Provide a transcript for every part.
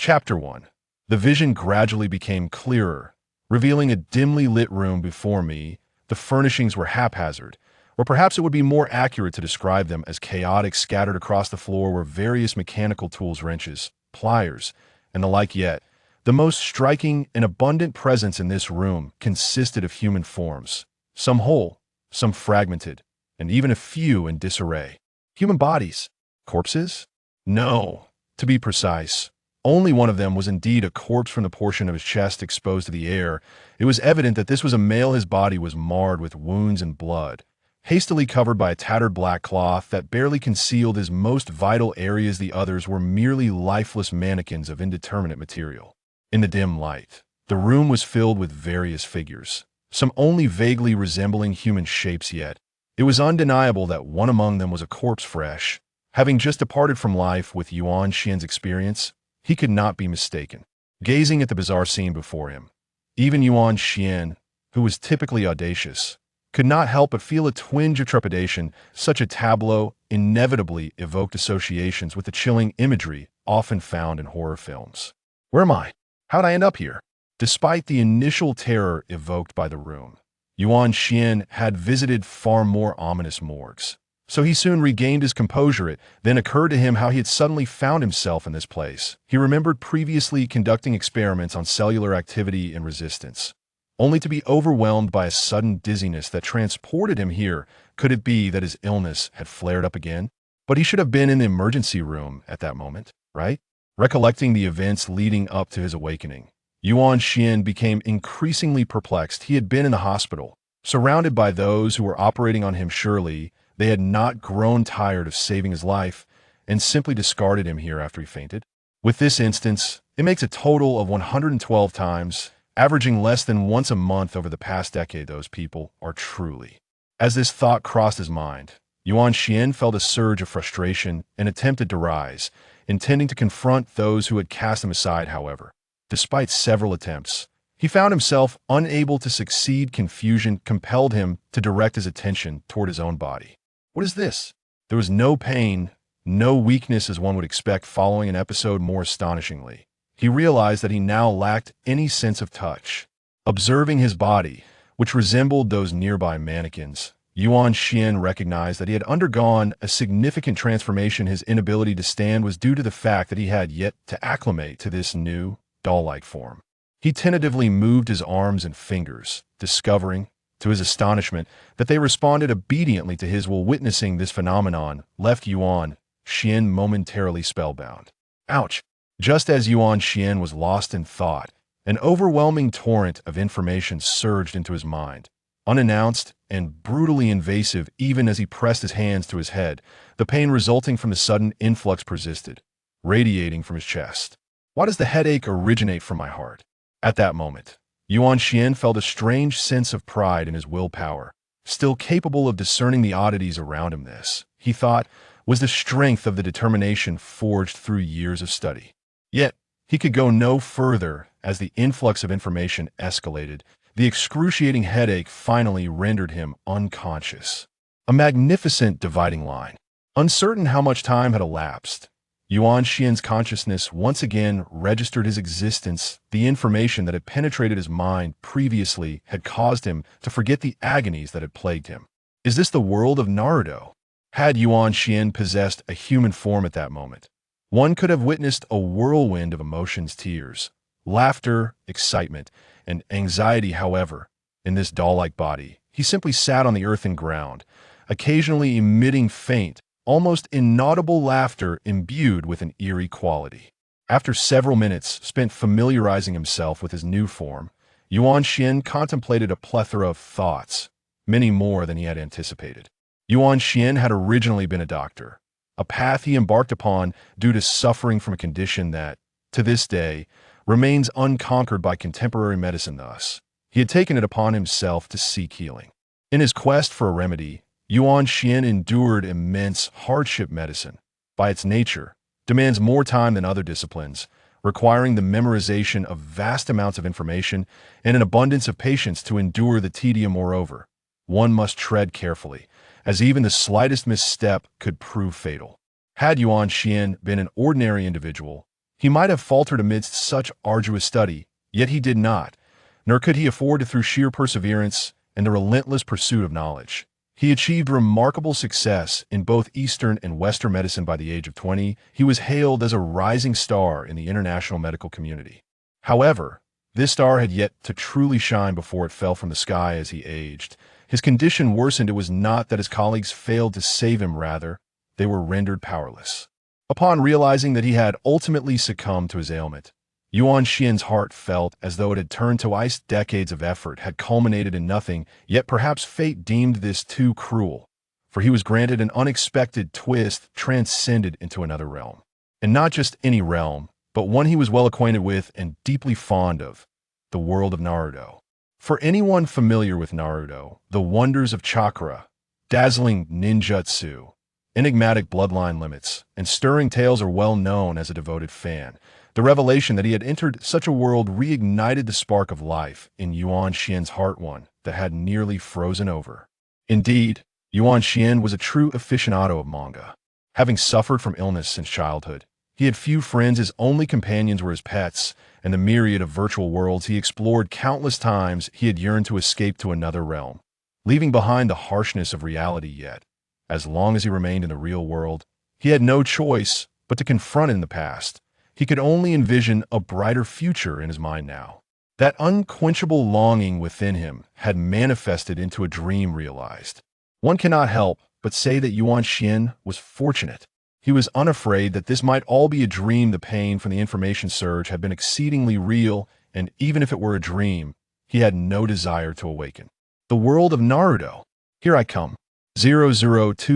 Chapter 1. The vision gradually became clearer, revealing a dimly lit room before me. The furnishings were haphazard, or perhaps it would be more accurate to describe them as chaotic. Scattered across the floor were various mechanical tools, wrenches, pliers, and the like. Yet, the most striking and abundant presence in this room consisted of human forms, some whole, some fragmented, and even a few in disarray. Human bodies? Corpses? No, to be precise. Only one of them was indeed a corpse, from the portion of his chest exposed to the air. It was evident that this was a male. His body was marred with wounds and blood, hastily covered by a tattered black cloth that barely concealed his most vital areas. The others were merely lifeless mannequins of indeterminate material. In the dim light, the room was filled with various figures, some only vaguely resembling human shapes. Yet it was undeniable that one among them was a corpse, fresh, having just departed from life. With Yuan Xian's experience, he could not be mistaken. Gazing at the bizarre scene before him, even Yuan Xian, who was typically audacious, could not help but feel a twinge of trepidation. Such a tableau inevitably evoked associations with the chilling imagery often found in horror films. Where am I? How'd I end up here? Despite the initial terror evoked by the room, Yuan Xian had visited far more ominous morgues, so he soon regained his composure. It then occurred to him how he had suddenly found himself in this place. He remembered previously conducting experiments on cellular activity and resistance, only to be overwhelmed by a sudden dizziness that transported him here. Could it be that his illness had flared up again? But he should have been in the emergency room at that moment, right? Recollecting the events leading up to his awakening, Yuan Xian became increasingly perplexed. He had been in the hospital, surrounded by those who were operating on him. Surely they had not grown tired of saving his life and simply discarded him here after he fainted. With this instance, it makes a total of 112 times, averaging less than once a month over the past decade. Those people are truly... As this thought crossed his mind, Yuan Xian felt a surge of frustration and attempted to rise, intending to confront those who had cast him aside. However, despite several attempts, he found himself unable to succeed. Confusion compelled him to direct his attention toward his own body. What is this? There was no pain, no weakness as one would expect following an episode. More astonishingly, he realized that he now lacked any sense of touch. Observing his body, which resembled those nearby mannequins, Yuan Xian recognized that he had undergone a significant transformation. His inability to stand was due to the fact that he had yet to acclimate to this new, doll-like form. He tentatively moved his arms and fingers, discovering, to his astonishment, that they responded obediently to his will. Witnessing this phenomenon left Yuan Xian momentarily spellbound. Ouch! Just as Yuan Xian was lost in thought, an overwhelming torrent of information surged into his mind, unannounced and brutally invasive. Even as he pressed his hands to his head, the pain resulting from the sudden influx persisted, radiating from his chest. Why does the headache originate from my heart? At that moment, Yuan Xian felt a strange sense of pride in his willpower, still capable of discerning the oddities around him. This, he thought, was the strength of the determination forged through years of study. Yet, he could go no further. As the influx of information escalated, the excruciating headache finally rendered him unconscious. A magnificent dividing line. Uncertain how much time had elapsed, Yuan Xian's consciousness once again registered his existence. The information that had penetrated his mind previously had caused him to forget the agonies that had plagued him. Is this the world of Naruto? Had Yuan Xian possessed a human form at that moment, one could have witnessed a whirlwind of emotions: tears, laughter, excitement, and anxiety. However, in this doll-like body, he simply sat on the earthen ground, occasionally emitting faint, almost inaudible laughter imbued with an eerie quality. After several minutes spent familiarizing himself with his new form, Yuan Xian contemplated a plethora of thoughts, many more than he had anticipated. Yuan Xian had originally been a doctor, a path he embarked upon due to suffering from a condition that, to this day, remains unconquered by contemporary medicine. Thus, he had taken it upon himself to seek healing. In his quest for a remedy, Yuan Xian endured immense hardship. Medicine, by its nature, demands more time than other disciplines, requiring the memorization of vast amounts of information and an abundance of patience to endure the tedium. Moreover, one must tread carefully, as even the slightest misstep could prove fatal. Had Yuan Xian been an ordinary individual, He might have faltered amidst such arduous study, yet he did not, nor could he afford to through sheer perseverance and the relentless pursuit of knowledge. He achieved remarkable success in both Eastern and Western medicine by the age of 20. He was hailed as a rising star in the international medical community. However, this star had yet to truly shine before it fell from the sky as he aged. His condition worsened. It was not that his colleagues failed to save him, rather, they were rendered powerless. Upon realizing that he had ultimately succumbed to his ailment, Yuan Xian's heart felt as though it had turned to ice. Decades of effort had culminated in nothing, yet perhaps fate deemed this too cruel, for he was granted an unexpected twist, transcended into another realm. And not just any realm, but one he was well acquainted with and deeply fond of, the world of Naruto. For anyone familiar with Naruto, the wonders of chakra, dazzling ninjutsu, enigmatic bloodline limits, and stirring tales are well known as a devoted fan. The revelation that he had entered such a world reignited the spark of life in Yuan Xian's heart, one that had nearly frozen over. Indeed, Yuan Xian was a true aficionado of manga. Having suffered from illness since childhood, he had few friends. His only companions were his pets, and the myriad of virtual worlds he explored. Countless times he had yearned to escape to another realm, leaving behind the harshness of reality. Yet, as long as he remained in the real world, he had no choice but to confront it in the past. He could only envision a brighter future in his mind now. That unquenchable longing within him had manifested into a dream realized. One cannot help but say that Yuan Xian was fortunate. He was unafraid that this might all be a dream. The pain from the information surge had been exceedingly real, and even if it were a dream, he had no desire to awaken. The world of Naruto. Here I come. 002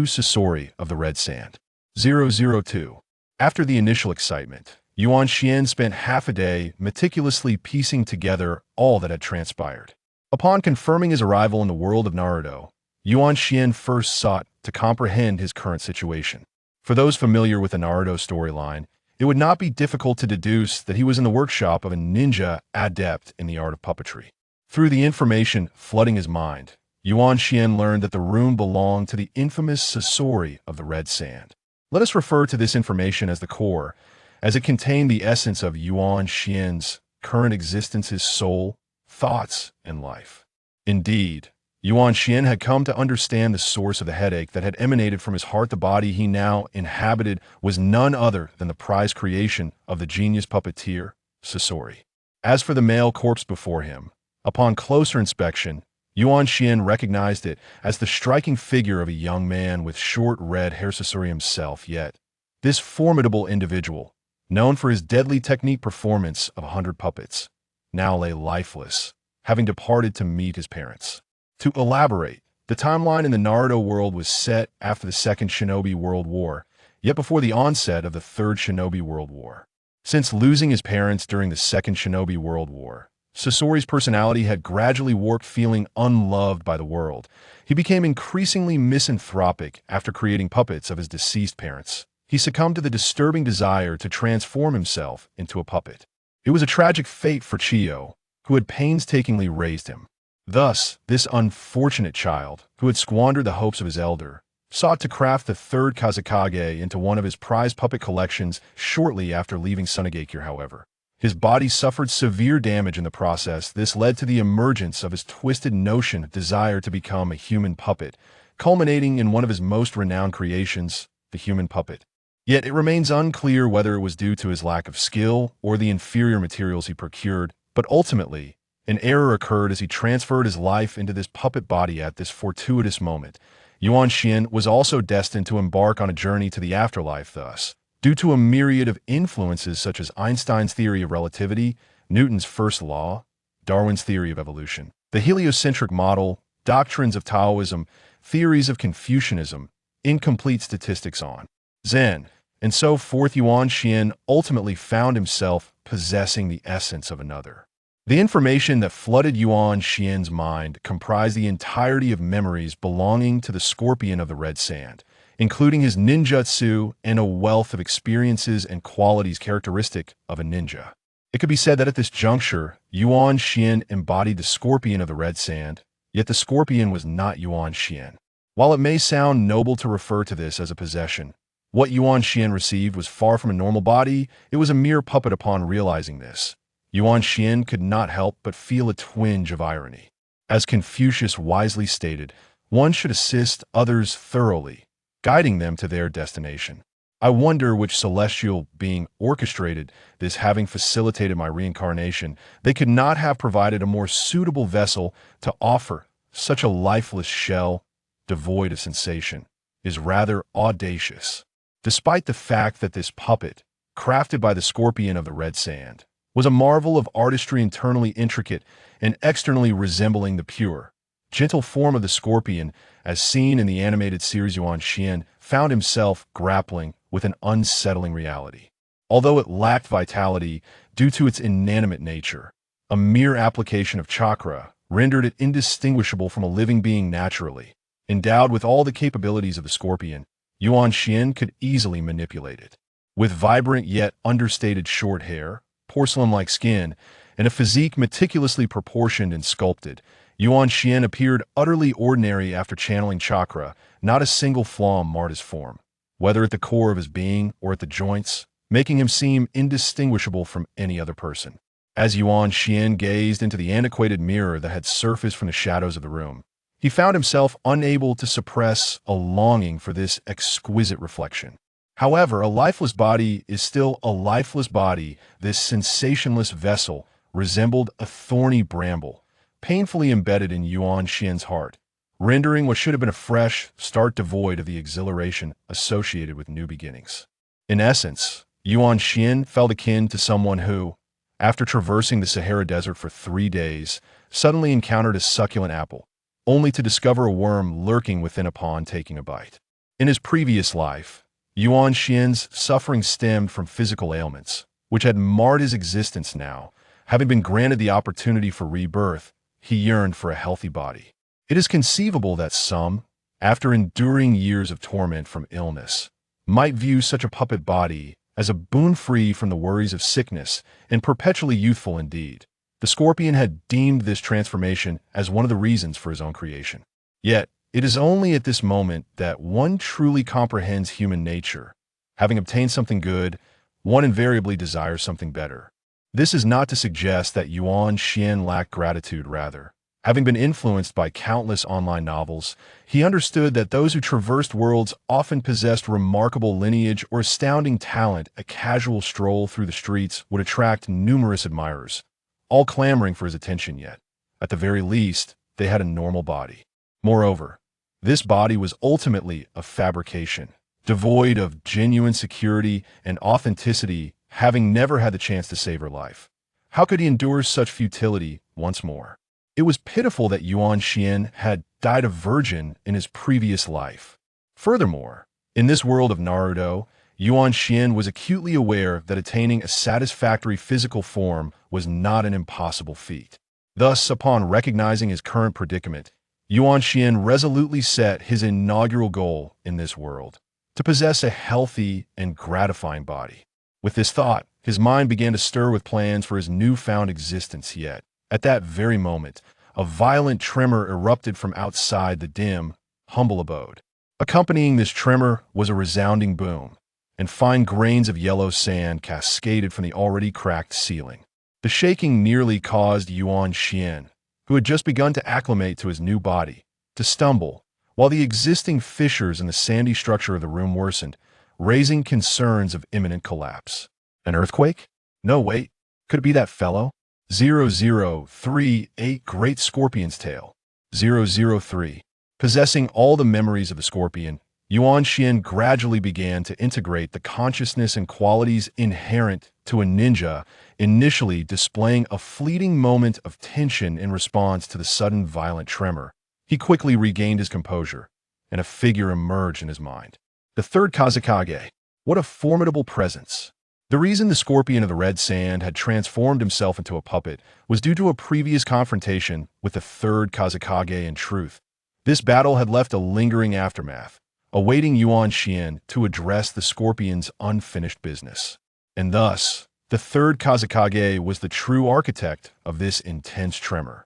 Sasori of the Red Sand. 002. After the initial excitement, Yuan Xian spent half a day meticulously piecing together all that had transpired. Upon confirming his arrival in the world of Naruto, Yuan Xian first sought to comprehend his current situation. For those familiar with the Naruto storyline, it would not be difficult to deduce that he was in the workshop of a ninja adept in the art of puppetry. Through the information flooding his mind, Yuan Xian learned that the room belonged to the infamous Sasori of the Red Sand. Let us refer to this information as the core, as it contained the essence of Yuan Xian's current existence, his soul, thoughts, and life. Indeed, Yuan Xian had come to understand the source of the headache that had emanated from his heart. The body he now inhabited was none other than the prized creation of the genius puppeteer, Sasori. As for the male corpse before him, upon closer inspection, Yuan Xian recognized it as the striking figure of a young man with short red hair, Sasori himself. Yet, this formidable individual, known for his deadly technique performance of 100 puppets, now lay lifeless, having departed to meet his parents. To elaborate, the timeline in the Naruto world was set after the Second Shinobi World War, yet before the onset of the Third Shinobi World War. Since losing his parents during the Second Shinobi World War, Sasori's personality had gradually warped. Feeling unloved by the world, he became increasingly misanthropic. After creating puppets of his deceased parents, he succumbed to the disturbing desire to transform himself into a puppet. It was a tragic fate for Chiyo, who had painstakingly raised him. Thus, this unfortunate child, who had squandered the hopes of his elder, sought to craft the third Kazekage into one of his prized puppet collections. Shortly after leaving Sunagakure, however, his body suffered severe damage in the process. This led to the emergence of his twisted notion of desire to become a human puppet, culminating in one of his most renowned creations, the human puppet. Yet it remains unclear whether it was due to his lack of skill or the inferior materials he procured, but ultimately, an error occurred as he transferred his life into this puppet body. At this fortuitous moment, Yuan Xian was also destined to embark on a journey to the afterlife. Thus, due to a myriad of influences such as Einstein's theory of relativity, Newton's first law, Darwin's theory of evolution, the heliocentric model, doctrines of Taoism, theories of Confucianism, incomplete statistics on Zen, and so forth, Yuan Xian ultimately found himself possessing the essence of another. The information that flooded Yuan Xian's mind comprised the entirety of memories belonging to the Scorpion of the Red Sand, including his ninjutsu and a wealth of experiences and qualities characteristic of a ninja. It could be said that at this juncture, Yuan Xian embodied the Scorpion of the Red Sand, yet the Scorpion was not Yuan Xian. While it may sound noble to refer to this as a possession, What Yuan Xian received was far from a normal body, it was a mere puppet. Upon realizing this, Yuan Xian could not help but feel a twinge of irony. As Confucius wisely stated, one should assist others thoroughly, guiding them to their destination. I wonder which celestial being orchestrated this. Having facilitated my reincarnation, they could not have provided a more suitable vessel to offer. Such a lifeless shell, devoid of sensation, is rather audacious. Despite the fact that this puppet, crafted by the scorpion of the red sand, was a marvel of artistry, internally intricate and externally resembling the pure, gentle form of the scorpion, as seen in the animated series, Yuan Xian found himself grappling with an unsettling reality. Although it lacked vitality due to its inanimate nature, a mere application of chakra rendered it indistinguishable from a living being naturally. Endowed with all the capabilities of the scorpion, Yuan Xian could easily manipulate it. With vibrant yet understated short hair, porcelain-like skin, and a physique meticulously proportioned and sculpted, Yuan Xian appeared utterly ordinary after channeling chakra. Not a single flaw marred his form, whether at the core of his being or at the joints, making him seem indistinguishable from any other person. As Yuan Xian gazed into the antiquated mirror that had surfaced from the shadows of the room, he found himself unable to suppress a longing for this exquisite reflection. However, a lifeless body is still a lifeless body. This sensationless vessel resembled a thorny bramble, painfully embedded in Yuan Xian's heart, rendering what should have been a fresh start devoid of the exhilaration associated with new beginnings. In essence, Yuan Xian felt akin to someone who, after traversing the Sahara Desert for 3 days, suddenly encountered a succulent apple, only to discover a worm lurking within upon taking a bite. In his previous life, Yuan Xian's suffering stemmed from physical ailments, which had marred his existence. Now, having been granted the opportunity for rebirth, he yearned for a healthy body. It is conceivable that some, after enduring years of torment from illness, might view such a puppet body as a boon free from the worries of sickness and perpetually youthful indeed. The scorpion had deemed this transformation as one of the reasons for his own creation. Yet, it is only at this moment that one truly comprehends human nature. Having obtained something good, one invariably desires something better. This is not to suggest that Yuan Xian lacked gratitude. Rather, having been influenced by countless online novels, he understood that those who traversed worlds often possessed remarkable lineage or astounding talent. A casual stroll through the streets would attract numerous admirers, all clamoring for his attention. Yet, at the very least, they had a normal body. Moreover, this body was ultimately a fabrication, devoid of genuine security and authenticity. Having never had the chance to save her life, how could he endure such futility once more? It was pitiful that Yuan Xian had died a virgin in his previous life. Furthermore, in this world of Naruto, Yuan Xian was acutely aware that attaining a satisfactory physical form was not an impossible feat. Thus, upon recognizing his current predicament, Yuan Xian resolutely set his inaugural goal in this world: to possess a healthy and gratifying body. With this thought, his mind began to stir with plans for his newfound existence. Yet, at that very moment, a violent tremor erupted from outside the dim, humble abode. Accompanying this tremor was a resounding boom, and fine grains of yellow sand cascaded from the already cracked ceiling. The shaking nearly caused Yuan Xian, who had just begun to acclimate to his new body, to stumble, while the existing fissures in the sandy structure of the room worsened, raising concerns of imminent collapse. An earthquake? No, wait. Could it be that fellow? 0038 Great Scorpion's Tail. 003. Possessing all the memories of the scorpion, Yuan Xian gradually began to integrate the consciousness and qualities inherent to a ninja, initially displaying a fleeting moment of tension in response to the sudden violent tremor. He quickly regained his composure, and a figure emerged in his mind. The third Kazekage. What a formidable presence. The reason the scorpion of the red sand had transformed himself into a puppet was due to a previous confrontation with the third Kazekage. In truth, this battle had left a lingering aftermath, awaiting Yuan Xian to address the scorpion's unfinished business. And thus, the third Kazekage was the true architect of this intense tremor.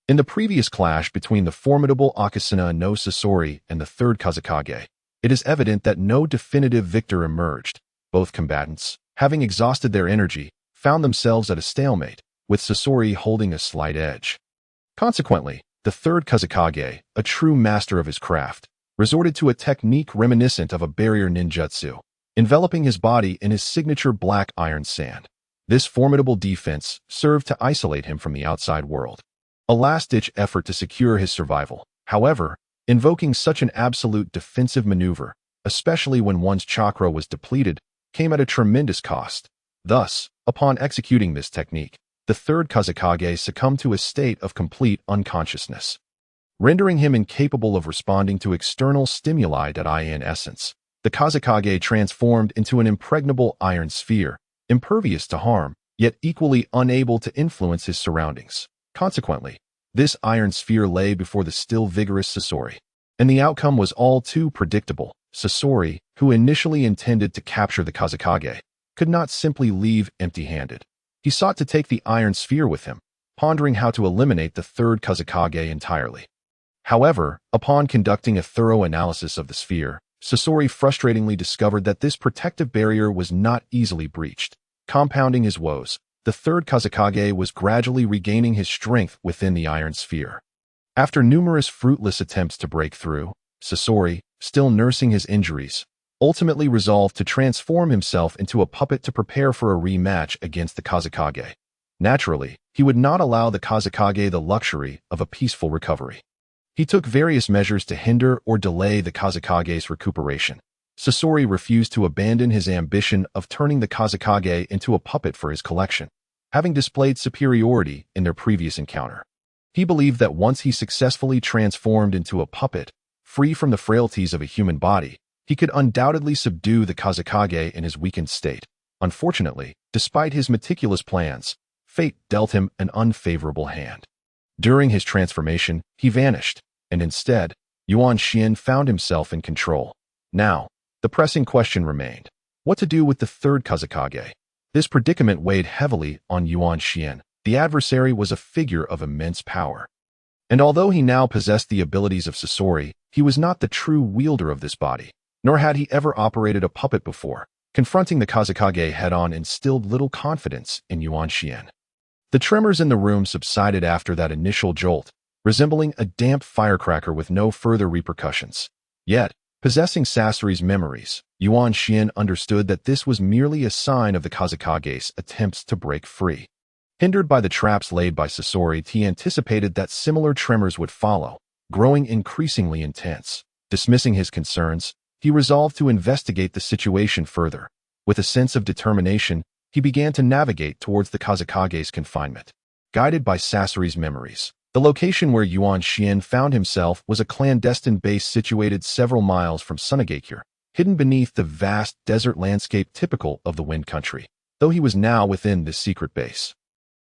In the previous clash between the formidable Akasuna no Sasori and the third Kazekage, it is evident that no definitive victor emerged. Both combatants, having exhausted their energy, found themselves at a stalemate, with Sasori holding a slight edge. Consequently, the third Kazekage, a true master of his craft, resorted to a technique reminiscent of a barrier ninjutsu, enveloping his body in his signature black iron sand. This formidable defense served to isolate him from the outside world. A last-ditch effort to secure his survival. However, invoking such an absolute defensive maneuver, especially when one's chakra was depleted, came at a tremendous cost. Thus, upon executing this technique, the third Kazekage succumbed to a state of complete unconsciousness, rendering him incapable of responding to external stimuli. In essence, the Kazekage transformed into an impregnable iron sphere, impervious to harm, yet equally unable to influence his surroundings. Consequently, this iron sphere lay before the still vigorous Sasori. And the outcome was all too predictable. Sasori, who initially intended to capture the Kazekage, could not simply leave empty-handed. He sought to take the iron sphere with him, pondering how to eliminate the third Kazekage entirely. However, upon conducting a thorough analysis of the sphere, Sasori frustratingly discovered that this protective barrier was not easily breached. Compounding his woes, the third Kazekage was gradually regaining his strength within the iron sphere. After numerous fruitless attempts to break through, Sasori, still nursing his injuries, ultimately resolved to transform himself into a puppet to prepare for a rematch against the Kazekage. Naturally, he would not allow the Kazekage the luxury of a peaceful recovery. He took various measures to hinder or delay the Kazekage's recuperation. Sasori refused to abandon his ambition of turning the Kazekage into a puppet for his collection, having displayed superiority in their previous encounter. He believed that once he successfully transformed into a puppet, free from the frailties of a human body, he could undoubtedly subdue the Kazekage in his weakened state. Unfortunately, despite his meticulous plans, fate dealt him an unfavorable hand. During his transformation, he vanished, and instead, Yuan Xian found himself in control. Now, the pressing question remained: what to do with the third Kazekage? This predicament weighed heavily on Yuan Xian. The adversary was a figure of immense power. And although he now possessed the abilities of Sasori, he was not the true wielder of this body, nor had he ever operated a puppet before. Confronting the Kazekage head-on instilled little confidence in Yuan Xian. The tremors in the room subsided after that initial jolt, resembling a damp firecracker with no further repercussions. Yet, possessing Sasori's memories, Yuan Xian understood that this was merely a sign of the Kazekage's attempts to break free. Hindered by the traps laid by Sasori, he anticipated that similar tremors would follow, growing increasingly intense. Dismissing his concerns, he resolved to investigate the situation further. With a sense of determination, he began to navigate towards the Kazekage's confinement. Guided by Sasori's memories, the location where Yuan Xian found himself was a clandestine base situated several miles from Sunagakure, hidden beneath the vast desert landscape typical of the Wind Country. Though he was now within this secret base,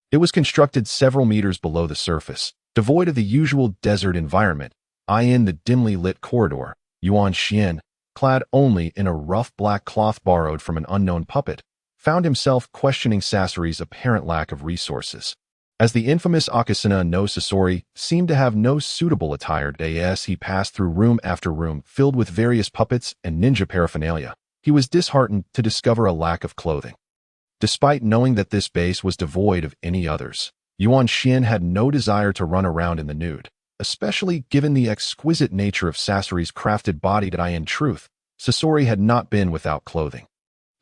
it was constructed several meters below the surface, devoid of the usual desert environment. In the dimly lit corridor, Yuan Xian, clad only in a rough black cloth borrowed from an unknown puppet, found himself questioning Sasori's apparent lack of resources. As the infamous Akasuna no Sasori seemed to have no suitable attire, as he passed through room after room filled with various puppets and ninja paraphernalia, he was disheartened to discover a lack of clothing. Despite knowing that this base was devoid of any others, Yuan Xian had no desire to run around in the nude, especially given the exquisite nature of Sasori's crafted body. In truth, Sasori had not been without clothing.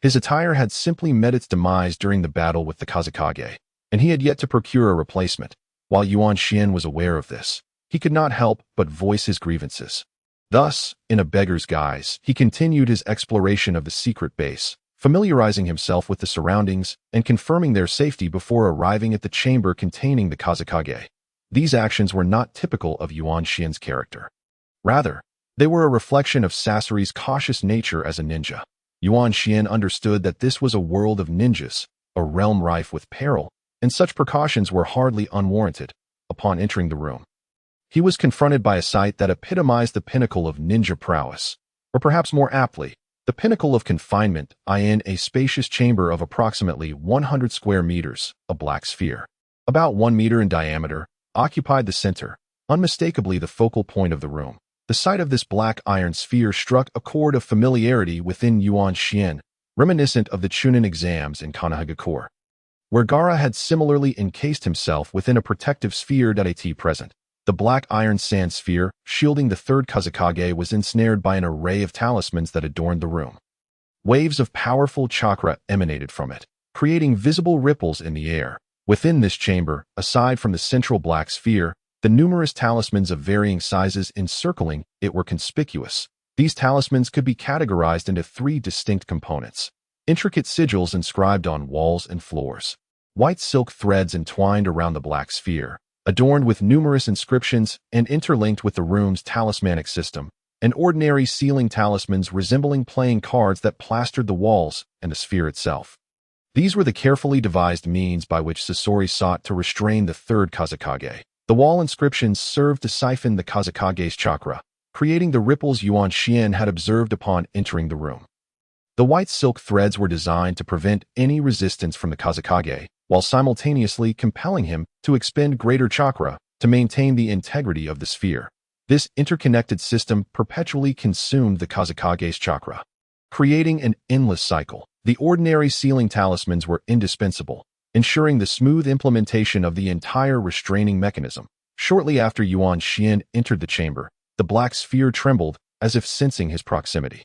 His attire had simply met its demise during the battle with the Kazekage, and he had yet to procure a replacement. While Yuan Xian was aware of this, he could not help but voice his grievances. Thus, in a beggar's guise, he continued his exploration of the secret base, familiarizing himself with the surroundings and confirming their safety before arriving at the chamber containing the Kazekage. These actions were not typical of Yuan Xian's character. Rather, they were a reflection of Sasori's cautious nature as a ninja. Yuan Xian understood that this was a world of ninjas, a realm rife with peril, and such precautions were hardly unwarranted. Upon entering the room, he was confronted by a sight that epitomized the pinnacle of ninja prowess, or perhaps more aptly, the pinnacle of confinement. In a spacious chamber of approximately 100 square meters, a black sphere, about 1 meter in diameter, occupied the center, unmistakably the focal point of the room. The sight of this black iron sphere struck a chord of familiarity within Yuan Xian, reminiscent of the Chunin exams in Kanahagakure, where Gaara had similarly encased himself within a protective sphere. At present, the black iron sand sphere, shielding the third Kazekage, was ensnared by an array of talismans that adorned the room. Waves of powerful chakra emanated from it, creating visible ripples in the air. Within this chamber, aside from the central black sphere, the numerous talismans of varying sizes encircling it were conspicuous. These talismans could be categorized into three distinct components: intricate sigils inscribed on walls and floors, white silk threads entwined around the black sphere, adorned with numerous inscriptions and interlinked with the room's talismanic system, and ordinary ceiling talismans resembling playing cards that plastered the walls and the sphere itself. These were the carefully devised means by which Sasori sought to restrain the third Kazekage. The wall inscriptions served to siphon the Kazekage's chakra, creating the ripples Yuan Xian had observed upon entering the room. The white silk threads were designed to prevent any resistance from the Kazekage, while simultaneously compelling him to expend greater chakra to maintain the integrity of the sphere. This interconnected system perpetually consumed the Kazekage's chakra, creating an endless cycle. The ordinary ceiling talismans were indispensable, ensuring the smooth implementation of the entire restraining mechanism. Shortly after Yuan Xian entered the chamber, the black sphere trembled as if sensing his proximity,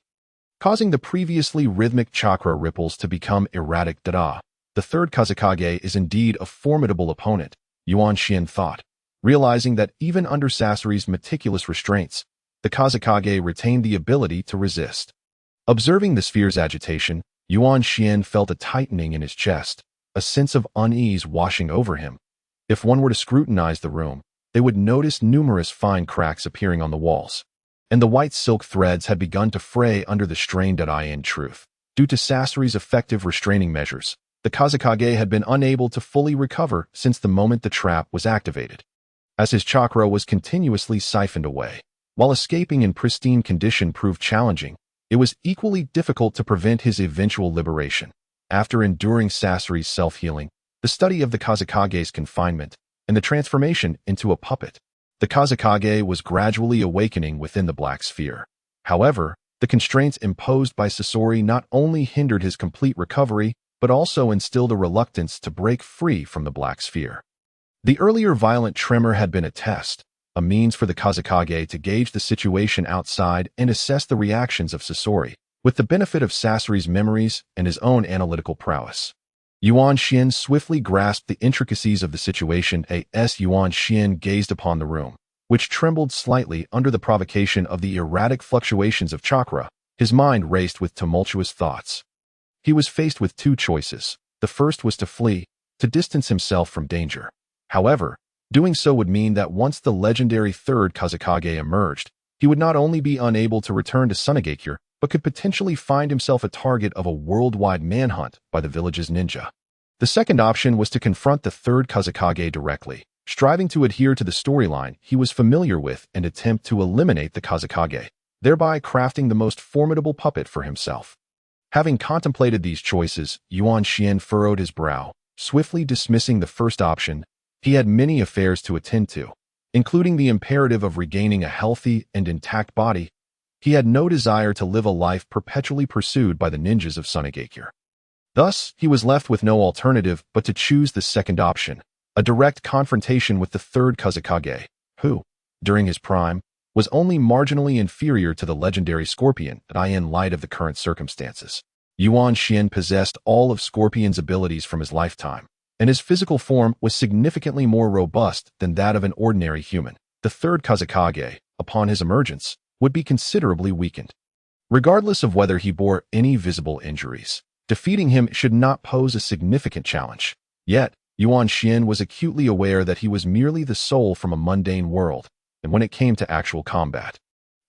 causing the previously rhythmic chakra ripples to become erratic. The third Kazekage is indeed a formidable opponent, Yuan Xian thought, realizing that even under Sasori's meticulous restraints, the Kazekage retained the ability to resist. Observing the sphere's agitation, Yuan Xian felt a tightening in his chest, a sense of unease washing over him. If one were to scrutinize the room, they would notice numerous fine cracks appearing on the walls, and the white silk threads had begun to fray under the strain. In truth, due to Sasori's effective restraining measures, the Kazekage had been unable to fully recover since the moment the trap was activated. As his chakra was continuously siphoned away, while escaping in pristine condition proved challenging, it was equally difficult to prevent his eventual liberation. After enduring Sasori's self-healing, the study of the Kazekage's confinement, and the transformation into a puppet, the Kazekage was gradually awakening within the black sphere. However, the constraints imposed by Sasori not only hindered his complete recovery, but also instilled a reluctance to break free from the black sphere. The earlier violent tremor had been a test, a means for the Kazekage to gauge the situation outside and assess the reactions of Sasori, with the benefit of Sasori's memories and his own analytical prowess. Yuan Xian swiftly grasped the intricacies of the situation. Yuan Xian gazed upon the room, which trembled slightly under the provocation of the erratic fluctuations of chakra. His mind raced with tumultuous thoughts. He was faced with two choices. The first was to flee, to distance himself from danger. However, doing so would mean that once the legendary third Kazekage emerged, he would not only be unable to return to Sunagakure, but could potentially find himself a target of a worldwide manhunt by the village's ninja. The second option was to confront the third Kazekage directly, striving to adhere to the storyline he was familiar with and attempt to eliminate the Kazekage, thereby crafting the most formidable puppet for himself. Having contemplated these choices, Yuan Xian furrowed his brow, swiftly dismissing the first option. He had many affairs to attend to, including the imperative of regaining a healthy and intact body. He had no desire to live a life perpetually pursued by the ninjas of Sunagakure. Thus, he was left with no alternative but to choose the second option, a direct confrontation with the third Kazekage, who, during his prime, was only marginally inferior to the legendary Scorpion in light of the current circumstances. Yuan Xian possessed all of Scorpion's abilities from his lifetime, and his physical form was significantly more robust than that of an ordinary human. The third Kazekage, upon his emergence, would be considerably weakened. Regardless of whether he bore any visible injuries, defeating him should not pose a significant challenge. Yet, Yuan Xian was acutely aware that he was merely the soul from a mundane world, and when it came to actual combat,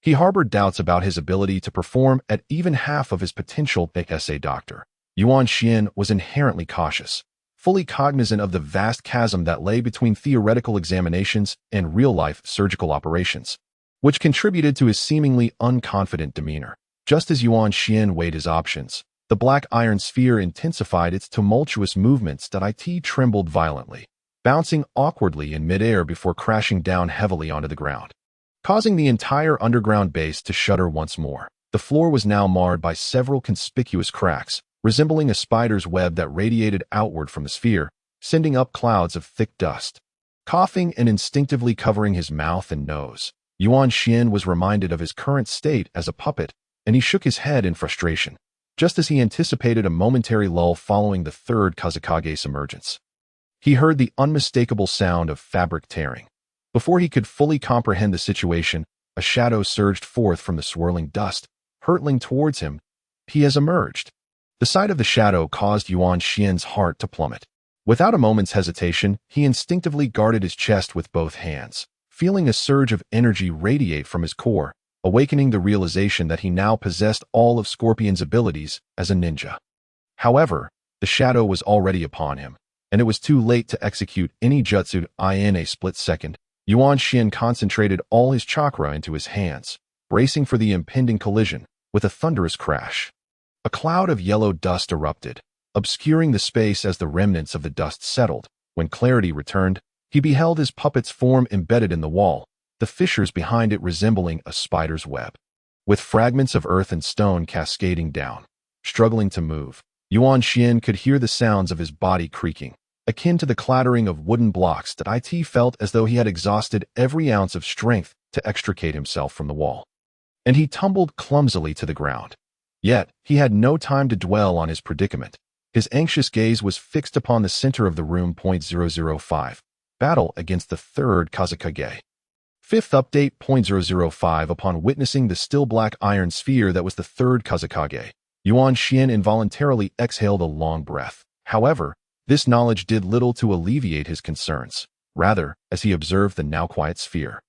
he harbored doubts about his ability to perform at even half of his potential. Doctor Yuan Xian was inherently cautious, fully cognizant of the vast chasm that lay between theoretical examinations and real-life surgical operations, which contributed to his seemingly unconfident demeanor. Just as Yuan Xian weighed his options, the black iron sphere intensified its tumultuous movements. It trembled violently, bouncing awkwardly in midair before crashing down heavily onto the ground. causing the entire underground base to shudder once more. The floor was now marred by several conspicuous cracks, resembling a spider's web that radiated outward from the sphere, sending up clouds of thick dust. Coughing and instinctively covering his mouth and nose, Yuan Xian was reminded of his current state as a puppet, and he shook his head in frustration, just as he anticipated a momentary lull following the third Kazakage's emergence. He heard the unmistakable sound of fabric tearing. Before he could fully comprehend the situation, a shadow surged forth from the swirling dust, hurtling towards him. He has emerged. The sight of the shadow caused Yuan Xian's heart to plummet. Without a moment's hesitation, he instinctively guarded his chest with both hands, feeling a surge of energy radiate from his core, awakening the realization that he now possessed all of Scorpion's abilities as a ninja. However, the shadow was already upon him, and it was too late to execute any jutsu. In a split second, Yuan Xian concentrated all his chakra into his hands, bracing for the impending collision. With a thunderous crash, a cloud of yellow dust erupted, obscuring the space. As the remnants of the dust settled, when clarity returned, he beheld his puppet's form embedded in the wall, the fissures behind it resembling a spider's web. With fragments of earth and stone cascading down, struggling to move, Yuan Xian could hear the sounds of his body creaking, akin to the clattering of wooden blocks. That it felt as though he had exhausted every ounce of strength to extricate himself from the wall, and he tumbled clumsily to the ground. Yet, he had no time to dwell on his predicament. His anxious gaze was fixed upon the center of the room. 005. Battle against the third Kazakage. Fifth update. 005. Upon witnessing the still black iron sphere that was the third Kazakage, Yuan Xian involuntarily exhaled a long breath. However, this knowledge did little to alleviate his concerns. Rather, as he observed the now quiet sphere,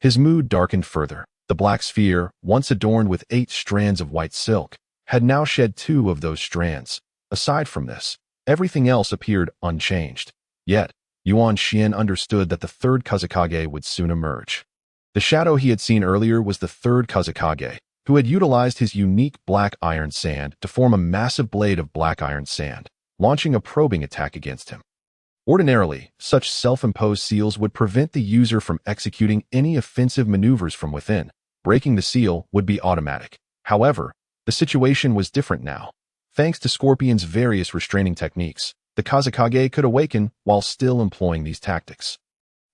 his mood darkened further. The black sphere, once adorned with 8 strands of white silk, had now shed 2 of those strands. Aside from this, everything else appeared unchanged. Yet, Yuan Xian understood that the third Kazakage would soon emerge. The shadow he had seen earlier was the third Kazakage, who had utilized his unique black iron sand to form a massive blade of black iron sand, launching a probing attack against him. Ordinarily, such self-imposed seals would prevent the user from executing any offensive maneuvers from within. Breaking the seal would be automatic. However, the situation was different now. Thanks to Scorpion's various restraining techniques, the Kazakage could awaken while still employing these tactics.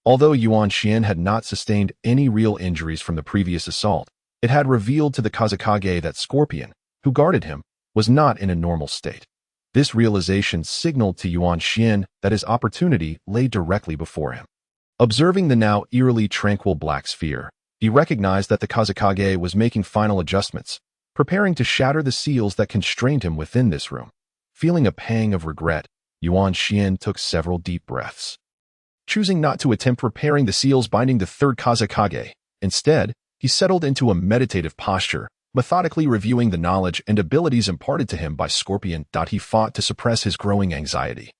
Although Yuan Xian had not sustained any real injuries from the previous assault, it had revealed to the Kazakage that Scorpion, who guarded him, was not in a normal state. This realization signaled to Yuan Xian that his opportunity lay directly before him. Observing the now eerily tranquil black sphere, he recognized that the Kazakage was making final adjustments, preparing to shatter the seals that constrained him within this room. Feeling a pang of regret, Yuan Xian took several deep breaths. Choosing not to attempt repairing the seals binding the third Kazakage, instead, he settled into a meditative posture, methodically reviewing the knowledge and abilities imparted to him by Scorpion. He fought to suppress his growing anxiety,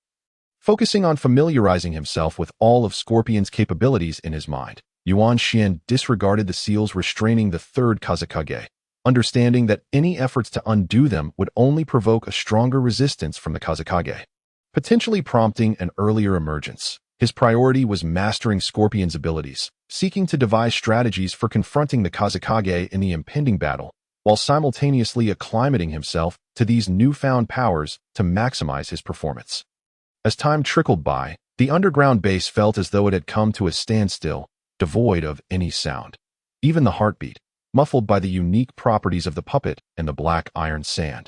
focusing on familiarizing himself with all of Scorpion's capabilities in his mind. Yuan Xian disregarded the seals restraining the third Kazakage, understanding that any efforts to undo them would only provoke a stronger resistance from the Kazakage, potentially prompting an earlier emergence. His priority was mastering Scorpion's abilities, seeking to devise strategies for confronting the Kazakage in the impending battle, while simultaneously acclimating himself to these newfound powers to maximize his performance. As time trickled by, the underground base felt as though it had come to a standstill, devoid of any sound. Even the heartbeat, muffled by the unique properties of the puppet and the black iron sand,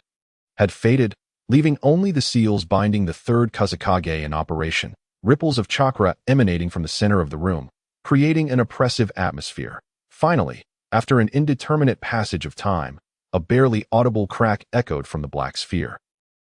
had faded, leaving only the seals binding the third Kazakage in operation, ripples of chakra emanating from the center of the room, creating an oppressive atmosphere. Finally, after an indeterminate passage of time, a barely audible crack echoed from the black sphere,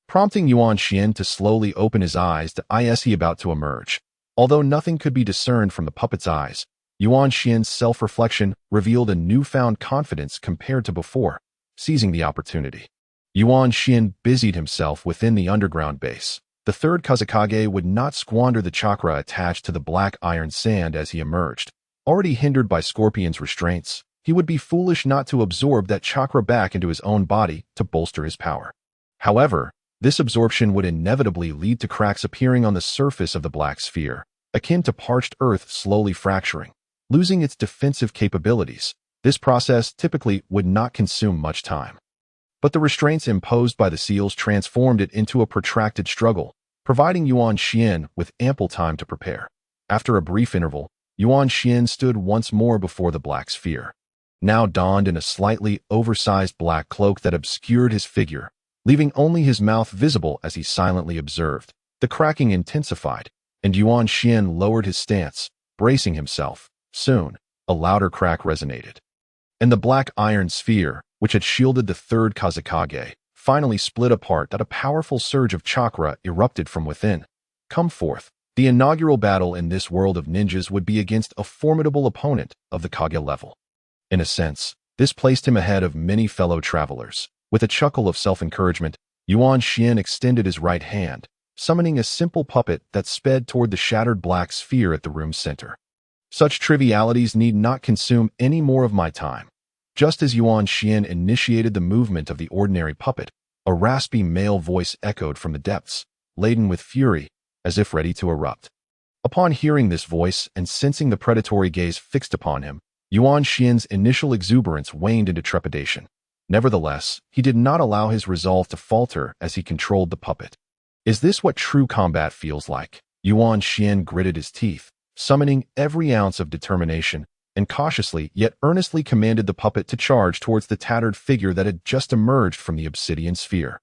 prompting Yuan Xian to slowly open his eyes to he about to emerge. Although nothing could be discerned from the puppet's eyes, Yuan Xian's self-reflection revealed a newfound confidence compared to before. Seizing the opportunity, Yuan Xian busied himself within the underground base. The third Kazakage would not squander the chakra attached to the black iron sand as he emerged. Already hindered by Scorpion's restraints, he would be foolish not to absorb that chakra back into his own body to bolster his power. However, this absorption would inevitably lead to cracks appearing on the surface of the black sphere, akin to parched earth slowly fracturing. losing its defensive capabilities. This process typically would not consume much time. But the restraints imposed by the seals transformed it into a protracted struggle, providing Yuan Xian with ample time to prepare. After a brief interval, Yuan Xian stood once more before the black sphere, now donned in a slightly oversized black cloak that obscured his figure, leaving only his mouth visible as he silently observed. The cracking intensified, and Yuan Xian lowered his stance, bracing himself. Soon, a louder crack resonated, and the black iron sphere, which had shielded the third Kazekage, finally split apart. That a powerful surge of chakra erupted from within. Come forth. The inaugural battle in this world of ninjas would be against a formidable opponent of the Kage level. In a sense, this placed him ahead of many fellow travelers. With a chuckle of self-encouragement, Yuan Xian extended his right hand, summoning a simple puppet that sped toward the shattered black sphere at the room's center. Such trivialities need not consume any more of my time. Just as Yuan Xian initiated the movement of the ordinary puppet, a raspy male voice echoed from the depths, laden with fury, as if ready to erupt. Upon hearing this voice and sensing the predatory gaze fixed upon him, Yuan Xian's initial exuberance waned into trepidation. Nevertheless, he did not allow his resolve to falter as he controlled the puppet. Is this what true combat feels like? Yuan Xian gritted his teeth, summoning every ounce of determination, and cautiously yet earnestly commanded the puppet to charge towards the tattered figure that had just emerged from the obsidian sphere.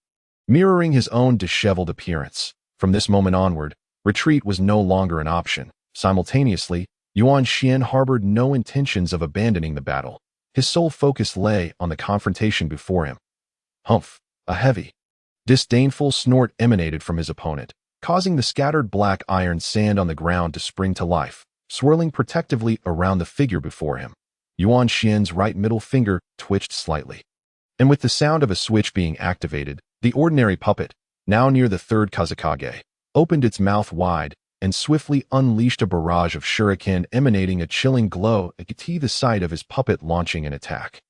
Mirroring his own disheveled appearance, from this moment onward, retreat was no longer an option. Simultaneously, Yuan Xian harbored no intentions of abandoning the battle. His sole focus lay on the confrontation before him. Humph! A heavy, disdainful snort emanated from his opponent, causing the scattered black iron sand on the ground to spring to life, swirling protectively around the figure before him. Yuan Xian's right middle finger twitched slightly, and with the sound of a switch being activated, the ordinary puppet, now near the third Kazekage, opened its mouth wide and swiftly unleashed a barrage of shuriken emanating a chilling glow at the sight of his puppet launching an attack.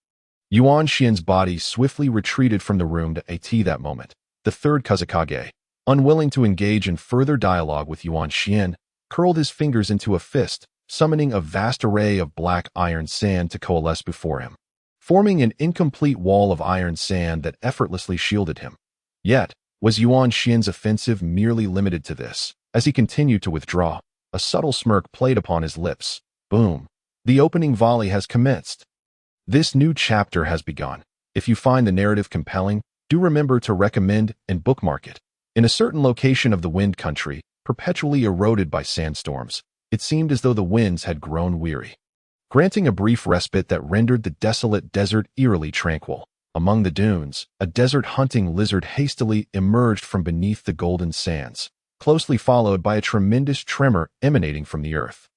Yuan Xian's body swiftly retreated from the room to that moment. The third Kazekage, unwilling to engage in further dialogue with Yuan Xian, curled his fingers into a fist, summoning a vast array of black iron sand to coalesce before him, forming an incomplete wall of iron sand that effortlessly shielded him. Yet, was Yuan Xian's offensive merely limited to this? As he continued to withdraw, a subtle smirk played upon his lips. Boom! The opening volley has commenced. This new chapter has begun. If you find the narrative compelling, do remember to recommend and bookmark it. In a certain location of the Wind Country, perpetually eroded by sandstorms, it seemed as though the winds had grown weary, granting a brief respite that rendered the desolate desert eerily tranquil. Among the dunes, a desert-hunting lizard hastily emerged from beneath the golden sands, closely followed by a tremendous tremor emanating from the earth.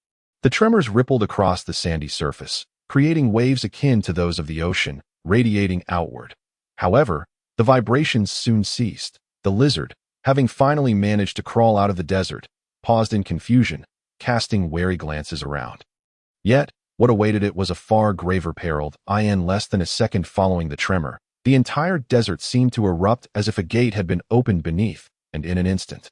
The tremors rippled across the sandy surface, creating waves akin to those of the ocean, radiating outward. However, the vibrations soon ceased. The lizard, having finally managed to crawl out of the desert, paused in confusion, casting wary glances around. Yet, what awaited it was a far graver peril. In less than a second following the tremor, the entire desert seemed to erupt as if a gate had been opened beneath, and in an instant,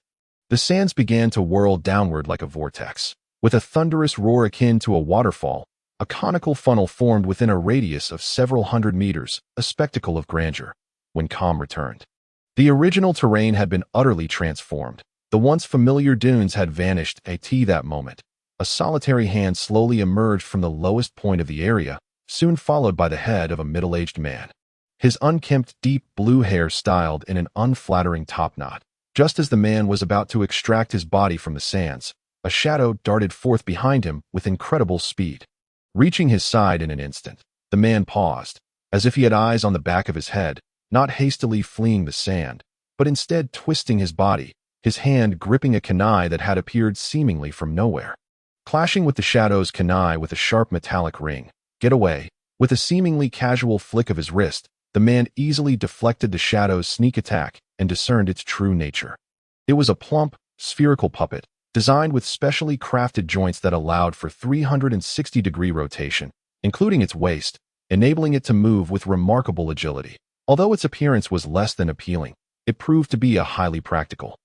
the sands began to whirl downward like a vortex. With a thunderous roar akin to a waterfall, a conical funnel formed within a radius of several hundred meters, a spectacle of grandeur. When calm returned, the original terrain had been utterly transformed. The once familiar dunes had vanished at that moment. A solitary hand slowly emerged from the lowest point of the area, soon followed by the head of a middle-aged man. His unkempt deep blue hair styled in an unflattering topknot. Just as the man was about to extract his body from the sands, a shadow darted forth behind him with incredible speed. Reaching his side in an instant, the man paused, as if he had eyes on the back of his head, not hastily fleeing the sand, but instead twisting his body, his hand gripping a kunai that had appeared seemingly from nowhere. Clashing with the shadow's kunai with a sharp metallic ring. Get away. With a seemingly casual flick of his wrist, the man easily deflected the shadow's sneak attack and discerned its true nature. It was a plump, spherical puppet, designed with specially crafted joints that allowed for 360-degree rotation, including its waist, enabling it to move with remarkable agility. Although its appearance was less than appealing, it proved to be a highly practical,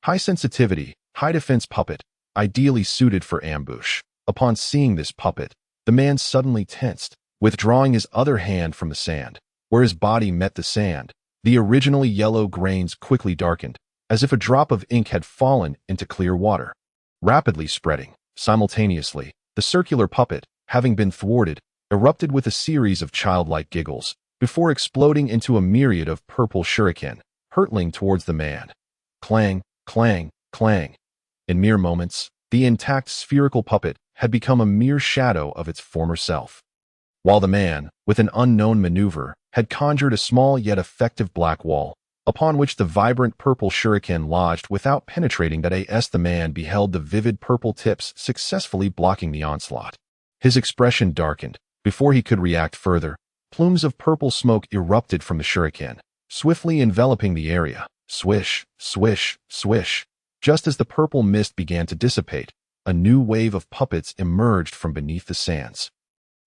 high-sensitivity, high-defense puppet, ideally suited for ambush. Upon seeing this puppet, the man suddenly tensed, withdrawing his other hand from the sand. Where his body met the sand, the originally yellow grains quickly darkened, as if a drop of ink had fallen into clear water. Rapidly spreading, simultaneously, the circular puppet, having been thwarted, erupted with a series of childlike giggles, before exploding into a myriad of purple shuriken, hurtling towards the man. Clang, clang, clang. In mere moments, the intact spherical puppet had become a mere shadow of its former self, while the man, with an unknown maneuver, had conjured a small yet effective black wall, upon which the vibrant purple shuriken lodged without penetrating. The man beheld the vivid purple tips successfully blocking the onslaught. His expression darkened. Before he could react further, plumes of purple smoke erupted from the shuriken, swiftly enveloping the area. Swish, swish, swish. Just as the purple mist began to dissipate, a new wave of puppets emerged from beneath the sands,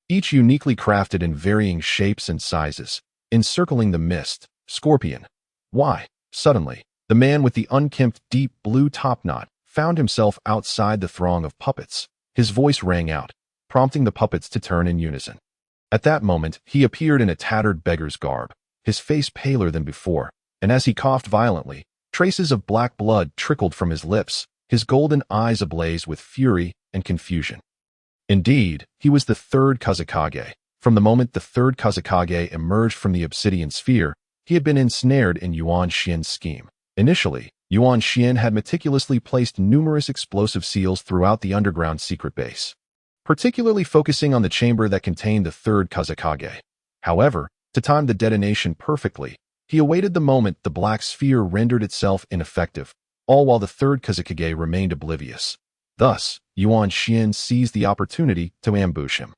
each uniquely crafted in varying shapes and sizes, encircling the mist. Scorpion. Why? Suddenly, the man with the unkempt deep blue topknot found himself outside the throng of puppets. His voice rang out, prompting the puppets to turn in unison. At that moment, he appeared in a tattered beggar's garb, his face paler than before, and as he coughed violently, traces of black blood trickled from his lips, his golden eyes ablaze with fury and confusion. Indeed, he was the third Kazekage. From the moment the third Kazekage emerged from the obsidian sphere, he had been ensnared in Yuan Xian's scheme. Initially, Yuan Xian had meticulously placed numerous explosive seals throughout the underground secret base, particularly focusing on the chamber that contained the third Kazekage. However, to time the detonation perfectly, he awaited the moment the black sphere rendered itself ineffective, all while the third Kazekage remained oblivious. Thus, Yuan Xian seized the opportunity to ambush him.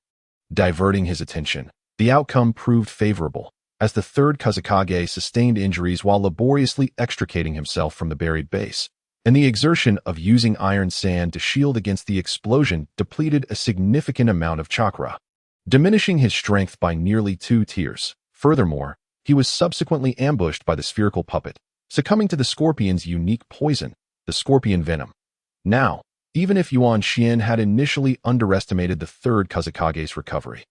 Diverting his attention, the outcome proved favorable, as the third Kazekage sustained injuries while laboriously extricating himself from the buried base, and the exertion of using iron sand to shield against the explosion depleted a significant amount of chakra, diminishing his strength by nearly 2 tiers. Furthermore, he was subsequently ambushed by the spherical puppet, succumbing to the scorpion's unique poison, the scorpion venom. Now, even if Yuan Xian had initially underestimated the third Kazekage's recovery,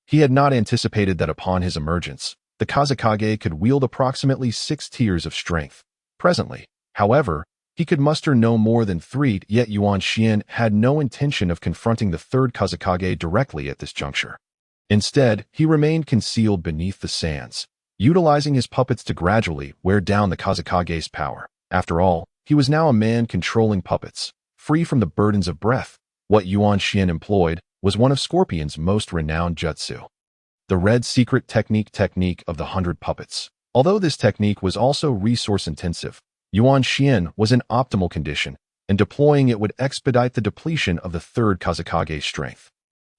he had not anticipated that upon his emergence, the Kazekage could wield approximately 6 tiers of strength. Presently, however, he could muster no more than 3, yet Yuan Xian had no intention of confronting the third Kazekage directly at this juncture. Instead, he remained concealed beneath the sands, utilizing his puppets to gradually wear down the Kazekage's power. After all, he was now a man controlling puppets, free from the burdens of breath. What Yuan Xian employed was one of Scorpion's most renowned jutsu, the Red Secret Technique of the 100 Puppets. Although this technique was also resource-intensive, Yuan Xian was in optimal condition, and deploying it would expedite the depletion of the third Kazekage's strength.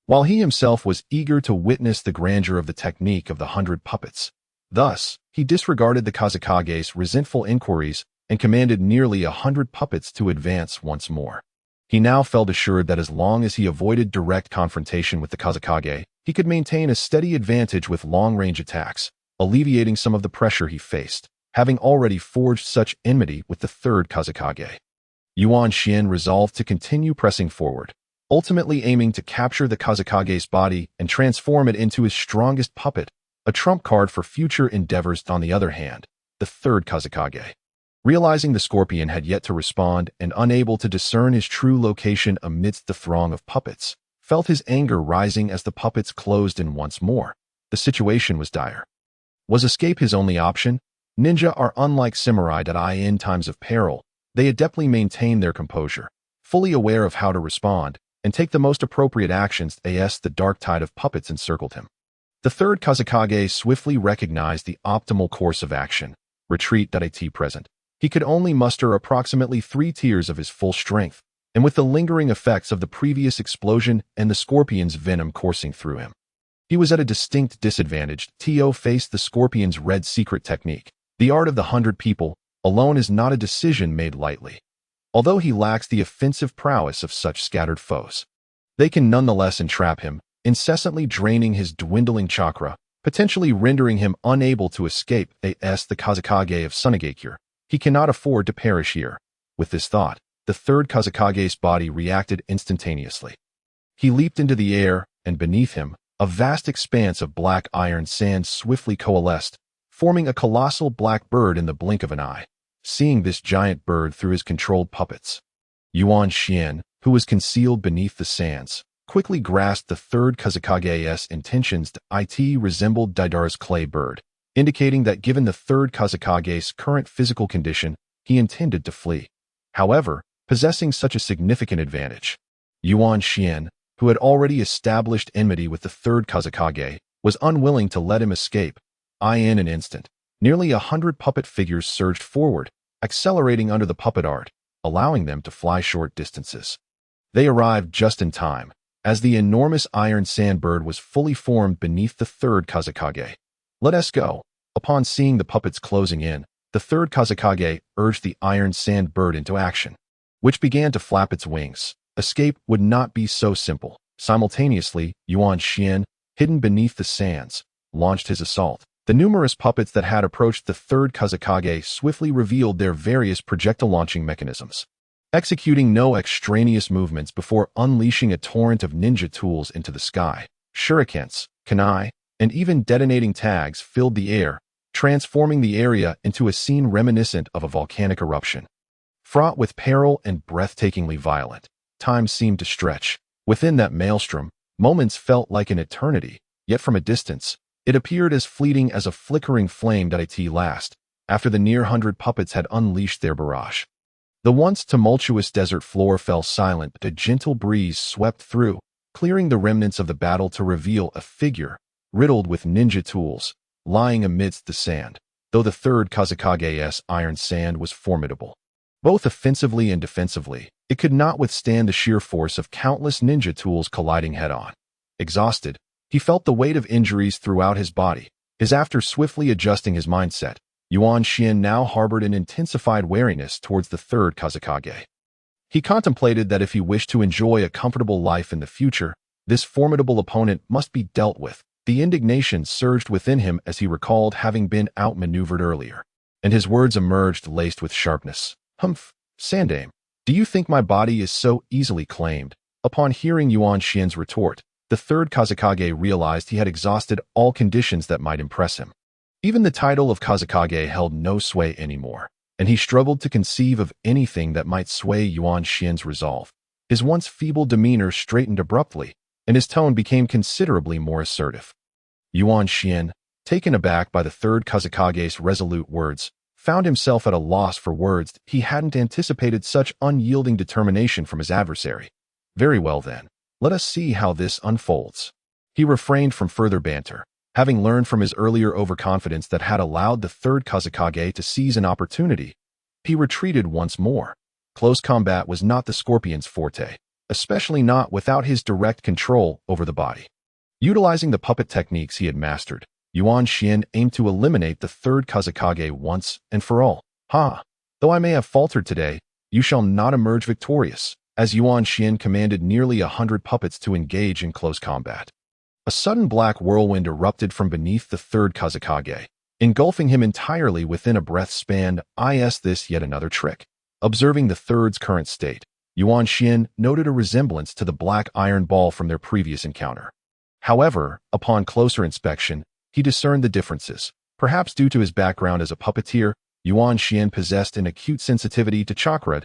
While he himself was eager to witness the grandeur of the technique of the 100 Puppets, thus, he disregarded the Kazekage's resentful inquiries and commanded nearly 100 puppets to advance once more. He now felt assured that as long as he avoided direct confrontation with the Kazekage, he could maintain a steady advantage with long-range attacks, alleviating some of the pressure he faced, having already forged such enmity with the third Kazekage. Yuan Xian resolved to continue pressing forward, ultimately aiming to capture the Kazekage's body and transform it into his strongest puppet, a trump card for future endeavors. On the other hand, the third Kazekage, realizing the scorpion had yet to respond and unable to discern his true location amidst the throng of puppets, felt his anger rising as the puppets closed in once more. The situation was dire. Was escape his only option? Ninja are unlike samurai. In times of peril, they adeptly maintain their composure, fully aware of how to respond, and take the most appropriate actions. The dark tide of puppets encircled him. The third Kazekage swiftly recognized the optimal course of action. Retreat. Present, he could only muster approximately 3 tiers of his full strength, and with the lingering effects of the previous explosion and the scorpion's venom coursing through him, he was at a distinct disadvantage. Faced the scorpion's red secret technique. The art of the 100 people alone is not a decision made lightly. Although he lacks the offensive prowess of such scattered foes, they can nonetheless entrap him, incessantly draining his dwindling chakra, potentially rendering him unable to escape. The Kazekage of Sunagakure. He cannot afford to perish here. With this thought, the third Kazekage's body reacted instantaneously. He leaped into the air, and beneath him, a vast expanse of black iron sand swiftly coalesced, forming a colossal black bird in the blink of an eye. Seeing this giant bird through his controlled puppets, Yuan Xian, who was concealed beneath the sands, quickly grasped the third Kazakage's intentions. It resembled Daidar's clay bird, indicating that given the third Kazakage's current physical condition, he intended to flee. However, possessing such a significant advantage, Yuan Xian, who had already established enmity with the third Kazakage, was unwilling to let him escape. In an instant, nearly 100 puppet figures surged forward, accelerating under the puppet art, allowing them to fly short distances. They arrived just in time, as the enormous iron sand bird was fully formed beneath the third Kazakage. "Let us go." Upon seeing the puppets closing in, the third Kazakage urged the iron sand bird into action, which began to flap its wings. Escape would not be so simple. Simultaneously, Yuan Xian, hidden beneath the sands, launched his assault. The numerous puppets that had approached the third Kazakage swiftly revealed their various projectile launching mechanisms, executing no extraneous movements before unleashing a torrent of ninja tools into the sky. Shurikens, kunai, and even detonating tags filled the air, transforming the area into a scene reminiscent of a volcanic eruption. Fraught with peril and breathtakingly violent, time seemed to stretch. Within that maelstrom, moments felt like an eternity, yet from a distance, it appeared as fleeting as a flickering flame. It last, after the near 100 puppets had unleashed their barrage. The once tumultuous desert floor fell silent, but a gentle breeze swept through, clearing the remnants of the battle to reveal a figure, riddled with ninja tools, lying amidst the sand. Though the third Kazakage's iron sand was formidable, both offensively and defensively, it could not withstand the sheer force of countless ninja tools colliding head-on. Exhausted, he felt the weight of injuries throughout his body. After swiftly adjusting his mindset, Yuan Xian now harbored an intensified wariness towards the third Kazakage. He contemplated that if he wished to enjoy a comfortable life in the future, this formidable opponent must be dealt with. The indignation surged within him as he recalled having been outmaneuvered earlier, and his words emerged laced with sharpness. "Humph, Sandame, do you think my body is so easily claimed?" Upon hearing Yuan Xian's retort, the third Kazakage realized he had exhausted all conditions that might impress him. Even the title of Kazakage held no sway anymore, and he struggled to conceive of anything that might sway Yuan Xian's resolve. His once feeble demeanor straightened abruptly, and his tone became considerably more assertive. Yuan Xian, taken aback by the third Kazakage's resolute words, found himself at a loss for words. He hadn't anticipated such unyielding determination from his adversary. "Very well then, let us see how this unfolds." He refrained from further banter, having learned from his earlier overconfidence that had allowed the third Kazakage to seize an opportunity. He retreated once more. Close combat was not the Scorpion's forte, especially not without his direct control over the body. Utilizing the puppet techniques he had mastered, Yuan Xian aimed to eliminate the third Kazakage once and for all. Though I may have faltered today, you shall not emerge victorious," as Yuan Xian commanded nearly 100 puppets to engage in close combat. A sudden black whirlwind erupted from beneath the third Kazakage, engulfing him entirely within a breath span. This yet another trick. Observing the third's current state, Yuan Xian noted a resemblance to the black iron ball from their previous encounter. However, upon closer inspection, he discerned the differences. Perhaps due to his background as a puppeteer, Yuan Xian possessed an acute sensitivity to chakra.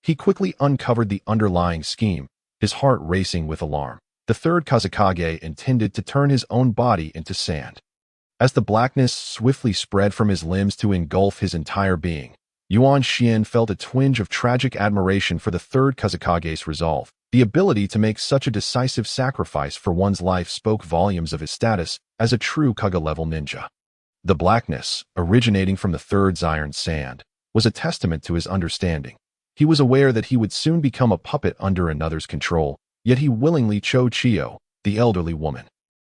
He quickly uncovered the underlying scheme, his heart racing with alarm. The third Kazakage intended to turn his own body into sand. As the blackness swiftly spread from his limbs to engulf his entire being, Yuan Xian felt a twinge of tragic admiration for the third Kazakage's resolve. The ability to make such a decisive sacrifice for one's life spoke volumes of his status as a true Kaga-level ninja. The blackness, originating from the third's iron sand, was a testament to his understanding. He was aware that he would soon become a puppet under another's control, yet he willingly chose Chiyo, the elderly woman.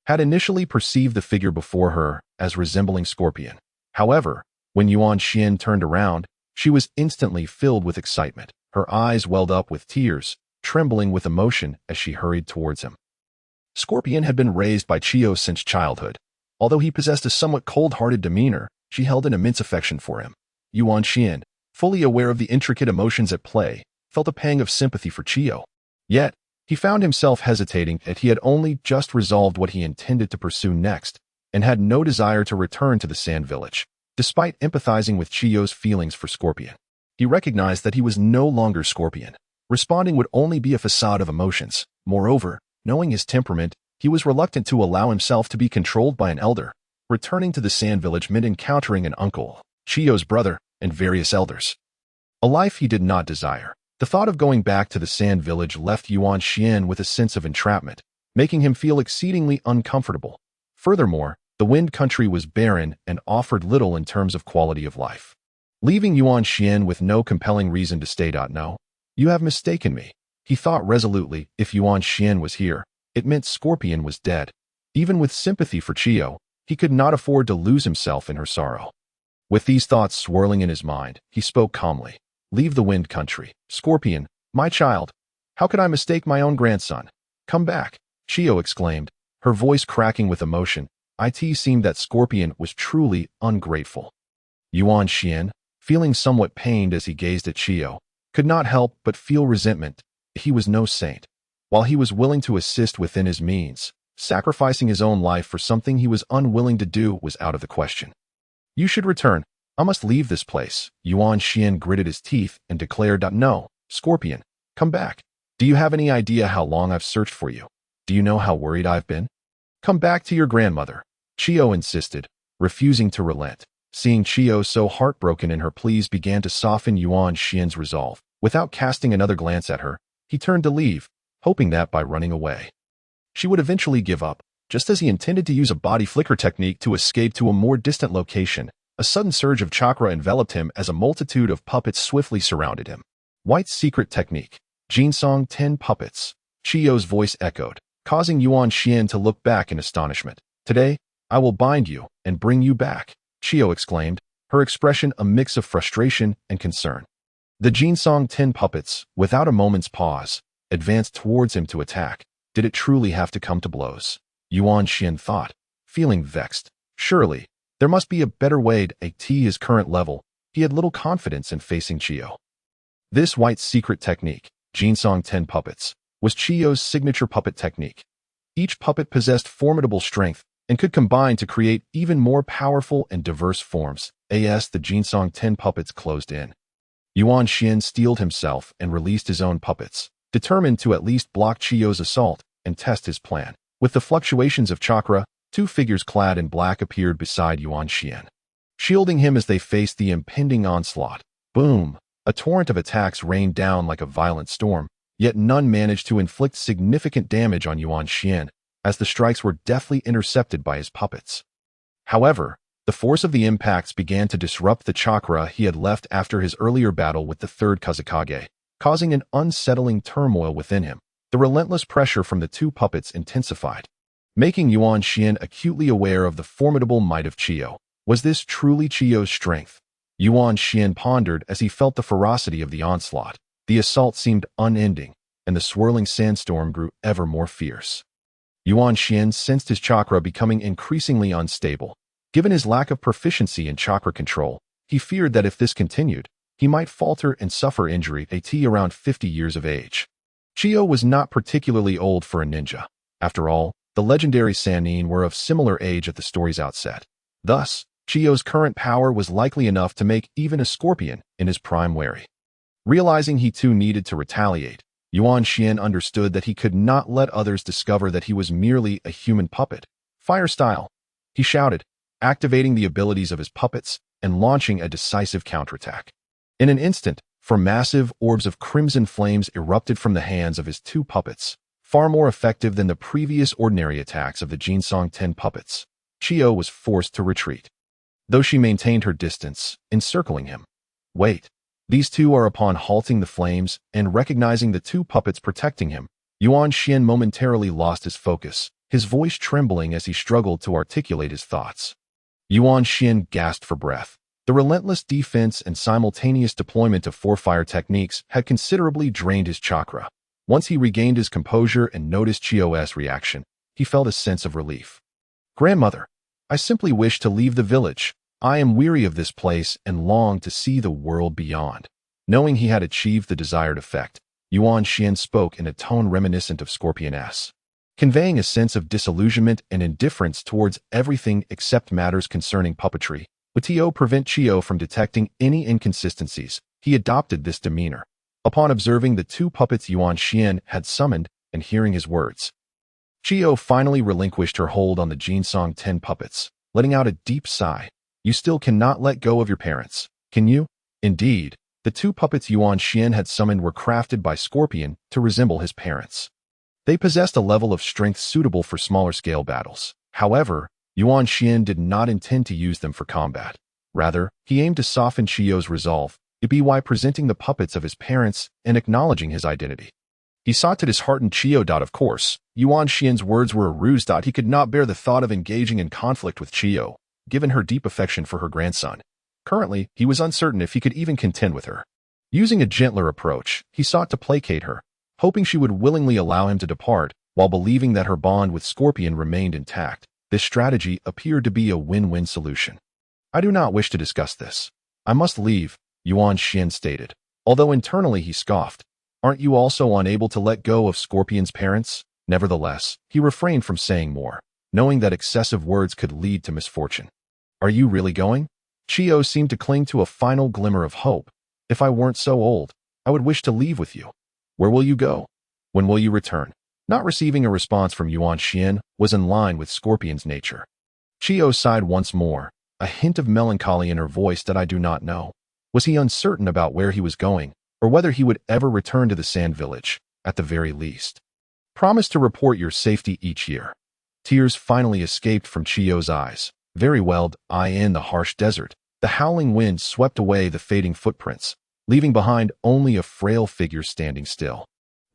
Had initially perceived the figure before her as resembling Scorpion. However, when Yuan Xian turned around, she was instantly filled with excitement. Her eyes welled up with tears, trembling with emotion as she hurried towards him. Scorpion had been raised by Chiyo since childhood. Although he possessed a somewhat cold-hearted demeanor, she held an immense affection for him. Yuan Xian, fully aware of the intricate emotions at play, felt a pang of sympathy for Chiyo. Yet, He found himself hesitating as he had only just resolved what he intended to pursue next, and had no desire to return to the Sand Village. Despite empathizing with Chiyo's feelings for Scorpion, he recognized that he was no longer Scorpion. Responding would only be a facade of emotions. Moreover, knowing his temperament, he was reluctant to allow himself to be controlled by an elder. Returning to the Sand Village meant encountering an uncle, Chiyo's brother, and various elders. A life he did not desire. The thought of going back to the Sand Village left Yuan Xian with a sense of entrapment, making him feel exceedingly uncomfortable. Furthermore, the Wind Country was barren and offered little in terms of quality of life. Leaving Yuan Xian with no compelling reason to stay. No, you have mistaken me, he thought resolutely. If Yuan Xian was here, it meant Scorpion was dead. Even with sympathy for Chiyo, he could not afford to lose himself in her sorrow. With these thoughts swirling in his mind, he spoke calmly. Leave the Wind Country, Scorpion, my child. How could I mistake my own grandson? Come back, Chiyo exclaimed, her voice cracking with emotion. It seemed that Scorpion was truly ungrateful. Yuan Xian, feeling somewhat pained as he gazed at Chiyo, could not help but feel resentment. He was no saint. While he was willing to assist within his means, sacrificing his own life for something he was unwilling to do was out of the question. You should return. I must leave this place. Yuan Xian gritted his teeth and declared, No, Scorpion, come back. Do you have any idea how long I've searched for you? Do you know how worried I've been? Come back to your grandmother, Chiyo insisted, refusing to relent. Seeing Chiyo so heartbroken in her pleas began to soften Yuan Xian's resolve. Without casting another glance at her, he turned to leave, hoping that by running away, she would eventually give up. Just as he intended to use a body flicker technique to escape to a more distant location, a sudden surge of chakra enveloped him as a multitude of puppets swiftly surrounded him. White's secret technique. Jinsong 10 puppets. Chiyo's voice echoed, causing Yuan Xian to look back in astonishment. Today, I will bind you and bring you back, Chiyo exclaimed, her expression a mix of frustration and concern. The Jinsong 10 puppets, without a moment's pause, advanced towards him to attack. Did it truly have to come to blows? Yuan Xian thought, feeling vexed. Surely, there must be a better way to attain his current level. He had little confidence in facing Chiyo. This White's secret technique, Jinsong 10 puppets, was Chiyo's signature puppet technique. Each puppet possessed formidable strength and could combine to create even more powerful and diverse forms. As the Jinsong 10 puppets closed in, Yuan Xian steeled himself and released his own puppets, determined to at least block Chiyo's assault and test his plan. With the fluctuations of chakra, two figures clad in black appeared beside Yuan Xian, shielding him as they faced the impending onslaught. Boom! A torrent of attacks rained down like a violent storm, yet none managed to inflict significant damage on Yuan Xian, as the strikes were deftly intercepted by his puppets. However, the force of the impacts began to disrupt the chakra he had left after his earlier battle with the third Kazekage, causing an unsettling turmoil within him. The relentless pressure from the two puppets intensified, making Yuan Xian acutely aware of the formidable might of Chiyo. Was this truly Chiyo's strength? Yuan Xian pondered as he felt the ferocity of the onslaught. The assault seemed unending, and the swirling sandstorm grew ever more fierce. Yuan Xian sensed his chakra becoming increasingly unstable. Given his lack of proficiency in chakra control, he feared that if this continued, he might falter and suffer injury at around 50 years of age. Chiyo was not particularly old for a ninja. After all, the legendary Sannin were of similar age at the story's outset. Thus, Chiyo's current power was likely enough to make even a Scorpion in his prime wary. Realizing he too needed to retaliate, Yuan Xian understood that he could not let others discover that he was merely a human puppet. Fire style, he shouted, activating the abilities of his puppets and launching a decisive counterattack. In an instant, massive orbs of crimson flames erupted from the hands of his two puppets, far more effective than the previous ordinary attacks of the Jinsong 10 puppets. Chiyo was forced to retreat, though she maintained her distance, encircling him. Wait. These two are upon halting the flames and recognizing the two puppets protecting him. Yuan Xian momentarily lost his focus, his voice trembling as he struggled to articulate his thoughts. Yuan Xian gasped for breath. The relentless defense and simultaneous deployment of four fire techniques had considerably drained his chakra. Once he regained his composure and noticed Chiyo's reaction, he felt a sense of relief. Grandmother, I simply wish to leave the village. I am weary of this place and long to see the world beyond. Knowing he had achieved the desired effect, Yuan Xian spoke in a tone reminiscent of Scorpion-S, conveying a sense of disillusionment and indifference towards everything except matters concerning puppetry. To prevent Chio from detecting any inconsistencies, he adopted this demeanor. Upon observing the two puppets Yuan Xian had summoned and hearing his words, Chio finally relinquished her hold on the Jinsong 10 puppets, letting out a deep sigh. You still cannot let go of your parents, can you? Indeed, the two puppets Yuan Xian had summoned were crafted by Scorpion to resemble his parents. They possessed a level of strength suitable for smaller-scale battles. However, Yuan Xian did not intend to use them for combat. Rather, he aimed to soften Chio's resolve, by presenting the puppets of his parents and acknowledging his identity. He sought to dishearten Chio. Of course, Yuan Xian's words were a ruse. He could not bear the thought of engaging in conflict with Chio, given her deep affection for her grandson. Currently, he was uncertain if he could even contend with her. Using a gentler approach, he sought to placate her, hoping she would willingly allow him to depart, while believing that her bond with Scorpion remained intact. This strategy appeared to be a win-win solution. I do not wish to discuss this. I must leave, Yuan Xian stated, although internally he scoffed. Aren't you also unable to let go of Scorpion's parents? Nevertheless, he refrained from saying more, knowing that excessive words could lead to misfortune. Are you really going? Chio seemed to cling to a final glimmer of hope. If I weren't so old, I would wish to leave with you. Where will you go? When will you return? Not receiving a response from Yuan Xian was in line with Scorpion's nature. Chio sighed once more, a hint of melancholy in her voice that I do not know. Was he uncertain about where he was going, or whether he would ever return to the Sand Village, at the very least? Promise to report your safety each year. Tears finally escaped from Chio's eyes. Very well, in the harsh desert, the howling wind swept away the fading footprints, leaving behind only a frail figure standing still.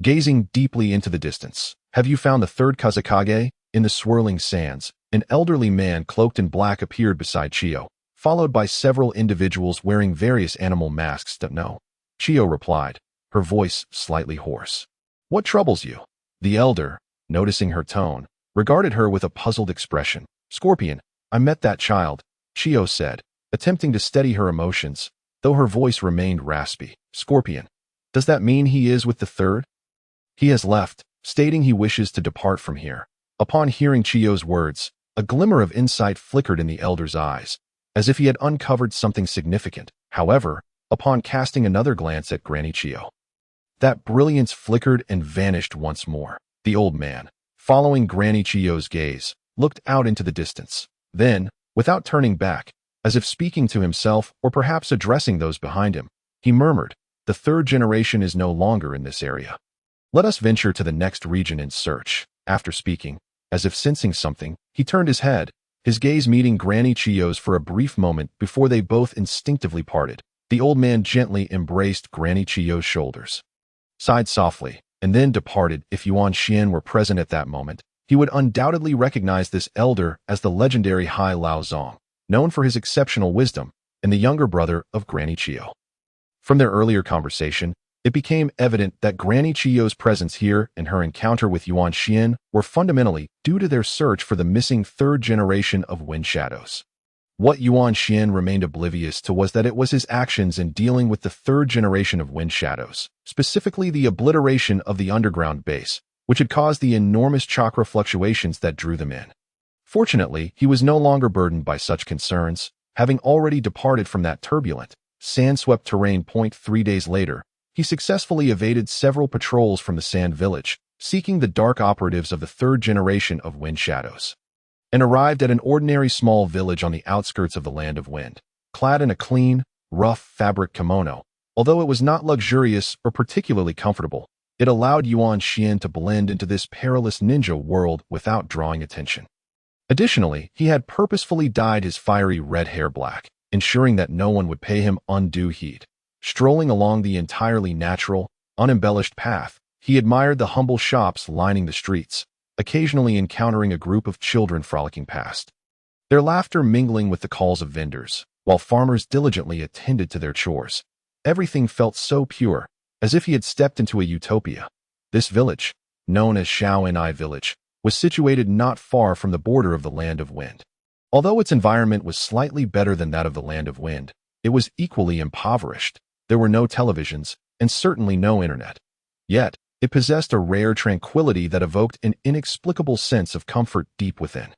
Gazing deeply into the distance, have you found the third Kazekage? In the swirling sands, an elderly man cloaked in black appeared beside Chio, followed by several individuals wearing various animal masks. No, Chio replied, her voice slightly hoarse. What troubles you? The elder, noticing her tone, regarded her with a puzzled expression. Scorpion, I met that child, Chio said, attempting to steady her emotions, though her voice remained raspy. Scorpion, does that mean he is with the third? He has left, stating he wishes to depart from here. Upon hearing Chio's words, a glimmer of insight flickered in the elder's eyes, as if he had uncovered something significant. However, upon casting another glance at Granny Chio, that brilliance flickered and vanished once more. The old man, following Granny Chio's gaze, looked out into the distance. Then, without turning back, as if speaking to himself or perhaps addressing those behind him, he murmured, the third generation is no longer in this area. Let us venture to the next region in search. After speaking, as if sensing something, he turned his head, his gaze meeting Granny Chio's for a brief moment before they both instinctively parted. The old man gently embraced Granny Chio's shoulders, sighed softly, and then departed. If Yuan Xian were present at that moment, he would undoubtedly recognize this elder as the legendary Hai Lao Zong, known for his exceptional wisdom, and the younger brother of Granny Chio. From their earlier conversation, it became evident that Granny Chio's presence here and her encounter with Yuan Xian were fundamentally due to their search for the missing third generation of Wind Shadows. What Yuan Xian remained oblivious to was that it was his actions in dealing with the third generation of Wind Shadows, specifically the obliteration of the underground base, which had caused the enormous chakra fluctuations that drew them in. Fortunately, he was no longer burdened by such concerns, having already departed from that turbulent, sand-swept terrain. 3 days later, he successfully evaded several patrols from the Sand Village, seeking the dark operatives of the third generation of Wind Shadows, and arrived at an ordinary small village on the outskirts of the Land of Wind. Clad in a clean, rough fabric kimono, although it was not luxurious or particularly comfortable, it allowed Yuan Xian to blend into this perilous ninja world without drawing attention. Additionally, he had purposefully dyed his fiery red hair black, ensuring that no one would pay him undue heed. Strolling along the entirely natural, unembellished path, he admired the humble shops lining the streets, occasionally encountering a group of children frolicking past, their laughter mingling with the calls of vendors, while farmers diligently attended to their chores. Everything felt so pure, as if he had stepped into a utopia. This village, known as Shao'en'ai Village, was situated not far from the border of the Land of Wind. Although its environment was slightly better than that of the Land of Wind, it was equally impoverished. There were no televisions, and certainly no internet. Yet, it possessed a rare tranquility that evoked an inexplicable sense of comfort deep within.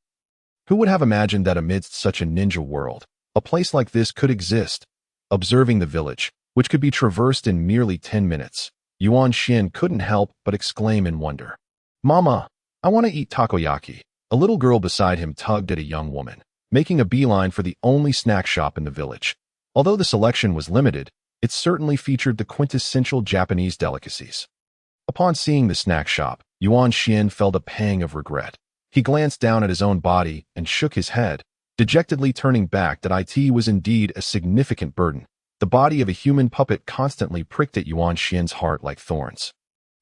Who would have imagined that amidst such a ninja world, a place like this could exist? Observing the village, which could be traversed in merely 10 minutes, Yuan Xin couldn't help but exclaim in wonder. "Mama, I want to eat takoyaki." A little girl beside him tugged at a young woman, making a beeline for the only snack shop in the village. Although the selection was limited, it certainly featured the quintessential Japanese delicacies. Upon seeing the snack shop, Yuan Xin felt a pang of regret. He glanced down at his own body and shook his head, dejectedly turning back that it was indeed a significant burden. The body of a human puppet constantly pricked at Yuan Xin's heart like thorns.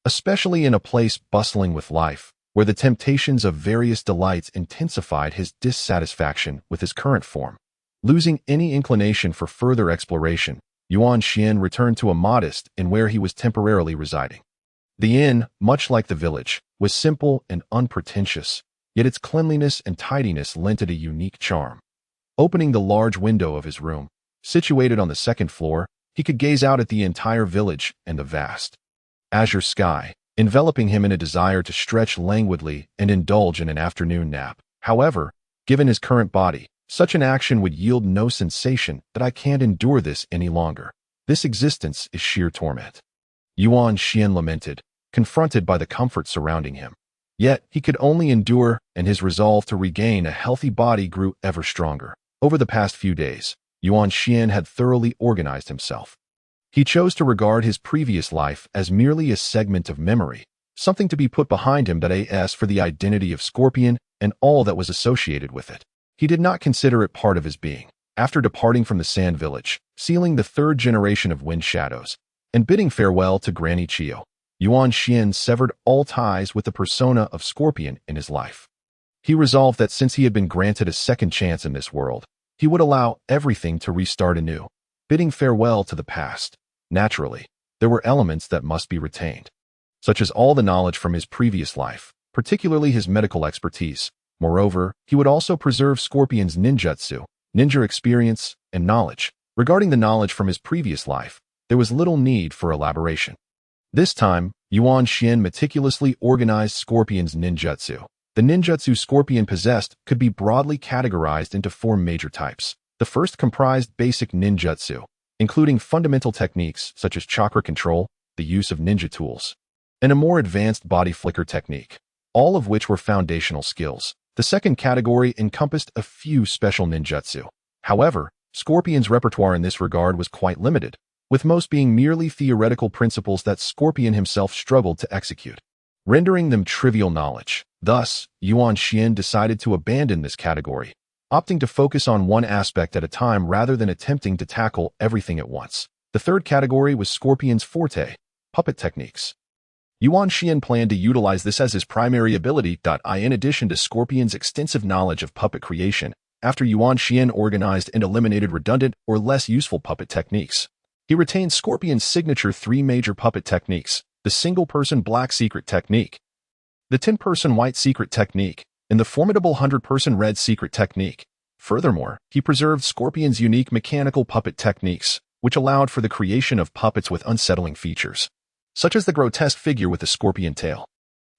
Especially in a place bustling with life, where the temptations of various delights intensified his dissatisfaction with his current form. Losing any inclination for further exploration, Yuan Xin returned to a modest inn where he was temporarily residing. The inn, much like the village, was simple and unpretentious, yet its cleanliness and tidiness lent it a unique charm. Opening the large window of his room, situated on the second floor, he could gaze out at the entire village and the vast azure sky, enveloping him in a desire to stretch languidly and indulge in an afternoon nap. However, given his current body, such an action would yield no sensation. "That I can't endure this any longer. This existence is sheer torment," Yuan Xin lamented, confronted by the comfort surrounding him. Yet, he could only endure, and his resolve to regain a healthy body grew ever stronger. Over the past few days, Yuan Xin had thoroughly organized himself. He chose to regard his previous life as merely a segment of memory, something to be put behind him that as for the identity of Scorpion and all that was associated with it. He did not consider it part of his being. After departing from the Sand Village, sealing the third generation of Wind Shadows, and bidding farewell to Granny Chio, Yuan Xin severed all ties with the persona of Scorpion in his life. He resolved that since he had been granted a second chance in this world, he would allow everything to restart anew, bidding farewell to the past. Naturally, there were elements that must be retained, such as all the knowledge from his previous life, particularly his medical expertise. Moreover, he would also preserve Scorpion's ninjutsu, ninja experience, and knowledge. Regarding the knowledge from his previous life, there was little need for elaboration. This time, Yuan Xin meticulously organized Scorpion's ninjutsu. The ninjutsu Scorpion possessed could be broadly categorized into 4 major types. The first comprised basic ninjutsu, including fundamental techniques such as chakra control, the use of ninja tools, and a more advanced body flicker technique, all of which were foundational skills. The second category encompassed a few special ninjutsu. However, Scorpion's repertoire in this regard was quite limited, with most being merely theoretical principles that Scorpion himself struggled to execute, rendering them trivial knowledge. Thus, Yuan Xin decided to abandon this category, opting to focus on one aspect at a time rather than attempting to tackle everything at once. The third category was Scorpion's forte, puppet techniques. Yuan Xin planned to utilize this as his primary ability. In addition to Scorpion's extensive knowledge of puppet creation, after Yuan Xin organized and eliminated redundant or less useful puppet techniques, he retained Scorpion's signature 3 major puppet techniques: the single-person black secret technique, the 10-person white secret technique, and the formidable 100-person red secret technique. Furthermore, he preserved Scorpion's unique mechanical puppet techniques, which allowed for the creation of puppets with unsettling features, such as the grotesque figure with the scorpion tail.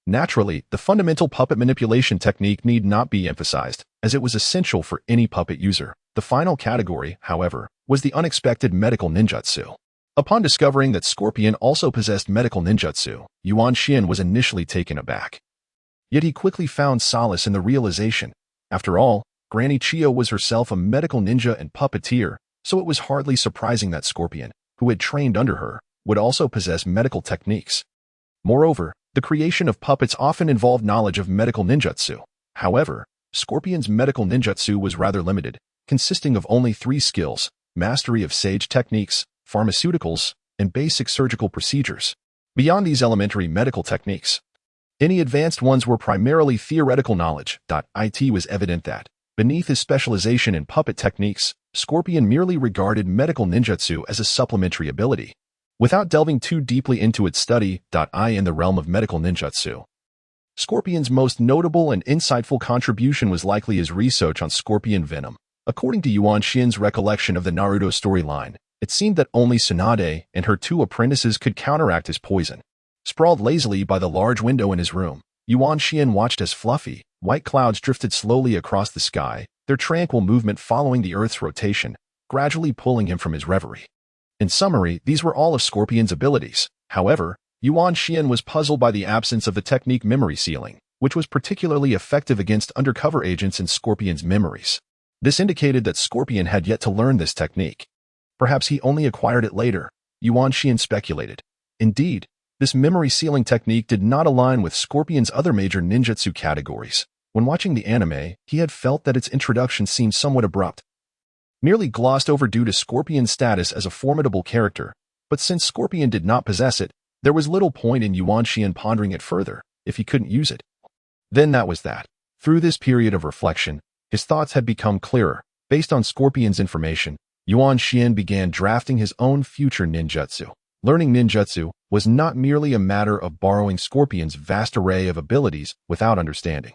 Naturally, the fundamental puppet manipulation technique need not be emphasized, as it was essential for any puppet user. The final category, however, was the unexpected medical ninjutsu. Upon discovering that Scorpion also possessed medical ninjutsu, Yuan Xin was initially taken aback. Yet he quickly found solace in the realization. After all, Granny Chio was herself a medical ninja and puppeteer, so it was hardly surprising that Scorpion, who had trained under her, would also possess medical techniques. Moreover, the creation of puppets often involved knowledge of medical ninjutsu. However, Scorpion's medical ninjutsu was rather limited, consisting of only 3 skills: mastery of sage techniques, pharmaceuticals, and basic surgical procedures. Beyond these elementary medical techniques, any advanced ones were primarily theoretical knowledge. It was evident that, beneath his specialization in puppet techniques, Scorpion merely regarded medical ninjutsu as a supplementary ability, without delving too deeply into its study. In the realm of medical ninjutsu, Scorpion's most notable and insightful contribution was likely his research on scorpion venom. According to Yuan Xin's recollection of the Naruto storyline, it seemed that only Tsunade and her 2 apprentices could counteract his poison. Sprawled lazily by the large window in his room, Yuan Xian watched as fluffy, white clouds drifted slowly across the sky, their tranquil movement following the Earth's rotation, gradually pulling him from his reverie. In summary, these were all of Scorpion's abilities. However, Yuan Xian was puzzled by the absence of the technique memory sealing, which was particularly effective against undercover agents in Scorpion's memories. This indicated that Scorpion had yet to learn this technique. Perhaps he only acquired it later, Yuan Xian speculated. Indeed, this memory sealing technique did not align with Scorpion's other major ninjutsu categories. When watching the anime, he had felt that its introduction seemed somewhat abrupt, nearly glossed over due to Scorpion's status as a formidable character, but since Scorpion did not possess it, there was little point in Yuan Xian pondering it further if he couldn't use it. Then that was that. Through this period of reflection, his thoughts had become clearer. Based on Scorpion's information, Yuan Xian began drafting his own future ninjutsu. Learning ninjutsu was not merely a matter of borrowing Scorpion's vast array of abilities without understanding.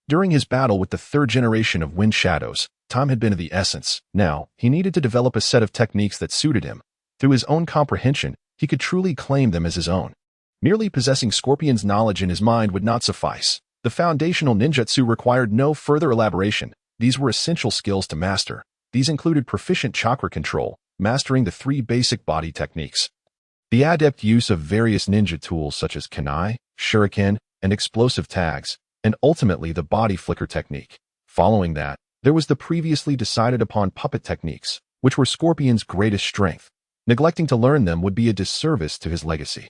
During his battle with the third generation of Wind Shadows, time had been of the essence. Now, he needed to develop a set of techniques that suited him. Through his own comprehension, he could truly claim them as his own. Merely possessing Scorpion's knowledge in his mind would not suffice. The foundational ninjutsu required no further elaboration. These were essential skills to master. These included proficient chakra control, mastering the 3 basic body techniques, the adept use of various ninja tools such as kunai, shuriken, and explosive tags, and ultimately the body flicker technique. Following that, there was the previously decided upon puppet techniques, which were Scorpion's greatest strength. Neglecting to learn them would be a disservice to his legacy.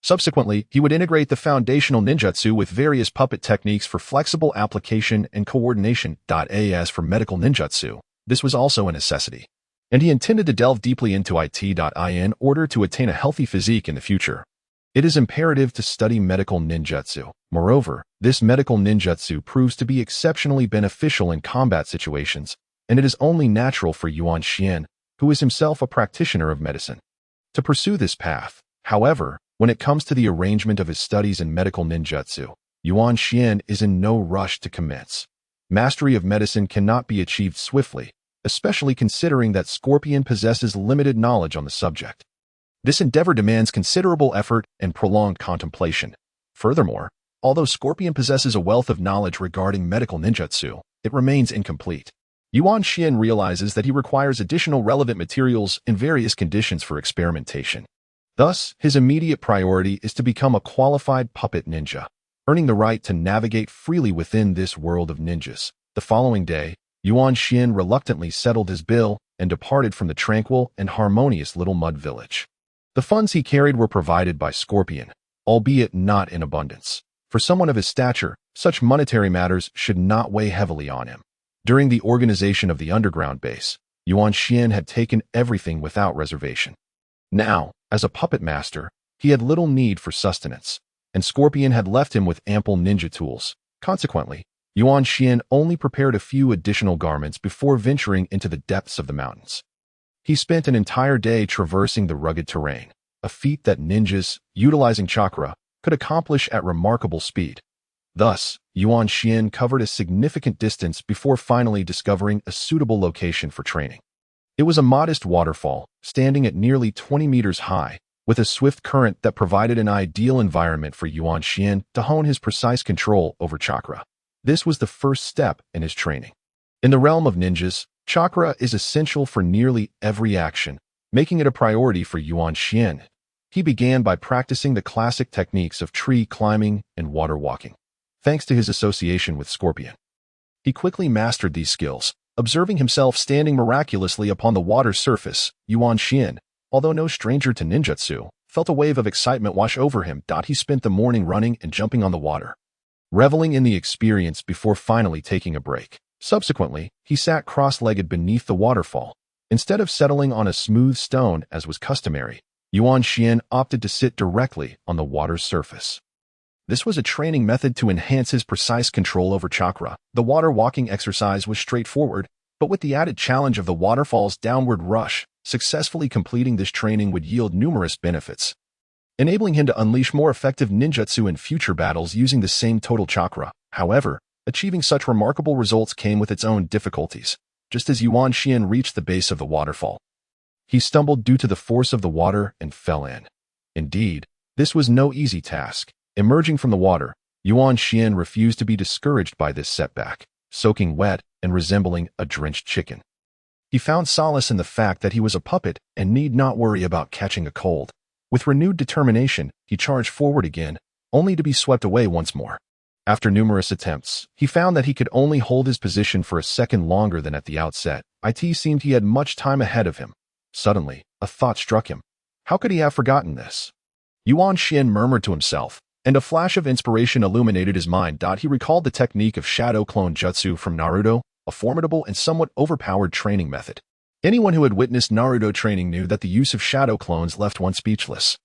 Subsequently, he would integrate the foundational ninjutsu with various puppet techniques for flexible application and coordination. As for medical ninjutsu, this was also a necessity, and he intended to delve deeply into it in order to attain a healthy physique in the future. It is imperative to study medical ninjutsu. Moreover, this medical ninjutsu proves to be exceptionally beneficial in combat situations, and it is only natural for Yuan Xian, who is himself a practitioner of medicine, to pursue this path. However, when it comes to the arrangement of his studies in medical ninjutsu, Yuan Xian is in no rush to commence. Mastery of medicine cannot be achieved swiftly, especially considering that Scorpion possesses limited knowledge on the subject. This endeavor demands considerable effort and prolonged contemplation. Furthermore, although Scorpion possesses a wealth of knowledge regarding medical ninjutsu, it remains incomplete. Yuan Xian realizes that he requires additional relevant materials in various conditions for experimentation. Thus, his immediate priority is to become a qualified puppet ninja, earning the right to navigate freely within this world of ninjas. The following day, Yuan Xian reluctantly settled his bill and departed from the tranquil and harmonious little mud village. The funds he carried were provided by Scorpion, albeit not in abundance. For someone of his stature, such monetary matters should not weigh heavily on him. During the organization of the underground base, Yuan Xian had taken everything without reservation. Now, as a puppet master, he had little need for sustenance, and Scorpion had left him with ample ninja tools. Consequently, Yuan Xian only prepared a few additional garments before venturing into the depths of the mountains. He spent an entire day traversing the rugged terrain, a feat that ninjas, utilizing chakra, could accomplish at remarkable speed. Thus, Yuan Xian covered a significant distance before finally discovering a suitable location for training. It was a modest waterfall, standing at nearly 20 meters high, with a swift current that provided an ideal environment for Yuan Xian to hone his precise control over chakra. This was the first step in his training. In the realm of ninjas, chakra is essential for nearly every action, making it a priority for Yuan Xian. He began by practicing the classic techniques of tree climbing and water walking. Thanks to his association with Scorpion, he quickly mastered these skills. Observing himself standing miraculously upon the water's surface, Yuan Xian, although no stranger to ninjutsu, felt a wave of excitement wash over him. He spent the morning running and jumping on the water, reveling in the experience before finally taking a break. Subsequently, he sat cross-legged beneath the waterfall. Instead of settling on a smooth stone as was customary, Yuan Xian opted to sit directly on the water's surface. This was a training method to enhance his precise control over chakra. The water walking exercise was straightforward, but with the added challenge of the waterfall's downward rush, successfully completing this training would yield numerous benefits, enabling him to unleash more effective ninjutsu in future battles using the same total chakra. However, achieving such remarkable results came with its own difficulties. Just as Yuan Xian reached the base of the waterfall, he stumbled due to the force of the water and fell in. Indeed, This was no easy task. Emerging from the water, Yuan Xian refused to be discouraged by this setback, soaking wet and resembling a drenched chicken. He found solace in the fact that he was a puppet and need not worry about catching a cold. With renewed determination, he charged forward again, only to be swept away once more. After numerous attempts, he found that he could only hold his position for a second longer than at the outset. It seemed he had much time ahead of him. Suddenly, a thought struck him. How could he have forgotten this? Yuan Xian murmured to himself, and a flash of inspiration illuminated his mind. He recalled the technique of shadow clone jutsu from Naruto, a formidable and somewhat overpowered training method. Anyone who had witnessed Naruto training knew that the use of shadow clones left one speechless.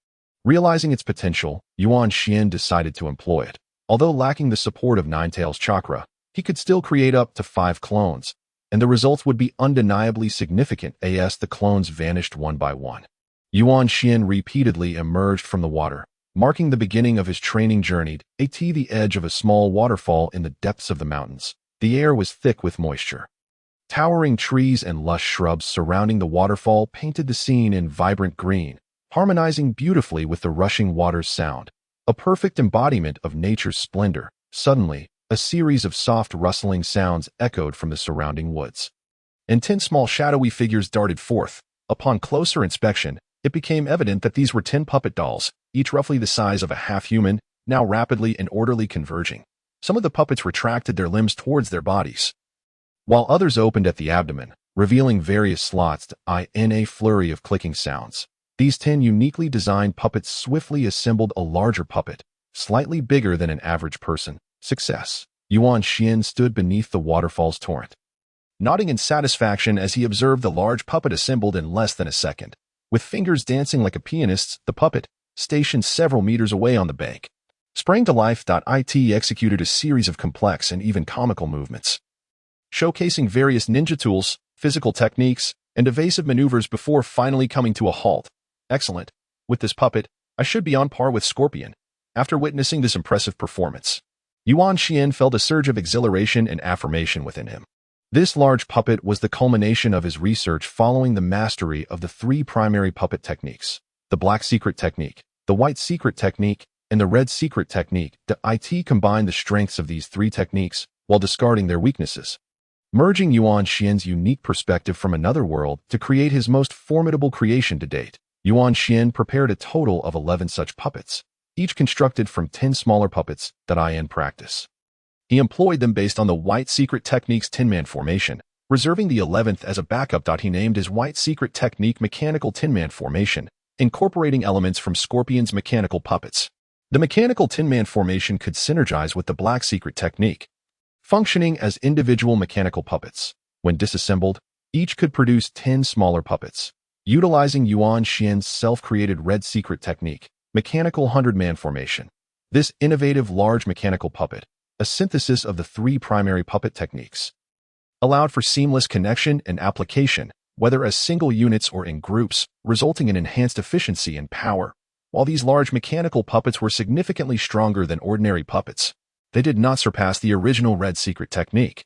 Realizing its potential, Yuan Xian decided to employ it. Although lacking the support of Ninetail's chakra, he could still create up to 5 clones, and the results would be undeniably significant as the clones vanished one by one. Yuan Xian repeatedly emerged from the water, marking the beginning of his training journey at the edge of a small waterfall in the depths of the mountains. The air was thick with moisture. Towering trees and lush shrubs surrounding the waterfall painted the scene in vibrant green, harmonizing beautifully with the rushing water's sound. A perfect embodiment of nature's splendor. Suddenly, a series of soft rustling sounds echoed from the surrounding woods. And 10 small shadowy figures darted forth. Upon closer inspection, it became evident that these were 10 puppet dolls, each roughly the size of a half-human, now rapidly and orderly converging. Some of the puppets retracted their limbs towards their bodies, while others opened at the abdomen, revealing various slots in a flurry of clicking sounds. These 10 uniquely designed puppets swiftly assembled a larger puppet, slightly bigger than an average person. Success. Yuan Xian stood beneath the waterfall's torrent, nodding in satisfaction as he observed the large puppet assembled in less than a second. With fingers dancing like a pianist's, the puppet, stationed several meters away on the bank, sprang to life. It executed a series of complex and even comical movements, showcasing various ninja tools, physical techniques, and evasive maneuvers before finally coming to a halt. Excellent. With this puppet, I should be on par with Scorpion. After witnessing this impressive performance, Yuan Xian felt a surge of exhilaration and affirmation within him. This large puppet was the culmination of his research following the mastery of the 3 primary puppet techniques: the black secret technique, the white secret technique, and the red secret technique. It combined the strengths of these 3 techniques while discarding their weaknesses, merging Yuan Xian's unique perspective from another world to create his most formidable creation to date. Yuan Xian prepared a total of 11 such puppets, each constructed from 10 smaller puppets in practice. He employed them based on the white secret technique's 10-man formation, reserving the 11th as a backup. He named his white secret technique mechanical 10-man formation, incorporating elements from Scorpion's mechanical puppets. The mechanical 10-man formation could synergize with the black secret technique, functioning as individual mechanical puppets. When disassembled, each could produce 10 smaller puppets. Utilizing Yuan Xian's self-created red secret technique, mechanical 100-man formation. This innovative large mechanical puppet, a synthesis of the 3 primary puppet techniques, allowed for seamless connection and application, whether as single units or in groups, resulting in enhanced efficiency and power. While these large mechanical puppets were significantly stronger than ordinary puppets, they did not surpass the original red secret technique.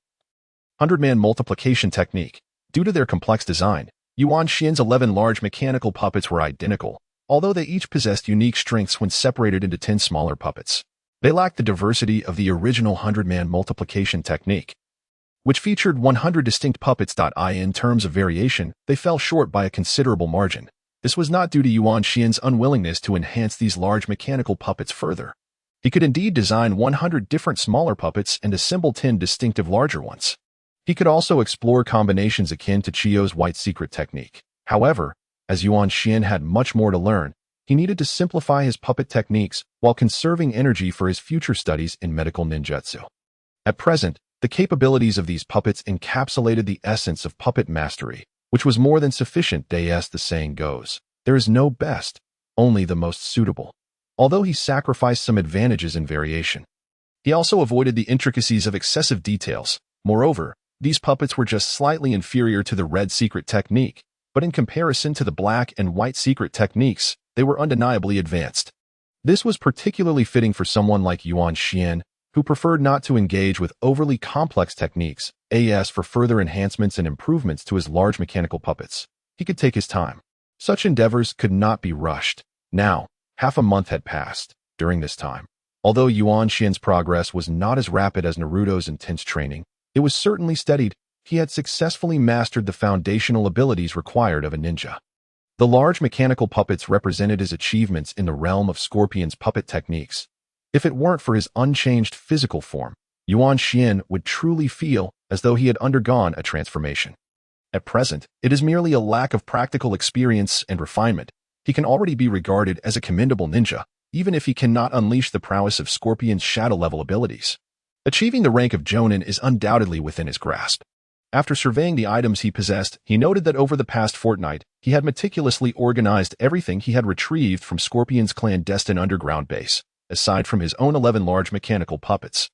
100-man multiplication technique. Due to their complex design, Yuan Xian's 11 large mechanical puppets were identical, although they each possessed unique strengths when separated into 10 smaller puppets. They lacked the diversity of the original 100-man multiplication technique, which featured 100 distinct puppets. In terms of variation, they fell short by a considerable margin. This was not due to Yuan Xian's unwillingness to enhance these large mechanical puppets further. He could indeed design 100 different smaller puppets and assemble 10 distinctive larger ones. He could also explore combinations akin to Chiyo's white secret technique. However, as Yuan Xian had much more to learn, he needed to simplify his puppet techniques while conserving energy for his future studies in medical ninjutsu. At present, the capabilities of these puppets encapsulated the essence of puppet mastery, which was more than sufficient. As the saying goes, there is no best, only the most suitable. Although he sacrificed some advantages in variation, he also avoided the intricacies of excessive details. Moreover, these puppets were just slightly inferior to the red secret technique, but in comparison to the black and white secret techniques, they were undeniably advanced. This was particularly fitting for someone like Yuan Xian, who preferred not to engage with overly complex techniques. As for further enhancements and improvements to his large mechanical puppets, he could take his time. Such endeavors could not be rushed. Now, Half a month had passed during this time. Although Yuan Xian's progress was not as rapid as Naruto's intense training, it was certainly steadied. He had successfully mastered the foundational abilities required of a ninja. The large mechanical puppets represented his achievements in the realm of Scorpion's puppet techniques. If it weren't for his unchanged physical form, Yuan Xian would truly feel as though he had undergone a transformation. At present, it is merely a lack of practical experience and refinement. He can already be regarded as a commendable ninja, even if he cannot unleash the prowess of Scorpion's shadow-level abilities. Achieving the rank of Jonin is undoubtedly within his grasp. After surveying the items he possessed, he noted that over the past fortnight, he had meticulously organized everything he had retrieved from Scorpion's clandestine underground base, aside from his own 11 large mechanical puppets.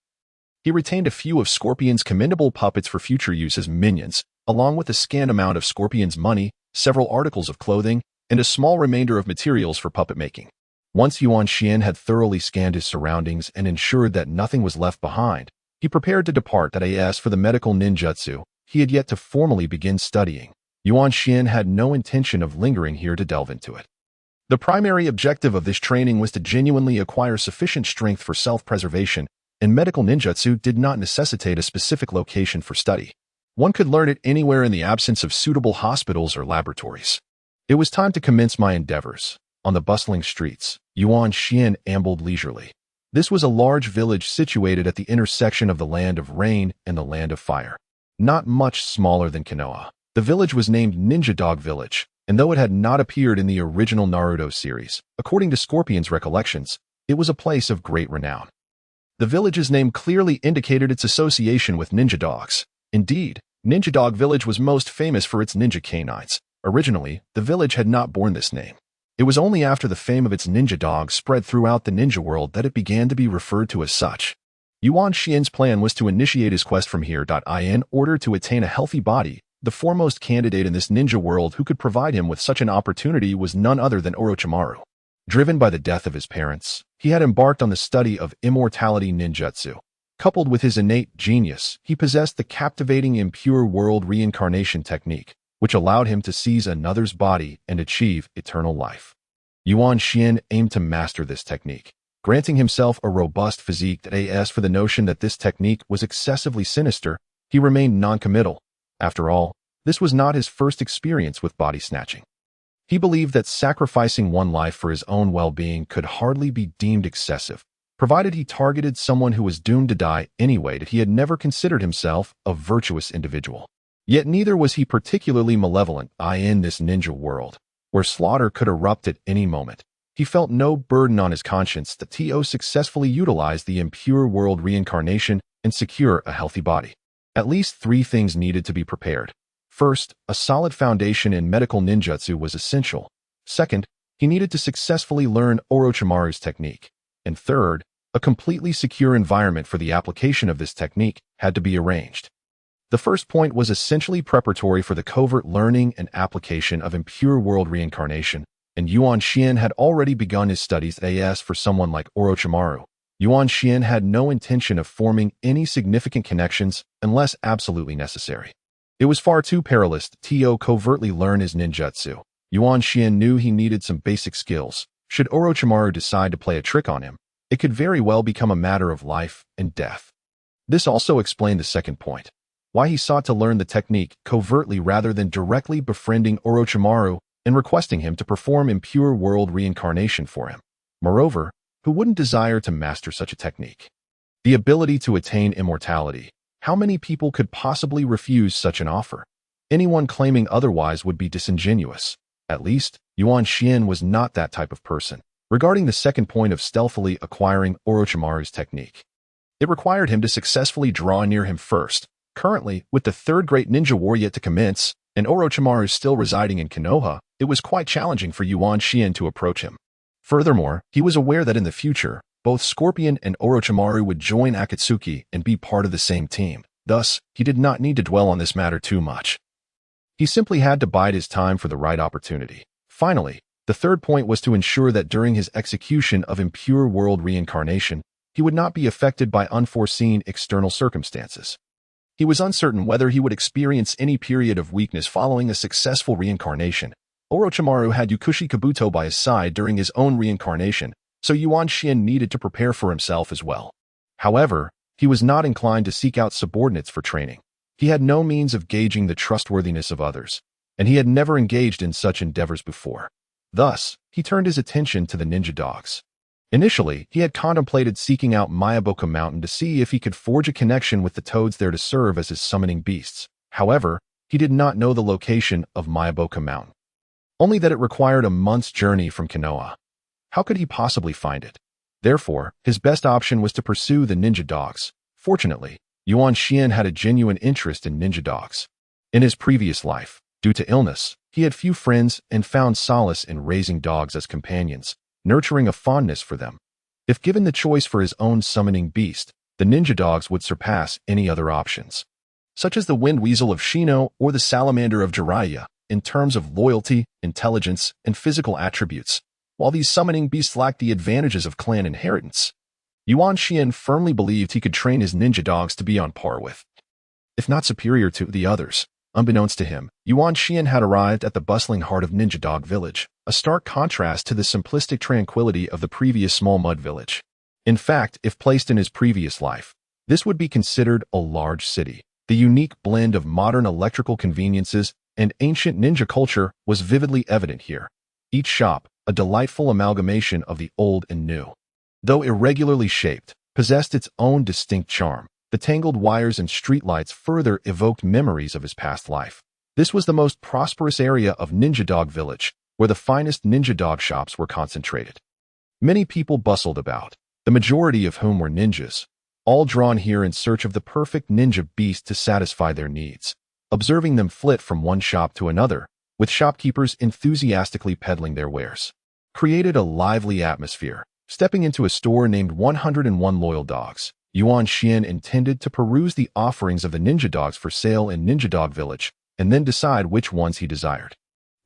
He retained a few of Scorpion's commendable puppets for future use as minions, along with a scant amount of Scorpion's money, several articles of clothing, and a small remainder of materials for puppet making. Once Yuan Xian had thoroughly scanned his surroundings and ensured that nothing was left behind, he prepared to depart. As for the medical ninjutsu, he had yet to formally begin studying. Yuan Xian had no intention of lingering here to delve into it. The primary objective of this training was to genuinely acquire sufficient strength for self-preservation, and medical ninjutsu did not necessitate a specific location for study. One could learn it anywhere in the absence of suitable hospitals or laboratories. It was time to commence my endeavors. On the bustling streets, Yuan Xian ambled leisurely. This was a large village situated at the intersection of the land of rain and the land of fire. Not much smaller than Konoha. The village was named Ninja Dog Village, and though it had not appeared in the original Naruto series, according to Scorpion's recollections, it was a place of great renown. The village's name clearly indicated its association with ninja dogs. Indeed, Ninja Dog Village was most famous for its ninja canines. Originally, the village had not borne this name. It was only after the fame of its ninja dogs spread throughout the ninja world that it began to be referred to as such. Yuan Xian's plan was to initiate his quest from here. In order to attain a healthy body, the foremost candidate in this ninja world who could provide him with such an opportunity was none other than Orochimaru. Driven by the death of his parents, he had embarked on the study of immortality ninjutsu. Coupled with his innate genius, he possessed the captivating impure world reincarnation technique, which allowed him to seize another's body and achieve eternal life. Yuan Xian aimed to master this technique, granting himself a robust physique. As for the notion that this technique was excessively sinister, he remained non-committal. After all, this was not his first experience with body snatching. He believed that sacrificing one life for his own well-being could hardly be deemed excessive, provided he targeted someone who was doomed to die anyway. That he had never considered himself a virtuous individual. Yet neither was he particularly malevolent. In this ninja world, where slaughter could erupt at any moment, he felt no burden on his conscience. The To successfully utilized the impure world reincarnation and secure a healthy body. At least 3 things needed to be prepared. First, a solid foundation in medical ninjutsu was essential. Second, he needed to successfully learn Orochimaru's technique. And third, a completely secure environment for the application of this technique had to be arranged. The first point was essentially preparatory for the covert learning and application of impure world reincarnation, and Yuan Xian had already begun his studies. As for someone like Orochimaru, Yuan Xian had no intention of forming any significant connections unless absolutely necessary. It was far too perilous to covertly learn his ninjutsu. Yuan Xian knew he needed some basic skills. Should Orochimaru decide to play a trick on him, it could very well become a matter of life and death. This also explained the second point, why he sought to learn the technique covertly rather than directly befriending Orochimaru and requesting him to perform impure world reincarnation for him. Moreover, who wouldn't desire to master such a technique? The ability to attain immortality. How many people could possibly refuse such an offer? Anyone claiming otherwise would be disingenuous. At least, Yuan Xian was not that type of person. Regarding the second point of stealthily acquiring Orochimaru's technique, it required him to successfully draw near him first. Currently, with the third great ninja war yet to commence, and Orochimaru still residing in Konoha, it was quite challenging for Yuan Xian to approach him. Furthermore, he was aware that in the future, both Scorpion and Orochimaru would join Akatsuki and be part of the same team. Thus, he did not need to dwell on this matter too much. He simply had to bide his time for the right opportunity. Finally, the third point was to ensure that during his execution of impure world reincarnation, he would not be affected by unforeseen external circumstances. He was uncertain whether he would experience any period of weakness following a successful reincarnation, Orochimaru had Yukushi Kabuto by his side during his own reincarnation, so Yuan Xian needed to prepare for himself as well. However, he was not inclined to seek out subordinates for training. He had no means of gauging the trustworthiness of others, and he had never engaged in such endeavors before. Thus, he turned his attention to the ninja dogs. Initially, he had contemplated seeking out Miyaboka Mountain to see if he could forge a connection with the toads there to serve as his summoning beasts. However, he did not know the location of Miyaboka Mountain, only that it required a month's journey from Konoha. How could he possibly find it? Therefore, his best option was to pursue the ninja dogs. Fortunately, Yuan Xian had a genuine interest in ninja dogs. In his previous life, due to illness, he had few friends and found solace in raising dogs as companions, nurturing a fondness for them. If given the choice for his own summoning beast, the ninja dogs would surpass any other options, such as the wind weasel of Shino or the salamander of Jiraiya, in terms of loyalty, intelligence, and physical attributes. While these summoning beasts lacked the advantages of clan inheritance, Yuan Xian firmly believed he could train his ninja dogs to be on par with, if not superior to, the others. Unbeknownst to him, Yuan Xian had arrived at the bustling heart of Ninja Dog Village, a stark contrast to the simplistic tranquility of the previous small mud village. In fact, if placed in his previous life, this would be considered a large city. The unique blend of modern electrical conveniences and ancient ninja culture was vividly evident here. Each shop, a delightful amalgamation of the old and new, though irregularly shaped, possessed its own distinct charm. The tangled wires and streetlights further evoked memories of his past life. This was the most prosperous area of Ninja Dog Village, where the finest ninja dog shops were concentrated. Many people bustled about, the majority of whom were ninjas, all drawn here in search of the perfect ninja beast to satisfy their needs. Observing them flit from one shop to another, with shopkeepers enthusiastically peddling their wares, created a lively atmosphere. Stepping into a store named 101 Loyal Dogs, Yuan Xian intended to peruse the offerings of the ninja dogs for sale in Ninja Dog Village, and then decide which ones he desired.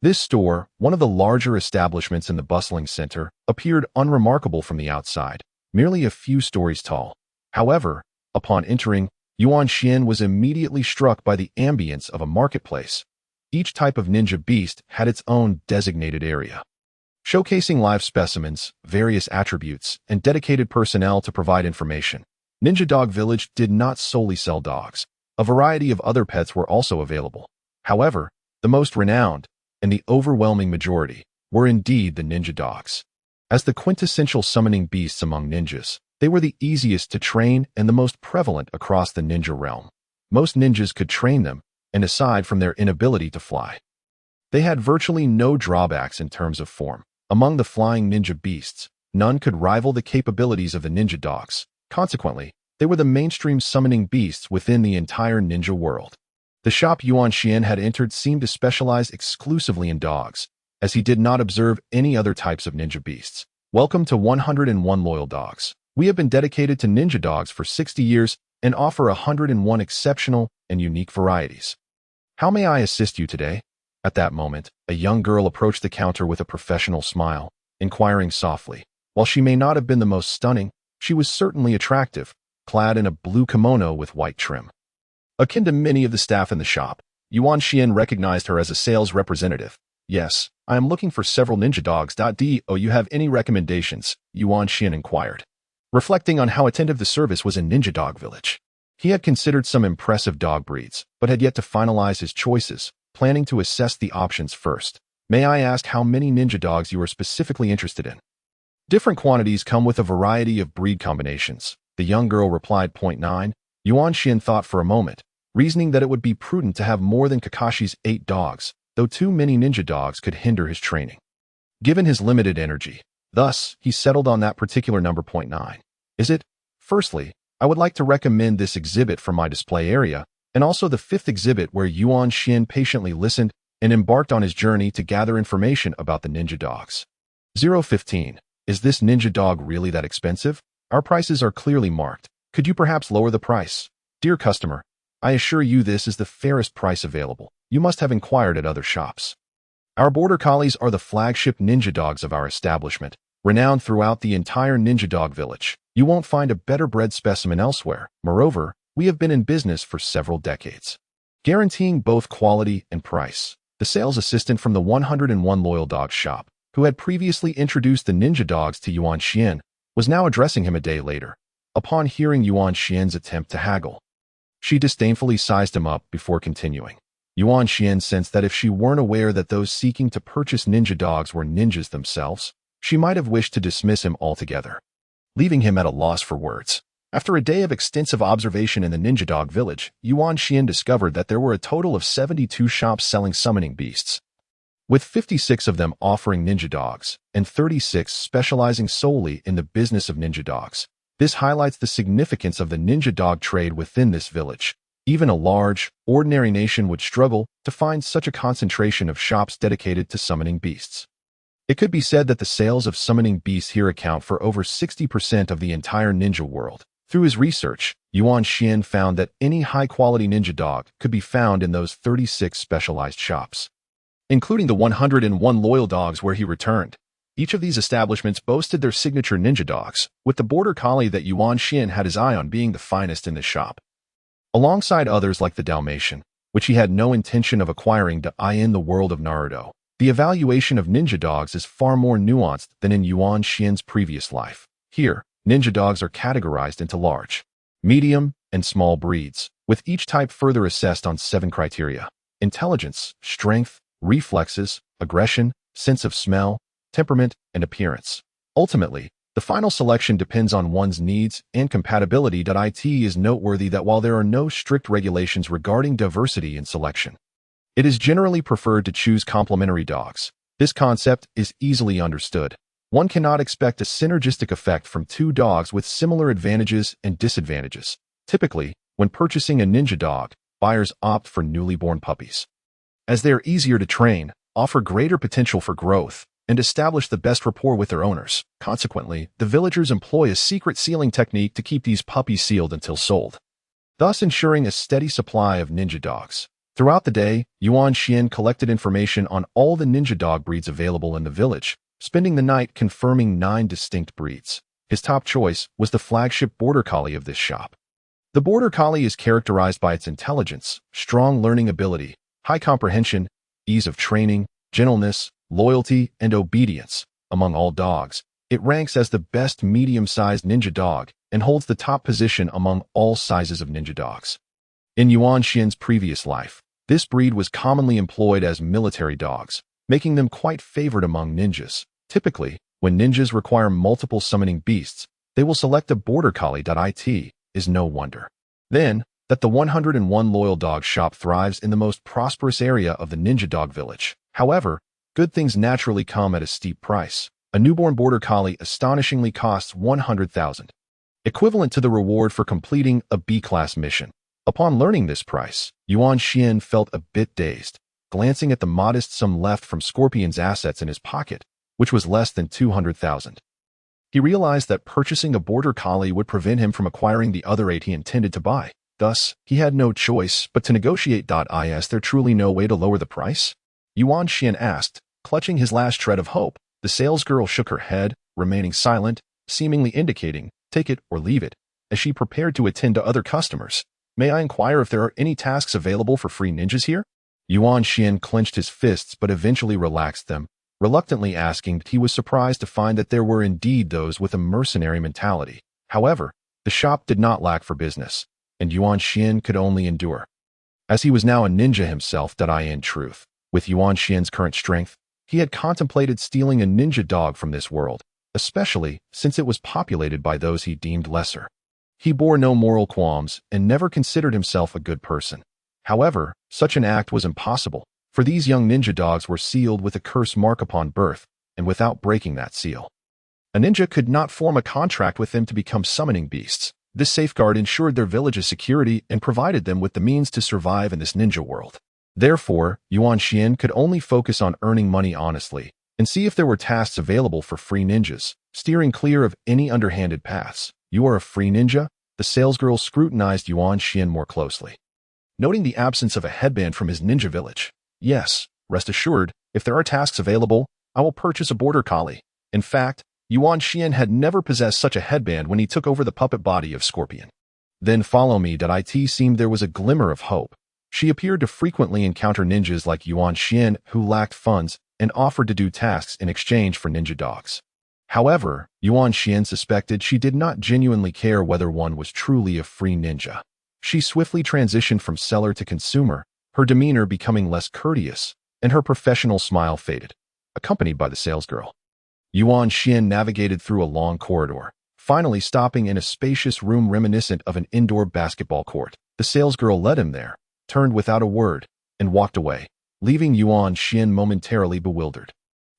This store, one of the larger establishments in the bustling center, appeared unremarkable from the outside, merely a few stories tall. However, upon entering, Yuan Xian was immediately struck by the ambience of a marketplace. Each type of ninja beast had its own designated area, showcasing live specimens, various attributes, and dedicated personnel to provide information. Ninja Dog Village did not solely sell dogs. A variety of other pets were also available. However, the most renowned, and the overwhelming majority, were indeed the ninja dogs. As the quintessential summoning beasts among ninjas, they were the easiest to train and the most prevalent across the ninja realm. Most ninjas could train them, and aside from their inability to fly, they had virtually no drawbacks in terms of form. Among the flying ninja beasts, none could rival the capabilities of the ninja dogs. Consequently, they were the mainstream summoning beasts within the entire ninja world. The shop Yuan Xian had entered seemed to specialize exclusively in dogs, as he did not observe any other types of ninja beasts. Welcome to 101 Loyal Dogs. We have been dedicated to ninja dogs for 60 years and offer 101 exceptional and unique varieties. How may I assist you today? At that moment, a young girl approached the counter with a professional smile, inquiring softly. While she may not have been the most stunning, she was certainly attractive, clad in a blue kimono with white trim. Akin to many of the staff in the shop, Yuan Xian recognized her as a sales representative. Yes, I am looking for several ninja dogs. Do you have any recommendations? Yuan Xian inquired, reflecting on how attentive the service was in Ninja Dog Village. He had considered some impressive dog breeds, but had yet to finalize his choices, planning to assess the options first. May I ask how many ninja dogs you are specifically interested in? Different quantities come with a variety of breed combinations, the young girl replied. 9. Yuan Xian thought for a moment, reasoning that it would be prudent to have more than Kakashi's 8 dogs, though too many ninja dogs could hinder his training, given his limited energy. Thus, he settled on that particular number. 9. Is it? Firstly, I would like to recommend this exhibit for my display area, and also the 5th exhibit where Yuan Xian patiently listened and embarked on his journey to gather information about the ninja dogs. 015. Is this ninja dog really that expensive? Our prices are clearly marked. Could you perhaps lower the price? Dear customer, I assure you this is the fairest price available. You must have inquired at other shops. Our border collies are the flagship ninja dogs of our establishment, renowned throughout the entire Ninja Dog Village. You won't find a better bred specimen elsewhere. Moreover, we have been in business for several decades, guaranteeing both quality and price. the sales assistant from the 101 Loyal Dogs shop, who had previously introduced the ninja dogs to Yuan Xian, was now addressing him a day later. Upon hearing Yuan Xian's attempt to haggle, she disdainfully sized him up before continuing. Yuan Xian sensed that if she weren't aware that those seeking to purchase ninja dogs were ninjas themselves, she might have wished to dismiss him altogether, leaving him at a loss for words. After a day of extensive observation in the ninja dog village, Yuan Xian discovered that there were a total of 72 shops selling summoning beasts, with 56 of them offering ninja dogs, and 36 specializing solely in the business of ninja dogs. This highlights the significance of the ninja dog trade within this village. Even a large, ordinary nation would struggle to find such a concentration of shops dedicated to summoning beasts. It could be said that the sales of summoning beasts here account for over 60% of the entire ninja world. Through his research, Yuan Xian found that any high-quality ninja dog could be found in those 36 specialized shops, including the 101 Loyal Dogs where he returned. Each of these establishments boasted their signature ninja dogs, with the border collie that Yuan Xian had his eye on being the finest in the shop, alongside others like the Dalmatian, which he had no intention of acquiring in the world of Naruto. The evaluation of ninja dogs is far more nuanced than in Yuan Xian's previous life. Here, ninja dogs are categorized into large, medium, and small breeds, with each type further assessed on 7 criteria: intelligence, strength, reflexes, aggression, sense of smell, temperament, and appearance. Ultimately, the final selection depends on one's needs and compatibility. It is noteworthy that while there are no strict regulations regarding diversity in selection, it is generally preferred to choose complementary dogs. This concept is easily understood. One cannot expect a synergistic effect from 2 dogs with similar advantages and disadvantages. Typically, when purchasing a ninja dog, buyers opt for newly born puppies, as they are easier to train, offer greater potential for growth, and establish the best rapport with their owners. Consequently, the villagers employ a secret sealing technique to keep these puppies sealed until sold, thus ensuring a steady supply of ninja dogs. Throughout the day, Yuan Xian collected information on all the ninja dog breeds available in the village, spending the night confirming 9 distinct breeds. His top choice was the flagship border collie of this shop. The border collie is characterized by its intelligence, strong learning ability, high comprehension, ease of training, gentleness, loyalty, and obedience. Among all dogs, it ranks as the best medium-sized ninja dog and holds the top position among all sizes of ninja dogs. In Yuan Xian's previous life, this breed was commonly employed as military dogs, making them quite favored among ninjas. Typically, when ninjas require multiple summoning beasts, they will select a border collie. It is no wonder, then, that the 101 Loyal Dog shop thrives in the most prosperous area of the ninja dog village. However, good things naturally come at a steep price. A newborn border collie astonishingly costs 100,000, equivalent to the reward for completing a B-class mission. Upon learning this price, Yuan Xian felt a bit dazed, glancing at the modest sum left from Scorpion's assets in his pocket, which was less than 200,000. He realized that purchasing a border collie would prevent him from acquiring the other 8 he intended to buy. Thus, he had no choice but to negotiate. Is there truly no way to lower the price? Yuan Xian asked, clutching his last shred of hope. The salesgirl shook her head, remaining silent, seemingly indicating, take it or leave it, as she prepared to attend to other customers. May I inquire if there are any tasks available for free ninjas here? Yuan Xian clenched his fists but eventually relaxed them, reluctantly asking. He was surprised to find that there were indeed those with a mercenary mentality. However, the shop did not lack for business, and Yuan Xian could only endure, as he was now a ninja himself. In truth, with Yuan Xian's current strength, he had contemplated stealing a ninja dog from this world, especially since it was populated by those he deemed lesser. He bore no moral qualms and never considered himself a good person. However, such an act was impossible, for these young ninja dogs were sealed with a curse mark upon birth, and without breaking that seal, a ninja could not form a contract with them to become summoning beasts. This safeguard ensured their village's security and provided them with the means to survive in this ninja world. Therefore, Yuan Xian could only focus on earning money honestly and see if there were tasks available for free ninjas, steering clear of any underhanded paths. You are a free ninja? The salesgirl scrutinized Yuan Xian more closely, noting the absence of a headband from his ninja village. Yes, rest assured, if there are tasks available, I will purchase a border collie. In fact, Yuan Xian had never possessed such a headband when he took over the puppet body of Scorpion. Then follow me. It seemed there was a glimmer of hope. She appeared to frequently encounter ninjas like Yuan Xian who lacked funds and offered to do tasks in exchange for ninja dogs. However, Yuan Xian suspected she did not genuinely care whether one was truly a free ninja. She swiftly transitioned from seller to consumer, her demeanor becoming less courteous, and her professional smile faded, accompanied by the salesgirl. Yuan Xian navigated through a long corridor, finally stopping in a spacious room reminiscent of an indoor basketball court. The salesgirl led him there, turned without a word, and walked away, leaving Yuan Xian momentarily bewildered,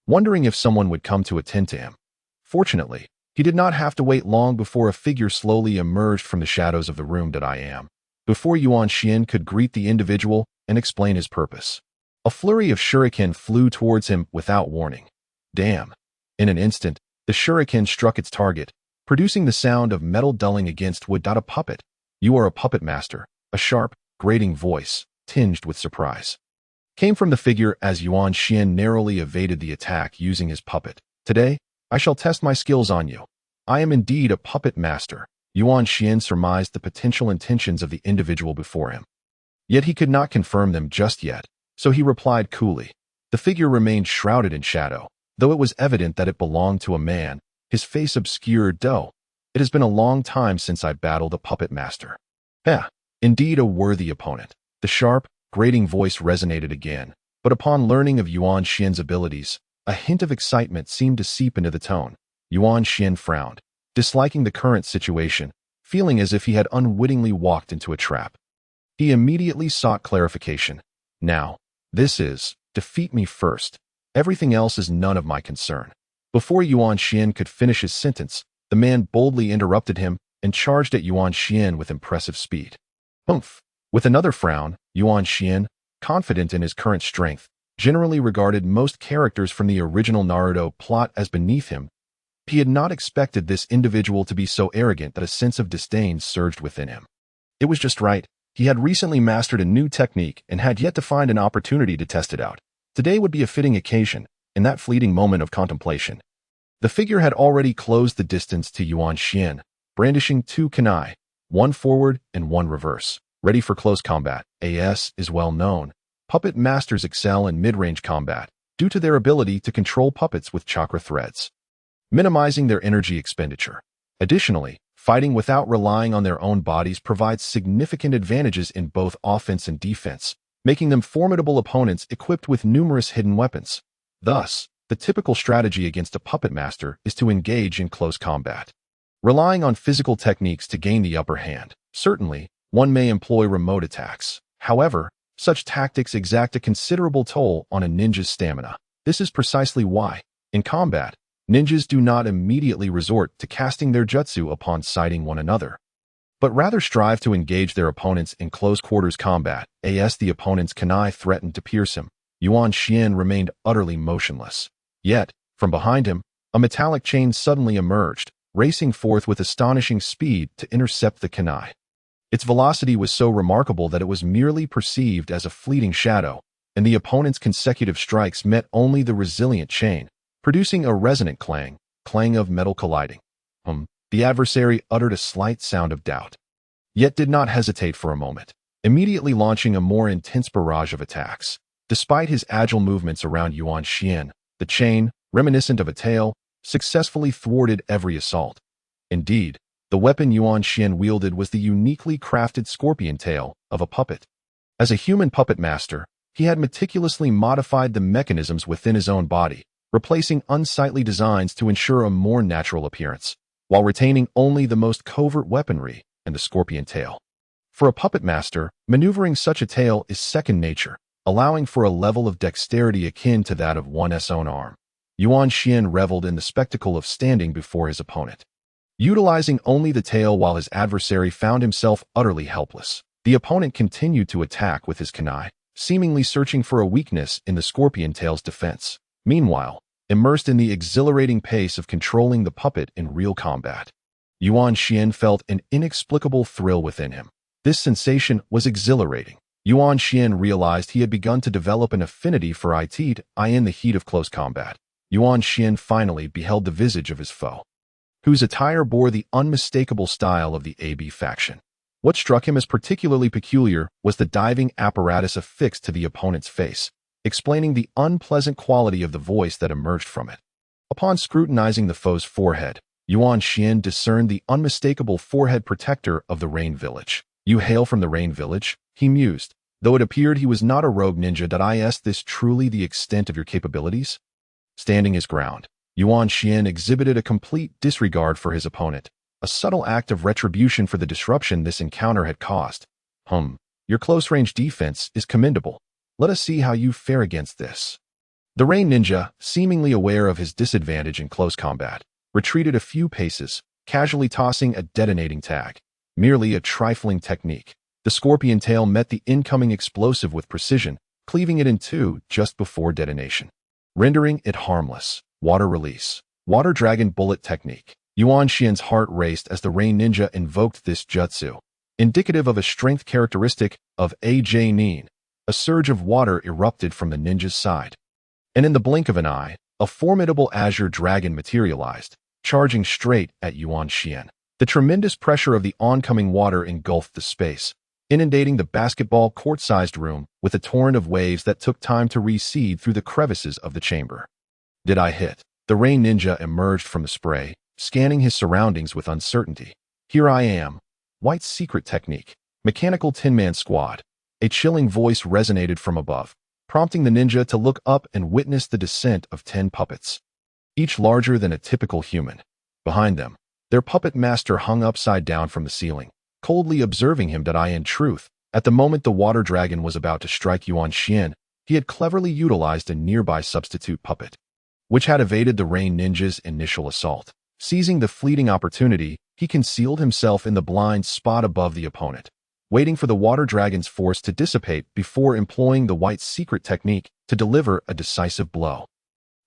wondering if someone would come to attend to him. Fortunately, he did not have to wait long before a figure slowly emerged from the shadows of the room that I am. Before Yuan Xian could greet the individual and explain his purpose, a flurry of shuriken flew towards him without warning. Damn! In an instant, the shuriken struck its target, producing the sound of metal dulling against wood. A puppet. You are a puppet master, a sharp, grating voice, tinged with surprise, came from the figure as Yuan Xian narrowly evaded the attack using his puppet. Today, I shall test my skills on you. I am indeed a puppet master. Yuan Xian surmised the potential intentions of the individual before him. Yet he could not confirm them just yet, so he replied coolly. The figure remained shrouded in shadow, though it was evident that it belonged to a man, his face obscured. Though, it has been a long time since I battled a puppet master. Indeed a worthy opponent. The sharp, grating voice resonated again, but upon learning of Yuan Xian's abilities, a hint of excitement seemed to seep into the tone. Yuan Xian frowned, disliking the current situation, feeling as if he had unwittingly walked into a trap. He immediately sought clarification. Now, this is, defeat me first. Everything else is none of my concern. Before Yuan Xian could finish his sentence, the man boldly interrupted him and charged at Yuan Xian with impressive speed. Humph! With another frown, Yuan Xian, confident in his current strength, generally regarded most characters from the original Naruto plot as beneath him. He had not expected this individual to be so arrogant that a sense of disdain surged within him. It was just right. He had recently mastered a new technique and had yet to find an opportunity to test it out. Today would be a fitting occasion. In that fleeting moment of contemplation, the figure had already closed the distance to Yuan Xian, brandishing two kunai, one forward and one reverse, ready for close combat. As is well known, puppet masters excel in mid-range combat due to their ability to control puppets with chakra threads, minimizing their energy expenditure. Additionally, fighting without relying on their own bodies provides significant advantages in both offense and defense, making them formidable opponents equipped with numerous hidden weapons. Thus, the typical strategy against a puppet master is to engage in close combat, relying on physical techniques to gain the upper hand. Certainly, one may employ remote attacks. However, such tactics exact a considerable toll on a ninja's stamina. This is precisely why, in combat, ninjas do not immediately resort to casting their jutsu upon sighting one another, but rather strive to engage their opponents in close quarters combat. As the opponent's kunai threatened to pierce him, Yuan Xian remained utterly motionless. Yet, from behind him, a metallic chain suddenly emerged, racing forth with astonishing speed to intercept the kunai. Its velocity was so remarkable that it was merely perceived as a fleeting shadow, and the opponent's consecutive strikes met only the resilient chain, producing a resonant clang of metal colliding. The adversary uttered a slight sound of doubt, yet did not hesitate for a moment, immediately launching a more intense barrage of attacks. Despite his agile movements around Yuan Xian, the chain, reminiscent of a tail, successfully thwarted every assault. Indeed, the weapon Yuan Xian wielded was the uniquely crafted scorpion tail of a puppet. As a human puppet master, he had meticulously modified the mechanisms within his own body, replacing unsightly designs to ensure a more natural appearance, while retaining only the most covert weaponry and the scorpion tail. For a puppet master, maneuvering such a tail is second nature, allowing for a level of dexterity akin to that of one's own arm. Yuan Xian reveled in the spectacle of standing before his opponent, utilizing only the tail while his adversary found himself utterly helpless. The opponent continued to attack with his kunai, seemingly searching for a weakness in the scorpion tail's defense. Meanwhile, immersed in the exhilarating pace of controlling the puppet in real combat, Yuan Xian felt an inexplicable thrill within him. This sensation was exhilarating. Yuan Xian realized he had begun to develop an affinity for it in the heat of close combat. Yuan Xian finally beheld the visage of his foe, whose attire bore the unmistakable style of the AB faction. What struck him as particularly peculiar was the diving apparatus affixed to the opponent's face, explaining the unpleasant quality of the voice that emerged from it. Upon scrutinizing the foe's forehead, Yuan Xian discerned the unmistakable forehead protector of the Rain Village. "You hail from the Rain Village?" he mused. Though it appeared he was not a rogue ninja, is this truly the extent of your capabilities? Standing his ground, Yuan Xian exhibited a complete disregard for his opponent, a subtle act of retribution for the disruption this encounter had caused. Your close-range defense is commendable. Let us see how you fare against this." The Rain Ninja, seemingly aware of his disadvantage in close combat, retreated a few paces, casually tossing a detonating tag. Merely a trifling technique. The scorpion tail met the incoming explosive with precision, cleaving it in two just before detonation, rendering it harmless. Water release. Water dragon bullet technique. Yuan Xian's heart raced as the Rain Ninja invoked this jutsu. Indicative of a strength characteristic of AJ Nin, a surge of water erupted from the ninja's side. And in the blink of an eye, a formidable azure dragon materialized, charging straight at Yuan Xian. The tremendous pressure of the oncoming water engulfed the space, inundating the basketball court-sized room with a torrent of waves that took time to recede through the crevices of the chamber. Did I hit? The Rain Ninja emerged from the spray, scanning his surroundings with uncertainty. "Here I am." White's secret technique. Mechanical Tin Man Squad. A chilling voice resonated from above, prompting the ninja to look up and witness the descent of 10 puppets, each larger than a typical human. Behind them, their puppet master hung upside down from the ceiling, coldly observing him. In truth, at the moment the water dragon was about to strike Yuan Xian, he had cleverly utilized a nearby substitute puppet, which had evaded the Rain Ninja's initial assault. Seizing the fleeting opportunity, he concealed himself in the blind spot above the opponent, waiting for the water dragon's force to dissipate before employing the White's secret technique to deliver a decisive blow.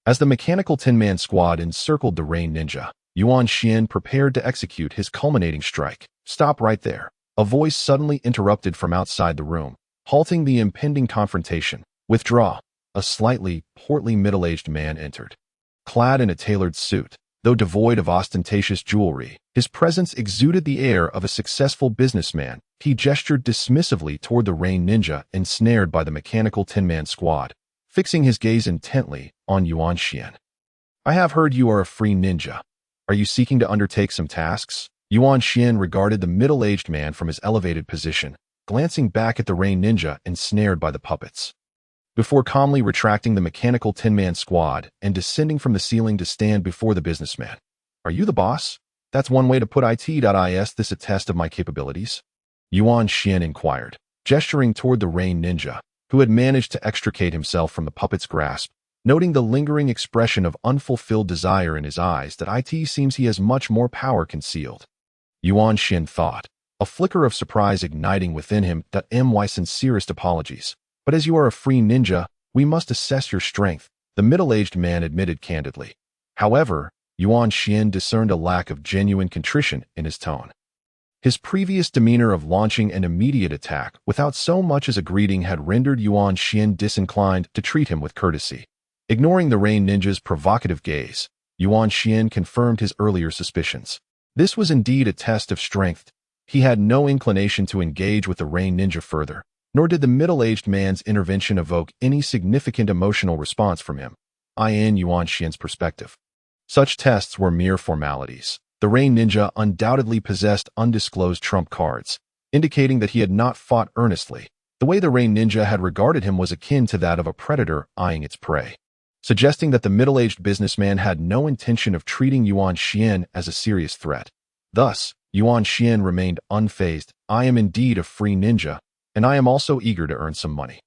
As the mechanical Tin Man Squad encircled the Rain Ninja, Yuan Xian prepared to execute his culminating strike. "Stop right there." A voice suddenly interrupted from outside the room, halting the impending confrontation. "Withdraw." A slightly, portly middle-aged man entered. Clad in a tailored suit, though devoid of ostentatious jewelry, his presence exuded the air of a successful businessman. He gestured dismissively toward the Rain Ninja ensnared by the mechanical Tin Man Squad, fixing his gaze intently on Yuan Xian. "I have heard you are a free ninja. Are you seeking to undertake some tasks?" Yuan Xian regarded the middle-aged man from his elevated position, glancing back at the Rain Ninja ensnared by the puppets, before calmly retracting the mechanical Tin Man Squad and descending from the ceiling to stand before the businessman. "Are you the boss? That's one way to put it. Is this a test of my capabilities?" Yuan Xian inquired, gesturing toward the Rain Ninja, who had managed to extricate himself from the puppet's grasp. Noting the lingering expression of unfulfilled desire in his eyes, seems he has much more power concealed. Yuan Xian thought, a flicker of surprise igniting within him. My sincerest apologies. But as you are a free ninja, we must assess your strength, the middle-aged man admitted candidly. However, Yuan Xian discerned a lack of genuine contrition in his tone. His previous demeanor of launching an immediate attack without so much as a greeting had rendered Yuan Xian disinclined to treat him with courtesy. Ignoring the Rain Ninja's provocative gaze, Yuan Xian confirmed his earlier suspicions. This was indeed a test of strength. He had no inclination to engage with the Rain Ninja further, nor did the middle-aged man's intervention evoke any significant emotional response from him. In Yuan Xian's perspective, such tests were mere formalities. The Rain Ninja undoubtedly possessed undisclosed trump cards, indicating that he had not fought earnestly. The way the Rain Ninja had regarded him was akin to that of a predator eyeing its prey, suggesting that the middle-aged businessman had no intention of treating Yuan Xian as a serious threat. Thus, Yuan Xian remained unfazed. "I am indeed a free ninja, and I am also eager to earn some money."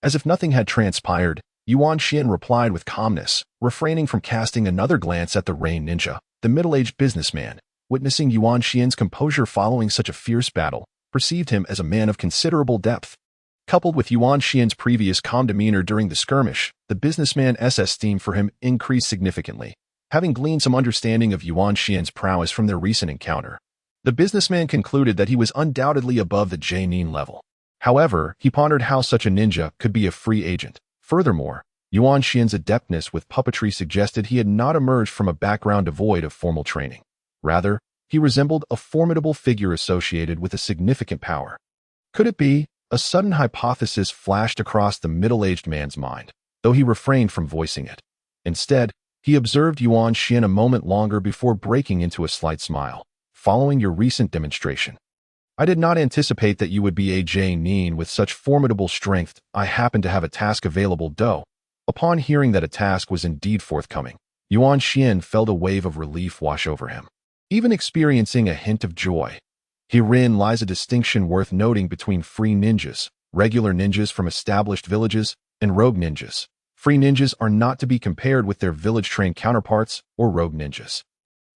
As if nothing had transpired, Yuan Xian replied with calmness, refraining from casting another glance at the Rain Ninja. The middle-aged businessman, witnessing Yuan Xian's composure following such a fierce battle, perceived him as a man of considerable depth. Coupled with Yuan Xian's previous calm demeanor during the skirmish, the businessman's esteem for him increased significantly. Having gleaned some understanding of Yuan Xian's prowess from their recent encounter, the businessman concluded that he was undoubtedly above the J-Nin level. However, he pondered how such a ninja could be a free agent. Furthermore, Yuan Xian's adeptness with puppetry suggested he had not emerged from a background devoid of formal training. Rather, He resembled a formidable figure associated with a significant power. Could it be? A sudden hypothesis flashed across the middle-aged man's mind, though he refrained from voicing it. Instead, he observed Yuan Xian a moment longer before breaking into a slight smile. Following your recent demonstration, I did not anticipate that you would be a Nin with such formidable strength. I happen to have a task available, though. Upon hearing that a task was indeed forthcoming, Yuan Xian felt a wave of relief wash over him, even experiencing a hint of joy. Herein lies a distinction worth noting between free ninjas, regular ninjas from established villages, and rogue ninjas. Free ninjas are not to be compared with their village-trained counterparts or rogue ninjas.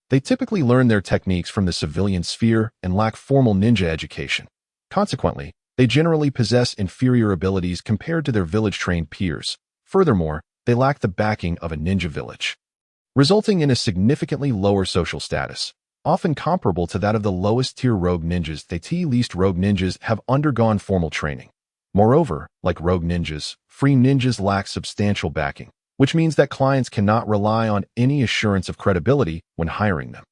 They typically learn their techniques from the civilian sphere and lack formal ninja education. Consequently, they generally possess inferior abilities compared to their village-trained peers. Furthermore, they lack the backing of a ninja village, resulting in a significantly lower social status, often comparable to that of the lowest-tier rogue ninjas. Least rogue ninjas have undergone formal training. Moreover, like rogue ninjas, free ninjas lack substantial backing, which means that clients cannot rely on any assurance of credibility when hiring them.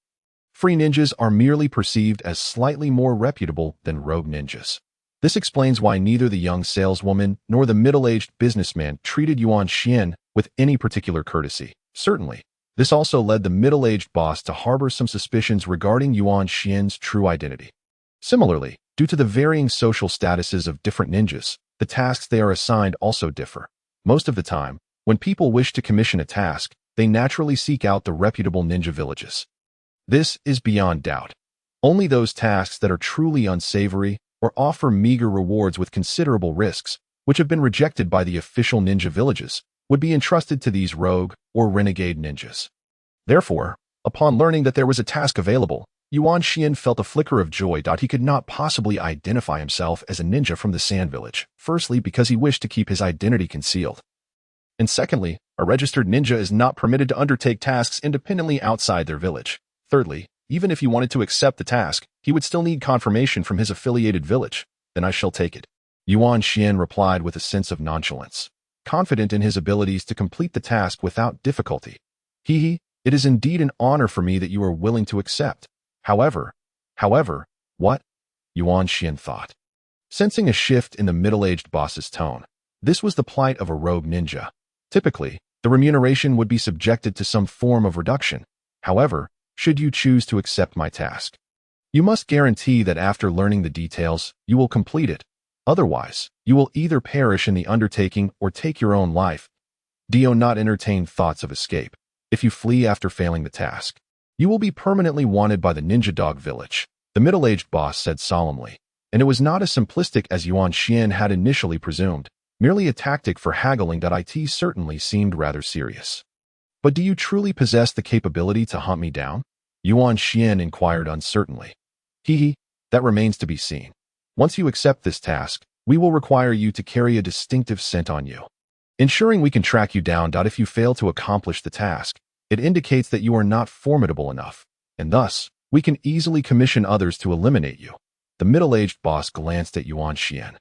Free ninjas are merely perceived as slightly more reputable than rogue ninjas. This explains why neither the young saleswoman nor the middle-aged businessman treated Yuan Xian with any particular courtesy. Certainly, this also led the middle-aged boss to harbor some suspicions regarding Yuan Xian's true identity. Similarly, due to the varying social statuses of different ninjas, the tasks they are assigned also differ. Most of the time, when people wish to commission a task, they naturally seek out the reputable ninja villages. This is beyond doubt. Only those tasks that are truly unsavory or offer meager rewards with considerable risks, which have been rejected by the official ninja villages, would be entrusted to these rogue or renegade ninjas. Therefore, upon learning that there was a task available, Yuan Xian felt a flicker of joy. He could not possibly identify himself as a ninja from the Sand Village, firstly because he wished to keep his identity concealed, and secondly, a registered ninja is not permitted to undertake tasks independently outside their village. Thirdly, even if he wanted to accept the task, he would still need confirmation from his affiliated village. Then I shall take it. Yuan Xian replied with a sense of nonchalance, confident in his abilities to complete the task without difficulty. It is indeed an honor for me that you are willing to accept. However, what? Yuan Xian thought, sensing a shift in the middle-aged boss's tone. This was the plight of a rogue ninja. Typically, the remuneration would be subjected to some form of reduction. However, should you choose to accept my task, you must guarantee that after learning the details, you will complete it. Otherwise, you will either perish in the undertaking or take your own life. Do not entertain thoughts of escape. If you flee after failing the task, you will be permanently wanted by the ninja dog village, the middle-aged boss said solemnly. And it was not as simplistic as Yuan Xian had initially presumed. Merely a tactic for haggling. It certainly seemed rather serious. But do you truly possess the capability to hunt me down? Yuan Xian inquired uncertainly. That remains to be seen. Once you accept this task, we will require you to carry a distinctive scent on you, ensuring we can track you down. If you fail to accomplish the task, it indicates that you are not formidable enough, and thus, we can easily commission others to eliminate you. The middle-aged boss glanced at Yuan Xian,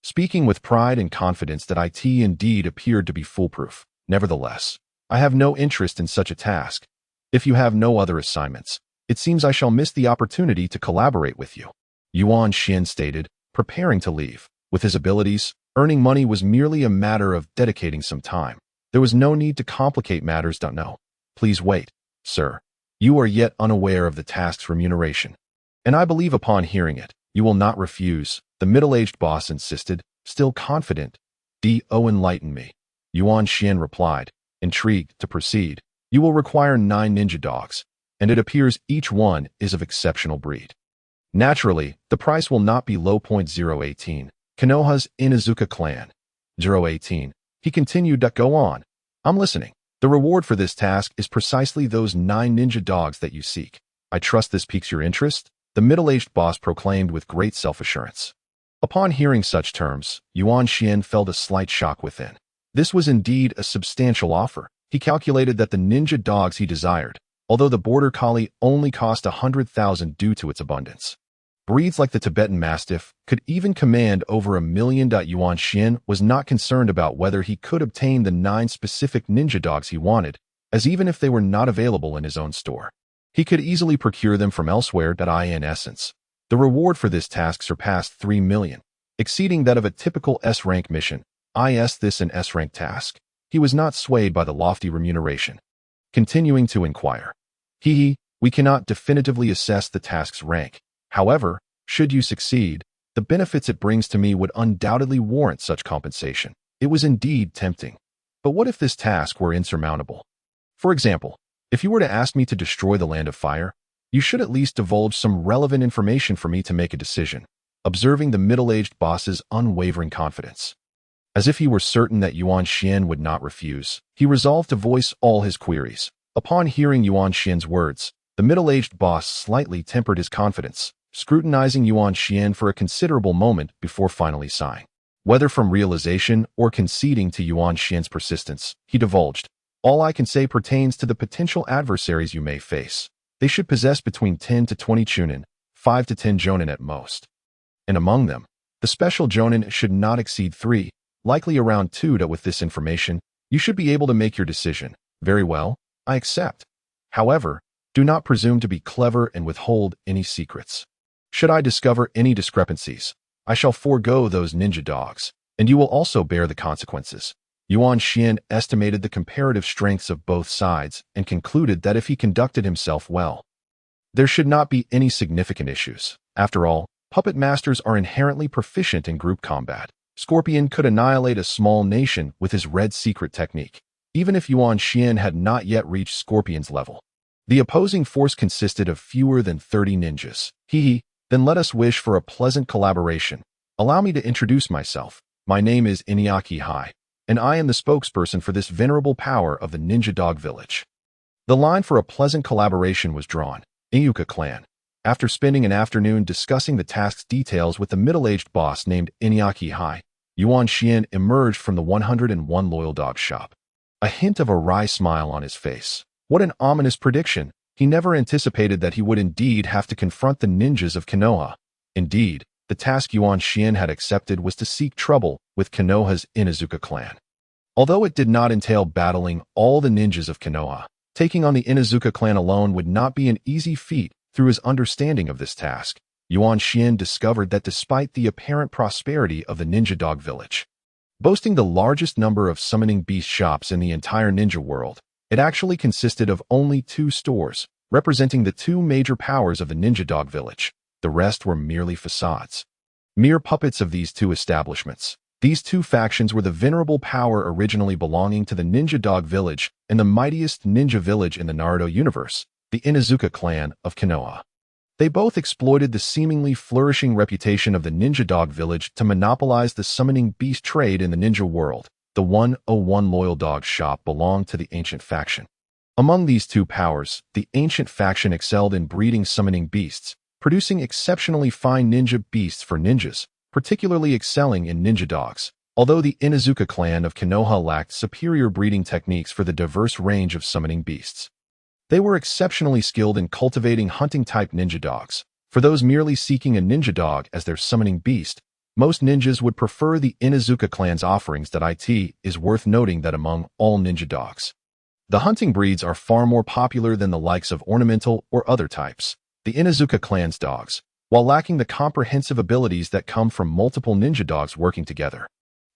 speaking with pride and confidence that it indeed appeared to be foolproof. Nevertheless, I have no interest in such a task. If you have no other assignments, it seems I shall miss the opportunity to collaborate with you, Yuan Xian stated, preparing to leave. With his abilities, earning money was merely a matter of dedicating some time. There was no need to complicate matters. No. Please wait, sir. You are yet unaware of the task's remuneration, and I believe upon hearing it, you will not refuse, the middle-aged boss insisted, still confident. Enlighten me, Yuan Xian replied, intrigued to proceed. You will require 9 ninja dogs, and it appears each one is of exceptional breed. Naturally, the price will not be low. 018. Konoha's Inuzuka clan. 018. He continued. Go on. I'm listening. The reward for this task is precisely those 9 ninja dogs that you seek. I trust this piques your interest, the middle-aged boss proclaimed with great self-assurance. Upon hearing such terms, Yuan Xian felt a slight shock within. This was indeed a substantial offer. He calculated that the ninja dogs he desired, although the border collie only cost 100,000 due to its abundance. Breeds like the Tibetan Mastiff could even command over 1 million. Yuan Xian was not concerned about whether he could obtain the 9 specific ninja dogs he wanted, as even if they were not available in his own store, He could easily procure them from elsewhere. In essence, the reward for this task surpassed 3 million, exceeding that of a typical S-rank mission. This an S-rank task. He was not swayed by the lofty remuneration. Continuing to inquire. We cannot definitively assess the task's rank. However, should you succeed, the benefits it brings to me would undoubtedly warrant such compensation. It was indeed tempting. But what if this task were insurmountable? For example, if you were to ask me to destroy the Land of Fire, you should at least divulge some relevant information for me to make a decision, observing the middle-aged boss's unwavering confidence. As if he were certain that Yuan Xian would not refuse, he resolved to voice all his queries. Upon hearing Yuan Xian's words, the middle-aged boss slightly tempered his confidence, scrutinizing Yuan Xian for a considerable moment before finally sighing. Whether from realization or conceding to Yuan Xian's persistence, he divulged, "All I can say pertains to the potential adversaries you may face. They should possess between 10 to 20 chunin, 5 to 10 jonin at most. And among them, the special jonin should not exceed 3, likely around 2. With this information, you should be able to make your decision. Very well, I accept. However, do not presume to be clever and withhold any secrets. Should I discover any discrepancies, I shall forego those ninja dogs, and you will also bear the consequences." Yuan Xian estimated the comparative strengths of both sides and concluded that if he conducted himself well, there should not be any significant issues. After all, puppet masters are inherently proficient in group combat. Scorpion could annihilate a small nation with his red secret technique, even if Yuan Xian had not yet reached Scorpion's level. The opposing force consisted of fewer than 30 ninjas. Then let us wish for a pleasant collaboration. Allow me to introduce myself. My name is Inuyaki Hai, and I am the spokesperson for this venerable power of the Ninja Dog Village. The line for a pleasant collaboration was drawn. Inuka clan. After spending an afternoon discussing the task's details with the middle-aged boss named Inuyaki Hai, Yuan Xian emerged from the 101 Loyal Dog shop, a hint of a wry smile on his face. What an ominous prediction! He never anticipated that he would indeed have to confront the ninjas of Konoha. Indeed, the task Yuan Xian had accepted was to seek trouble with Konoha's Inuzuka clan. Although it did not entail battling all the ninjas of Konoha, taking on the Inuzuka clan alone would not be an easy feat. Through his understanding of this task, Yuan Xian discovered that despite the apparent prosperity of the Ninja Dog Village, boasting the largest number of summoning beast shops in the entire ninja world, it actually consisted of only 2 stores, representing the 2 major powers of the Ninja Dog Village. The rest were merely facades, mere puppets of these 2 establishments. These 2 factions were the venerable power originally belonging to the Ninja Dog Village and the mightiest ninja village in the Naruto universe, the Inuzuka clan of Konoha. They both exploited the seemingly flourishing reputation of the Ninja Dog Village to monopolize the summoning beast trade in the ninja world. The 101 Loyal Dog shop belonged to the ancient faction. Among these 2 powers, the ancient faction excelled in breeding summoning beasts, producing exceptionally fine ninja beasts for ninjas, particularly excelling in ninja dogs. Although the Inuzuka clan of Konoha lacked superior breeding techniques for the diverse range of summoning beasts, they were exceptionally skilled in cultivating hunting-type ninja dogs. For those merely seeking a ninja dog as their summoning beast, most ninjas would prefer the Inuzuka clan's offerings. It is worth noting that among all ninja dogs, the hunting breeds are far more popular than the likes of ornamental or other types. The Inuzuka clan's dogs, while lacking the comprehensive abilities that come from multiple ninja dogs working together,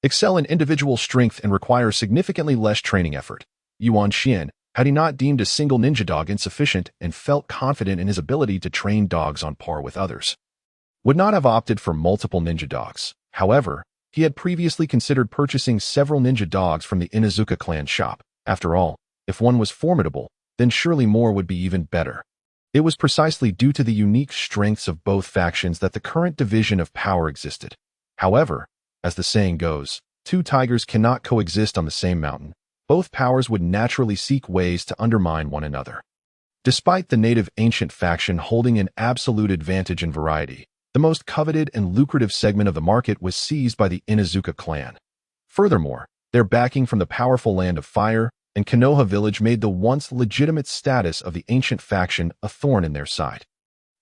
excel in individual strength and require significantly less training effort. Yuan Xian, had he not deemed a single ninja dog insufficient and felt confident in his ability to train dogs on par with others, would not have opted for multiple ninja dogs. However, he had previously considered purchasing several ninja dogs from the Inuzuka clan shop. After all, if one was formidable, then surely more would be even better. It was precisely due to the unique strengths of both factions that the current division of power existed. However, as the saying goes, 2 tigers cannot coexist on the same mountain. Both powers would naturally seek ways to undermine one another. Despite the native ancient faction holding an absolute advantage in variety, the most coveted and lucrative segment of the market was seized by the Inuzuka clan. Furthermore, their backing from the powerful Land of Fire and Konoha village made the once legitimate status of the ancient faction a thorn in their side.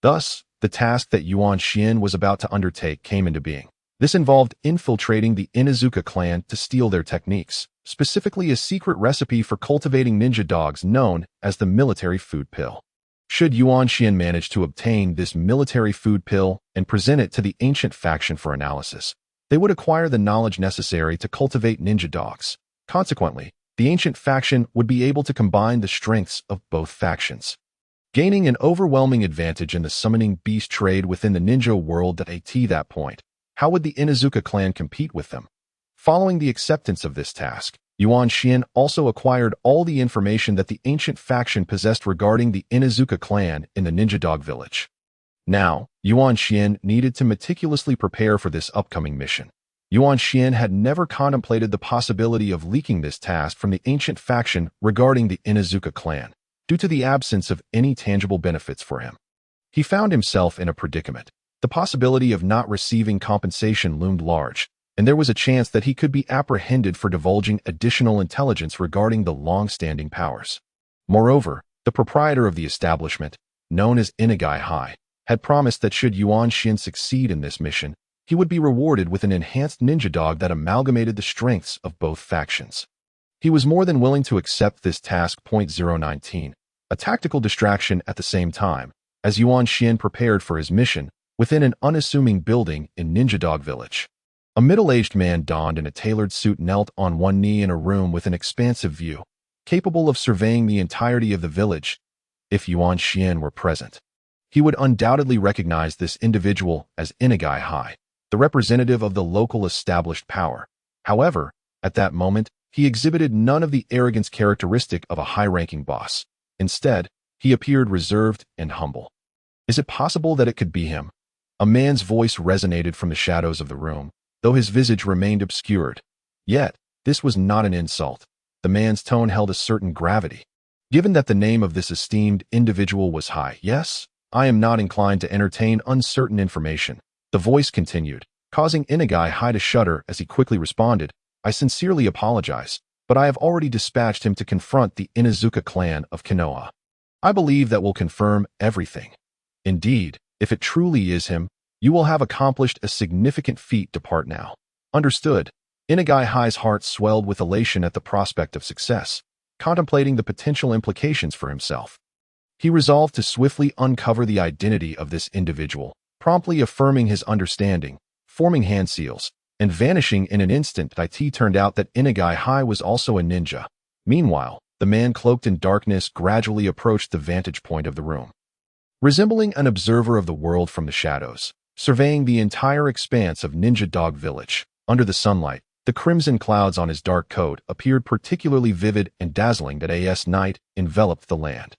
Thus, the task that Yuan Xian was about to undertake came into being. This involved infiltrating the Inuzuka clan to steal their techniques, specifically a secret recipe for cultivating ninja dogs known as the military food pill. Should Yuan Xian manage to obtain this military food pill and present it to the ancient faction for analysis, they would acquire the knowledge necessary to cultivate ninja dogs. Consequently, the ancient faction would be able to combine the strengths of both factions, gaining an overwhelming advantage in the summoning beast trade within the ninja world. At that point, how would the Inuzuka clan compete with them? Following the acceptance of this task, Yuan Xian also acquired all the information that the ancient faction possessed regarding the Inuzuka clan in the ninja dog village. Now, Yuan Xian needed to meticulously prepare for this upcoming mission. Yuan Xian had never contemplated the possibility of leaking this task from the ancient faction regarding the Inuzuka clan, due to the absence of any tangible benefits for him. He found himself in a predicament. The possibility of not receiving compensation loomed large, and there was a chance that he could be apprehended for divulging additional intelligence regarding the long-standing powers. Moreover, the proprietor of the establishment, known as Inugai High, had promised that should Yuan Xian succeed in this mission, he would be rewarded with an enhanced ninja dog that amalgamated the strengths of both factions. He was more than willing to accept this task. 019, a tactical distraction at the same time, as Yuan Xian prepared for his mission within an unassuming building in Ninja Dog Village. A middle-aged man donned in a tailored suit knelt on one knee in a room with an expansive view, capable of surveying the entirety of the village. If Yuan Xian were present, he would undoubtedly recognize this individual as Inugai High, the representative of the local established power. However, at that moment, he exhibited none of the arrogance characteristic of a high-ranking boss. Instead, he appeared reserved and humble. Is it possible that it could be him? A man's voice resonated from the shadows of the room, though his visage remained obscured. Yet, this was not an insult. The man's tone held a certain gravity. Given that the name of this esteemed individual was High, yes, I am not inclined to entertain uncertain information. The voice continued, causing Inugai High to shudder as he quickly responded, I sincerely apologize, but I have already dispatched him to confront the Inuzuka clan of Konoha. I believe that will confirm everything. Indeed, if it truly is him, you will have accomplished a significant feat. Depart now. Understood. Inugai High's heart swelled with elation at the prospect of success, contemplating the potential implications for himself. He resolved to swiftly uncover the identity of this individual, promptly affirming his understanding, forming hand seals, and vanishing in an instant. It turned out that Inugai High was also a ninja. Meanwhile, the man cloaked in darkness gradually approached the vantage point of the room. Resembling an observer of the world from the shadows, surveying the entire expanse of Ninja Dog Village, under the sunlight, the crimson clouds on his dark coat appeared particularly vivid and dazzling. That night enveloped the land.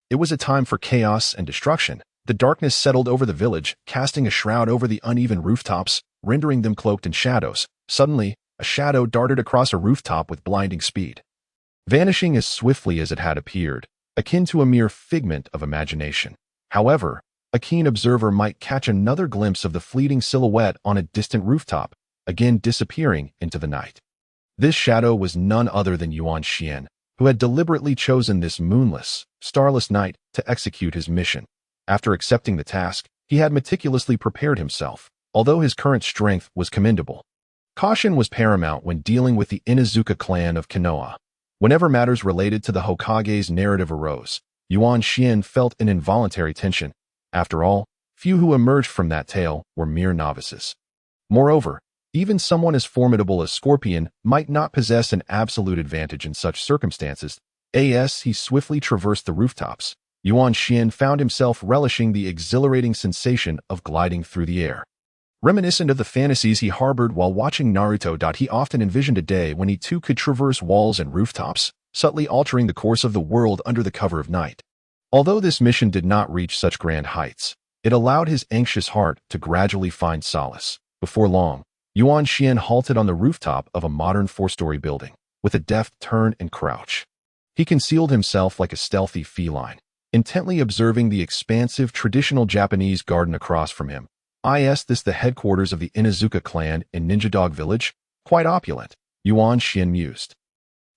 It was a time for chaos and destruction. The darkness settled over the village, casting a shroud over the uneven rooftops, rendering them cloaked in shadows. Suddenly, a shadow darted across a rooftop with blinding speed, vanishing as swiftly as it had appeared, akin to a mere figment of imagination. However, a keen observer might catch another glimpse of the fleeting silhouette on a distant rooftop, again disappearing into the night. This shadow was none other than Yuan Xian, who had deliberately chosen this moonless, starless night to execute his mission. After accepting the task, he had meticulously prepared himself, although his current strength was commendable. Caution was paramount when dealing with the Inuzuka clan of Konoha. Whenever matters related to the Hokage's narrative arose, Yuan Xian felt an involuntary tension. After all, few who emerged from that tale were mere novices. Moreover, even someone as formidable as Scorpion might not possess an absolute advantage in such circumstances. As he swiftly traversed the rooftops, Yuan Xian found himself relishing the exhilarating sensation of gliding through the air. Reminiscent of the fantasies he harbored while watching Naruto. He often envisioned a day when he too could traverse walls and rooftops, subtly altering the course of the world under the cover of night. Although this mission did not reach such grand heights, it allowed his anxious heart to gradually find solace. Before long, Yuan Xian halted on the rooftop of a modern four-story building, with a deft turn and crouch. He concealed himself like a stealthy feline, intently observing the expansive traditional Japanese garden across from him. Is this the headquarters of the Inuzuka clan in Ninja Dog Village? Quite opulent, Yuan Xian mused.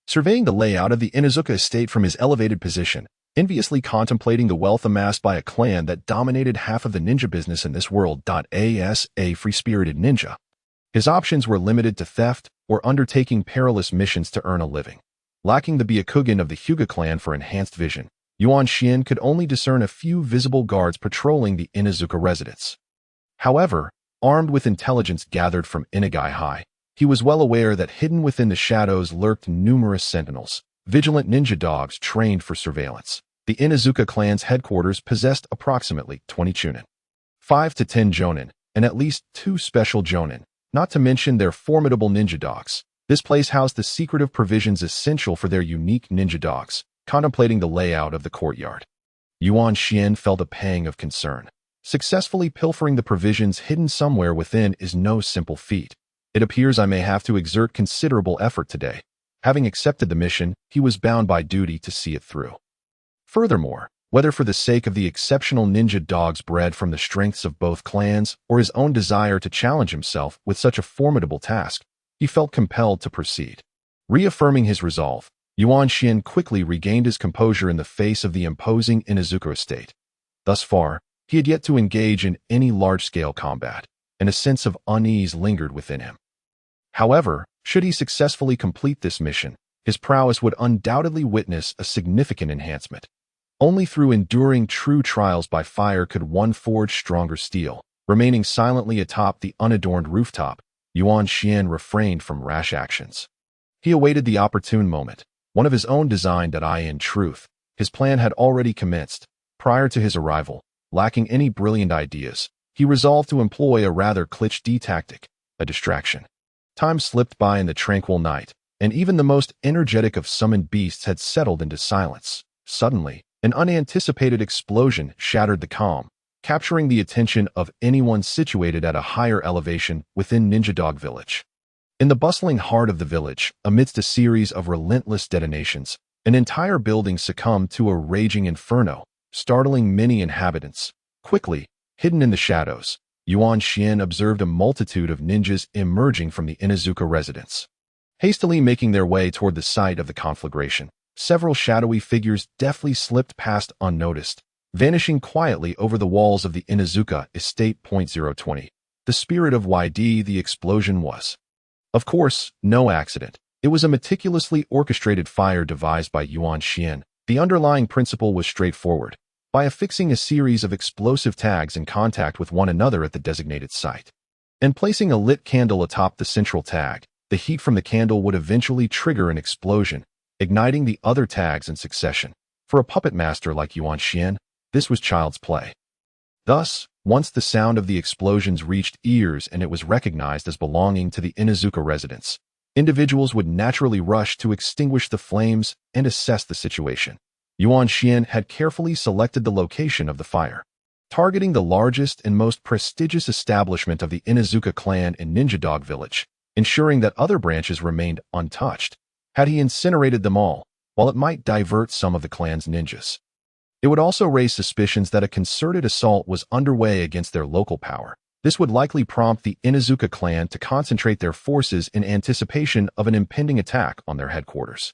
Surveying the layout of the Inuzuka estate from his elevated position, enviously contemplating the wealth amassed by a clan that dominated half of the ninja business in this world. As a free-spirited ninja, his options were limited to theft or undertaking perilous missions to earn a living. Lacking the Byakugan of the Hyuga clan for enhanced vision, Yuan Xian could only discern a few visible guards patrolling the Inuzuka residence. However, armed with intelligence gathered from Inagai High, he was well aware that hidden within the shadows lurked numerous sentinels, vigilant ninja dogs trained for surveillance. The Inuzuka clan's headquarters possessed approximately 20 chunin, 5 to 10 jonin, and at least 2 special jonin, not to mention their formidable ninja dogs. This place housed the secretive provisions essential for their unique ninja dogs. Contemplating the layout of the courtyard, Yuan Xian felt a pang of concern. Successfully pilfering the provisions hidden somewhere within is no simple feat. It appears I may have to exert considerable effort today. Having accepted the mission, he was bound by duty to see it through. Furthermore, whether for the sake of the exceptional ninja dogs bred from the strengths of both clans or his own desire to challenge himself with such a formidable task, he felt compelled to proceed. Reaffirming his resolve, Yuan Xian quickly regained his composure in the face of the imposing Inuzuka estate. Thus far, he had yet to engage in any large-scale combat, and a sense of unease lingered within him. However, should he successfully complete this mission, his prowess would undoubtedly witness a significant enhancement. Only through enduring true trials by fire could one forge stronger steel. Remaining silently atop the unadorned rooftop, Yuan Xian refrained from rash actions. He awaited the opportune moment, one of his own design that in truth, his plan had already commenced. Prior to his arrival, lacking any brilliant ideas, he resolved to employ a rather cliché tactic, a distraction. Time slipped by in the tranquil night, and even the most energetic of summoned beasts had settled into silence. Suddenly, an unanticipated explosion shattered the calm, capturing the attention of anyone situated at a higher elevation within Ninja Dog Village. In the bustling heart of the village, amidst a series of relentless detonations, an entire building succumbed to a raging inferno, startling many inhabitants. Quickly, hidden in the shadows, Yuan Xian observed a multitude of ninjas emerging from the Inuzuka residence. Hastily making their way toward the site of the conflagration, several shadowy figures deftly slipped past unnoticed, vanishing quietly over the walls of the Inuzuka estate. 020. The spirit of YD the explosion was, of course, no accident. It was a meticulously orchestrated fire devised by Yuan Xian. The underlying principle was straightforward. By affixing a series of explosive tags in contact with one another at the designated site, and placing a lit candle atop the central tag, the heat from the candle would eventually trigger an explosion, igniting the other tags in succession. For a puppet master like Yuan Xian, this was child's play. Thus, once the sound of the explosions reached ears and it was recognized as belonging to the Inuzuka residence, individuals would naturally rush to extinguish the flames and assess the situation. Yuan Xian had carefully selected the location of the fire, targeting the largest and most prestigious establishment of the Inuzuka clan in Ninja Dog Village, ensuring that other branches remained untouched. Had he incinerated them all, while it might divert some of the clan's ninjas, it would also raise suspicions that a concerted assault was underway against their local power. This would likely prompt the Inuzuka clan to concentrate their forces in anticipation of an impending attack on their headquarters.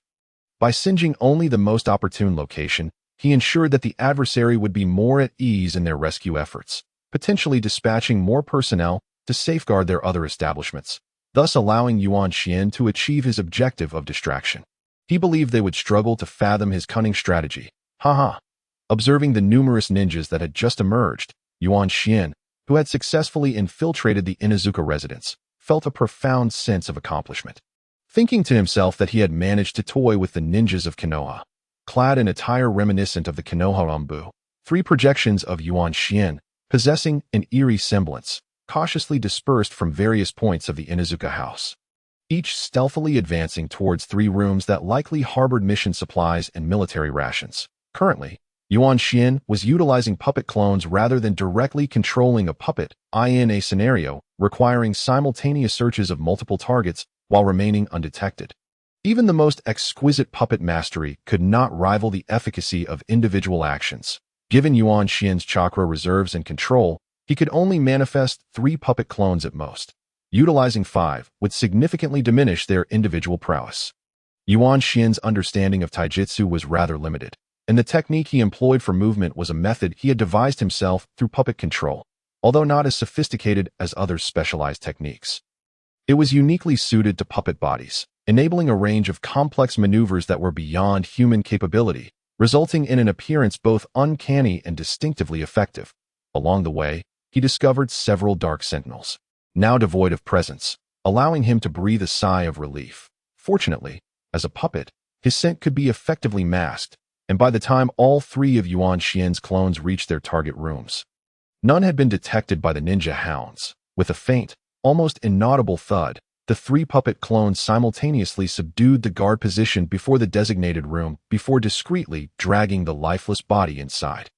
By singeing only the most opportune location, he ensured that the adversary would be more at ease in their rescue efforts, potentially dispatching more personnel to safeguard their other establishments, thus allowing Yuan Xian to achieve his objective of distraction. He believed they would struggle to fathom his cunning strategy. Observing the numerous ninjas that had just emerged, Yuan Xian, who had successfully infiltrated the Inuzuka residence, felt a profound sense of accomplishment. Thinking to himself that he had managed to toy with the ninjas of Konoha, clad in attire reminiscent of the Konoha Rambu, 3 projections of Yuan Xian, possessing an eerie semblance, cautiously dispersed from various points of the Inuzuka house, each stealthily advancing towards 3 rooms that likely harbored mission supplies and military rations. Currently, Yuan Xian was utilizing puppet clones rather than directly controlling a puppet in a scenario requiring simultaneous searches of multiple targets while remaining undetected. Even the most exquisite puppet mastery could not rival the efficacy of individual actions. Given Yuan Xian's chakra reserves and control, he could only manifest 3 puppet clones at most. Utilizing 5 would significantly diminish their individual prowess. Yuan Xian's understanding of taijutsu was rather limited, and the technique he employed for movement was a method he had devised himself through puppet control, although not as sophisticated as other specialized techniques. It was uniquely suited to puppet bodies, enabling a range of complex maneuvers that were beyond human capability. resulting in an appearance both uncanny and distinctively effective. Along the way, he discovered several dark sentinels, now devoid of presence, allowing him to breathe a sigh of relief. Fortunately, as a puppet, his scent could be effectively masked, and by the time all three of Yuan Xian's clones reached their target rooms, none had been detected by the ninja hounds. With a faint, almost inaudible thud, the three puppet clones simultaneously subdued the guard position before the designated room before discreetly dragging the lifeless body inside.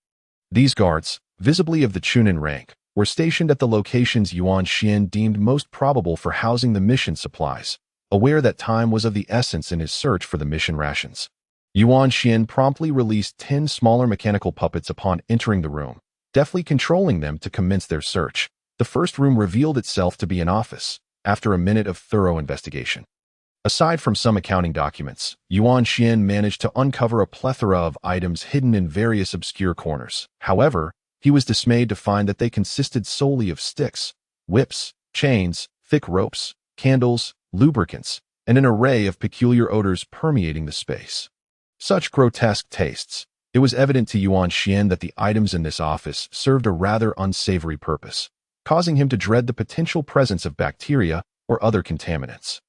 These guards, visibly of the Chunin rank, were stationed at the locations Yuan Xian deemed most probable for housing the mission supplies, aware that time was of the essence in his search for the mission rations. Yuan Xian promptly released 10 smaller mechanical puppets upon entering the room, deftly controlling them to commence their search. The first room revealed itself to be an office, after a minute of thorough investigation. Aside from some accounting documents, Yuan Xian managed to uncover a plethora of items hidden in various obscure corners. However, he was dismayed to find that they consisted solely of sticks, whips, chains, thick ropes, candles, lubricants, and an array of peculiar odors permeating the space. Such grotesque tastes. It was evident to Yuan Xian that the items in this office served a rather unsavory purpose, causing him to dread the potential presence of bacteria or other contaminants.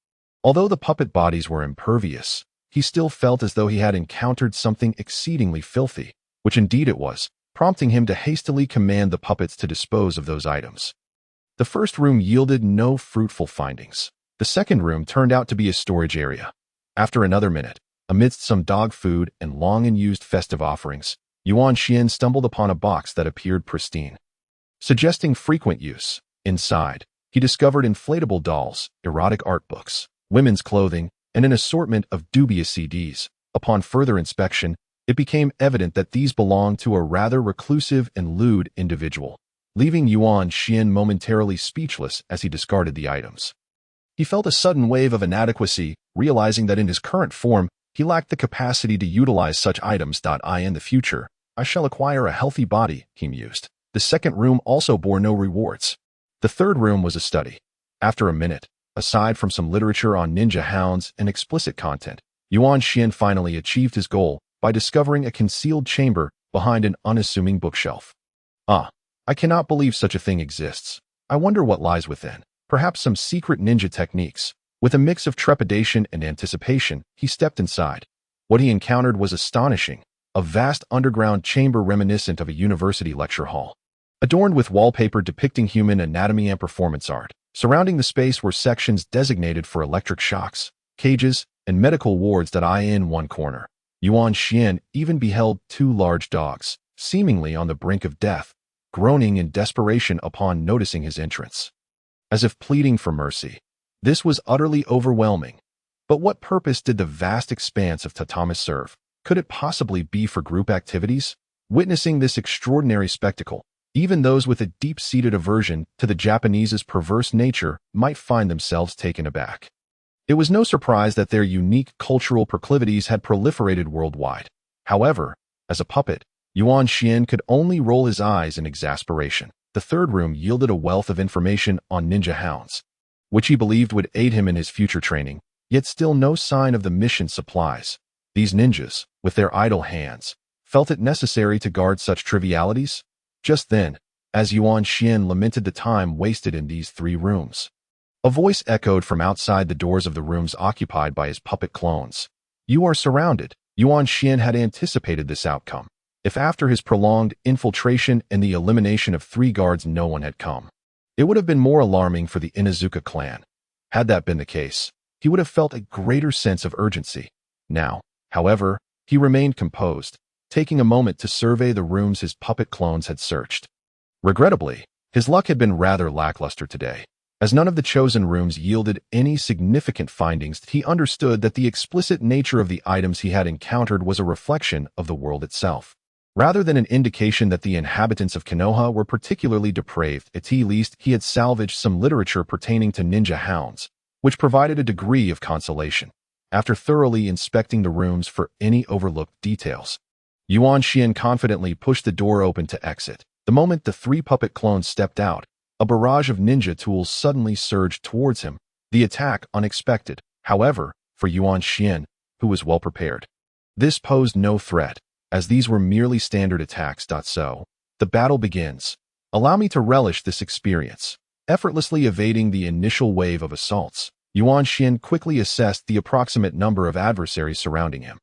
Although the puppet bodies were impervious, he still felt as though he had encountered something exceedingly filthy, which indeed it was, prompting him to hastily command the puppets to dispose of those items. The first room yielded no fruitful findings. The second room turned out to be a storage area. After another minute, amidst some dog food and long-unused festive offerings, Yuan Xian stumbled upon a box that appeared pristine, suggesting frequent use. Inside, he discovered inflatable dolls, erotic art books, women's clothing, and an assortment of dubious CDs. Upon further inspection, it became evident that these belonged to a rather reclusive and lewd individual, leaving Yuan Xian momentarily speechless as he discarded the items. He felt a sudden wave of inadequacy, realizing that in his current form, he lacked the capacity to utilize such items. In the future, I shall acquire a healthy body, he mused. The second room also bore no rewards. The third room was a study. After a minute, aside from some literature on ninja hounds and explicit content, Yuan Xian finally achieved his goal by discovering a concealed chamber behind an unassuming bookshelf. I cannot believe such a thing exists. I wonder what lies within. Perhaps some secret ninja techniques. With a mix of trepidation and anticipation, he stepped inside. What he encountered was astonishing, a vast underground chamber reminiscent of a university lecture hall. Adorned with wallpaper depicting human anatomy and performance art, surrounding the space were sections designated for electric shocks, cages, and medical wards. In one corner, Yuan Xian even beheld 2 large dogs, seemingly on the brink of death, groaning in desperation upon noticing his entrance, as if pleading for mercy. This was utterly overwhelming. But what purpose did the vast expanse of tatami serve? Could it possibly be for group activities? Witnessing this extraordinary spectacle, even those with a deep-seated aversion to the Japanese's perverse nature might find themselves taken aback. It was no surprise that their unique cultural proclivities had proliferated worldwide. However, as a puppet, Yuan Xian could only roll his eyes in exasperation. The third room yielded a wealth of information on ninja hounds, which he believed would aid him in his future training, yet still no sign of the mission supplies. These ninjas, with their idle hands, felt it necessary to guard such trivialities? Just then, as Yuan Xian lamented the time wasted in these 3 rooms, a voice echoed from outside the doors of the rooms occupied by his puppet clones. You are surrounded. Yuan Xian had anticipated this outcome. If after his prolonged infiltration and the elimination of 3 guards no one had come, it would have been more alarming for the Inuzuka clan. Had that been the case, he would have felt a greater sense of urgency. Now, however, he remained composed, taking a moment to survey the rooms his puppet clones had searched. Regrettably, his luck had been rather lackluster today. As none of the chosen rooms yielded any significant findings, he understood that the explicit nature of the items he had encountered was a reflection of the world itself, rather than an indication that the inhabitants of Konoha were particularly depraved. At least he had salvaged some literature pertaining to ninja hounds, which provided a degree of consolation. After thoroughly inspecting the rooms for any overlooked details, Yuan Xian confidently pushed the door open to exit. The moment the 3 puppet clones stepped out, a barrage of ninja tools suddenly surged towards him, the attack unexpected. However, for Yuan Xian, who was well prepared, this posed no threat. as these were merely standard attacks. So, the battle begins. Allow me to relish this experience. Effortlessly evading the initial wave of assaults, Yuan Xian quickly assessed the approximate number of adversaries surrounding him.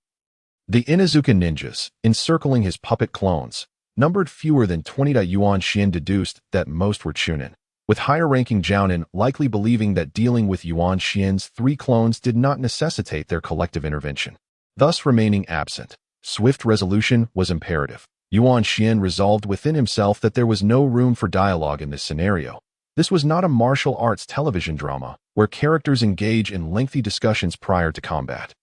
The Inuzuka ninjas, encircling his puppet clones, numbered fewer than 20. Yuan Xian deduced that most were Chunin, with higher-ranking Jounin likely believing that dealing with Yuan Xian's 3 clones did not necessitate their collective intervention, thus remaining absent. Swift resolution was imperative. Yuan Xian resolved within himself that there was no room for dialogue in this scenario. This was not a martial arts television drama, where characters engage in lengthy discussions prior to combat.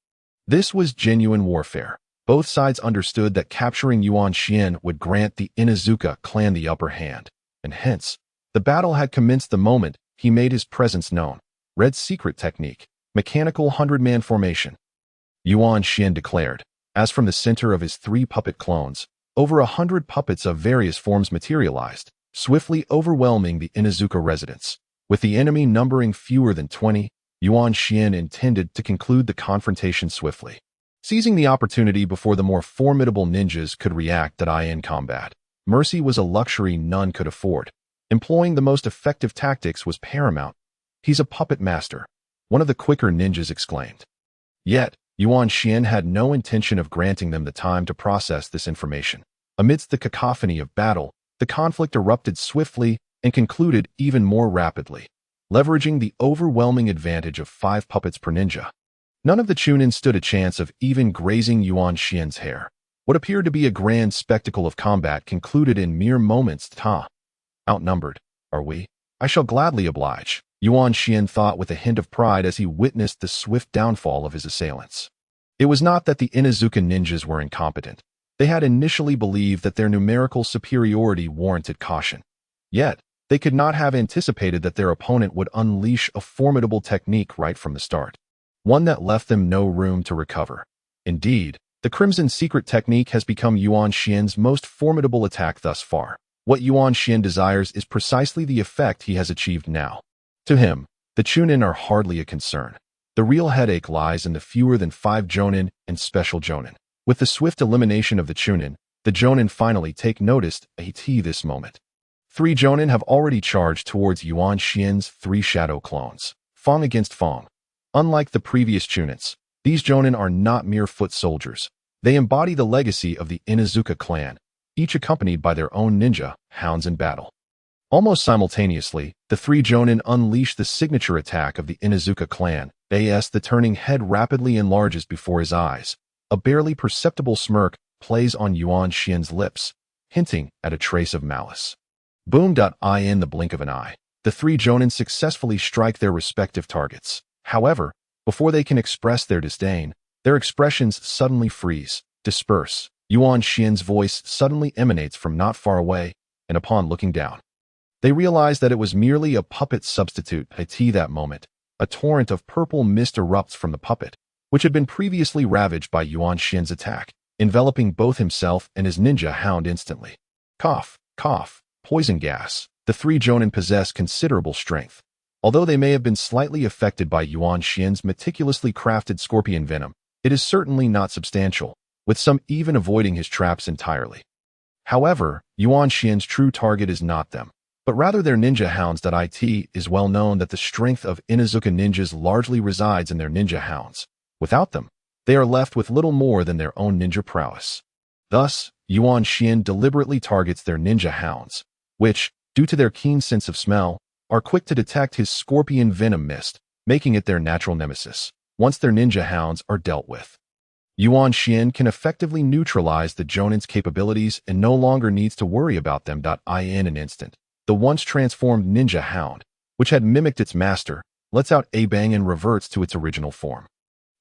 This was genuine warfare. Both sides understood that capturing Yuan Xian would grant the Inuzuka clan the upper hand, and hence, the battle had commenced the moment he made his presence known. Red secret technique, mechanical 100-man formation. Yuan Xian declared, as from the center of his 3 puppet clones, over 100 puppets of various forms materialized, swiftly overwhelming the Inuzuka residents. With the enemy numbering fewer than 20, Yuan Xian intended to conclude the confrontation swiftly, seizing the opportunity before the more formidable ninjas could react in combat. Mercy was a luxury none could afford. Employing the most effective tactics was paramount. He's a puppet master, one of the quicker ninjas exclaimed. Yet, Yuan Xian had no intention of granting them the time to process this information. Amidst the cacophony of battle, the conflict erupted swiftly and concluded even more rapidly, leveraging the overwhelming advantage of 5 puppets per ninja. None of the Chunin stood a chance of even grazing Yuan Xian's hair. What appeared to be a grand spectacle of combat concluded in mere moments. Outnumbered, are we? I shall gladly oblige, Yuan Xian thought with a hint of pride as he witnessed the swift downfall of his assailants. It was not that the Inuzuka ninjas were incompetent. They had initially believed that their numerical superiority warranted caution. Yet, they could not have anticipated that their opponent would unleash a formidable technique right from the start, one that left them no room to recover. Indeed, the Crimson Secret technique has become Yuan Xian's most formidable attack thus far. What Yuan Xian desires is precisely the effect he has achieved now. To him, the Chunin are hardly a concern. The real headache lies in the fewer than 5 Jonin and special Jonin. With the swift elimination of the Chunin, the Jonin finally take notice at this moment. 3 Jonin have already charged towards Yuan Xian's 3 shadow clones, Fong against Fong. Unlike the previous Chunins, these Jonin are not mere foot soldiers. They embody the legacy of the Inuzuka clan, each accompanied by their own ninja hounds in battle. Almost simultaneously, the 3 Jonin unleash the signature attack of the Inuzuka clan. The turning head rapidly enlarges before his eyes. A barely perceptible smirk plays on Yuan Xian's lips, hinting at a trace of malice. Boom! In the blink of an eye, the 3 Jonin successfully strike their respective targets. However, before they can express their disdain, their expressions suddenly freeze, disperse. Yuan Xian's voice suddenly emanates from not far away, and upon looking down, they realize that it was merely a puppet substitute. At that moment, a torrent of purple mist erupts from the puppet, which had been previously ravaged by Yuan Xian's attack, enveloping both himself and his ninja hound instantly. Cough, cough, poison gas. The 3 Jonin possess considerable strength. Although they may have been slightly affected by Yuan Xian's meticulously crafted scorpion venom, it is certainly not substantial, with some even avoiding his traps entirely. However, Yuan Xian's true target is not them, but rather their ninja hounds. It is well known that the strength of Inuzuka ninjas largely resides in their ninja hounds. Without them, they are left with little more than their own ninja prowess. Thus, Yuan Xian deliberately targets their ninja hounds, which, due to their keen sense of smell, are quick to detect his scorpion venom mist, making it their natural nemesis. Once their ninja hounds are dealt with, Yuan Xian can effectively neutralize the Jonin's capabilities and no longer needs to worry about them. In an instant, the once transformed ninja hound, which had mimicked its master, lets out a bang and reverts to its original form.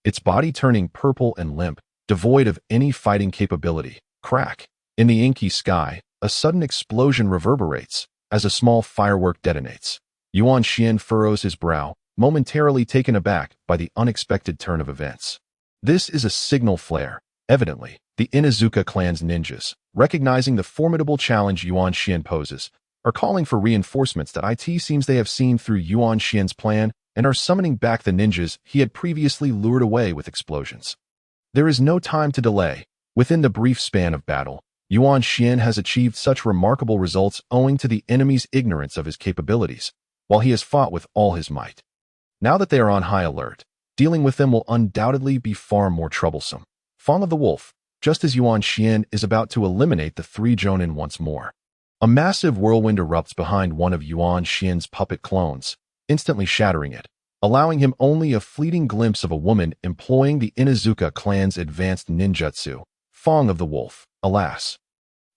Its body turning purple and limp, devoid of any fighting capability. Crack! In the inky sky, a sudden explosion reverberates as a small firework detonates. Yuan Xian furrows his brow, momentarily taken aback by the unexpected turn of events. This is a signal flare. Evidently, the Inuzuka clan's ninjas, recognizing the formidable challenge Yuan Xian poses, are calling for reinforcements. It seems they have seen through Yuan Xian's plan and are summoning back the ninjas he had previously lured away with explosions. There is no time to delay. Within the brief span of battle, Yuan Xian has achieved such remarkable results owing to the enemy's ignorance of his capabilities, while he has fought with all his might. Now that they are on high alert, dealing with them will undoubtedly be far more troublesome. Fang of the Wolf, just as Yuan Xian is about to eliminate the three Jonin once more. A massive whirlwind erupts behind one of Yuan Xian's puppet clones, instantly shattering it, allowing him only a fleeting glimpse of a woman employing the Inuzuka clan's advanced ninjutsu. Fang of the Wolf, alas.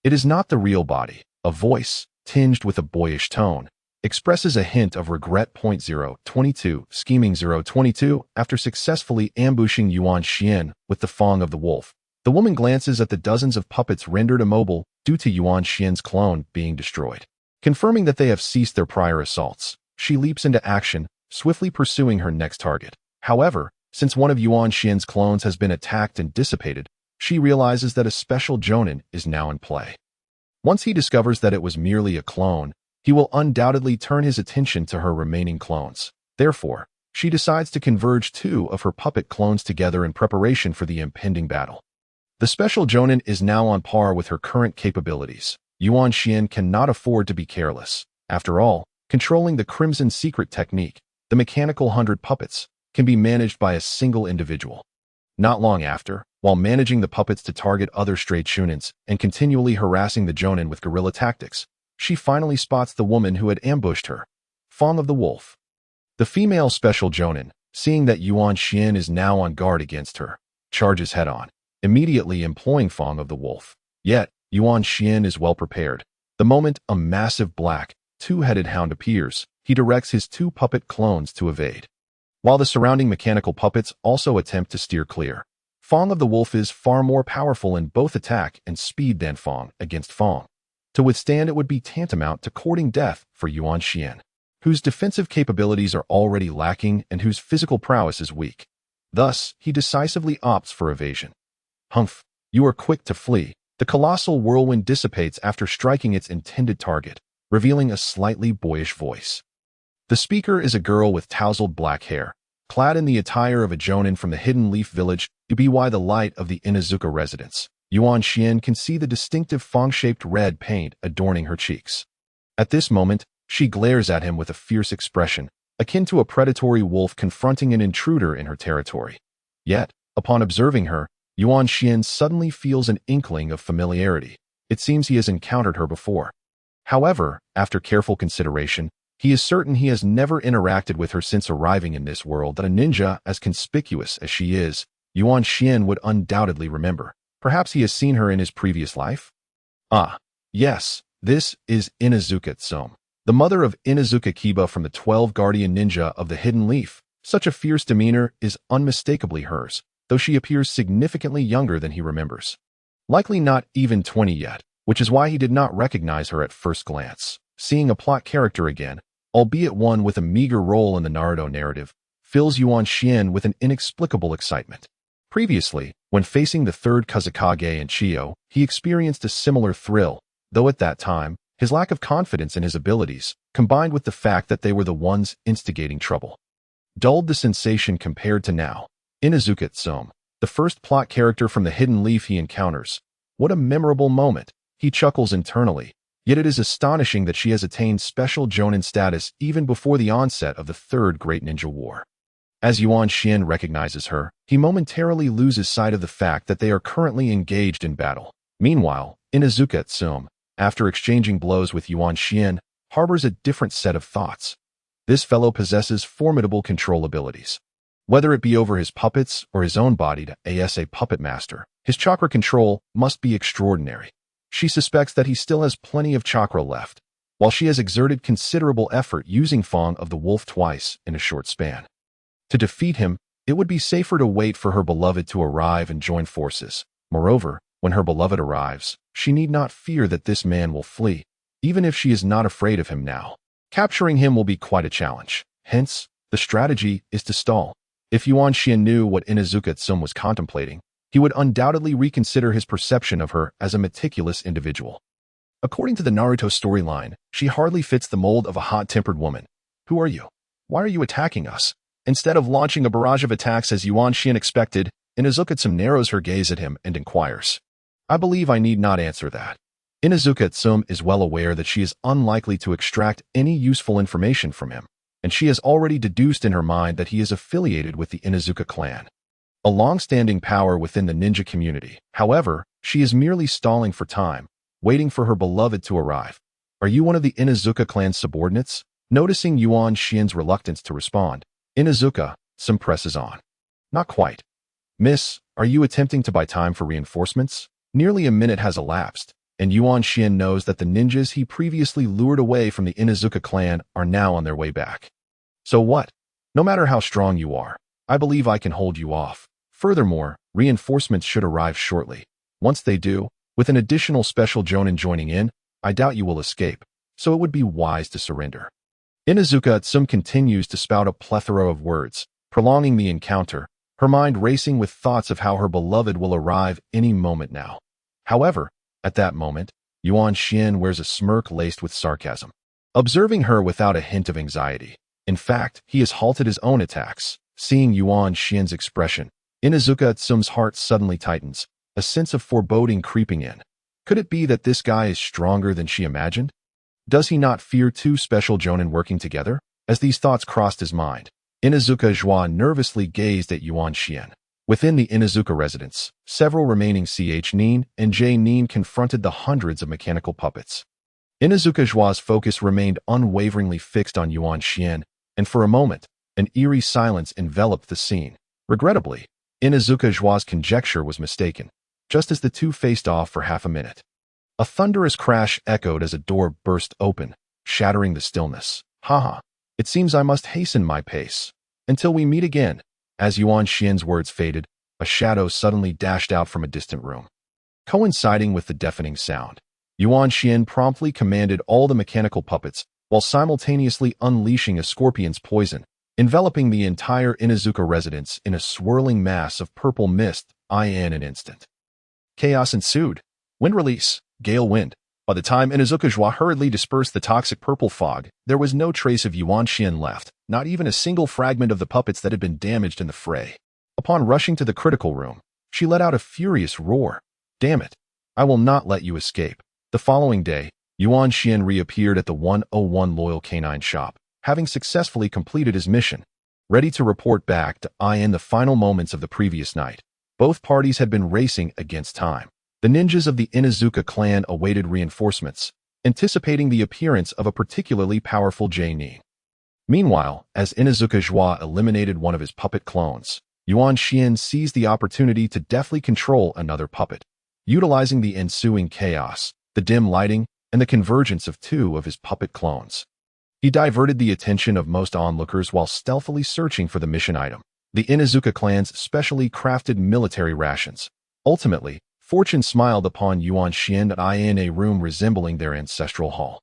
It is not the real body. A voice, tinged with a boyish tone, expresses a hint of regret. 022 Scheming 022 After successfully ambushing Yuan Xian with the Fang of the Wolf, the woman glances at the dozens of puppets rendered immobile due to Yuan Xian's clone being destroyed. Confirming that they have ceased their prior assaults, she leaps into action, swiftly pursuing her next target. However, since one of Yuan Xian's clones has been attacked and dissipated, she realizes that a special Jonin is now in play. Once he discovers that it was merely a clone, he will undoubtedly turn his attention to her remaining clones. Therefore, she decides to converge two of her puppet clones together in preparation for the impending battle. The special Jonin is now on par with her current capabilities. Yuan Xian cannot afford to be careless. After all, controlling the Crimson Secret technique, the mechanical 100 puppets, can be managed by a single individual. Not long after, while managing the puppets to target other stray Chunins and continually harassing the Jonin with guerrilla tactics, she finally spots the woman who had ambushed her. Fang of the Wolf. The female special Jonin, seeing that Yuan Xian is now on guard against her, charges head-on, immediately employing Fang of the Wolf. Yet, Yuan Xian is well prepared. The moment a massive black, two-headed hound appears, he directs his two puppet clones to evade, while the surrounding mechanical puppets also attempt to steer clear. Fang of the Wolf is far more powerful in both attack and speed than Fang against Fang. To withstand it would be tantamount to courting death for Yuan Xian, whose defensive capabilities are already lacking and whose physical prowess is weak. Thus, he decisively opts for evasion. Humph, you are quick to flee. The colossal whirlwind dissipates after striking its intended target, revealing a slightly boyish voice. The speaker is a girl with tousled black hair, clad in the attire of a Jonin from the Hidden Leaf Village to be the light of the Inuzuka residence. Yuan Xian can see the distinctive fang-shaped red paint adorning her cheeks. At this moment, she glares at him with a fierce expression, akin to a predatory wolf confronting an intruder in her territory. Yet, upon observing her, Yuan Xian suddenly feels an inkling of familiarity. It seems he has encountered her before. However, after careful consideration, he is certain he has never interacted with her since arriving in this world. That a ninja as conspicuous as she is, Yuan Xian would undoubtedly remember. Perhaps he has seen her in his previous life? Ah, yes, this is Inuzuka Tsum, the mother of Inuzuka Kiba from the 12 Guardian Ninja of the Hidden Leaf. Such a fierce demeanor is unmistakably hers, though she appears significantly younger than he remembers. Likely not even 20 yet, which is why he did not recognize her at first glance. Seeing a plot character again, albeit one with a meager role in the Naruto narrative, fills Yuan Xian with an inexplicable excitement. Previously, when facing the third Kazekage and Chiyo, he experienced a similar thrill, though at that time, his lack of confidence in his abilities, combined with the fact that they were the ones instigating trouble, dulled the sensation compared to now. Inuzuka Tsum, the first plot character from the Hidden Leaf he encounters. What a memorable moment, he chuckles internally, yet it is astonishing that she has attained special Jonin status even before the onset of the Third Great Ninja War. As Yuan Xian recognizes her, he momentarily loses sight of the fact that they are currently engaged in battle. Meanwhile, Inuzuka Tsum, after exchanging blows with Yuan Xian, harbors a different set of thoughts. This fellow possesses formidable control abilities. Whether it be over his puppets or his own body as a puppet master, his chakra control must be extraordinary. She suspects that he still has plenty of chakra left, while she has exerted considerable effort using Fang of the Wolf twice in a short span. To defeat him, it would be safer to wait for her beloved to arrive and join forces. Moreover, when her beloved arrives, she need not fear that this man will flee, even if she is not afraid of him now. Capturing him will be quite a challenge. Hence, the strategy is to stall. If Yuan Xian knew what Inuzuka Tsum was contemplating, he would undoubtedly reconsider his perception of her as a meticulous individual. According to the Naruto storyline, she hardly fits the mold of a hot-tempered woman. Who are you? Why are you attacking us? Instead of launching a barrage of attacks as Yuan Xian expected, Inuzuka Tsum narrows her gaze at him and inquires, I believe I need not answer that. Inuzuka Tsum is well aware that she is unlikely to extract any useful information from him, and she has already deduced in her mind that he is affiliated with the Inuzuka clan, a long-standing power within the ninja community. However, she is merely stalling for time, waiting for her beloved to arrive. Are you one of the Inuzuka clan's subordinates? Noticing Yuan Xian's reluctance to respond, Inuzuka Tsum presses on. Not quite. Miss, are you attempting to buy time for reinforcements? Nearly a minute has elapsed, and Yuan Xian knows that the ninjas he previously lured away from the Inuzuka clan are now on their way back. So what? No matter how strong you are, I believe I can hold you off. Furthermore, reinforcements should arrive shortly. Once they do, with an additional special jonin joining in, I doubt you will escape, so it would be wise to surrender. Inuzuka Tsum continues to spout a plethora of words, prolonging the encounter, her mind racing with thoughts of how her beloved will arrive any moment now. However, at that moment, Yuan Xian wears a smirk laced with sarcasm, observing her without a hint of anxiety. In fact, he has halted his own attacks. Seeing Yuan Xian's expression, Inuzuka Tsum's heart suddenly tightens, a sense of foreboding creeping in. Could it be that this guy is stronger than she imagined? Does he not fear two special jonin working together? As these thoughts crossed his mind, Inuzuka Joie nervously gazed at Yuan Xian. Within the Inuzuka residence, several remaining Ch Nin and J Nin confronted the hundreds of mechanical puppets. Inuzuka Joie's focus remained unwaveringly fixed on Yuan Xian, and for a moment, an eerie silence enveloped the scene. Regrettably, Inuzuka Joie's conjecture was mistaken, just as the two faced off for half a minute. A thunderous crash echoed as a door burst open, shattering the stillness. Haha, it seems I must hasten my pace. Until we meet again. As Yuan Xian's words faded, a shadow suddenly dashed out from a distant room. Coinciding with the deafening sound, Yuan Xian promptly commanded all the mechanical puppets, while simultaneously unleashing a scorpion's poison, enveloping the entire Inuzuka residence in a swirling mass of purple mist. In an instant, chaos ensued. Wind release, gale wind. By the time Inuzuka Joie hurriedly dispersed the toxic purple fog, there was no trace of Yuan Xian left, not even a single fragment of the puppets that had been damaged in the fray. Upon rushing to the critical room, she let out a furious roar. Damn it! I will not let you escape. The following day, Yuan Xian reappeared at the 101 Loyal Canine shop, having successfully completed his mission. Ready to report back to in the final moments of the previous night, both parties had been racing against time. The ninjas of the Inuzuka clan awaited reinforcements, anticipating the appearance of a particularly powerful J-Nin. Meanwhile, as Inuzuka Joie eliminated one of his puppet clones, Yuan Xian seized the opportunity to deftly control another puppet, utilizing the ensuing chaos, the dim lighting, and the convergence of two of his puppet clones. He diverted the attention of most onlookers while stealthily searching for the mission item, the Inuzuka clan's specially crafted military rations. Ultimately, fortune smiled upon Yuan Xian in a room resembling their ancestral hall.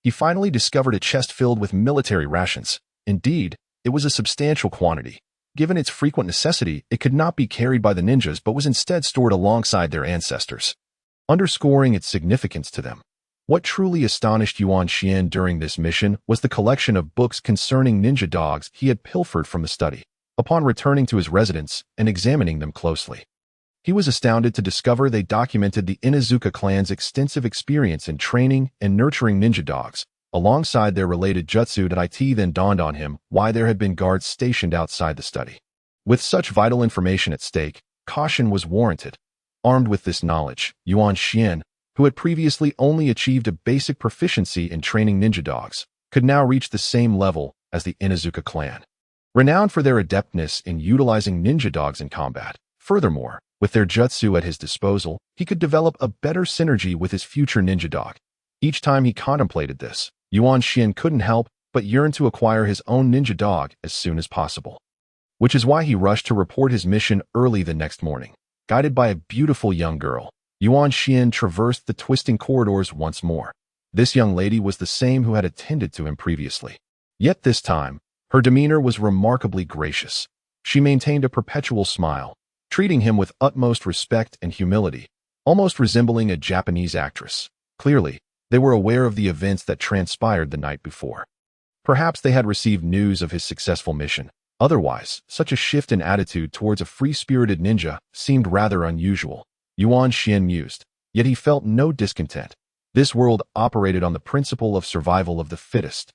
He finally discovered a chest filled with military rations. Indeed, it was a substantial quantity. Given its frequent necessity, it could not be carried by the ninjas but was instead stored alongside their ancestors, underscoring its significance to them. What truly astonished Yuan Xian during this mission was the collection of books concerning ninja dogs he had pilfered from the study. Upon returning to his residence and examining them closely, he was astounded to discover they documented the Inuzuka clan's extensive experience in training and nurturing ninja dogs, alongside their related jutsu. It then dawned on him why there had been guards stationed outside the study. With such vital information at stake, caution was warranted. Armed with this knowledge, Yuan Xian, who had previously only achieved a basic proficiency in training ninja dogs, could now reach the same level as the Inuzuka clan, renowned for their adeptness in utilizing ninja dogs in combat. Furthermore, with their jutsu at his disposal, he could develop a better synergy with his future ninja dog. Each time he contemplated this, Yuan Xian couldn't help but yearn to acquire his own ninja dog as soon as possible. Which is why he rushed to report his mission early the next morning. Guided by a beautiful young girl, Yuan Xian traversed the twisting corridors once more. This young lady was the same who had attended to him previously. Yet this time, her demeanor was remarkably gracious. She maintained a perpetual smile, treating him with utmost respect and humility, almost resembling a Japanese actress. Clearly, they were aware of the events that transpired the night before. Perhaps they had received news of his successful mission. Otherwise, such a shift in attitude towards a free-spirited ninja seemed rather unusual. Yuan Xian mused. Yet he felt no discontent. This world operated on the principle of survival of the fittest.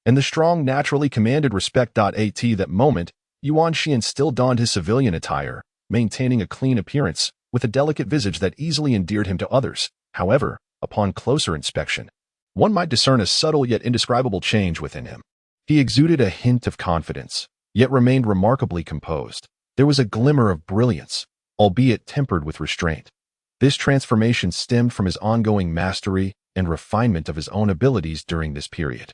And the strong naturally commanded respect. At that moment, Yuan Xian still donned his civilian attire, maintaining a clean appearance, with a delicate visage that easily endeared him to others. However, upon closer inspection, one might discern a subtle yet indescribable change within him. He exuded a hint of confidence, yet remained remarkably composed. There was a glimmer of brilliance, albeit tempered with restraint. This transformation stemmed from his ongoing mastery and refinement of his own abilities during this period.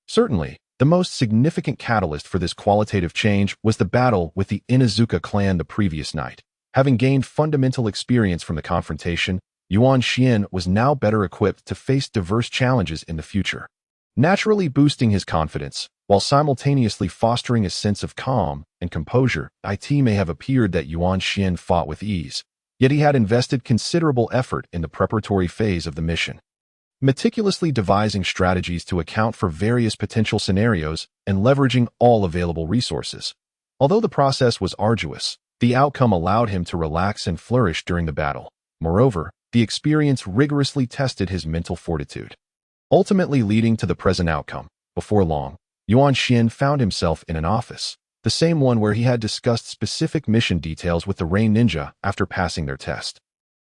Certainly, the most significant catalyst for this qualitative change was the battle with the Inuzuka clan the previous night. Having gained fundamental experience from the confrontation, Yuan Xian was now better equipped to face diverse challenges in the future, naturally boosting his confidence, while simultaneously fostering a sense of calm and composure. It may have appeared that Yuan Xian fought with ease, yet he had invested considerable effort in the preparatory phase of the mission, meticulously devising strategies to account for various potential scenarios and leveraging all available resources. Although the process was arduous, the outcome allowed him to relax and flourish during the battle. Moreover, the experience rigorously tested his mental fortitude, ultimately leading to the present outcome. Before long, Yuan Xian found himself in an office, the same one where he had discussed specific mission details with the Rain Ninja after passing their test.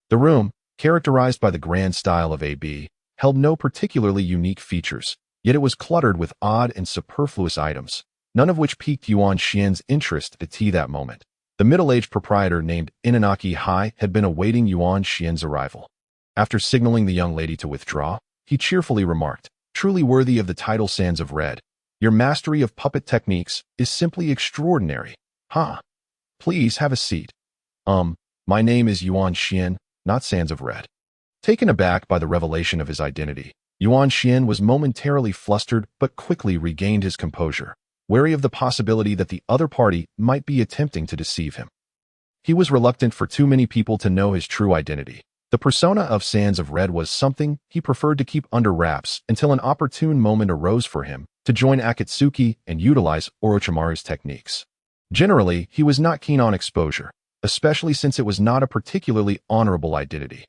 The room, characterized by the grand style of AB, held no particularly unique features, yet it was cluttered with odd and superfluous items, none of which piqued Yuan Xian's interest at that moment. The middle-aged proprietor named Inanaki Hai had been awaiting Yuan Xian's arrival. After signaling the young lady to withdraw, he cheerfully remarked, "Truly worthy of the title Sands of Red. Your mastery of puppet techniques is simply extraordinary. Please have a seat. My name is Yuan Xian, not Sands of Red." Taken aback by the revelation of his identity, Yuan Xian was momentarily flustered but quickly regained his composure, wary of the possibility that the other party might be attempting to deceive him. He was reluctant for too many people to know his true identity. The persona of Sands of Red was something he preferred to keep under wraps until an opportune moment arose for him to join Akatsuki and utilize Orochimaru's techniques. Generally, he was not keen on exposure, especially since it was not a particularly honorable identity.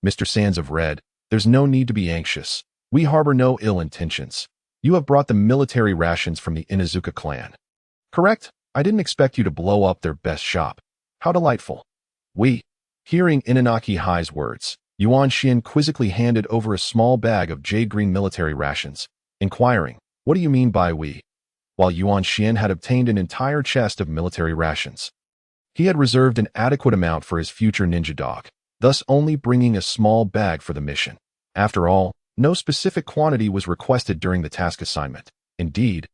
Mr. Sands of Red, there's no need to be anxious. We harbor no ill intentions. You have brought the military rations from the Inuzuka clan. Correct? I didn't expect you to blow up their best shop. How delightful. Hearing Inanaki Hai's words, Yuan Xian quizzically handed over a small bag of jade-green military rations, inquiring, "What do you mean by we?" While Yuan Xian had obtained an entire chest of military rations, he had reserved an adequate amount for his future ninja dog, thus only bringing a small bag for the mission. After all, no specific quantity was requested during the task assignment. Indeed,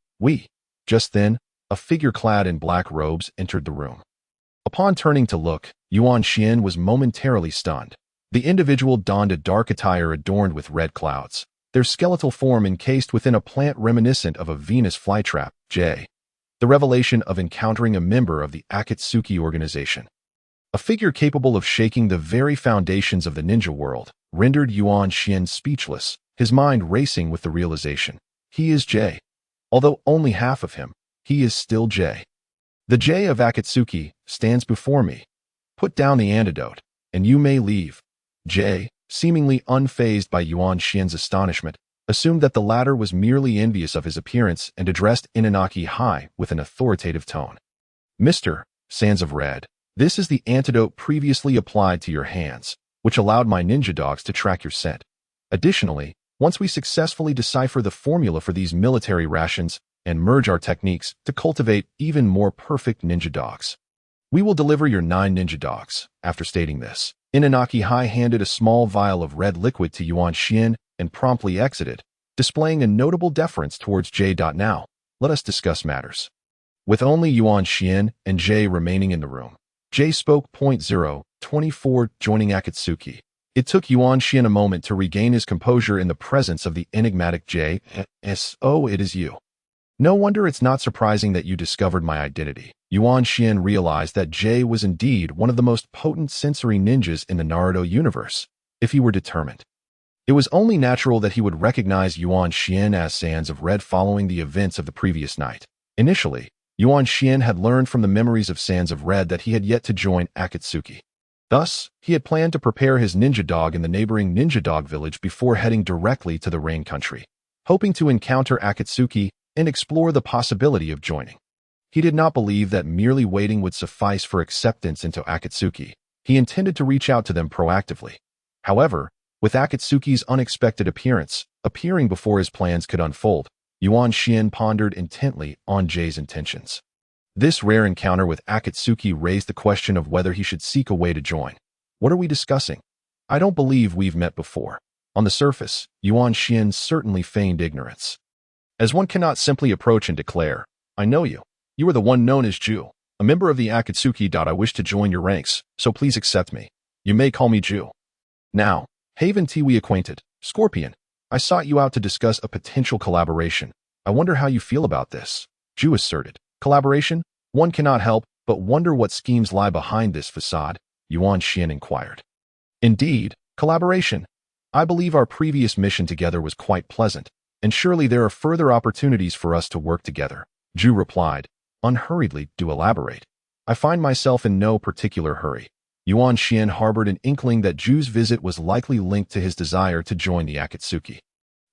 Just then, a figure clad in black robes entered the room. Upon turning to look, Yuan Xian was momentarily stunned. The individual donned a dark attire adorned with red clouds, their skeletal form encased within a plant reminiscent of a Venus flytrap. The revelation of encountering a member of the Akatsuki organization, a figure capable of shaking the very foundations of the ninja world, rendered Yuan Xian speechless, his mind racing with the realization. He is J. Although only half of him, he is still J. The J of Akatsuki stands before me. Put down the antidote, and you may leave. J, seemingly unfazed by Yuan Xian's astonishment, assumed that the latter was merely envious of his appearance and addressed Inanaki Hai with an authoritative tone. "Mr. Sands of Red, this is the antidote previously applied to your hands, which allowed my ninja dogs to track your scent. Additionally, once we successfully decipher the formula for these military rations and merge our techniques to cultivate even more perfect ninja dogs, we will deliver your 9 ninja dogs." After stating this, Inanaki Hai handed a small vial of red liquid to Yuan Xian and promptly exited, displaying a notable deference towards J. Now, let us discuss matters. With only Yuan Xian and J remaining in the room, J spoke. 24 Joining Akatsuki. It took Yuan Xian a moment to regain his composure in the presence of the enigmatic J. "Oh, it is you. No wonder it's not surprising that you discovered my identity." Yuan Xian realized that J was indeed one of the most potent sensory ninjas in the Naruto universe. If he were determined, it was only natural that he would recognize Yuan Xian as Sands of Red following the events of the previous night. Initially, Yuan Xian had learned from the memories of Sands of Red that he had yet to join Akatsuki. Thus, he had planned to prepare his ninja dog in the neighboring ninja dog village before heading directly to the Rain Country, hoping to encounter Akatsuki and explore the possibility of joining. He did not believe that merely waiting would suffice for acceptance into Akatsuki. He intended to reach out to them proactively. However, with Akatsuki's unexpected appearing before his plans could unfold, Yuan Xian pondered intently on Jay's intentions. This rare encounter with Akatsuki raised the question of whether he should seek a way to join. What are we discussing? I don't believe we've met before. On the surface, Yuan Xian certainly feigned ignorance. As one cannot simply approach and declare, I know you. You are the one known as Ju, a member of the Akatsuki. I wish to join your ranks, so please accept me. You may call me Ju. Now, Haven T. we acquainted. Scorpion, I sought you out to discuss a potential collaboration. I wonder how you feel about this. Ju asserted. Collaboration? One cannot help but wonder what schemes lie behind this facade, Yuan Xian inquired. Indeed, collaboration. I believe our previous mission together was quite pleasant, and surely there are further opportunities for us to work together, Ju replied, unhurriedly. Do elaborate. I find myself in no particular hurry. Yuan Xian harbored an inkling that Ju's visit was likely linked to his desire to join the Akatsuki.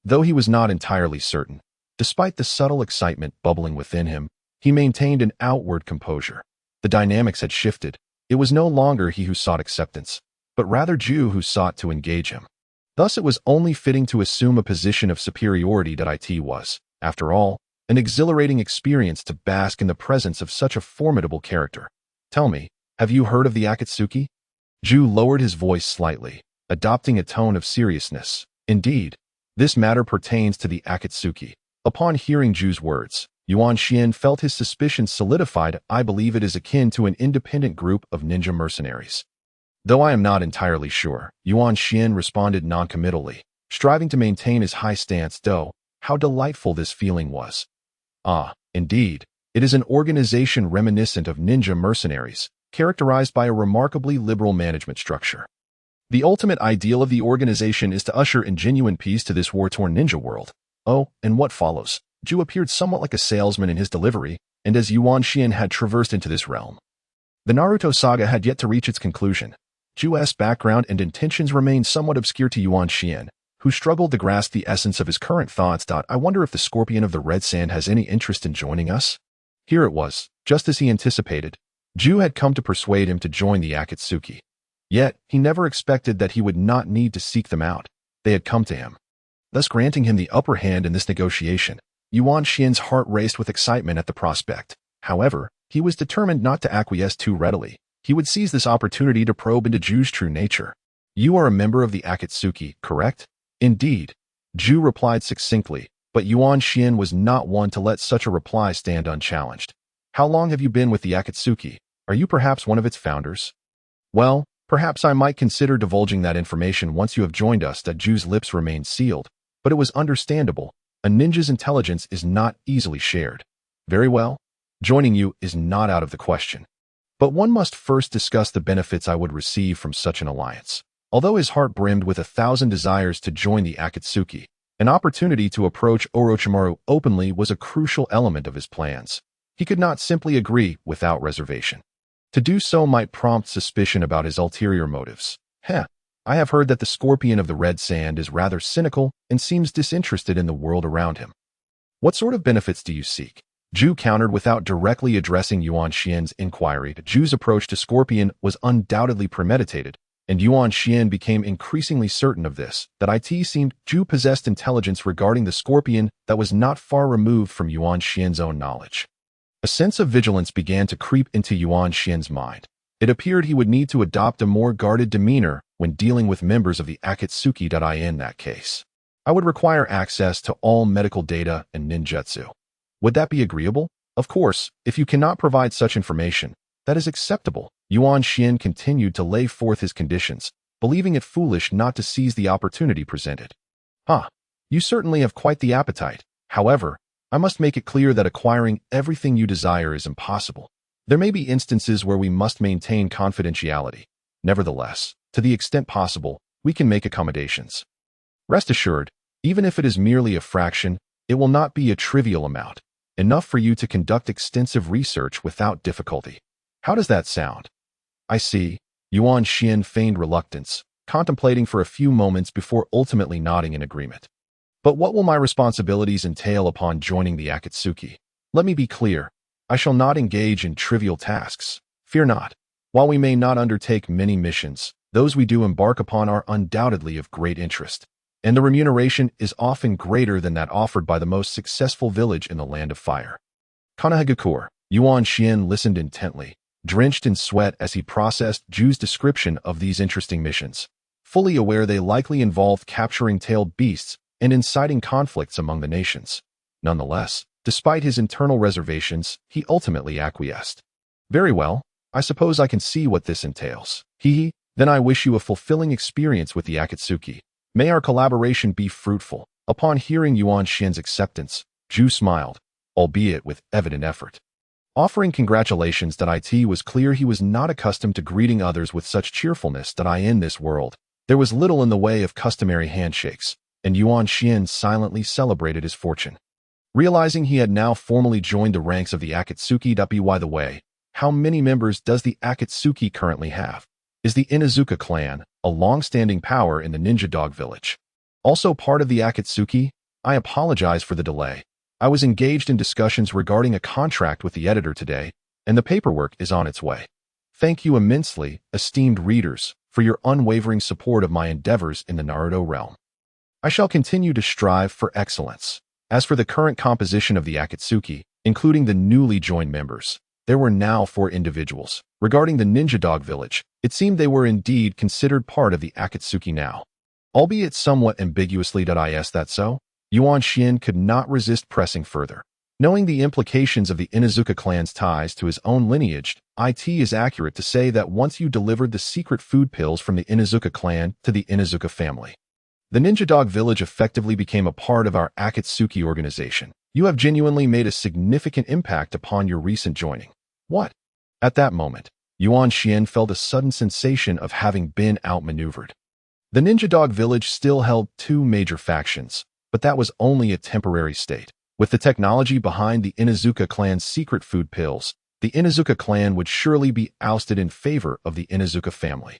Though he was not entirely certain, despite the subtle excitement bubbling within him, he maintained an outward composure. The dynamics had shifted. It was no longer he who sought acceptance, but rather Ju who sought to engage him. Thus it was only fitting to assume a position of superiority that it was, after all, an exhilarating experience to bask in the presence of such a formidable character. Tell me, have you heard of the Akatsuki? Ju lowered his voice slightly, adopting a tone of seriousness. Indeed, this matter pertains to the Akatsuki. Upon hearing Ju's words, Yuan Xian felt his suspicions solidified. I believe it is akin to an independent group of ninja mercenaries. Though I am not entirely sure, Yuan Xian responded noncommittally, striving to maintain his high stance. Though, how delightful this feeling was. Ah, indeed, it is an organization reminiscent of ninja mercenaries, characterized by a remarkably liberal management structure. The ultimate ideal of the organization is to usher in genuine peace to this war-torn ninja world. Oh, and what follows? Ju appeared somewhat like a salesman in his delivery, and as Yuan Xian had traversed into this realm, the Naruto saga had yet to reach its conclusion. Ju's background and intentions remained somewhat obscure to Yuan Xian, who struggled to grasp the essence of his current thoughts. I wonder if the Scorpion of the Red Sand has any interest in joining us? Here it was, just as he anticipated. Ju had come to persuade him to join the Akatsuki. Yet, he never expected that he would not need to seek them out. They had come to him, thus granting him the upper hand in this negotiation. Yuan Xian's heart raced with excitement at the prospect. However, he was determined not to acquiesce too readily. He would seize this opportunity to probe into Ju's true nature. You are a member of the Akatsuki, correct? Indeed, Ju replied succinctly, but Yuan Xian was not one to let such a reply stand unchallenged. How long have you been with the Akatsuki? Are you perhaps one of its founders? Well, perhaps I might consider divulging that information once you have joined us. That Ju's lips remained sealed, but it was understandable. A ninja's intelligence is not easily shared. Very well. Joining you is not out of the question. But one must first discuss the benefits I would receive from such an alliance. Although his heart brimmed with 1,000 desires to join the Akatsuki, an opportunity to approach Orochimaru openly was a crucial element of his plans. He could not simply agree without reservation. To do so might prompt suspicion about his ulterior motives. I have heard that the Scorpion of the Red Sand is rather cynical and seems disinterested in the world around him. What sort of benefits do you seek? Ju countered without directly addressing Yuan Xian's inquiry. Ju's approach to Scorpion was undoubtedly premeditated, and Yuan Xian became increasingly certain of this. That it seemed Ju possessed intelligence regarding the Scorpion that was not far removed from Yuan Xian's own knowledge. A sense of vigilance began to creep into Yuan Xian's mind. It appeared he would need to adopt a more guarded demeanor when dealing with members of the Akatsuki. In that case, I would require access to all medical data and ninjutsu. Would that be agreeable? Of course, if you cannot provide such information, that is acceptable. Yuan Xian continued to lay forth his conditions, believing it foolish not to seize the opportunity presented. You certainly have quite the appetite. However, I must make it clear that acquiring everything you desire is impossible. There may be instances where we must maintain confidentiality. Nevertheless, to the extent possible, we can make accommodations. Rest assured, even if it is merely a fraction, it will not be a trivial amount, enough for you to conduct extensive research without difficulty. How does that sound? I see. Yuan Xian feigned reluctance, contemplating for a few moments before ultimately nodding in agreement. But what will my responsibilities entail upon joining the Akatsuki? Let me be clear. I shall not engage in trivial tasks. Fear not. While we may not undertake many missions, those we do embark upon are undoubtedly of great interest, and the remuneration is often greater than that offered by the most successful village in the Land of Fire. Kanahagakur, Yuan Xian listened intently, drenched in sweat as he processed Ju's description of these interesting missions, fully aware they likely involved capturing tailed beasts and inciting conflicts among the nations. Nonetheless, despite his internal reservations, he ultimately acquiesced. Very well, I suppose I can see what this entails. Then I wish you a fulfilling experience with the Akatsuki. May our collaboration be fruitful. Upon hearing Yuan Xian's acceptance, Ju smiled, albeit with evident effort. Offering congratulations, it was clear he was not accustomed to greeting others with such cheerfulness in this world. There was little in the way of customary handshakes, and Yuan Xian silently celebrated his fortune. Realizing he had now formally joined the ranks of the Akatsuki. By the way, how many members does the Akatsuki currently have? Is the Inuzuka clan, a long-standing power in the Ninja Dog Village, also part of the Akatsuki? I apologize for the delay. I was engaged in discussions regarding a contract with the editor today, and the paperwork is on its way. Thank you immensely, esteemed readers, for your unwavering support of my endeavors in the Naruto realm. I shall continue to strive for excellence. As for the current composition of the Akatsuki, including the newly joined members, there were now 4 individuals. Regarding the Ninja Dog Village, it seemed they were indeed considered part of the Akatsuki now. Albeit somewhat ambiguously. Is that so? Yuan Xian could not resist pressing further. Knowing the implications of the Inuzuka clan's ties to his own lineage, it is accurate to say that once you delivered the secret food pills from the Inuzuka clan to the Inuzuka family, the Ninja Dog Village effectively became a part of our Akatsuki organization. You have genuinely made a significant impact upon your recent joining. What? At that moment, Yuan Xian felt a sudden sensation of having been outmaneuvered. The Ninja Dog Village still held 2 major factions, but that was only a temporary state. With the technology behind the Inuzuka clan's secret food pills, the Inuzuka clan would surely be ousted in favor of the Inuzuka family,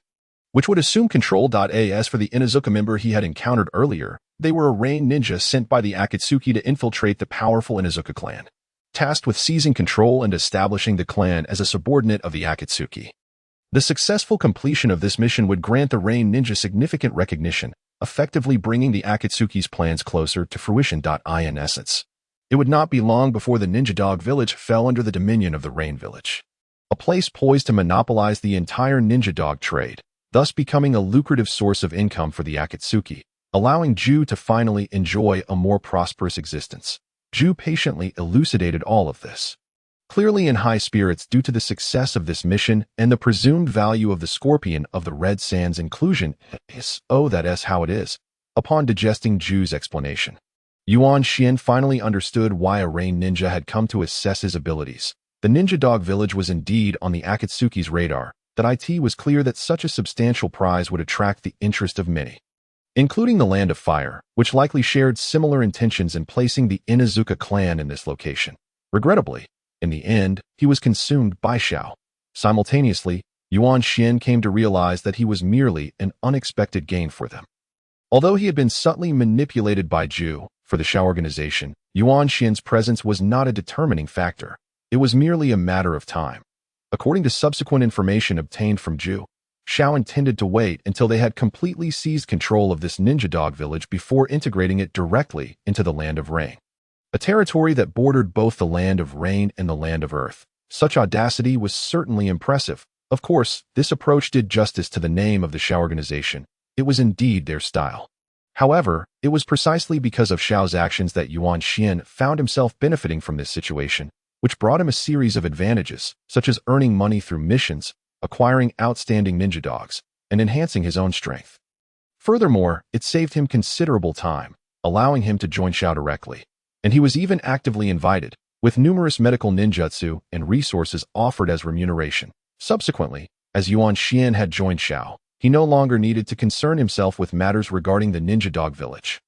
which would assume control. As for the Inuzuka member he had encountered earlier, they were a rain ninja sent by the Akatsuki to infiltrate the powerful Inuzuka clan, tasked with seizing control and establishing the clan as a subordinate of the Akatsuki. The successful completion of this mission would grant the rain ninja significant recognition, effectively bringing the Akatsuki's plans closer to fruition. In essence, it would not be long before the Ninja Dog Village fell under the dominion of the Rain Village, a place poised to monopolize the entire ninja dog trade, thus becoming a lucrative source of income for the Akatsuki, allowing Ju to finally enjoy a more prosperous existence. Ju patiently elucidated all of this, clearly in high spirits due to the success of this mission and the presumed value of the Scorpion of the Red Sands inclusion. That's how it is. Upon digesting Ju's explanation, Yuan Xian finally understood why a rain ninja had come to assess his abilities. The Ninja Dog Village was indeed on the Akatsuki's radar. It was clear that such a substantial prize would attract the interest of many, including the Land of Fire, which likely shared similar intentions in placing the Inuzuka clan in this location. Regrettably, in the end, he was consumed by Xiao. Simultaneously, Yuan Xian came to realize that he was merely an unexpected gain for them. Although he had been subtly manipulated by Ju for the Xiao organization, Yuan Xian's presence was not a determining factor. It was merely a matter of time. According to subsequent information obtained from Ju, Xiao intended to wait until they had completely seized control of this Ninja Dog Village before integrating it directly into the Land of Rain, a territory that bordered both the Land of Rain and the Land of Earth. Such audacity was certainly impressive. Of course, this approach did justice to the name of the Xiao organization. It was indeed their style. However, it was precisely because of Xiao's actions that Yuan Xian found himself benefiting from this situation, which brought him a series of advantages, such as earning money through missions, acquiring outstanding ninja dogs, and enhancing his own strength. Furthermore, it saved him considerable time, allowing him to join Xiao directly, and he was even actively invited, with numerous medical ninjutsu and resources offered as remuneration. Subsequently, as Yuan Xian had joined Xiao, he no longer needed to concern himself with matters regarding the Ninja Dog Village.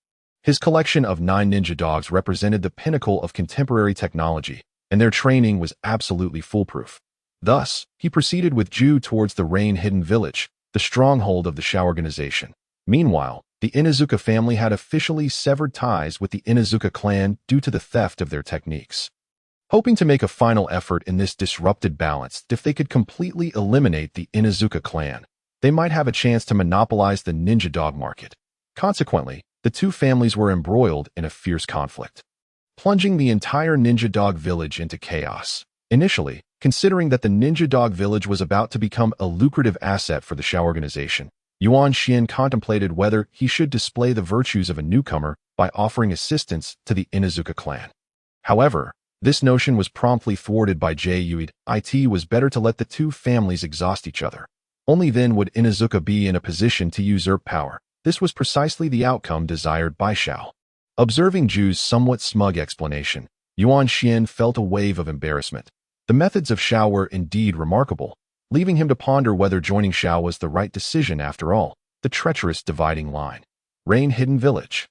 His collection of 9 ninja dogs represented the pinnacle of contemporary technology, and their training was absolutely foolproof. Thus, he proceeded with Ju towards the rain-hidden village, the stronghold of the Shao organization. Meanwhile, the Inuzuka family had officially severed ties with the Inuzuka clan due to the theft of their techniques. Hoping to make a final effort in this disrupted balance, if they could completely eliminate the Inuzuka clan, they might have a chance to monopolize the ninja dog market. Consequently, the two families were embroiled in a fierce conflict, plunging the entire ninja dog village into chaos. Initially, considering that the ninja dog village was about to become a lucrative asset for the Shao organization, Yuan Xian contemplated whether he should display the virtues of a newcomer by offering assistance to the Inuzuka clan. However, this notion was promptly thwarted by Jue. It was better to let the two families exhaust each other. Only then would Inuzuka be in a position to usurp power. This was precisely the outcome desired by Shao. Observing Ju's somewhat smug explanation, Yuan Xian felt a wave of embarrassment. The methods of Shao were indeed remarkable, leaving him to ponder whether joining Shao was the right decision after all. The treacherous dividing line. Rain-hidden village.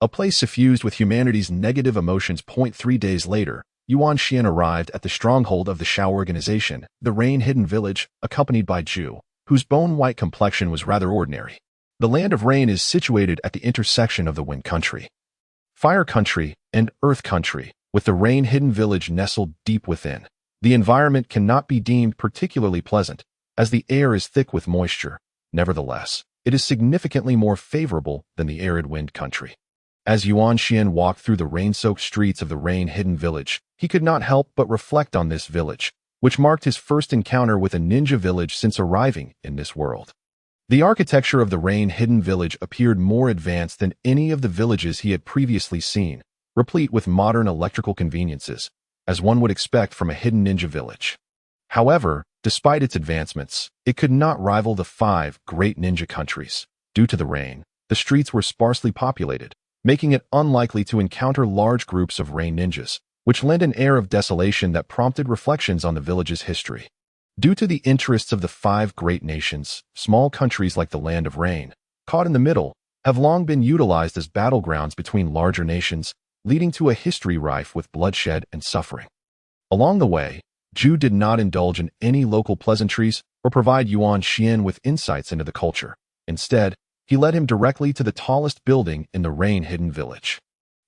A place suffused with humanity's negative emotions. 3 days later, Yuan Xian arrived at the stronghold of the Shao organization, the rain-hidden village, accompanied by Ju, whose bone-white complexion was rather ordinary. The land of rain is situated at the intersection of the Wind Country, Fire Country, and Earth Country, with the rain-hidden village nestled deep within. The environment cannot be deemed particularly pleasant, as the air is thick with moisture. Nevertheless, it is significantly more favorable than the arid Wind Country. As Yuan Xian walked through the rain-soaked streets of the rain-hidden village, he could not help but reflect on this village, which marked his first encounter with a ninja village since arriving in this world. The architecture of the rain-hidden village appeared more advanced than any of the villages he had previously seen, replete with modern electrical conveniences, as one would expect from a hidden ninja village. However, despite its advancements, it could not rival the 5 great ninja countries. Due to the rain, the streets were sparsely populated, making it unlikely to encounter large groups of rain ninjas, which lent an air of desolation that prompted reflections on the village's history. Due to the interests of the 5 great nations, small countries like the Land of Rain, caught in the middle, have long been utilized as battlegrounds between larger nations, leading to a history rife with bloodshed and suffering. Along the way, Ju did not indulge in any local pleasantries or provide Yuan Xian with insights into the culture. Instead, he led him directly to the tallest building in the rain-hidden village.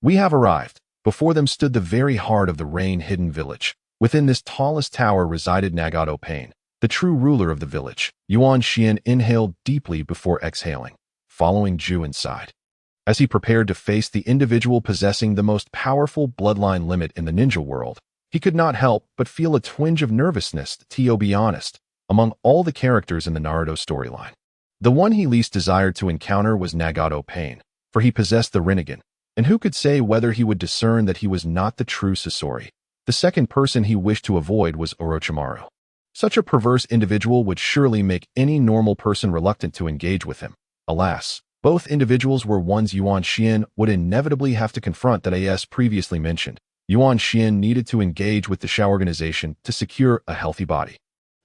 We have arrived. Before them stood the very heart of the rain-hidden village. Within this tallest tower resided Nagato Pain, the true ruler of the village. Yuan Xian inhaled deeply before exhaling, following Ju inside. As he prepared to face the individual possessing the most powerful bloodline limit in the ninja world, he could not help but feel a twinge of nervousness, to be honest. Among all the characters in the Naruto storyline, the one he least desired to encounter was Nagato Pain, for he possessed the Rinnegan, and who could say whether he would discern that he was not the true Sasori? The second person he wished to avoid was Orochimaru. Such a perverse individual would surely make any normal person reluctant to engage with him. Alas, both individuals were ones Yuan Xian would inevitably have to confront that as previously mentioned. Yuan Xian needed to engage with the Shao organization to secure a healthy body.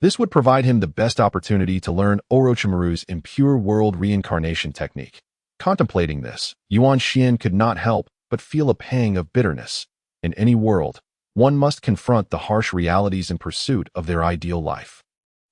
This would provide him the best opportunity to learn Orochimaru's impure world reincarnation technique. Contemplating this, Yuan Xian could not help but feel a pang of bitterness. In any world, one must confront the harsh realities in pursuit of their ideal life.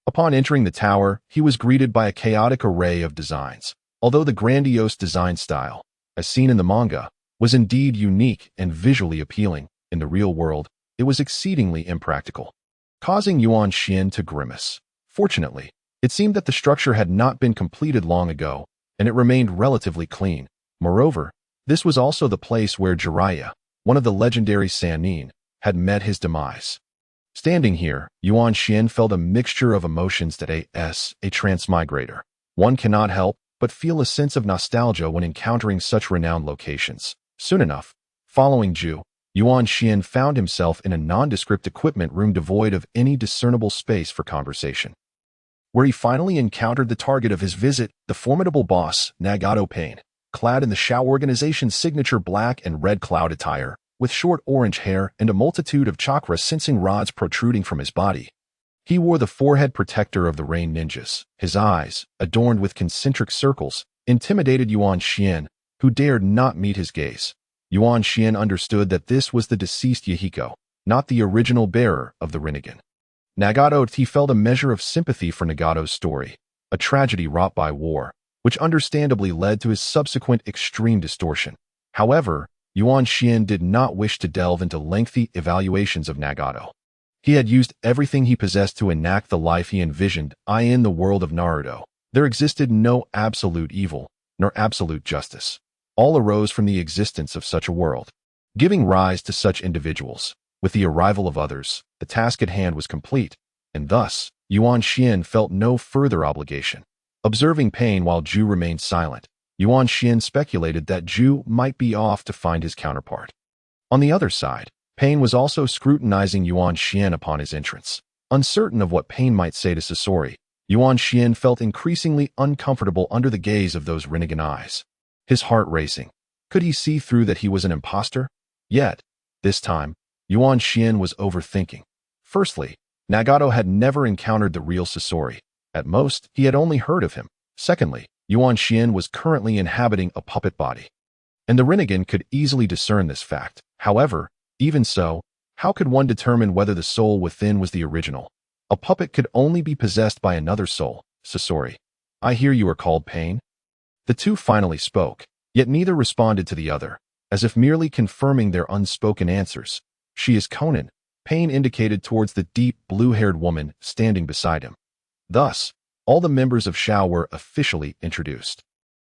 Upon entering the tower, he was greeted by a chaotic array of designs. Although the grandiose design style, as seen in the manga, was indeed unique and visually appealing, in the real world, it was exceedingly impractical, causing Yuan Xian to grimace. Fortunately, it seemed that the structure had not been completed long ago, and it remained relatively clean. Moreover, this was also the place where Jiraiya, one of the legendary Sannin, had met his demise. Standing here, Yuan Xian felt a mixture of emotions that a transmigrator. One cannot help but feel a sense of nostalgia when encountering such renowned locations. Soon enough, following Ju, Yuan Xian found himself in a nondescript equipment room devoid of any discernible space for conversation, where he finally encountered the target of his visit, the formidable boss, Nagato Pain, clad in the Shao organization's signature black and red cloud attire, with short orange hair and a multitude of chakra-sensing rods protruding from his body. He wore the forehead protector of the rain ninjas. His eyes, adorned with concentric circles, intimidated Yuan Xian, who dared not meet his gaze. Yuan Xian understood that this was the deceased Yahiko, not the original bearer of the Rinnegan. Nagato he felt a measure of sympathy for Nagato's story, a tragedy wrought by war, which understandably led to his subsequent extreme distortion. However, Yuan Xian did not wish to delve into lengthy evaluations of Nagato. He had used everything he possessed to enact the life he envisioned. In the world of Naruto, there existed no absolute evil, nor absolute justice. All arose from the existence of such a world. Giving rise to such individuals, with the arrival of others, the task at hand was complete, and thus, Yuan Xian felt no further obligation. Observing Pain while Zhu remained silent, Yuan Xian speculated that Zhu might be off to find his counterpart. On the other side, Pain was also scrutinizing Yuan Xian upon his entrance. Uncertain of what Pain might say to Sasori, Yuan Xian felt increasingly uncomfortable under the gaze of those Rinnegan eyes. His heart racing. Could he see through that he was an impostor? Yet, this time, Yuan Xian was overthinking. Firstly, Nagato had never encountered the real Sasori. At most, he had only heard of him. Secondly, Yuan Xian was currently inhabiting a puppet body, and the Rinnegan could easily discern this fact. However, even so, how could one determine whether the soul within was the original? A puppet could only be possessed by another soul. Sasori, I hear you are called Pain? The two finally spoke, yet neither responded to the other, as if merely confirming their unspoken answers. She is Conan, Pain indicated towards the deep blue-haired woman standing beside him. Thus, all the members of Shao were officially introduced.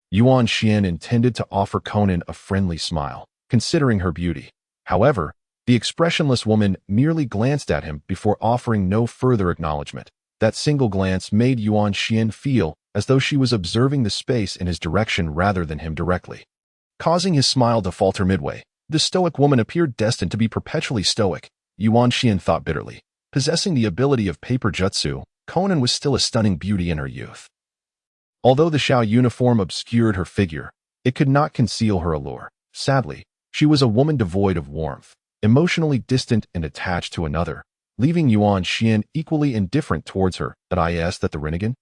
Yuan Xian intended to offer Conan a friendly smile, considering her beauty. However, the expressionless woman merely glanced at him before offering no further acknowledgement. That single glance made Yuan Xian feel as though she was observing the space in his direction rather than him directly, causing his smile to falter midway. The stoic woman appeared destined to be perpetually stoic, Yuan Xian thought bitterly. Possessing the ability of paper jutsu, Conan was still a stunning beauty in her youth. Although the Shao uniform obscured her figure, it could not conceal her allure. Sadly, she was a woman devoid of warmth, emotionally distant and attached to another, leaving Yuan Xian equally indifferent towards her. That the Rinnegan?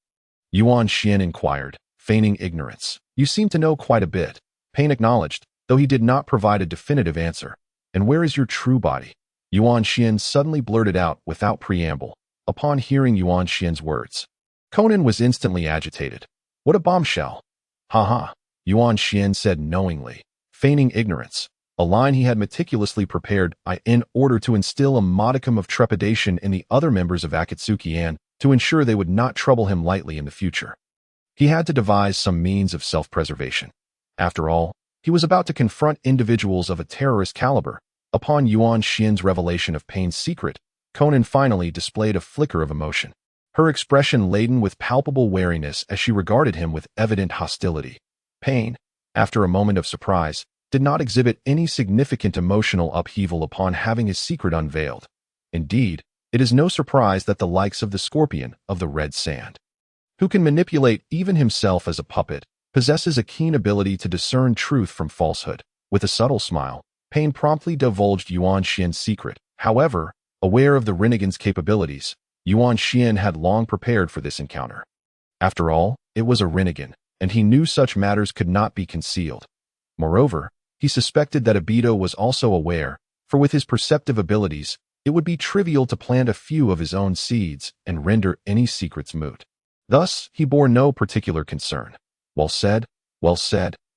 Yuan Xian inquired, feigning ignorance. You seem to know quite a bit. Pain acknowledged, though he did not provide a definitive answer. And where is your true body? Yuan Xian suddenly blurted out without preamble, upon hearing Yuan Xian's words. Conan was instantly agitated. What a bombshell! Haha, Yuan Xian said knowingly, feigning ignorance, a line he had meticulously prepared in order to instill a modicum of trepidation in the other members of Akatsuki to ensure they would not trouble him lightly in the future. He had to devise some means of self-preservation. After all, he was about to confront individuals of a terrorist caliber. Upon Yuan Xian's revelation of Pain's secret, Conan finally displayed a flicker of emotion, her expression laden with palpable wariness as she regarded him with evident hostility. Pain, after a moment of surprise, did not exhibit any significant emotional upheaval upon having his secret unveiled. Indeed, it is no surprise that the likes of the scorpion of the red sand, who can manipulate even himself as a puppet, possesses a keen ability to discern truth from falsehood. With a subtle smile, Pain promptly divulged Yuan Xian's secret. However, aware of the Rinnegan's capabilities, Yuan Xian had long prepared for this encounter. After all, it was a Rinnegan, and he knew such matters could not be concealed. Moreover, he suspected that Obito was also aware, for with his perceptive abilities, it would be trivial to plant a few of his own seeds and render any secrets moot. Thus, he bore no particular concern. Well said,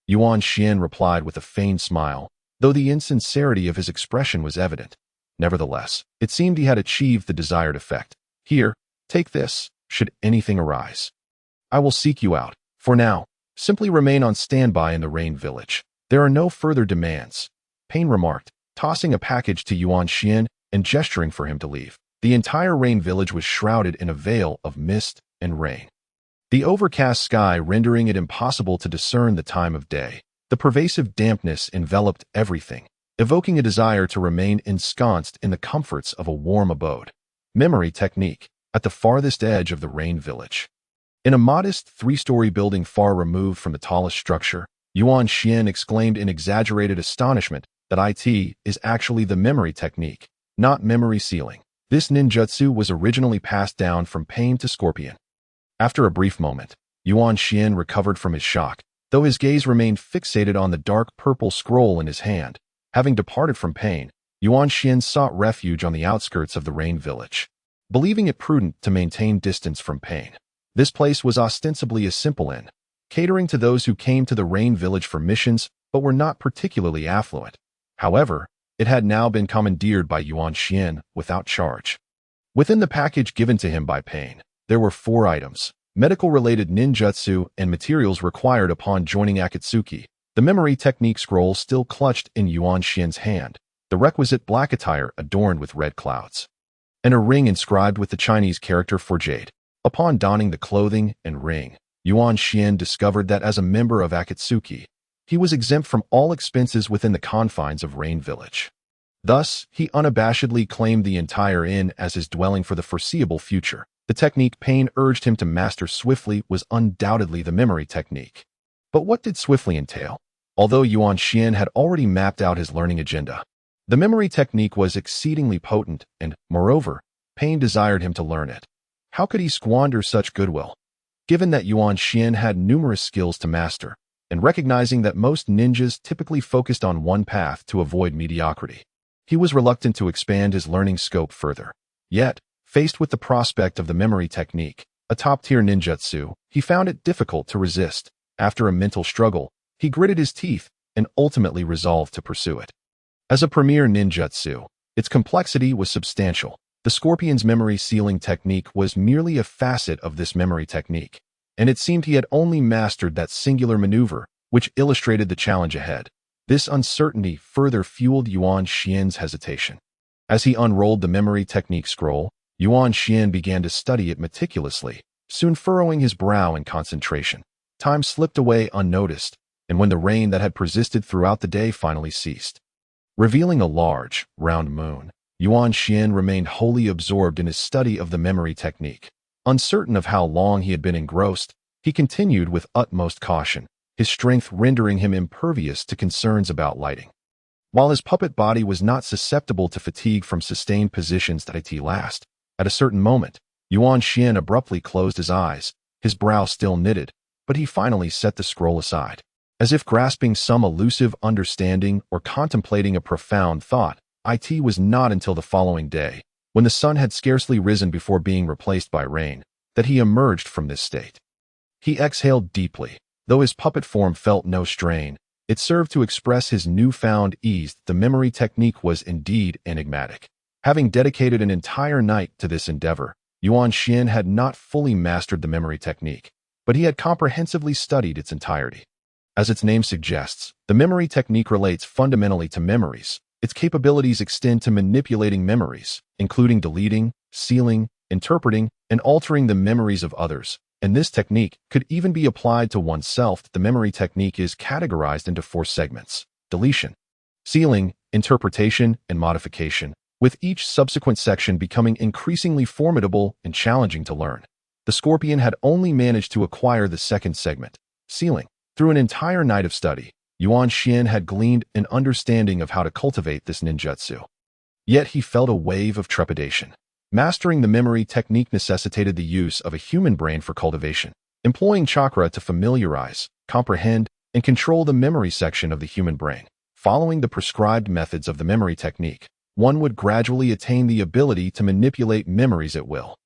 Yuan Xian replied with a feigned smile, though the insincerity of his expression was evident. Nevertheless, it seemed he had achieved the desired effect. Here, take this, should anything arise. I will seek you out. For now, simply remain on standby in the Rain Village. There are no further demands, Pain remarked, tossing a package to Yuan Xian and gesturing for him to leave. The entire Rain Village was shrouded in a veil of mist and rain, the overcast sky rendering it impossible to discern the time of day. The pervasive dampness enveloped everything, evoking a desire to remain ensconced in the comforts of a warm abode. Memory technique, at the farthest edge of the Rain Village. In a modest three-story building far removed from the tallest structure, Yuan Xian exclaimed in exaggerated astonishment that it is actually the memory technique, not memory sealing. This ninjutsu was originally passed down from Pain to Scorpion. After a brief moment, Yuan Xian recovered from his shock, though his gaze remained fixated on the dark purple scroll in his hand. Having departed from Pain, Yuan Xian sought refuge on the outskirts of the Rain Village. believing it prudent to maintain distance from Pain. This place was ostensibly a simple inn, catering to those who came to the Rain Village for missions but were not particularly affluent. However, it had now been commandeered by Yuan Xian without charge. Within the package given to him by Pain, there were 4 items: medical-related ninjutsu and materials required upon joining Akatsuki, the memory technique scroll still clutched in Yuan Xian's hand, the requisite black attire adorned with red clouds, and a ring inscribed with the Chinese character for jade. Upon donning the clothing and ring, Yuan Xian discovered that as a member of Akatsuki, he was exempt from all expenses within the confines of Rain Village. Thus, he unabashedly claimed the entire inn as his dwelling for the foreseeable future. The technique Pain urged him to master swiftly was undoubtedly the memory technique. But what did swiftly entail? Although Yuan Xian had already mapped out his learning agenda, the memory technique was exceedingly potent and, moreover, Pain desired him to learn it. How could he squander such goodwill? Given that Yuan Xian had numerous skills to master, and recognizing that most ninjas typically focused on one path to avoid mediocrity, he was reluctant to expand his learning scope further. Yet, faced with the prospect of the memory technique, a top-tier ninjutsu, he found it difficult to resist. After a mental struggle, he gritted his teeth and ultimately resolved to pursue it. As a premier ninjutsu, its complexity was substantial. The Scorpion's memory sealing technique was merely a facet of this memory technique, and it seemed he had only mastered that singular maneuver, which illustrated the challenge ahead. This uncertainty further fueled Yuan Xian's hesitation. As he unrolled the memory technique scroll, Yuan Xian began to study it meticulously, soon furrowing his brow in concentration. Time slipped away unnoticed, and when the rain that had persisted throughout the day finally ceased, revealing a large, round moon, Yuan Xian remained wholly absorbed in his study of the memory technique. Uncertain of how long he had been engrossed, he continued with utmost caution, his strength rendering him impervious to concerns about lighting. While his puppet body was not susceptible to fatigue from sustained positions that last, at a certain moment, Yuan Xian abruptly closed his eyes, his brow still knitted, but he finally set the scroll aside. As if grasping some elusive understanding or contemplating a profound thought, it was not until the following day, when the sun had scarcely risen before being replaced by rain, that he emerged from this state. He exhaled deeply. Though his puppet form felt no strain, it served to express his newfound ease. The memory technique was indeed enigmatic. Having dedicated an entire night to this endeavor, Yuan Xian had not fully mastered the memory technique, but he had comprehensively studied its entirety. As its name suggests, the memory technique relates fundamentally to memories. Its capabilities extend to manipulating memories, including deleting, sealing, interpreting, and altering the memories of others. And this technique could even be applied to oneself. The memory technique is categorized into 4 segments: deletion, sealing, interpretation, and modification, with each subsequent section becoming increasingly formidable and challenging to learn. The Scorpion had only managed to acquire the second segment, sealing. Through an entire night of study, Yuan Xian had gleaned an understanding of how to cultivate this ninjutsu. Yet he felt a wave of trepidation. Mastering the memory technique necessitated the use of a human brain for cultivation, employing chakra to familiarize, comprehend, and control the memory section of the human brain. Following the prescribed methods of the memory technique, one would gradually attain the ability to manipulate memories at will.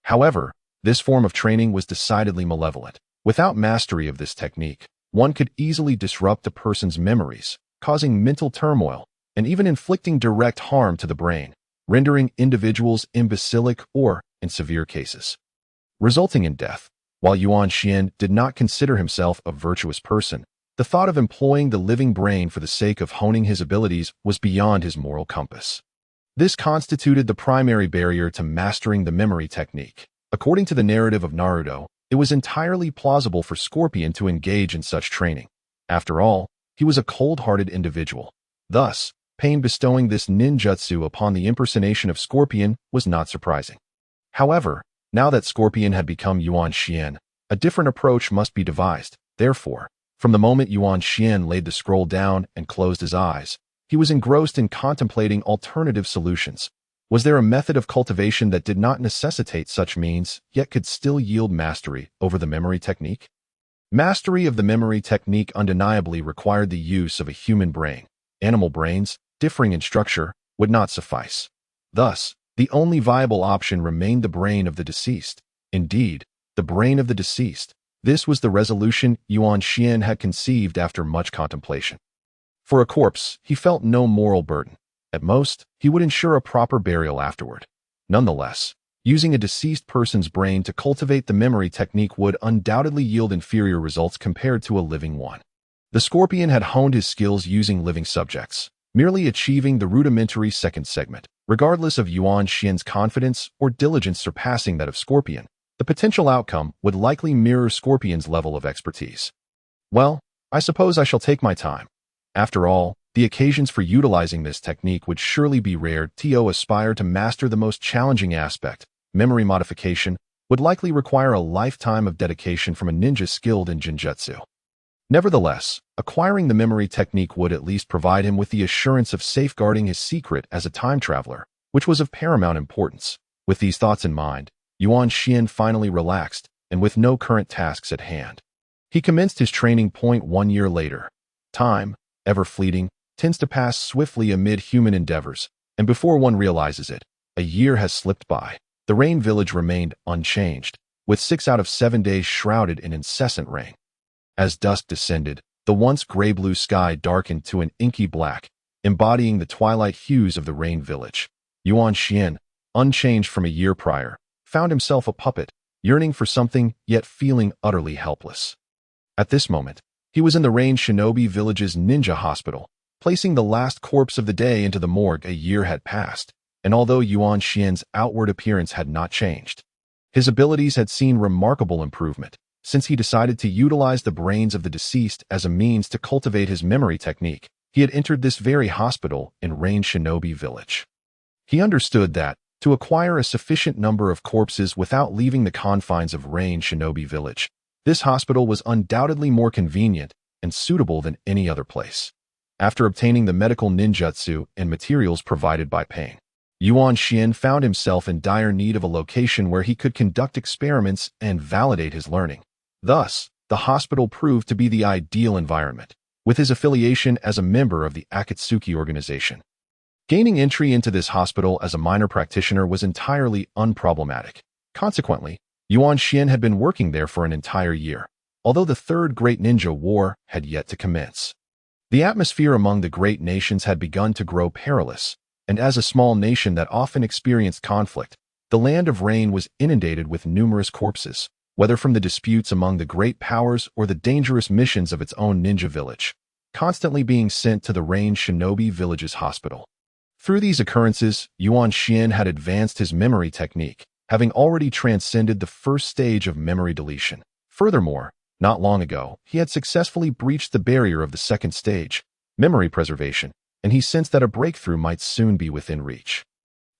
However, this form of training was decidedly malevolent. Without mastery of this technique, one could easily disrupt a person's memories, causing mental turmoil, and even inflicting direct harm to the brain, rendering individuals imbecilic or, in severe cases, resulting in death. While Yuan Xian did not consider himself a virtuous person, the thought of employing the living brain for the sake of honing his abilities was beyond his moral compass. This constituted the primary barrier to mastering the memory technique. According to the narrative of Naruto, it was entirely plausible for Scorpion to engage in such training. After all, he was a cold-hearted individual. Thus, Pain bestowing this ninjutsu upon the impersonation of Scorpion was not surprising. However, now that Scorpion had become Yuan Xian, a different approach must be devised. Therefore, from the moment Yuan Xian laid the scroll down and closed his eyes, he was engrossed in contemplating alternative solutions. Was there a method of cultivation that did not necessitate such means, yet could still yield mastery over the memory technique? Mastery of the memory technique undeniably required the use of a human brain. Animal brains, differing in structure, would not suffice. Thus, The only viable option remained the brain of the deceased. Indeed, the brain of the deceased. This was the resolution Yuan Xian had conceived after much contemplation. For a corpse, he felt no moral burden. At most, he would ensure a proper burial afterward. Nonetheless, using a deceased person's brain to cultivate the memory technique would undoubtedly yield inferior results compared to a living one. The scorpion had honed his skills using living subjects, merely achieving the rudimentary second segment. Regardless of Yuan Xian's confidence or diligence surpassing that of Scorpion, the potential outcome would likely mirror Scorpion's level of expertise. Well, I suppose I shall take my time. After all, the occasions for utilizing this technique would surely be rare. To aspire to master the most challenging aspect, memory modification, would likely require a lifetime of dedication from a ninja skilled in Jinjutsu. Nevertheless, acquiring the memory technique would at least provide him with the assurance of safeguarding his secret as a time traveler, which was of paramount importance. With these thoughts in mind, Yuan Xian finally relaxed, and with no current tasks at hand, he commenced his training. 1 year later. Time, ever fleeting, tends to pass swiftly amid human endeavors, and before one realizes it, a year has slipped by. The Rain Village remained unchanged, with 6 out of 7 days shrouded in incessant rain. As dusk descended, the once gray-blue sky darkened to an inky black, embodying the twilight hues of the Rain Village. Yuan Xian, unchanged from a year prior, found himself a puppet, yearning for something yet feeling utterly helpless. At this moment, he was in the Rain Shinobi Village's ninja hospital, placing the last corpse of the day into the morgue. A year had passed, and although Yuan Xian's outward appearance had not changed, his abilities had seen remarkable improvement, since he decided to utilize the brains of the deceased as a means to cultivate his memory technique. He had entered this very hospital in Rain Shinobi Village. He understood that, to acquire a sufficient number of corpses without leaving the confines of Rain Shinobi Village, this hospital was undoubtedly more convenient and suitable than any other place. After obtaining the medical ninjutsu and materials provided by Pain, Yuan Xian found himself in dire need of a location where he could conduct experiments and validate his learning. Thus, the hospital proved to be the ideal environment, with his affiliation as a member of the Akatsuki organization. Gaining entry into this hospital as a minor practitioner was entirely unproblematic. Consequently, Yuan Xian had been working there for an entire year, although the Third Great Ninja War had yet to commence. The atmosphere among the great nations had begun to grow perilous, and as a small nation that often experienced conflict, the Land of Rain was inundated with numerous corpses, whether from the disputes among the great powers or the dangerous missions of its own ninja village, constantly being sent to the Rain Shinobi Village's hospital. Through these occurrences, Yuan Xian had advanced his memory technique, having already transcended the first stage of memory deletion. Furthermore, not long ago, he had successfully breached the barrier of the second stage, memory preservation, and he sensed that a breakthrough might soon be within reach.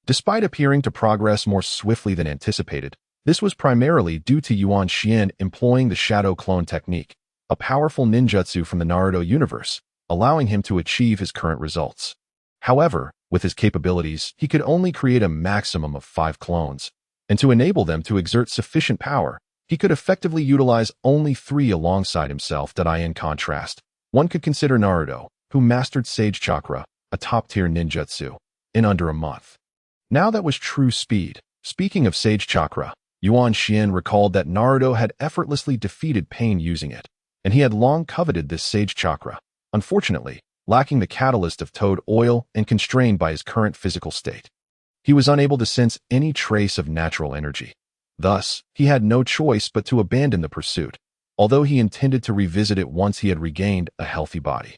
Despite appearing to progress more swiftly than anticipated, this was primarily due to Yuan Xian employing the shadow clone technique, a powerful ninjutsu from the Naruto universe, allowing him to achieve his current results. However, with his capabilities, he could only create a maximum of 5 clones, and to enable them to exert sufficient power, he could effectively utilize only 3 alongside himself. In contrast, one could consider Naruto, who mastered Sage Chakra, a top-tier ninjutsu, in under a month. Now that was true speed. Speaking of Sage Chakra, Yuan Xian recalled that Naruto had effortlessly defeated Pain using it, and he had long coveted this Sage Chakra. Unfortunately, lacking the catalyst of toad oil and constrained by his current physical state, he was unable to sense any trace of natural energy. Thus, he had no choice but to abandon the pursuit, although he intended to revisit it once he had regained a healthy body.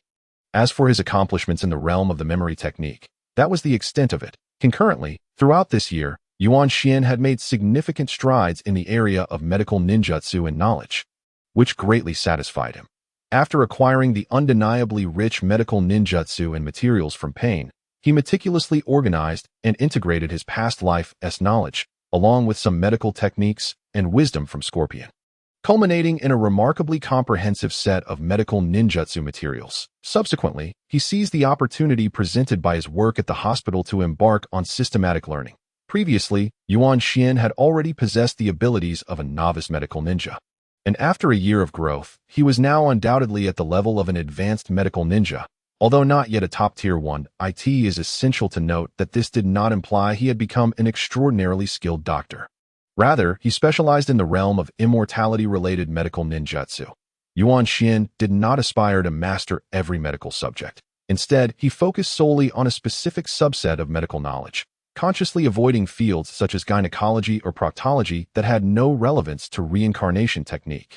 As for his accomplishments in the realm of the memory technique, that was the extent of it. Concurrently, throughout this year, Yuan Xian had made significant strides in the area of medical ninjutsu and knowledge, which greatly satisfied him. After acquiring the undeniably rich medical ninjutsu and materials from Pain, he meticulously organized and integrated his past life's knowledge, along with some medical techniques and wisdom from Scorpion, culminating in a remarkably comprehensive set of medical ninjutsu materials. Subsequently, he seized the opportunity presented by his work at the hospital to embark on systematic learning. Previously, Yuan Xian had already possessed the abilities of a novice medical ninja, and after a year of growth, he was now undoubtedly at the level of an advanced medical ninja, Although not yet a top-tier one, it is essential to note that this did not imply he had become an extraordinarily skilled doctor. Rather, he specialized in the realm of immortality-related medical ninjutsu. Yuan Xian did not aspire to master every medical subject. Instead, he focused solely on a specific subset of medical knowledge, consciously avoiding fields such as gynecology or proctology that had no relevance to reincarnation technique.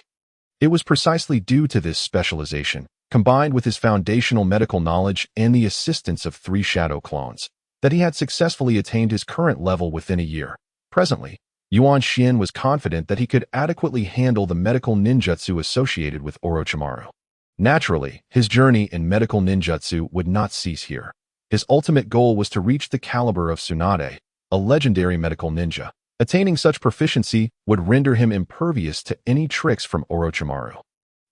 It was precisely due to this specialization, combined with his foundational medical knowledge and the assistance of 3 shadow clones, that he had successfully attained his current level within a year. Presently, Yuan Xian was confident that he could adequately handle the medical ninjutsu associated with Orochimaru. Naturally, his journey in medical ninjutsu would not cease here. His ultimate goal was to reach the caliber of Tsunade, a legendary medical ninja. Attaining such proficiency would render him impervious to any tricks from Orochimaru.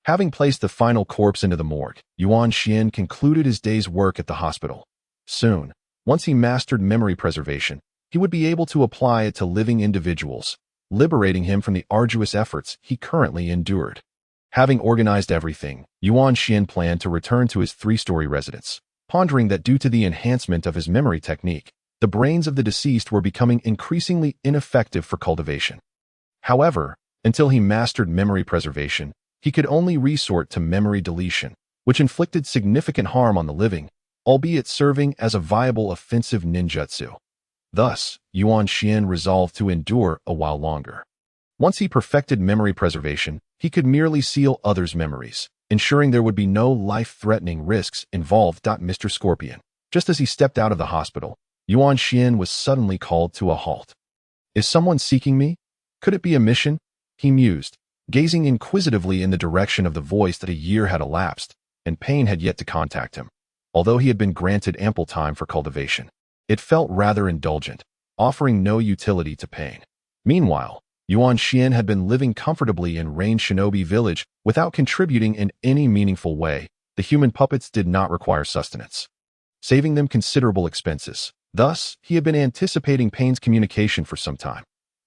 Having placed the final corpse into the morgue, Yuan Xian concluded his day's work at the hospital. Soon, once he mastered memory preservation, he would be able to apply it to living individuals, liberating him from the arduous efforts he currently endured. Having organized everything, Yuan Xian planned to return to his 3-story residence, pondering that due to the enhancement of his memory technique, the brains of the deceased were becoming increasingly ineffective for cultivation. However, until he mastered memory preservation, he could only resort to memory deletion, which inflicted significant harm on the living, albeit serving as a viable offensive ninjutsu. Thus, Yuan Xian resolved to endure a while longer. Once he perfected memory preservation, he could merely seal others' memories, ensuring there would be no life-threatening risks involved. Mr. Scorpion. Just as he stepped out of the hospital, Yuan Xian was suddenly called to a halt. Is someone seeking me? Could it be a mission? He mused, gazing inquisitively in the direction of the voice. That a year had elapsed, and pain had yet to contact him. Although he had been granted ample time for cultivation, it felt rather indulgent, offering no utility to pain. Meanwhile, Yuan Xian had been living comfortably in Rain Shinobi Village without contributing in any meaningful way. The human puppets did not require sustenance, saving them considerable expenses. Thus, he had been anticipating Pain's communication for some time.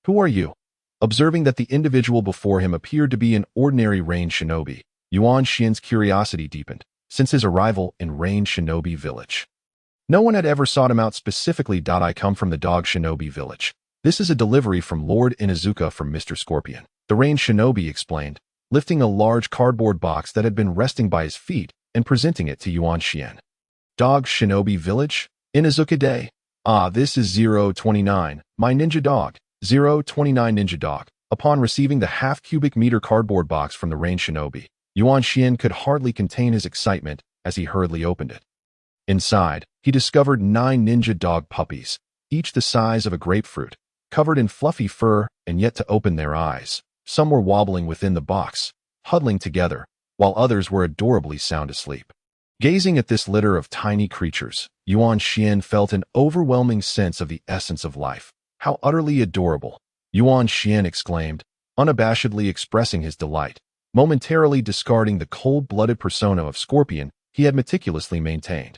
Who are you? Observing that the individual before him appeared to be an ordinary Rain Shinobi, Yuan Xian's curiosity deepened since his arrival in Rain Shinobi Village. No one had ever sought him out specifically. I come from the Dog Shinobi Village. This is a delivery from Lord Inuzuka from Mr. Scorpion, the Rain Shinobi explained, lifting a large cardboard box that had been resting by his feet and presenting it to Yuan Xian. Dog Shinobi Village? Inuzuka Day. Ah, this is 029, my ninja dog. 029 Ninja Dog. Upon receiving the half-cubic meter cardboard box from the Rain Shinobi, Yuan Xian could hardly contain his excitement as he hurriedly opened it. Inside, he discovered 9 ninja dog puppies, each the size of a grapefruit, covered in fluffy fur and yet to open their eyes. Some were wobbling within the box, huddling together, while others were adorably sound asleep. Gazing at this litter of tiny creatures, Yuan Xian felt an overwhelming sense of the essence of life. How utterly adorable! Yuan Xian exclaimed, unabashedly expressing his delight, momentarily discarding the cold-blooded persona of Scorpion he had meticulously maintained.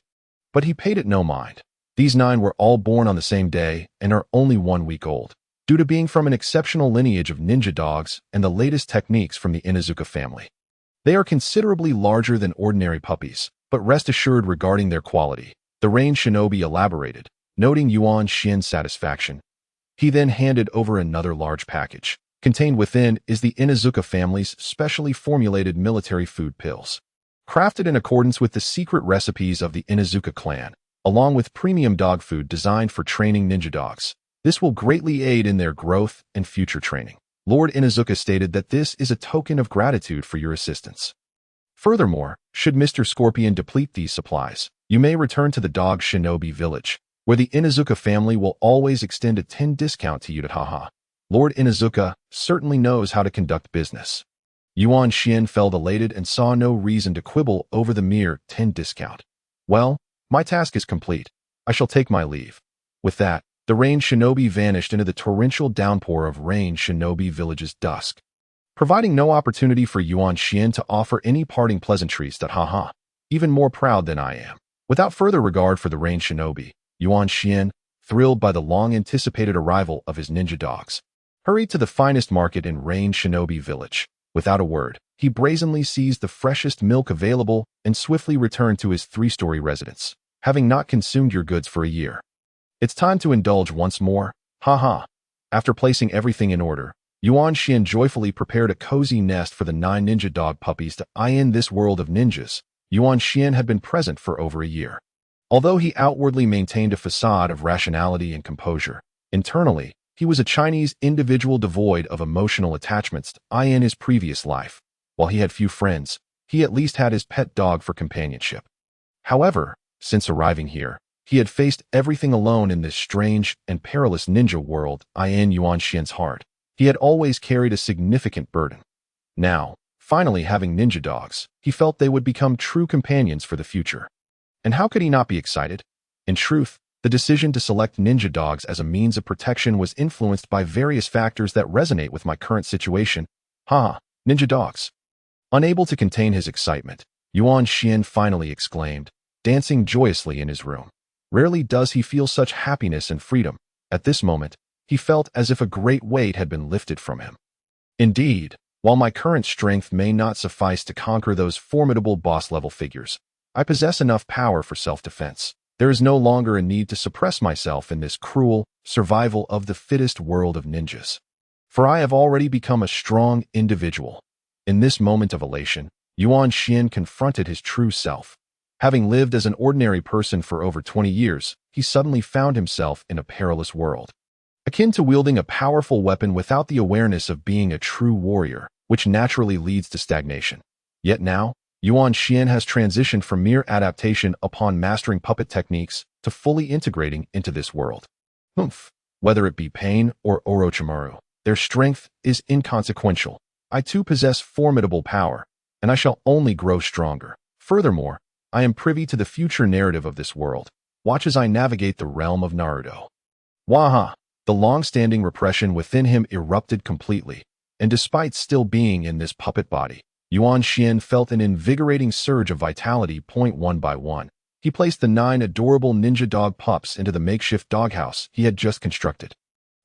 But he paid it no mind. These 9 were all born on the same day and are only 1 week old, due to being from an exceptional lineage of ninja dogs and the latest techniques from the Inuzuka family. They are considerably larger than ordinary puppies, but rest assured regarding their quality, the Rain Shinobi elaborated, noting Yuan Xian's satisfaction. He then handed over another large package. Contained within is the Inuzuka family's specially formulated military food pills, crafted in accordance with the secret recipes of the Inuzuka clan, along with premium dog food designed for training ninja dogs. This will greatly aid in their growth and future training. Lord Inuzuka stated that this is a token of gratitude for your assistance. Furthermore, should Mr. Scorpion deplete these supplies, you may return to the Dog Shinobi Village, where the Inuzuka family will always extend a 10% discount to you. Haha. Lord Inuzuka certainly knows how to conduct business. Yuan Xian felt elated and saw no reason to quibble over the mere 10% discount. Well, my task is complete. I shall take my leave. With that, the Rain Shinobi vanished into the torrential downpour of Rain Shinobi Village's dusk, providing no opportunity for Yuan Xian to offer any parting pleasantries. Haha. Even more proud than I am. Without further regard for the Rain Shinobi, Yuan Xian, thrilled by the long-anticipated arrival of his ninja dogs, hurried to the finest market in Rain Shinobi Village. Without a word, he brazenly seized the freshest milk available and swiftly returned to his 3-story residence, having not consumed your goods for a year. It's time to indulge once more, haha. After placing everything in order, Yuan Xian joyfully prepared a cozy nest for the 9 ninja dog puppies to eye in this world of ninjas. Yuan Xian had been present for over a year. Although he outwardly maintained a facade of rationality and composure, internally, he was a Chinese individual devoid of emotional attachments to eye in his previous life. While he had few friends, he at least had his pet dog for companionship. However, since arriving here, he had faced everything alone in this strange and perilous ninja world. In Yuan Xian's heart, he had always carried a significant burden. Now, finally having ninja dogs, he felt they would become true companions for the future. And how could he not be excited? In truth, the decision to select ninja dogs as a means of protection was influenced by various factors that resonate with my current situation. Ninja dogs. Unable to contain his excitement, Yuan Xian finally exclaimed, dancing joyously in his room. Rarely does he feel such happiness and freedom. At this moment, he felt as if a great weight had been lifted from him. Indeed, while my current strength may not suffice to conquer those formidable boss-level figures, I possess enough power for self-defense. There is no longer a need to suppress myself in this cruel, survival of the fittest world of ninjas. For I have already become a strong individual. In this moment of elation, Yuan Xian confronted his true self. Having lived as an ordinary person for over 20 years, he suddenly found himself in a perilous world. Akin to wielding a powerful weapon without the awareness of being a true warrior, which naturally leads to stagnation. Yet now, Yuan Xian has transitioned from mere adaptation upon mastering puppet techniques to fully integrating into this world. Whether it be Pain or Orochimaru, their strength is inconsequential. I too possess formidable power, and I shall only grow stronger. Furthermore, I am privy to the future narrative of this world. Watch as I navigate the realm of Naruto. Waha! The long-standing repression within him erupted completely, and despite still being in this puppet body, Yuan Xian felt an invigorating surge of vitality. One by one, he placed the 9 adorable ninja dog pups into the makeshift doghouse he had just constructed.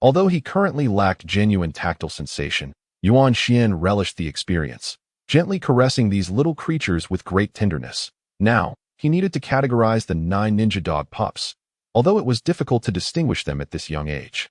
Although he currently lacked genuine tactile sensation, Yuan Xian relished the experience, gently caressing these little creatures with great tenderness. Now, he needed to categorize the 9 ninja dog pups, although it was difficult to distinguish them at this young age.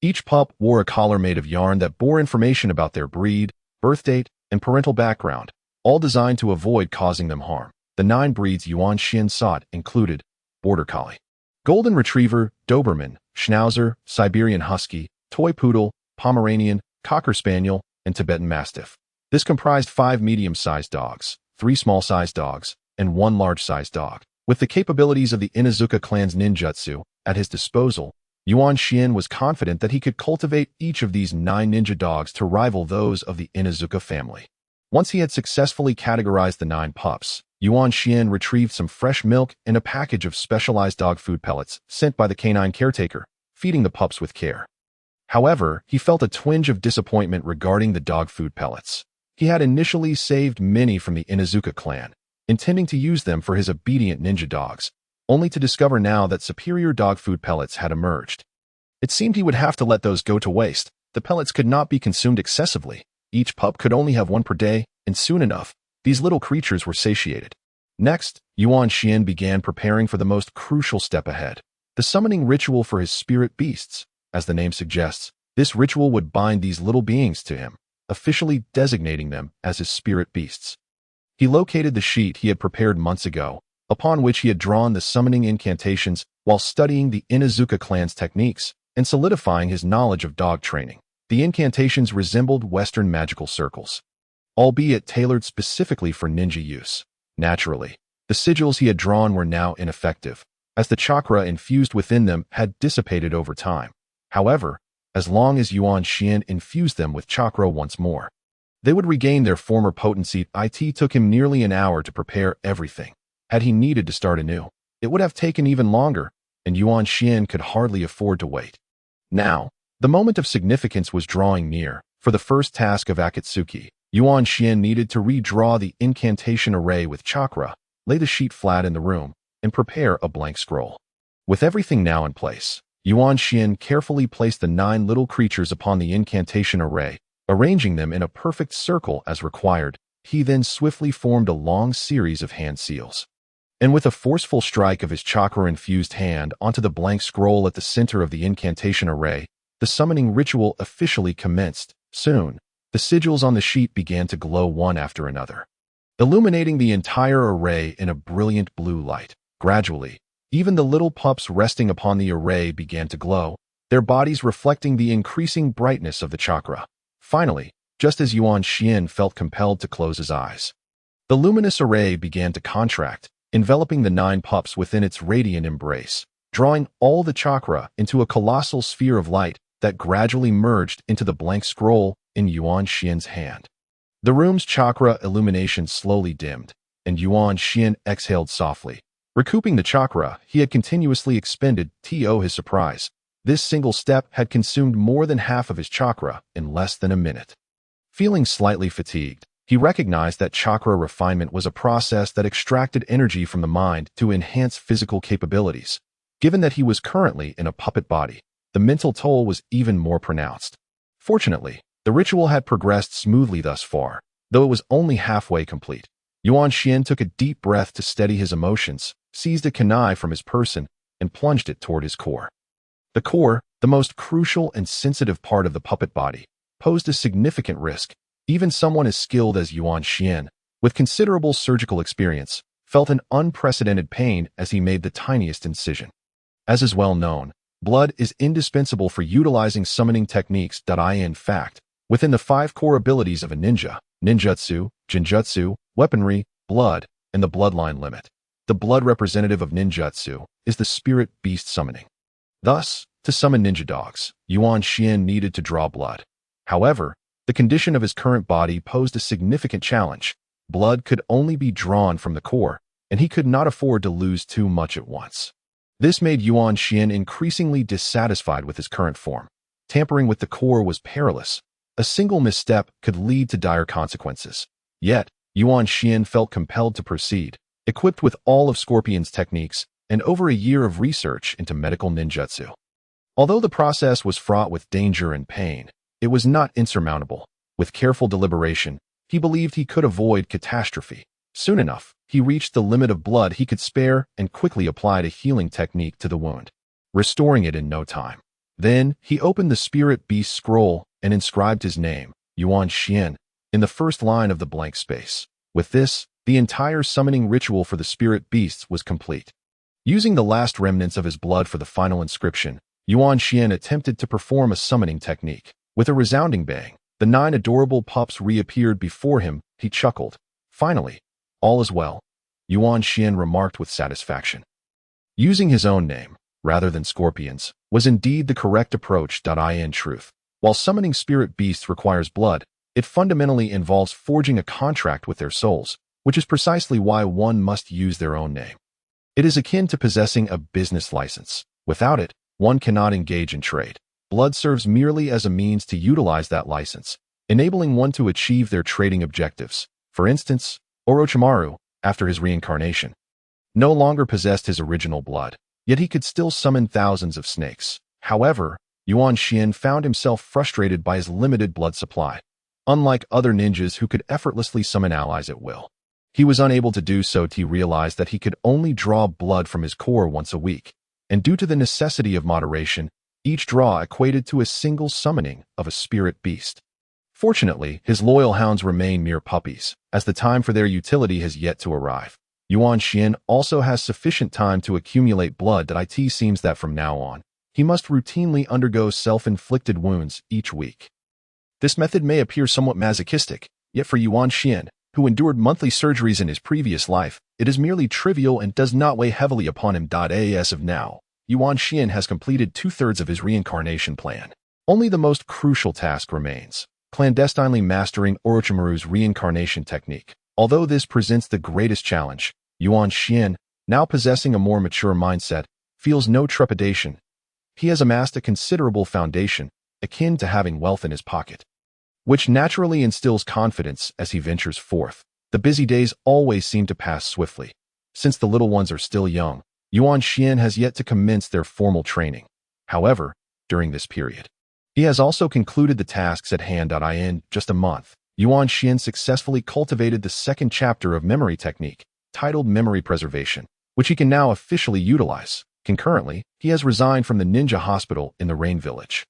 Each pup wore a collar made of yarn that bore information about their breed, birth date, and parental background, all designed to avoid causing them harm. The 9 breeds Yuan Xian sought included Border Collie, Golden Retriever, Doberman, Schnauzer, Siberian Husky, Toy Poodle, Pomeranian, Cocker Spaniel, and Tibetan Mastiff. This comprised 5 medium-sized dogs, 3 small-sized dogs, and 1 large-sized dog. With the capabilities of the Inuzuka clan's ninjutsu at his disposal, Yuan Xian was confident that he could cultivate each of these 9 ninja dogs to rival those of the Inuzuka family. Once he had successfully categorized the 9 pups, Yuan Xian retrieved some fresh milk and a package of specialized dog food pellets sent by the canine caretaker, feeding the pups with care. However, he felt a twinge of disappointment regarding the dog food pellets. He had initially saved many from the Inuzuka clan, intending to use them for his obedient ninja dogs, only to discover now that superior dog food pellets had emerged. It seemed he would have to let those go to waste. The pellets could not be consumed excessively. Each pup could only have 1 per day, and soon enough, these little creatures were satiated. Next, Yuan Xian began preparing for the most crucial step ahead, the summoning ritual for his spirit beasts. As the name suggests, this ritual would bind these little beings to him, officially designating them as his spirit beasts. He located the sheet he had prepared months ago, upon which he had drawn the summoning incantations while studying the Inuzuka clan's techniques and solidifying his knowledge of dog training. The incantations resembled Western magical circles, albeit tailored specifically for ninja use. Naturally, the sigils he had drawn were now ineffective, as the chakra infused within them had dissipated over time. However, as long as Yuan Xian infused them with chakra once more, they would regain their former potency. It took him nearly an hour to prepare everything. Had he needed to start anew, it would have taken even longer, and Yuan Xian could hardly afford to wait. Now, the moment of significance was drawing near. For the first task of Akatsuki, Yuan Xian needed to redraw the incantation array with chakra, lay the sheet flat in the room, and prepare a blank scroll. With everything now in place, Yuan Xian carefully placed the 9 little creatures upon the incantation array, Arranging them in a perfect circle as required, he then swiftly formed a long series of hand seals. And with a forceful strike of his chakra-infused hand onto the blank scroll at the center of the incantation array, the summoning ritual officially commenced. Soon, the sigils on the sheet began to glow one after another, illuminating the entire array in a brilliant blue light. Gradually, even the little pups resting upon the array began to glow, their bodies reflecting the increasing brightness of the chakra. Finally, just as Yuan Xian felt compelled to close his eyes, the luminous array began to contract, enveloping the 9 pups within its radiant embrace, drawing all the chakra into a colossal sphere of light that gradually merged into the blank scroll in Yuan Xian's hand. The room's chakra illumination slowly dimmed, and Yuan Xian exhaled softly. Recouping the chakra he had continuously expended, to his surprise, this single step had consumed more than half of his chakra in less than a minute. Feeling slightly fatigued, he recognized that chakra refinement was a process that extracted energy from the mind to enhance physical capabilities. Given that he was currently in a puppet body, the mental toll was even more pronounced. Fortunately, the ritual had progressed smoothly thus far, though it was only halfway complete. Yuan Xian took a deep breath to steady his emotions, seized a kunai from his person, and plunged it toward his core. The core, the most crucial and sensitive part of the puppet body, posed a significant risk. Even someone as skilled as Yuan Xian, with considerable surgical experience, felt an unprecedented pain as he made the tiniest incision. As is well known, blood is indispensable for utilizing summoning techniques. In fact, within the 5 core abilities of a ninja, ninjutsu, genjutsu, weaponry, blood, and the bloodline limit, the blood representative of ninjutsu is the spirit beast summoning. Thus, to summon ninja dogs, Yuan Xian needed to draw blood. However, the condition of his current body posed a significant challenge. Blood could only be drawn from the core, and he could not afford to lose too much at once. This made Yuan Xian increasingly dissatisfied with his current form. Tampering with the core was perilous. A single misstep could lead to dire consequences. Yet, Yuan Xian felt compelled to proceed, equipped with all of Scorpion's techniques and over a year of research into medical ninjutsu. Although the process was fraught with danger and pain, it was not insurmountable. With careful deliberation, he believed he could avoid catastrophe. Soon enough, he reached the limit of blood he could spare and quickly applied a healing technique to the wound, restoring it in no time. Then, he opened the Spirit Beast scroll and inscribed his name, Yuan Xian, in the first line of the blank space. With this, the entire summoning ritual for the Spirit Beasts was complete. Using the last remnants of his blood for the final inscription, Yuan Xian attempted to perform a summoning technique. With a resounding bang, the 9 adorable pups reappeared before him. He chuckled. Finally, all is well, Yuan Xian remarked with satisfaction. Using his own name, rather than Scorpion's, was indeed the correct approach. In truth, while summoning spirit beasts requires blood, it fundamentally involves forging a contract with their souls, which is precisely why one must use their own name. It is akin to possessing a business license. Without it, one cannot engage in trade. Blood serves merely as a means to utilize that license, enabling one to achieve their trading objectives. For instance, Orochimaru, after his reincarnation, no longer possessed his original blood, yet he could still summon thousands of snakes. However, Yuan Xian found himself frustrated by his limited blood supply. Unlike other ninjas who could effortlessly summon allies at will, he was unable to do so. He realized that he could only draw blood from his core once a week, and due to the necessity of moderation, each draw equated to a single summoning of a spirit beast. Fortunately, his loyal hounds remain mere puppies, as the time for their utility has yet to arrive. Yuan Xian also has sufficient time to accumulate blood. It seems that from now on, he must routinely undergo self-inflicted wounds each week. This method may appear somewhat masochistic, yet for Yuan Xian, who endured monthly surgeries in his previous life, it is merely trivial and does not weigh heavily upon him. As of now, Yuan Xian has completed 2/3 of his reincarnation plan. Only the most crucial task remains: clandestinely mastering Orochimaru's reincarnation technique. Although this presents the greatest challenge, Yuan Xian, now possessing a more mature mindset, feels no trepidation. He has amassed a considerable foundation, akin to having wealth in his pocket, which naturally instills confidence as he ventures forth. The busy days always seem to pass swiftly. Since the little ones are still young, Yuan Xian has yet to commence their formal training. However, during this period, He has also concluded the tasks at hand. In just a month, Yuan Xian successfully cultivated the second chapter of memory technique, titled Memory Preservation, which he can now officially utilize. Concurrently, he has resigned from the ninja hospital in the Rain Village.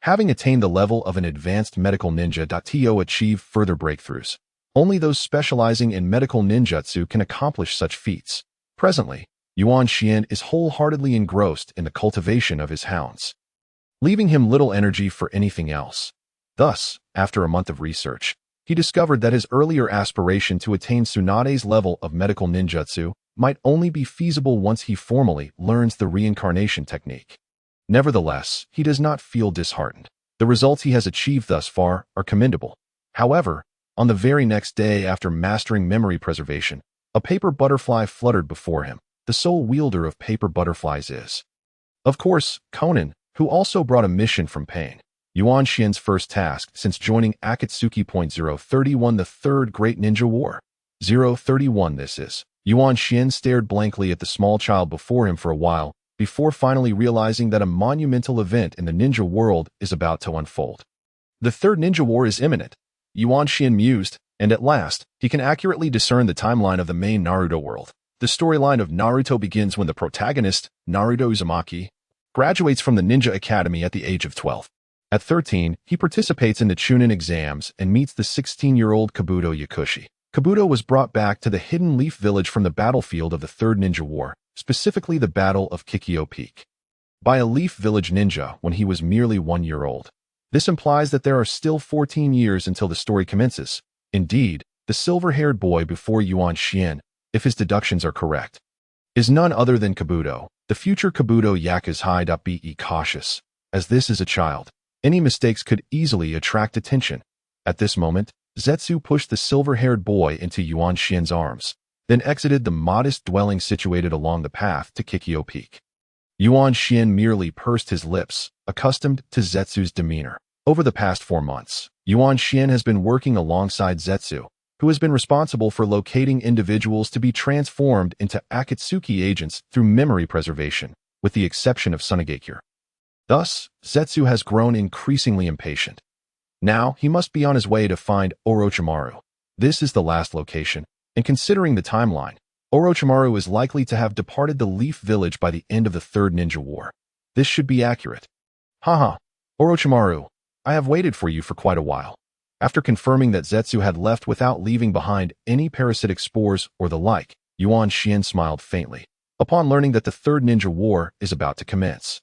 Having attained the level of an advanced medical ninja, to achieve further breakthroughs. Only those specializing in medical ninjutsu can accomplish such feats. Presently, Yuan Xian is wholeheartedly engrossed in the cultivation of his hounds, leaving him little energy for anything else. Thus, after a month of research, he discovered that his earlier aspiration to attain Tsunade's level of medical ninjutsu might only be feasible once he formally learns the reincarnation technique. Nevertheless, he does not feel disheartened. The results he has achieved thus far are commendable. However, on the very next day after mastering memory preservation, a paper butterfly fluttered before him. The sole wielder of paper butterflies is, of course, Conan, who also brought a mission from Pain. Yuan Xian's first task since joining Akatsuki. 031 The Third Great Ninja War. 031 This is. Yuan Xian stared blankly at the small child before him for a while, before finally realizing that a monumental event in the ninja world is about to unfold. The Third Ninja War is imminent, Yuan Xian mused, and at last, he can accurately discern the timeline of the main Naruto world. The storyline of Naruto begins when the protagonist, Naruto Uzumaki, graduates from the Ninja Academy at the age of 12. At 13, he participates in the Chunin exams and meets the 16-year-old Kabuto Yakushi. Kabuto was brought back to the Hidden Leaf Village from the battlefield of the Third Ninja War, specifically the Battle of Kikyo Peak, by a Leaf Village ninja when he was merely 1 year old. This implies that there are still 14 years until the story commences. Indeed, the silver-haired boy before Yuan Xian, if his deductions are correct, is none other than Kabuto, the future Kabuto Yakuza. Be cautious, as this is a child. Any mistakes could easily attract attention. At this moment, Zetsu pushed the silver-haired boy into Yuan Xian's arms, then exited the modest dwelling situated along the path to Kikyo Peak. Yuan Xian merely pursed his lips, accustomed to Zetsu's demeanor. Over the past 4 months, Yuan Xian has been working alongside Zetsu, who has been responsible for locating individuals to be transformed into Akatsuki agents through memory preservation, with the exception of Sunagakure. Thus, Zetsu has grown increasingly impatient. Now, he must be on his way to find Orochimaru. This is the last location, and considering the timeline, Orochimaru is likely to have departed the Leaf Village by the end of the Third Ninja War. This should be accurate. Haha, Orochimaru, I have waited for you for quite a while. After confirming that Zetsu had left without leaving behind any parasitic spores or the like, Yuan Xian smiled faintly. Upon learning that the Third Ninja War is about to commence,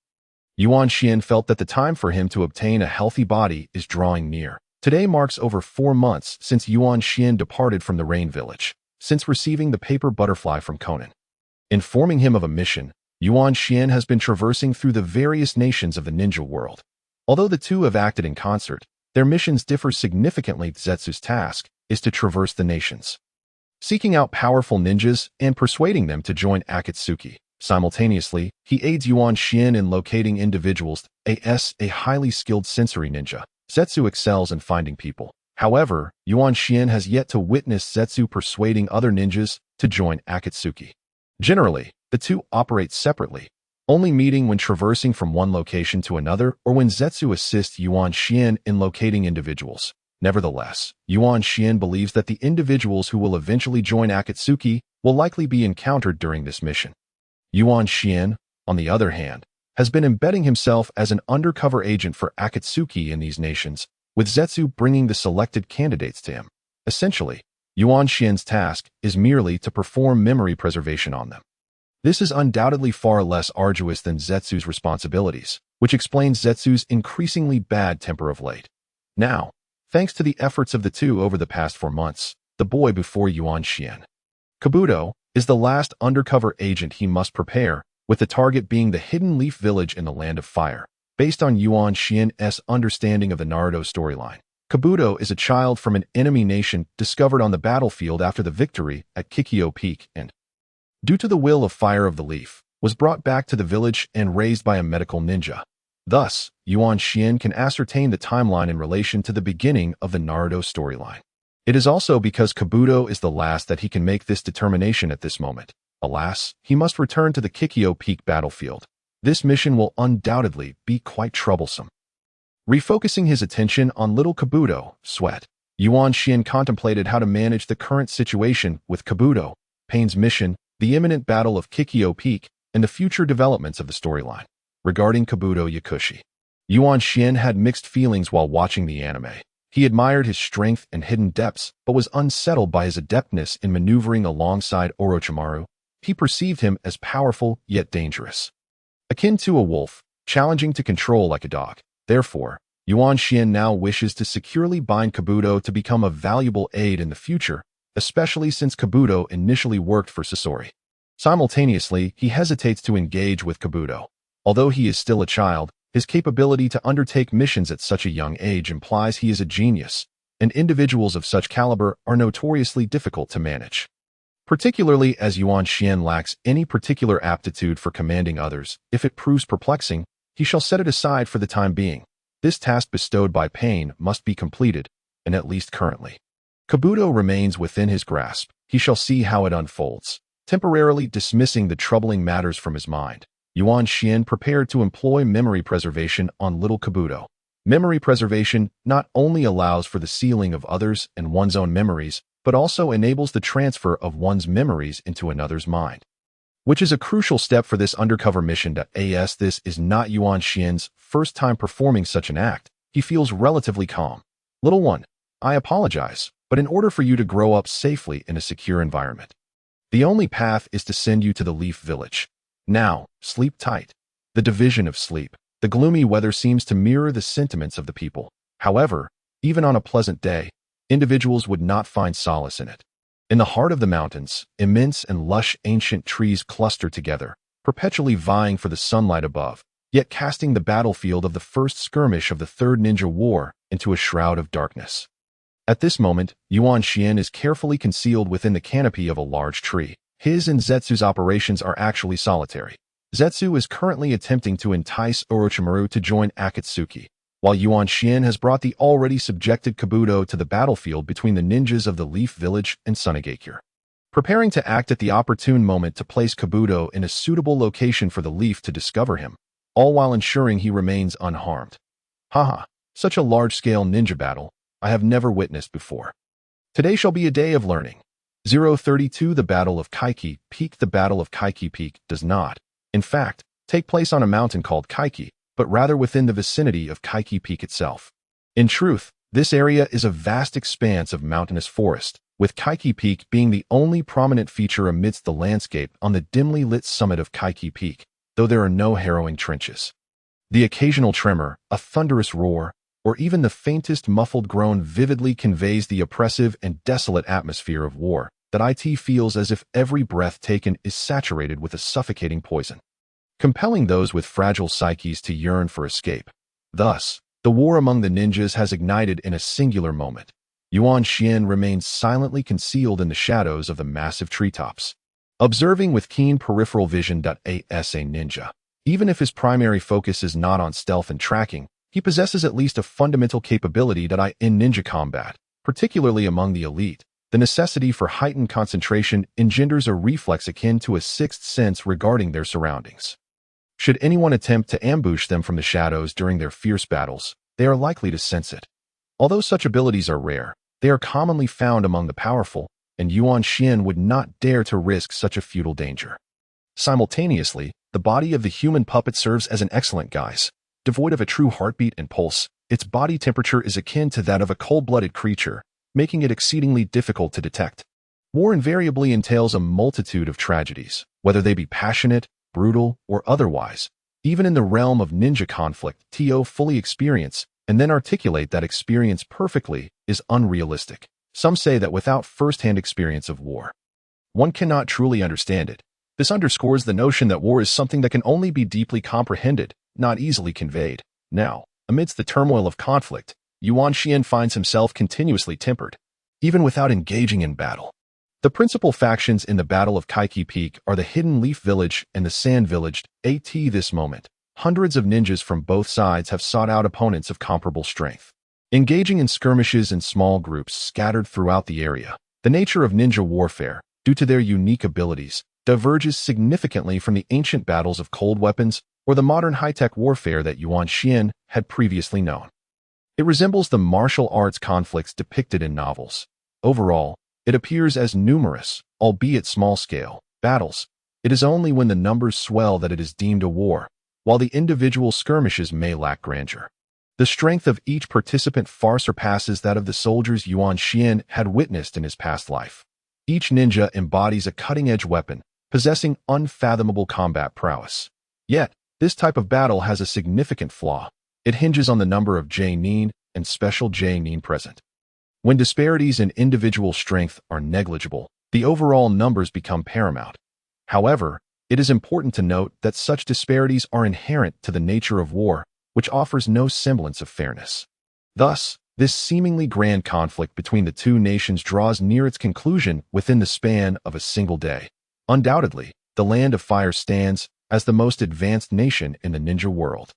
Yuan Xian felt that the time for him to obtain a healthy body is drawing near. Today marks over 4 months since Yuan Xian departed from the Rain Village, since receiving the paper butterfly from Conan. Informing him of a mission, Yuan Xian has been traversing through the various nations of the ninja world. Although the two have acted in concert, their missions differ significantly. Zetsu's task is to traverse the nations, seeking out powerful ninjas and persuading them to join Akatsuki. Simultaneously, he aids Yuan Xian in locating individuals. A highly skilled sensory ninja, Zetsu excels in finding people. However, Yuan Xian has yet to witness Zetsu persuading other ninjas to join Akatsuki. Generally, the two operate separately, only meeting when traversing from one location to another or when Zetsu assists Yuan Xian in locating individuals. Nevertheless, Yuan Xian believes that the individuals who will eventually join Akatsuki will likely be encountered during this mission. Yuan Xian, on the other hand, has been embedding himself as an undercover agent for Akatsuki in these nations, with Zetsu bringing the selected candidates to him. Essentially, Yuan Xian's task is merely to perform memory preservation on them. This is undoubtedly far less arduous than Zetsu's responsibilities, which explains Zetsu's increasingly bad temper of late. Now, thanks to the efforts of the two over the past 4 months, the boy before Yuan Xian, Kabuto, is the last undercover agent he must prepare, with the target being the Hidden Leaf Village in the Land of Fire. Based on Yuan Xian's understanding of the Naruto storyline, Kabuto is a child from an enemy nation discovered on the battlefield after the victory at Kikyo Peak and, due to the will of Fire of the Leaf, was brought back to the village and raised by a medical ninja. Thus, Yuan Xian can ascertain the timeline in relation to the beginning of the Naruto storyline. It is also because Kabuto is the last that he can make this determination at this moment. Alas, he must return to the Kikyo Peak battlefield. This mission will undoubtedly be quite troublesome. Refocusing his attention on little Kabuto, Sweat, Yuan Xian contemplated how to manage the current situation with Kabuto, Pain's mission, the imminent battle of Kikyo Peak, and the future developments of the storyline. Regarding Kabuto Yakushi, Yuan Xian had mixed feelings while watching the anime. He admired his strength and hidden depths, but was unsettled by his adeptness in maneuvering alongside Orochimaru. He perceived him as powerful yet dangerous, akin to a wolf, challenging to control like a dog. Therefore, Yuan Xian now wishes to securely bind Kabuto to become a valuable aid in the future, especially since Kabuto initially worked for Sasori. Simultaneously, he hesitates to engage with Kabuto. Although he is still a child, his capability to undertake missions at such a young age implies he is a genius, and individuals of such caliber are notoriously difficult to manage. Particularly as Yuan Xian lacks any particular aptitude for commanding others, if it proves perplexing, he shall set it aside for the time being. This task bestowed by Pain must be completed, and at least currently. Kabuto remains within his grasp. He shall see how it unfolds. Temporarily dismissing the troubling matters from his mind, Yuan Xian prepared to employ memory preservation on little Kabuto. Memory preservation not only allows for the sealing of others and one's own memories, but also enables the transfer of one's memories into another's mind, which is a crucial step for this undercover mission. As this is not Yuan Xian's first time performing such an act, he feels relatively calm. Little one, I apologize, but in order for you to grow up safely in a secure environment, the only path is to send you to the Leaf Village. Now, sleep tight. The division of sleep. The gloomy weather seems to mirror the sentiments of the people. However, even on a pleasant day, individuals would not find solace in it. In the heart of the mountains, immense and lush ancient trees cluster together, perpetually vying for the sunlight above, yet casting the battlefield of the first skirmish of the Third Ninja War into a shroud of darkness. At this moment, Yuan Xian is carefully concealed within the canopy of a large tree. His and Zetsu's operations are actually solitary. Zetsu is currently attempting to entice Orochimaru to join Akatsuki, while Yuan Xian has brought the already subjected Kabuto to the battlefield between the ninjas of the Leaf Village and Sunagakure, preparing to act at the opportune moment to place Kabuto in a suitable location for the Leaf to discover him, all while ensuring he remains unharmed. Haha, such a large-scale ninja battle I have never witnessed before. Today shall be a day of learning. 032 The Battle of Kaiki Peak. The Battle of Kaiki Peak does not, in fact, take place on a mountain called Kaiki, but rather within the vicinity of Kaiki Peak itself. In truth, this area is a vast expanse of mountainous forest, with Kaiki Peak being the only prominent feature amidst the landscape on the dimly lit summit of Kaiki Peak, though there are no harrowing trenches. The occasional tremor, a thunderous roar, or even the faintest muffled groan vividly conveys the oppressive and desolate atmosphere of war that it feels as if every breath taken is saturated with a suffocating poison, compelling those with fragile psyches to yearn for escape. Thus, the war among the ninjas has ignited in a singular moment. Yuan Xian remains silently concealed in the shadows of the massive treetops, observing with keen peripheral vision. As a ninja, even if his primary focus is not on stealth and tracking, he possesses at least a fundamental capability in ninja combat, particularly among the elite. The necessity for heightened concentration engenders a reflex akin to a sixth sense regarding their surroundings. Should anyone attempt to ambush them from the shadows during their fierce battles, they are likely to sense it. Although such abilities are rare, they are commonly found among the powerful, and Yuan Xian would not dare to risk such a futile danger. Simultaneously, the body of the human puppet serves as an excellent guise. Devoid of a true heartbeat and pulse, its body temperature is akin to that of a cold-blooded creature, making it exceedingly difficult to detect. War invariably entails a multitude of tragedies, whether they be passionate, brutal, or otherwise. Even in the realm of ninja conflict, to fully experience and then articulate that experience perfectly is unrealistic. Some say that without first-hand experience of war, one cannot truly understand it. This underscores the notion that war is something that can only be deeply comprehended, not easily conveyed. Now, amidst the turmoil of conflict, Yuan Xian finds himself continuously tempered, even without engaging in battle. The principal factions in the Battle of Kaiki Peak are the Hidden Leaf Village and the Sand Village. At this moment, hundreds of ninjas from both sides have sought out opponents of comparable strength, engaging in skirmishes in small groups scattered throughout the area. The nature of ninja warfare, due to their unique abilities, diverges significantly from the ancient battles of cold weapons or the modern high-tech warfare that Yuan Xian had previously known. It resembles the martial arts conflicts depicted in novels. Overall, it appears as numerous, albeit small-scale, battles. It is only when the numbers swell that it is deemed a war, while the individual skirmishes may lack grandeur. The strength of each participant far surpasses that of the soldiers Yuan Xian had witnessed in his past life. Each ninja embodies a cutting-edge weapon, possessing unfathomable combat prowess. Yet, this type of battle has a significant flaw. It hinges on the number of J-nin and special J-nin present. When disparities in individual strength are negligible, the overall numbers become paramount. However, it is important to note that such disparities are inherent to the nature of war, which offers no semblance of fairness. Thus, this seemingly grand conflict between the two nations draws near its conclusion within the span of a single day. Undoubtedly, the Land of Fire stands as the most advanced nation in the ninja world.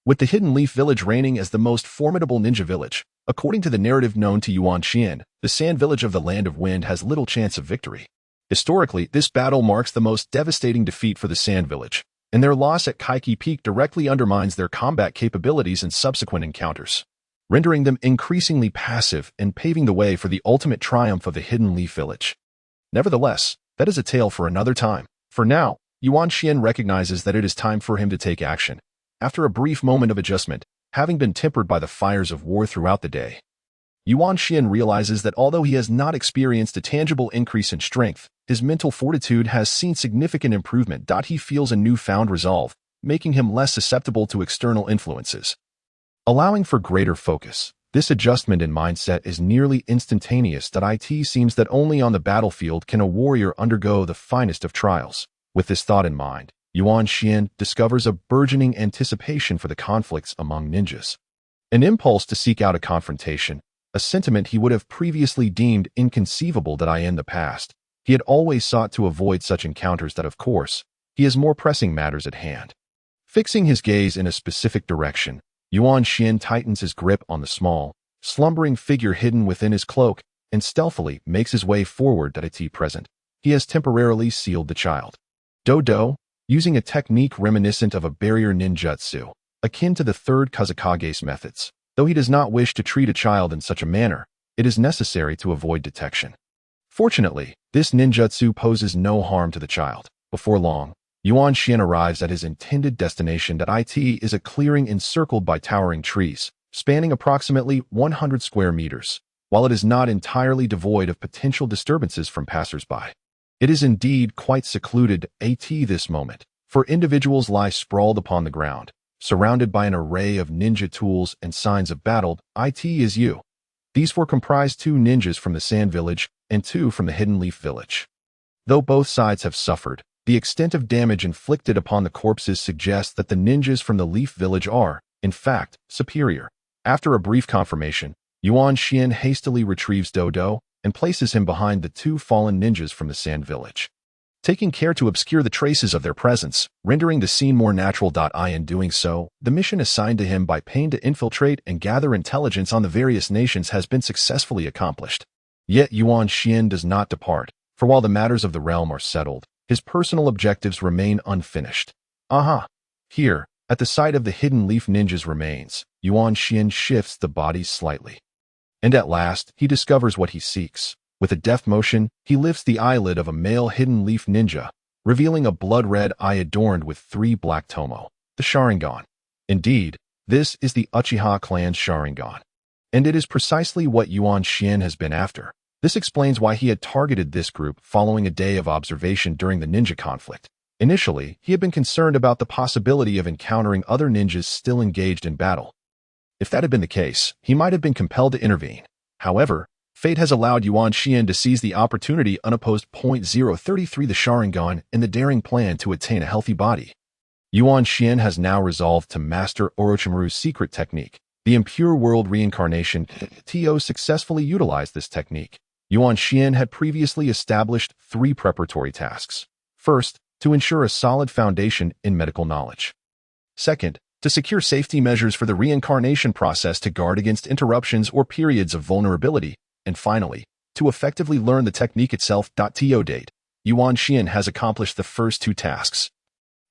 With the Hidden Leaf Village reigning as the most formidable ninja village, according to the narrative known to Yuan Xian, the Sand Village of the Land of Wind has little chance of victory. Historically, this battle marks the most devastating defeat for the Sand Village, and their loss at Kaiki Peak directly undermines their combat capabilities in subsequent encounters, rendering them increasingly passive and paving the way for the ultimate triumph of the Hidden Leaf Village. Nevertheless, that is a tale for another time. For now, Yuan Xian recognizes that it is time for him to take action. After a brief moment of adjustment, having been tempered by the fires of war throughout the day, Yuan Xian realizes that although he has not experienced a tangible increase in strength, his mental fortitude has seen significant improvement. He feels a newfound resolve, making him less susceptible to external influences. Allowing for greater focus, this adjustment in mindset is nearly instantaneous. It seems that only on the battlefield can a warrior undergo the finest of trials. With this thought in mind, Yuan Xian discovers a burgeoning anticipation for the conflicts among ninjas. An impulse to seek out a confrontation, a sentiment he would have previously deemed inconceivable in the past. He had always sought to avoid such encounters. Of course, he has more pressing matters at hand. Fixing his gaze in a specific direction, Yuan Xian tightens his grip on the small, slumbering figure hidden within his cloak and stealthily makes his way forward. Present, he has temporarily sealed the child. Dodo, using a technique reminiscent of a barrier ninjutsu, akin to the third Kazakage's methods. Though he does not wish to treat a child in such a manner, it is necessary to avoid detection. Fortunately, this ninjutsu poses no harm to the child. Before long, Yuan Xian arrives at his intended destination. It is a clearing encircled by towering trees, spanning approximately 100 square meters. While it is not entirely devoid of potential disturbances from passers-by, it is indeed quite secluded at this moment, for individuals lie sprawled upon the ground, surrounded by an array of ninja tools and signs of battle. These four comprise 2 ninjas from the Sand Village and 2 from the Hidden Leaf Village. Though both sides have suffered, the extent of damage inflicted upon the corpses suggests that the ninjas from the Leaf Village are, in fact, superior. After a brief confirmation, Yuan Xian hastily retrieves Dodo and places him behind the 2 fallen ninjas from the Sand Village, taking care to obscure the traces of their presence, rendering the scene more natural. In doing so, the mission assigned to him by Pain to infiltrate and gather intelligence on the various nations has been successfully accomplished. Yet Yuan Xian does not depart, for while the matters of the realm are settled, his personal objectives remain unfinished. Here, at the site of the Hidden Leaf Ninja's remains, Yuan Xian shifts the bodies slightly. And at last, he discovers what he seeks. With a deft motion, he lifts the eyelid of a male Hidden Leaf Ninja, revealing a blood-red eye adorned with 3 black tomo, the Sharingan. Indeed, this is the Uchiha clan's Sharingan. And it is precisely what Yuan Xian has been after. This explains why he had targeted this group following a day of observation during the ninja conflict. Initially, he had been concerned about the possibility of encountering other ninjas still engaged in battle. If that had been the case, he might have been compelled to intervene. However, fate has allowed Yuan Xian to seize the opportunity unopposed. 033 The Sharingan and the daring plan to attain a healthy body. Yuan Xian has now resolved to master Orochimaru's secret technique, the impure world reincarnation. To successfully utilized this technique, Yuan Xian had previously established 3 preparatory tasks. First, to ensure a solid foundation in medical knowledge. Second, to secure safety measures for the reincarnation process to guard against interruptions or periods of vulnerability. And finally, to effectively learn the technique itself. To date, Yuan Xian has accomplished the first 2 tasks.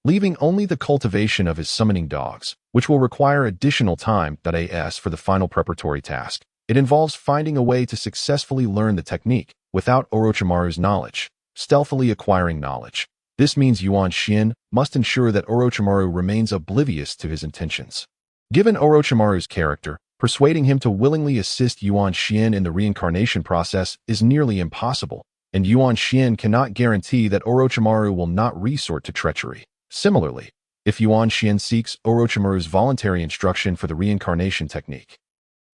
leaving only the cultivation of his summoning dogs, which will require additional time. As for the final preparatory task, it involves finding a way to successfully learn the technique without Orochimaru's knowledge, stealthily acquiring knowledge. This means Yuan Shian must ensure that Orochimaru remains oblivious to his intentions. Given Orochimaru's character, persuading him to willingly assist Yuan Shian in the reincarnation process is nearly impossible, and Yuan Shian cannot guarantee that Orochimaru will not resort to treachery. Similarly, if Yuan Shian seeks Orochimaru's voluntary instruction for the reincarnation technique,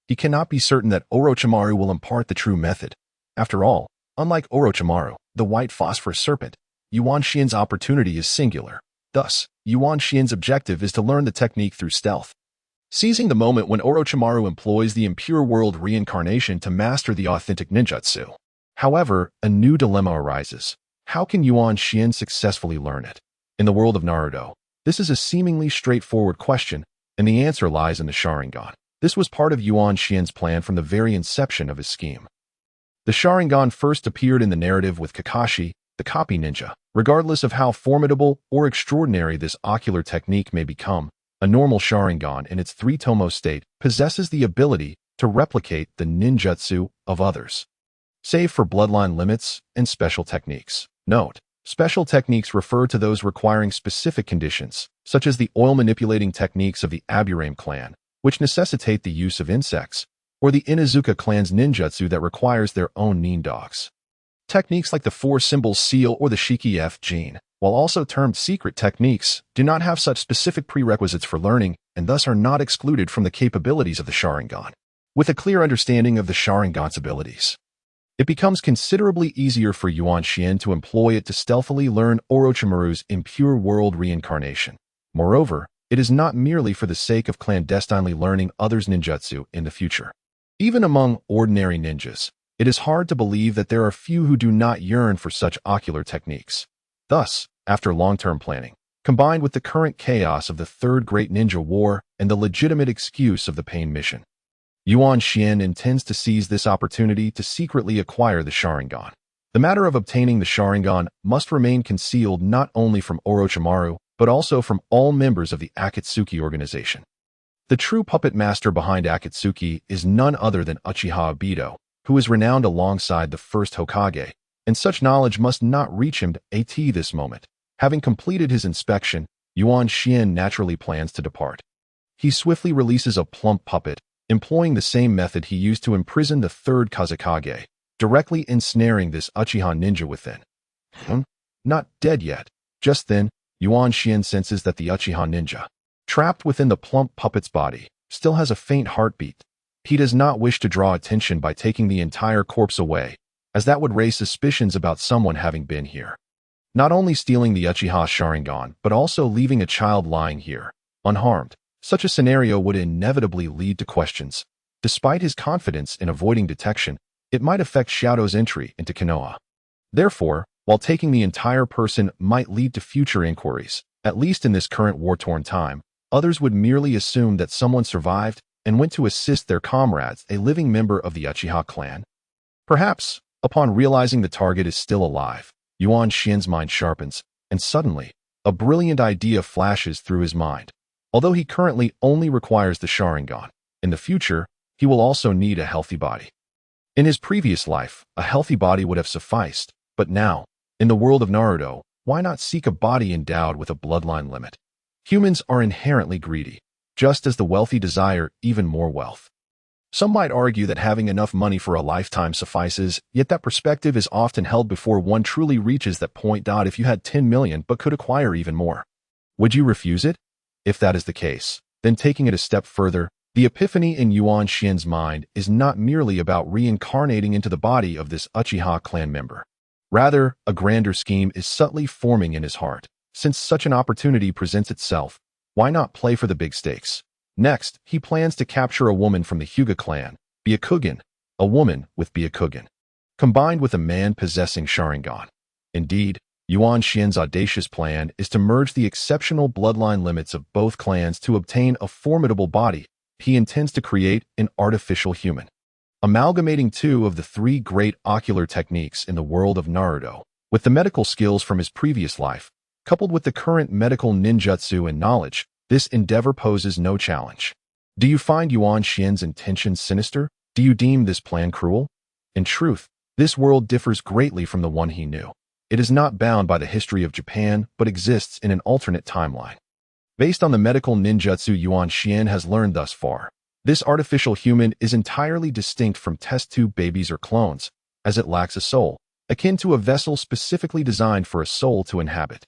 he cannot be certain that Orochimaru will impart the true method. After all, unlike Orochimaru, the white phosphorus serpent, Yuan Shian's opportunity is singular. Thus, Yuan Shian's objective is to learn the technique through stealth, seizing the moment when Orochimaru employs the impure world reincarnation to master the authentic ninjutsu. However, a new dilemma arises. How can Yuan Shian successfully learn it? In the world of Naruto, this is a seemingly straightforward question, and the answer lies in the Sharingan. This was part of Yuan Shian's plan from the very inception of his scheme. The Sharingan first appeared in the narrative with Kakashi, the copy ninja. Regardless of how formidable or extraordinary this ocular technique may become, a normal Sharingan in its three-tomo state possesses the ability to replicate the ninjutsu of others, save for bloodline limits and special techniques. Note: special techniques refer to those requiring specific conditions, such as the oil-manipulating techniques of the Aburame clan, which necessitate the use of insects, or the Inuzuka clan's ninjutsu that requires their own nin dogs. Techniques like the four-symbol seal or the Shiki F gene, while also termed secret techniques, do not have such specific prerequisites for learning and thus are not excluded from the capabilities of the Sharingan. With a clear understanding of the Sharingan's abilities, it becomes considerably easier for Yuan Shian to employ it to stealthily learn Orochimaru's impure world reincarnation. Moreover, it is not merely for the sake of clandestinely learning others' ninjutsu in the future. Even among ordinary ninjas, it is hard to believe that there are few who do not yearn for such ocular techniques. Thus, after long-term planning, combined with the current chaos of the Third Great Ninja War and the legitimate excuse of the Pain Mission, Yuan Shian intends to seize this opportunity to secretly acquire the Sharingan. The matter of obtaining the Sharingan must remain concealed not only from Orochimaru, but also from all members of the Akatsuki organization. The true puppet master behind Akatsuki is none other than Uchiha Obito, who is renowned alongside the first Hokage, and such knowledge must not reach him at this moment. Having completed his inspection, Yuan Shian naturally plans to depart. He swiftly releases a plump puppet, employing the same method he used to imprison the third Kazekage, directly ensnaring this Uchiha ninja within. Not dead yet. Just then, Yuan Shian senses that the Uchiha ninja, trapped within the plump puppet's body, still has a faint heartbeat. He does not wish to draw attention by taking the entire corpse away, as that would raise suspicions about someone having been here. Not only stealing the Uchiha Sharingan, but also leaving a child lying here, unharmed. Such a scenario would inevitably lead to questions. Despite his confidence in avoiding detection, it might affect Shado's entry into Konoha. Therefore, while taking the entire person might lead to future inquiries, at least in this current war-torn time, others would merely assume that someone survived and went to assist their comrades, a living member of the Uchiha clan. Perhaps, upon realizing the target is still alive, Yuan Shian's mind sharpens, and suddenly, a brilliant idea flashes through his mind. Although he currently only requires the Sharingan, in the future, he will also need a healthy body. In his previous life, a healthy body would have sufficed, but now, in the world of Naruto, why not seek a body endowed with a bloodline limit? Humans are inherently greedy, just as the wealthy desire even more wealth. Some might argue that having enough money for a lifetime suffices, yet that perspective is often held before one truly reaches that point. If you had 10 million but could acquire even more, would you refuse it? If that is the case, then taking it a step further, the epiphany in Yuan Shian's mind is not merely about reincarnating into the body of this Uchiha clan member. Rather, a grander scheme is subtly forming in his heart. Since such an opportunity presents itself, why not play for the big stakes? Next, he plans to capture a woman from the Hyuga clan, Byakugan, a woman with Byakugan, combined with a man possessing Sharingan. Indeed, Yuan Shian's audacious plan is to merge the exceptional bloodline limits of both clans to obtain a formidable body. He intends to create an artificial human, amalgamating two of the three great ocular techniques in the world of Naruto, with the medical skills from his previous life, Coupled with the current medical ninjutsu and knowledge, this endeavor poses no challenge. Do you find Yuan Xian's intentions sinister? Do you deem this plan cruel? In truth, this world differs greatly from the one he knew. It is not bound by the history of Japan, but exists in an alternate timeline. Based on the medical ninjutsu Yuan Xian has learned thus far, this artificial human is entirely distinct from test tube babies or clones, as it lacks a soul, akin to a vessel specifically designed for a soul to inhabit.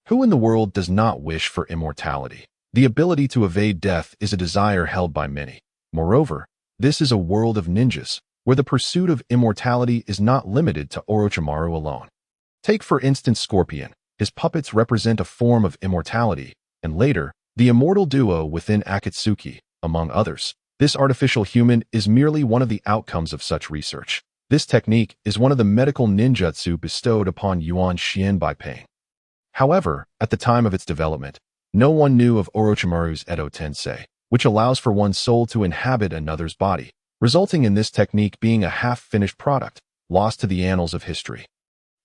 Who in the world does not wish for immortality? The ability to evade death is a desire held by many. Moreover, this is a world of ninjas, where the pursuit of immortality is not limited to Orochimaru alone. Take for instance Scorpion. His puppets represent a form of immortality, and later, the immortal duo within Akatsuki, among others. This artificial human is merely one of the outcomes of such research. This technique is one of the medical ninjutsu bestowed upon Yuan Xian by Pain. However, at the time of its development, no one knew of Orochimaru's Edo Tensei, which allows for one's soul to inhabit another's body, resulting in this technique being a half-finished product, lost to the annals of history.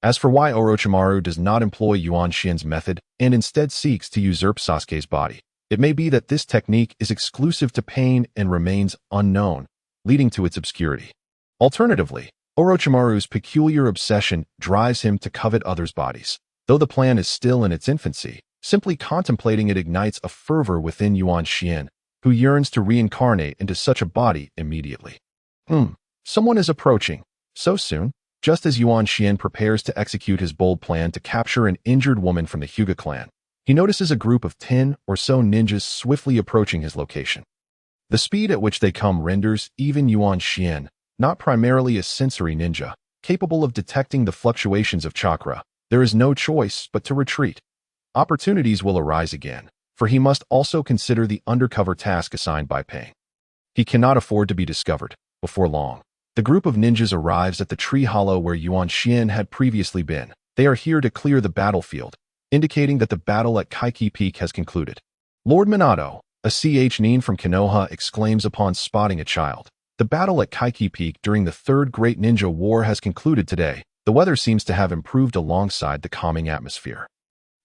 As for why Orochimaru does not employ Yuan Xian's method and instead seeks to usurp Sasuke's body, it may be that this technique is exclusive to Pain and remains unknown, leading to its obscurity. Alternatively, Orochimaru's peculiar obsession drives him to covet others' bodies. Though the plan is still in its infancy, simply contemplating it ignites a fervor within Yuan Xian, who yearns to reincarnate into such a body immediately. Someone is approaching. So soon? Just as Yuan Xian prepares to execute his bold plan to capture an injured woman from the Hyuga clan, he notices a group of 10 or so ninjas swiftly approaching his location. The speed at which they come renders even Yuan Xian, not primarily a sensory ninja, capable of detecting the fluctuations of chakra. There is no choice but to retreat. Opportunities will arise again, for he must also consider the undercover task assigned by Pain. He cannot afford to be discovered. Before long, the group of ninjas arrives at the tree hollow where Yuan Xian had previously been. They are here to clear the battlefield, indicating that the battle at Kaiki Peak has concluded. Lord Minato, a nin from Konoha, exclaims upon spotting a child. The battle at Kaiki Peak during the Third Great Ninja War has concluded today. The weather seems to have improved alongside the calming atmosphere.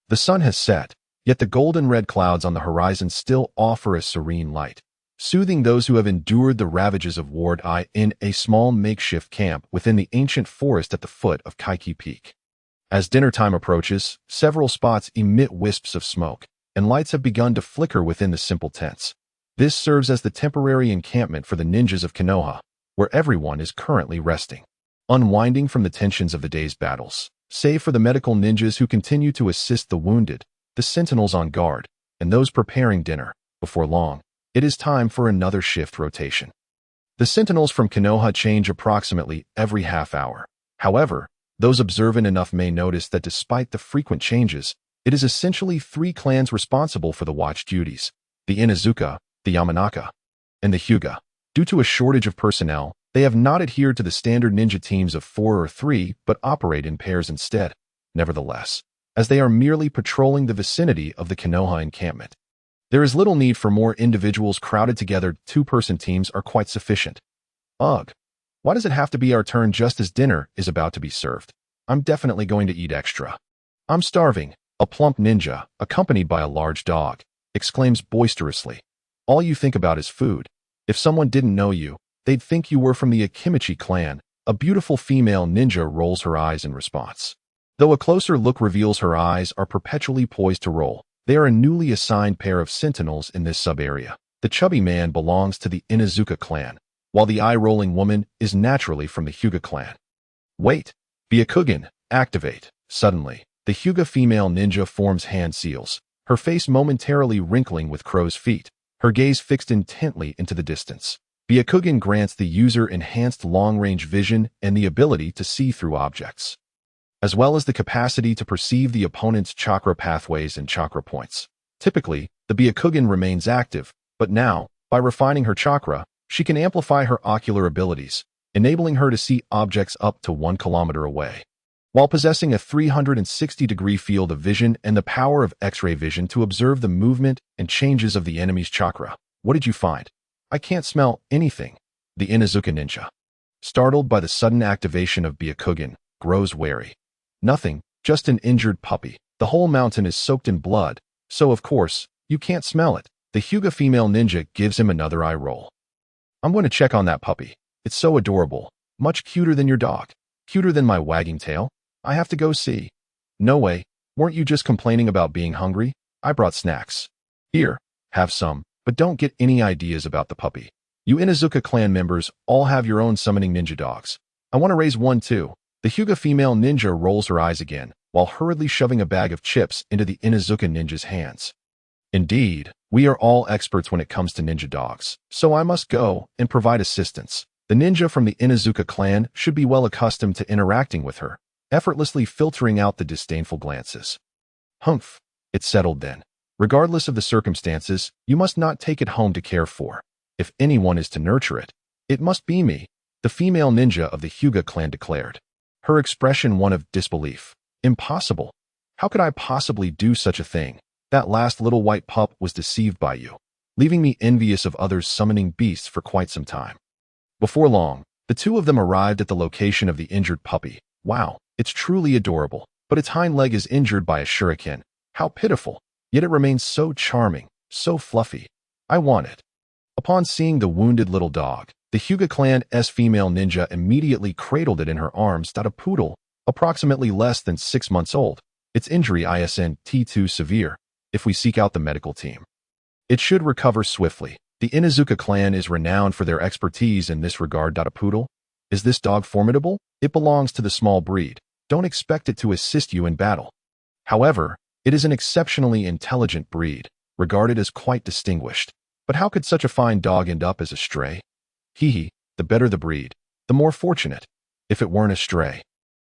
The sun has set, yet the golden red clouds on the horizon still offer a serene light, soothing those who have endured the ravages of war in a small makeshift camp within the ancient forest at the foot of Kaiki Peak. As dinner time approaches, several spots emit wisps of smoke, and lights have begun to flicker within the simple tents. This serves as the temporary encampment for the ninjas of Konoha, where everyone is currently resting, unwinding from the tensions of the day's battles, save for the medical ninjas who continue to assist the wounded, the sentinels on guard, and those preparing dinner. Before long, it is time for another shift rotation. The sentinels from Konoha change approximately every half hour. However, those observant enough may notice that despite the frequent changes, it is essentially 3 clans responsible for the watch duties: the Inuzuka, the Yamanaka, and the Hyuga. Due to a shortage of personnel, they have not adhered to the standard ninja teams of 4 or 3, but operate in pairs instead. Nevertheless, as they are merely patrolling the vicinity of the Konoha encampment, there is little need for more individuals crowded together. 2-person teams are quite sufficient. Ugh. Why does it have to be our turn just as dinner is about to be served? I'm definitely going to eat extra. I'm starving. A plump ninja, accompanied by a large dog, exclaims boisterously. All you think about is food. If someone didn't know you, they'd think you were from the Akimichi clan. A beautiful female ninja rolls her eyes in response. Though a closer look reveals her eyes are perpetually poised to roll, they are a newly assigned pair of sentinels in this sub-area. The chubby man belongs to the Inuzuka clan, while the eye-rolling woman is naturally from the Hyuga clan. Wait! Byakugan, activate! Suddenly, the Hyuga female ninja forms hand seals, her face momentarily wrinkling with crow's feet, her gaze fixed intently into the distance. Byakugan grants the user enhanced long-range vision and the ability to see through objects, as well as the capacity to perceive the opponent's chakra pathways and chakra points. Typically, the Byakugan remains active, but now, by refining her chakra, she can amplify her ocular abilities, enabling her to see objects up to 1 kilometer away, while possessing a 360-degree field of vision and the power of X-ray vision to observe the movement and changes of the enemy's chakra. What did you find? I can't smell anything. The Inuzuka ninja, startled by the sudden activation of Byakugan, grows wary. Nothing, just an injured puppy. The whole mountain is soaked in blood, so of course, you can't smell it. The Hyuga female ninja gives him another eye roll. I'm going to check on that puppy. It's so adorable. Much cuter than your dog. Cuter than my wagging tail. I have to go see. No way. Weren't you just complaining about being hungry? I brought snacks. Here, have some, but don't get any ideas about the puppy. You Inuzuka clan members all have your own summoning ninja dogs. I want to raise one too. The Hyuga female ninja rolls her eyes again, while hurriedly shoving a bag of chips into the Inuzuka ninja's hands. Indeed, we are all experts when it comes to ninja dogs, so I must go and provide assistance. The ninja from the Inuzuka clan should be well accustomed to interacting with her, effortlessly filtering out the disdainful glances. Humph, it's settled then. Regardless of the circumstances, you must not take it home to care for. If anyone is to nurture it, it must be me, the female ninja of the Hyuga clan declared. Her expression one of disbelief. Impossible. How could I possibly do such a thing? That last little white pup was deceived by you, leaving me envious of others summoning beasts for quite some time. Before long, the two of them arrived at the location of the injured puppy. Wow, it's truly adorable, but its hind leg is injured by a shuriken. How pitiful, yet it remains so charming, so fluffy. I want it. Upon seeing the wounded little dog, the Hyuga clan's female ninja immediately cradled it in her arms. A poodle, approximately less than 6 months old. Its injury isn't too severe. If we seek out the medical team, it should recover swiftly. The Inuzuka clan is renowned for their expertise in this regard. A poodle? Is this dog formidable? It belongs to the small breed. Don't expect it to assist you in battle. However, it is an exceptionally intelligent breed, regarded as quite distinguished. But how could such a fine dog end up as a stray? Hee, the better the breed, the more fortunate. If it weren't a stray,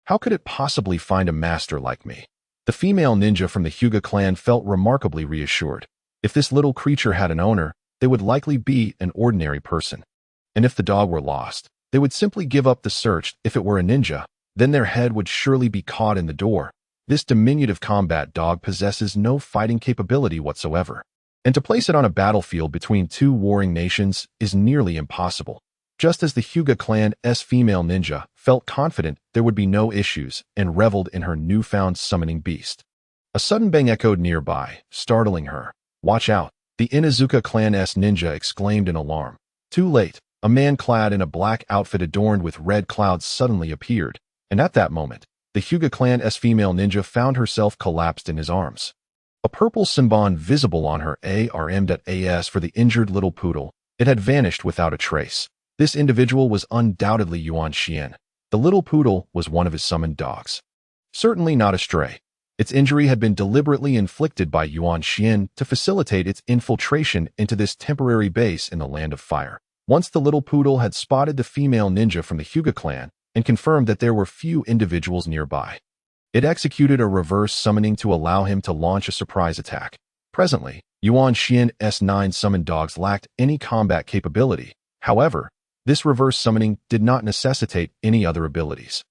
how could it possibly find a master like me? The female ninja from the Hyuga clan felt remarkably reassured. If this little creature had an owner, they would likely be an ordinary person. And if the dog were lost, they would simply give up the search. If it were a ninja, then their head would surely be caught in the door. This diminutive combat dog possesses no fighting capability whatsoever, and to place it on a battlefield between two warring nations is nearly impossible. Just as the Hyuga clan's female ninja felt confident there would be no issues and reveled in her newfound summoning beast. A sudden bang echoed nearby, startling her. Watch out, the Inuzuka clan's ninja exclaimed in alarm. Too late, a man clad in a black outfit adorned with red clouds suddenly appeared, and at that moment, the Hyuga clan's female ninja found herself collapsed in his arms. A purple symbol visible on her arm.as for the injured little poodle. It had vanished without a trace. This individual was undoubtedly Yuan Xian. The little poodle was one of his summoned dogs. Certainly not a stray. Its injury had been deliberately inflicted by Yuan Xian to facilitate its infiltration into this temporary base in the Land of Fire. Once the little poodle had spotted the female ninja from the Hyuga clan and confirmed that there were few individuals nearby, it executed a reverse summoning to allow him to launch a surprise attack. Presently, Yuan Xian's 9 summoned dogs lacked any combat capability. However, this reverse summoning did not necessitate any other abilities,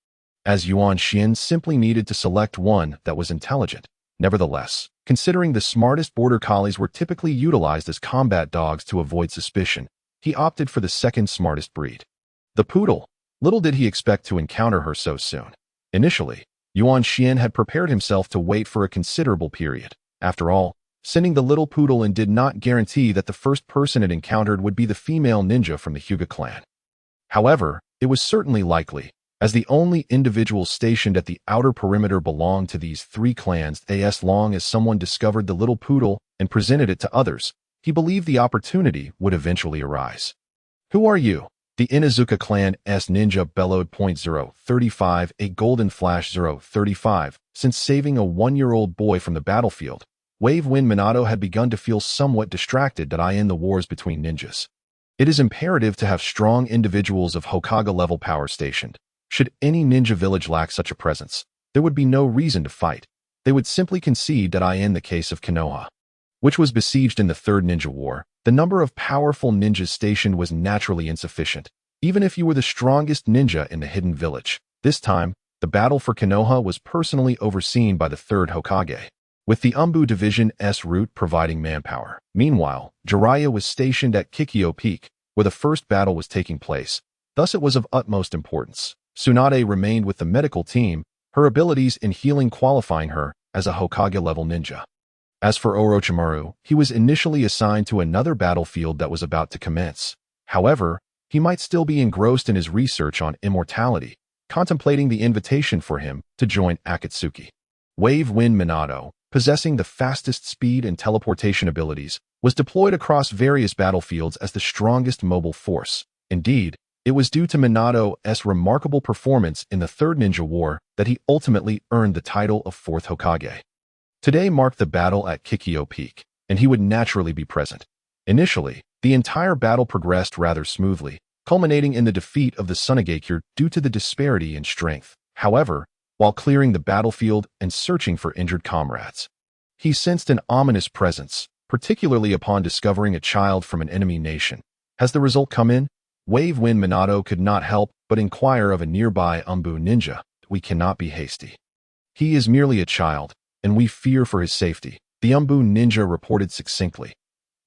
as Yuan Xian simply needed to select one that was intelligent. Nevertheless, considering the smartest border collies were typically utilized as combat dogs to avoid suspicion, he opted for the second smartest breed, the poodle. Little did he expect to encounter her so soon. Initially, Yuan Xian had prepared himself to wait for a considerable period. After all, sending the little poodle in did not guarantee that the first person it encountered would be the female ninja from the Hyuga clan. However, it was certainly likely, as the only individuals stationed at the outer perimeter belonged to these 3 clans. As long as someone discovered the little poodle and presented it to others, he believed the opportunity would eventually arise. Who are you? The Inuzuka clan's ninja bellowed. 035, a golden flash. 035. Since saving a 1-year-old boy from the battlefield, Wave Wind Minato had begun to feel somewhat distracted in the wars between ninjas. It is imperative to have strong individuals of Hokage level power stationed. Should any ninja village lack such a presence, there would be no reason to fight. They would simply concede. In the case of Konoha, which was besieged in the Third Ninja War, the number of powerful ninjas stationed was naturally insufficient, even if you were the strongest ninja in the hidden village. This time, the battle for Konoha was personally overseen by the Third Hokage, with the Umbu Division's route providing manpower. Meanwhile, Jiraiya was stationed at Kikyo Peak, where the first battle was taking place. Thus it was of utmost importance. Tsunade remained with the medical team, her abilities in healing qualifying her as a Hokage-level ninja. As for Orochimaru, he was initially assigned to another battlefield that was about to commence. However, he might still be engrossed in his research on immortality, contemplating the invitation for him to join Akatsuki. Wave Wind Minato, possessing the fastest speed and teleportation abilities, was deployed across various battlefields as the strongest mobile force. Indeed, it was due to Minato's remarkable performance in the Third Ninja War that he ultimately earned the title of Fourth Hokage. Today marked the battle at Kikyo Peak, and he would naturally be present. Initially, the entire battle progressed rather smoothly, culminating in the defeat of the Sunagakure due to the disparity in strength. However, while clearing the battlefield and searching for injured comrades, he sensed an ominous presence, particularly upon discovering a child from an enemy nation. Has the result come in? Wave Wind Minato could not help but inquire of a nearby Umbu ninja. We cannot be hasty. He is merely a child, and we fear for his safety, the Umbu ninja reported succinctly.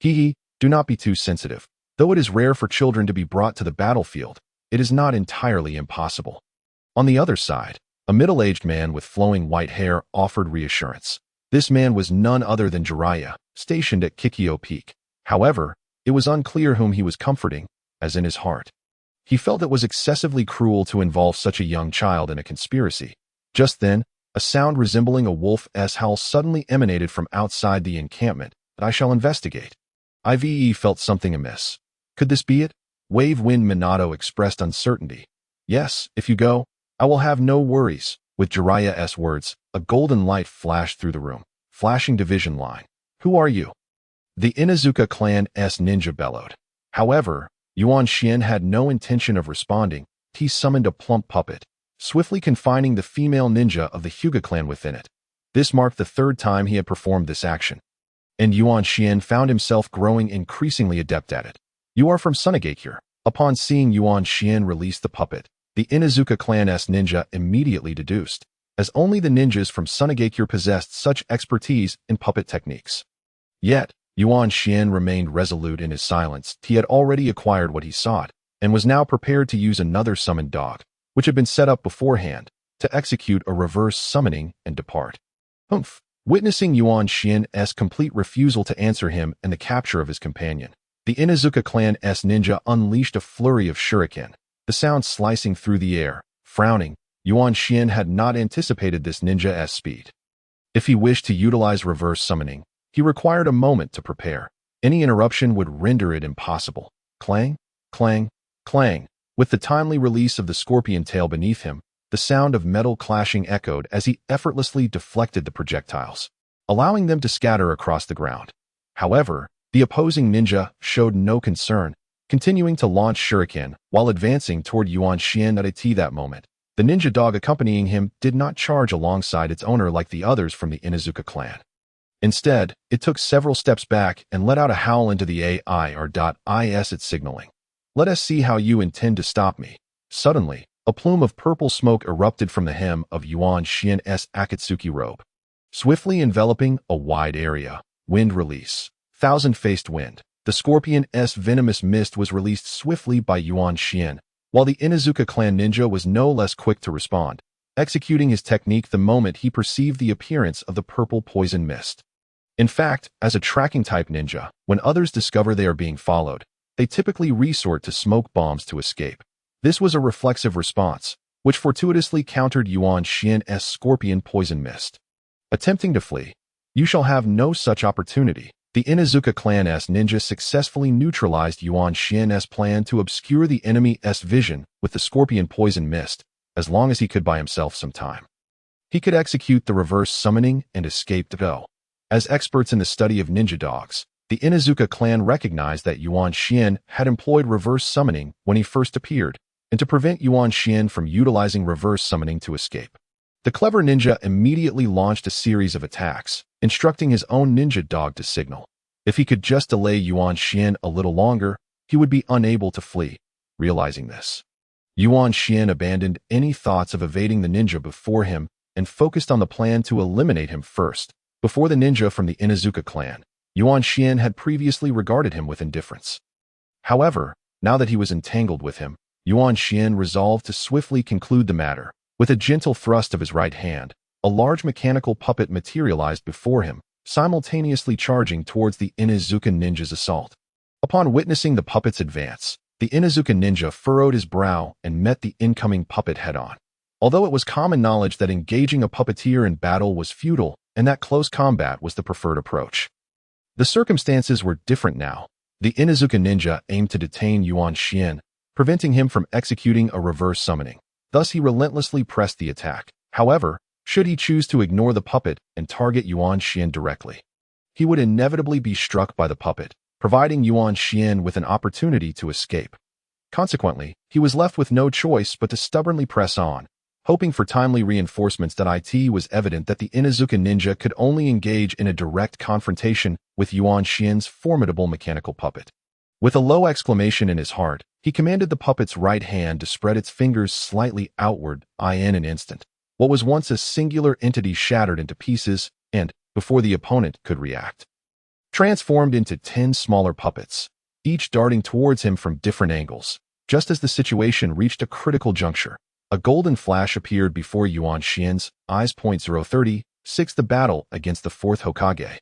Do not be too sensitive. Though it is rare for children to be brought to the battlefield, it is not entirely impossible. On the other side, a middle-aged man with flowing white hair offered reassurance. This man was none other than Jiraiya, stationed at Kikyo Peak. However, it was unclear whom he was comforting, as in his heart. He felt it was excessively cruel to involve such a young child in a conspiracy. Just then, a sound resembling a wolf's howl suddenly emanated from outside the encampment. I shall investigate. Ive felt something amiss. Could this be it? Wave Wind Minato expressed uncertainty. Yes, if you go, I will have no worries. With Jiraiya's words, a golden light flashed through the room, flashing division line. Who are you? The Inuzuka clan's ninja bellowed. However, Yuan Xian had no intention of responding. He summoned a plump puppet, swiftly confining the female ninja of the Hyuga clan within it. This marked the third time he had performed this action, and Yuan Xian found himself growing increasingly adept at it. You are from Sunagakure. Upon seeing Yuan Xian release the puppet, the Inuzuka clan's ninja immediately deduced, as only the ninjas from Sunagakure possessed such expertise in puppet techniques. Yet, Yuan Xian remained resolute in his silence. He had already acquired what he sought, and was now prepared to use another summoned dog, which had been set up beforehand, to execute a reverse summoning and depart. Witnessing Yuan Xian's complete refusal to answer him and the capture of his companion, the Inuzuka clan's ninja unleashed a flurry of shuriken, the sound slicing through the air. Frowning, Yuan Xian had not anticipated this ninja's speed. If he wished to utilize reverse summoning, he required a moment to prepare. Any interruption would render it impossible. Clang, clang, clang. With the timely release of the scorpion tail beneath him, the sound of metal clashing echoed as he effortlessly deflected the projectiles, allowing them to scatter across the ground. However, the opposing ninja showed no concern, continuing to launch shuriken while advancing toward Yuan Xian at that moment. The ninja dog accompanying him did not charge alongside its owner like the others from the Inuzuka clan. Instead, it took several steps back and let out a howl into the AIR.IS its signaling. Let us see how you intend to stop me. Suddenly, a plume of purple smoke erupted from the hem of Yuan Xian's Akatsuki robe, swiftly enveloping a wide area. Wind release. Thousand-faced wind. The scorpion's venomous mist was released swiftly by Yuan Xian, while the Inuzuka clan ninja was no less quick to respond, executing his technique the moment he perceived the appearance of the purple poison mist. In fact, as a tracking-type ninja, when others discover they are being followed, they typically resort to smoke bombs to escape. This was a reflexive response, which fortuitously countered Yuan Xian's scorpion poison mist. Attempting to flee, you shall have no such opportunity. The Inuzuka clan's ninja successfully neutralized Yuan Xian's plan to obscure the enemy's vision with the scorpion poison mist, as long as he could buy himself some time. He could execute the reverse summoning and escape to go. As experts in the study of ninja dogs, the Inuzuka clan recognized that Yuan Xian had employed reverse summoning when he first appeared, and to prevent Yuan Xian from utilizing reverse summoning to escape, the clever ninja immediately launched a series of attacks, instructing his own ninja dog to signal. If he could just delay Yuan Xian a little longer, he would be unable to flee. Realizing this, Yuan Xian abandoned any thoughts of evading the ninja before him and focused on the plan to eliminate him first. Before the ninja from the Inuzuka clan, Yuan Xian had previously regarded him with indifference. However, now that he was entangled with him, Yuan Xian resolved to swiftly conclude the matter. With a gentle thrust of his right hand, a large mechanical puppet materialized before him, simultaneously charging towards the Inuzuka ninja's assault. Upon witnessing the puppet's advance, the Inuzuka ninja furrowed his brow and met the incoming puppet head-on. Although it was common knowledge that engaging a puppeteer in battle was futile and that close combat was the preferred approach, the circumstances were different now. The Inuzuka ninja aimed to detain Yuan Xian, preventing him from executing a reverse summoning. Thus, he relentlessly pressed the attack. However, should he choose to ignore the puppet and target Yuan Xian directly, he would inevitably be struck by the puppet, providing Yuan Xian with an opportunity to escape. Consequently, he was left with no choice but to stubbornly press on, hoping for timely reinforcements. It was evident that the Inuzuka ninja could only engage in a direct confrontation with Yuan Xian's formidable mechanical puppet. With a low exclamation in his heart, he commanded the puppet's right hand to spread its fingers slightly outward. In an instant, what was once a singular entity shattered into pieces and, before the opponent could react, transformed into 10 smaller puppets, each darting towards him from different angles. Just as the situation reached a critical juncture, a golden flash appeared before Yuan Xian's eyes. 036 The battle against the fourth Hokage.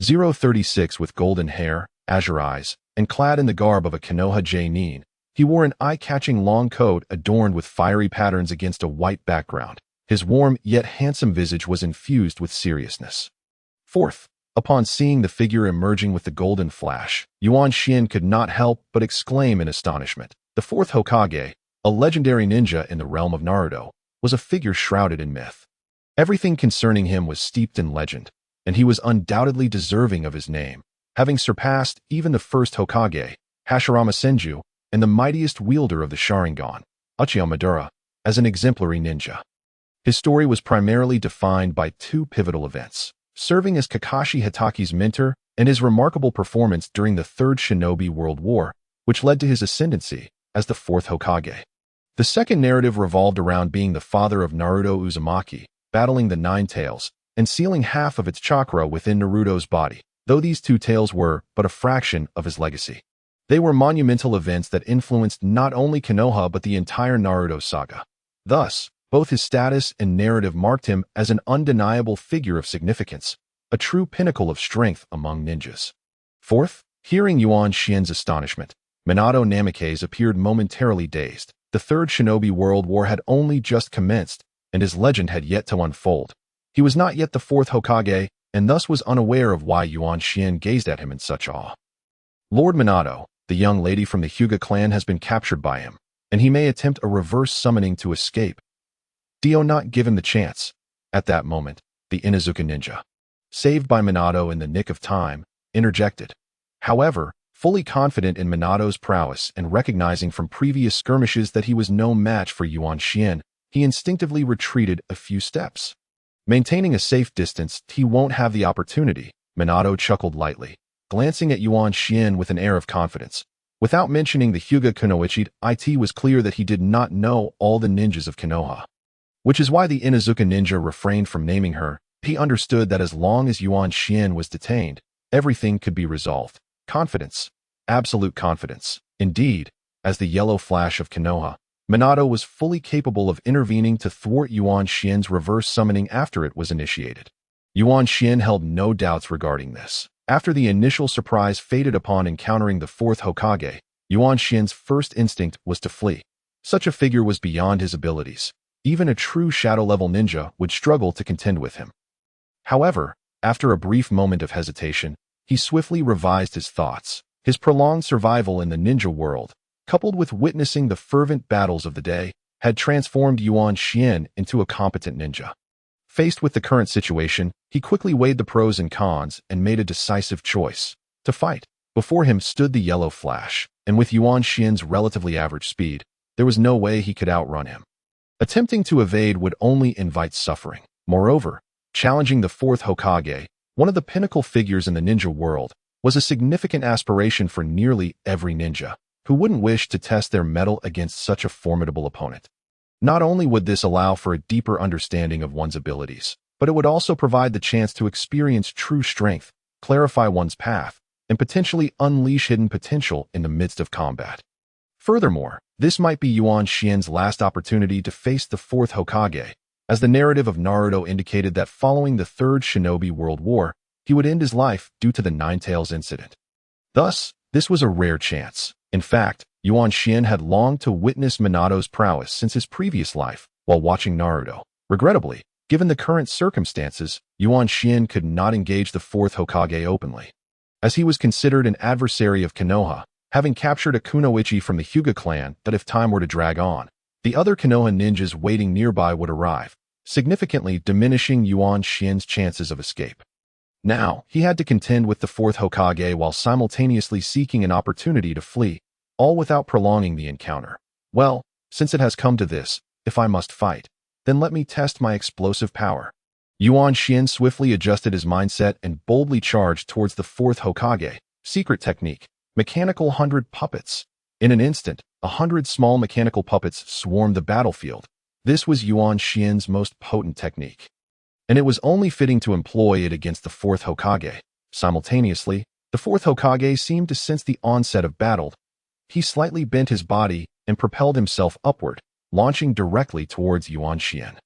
036 With golden hair, azure eyes, and clad in the garb of a Konoha Nin, he wore an eye-catching long coat adorned with fiery patterns against a white background. His warm yet handsome visage was infused with seriousness. Fourth, upon seeing the figure emerging with the golden flash, Yuan Xian could not help but exclaim in astonishment. The fourth Hokage, a legendary ninja in the realm of Naruto, was a figure shrouded in myth. Everything concerning him was steeped in legend, and he was undoubtedly deserving of his name, having surpassed even the first Hokage, Hashirama Senju, and the mightiest wielder of the Sharingan, Uchiha Madara, as an exemplary ninja. His story was primarily defined by two pivotal events, serving as Kakashi Hitaki's mentor and his remarkable performance during the Third Shinobi World War, which led to his ascendancy as the fourth Hokage. The second narrative revolved around being the father of Naruto Uzumaki, battling the Nine Tails, and sealing half of its chakra within Naruto's body, though these two tales were but a fraction of his legacy. They were monumental events that influenced not only Konoha but the entire Naruto saga. Thus, both his status and narrative marked him as an undeniable figure of significance, a true pinnacle of strength among ninjas. Fourth, hearing Yuan Xian's astonishment, Minato Namikaze appeared momentarily dazed. The Third Shinobi World War had only just commenced, and his legend had yet to unfold. He was not yet the fourth Hokage, and thus was unaware of why Yuan Xian gazed at him in such awe. Lord Minato, the young lady from the Hyuga clan, has been captured by him, and he may attempt a reverse summoning to escape. Do not give him the chance. At that moment, the Inuzuka ninja, saved by Minato in the nick of time, interjected. However, fully confident in Minato's prowess and recognizing from previous skirmishes that he was no match for Yuan Xian, he instinctively retreated a few steps. Maintaining a safe distance, he won't have the opportunity, Minato chuckled lightly, glancing at Yuan Xian with an air of confidence. Without mentioning the Hyuga Kunoichi, it was clear that he did not know all the ninjas of Konoha. Which is why the Inuzuka ninja refrained from naming her. He understood that as long as Yuan Xian was detained, everything could be resolved. Confidence. Absolute confidence. Indeed, as the yellow flash of Konoha, Minato was fully capable of intervening to thwart Yuan Xian's reverse summoning after it was initiated. Yuan Xian held no doubts regarding this. After the initial surprise faded upon encountering the fourth Hokage, Yuan Xian's first instinct was to flee. Such a figure was beyond his abilities. Even a true shadow-level ninja would struggle to contend with him. However, after a brief moment of hesitation, he swiftly revised his thoughts. His prolonged survival in the ninja world, coupled with witnessing the fervent battles of the day, had transformed Yuan Xian into a competent ninja. Faced with the current situation, he quickly weighed the pros and cons and made a decisive choice to fight. Before him stood the yellow flash, and with Yuan Xian's relatively average speed, there was no way he could outrun him. Attempting to evade would only invite suffering. Moreover, challenging the fourth Hokage, one of the pinnacle figures in the ninja world, was a significant aspiration for nearly every ninja, who wouldn't wish to test their mettle against such a formidable opponent. Not only would this allow for a deeper understanding of one's abilities, but it would also provide the chance to experience true strength, clarify one's path, and potentially unleash hidden potential in the midst of combat. Furthermore, this might be Yuan Xian's last opportunity to face the fourth Hokage, as the narrative of Naruto indicated that following the Third Shinobi World War, he would end his life due to the Nine-Tails incident. Thus, this was a rare chance. In fact, Yuan Xian had longed to witness Minato's prowess since his previous life while watching Naruto. Regrettably, given the current circumstances, Yuan Xian could not engage the fourth Hokage openly, as he was considered an adversary of Konoha, having captured a kunoichi from the Hyuga clan that if time were to drag on, the other Konoha ninjas waiting nearby would arrive, significantly diminishing Yuan Xian's chances of escape. Now, he had to contend with the fourth Hokage while simultaneously seeking an opportunity to flee, all without prolonging the encounter. Well, since it has come to this, if I must fight, then let me test my explosive power. Yuan Xian swiftly adjusted his mindset and boldly charged towards the fourth Hokage. Secret technique: mechanical 100 puppets. In an instant, 100 small mechanical puppets swarmed the battlefield. This was Yuan Xian's most potent technique, and it was only fitting to employ it against the fourth Hokage. Simultaneously, the fourth Hokage seemed to sense the onset of battle. He slightly bent his body and propelled himself upward, launching directly towards Yuan Xian.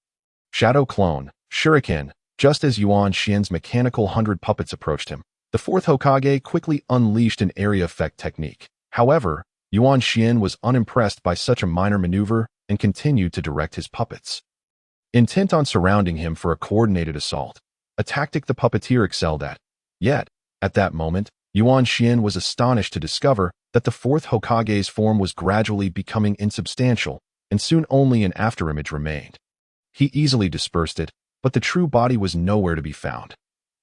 Shadow Clone, Shuriken. Just as Yuan Xian's mechanical 100 puppets approached him, the fourth Hokage quickly unleashed an area effect technique. However, Yuan Xian was unimpressed by such a minor maneuver and continued to direct his puppets, intent on surrounding him for a coordinated assault, a tactic the puppeteer excelled at. Yet, at that moment, Yuan Xian was astonished to discover that the fourth Hokage's form was gradually becoming insubstantial, and soon only an afterimage remained. He easily dispersed it, but the true body was nowhere to be found.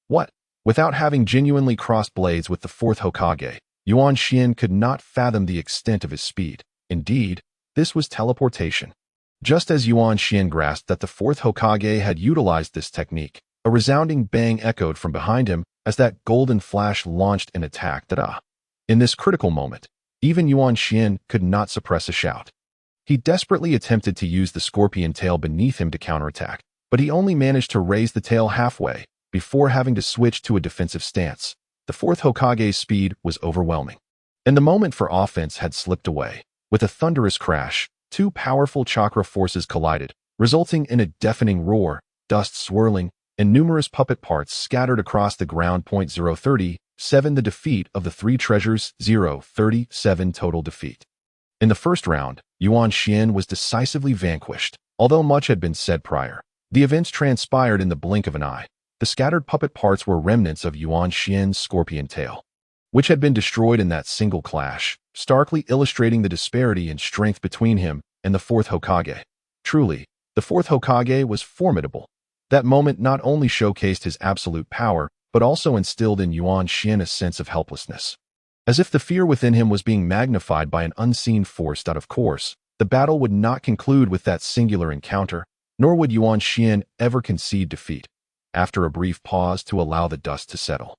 What? Without having genuinely crossed blades with the fourth Hokage, Yuan Xian could not fathom the extent of his speed. Indeed, this was teleportation. Just as Yuan Xian grasped that the fourth Hokage had utilized this technique, a resounding bang echoed from behind him as that golden flash launched an attack that In this critical moment, even Yuan Xian could not suppress a shout. He desperately attempted to use the scorpion tail beneath him to counterattack, but he only managed to raise the tail halfway before having to switch to a defensive stance. The fourth Hokage's speed was overwhelming, and the moment for offense had slipped away. With a thunderous crash, two powerful chakra forces collided, resulting in a deafening roar, dust swirling, and numerous puppet parts scattered across the ground. 037 The defeat of the three treasures. 037 Total defeat. In the first round, Yuan Xian was decisively vanquished. Although much had been said prior, the events transpired in the blink of an eye. The scattered puppet parts were remnants of Yuan Xian's scorpion tail, which had been destroyed in that single clash, starkly illustrating the disparity in strength between him and the fourth Hokage. Truly, the fourth Hokage was formidable. That moment not only showcased his absolute power, but also instilled in Yuan Xian a sense of helplessness, as if the fear within him was being magnified by an unseen force. Of course, the battle would not conclude with that singular encounter, nor would Yuan Xian ever concede defeat. After a brief pause to allow the dust to settle,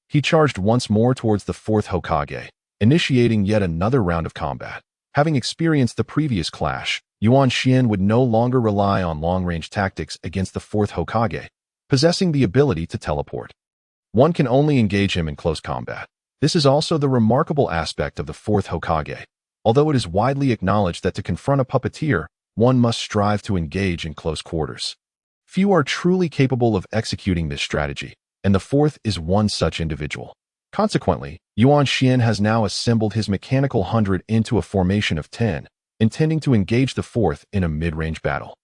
he charged once more towards the fourth Hokage, initiating yet another round of combat. Having experienced the previous clash, Yuan Xian would no longer rely on long-range tactics against the fourth Hokage, possessing the ability to teleport. One can only engage him in close combat. This is also the remarkable aspect of the fourth Hokage. Although it is widely acknowledged that to confront a puppeteer, one must strive to engage in close quarters, few are truly capable of executing this strategy, and the fourth is one such individual. Consequently, Yuan Xian has now assembled his mechanical 100 into a formation of 10, intending to engage the fourth in a mid-range battle.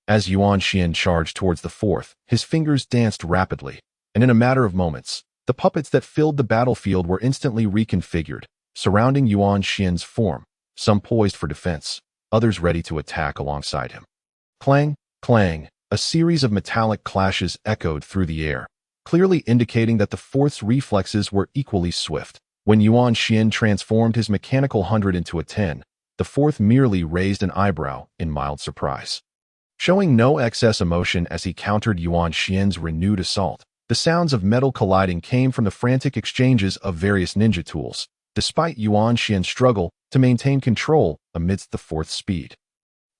As Yuan Xian charged towards the fourth, his fingers danced rapidly, and in a matter of moments, the puppets that filled the battlefield were instantly reconfigured, surrounding Yuan Xian's form, some poised for defense, others ready to attack alongside him. Clang, clang, a series of metallic clashes echoed through the air, clearly indicating that the fourth's reflexes were equally swift. When Yuan Xian transformed his mechanical 100 into a 10, the fourth merely raised an eyebrow in mild surprise, showing no excess emotion as he countered Yuan Xian's renewed assault. The sounds of metal colliding came from the frantic exchanges of various ninja tools, despite Yuan Xian's struggle to maintain control amidst the fourth's speed.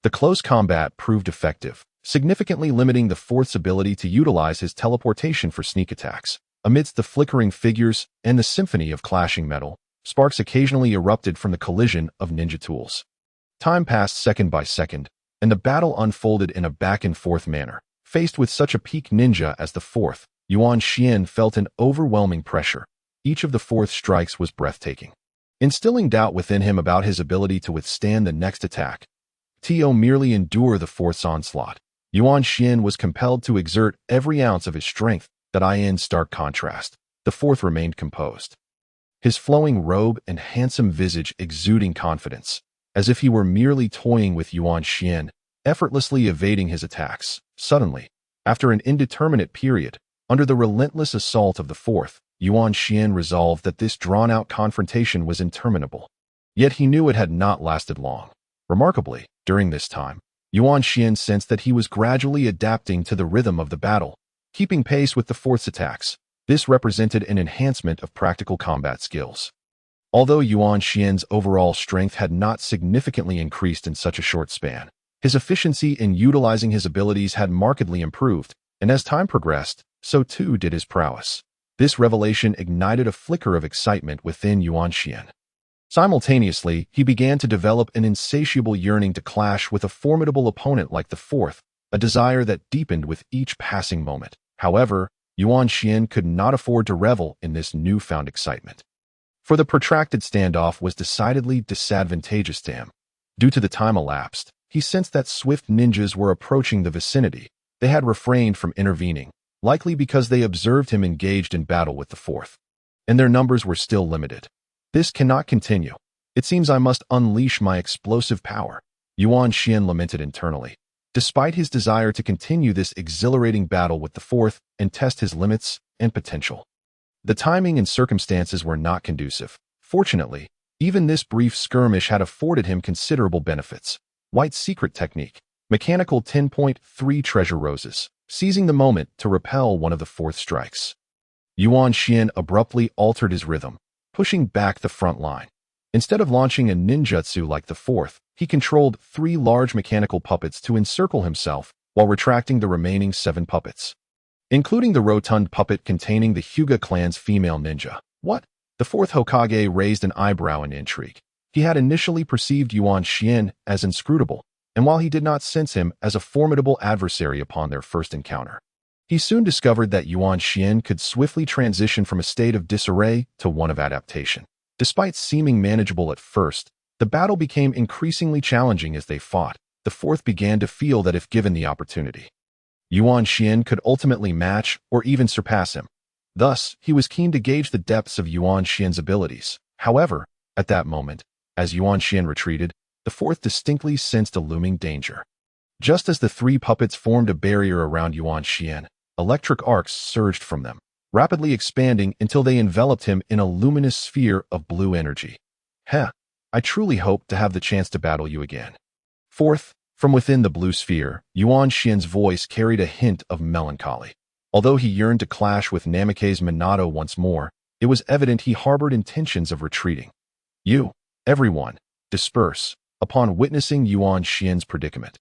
The close combat proved effective, significantly limiting the fourth's ability to utilize his teleportation for sneak attacks. Amidst the flickering figures and the symphony of clashing metal, sparks occasionally erupted from the collision of ninja tools. Time passed second by second, and the battle unfolded in a back-and-forth manner. Faced with such a peak ninja as the fourth, Yuan Xian felt an overwhelming pressure. Each of the fourth strikes was breathtaking, instilling doubt within him about his ability to withstand the next attack. To merely endure the fourth's onslaught, Yuan Xian was compelled to exert every ounce of his strength. That in stark contrast, the fourth remained composed, his flowing robe and handsome visage exuding confidence, as if he were merely toying with Yuan Xian, effortlessly evading his attacks. Suddenly, after an indeterminate period, under the relentless assault of the fourth, Yuan Xian resolved that this drawn-out confrontation was interminable. Yet he knew it had not lasted long. Remarkably, during this time, Yuan Xian sensed that he was gradually adapting to the rhythm of the battle, keeping pace with the fourth's attacks. This represented an enhancement of practical combat skills. Although Yuan Xian's overall strength had not significantly increased in such a short span, his efficiency in utilizing his abilities had markedly improved, and as time progressed, so too did his prowess. This revelation ignited a flicker of excitement within Yuan Xian. Simultaneously, he began to develop an insatiable yearning to clash with a formidable opponent like the fourth, a desire that deepened with each passing moment. However, Yuan Xian could not afford to revel in this newfound excitement, for the protracted standoff was decidedly disadvantageous to him. Due to the time elapsed, he sensed that swift ninjas were approaching the vicinity. They had refrained from intervening, likely because they observed him engaged in battle with the fourth, and their numbers were still limited. This cannot continue. It seems I must unleash my explosive power, Yuan Xian lamented internally. Despite his desire to continue this exhilarating battle with the fourth and test his limits and potential, the timing and circumstances were not conducive. Fortunately, even this brief skirmish had afforded him considerable benefits. White secret technique, mechanical 10.3 treasure roses, seizing the moment to repel one of the fourth strikes. Yuan Xian abruptly altered his rhythm, pushing back the front line. Instead of launching a ninjutsu like the fourth, he controlled 3 large mechanical puppets to encircle himself while retracting the remaining 7 puppets, including the rotund puppet containing the Hyuga clan's female ninja. What? The fourth Hokage raised an eyebrow in intrigue. He had initially perceived Yuan Xian as inscrutable, and while he did not sense him as a formidable adversary upon their first encounter, he soon discovered that Yuan Xian could swiftly transition from a state of disarray to one of adaptation. Despite seeming manageable at first, the battle became increasingly challenging as they fought. The fourth began to feel that if given the opportunity, Yuan Xian could ultimately match or even surpass him. Thus, he was keen to gauge the depths of Yuan Xian's abilities. However, at that moment, as Yuan Xian retreated, the fourth distinctly sensed a looming danger. Just as the 3 puppets formed a barrier around Yuan Xian, electric arcs surged from them, rapidly expanding until they enveloped him in a luminous sphere of blue energy. I truly hope to have the chance to battle you again. Fourth, from within the blue sphere, Yuan Xian's voice carried a hint of melancholy. Although he yearned to clash with Namikaze Minato once more, it was evident he harbored intentions of retreating. Everyone, disperse, upon witnessing Yuan Xian's predicament.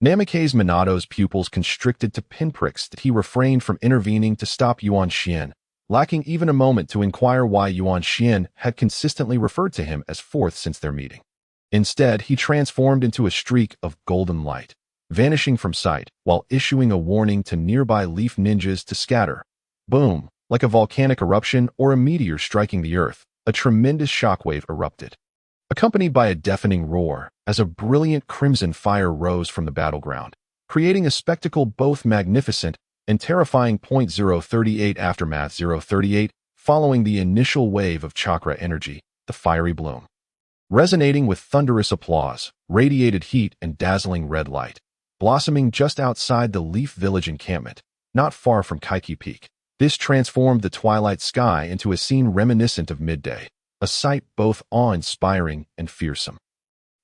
Namikaze Minato's pupils constricted to pinpricks that he refrained from intervening to stop Yuan Xian, lacking even a moment to inquire why Yuan Xian had consistently referred to him as fourth since their meeting. Instead, he transformed into a streak of golden light, vanishing from sight while issuing a warning to nearby leaf ninjas to scatter. Boom! Like a volcanic eruption or a meteor striking the earth, a tremendous shockwave erupted, accompanied by a deafening roar as a brilliant crimson fire rose from the battleground, creating a spectacle both magnificent and terrifying. 038 Aftermath 038 Following the initial wave of chakra energy, the fiery bloom, resonating with thunderous applause, radiated heat and dazzling red light, blossoming just outside the Leaf Village encampment, not far from Kaiki Peak. This transformed the twilight sky into a scene reminiscent of midday, a sight both awe-inspiring and fearsome.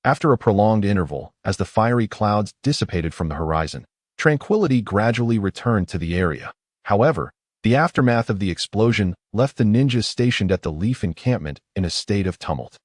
After a prolonged interval, as the fiery clouds dissipated from the horizon, tranquility gradually returned to the area. However, the aftermath of the explosion left the ninjas stationed at the Leaf encampment in a state of tumult.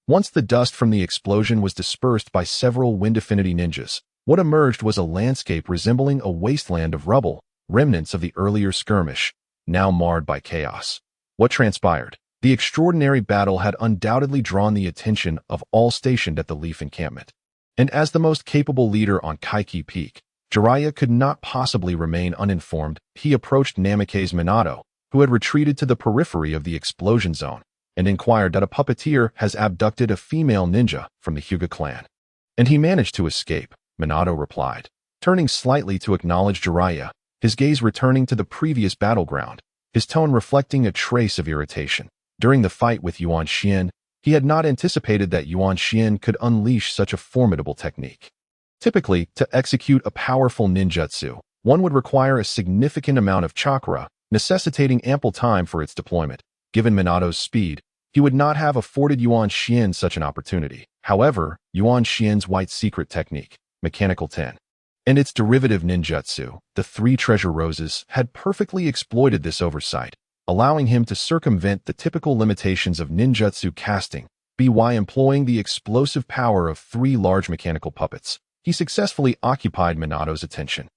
Once the dust from the explosion was dispersed by several Wind Affinity ninjas, what emerged was a landscape resembling a wasteland of rubble, remnants of the earlier skirmish, now marred by chaos. What transpired? The extraordinary battle had undoubtedly drawn the attention of all stationed at the Leaf encampment. And as the most capable leader on Kaiki Peak, Jiraiya could not possibly remain uninformed. He approached Namikaze Minato, who had retreated to the periphery of the explosion zone, and inquired that a puppeteer has abducted a female ninja from the Hyuga clan. And he managed to escape, Minato replied, turning slightly to acknowledge Jiraiya, his gaze returning to the previous battleground, his tone reflecting a trace of irritation. During the fight with Yuan Xian, he had not anticipated that Yuan Xian could unleash such a formidable technique. Typically, to execute a powerful ninjutsu, one would require a significant amount of chakra, necessitating ample time for its deployment. Given Minato's speed, he would not have afforded Yuan Xian such an opportunity. However, Yuan Xian's white secret technique, Mechanical 10, and its derivative ninjutsu, the Three Treasure Roses, had perfectly exploited this oversight, allowing him to circumvent the typical limitations of ninjutsu casting, by employing the explosive power of three large mechanical puppets. He successfully occupied Minato's attention,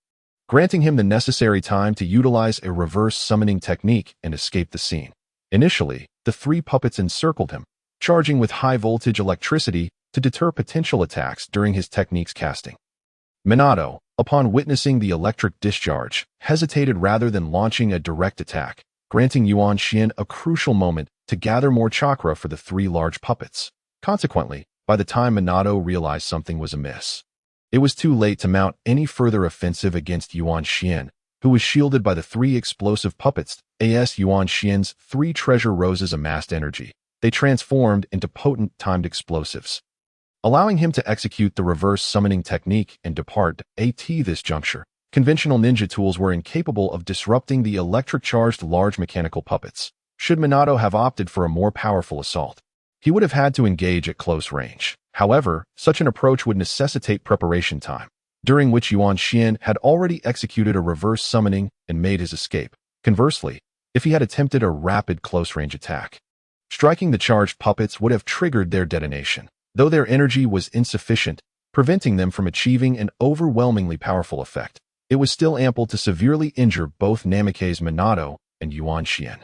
granting him the necessary time to utilize a reverse summoning technique and escape the scene. Initially, the three puppets encircled him, charging with high-voltage electricity to deter potential attacks during his technique's casting. Minato, upon witnessing the electric discharge, hesitated rather than launching a direct attack, granting Yuan Xian a crucial moment to gather more chakra for the three large puppets. Consequently, by the time Minato realized something was amiss, it was too late to mount any further offensive against Yuan Xian, who was shielded by the three explosive puppets. As Yuan Xian's three treasure roses amassed energy, they transformed into potent timed explosives, allowing him to execute the reverse summoning technique and depart. At this juncture, conventional ninja tools were incapable of disrupting the electric-charged large mechanical puppets. Should Minato have opted for a more powerful assault, he would have had to engage at close range. However, such an approach would necessitate preparation time, during which Yuan Xian had already executed a reverse summoning and made his escape. Conversely, if he had attempted a rapid close-range attack, striking the charged puppets would have triggered their detonation, though their energy was insufficient, preventing them from achieving an overwhelmingly powerful effect. It was still ample to severely injure both Namikaze Minato and Yuan Xian.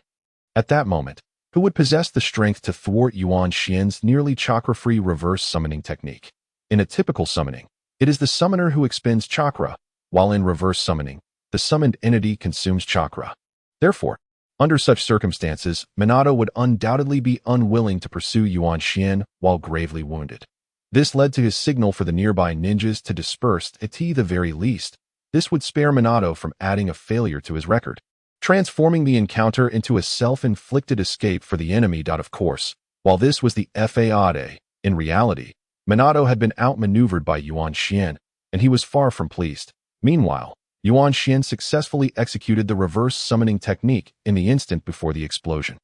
At that moment, who would possess the strength to thwart Yuan Xian's nearly chakra-free reverse summoning technique? In a typical summoning, it is the summoner who expends chakra, while in reverse summoning, the summoned entity consumes chakra. Therefore, under such circumstances, Minato would undoubtedly be unwilling to pursue Yuan Xian while gravely wounded. This led to his signal for the nearby ninjas to disperse. At the very least, this would spare Minato from adding a failure to his record, transforming the encounter into a self-inflicted escape for the enemy. Of course, while this was the FAAD, in reality, Minato had been outmaneuvered by Yuan Xian, and he was far from pleased. Meanwhile, Yuan Xian successfully executed the reverse summoning technique in the instant before the explosion.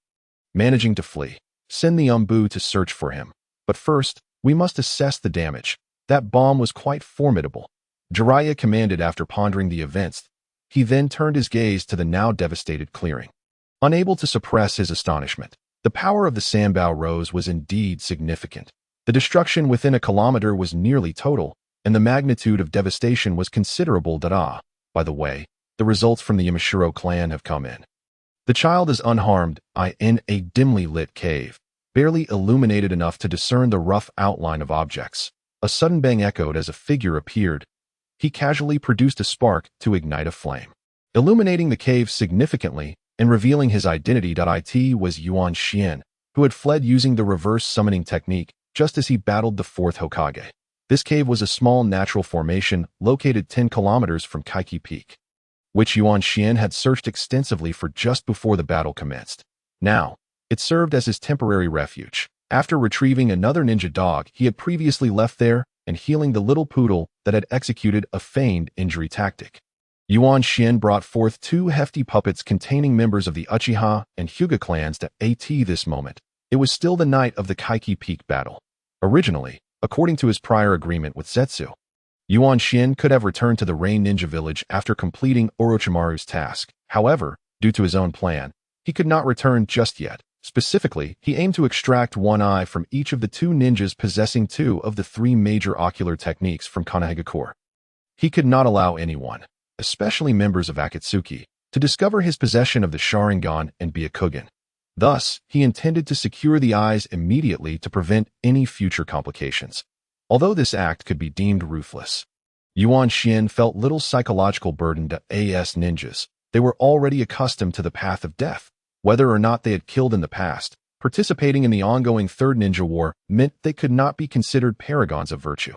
Managing to flee, send the Umbu to search for him. But first, we must assess the damage. That bomb was quite formidable, Jiraiya commanded after pondering the events. He then turned his gaze to the now devastated clearing. Unable to suppress his astonishment, the power of the Sanbao Rose was indeed significant. The destruction within a kilometer was nearly total, and the magnitude of devastation was considerable. By the way, the results from the Imashiro clan have come in. The child is unharmed, in a dimly lit cave, barely illuminated enough to discern the rough outline of objects. A sudden bang echoed as a figure appeared. He casually produced a spark to ignite a flame, illuminating the cave significantly and revealing his identity. It was Yuan Xian, who had fled using the reverse summoning technique just as he battled the fourth Hokage. This cave was a small natural formation located 10 kilometers from Kaiki Peak, which Yuan Xian had searched extensively for just before the battle commenced. Now, it served as his temporary refuge. After retrieving another ninja dog he had previously left there and healing the little poodle that had executed a feigned injury tactic, Yuan Xian brought forth 2 hefty puppets containing members of the Uchiha and Hyuga clans. At this moment, it was still the night of the Kaiki Peak battle. Originally, according to his prior agreement with Zetsu, Yuan Xian could have returned to the Rain Ninja Village after completing Orochimaru's task. However, due to his own plan, he could not return just yet. Specifically, he aimed to extract one eye from each of the 2 ninjas possessing 2 of the 3 major ocular techniques from Konohagakure. He could not allow anyone, especially members of Akatsuki, to discover his possession of the Sharingan and Byakugan. Thus, he intended to secure the eyes immediately to prevent any future complications. Although this act could be deemed ruthless, Yuan Xian felt little psychological burden to AS ninjas. They were already accustomed to the path of death. Whether or not they had killed in the past, participating in the ongoing Third Ninja War meant they could not be considered paragons of virtue.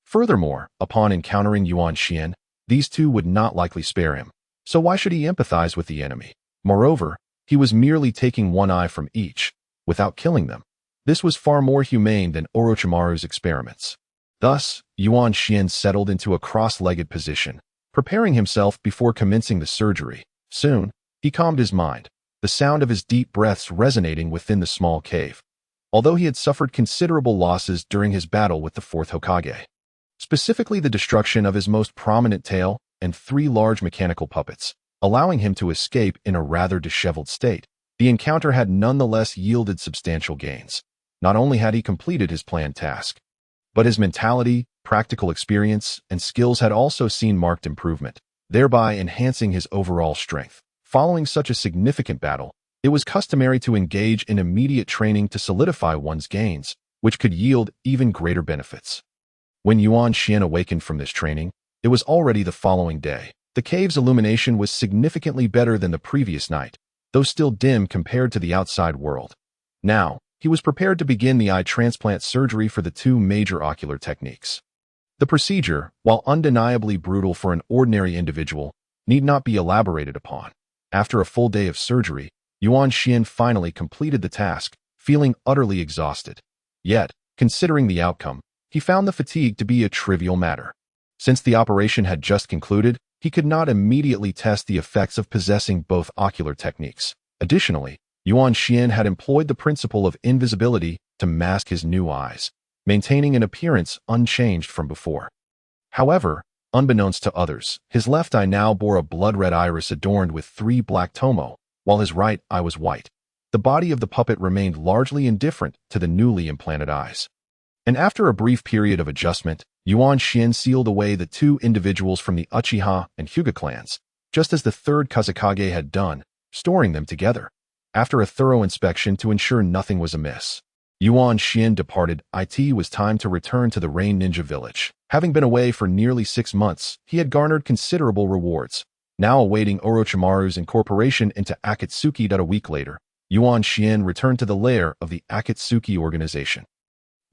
Furthermore, upon encountering Yuan Xian, these two would not likely spare him. So why should he empathize with the enemy? Moreover, he was merely taking one eye from each, without killing them. This was far more humane than Orochimaru's experiments. Thus, Yuan Xian settled into a cross-legged position, preparing himself before commencing the surgery. Soon, he calmed his mind, the sound of his deep breaths resonating within the small cave. Although he had suffered considerable losses during his battle with the fourth Hokage, specifically the destruction of his most prominent tail and 3 large mechanical puppets, allowing him to escape in a rather disheveled state, the encounter had nonetheless yielded substantial gains. Not only had he completed his planned task, but his mentality, practical experience, and skills had also seen marked improvement, thereby enhancing his overall strength. Following such a significant battle, it was customary to engage in immediate training to solidify one's gains, which could yield even greater benefits. When Yuan Xian awakened from this training, it was already the following day. The cave's illumination was significantly better than the previous night, though still dim compared to the outside world. Now, he was prepared to begin the eye transplant surgery for the 2 major ocular techniques. The procedure, while undeniably brutal for an ordinary individual, need not be elaborated upon. After a full day of surgery, Yuan Xian finally completed the task, feeling utterly exhausted. Yet, considering the outcome, he found the fatigue to be a trivial matter. Since the operation had just concluded, he could not immediately test the effects of possessing both ocular techniques. Additionally, Yuan Xian had employed the principle of invisibility to mask his new eyes, maintaining an appearance unchanged from before. However, unbeknownst to others, his left eye now bore a blood-red iris adorned with 3 black tomo, while his right eye was white. The body of the puppet remained largely indifferent to the newly implanted eyes. And after a brief period of adjustment, Yuan Xian sealed away the 2 individuals from the Uchiha and Hyuga clans, just as the 3rd Kazekage had done, storing them together. After a thorough inspection to ensure nothing was amiss, Yuan Xian departed. It was time to return to the Rain Ninja Village. Having been away for nearly 6 months, he had garnered considerable rewards. Now awaiting Orochimaru's incorporation into Akatsuki. A week later, Yuan Xian returned to the lair of the Akatsuki organization.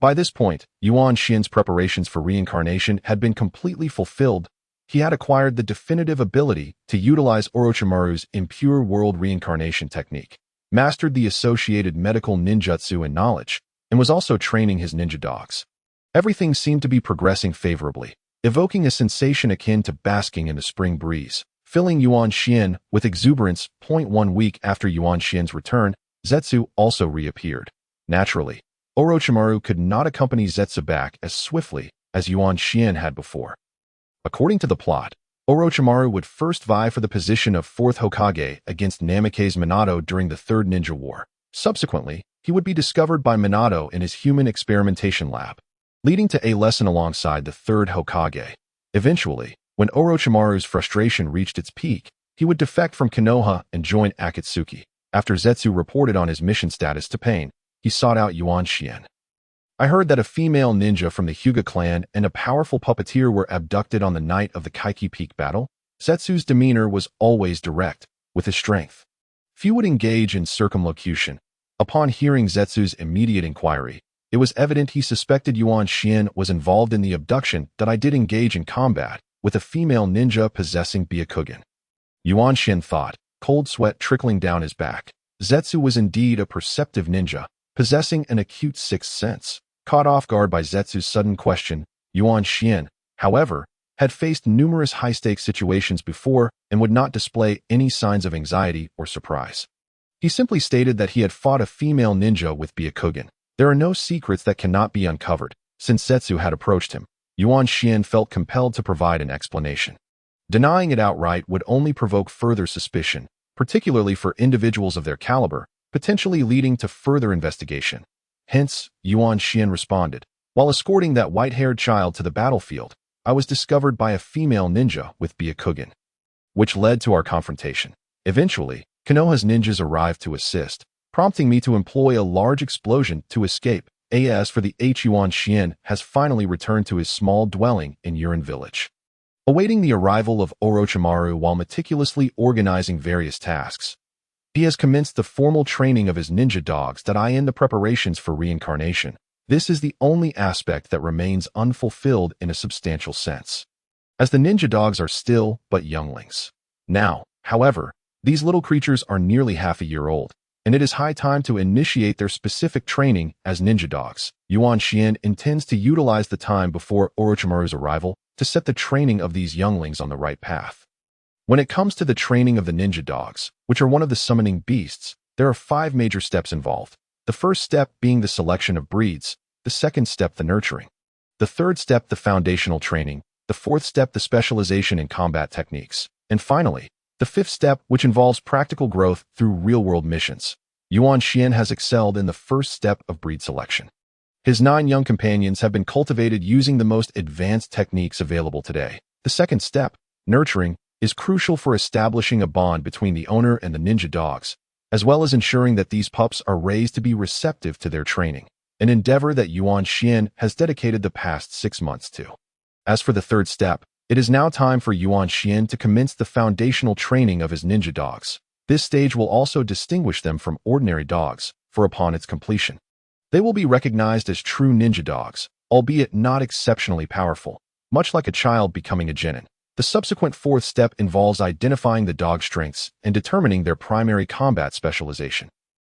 By this point, Yuan Xian's preparations for reincarnation had been completely fulfilled. He had acquired the definitive ability to utilize Orochimaru's impure world reincarnation technique, mastered the associated medical ninjutsu and knowledge, and was also training his ninja dogs. Everything seemed to be progressing favorably, evoking a sensation akin to basking in a spring breeze, filling Yuan Xian with exuberance. 1 week after Yuan Xian's return, Zetsu also reappeared. Naturally, Orochimaru could not accompany Zetsu back as swiftly as Yuan Xian had before. According to the plot, Orochimaru would first vie for the position of 4th Hokage against Namikaze Minato during the Third Ninja War. Subsequently, he would be discovered by Minato in his human experimentation lab, leading to a lesson alongside the 3rd Hokage. Eventually, when Orochimaru's frustration reached its peak, he would defect from Konoha and join Akatsuki. After Zetsu reported on his mission status to Pain, he sought out Yuan Xian. I heard that a female ninja from the Hyuga clan and a powerful puppeteer were abducted on the night of the Kaiki Peak battle. Zetsu's demeanor was always direct, with his strength. Few would engage in circumlocution. Upon hearing Zetsu's immediate inquiry, it was evident he suspected Yuan Xian was involved in the abduction. That I did engage in combat with a female ninja possessing Byakugan. Yuan Xian thought, cold sweat trickling down his back. Zetsu was indeed a perceptive ninja, possessing an acute sixth sense. Caught off guard by Zetsu's sudden question, Yuan Xian, however, had faced numerous high-stakes situations before and would not display any signs of anxiety or surprise. He simply stated that he had fought a female ninja with Byakugan. There are no secrets that cannot be uncovered. Since Zetsu had approached him, Yuan Xian felt compelled to provide an explanation. Denying it outright would only provoke further suspicion, particularly for individuals of their caliber, potentially leading to further investigation. Hence, Yuan Xian responded, while escorting that white-haired child to the battlefield, I was discovered by a female ninja with Byakugan, which led to our confrontation. Eventually, Konoha's ninjas arrived to assist, prompting me to employ a large explosion to escape. As for the Yuan Xian has finally returned to his small dwelling in Yuan village. Awaiting the arrival of Orochimaru while meticulously organizing various tasks, he has commenced the formal training of his ninja dogs that in the preparations for reincarnation. This is the only aspect that remains unfulfilled in a substantial sense, as the ninja dogs are still but younglings. Now, however, these little creatures are nearly half a year old, and it is high time to initiate their specific training as ninja dogs. Yuan Xian intends to utilize the time before Orochimaru's arrival to set the training of these younglings on the right path. When it comes to the training of the ninja dogs, which are one of the summoning beasts, there are 5 major steps involved. The first step being the selection of breeds, the second step the nurturing, the third step the foundational training, the fourth step the specialization in combat techniques, and finally, the fifth step which involves practical growth through real-world missions. Yuan Xian has excelled in the first step of breed selection. His 9 young companions have been cultivated using the most advanced techniques available today. The second step, nurturing, is crucial for establishing a bond between the owner and the ninja dogs, as well as ensuring that these pups are raised to be receptive to their training, an endeavor that Yuan Xian has dedicated the past 6 months to. As for the third step, it is now time for Yuan Xian to commence the foundational training of his ninja dogs. This stage will also distinguish them from ordinary dogs, for upon its completion, they will be recognized as true ninja dogs, albeit not exceptionally powerful, much like a child becoming a genin. The subsequent fourth step involves identifying the dog's strengths and determining their primary combat specialization.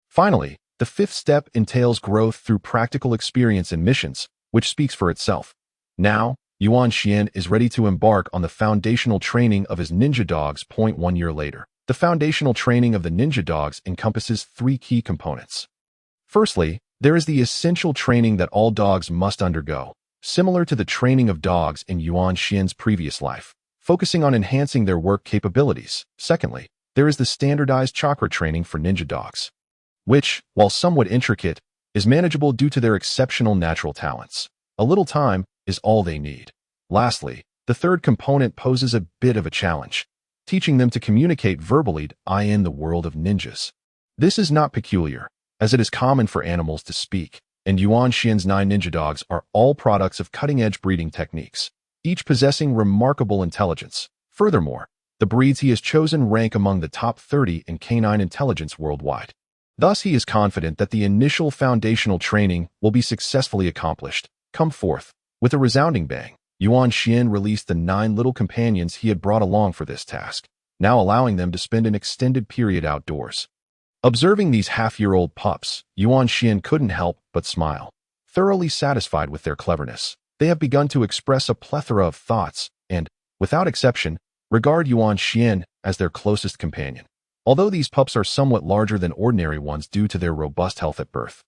Finally, the fifth step entails growth through practical experience in missions, which speaks for itself. Now, Yuan Xian is ready to embark on the foundational training of his ninja dogs. 1 year later, the foundational training of the ninja dogs encompasses 3 key components. Firstly, there is the essential training that all dogs must undergo, similar to the training of dogs in Yuan Xian's previous life, focusing on enhancing their work capabilities. Secondly, there is the standardized chakra training for ninja dogs, which, while somewhat intricate, is manageable due to their exceptional natural talents. A little time is all they need. Lastly, the third component poses a bit of a challenge, teaching them to communicate verbally in the world of ninjas. This is not peculiar, as it is common for animals to speak, and Yuan Xian's 9 ninja dogs are all products of cutting-edge breeding techniques, each possessing remarkable intelligence. Furthermore, the breeds he has chosen rank among the top 30 in canine intelligence worldwide. Thus, he is confident that the initial foundational training will be successfully accomplished. Come forth. With a resounding bang, Yuan Xian released the 9 little companions he had brought along for this task, now allowing them to spend an extended period outdoors. Observing these half-year-old pups, Yuan Xian couldn't help but smile. Thoroughly satisfied with their cleverness, they have begun to express a plethora of thoughts and, without exception, regard Yuan Xian as their closest companion. Although these pups are somewhat larger than ordinary ones due to their robust health at birth,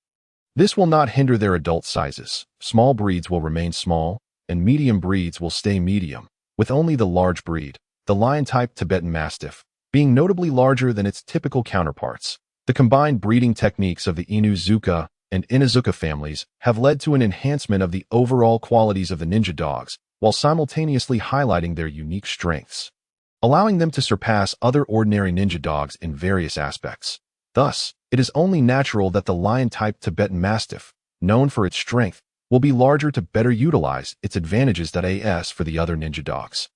this will not hinder their adult sizes. Small breeds will remain small, and medium breeds will stay medium, with only the large breed, the lion-type Tibetan Mastiff, being notably larger than its typical counterparts. The combined breeding techniques of the Inuzuka and Inazuka families have led to an enhancement of the overall qualities of the ninja dogs, while simultaneously highlighting their unique strengths, allowing them to surpass other ordinary ninja dogs in various aspects. Thus, it is only natural that the lion-type Tibetan Mastiff, known for its strength, will be larger to better utilize its advantages for the other ninja dogs.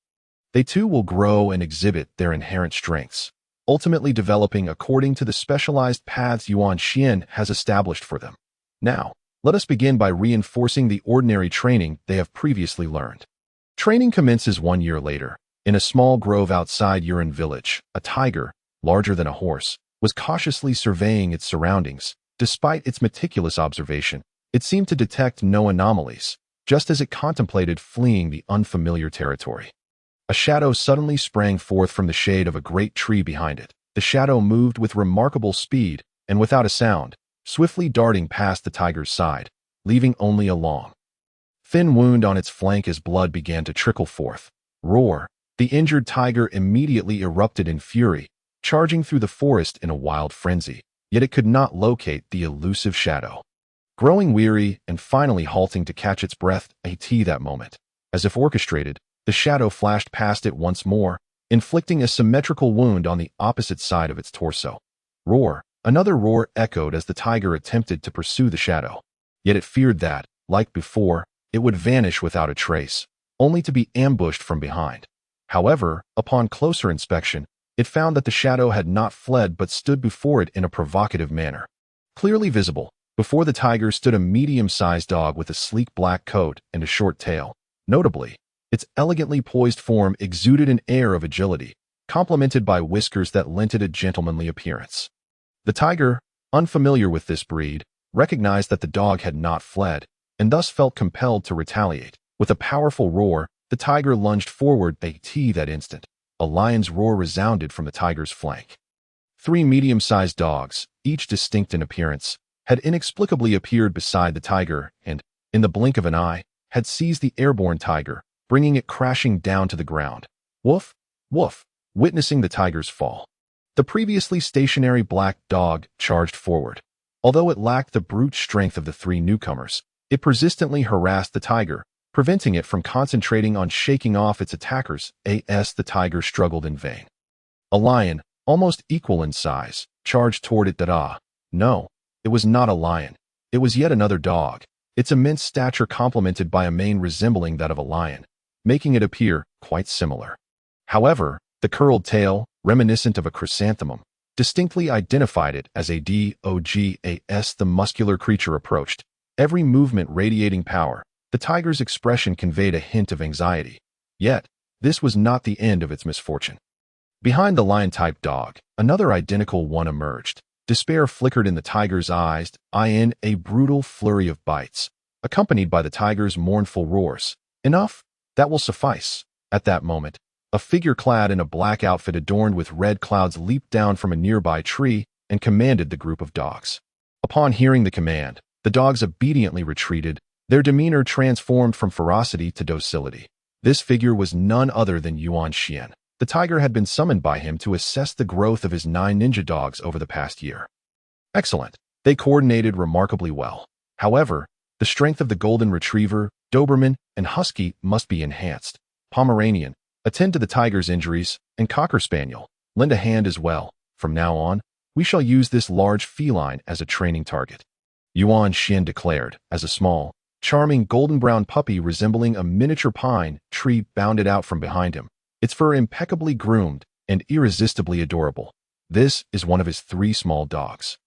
They too will grow and exhibit their inherent strengths, ultimately developing according to the specialized paths Yuan Xian has established for them. Now, let us begin by reinforcing the ordinary training they have previously learned. Training commences 1 year later. In a small grove outside Yuan village, a tiger, larger than a horse, was cautiously surveying its surroundings. Despite its meticulous observation, it seemed to detect no anomalies, just as it contemplated fleeing the unfamiliar territory. A shadow suddenly sprang forth from the shade of a great tree behind it. The shadow moved with remarkable speed, and without a sound, swiftly darting past the tiger's side, leaving only a long, thin wound on its flank as blood began to trickle forth. Roar! The injured tiger immediately erupted in fury, charging through the forest in a wild frenzy, yet it could not locate the elusive shadow. Growing weary and finally halting to catch its breath that moment, as if orchestrated, the shadow flashed past it once more, inflicting a symmetrical wound on the opposite side of its torso. Roar! Another roar echoed as the tiger attempted to pursue the shadow. Yet it feared that, like before, it would vanish without a trace, only to be ambushed from behind. However, upon closer inspection, it found that the shadow had not fled but stood before it in a provocative manner. Clearly visible, before the tiger stood a medium-sized dog with a sleek black coat and a short tail. Notably, its elegantly poised form exuded an air of agility, complemented by whiskers that lent it a gentlemanly appearance. The tiger, unfamiliar with this breed, recognized that the dog had not fled, and thus felt compelled to retaliate. With a powerful roar, the tiger lunged forward. That instant, a lion's roar resounded from the tiger's flank. 3 medium-sized dogs, each distinct in appearance, had inexplicably appeared beside the tiger and, in the blink of an eye, had seized the airborne tiger, bringing it crashing down to the ground. Woof, woof, witnessing the tiger's fall. The previously stationary black dog charged forward. Although it lacked the brute strength of the 3 newcomers, it persistently harassed the tiger, preventing it from concentrating on shaking off its attackers. The tiger struggled in vain. A lion, almost equal in size, charged toward it. No, it was not a lion. It was yet another dog, its immense stature complemented by a mane resembling that of a lion, making it appear quite similar. However, the curled tail, reminiscent of a chrysanthemum, distinctly identified it as a dog. As the muscular creature approached, every movement radiating power, the tiger's expression conveyed a hint of anxiety. Yet, this was not the end of its misfortune. Behind the lion-type dog, another identical one emerged. Despair flickered in the tiger's eyes, in a brutal flurry of bites, accompanied by the tiger's mournful roars. Enough, that will suffice. At that moment, a figure clad in a black outfit adorned with red clouds leaped down from a nearby tree and commanded the group of dogs. Upon hearing the command, the dogs obediently retreated, their demeanor transformed from ferocity to docility. This figure was none other than Yuan Xian. The tiger had been summoned by him to assess the growth of his 9 ninja dogs over the past year. Excellent. They coordinated remarkably well. However, the strength of the golden retriever, Doberman, and husky must be enhanced. Pomeranian, attend to the tiger's injuries, and cocker spaniel, lend a hand as well. From now on, we shall use this large feline as a training target. Yuan Xian declared, as a small, charming golden-brown puppy resembling a miniature pine tree bounded out from behind him, its fur impeccably groomed and irresistibly adorable. This is one of his 3 small dogs.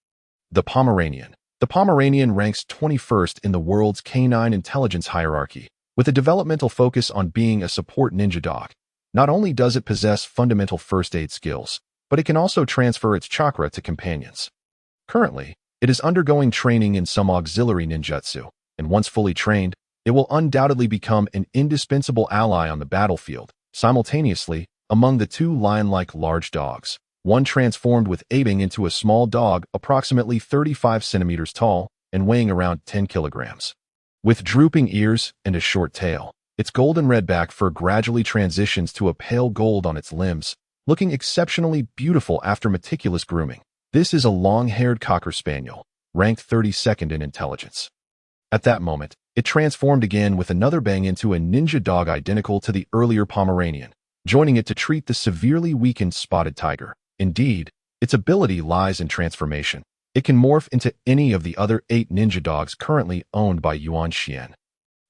The Pomeranian. The Pomeranian ranks 21st in the world's canine intelligence hierarchy, with a developmental focus on being a support ninja dog. Not only does it possess fundamental first aid skills, but it can also transfer its chakra to companions. Currently, it is undergoing training in some auxiliary ninjutsu, and once fully trained, it will undoubtedly become an indispensable ally on the battlefield. Simultaneously, among the 2 lion-like large dogs, one transformed with aiming into a small dog approximately 35 centimeters tall and weighing around 10 kilograms. With drooping ears and a short tail, its golden red back fur gradually transitions to a pale gold on its limbs, looking exceptionally beautiful after meticulous grooming. This is a long-haired cocker spaniel, ranked 32nd in intelligence. At that moment, it transformed again with another bang into a ninja dog identical to the earlier Pomeranian, joining it to treat the severely weakened spotted tiger. Indeed, its ability lies in transformation. It can morph into any of the other 8 ninja dogs currently owned by Yuan Xian,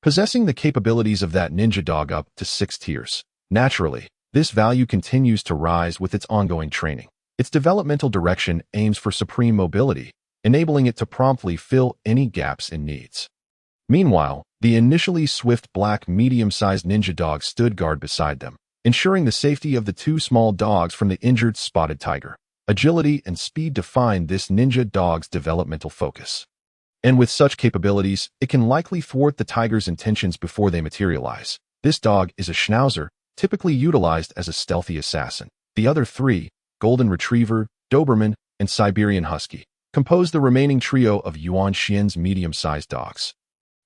possessing the capabilities of that ninja dog up to 6 tiers. Naturally, this value continues to rise with its ongoing training. Its developmental direction aims for supreme mobility, enabling it to promptly fill any gaps in needs. Meanwhile, the initially swift black medium-sized ninja dog stood guard beside them, ensuring the safety of the 2 small dogs from the injured spotted tiger. Agility and speed define this ninja dog's developmental focus. And with such capabilities, it can likely thwart the tiger's intentions before they materialize. This dog is a schnauzer, typically utilized as a stealthy assassin. The other 3, golden retriever, Doberman, and Siberian husky, compose the remaining trio of Yuan Xian's medium-sized dogs.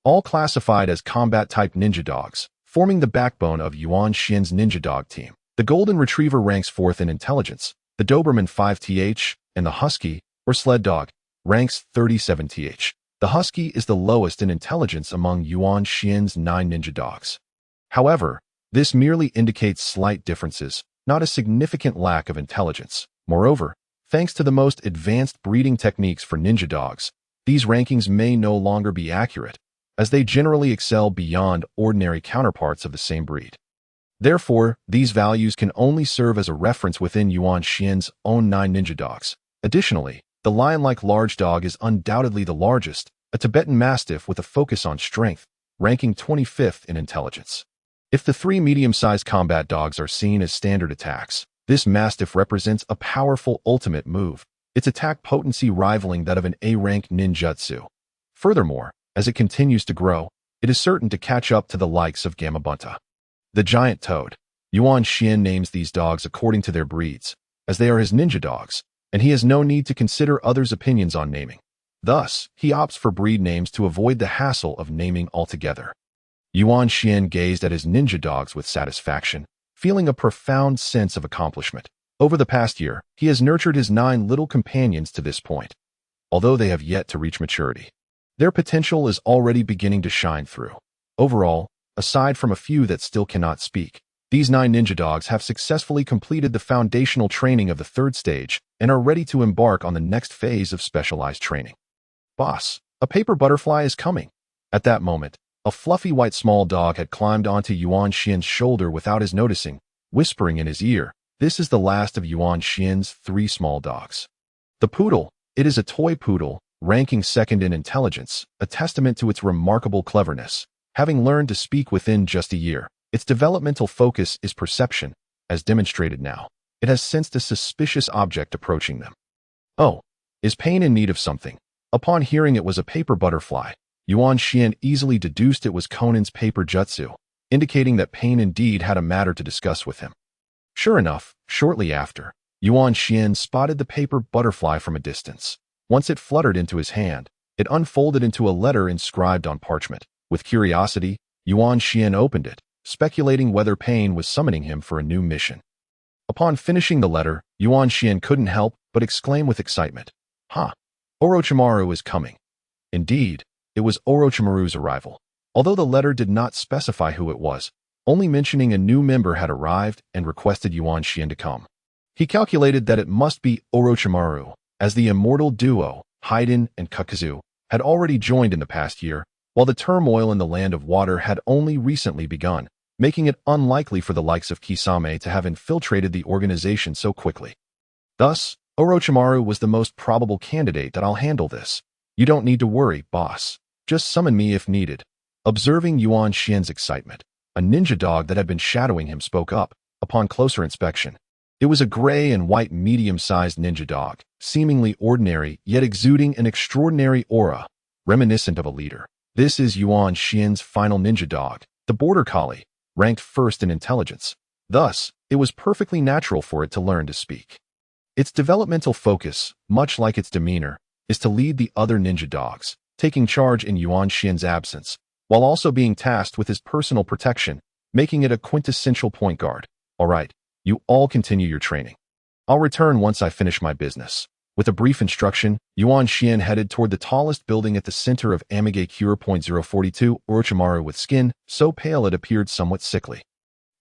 All classified as combat-type ninja dogs, forming the backbone of Yuan Xian's ninja dog team. The golden retriever ranks 4th in intelligence, the Doberman 5th, and the husky, or sled dog, ranks 37th. The husky is the lowest in intelligence among Yuan Xian's 9 ninja dogs. However, this merely indicates slight differences, not a significant lack of intelligence. Moreover, thanks to the most advanced breeding techniques for ninja dogs, these rankings may no longer be accurate, as they generally excel beyond ordinary counterparts of the same breed. Therefore, these values can only serve as a reference within Yuan Xian's own 9 ninja dogs. Additionally, the lion-like large dog is undoubtedly the largest, a Tibetan Mastiff with a focus on strength, ranking 25th in intelligence. If the 3 medium-sized combat dogs are seen as standard attacks, this Mastiff represents a powerful ultimate move, its attack potency rivaling that of an A-rank ninjutsu. Furthermore, as it continues to grow, it is certain to catch up to the likes of Gamabunta. The giant toad. Yuan Xian names these dogs according to their breeds, as they are his ninja dogs, and he has no need to consider others' opinions on naming. Thus, he opts for breed names to avoid the hassle of naming altogether. Yuan Xian gazed at his ninja dogs with satisfaction, feeling a profound sense of accomplishment. Over the past year, he has nurtured his 9 little companions to this point. Although they have yet to reach maturity, their potential is already beginning to shine through. Overall, aside from a few that still cannot speak, these 9 ninja dogs have successfully completed the foundational training of the 3rd stage and are ready to embark on the next phase of specialized training. Boss, a paper butterfly is coming. At that moment, a fluffy white small dog had climbed onto Yuan Xian's shoulder without his noticing, whispering in his ear, "This is the last of Yuan Xian's 3 small dogs." The poodle, it is a toy poodle, ranking 2nd in intelligence, a testament to its remarkable cleverness. Having learned to speak within just a year, its developmental focus is perception, as demonstrated now. It has sensed a suspicious object approaching them. Oh, is Pain in need of something? Upon hearing it was a paper butterfly, Yuan Xian easily deduced it was Conan's paper jutsu, indicating that Pain indeed had a matter to discuss with him. Sure enough, shortly after, Yuan Xian spotted the paper butterfly from a distance. Once it fluttered into his hand, it unfolded into a letter inscribed on parchment. With curiosity, Yuan Xian opened it, speculating whether Pain was summoning him for a new mission. Upon finishing the letter, Yuan Xian couldn't help but exclaim with excitement, "Ha! Orochimaru is coming." Indeed, it was Orochimaru's arrival. Although the letter did not specify who it was, only mentioning a new member had arrived and requested Yuan Xian to come. He calculated that it must be Orochimaru, as the immortal duo, Haiden and Kakazu, had already joined in the past year, while the turmoil in the Land of Water had only recently begun, making it unlikely for the likes of Kisame to have infiltrated the organization so quickly. Thus, Orochimaru was the most probable candidate that I'll handle this. You don't need to worry, boss. Just summon me if needed. Observing Yuan Xian's excitement, a ninja dog that had been shadowing him spoke up. Upon closer inspection, it was a gray and white medium-sized ninja dog, seemingly ordinary yet exuding an extraordinary aura, reminiscent of a leader. This is Yuan Xian's final ninja dog, the border collie, ranked 1st in intelligence. Thus, it was perfectly natural for it to learn to speak. Its developmental focus, much like its demeanor, is to lead the other ninja dogs, taking charge in Yuan Xian's absence, while also being tasked with his personal protection, making it a quintessential point guard. All right, you all continue your training. I'll return once I finish my business. With a brief instruction, Yuan Xian headed toward the tallest building at the center of Amige Cure. 042, Orochimaru with skin so pale it appeared somewhat sickly.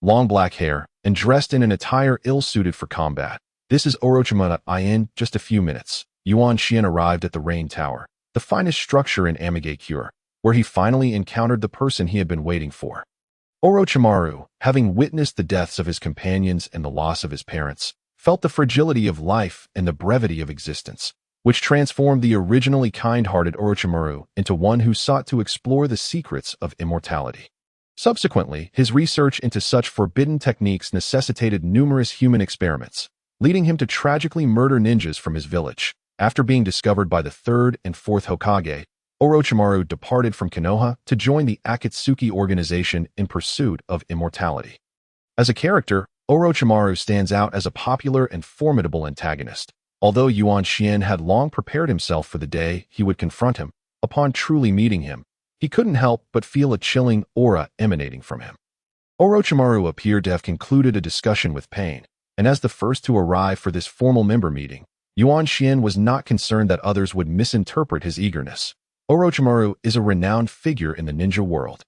Long black hair, and dressed in an attire ill-suited for combat. This is Orochimaru. In just a few minutes, Yuan Xian arrived at the Rain Tower, the finest structure in Amige Cure, where he finally encountered the person he had been waiting for. Orochimaru, having witnessed the deaths of his companions and the loss of his parents, felt the fragility of life and the brevity of existence, which transformed the originally kind-hearted Orochimaru into one who sought to explore the secrets of immortality. Subsequently, his research into such forbidden techniques necessitated numerous human experiments, leading him to tragically murder ninjas from his village. After being discovered by the 3rd and 4th Hokage, Orochimaru departed from Konoha to join the Akatsuki organization in pursuit of immortality. As a character, Orochimaru stands out as a popular and formidable antagonist. Although Yuan Xian had long prepared himself for the day he would confront him, upon truly meeting him, he couldn't help but feel a chilling aura emanating from him. Orochimaru appeared to have concluded a discussion with Pain, and as the first to arrive for this formal member meeting, Yuan Xian was not concerned that others would misinterpret his eagerness. Orochimaru is a renowned figure in the ninja world,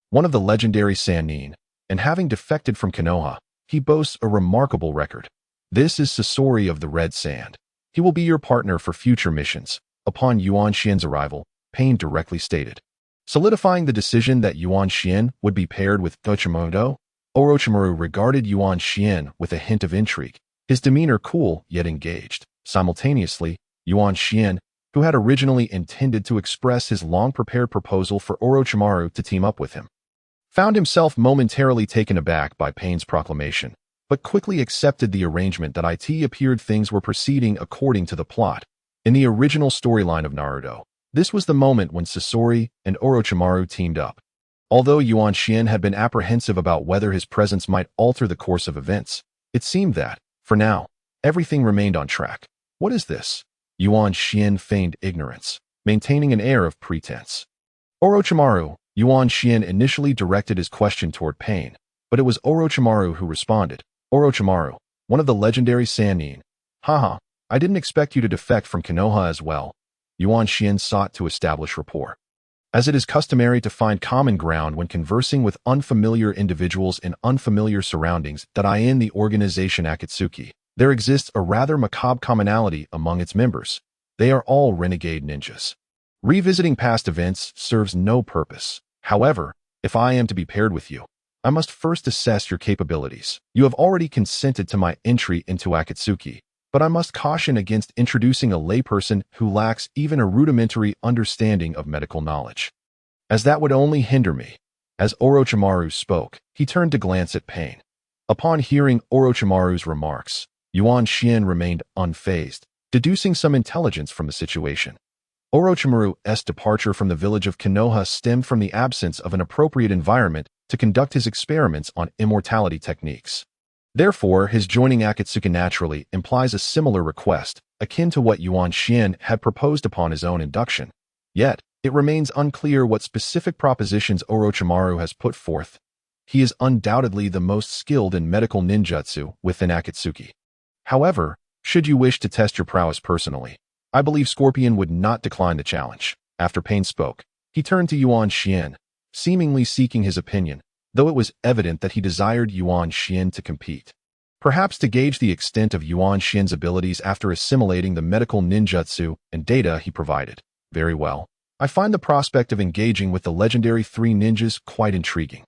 one of the legendary Sannin, and having defected from Konoha, he boasts a remarkable record. This is Sasori of the Red Sand. He will be your partner for future missions, Upon Yuan Xian's arrival, Pain directly stated, solidifying the decision that Yuan Xian would be paired with Orochimaru. Orochimaru regarded Yuan Xian with a hint of intrigue, his demeanor cool yet engaged. Simultaneously, Yuan Xian, who had originally intended to express his long-prepared proposal for Orochimaru to team up with him, found himself momentarily taken aback by Pain's proclamation, but quickly accepted the arrangement that it appeared things were proceeding according to the plot. In the original storyline of Naruto, this was the moment when Sasori and Orochimaru teamed up. Although Yuan Xian had been apprehensive about whether his presence might alter the course of events, it seemed that, for now, everything remained on track. What is this? Yuan Xian feigned ignorance, maintaining an air of pretense. Orochimaru, Yuan Xian initially directed his question toward Pain, but it was Orochimaru who responded. Orochimaru, one of the legendary Sannin. Haha, I didn't expect you to defect from Konoha as well. Yuan Xian sought to establish rapport. As it is customary to find common ground when conversing with unfamiliar individuals in unfamiliar surroundings that in the organization Akatsuki, there exists a rather macabre commonality among its members. They are all renegade ninjas. Revisiting past events serves no purpose. However, if I am to be paired with you, I must first assess your capabilities. You have already consented to my entry into Akatsuki, but I must caution against introducing a layperson who lacks even a rudimentary understanding of medical knowledge, as that would only hinder me. As Orochimaru spoke, he turned to glance at Pain. Upon hearing Orochimaru's remarks, Yuan Xian remained unfazed, deducing some intelligence from the situation. Orochimaru's departure from the village of Konoha stemmed from the absence of an appropriate environment to conduct his experiments on immortality techniques. Therefore, his joining Akatsuki naturally implies a similar request, akin to what Yuan Xian had proposed upon his own induction. Yet, it remains unclear what specific propositions Orochimaru has put forth. He is undoubtedly the most skilled in medical ninjutsu within Akatsuki. However, should you wish to test your prowess personally, I believe Scorpion would not decline the challenge. After Pain spoke, he turned to Yuan Xian, seemingly seeking his opinion, though it was evident that he desired Yuan Xian to compete. Perhaps to gauge the extent of Yuan Xian's abilities after assimilating the medical ninjutsu and data he provided. Very well. I find the prospect of engaging with the legendary three ninjas quite intriguing.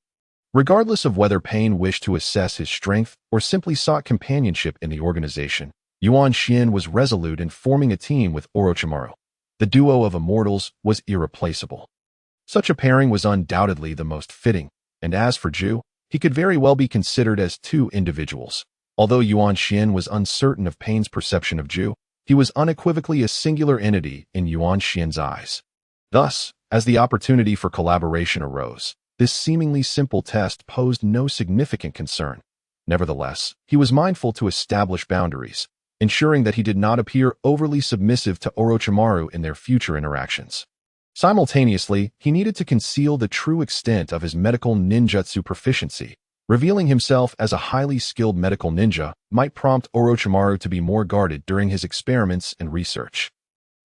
Regardless of whether Pain wished to assess his strength or simply sought companionship in the organization, Yuan Xian was resolute in forming a team with Orochimaru. The duo of immortals was irreplaceable. Such a pairing was undoubtedly the most fitting, and as for Ju, he could very well be considered as two individuals. Although Yuan Xian was uncertain of Pain's perception of Ju, he was unequivocally a singular entity in Yuan Xian's eyes. Thus, as the opportunity for collaboration arose, this seemingly simple test posed no significant concern. Nevertheless, he was mindful to establish boundaries, ensuring that he did not appear overly submissive to Orochimaru in their future interactions. Simultaneously, he needed to conceal the true extent of his medical ninjutsu proficiency. Revealing himself as a highly skilled medical ninja might prompt Orochimaru to be more guarded during his experiments and research,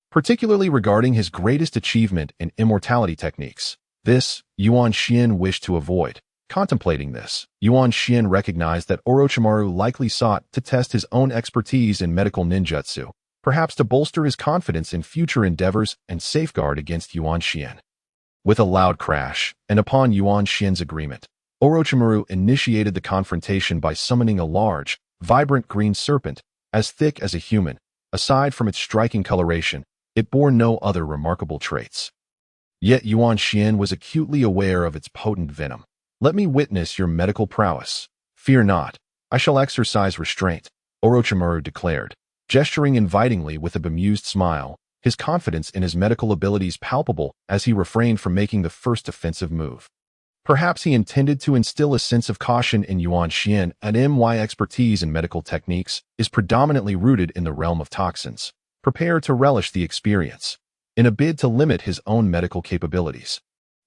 particularly regarding his greatest achievement in immortality techniques. This, Yuan Xian wished to avoid. Contemplating this, Yuan Xian recognized that Orochimaru likely sought to test his own expertise in medical ninjutsu, perhaps to bolster his confidence in future endeavors and safeguard against Yuan Xian. With a loud crash, and upon Yuan Xian's agreement, Orochimaru initiated the confrontation by summoning a large, vibrant green serpent, as thick as a human. Aside from its striking coloration, it bore no other remarkable traits. Yet Yuan Xian was acutely aware of its potent venom. Let me witness your medical prowess. Fear not, I shall exercise restraint, Orochimaru declared, gesturing invitingly with a bemused smile, his confidence in his medical abilities palpable as he refrained from making the first offensive move. Perhaps he intended to instill a sense of caution in Yuan Xian, and my expertise in medical techniques is predominantly rooted in the realm of toxins. Prepare to relish the experience. In a bid to limit his own medical capabilities,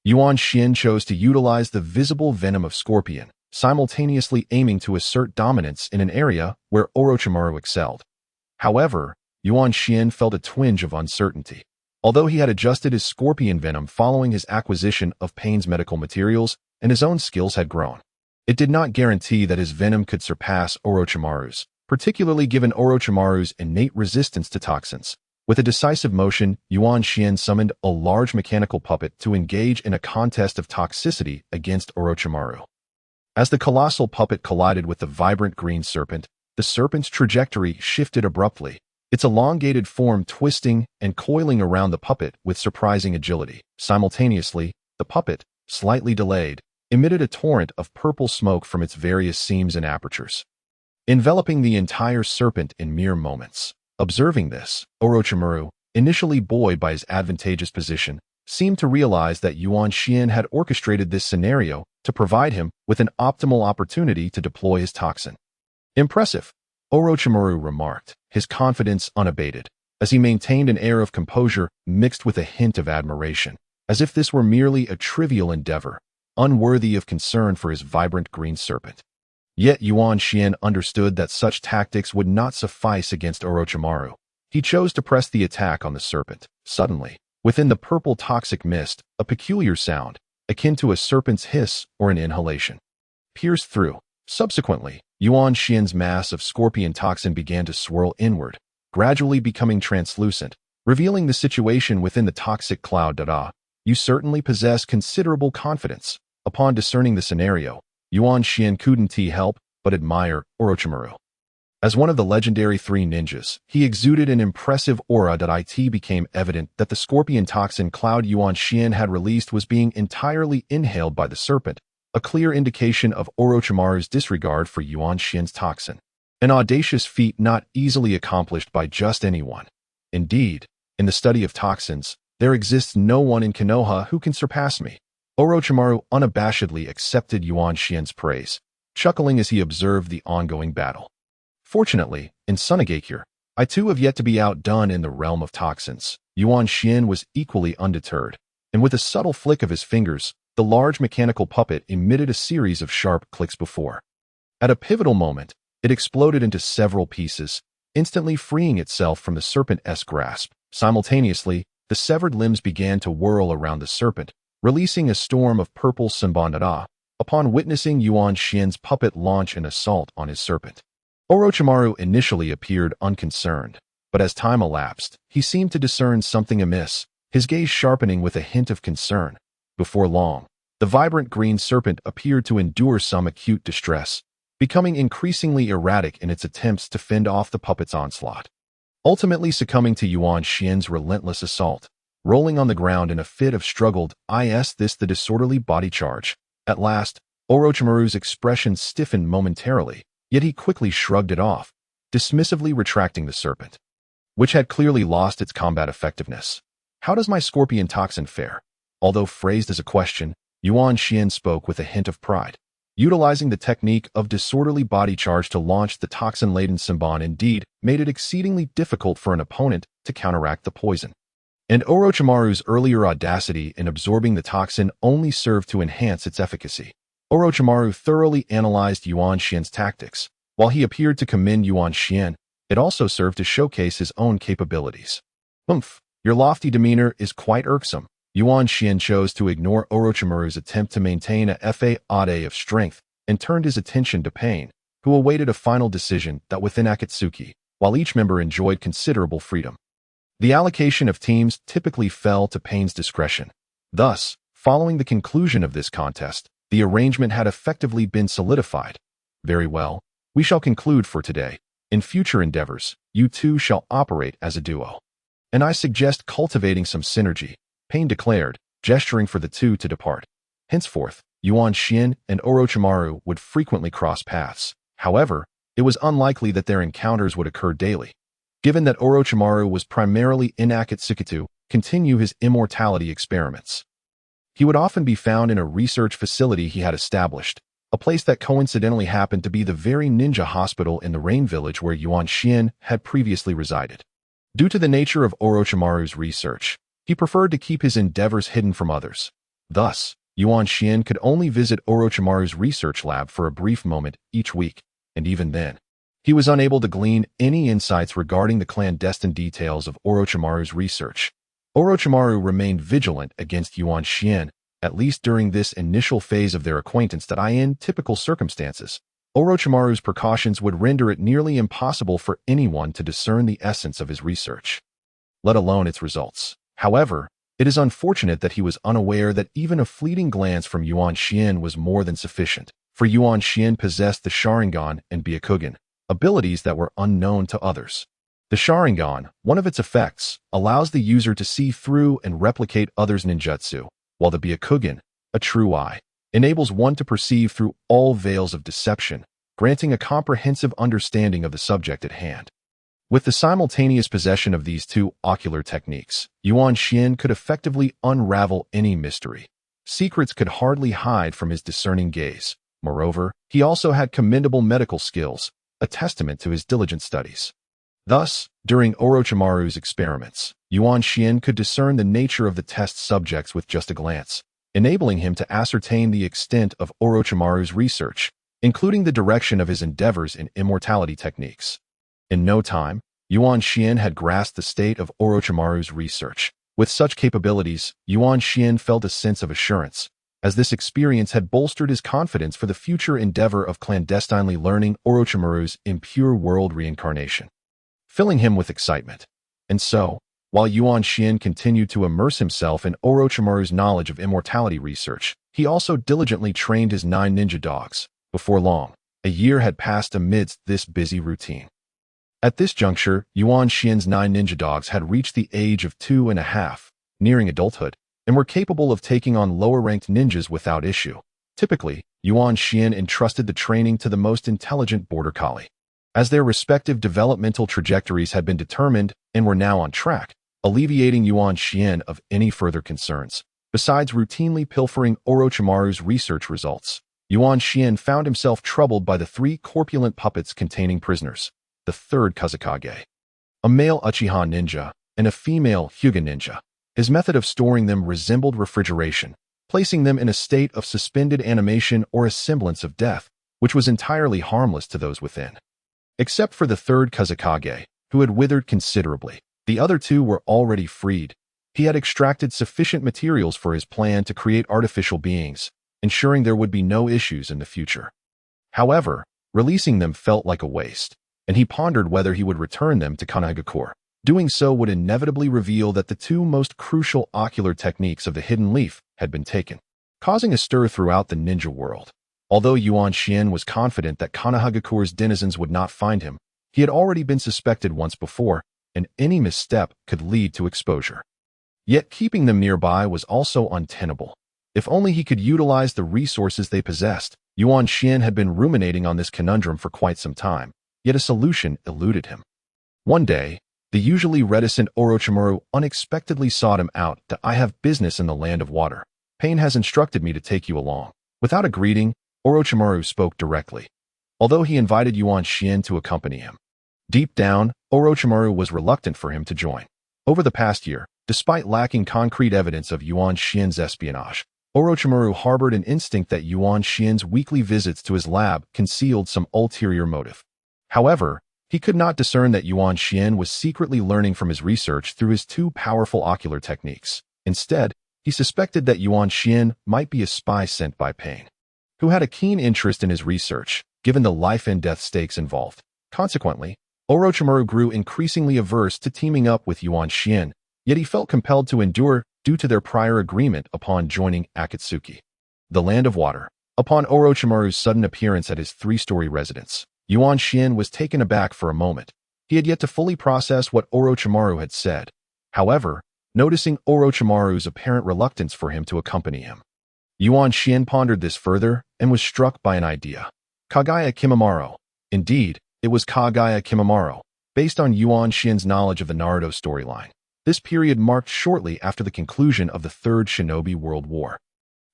Yuan Xian chose to utilize the visible venom of Scorpion, simultaneously aiming to assert dominance in an area where Orochimaru excelled. However, Yuan Xian felt a twinge of uncertainty. Although he had adjusted his scorpion venom following his acquisition of Pain's medical materials and his own skills had grown, it did not guarantee that his venom could surpass Orochimaru's, particularly given Orochimaru's innate resistance to toxins. With a decisive motion, Yuan Xian summoned a large mechanical puppet to engage in a contest of toxicity against Orochimaru. As the colossal puppet collided with the vibrant green serpent, the serpent's trajectory shifted abruptly, its elongated form twisting and coiling around the puppet with surprising agility. Simultaneously, the puppet, slightly delayed, emitted a torrent of purple smoke from its various seams and apertures, enveloping the entire serpent in mere moments. Observing this, Orochimaru, initially buoyed by his advantageous position, seemed to realize that Yuan Xian had orchestrated this scenario to provide him with an optimal opportunity to deploy his toxin. Impressive, Orochimaru remarked, his confidence unabated, as he maintained an air of composure mixed with a hint of admiration, as if this were merely a trivial endeavor, unworthy of concern for his vibrant green serpent. Yet Yuan Xian understood that such tactics would not suffice against Orochimaru. He chose to press the attack on the serpent. Suddenly, within the purple toxic mist, a peculiar sound, akin to a serpent's hiss or an inhalation, pierced through. Subsequently, Yuan Xian's mass of scorpion toxin began to swirl inward, gradually becoming translucent, revealing the situation within the toxic cloud. You certainly possess considerable confidence. Upon discerning the scenario, Yuan Xian couldn't help but admire Orochimaru. As one of the legendary three ninjas, he exuded an impressive aura. It became evident that the scorpion toxin cloud Yuan Xian had released was being entirely inhaled by the serpent, a clear indication of Orochimaru's disregard for Yuan Xian's toxin. An audacious feat not easily accomplished by just anyone. Indeed, in the study of toxins, there exists no one in Konoha who can surpass me. Orochimaru unabashedly accepted Yuan Xian's praise, chuckling as he observed the ongoing battle. Fortunately, in Sunagakure, I too have yet to be outdone in the realm of toxins. Yuan Xian was equally undeterred, and with a subtle flick of his fingers, the large mechanical puppet emitted a series of sharp clicks before. At a pivotal moment, it exploded into several pieces, instantly freeing itself from the serpent-esque grasp. Simultaneously, the severed limbs began to whirl around the serpent, releasing a storm of purple Sanbonara upon witnessing Yuan Xian's puppet launch an assault on his serpent. Orochimaru initially appeared unconcerned, but as time elapsed, he seemed to discern something amiss, his gaze sharpening with a hint of concern. Before long, the vibrant green serpent appeared to endure some acute distress, becoming increasingly erratic in its attempts to fend off the puppet's onslaught. Ultimately succumbing to Yuan Xian's relentless assault, rolling on the ground in a fit of struggled, the disorderly body charge. At last, Orochimaru's expression stiffened momentarily, yet he quickly shrugged it off, dismissively retracting the serpent, which had clearly lost its combat effectiveness. How does my scorpion toxin fare? Although phrased as a question, Yuan Xian spoke with a hint of pride. Utilizing the technique of disorderly body charge to launch the toxin-laden Sanbon indeed made it exceedingly difficult for an opponent to counteract the poison. And Orochimaru's earlier audacity in absorbing the toxin only served to enhance its efficacy. Orochimaru thoroughly analyzed Yuan Xian's tactics. While he appeared to commend Yuan Xian, it also served to showcase his own capabilities. Your lofty demeanor is quite irksome. Yuan Xian chose to ignore Orochimaru's attempt to maintain a facade of strength and turned his attention to Pain, who awaited a final decision that within Akatsuki, while each member enjoyed considerable freedom. The allocation of teams typically fell to Pain's discretion. Thus, following the conclusion of this contest, the arrangement had effectively been solidified. Very well, we shall conclude for today. In future endeavors, you two shall operate as a duo. And I suggest cultivating some synergy, Pain declared, gesturing for the two to depart. Henceforth, Yuan Xian and Orochimaru would frequently cross paths. However, it was unlikely that their encounters would occur daily, given that Orochimaru was primarily in Akatsuki to continue his immortality experiments. He would often be found in a research facility he had established, a place that coincidentally happened to be the very ninja hospital in the Rain Village where Yuan Xian had previously resided. Due to the nature of Orochimaru's research, he preferred to keep his endeavors hidden from others. Thus, Yuan Xian could only visit Orochimaru's research lab for a brief moment each week, and even then, he was unable to glean any insights regarding the clandestine details of Orochimaru's research. Orochimaru remained vigilant against Yuan Xian, at least during this initial phase of their acquaintance in typical circumstances. Orochimaru's precautions would render it nearly impossible for anyone to discern the essence of his research. let alone its results. However, it is unfortunate that he was unaware that even a fleeting glance from Yuan Xian was more than sufficient, for Yuan Xian possessed the Sharingan and Byakugan, abilities that were unknown to others. The Sharingan, one of its effects, allows the user to see through and replicate others' ninjutsu, while the Byakugan, a true eye, enables one to perceive through all veils of deception, granting a comprehensive understanding of the subject at hand. With the simultaneous possession of these two ocular techniques, Yuan Xian could effectively unravel any mystery. Secrets could hardly hide from his discerning gaze. Moreover, he also had commendable medical skills, a testament to his diligent studies. Thus, during Orochimaru's experiments, Yuan Xian could discern the nature of the test subjects with just a glance, enabling him to ascertain the extent of Orochimaru's research, including the direction of his endeavors in immortality techniques. In no time, Yuan Xian had grasped the state of Orochimaru's research. With such capabilities, Yuan Xian felt a sense of assurance, as this experience had bolstered his confidence for the future endeavor of clandestinely learning Orochimaru's impure world reincarnation, filling him with excitement. And so, while Yuan Xian continued to immerse himself in Orochimaru's knowledge of immortality research, he also diligently trained his 9 ninja dogs. Before long, a year had passed amidst this busy routine. At this juncture, Yuan Xian's 9 ninja dogs had reached the age of 2.5, nearing adulthood, and were capable of taking on lower-ranked ninjas without issue. Typically, Yuan Xian entrusted the training to the most intelligent border collie. As their respective developmental trajectories had been determined and were now on track, alleviating Yuan Xian of any further concerns. Besides routinely pilfering Orochimaru's research results, Yuan Xian found himself troubled by the 3 corpulent puppets containing prisoners. The 3rd Kazekage, a male Uchiha ninja, and a female Hyuga ninja. His method of storing them resembled refrigeration, placing them in a state of suspended animation or a semblance of death, which was entirely harmless to those within. Except for the 3rd Kazekage, who had withered considerably, the other 2 were already freed. He had extracted sufficient materials for his plan to create artificial beings, ensuring there would be no issues in the future. However, releasing them felt like a waste, and he pondered whether he would return them to Kanagakur. Doing so would inevitably reveal that the 2 most crucial ocular techniques of the Hidden Leaf had been taken, causing a stir throughout the ninja world. Although Yuan Xian was confident that Kanagakur's denizens would not find him, he had already been suspected once before, and any misstep could lead to exposure. Yet keeping them nearby was also untenable. If only he could utilize the resources they possessed. Yuan Xian had been ruminating on this conundrum for quite some time, yet a solution eluded him. One day, the usually reticent Orochimaru unexpectedly sought him out. "I have business in the land of water. Pain has instructed me to take you along." Without a greeting, Orochimaru spoke directly, although he invited Yuan Xian to accompany him. Deep down, Orochimaru was reluctant for him to join. Over the past year, despite lacking concrete evidence of Yuan Xian's espionage, Orochimaru harbored an instinct that Yuan Xian's weekly visits to his lab concealed some ulterior motive. However, he could not discern that Yuan Xian was secretly learning from his research through his 2 powerful ocular techniques. Instead, he suspected that Yuan Xian might be a spy sent by Pain, who had a keen interest in his research, given the life and death stakes involved. Consequently, Orochimaru grew increasingly averse to teaming up with Yuan Xian, yet he felt compelled to endure due to their prior agreement upon joining Akatsuki. The Land of Water. Upon Orochimaru's sudden appearance at his 3-story residence, Yuan Xian was taken aback for a moment. He had yet to fully process what Orochimaru had said. However, noticing Orochimaru's apparent reluctance for him to accompany him, Yuan Xian pondered this further and was struck by an idea. Kagaya Kimimaro. Indeed, it was Kagaya Kimimaro, based on Yuan Xian's knowledge of the Naruto storyline. This period marked shortly after the conclusion of the 3rd Shinobi World War,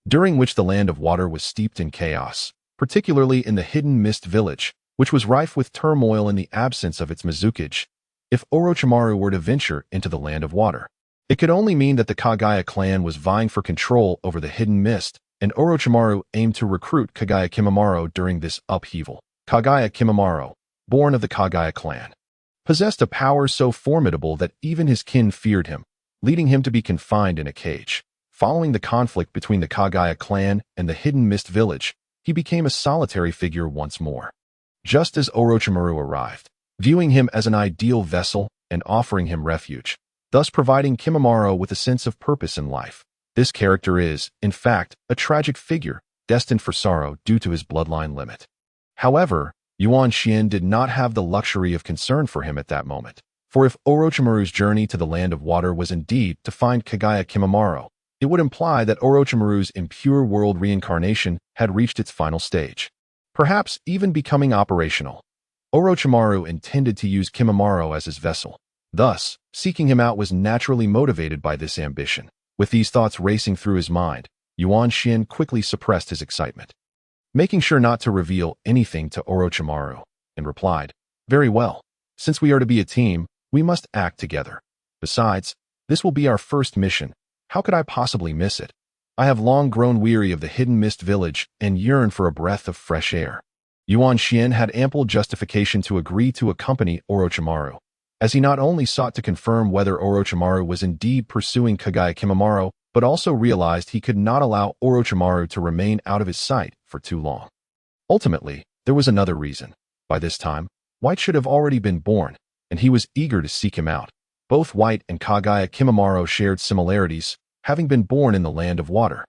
during which the Land of Water was steeped in chaos, particularly in the Hidden Mist village, which was rife with turmoil in the absence of its Mizukage. If Orochimaru were to venture into the Land of Water, it could only mean that the Kagaya clan was vying for control over the Hidden Mist, and Orochimaru aimed to recruit Kagaya Kimimaro during this upheaval. Kagaya Kimimaro, born of the Kagaya clan, possessed a power so formidable that even his kin feared him, leading him to be confined in a cage. Following the conflict between the Kagaya clan and the Hidden Mist village, he became a solitary figure once more. Just as Orochimaru arrived, viewing him as an ideal vessel and offering him refuge, thus providing Kimimaro with a sense of purpose in life. This character is, in fact, a tragic figure, destined for sorrow due to his bloodline limit. However, Yuan Xian did not have the luxury of concern for him at that moment. For if Orochimaru's journey to the Land of Water was indeed to find Kagaya Kimimaro, it would imply that Orochimaru's impure world reincarnation had reached its final stage, perhaps even becoming operational. Orochimaru intended to use Kimimaro as his vessel. Thus, seeking him out was naturally motivated by this ambition. With these thoughts racing through his mind, Yuan Xian quickly suppressed his excitement, making sure not to reveal anything to Orochimaru, and replied, "Very well. Since we are to be a team, we must act together. Besides, this will be our first mission. How could I possibly miss it? I have long grown weary of the hidden mist village and yearn for a breath of fresh air." Yuan Xian had ample justification to agree to accompany Orochimaru, as he not only sought to confirm whether Orochimaru was indeed pursuing Kagaya Kimimaro, but also realized he could not allow Orochimaru to remain out of his sight for too long. Ultimately, there was another reason. By this time, White should have already been born, and he was eager to seek him out. Both White and Kagaya Kimimaro shared similarities, having been born in the Land of Water,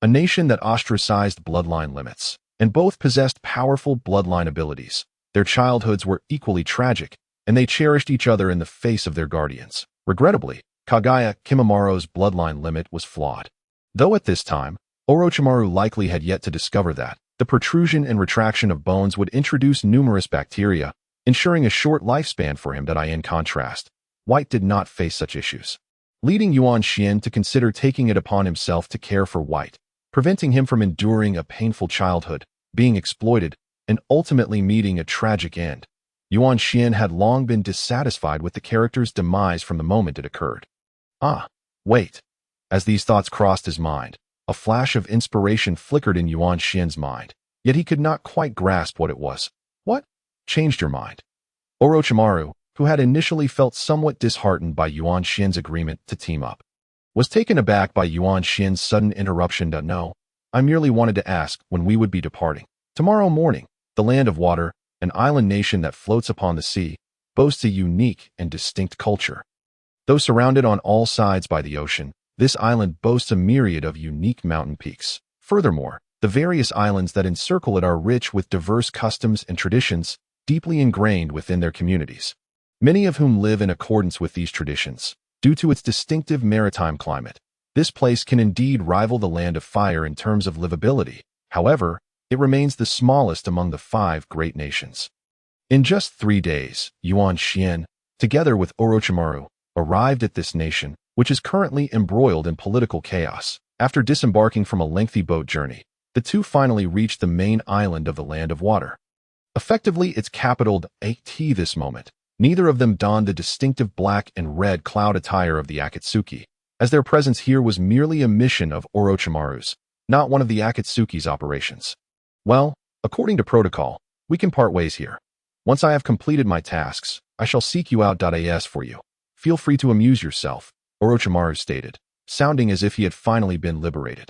a nation that ostracized bloodline limits, and both possessed powerful bloodline abilities. Their childhoods were equally tragic, and they cherished each other in the face of their guardians. Regrettably, Kagaya Kimimaro's bloodline limit was flawed. Though at this time, Orochimaru likely had yet to discover that the protrusion and retraction of bones would introduce numerous bacteria, ensuring a short lifespan for him. In contrast, White did not face such issues, leading Yuan Xian to consider taking it upon himself to care for White, preventing him from enduring a painful childhood, being exploited, and ultimately meeting a tragic end. Yuan Xian had long been dissatisfied with the character's demise from the moment it occurred. Wait. As these thoughts crossed his mind, a flash of inspiration flickered in Yuan Xian's mind, yet he could not quite grasp what it was. What? Changed your mind? Orochimaru, who had initially felt somewhat disheartened by Yuan Xian's agreement to team up, was taken aback by Yuan Xian's sudden interruption. No, I merely wanted to ask when we would be departing. Tomorrow morning. The Land of Water, an island nation that floats upon the sea, boasts a unique and distinct culture. Though surrounded on all sides by the ocean, this island boasts a myriad of unique mountain peaks. Furthermore, the various islands that encircle it are rich with diverse customs and traditions, deeply ingrained within their communities, many of whom live in accordance with these traditions. Due to its distinctive maritime climate, this place can indeed rival the Land of Fire in terms of livability. However, it remains the smallest among the 5 great nations. In just 3 days, Yuan Xian, together with Orochimaru, arrived at this nation, which is currently embroiled in political chaos. After disembarking from a lengthy boat journey, the two finally reached the main island of the Land of Water, effectively its capital. At this moment, neither of them donned the distinctive black and red cloud attire of the Akatsuki, as their presence here was merely a mission of Orochimaru's, not one of the Akatsuki's operations. Well, according to protocol, we can part ways here. Once I have completed my tasks, I shall seek you out. As for you, feel free to amuse yourself, Orochimaru stated, sounding as if he had finally been liberated,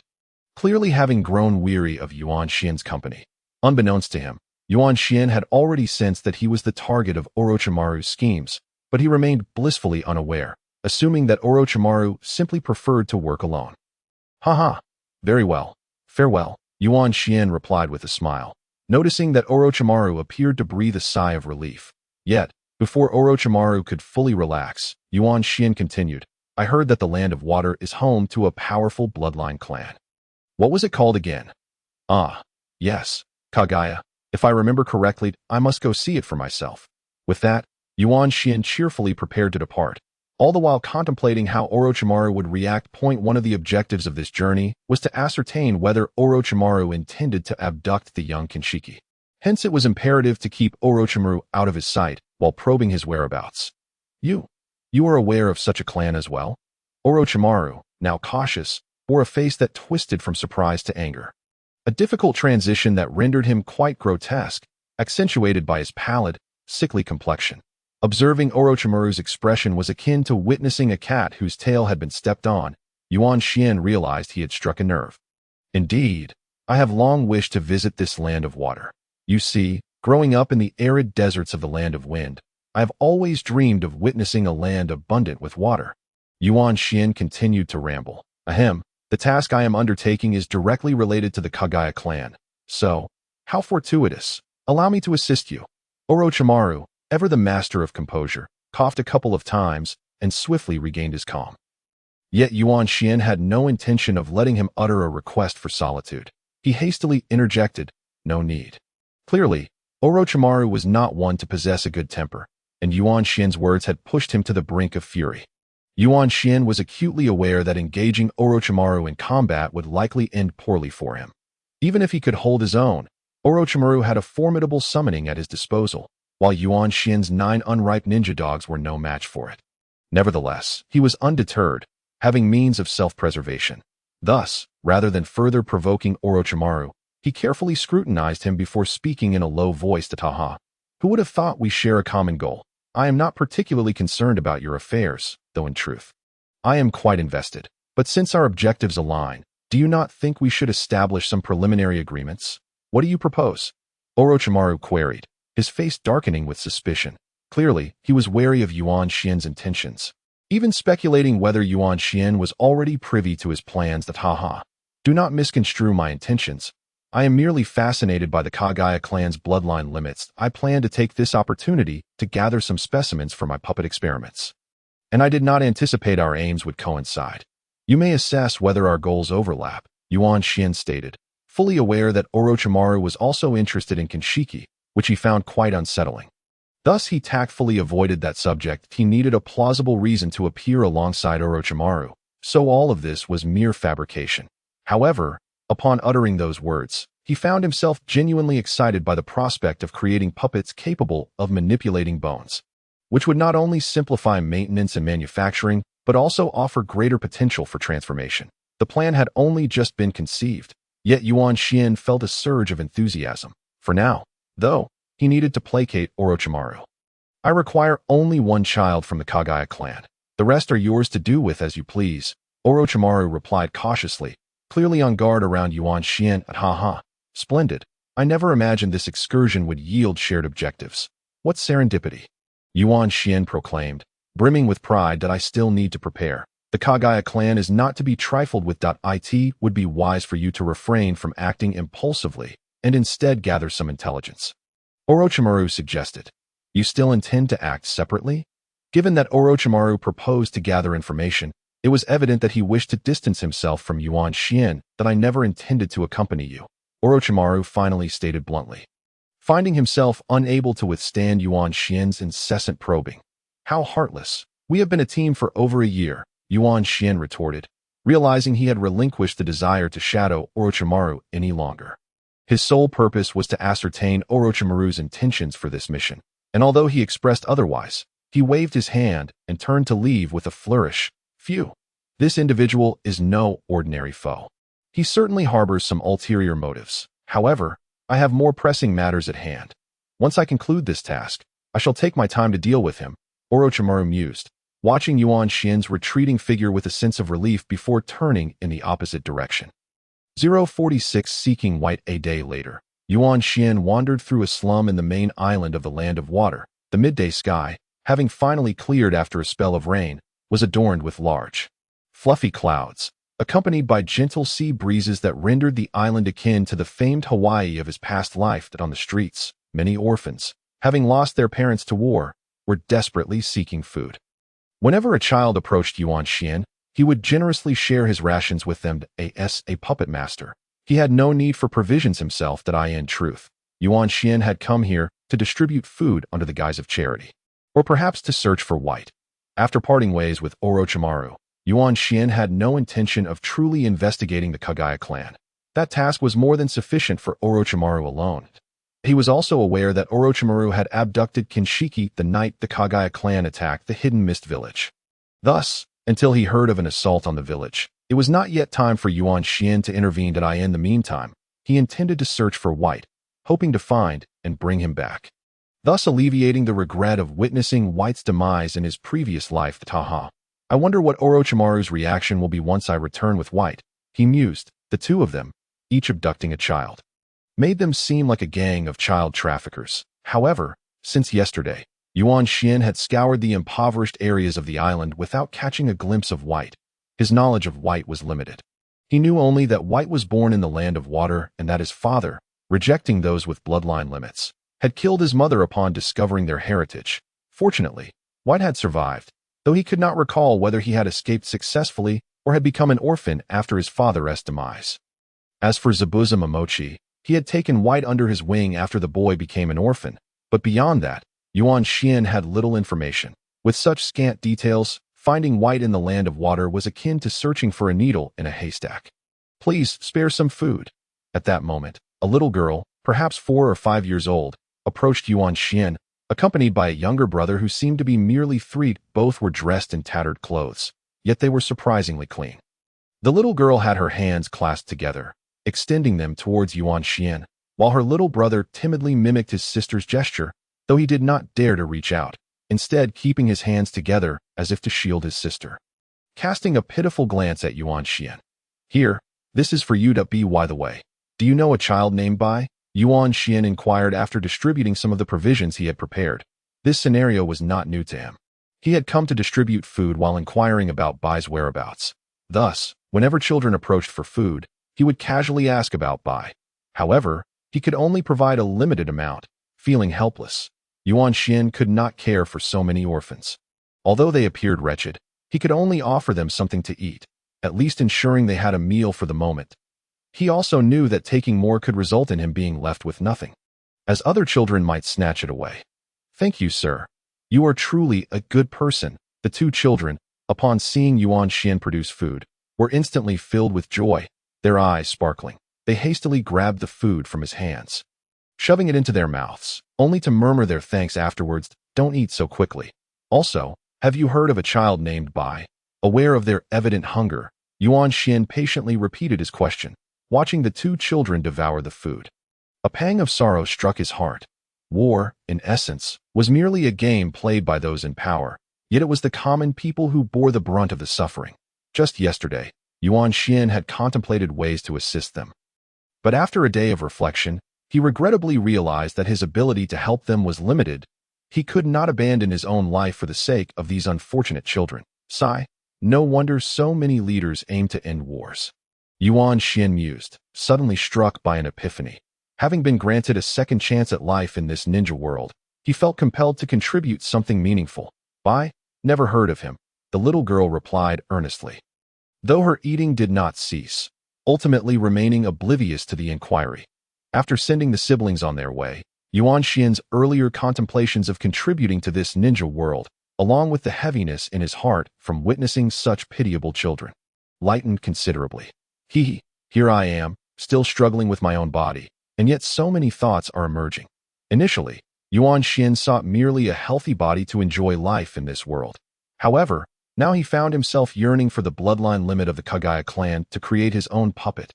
clearly having grown weary of Yuan Xian's company. Unbeknownst to him, Yuan Xian had already sensed that he was the target of Orochimaru's schemes, but he remained blissfully unaware, assuming that Orochimaru simply preferred to work alone. Haha, very well, farewell, Yuan Xian replied with a smile, noticing that Orochimaru appeared to breathe a sigh of relief. Yet, before Orochimaru could fully relax, Yuan Xian continued, I heard that the Land of Water is home to a powerful bloodline clan. What was it called again? Yes, Kagaya. If I remember correctly, I must go see it for myself. With that, Yuan Xian cheerfully prepared to depart, all the while contemplating how Orochimaru would react. One of the objectives of this journey was to ascertain whether Orochimaru intended to abduct the young Kinshiki. Hence it was imperative to keep Orochimaru out of his sight while probing his whereabouts. You are aware of such a clan as well? Orochimaru, now cautious, bore a face that twisted from surprise to anger. A difficult transition that rendered him quite grotesque, accentuated by his pallid, sickly complexion. Observing Orochimaru's expression was akin to witnessing a cat whose tail had been stepped on. Yuan Xian realized he had struck a nerve. Indeed, I have long wished to visit this Land of Water. You see, growing up in the arid deserts of the Land of Wind, I have always dreamed of witnessing a land abundant with water. Yuan Xian continued to ramble. Ahem, the task I am undertaking is directly related to the Kagaya clan. So, how fortuitous. Allow me to assist you. Orochimaru, ever the master of composure, coughed a couple of times and swiftly regained his calm. Yet Yuan Xian had no intention of letting him utter a request for solitude. He hastily interjected, no need. Clearly, Orochimaru was not one to possess a good temper, and Yuan Xian's words had pushed him to the brink of fury. Yuan Xian was acutely aware that engaging Orochimaru in combat would likely end poorly for him. Even if he could hold his own, Orochimaru had a formidable summoning at his disposal, while Yuan Xian's 9 unripe ninja dogs were no match for it. Nevertheless, he was undeterred, having means of self-preservation. Thus, rather than further provoking Orochimaru, he carefully scrutinized him before speaking in a low voice to Taha. Who would have thought we share a common goal? I am not particularly concerned about your affairs, though in truth, I am quite invested. But since our objectives align, do you not think we should establish some preliminary agreements? What do you propose? Orochimaru queried, his face darkening with suspicion. Clearly, he was wary of Yuan Xian's intentions, even speculating whether Yuan Xian was already privy to his plans. That haha. Do not misconstrue my intentions. I am merely fascinated by the Kagaya clan's bloodline limits. I plan to take this opportunity to gather some specimens for my puppet experiments. And I did not anticipate our aims would coincide. You may assess whether our goals overlap, Yuan Xian stated, fully aware that Orochimaru was also interested in Kinshiki, which he found quite unsettling. Thus he tactfully avoided that subject. He needed a plausible reason to appear alongside Orochimaru, so all of this was mere fabrication. However, upon uttering those words, he found himself genuinely excited by the prospect of creating puppets capable of manipulating bones, which would not only simplify maintenance and manufacturing, but also offer greater potential for transformation. The plan had only just been conceived, yet Yuan Xian felt a surge of enthusiasm. For now, though, he needed to placate Orochimaru. I require only one child from the Kagaya clan. The rest are yours to do with as you please, Orochimaru replied cautiously, clearly on guard around Yuan Xian. Haha. Splendid. I never imagined this excursion would yield shared objectives. What serendipity. Yuan Xian proclaimed, brimming with pride that I still need to prepare. The Kagaya clan is not to be trifled with. It would be wise for you to refrain from acting impulsively and instead gather some intelligence. Orochimaru suggested. You still intend to act separately? Given that Orochimaru proposed to gather information, it was evident that he wished to distance himself from Yuan Xian. That I never intended to accompany you, Orochimaru finally stated bluntly, finding himself unable to withstand Yuan Xian's incessant probing. How heartless. We have been a team for over a year, Yuan Xian retorted, realizing he had relinquished the desire to shadow Orochimaru any longer. His sole purpose was to ascertain Orochimaru's intentions for this mission, and although he expressed otherwise, he waved his hand and turned to leave with a flourish. Phew. This individual is no ordinary foe. He certainly harbors some ulterior motives. However, I have more pressing matters at hand. Once I conclude this task, I shall take my time to deal with him, Orochimaru mused, watching Yuan Xian's retreating figure with a sense of relief before turning in the opposite direction. 046 Seeking White. A day later, Yuan Xian wandered through a slum in the main island of the Land of Water. The midday sky, having finally cleared after a spell of rain, was adorned with large, fluffy clouds, accompanied by gentle sea breezes that rendered the island akin to the famed Hawaii of his past life. That on the streets, many orphans, having lost their parents to war, were desperately seeking food. Whenever a child approached Yuan Xian, he would generously share his rations with them. As a puppet master, he had no need for provisions himself. That in truth, Yuan Xian had come here to distribute food under the guise of charity, or perhaps to search for White. After parting ways with Orochimaru, Yuan Xian had no intention of truly investigating the Kagaya clan. That task was more than sufficient for Orochimaru alone. He was also aware that Orochimaru had abducted Kinshiki the night the Kagaya clan attacked the hidden mist village. Thus, until he heard of an assault on the village, it was not yet time for Yuan Xian to intervene. In the meantime, he intended to search for White, hoping to find and bring him back, thus alleviating the regret of witnessing White's demise in his previous life. Taha. I wonder what Orochimaru's reaction will be once I return with White, he mused. The two of them, each abducting a child, made them seem like a gang of child traffickers. However, since yesterday, Yuan Xian had scoured the impoverished areas of the island without catching a glimpse of White. His knowledge of White was limited. He knew only that White was born in the land of water and that his father, rejecting those with bloodline limits, had killed his mother upon discovering their heritage. Fortunately, White had survived, though he could not recall whether he had escaped successfully or had become an orphan after his father's demise. As for Zabuza Momochi, he had taken White under his wing after the boy became an orphan, but beyond that, Yuan Xian had little information. With such scant details, finding White in the land of water was akin to searching for a needle in a haystack. Please spare some food. At that moment, a little girl, perhaps 4 or 5 years old, approached Yuan Xian, accompanied by a younger brother who seemed to be merely 3. Both were dressed in tattered clothes, yet they were surprisingly clean. The little girl had her hands clasped together, extending them towards Yuan Xian, while her little brother timidly mimicked his sister's gesture, though he did not dare to reach out, instead keeping his hands together as if to shield his sister. Casting a pitiful glance at Yuan Xian. Here, this is for you to be. By the way, do you know a child named Bai? Yuan Xian inquired after distributing some of the provisions he had prepared. This scenario was not new to him. He had come to distribute food while inquiring about Bai's whereabouts. Thus, whenever children approached for food, he would casually ask about Bai. However, he could only provide a limited amount. Feeling helpless, Yuan Xian could not care for so many orphans. Although they appeared wretched, he could only offer them something to eat, at least ensuring they had a meal for the moment. He also knew that taking more could result in him being left with nothing, as other children might snatch it away. Thank you, sir. You are truly a good person. The 2 children, upon seeing Yuan Xian produce food, were instantly filled with joy, their eyes sparkling. They hastily grabbed the food from his hands, shoving it into their mouths, only to murmur their thanks afterwards. Don't eat so quickly. Also, have you heard of a child named Bai? Aware of their evident hunger, Yuan Xian patiently repeated his question, watching the 2 children devour the food. A pang of sorrow struck his heart. War, in essence, was merely a game played by those in power, yet it was the common people who bore the brunt of the suffering. Just yesterday, Yuan Xian had contemplated ways to assist them. But after a day of reflection, he regrettably realized that his ability to help them was limited. He could not abandon his own life for the sake of these unfortunate children. Sigh. No wonder so many leaders aim to end wars. Yuan Xian mused, suddenly struck by an epiphany. Having been granted a second chance at life in this ninja world, he felt compelled to contribute something meaningful. Bai? Never heard of him, the little girl replied earnestly, though her eating did not cease, ultimately remaining oblivious to the inquiry. After sending the siblings on their way, Yuan Xian's earlier contemplations of contributing to this ninja world, along with the heaviness in his heart from witnessing such pitiable children, lightened considerably. Here I am, still struggling with my own body, and yet so many thoughts are emerging. Initially, Yuan Xian sought merely a healthy body to enjoy life in this world. However, now he found himself yearning for the bloodline limit of the Kagaya clan to create his own puppet,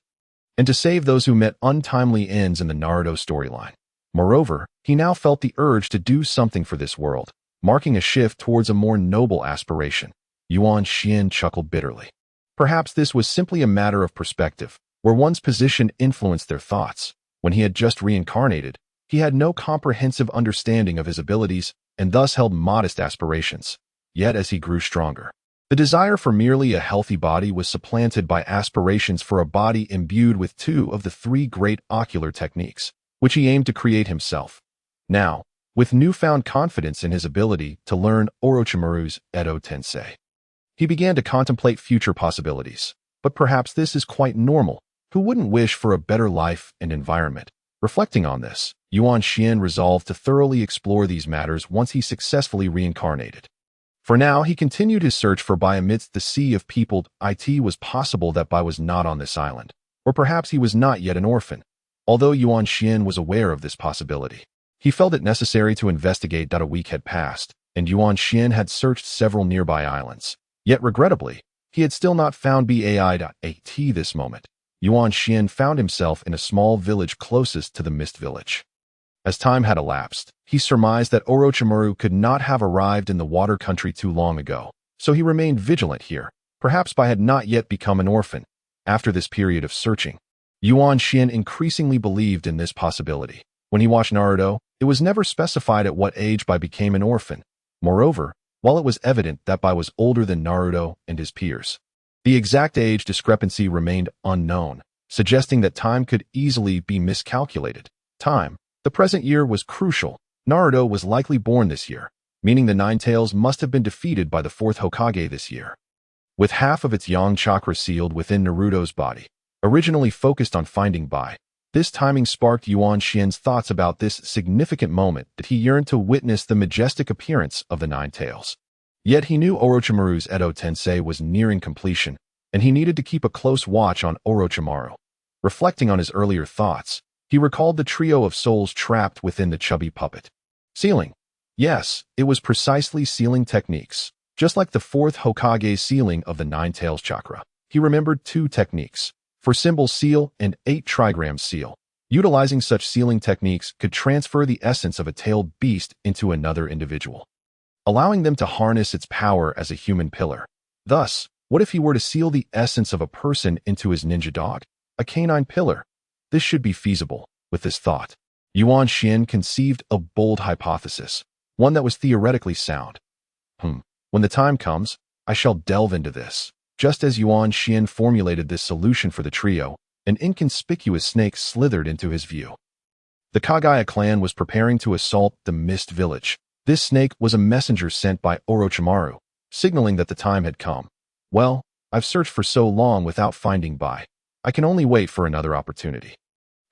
and to save those who met untimely ends in the Naruto storyline. Moreover, he now felt the urge to do something for this world, marking a shift towards a more noble aspiration. Yuan Xian chuckled bitterly. Perhaps this was simply a matter of perspective, where one's position influenced their thoughts. When he had just reincarnated, he had no comprehensive understanding of his abilities and thus held modest aspirations. Yet as he grew stronger, the desire for merely a healthy body was supplanted by aspirations for a body imbued with 2 of the 3 great ocular techniques, which he aimed to create himself. Now, with newfound confidence in his ability to learn Orochimaru's Edo Tensei, he began to contemplate future possibilities. But perhaps this is quite normal. Who wouldn't wish for a better life and environment? Reflecting on this, Yuan Xian resolved to thoroughly explore these matters once he successfully reincarnated. For now, he continued his search for Bai amidst the sea of people. It was possible that Bai was not on this island, or perhaps he was not yet an orphan. Although Yuan Xian was aware of this possibility, he felt it necessary to investigate. A week had passed, and Yuan Xian had searched several nearby islands. Yet regrettably, he had still not found Bai. This moment, Yuan Xian found himself in a small village closest to the Mist Village. As time had elapsed, he surmised that Orochimaru could not have arrived in the water country too long ago, so he remained vigilant here. Perhaps Bai had not yet become an orphan. After this period of searching, Yuan Xian increasingly believed in this possibility. When he watched Naruto, It was never specified at what age Bai became an orphan. Moreover, while it was evident that Bai was older than Naruto and his peers, the exact age discrepancy remained unknown, suggesting that time could easily be miscalculated. Time. The present year was crucial. Naruto was likely born this year, meaning the Nine Tails must have been defeated by the fourth Hokage this year. With half of its yang chakra sealed within Naruto's body, originally focused on finding Bai, this timing sparked Yuan Xian's thoughts about this significant moment that he yearned to witness the majestic appearance of the Nine Tails. Yet he knew Orochimaru's Edo Tensei was nearing completion, and he needed to keep a close watch on Orochimaru. Reflecting on his earlier thoughts, he recalled the trio of souls trapped within the chubby puppet. Sealing. Yes, it was precisely sealing techniques. Just like the fourth Hokage's sealing of the Nine Tails chakra, he remembered two techniques: for symbol seal and 8 trigram seal. Utilizing such sealing techniques could transfer the essence of a tailed beast into another individual, allowing them to harness its power as a human pillar. Thus, what if he were to seal the essence of a person into his ninja dog, a canine pillar? This should be feasible. With this thought, Yuan Xian conceived a bold hypothesis, one that was theoretically sound. When the time comes, I shall delve into this. Just as Yuan Xian formulated this solution for the trio, an inconspicuous snake slithered into his view. The Kagaya clan was preparing to assault the Mist Village. This snake was a messenger sent by Orochimaru, signaling that the time had come. Well, I've searched for so long without finding Bai. I can only wait for another opportunity.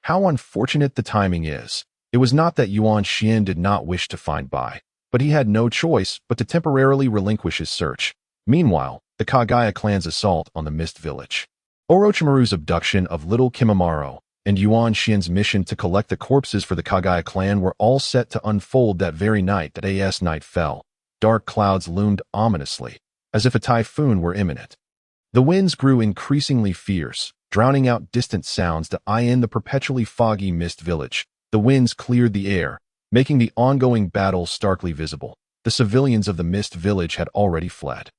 How unfortunate the timing is. It was not that Yuan Xian did not wish to find Bai, but he had no choice but to temporarily relinquish his search. Meanwhile, the Kagaya clan's assault on the Mist Village, Orochimaru's abduction of little Kimimaro, and Yuan Xian's mission to collect the corpses for the Kagaya clan were all set to unfold that very night that as night fell. Dark clouds loomed ominously, as if a typhoon were imminent. The winds grew increasingly fierce, drowning out distant sounds that in the perpetually foggy Mist Village. The winds cleared the air, making the ongoing battle starkly visible. The civilians of the Mist Village had already fled,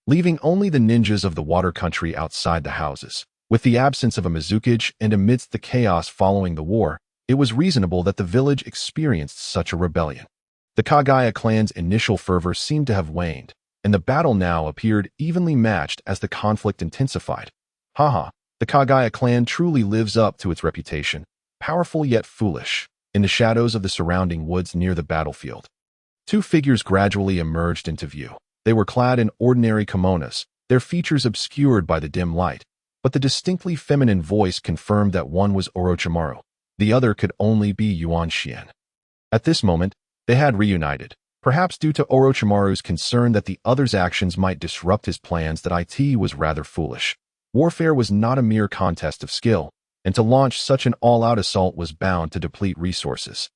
leaving only the ninjas of the water country outside the houses. With the absence of a Mizukage and amidst the chaos following the war, it was reasonable that the village experienced such a rebellion. The Kagaya clan's initial fervor seemed to have waned, and the battle now appeared evenly matched as the conflict intensified. The Kagaya clan truly lives up to its reputation, powerful yet foolish. In the shadows of the surrounding woods near the battlefield, two figures gradually emerged into view. They were clad in ordinary kimonos, their features obscured by the dim light, but the distinctly feminine voice confirmed that one was Orochimaru. The other could only be Yuan Xian. At this moment, they had reunited, perhaps due to Orochimaru's concern that the other's actions might disrupt his plans. That it was rather foolish. Warfare was not a mere contest of skill, and to launch such an all-out assault was bound to deplete resources,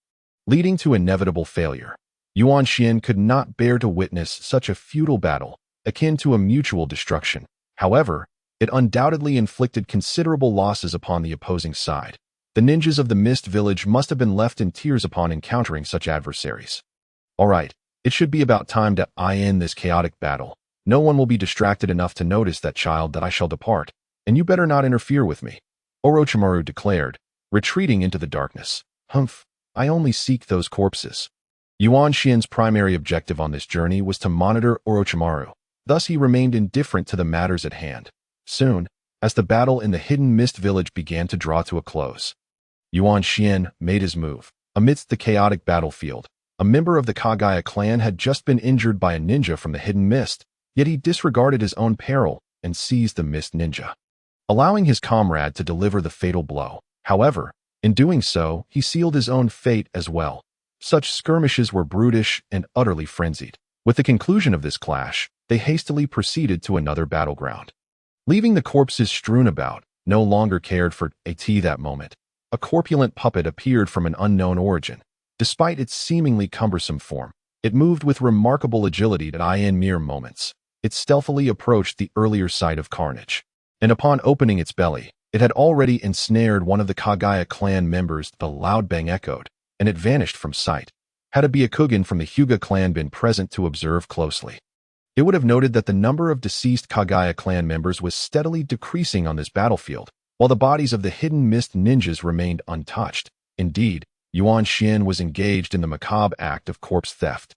leading to inevitable failure. Yuan Xian could not bear to witness such a futile battle, akin to a mutual destruction. However, it undoubtedly inflicted considerable losses upon the opposing side. The ninjas of the Mist Village must have been left in tears upon encountering such adversaries. Alright, it should be about time to end this chaotic battle. No one will be distracted enough to notice that child that I shall depart, and you better not interfere with me, Orochimaru declared, retreating into the darkness. I only seek those corpses. Yuan Xian's primary objective on this journey was to monitor Orochimaru. Thus he remained indifferent to the matters at hand. Soon, as the battle in the hidden Mist Village began to draw to a close, Yuan Xian made his move. Amidst the chaotic battlefield, a member of the Kagaya clan had just been injured by a ninja from the hidden mist, yet he disregarded his own peril and seized the mist ninja, allowing his comrade to deliver the fatal blow. However, in doing so, he sealed his own fate as well. Such skirmishes were brutish and utterly frenzied. With the conclusion of this clash, they hastily proceeded to another battleground, leaving the corpses strewn about. No longer cared for that moment. A corpulent puppet appeared from an unknown origin. Despite its seemingly cumbersome form, it moved with remarkable agility that in mere moments. It stealthily approached the earlier site of carnage, and upon opening its belly, it had already ensnared one of the Kagaya clan members. The loud bang echoed, and it vanished from sight. Had a Byakugan from the Hyuga clan been present to observe closely, it would have noted that the number of deceased Kagaya clan members was steadily decreasing on this battlefield, while the bodies of the hidden mist ninjas remained untouched. Indeed, Yuan Xian was engaged in the macabre act of corpse theft.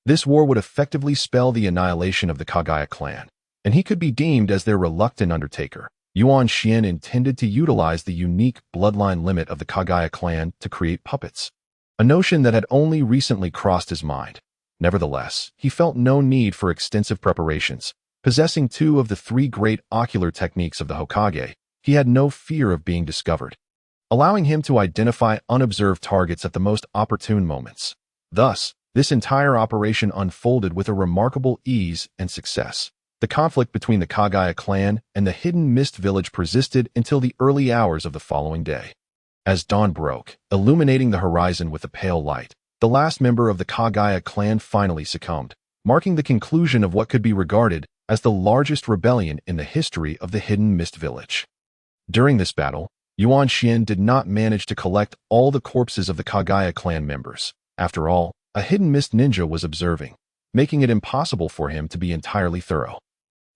This war would effectively spell the annihilation of the Kagaya clan, and he could be deemed as their reluctant undertaker. Yuan Xian intended to utilize the unique bloodline limit of the Kagaya clan to create puppets, a notion that had only recently crossed his mind. Nevertheless, he felt no need for extensive preparations. Possessing two of the three great ocular techniques of the Hokage, he had no fear of being discovered, allowing him to identify unobserved targets at the most opportune moments. Thus, this entire operation unfolded with a remarkable ease and success. The conflict between the Kagaya clan and the hidden mist village persisted until the early hours of the following day. As dawn broke, illuminating the horizon with a pale light, the last member of the Kagaya clan finally succumbed, marking the conclusion of what could be regarded as the largest rebellion in the history of the hidden mist village. During this battle, Yuan Xian did not manage to collect all the corpses of the Kagaya clan members. After all, a hidden mist ninja was observing, making it impossible for him to be entirely thorough.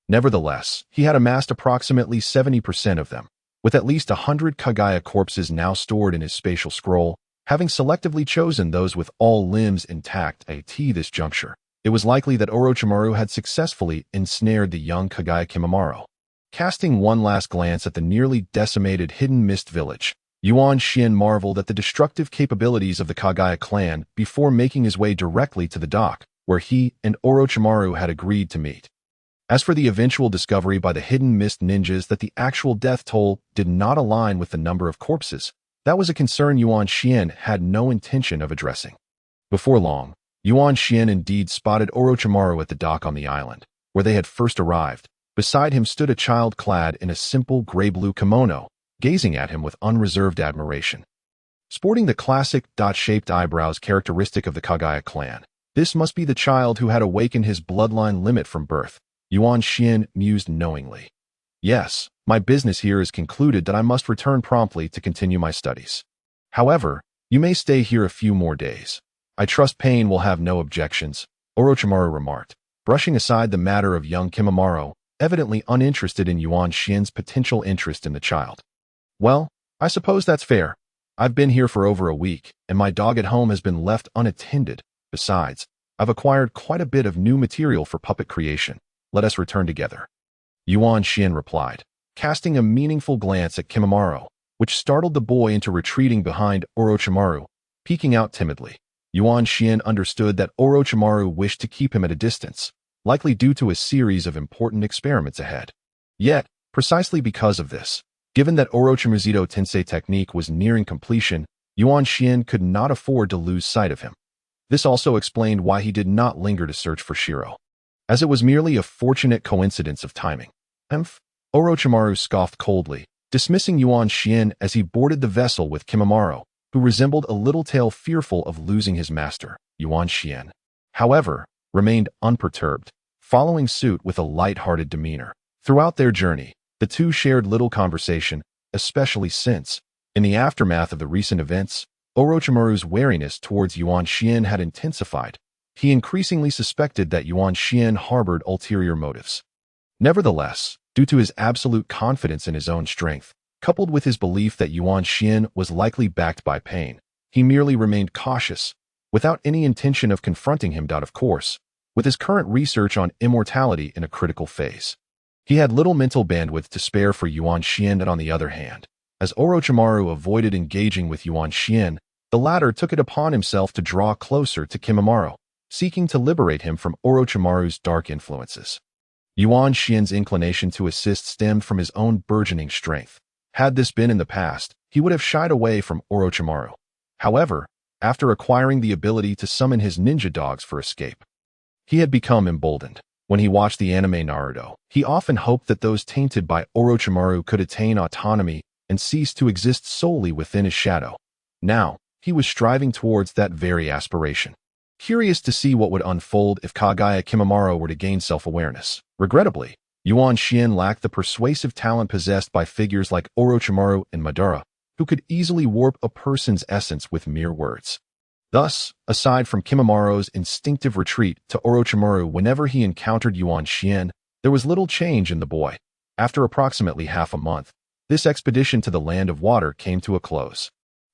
Nevertheless, he had amassed approximately 70% of them, with at least 100 Kagaya corpses now stored in his spatial scroll, having selectively chosen those with all limbs intact. At this juncture, it was likely that Orochimaru had successfully ensnared the young Kagaya Kimimaro. Casting one last glance at the nearly decimated hidden mist village, Yuan Xian marveled at the destructive capabilities of the Kagaya clan before making his way directly to the dock, where he and Orochimaru had agreed to meet. As for the eventual discovery by the hidden mist ninjas that the actual death toll did not align with the number of corpses, that was a concern Yuan Xian had no intention of addressing. Before long, Yuan Xian indeed spotted Orochimaru at the dock on the island, where they had first arrived. Beside him stood a child clad in a simple gray-blue kimono, gazing at him with unreserved admiration. Sporting the classic dot-shaped eyebrows characteristic of the Kagaya clan, this must be the child who had awakened his bloodline limit from birth. Yuan Xian mused knowingly. Yes, my business here is concluded that I must return promptly to continue my studies. However, you may stay here a few more days. I trust Pain will have no objections, Orochimaru remarked, brushing aside the matter of young Kimimaro, evidently uninterested in Yuan Xian's potential interest in the child. Well, I suppose that's fair. I've been here for over a week, and my dog at home has been left unattended. Besides, I've acquired quite a bit of new material for puppet creation. Let us return together. Yuan Xian replied, casting a meaningful glance at Kimimaro, which startled the boy into retreating behind Orochimaru, peeking out timidly. Yuan Xian understood that Orochimaru wished to keep him at a distance, likely due to a series of important experiments ahead. Yet, precisely because of this, given that Orochimaru's Tensei technique was nearing completion, Yuan Xian could not afford to lose sight of him. This also explained why he did not linger to search for Shiro, as it was merely a fortunate coincidence of timing. Orochimaru scoffed coldly, dismissing Yuan Xian as he boarded the vessel with Kimimaro, who resembled a little tail fearful of losing his master. Yuan Xian, however, remained unperturbed, following suit with a light-hearted demeanor. Throughout their journey, the two shared little conversation, especially since, in the aftermath of the recent events, Orochimaru's wariness towards Yuan Xian had intensified. He increasingly suspected that Yuan Xian harbored ulterior motives. Nevertheless, due to his absolute confidence in his own strength, coupled with his belief that Yuan Xian was likely backed by Pain, he merely remained cautious, without any intention of confronting him. Of course, with his current research on immortality in a critical phase, he had little mental bandwidth to spare for Yuan Xian. And on the other hand, as Orochimaru avoided engaging with Yuan Xian, the latter took it upon himself to draw closer to Kimimaro, seeking to liberate him from Orochimaru's dark influences. Yuan Xian's inclination to assist stemmed from his own burgeoning strength. Had this been in the past, he would have shied away from Orochimaru. However, after acquiring the ability to summon his ninja dogs for escape, he had become emboldened. When he watched the anime Naruto, he often hoped that those tainted by Orochimaru could attain autonomy and cease to exist solely within his shadow. Now, he was striving towards that very aspiration. Curious to see what would unfold if Kagaya Kimimaro were to gain self-awareness. Regrettably, Yuan Xian lacked the persuasive talent possessed by figures like Orochimaru and Madara, who could easily warp a person's essence with mere words. Thus, aside from Kimimaro's instinctive retreat to Orochimaru whenever he encountered Yuan Xian, there was little change in the boy. After approximately half a month, this expedition to the Land of Water came to a close.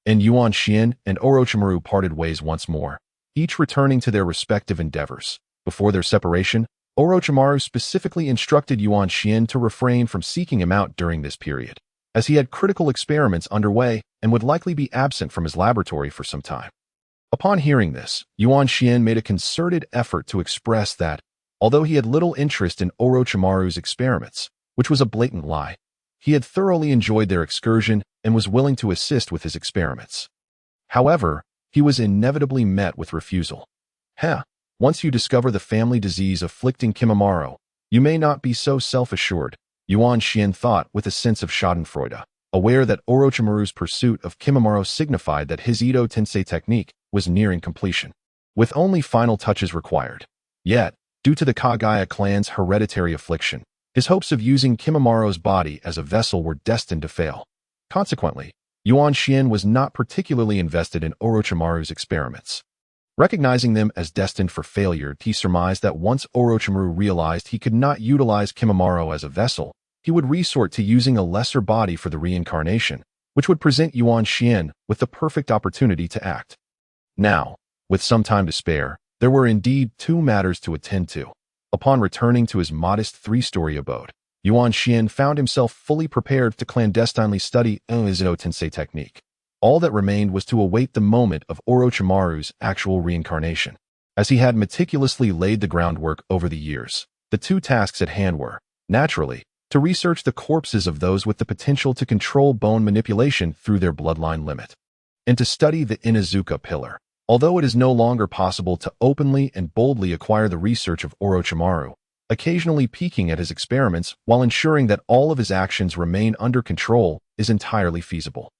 and Yuan Xian and Orochimaru parted ways once more, each returning to their respective endeavors. Before their separation, Orochimaru specifically instructed Yuan Xian to refrain from seeking him out during this period, as he had critical experiments underway and would likely be absent from his laboratory for some time. Upon hearing this, Yuan Xian made a concerted effort to express that, although he had little interest in Orochimaru's experiments, which was a blatant lie, he had thoroughly enjoyed their excursion and was willing to assist with his experiments. However, he was inevitably met with refusal. Once you discover the family disease afflicting Kimimaro, you may not be so self-assured, Yuan Xian thought with a sense of schadenfreude, aware that Orochimaru's pursuit of Kimimaro signified that his Edo Tensei technique was nearing completion, with only final touches required. Yet, due to the Kagaya clan's hereditary affliction, his hopes of using Kimimaro's body as a vessel were destined to fail. Consequently, Yuan Xian was not particularly invested in Orochimaru's experiments. Recognizing them as destined for failure, he surmised that once Orochimaru realized he could not utilize Kimimaro as a vessel, he would resort to using a lesser body for the reincarnation, which would present Yuan Xian with the perfect opportunity to act. Now, with some time to spare, there were indeed two matters to attend to. Upon returning to his modest three-story abode, Yuan Xian found himself fully prepared to clandestinely study his Edo Tensei technique. All that remained was to await the moment of Orochimaru's actual reincarnation. As he had meticulously laid the groundwork over the years, the two tasks at hand were, naturally, to research the corpses of those with the potential to control bone manipulation through their bloodline limit, and to study the Inuzuka pillar. Although it is no longer possible to openly and boldly acquire the research of Orochimaru, occasionally peeking at his experiments while ensuring that all of his actions remain under control is entirely feasible.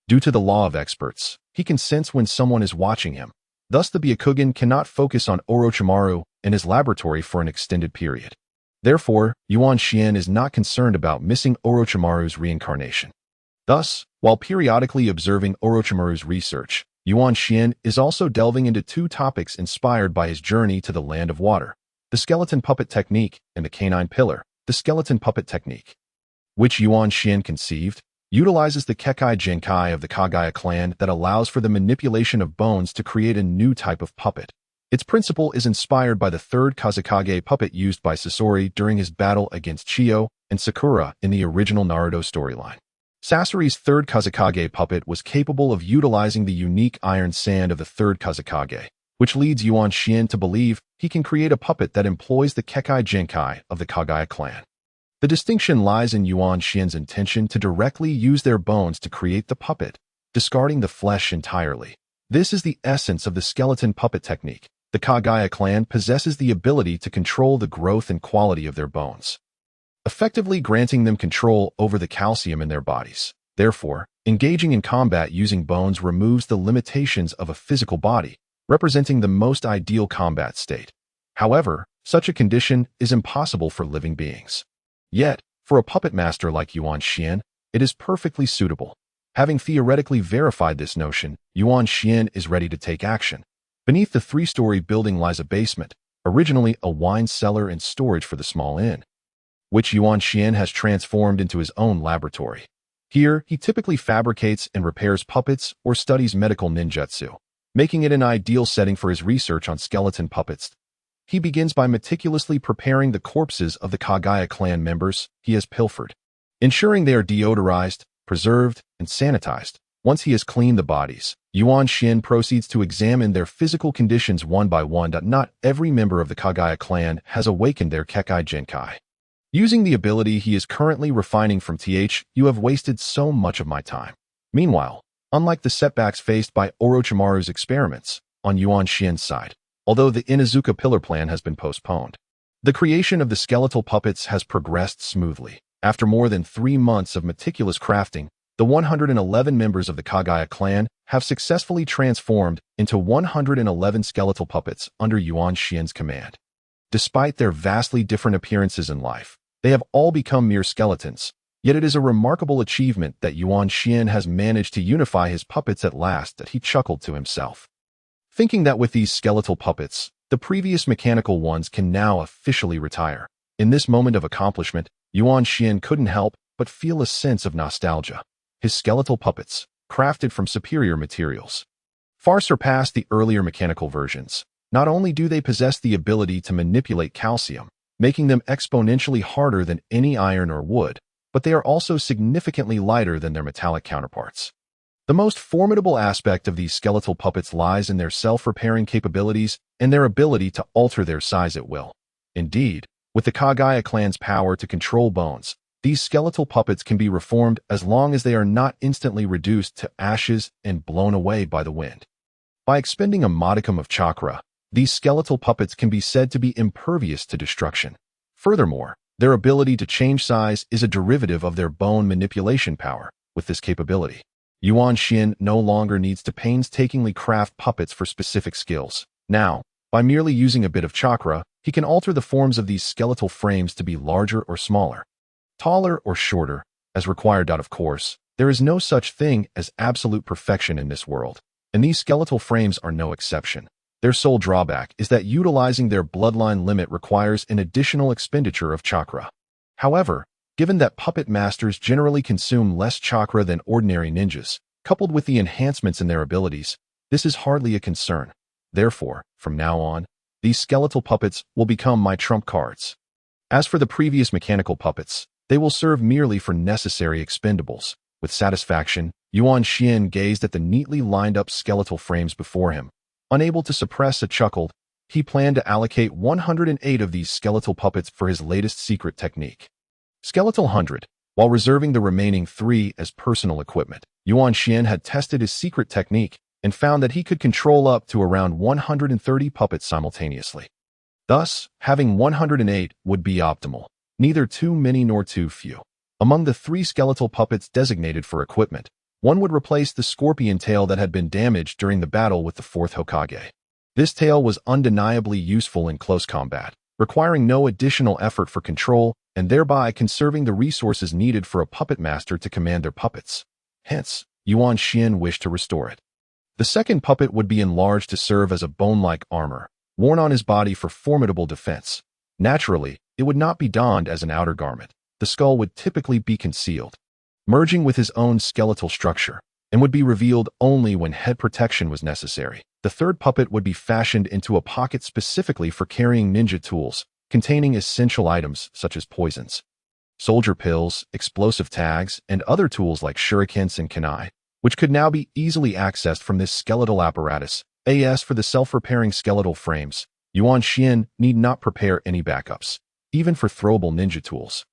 Due to the law of experts, he can sense when someone is watching him. Thus, the Byakugan cannot focus on Orochimaru in his laboratory for an extended period. Therefore, Yuan Xian is not concerned about missing Orochimaru's reincarnation. Thus, while periodically observing Orochimaru's research, Yuan Xian is also delving into two topics inspired by his journey to the Land of Water: the skeleton puppet technique and the canine pillar, the skeleton puppet technique, which Yuan Xian conceived, utilizes the Kekkei Genkai of the Kagaya clan that allows for the manipulation of bones to create a new type of puppet. Its principle is inspired by the third Kazekage puppet used by Sasori during his battle against Chiyo and Sakura in the original Naruto storyline. Sasori's third Kazekage puppet was capable of utilizing the unique iron sand of the third Kazekage, which leads Yuan Xian to believe he can create a puppet that employs the Kekkei Genkai of the Kagaya clan. The distinction lies in Yuan Xian's intention to directly use their bones to create the puppet, discarding the flesh entirely. This is the essence of the skeleton puppet technique. The Kagaya clan possesses the ability to control the growth and quality of their bones, effectively granting them control over the calcium in their bodies. Therefore, engaging in combat using bones removes the limitations of a physical body, representing the most ideal combat state. However, such a condition is impossible for living beings. Yet, for a puppet master like Yuan Xian, it is perfectly suitable. Having theoretically verified this notion, Yuan Xian is ready to take action. Beneath the three-story building lies a basement, originally a wine cellar and storage for the small inn, which Yuan Xian has transformed into his own laboratory. Here, he typically fabricates and repairs puppets or studies medical ninjutsu, making it an ideal setting for his research on skeleton puppets. He begins by meticulously preparing the corpses of the Kagaya clan members he has pilfered, ensuring they are deodorized, preserved, and sanitized. Once he has cleaned the bodies, Yuan Xian proceeds to examine their physical conditions one by one. Not every member of the Kagaya clan has awakened their Kekkei Genkai. Using the ability he is currently refining from you have wasted so much of my time. Meanwhile, unlike the setbacks faced by Orochimaru's experiments, on Yuan Xian's side, although the Inuzuka pillar plan has been postponed, the creation of the skeletal puppets has progressed smoothly. After more than 3 months of meticulous crafting, the 111 members of the Kagaya clan have successfully transformed into 111 skeletal puppets under Yuan Xian's command. Despite their vastly different appearances in life, they have all become mere skeletons, yet it is a remarkable achievement that Yuan Xian has managed to unify his puppets at last. That he chuckled to himself, thinking that with these skeletal puppets, the previous mechanical ones can now officially retire. In this moment of accomplishment, Yuan Xian couldn't help but feel a sense of nostalgia. His skeletal puppets, crafted from superior materials. Far surpass the earlier mechanical versions. Not only do they possess the ability to manipulate calcium, making them exponentially harder than any iron or wood, but they are also significantly lighter than their metallic counterparts. The most formidable aspect of these skeletal puppets lies in their self-repairing capabilities and their ability to alter their size at will. Indeed, with the Kagaya clan's power to control bones, these skeletal puppets can be reformed as long as they are not instantly reduced to ashes and blown away by the wind. By expending a modicum of chakra, these skeletal puppets can be said to be impervious to destruction. Furthermore, their ability to change size is a derivative of their bone manipulation power. With this capability, Yuan Xin no longer needs to painstakingly craft puppets for specific skills. Now, by merely using a bit of chakra, he can alter the forms of these skeletal frames to be larger or smaller, taller or shorter, as required. Of course, there is no such thing as absolute perfection in this world, and these skeletal frames are no exception. Their sole drawback is that utilizing their bloodline limit requires an additional expenditure of chakra. However, given that puppet masters generally consume less chakra than ordinary ninjas, coupled with the enhancements in their abilities, this is hardly a concern. Therefore, from now on, these skeletal puppets will become my trump cards. As for the previous mechanical puppets, they will serve merely for necessary expendables. With satisfaction, Yuan Xin gazed at the neatly lined-up skeletal frames before him. Unable to suppress a chuckle, he planned to allocate 108 of these skeletal puppets for his latest secret technique. Skeletal 100, while reserving the remaining 3 as personal equipment. Yuan Xin had tested his secret technique and found that he could control up to around 130 puppets simultaneously. Thus, having 108 would be optimal, neither too many nor too few. Among the 3 skeletal puppets designated for equipment, one would replace the scorpion tail that had been damaged during the battle with the 4th Hokage. This tail was undeniably useful in close combat, requiring no additional effort for control and thereby conserving the resources needed for a puppet master to command their puppets. Hence, Yuan Xin wished to restore it. The second puppet would be enlarged to serve as a bone-like armor, worn on his body for formidable defense. Naturally, it would not be donned as an outer garment. The skull would typically be concealed, merging with his own skeletal structure, and would be revealed only when head protection was necessary. The third puppet would be fashioned into a pocket specifically for carrying ninja tools, containing essential items such as poisons, soldier pills, explosive tags, and other tools like shurikens and kunai, which could now be easily accessed from this skeletal apparatus. As for the self-repairing skeletal frames, Yuan Xin need not prepare any backups, even for throwable ninja tools.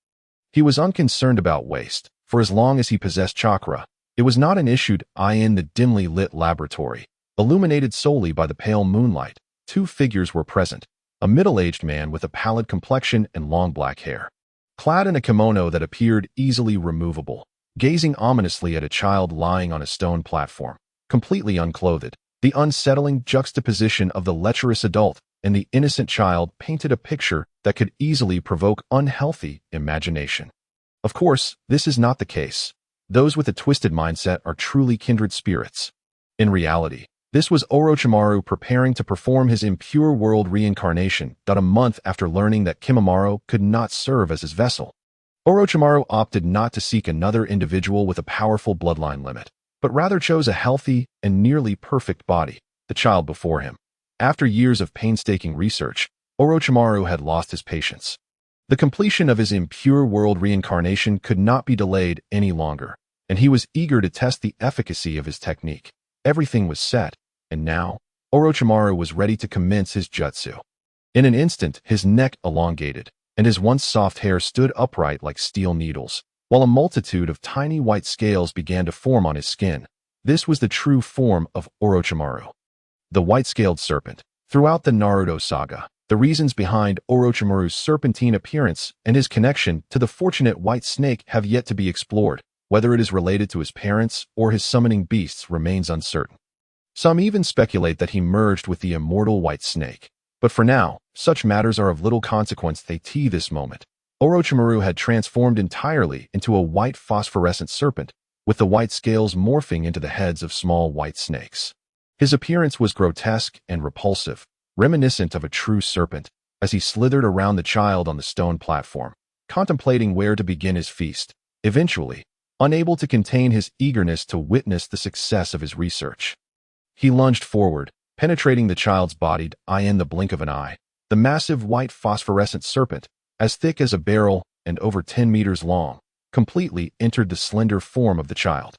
He was unconcerned about waste. For as long as he possessed chakra, it was not an issue. In the dimly lit laboratory, illuminated solely by the pale moonlight, 2 figures were present. A middle-aged man with a pallid complexion and long black hair, clad in a kimono that appeared easily removable, gazing ominously at a child lying on a stone platform, completely unclothed. The unsettling juxtaposition of the lecherous adult and the innocent child painted a picture that could easily provoke unhealthy imagination. Of course, this is not the case. Those with a twisted mindset are truly kindred spirits. In reality, this was Orochimaru preparing to perform his impure world reincarnation. A month after learning that Kimimaro could not serve as his vessel, Orochimaru opted not to seek another individual with a powerful bloodline limit, but rather chose a healthy and nearly perfect body, the child before him. After years of painstaking research, Orochimaru had lost his patience. The completion of his impure world reincarnation could not be delayed any longer, and he was eager to test the efficacy of his technique. Everything was set, and now, Orochimaru was ready to commence his jutsu. In an instant, his neck elongated, and his once soft hair stood upright like steel needles, while a multitude of tiny white scales began to form on his skin. This was the true form of Orochimaru, the white-scaled serpent. Throughout the Naruto saga, the reasons behind Orochimaru's serpentine appearance and his connection to the fortunate white snake have yet to be explored. Whether it is related to his parents or his summoning beasts remains uncertain. Some even speculate that he merged with the immortal white snake. But for now, such matters are of little consequence. This moment, Orochimaru had transformed entirely into a white phosphorescent serpent, with the white scales morphing into the heads of small white snakes. His appearance was grotesque and repulsive, reminiscent of a true serpent, as he slithered around the child on the stone platform, contemplating where to begin his feast. Eventually, unable to contain his eagerness to witness the success of his research. He lunged forward, penetrating the child's body in the blink of an eye. The massive white phosphorescent serpent, as thick as a barrel and over 10 meters long, completely entered the slender form of the child.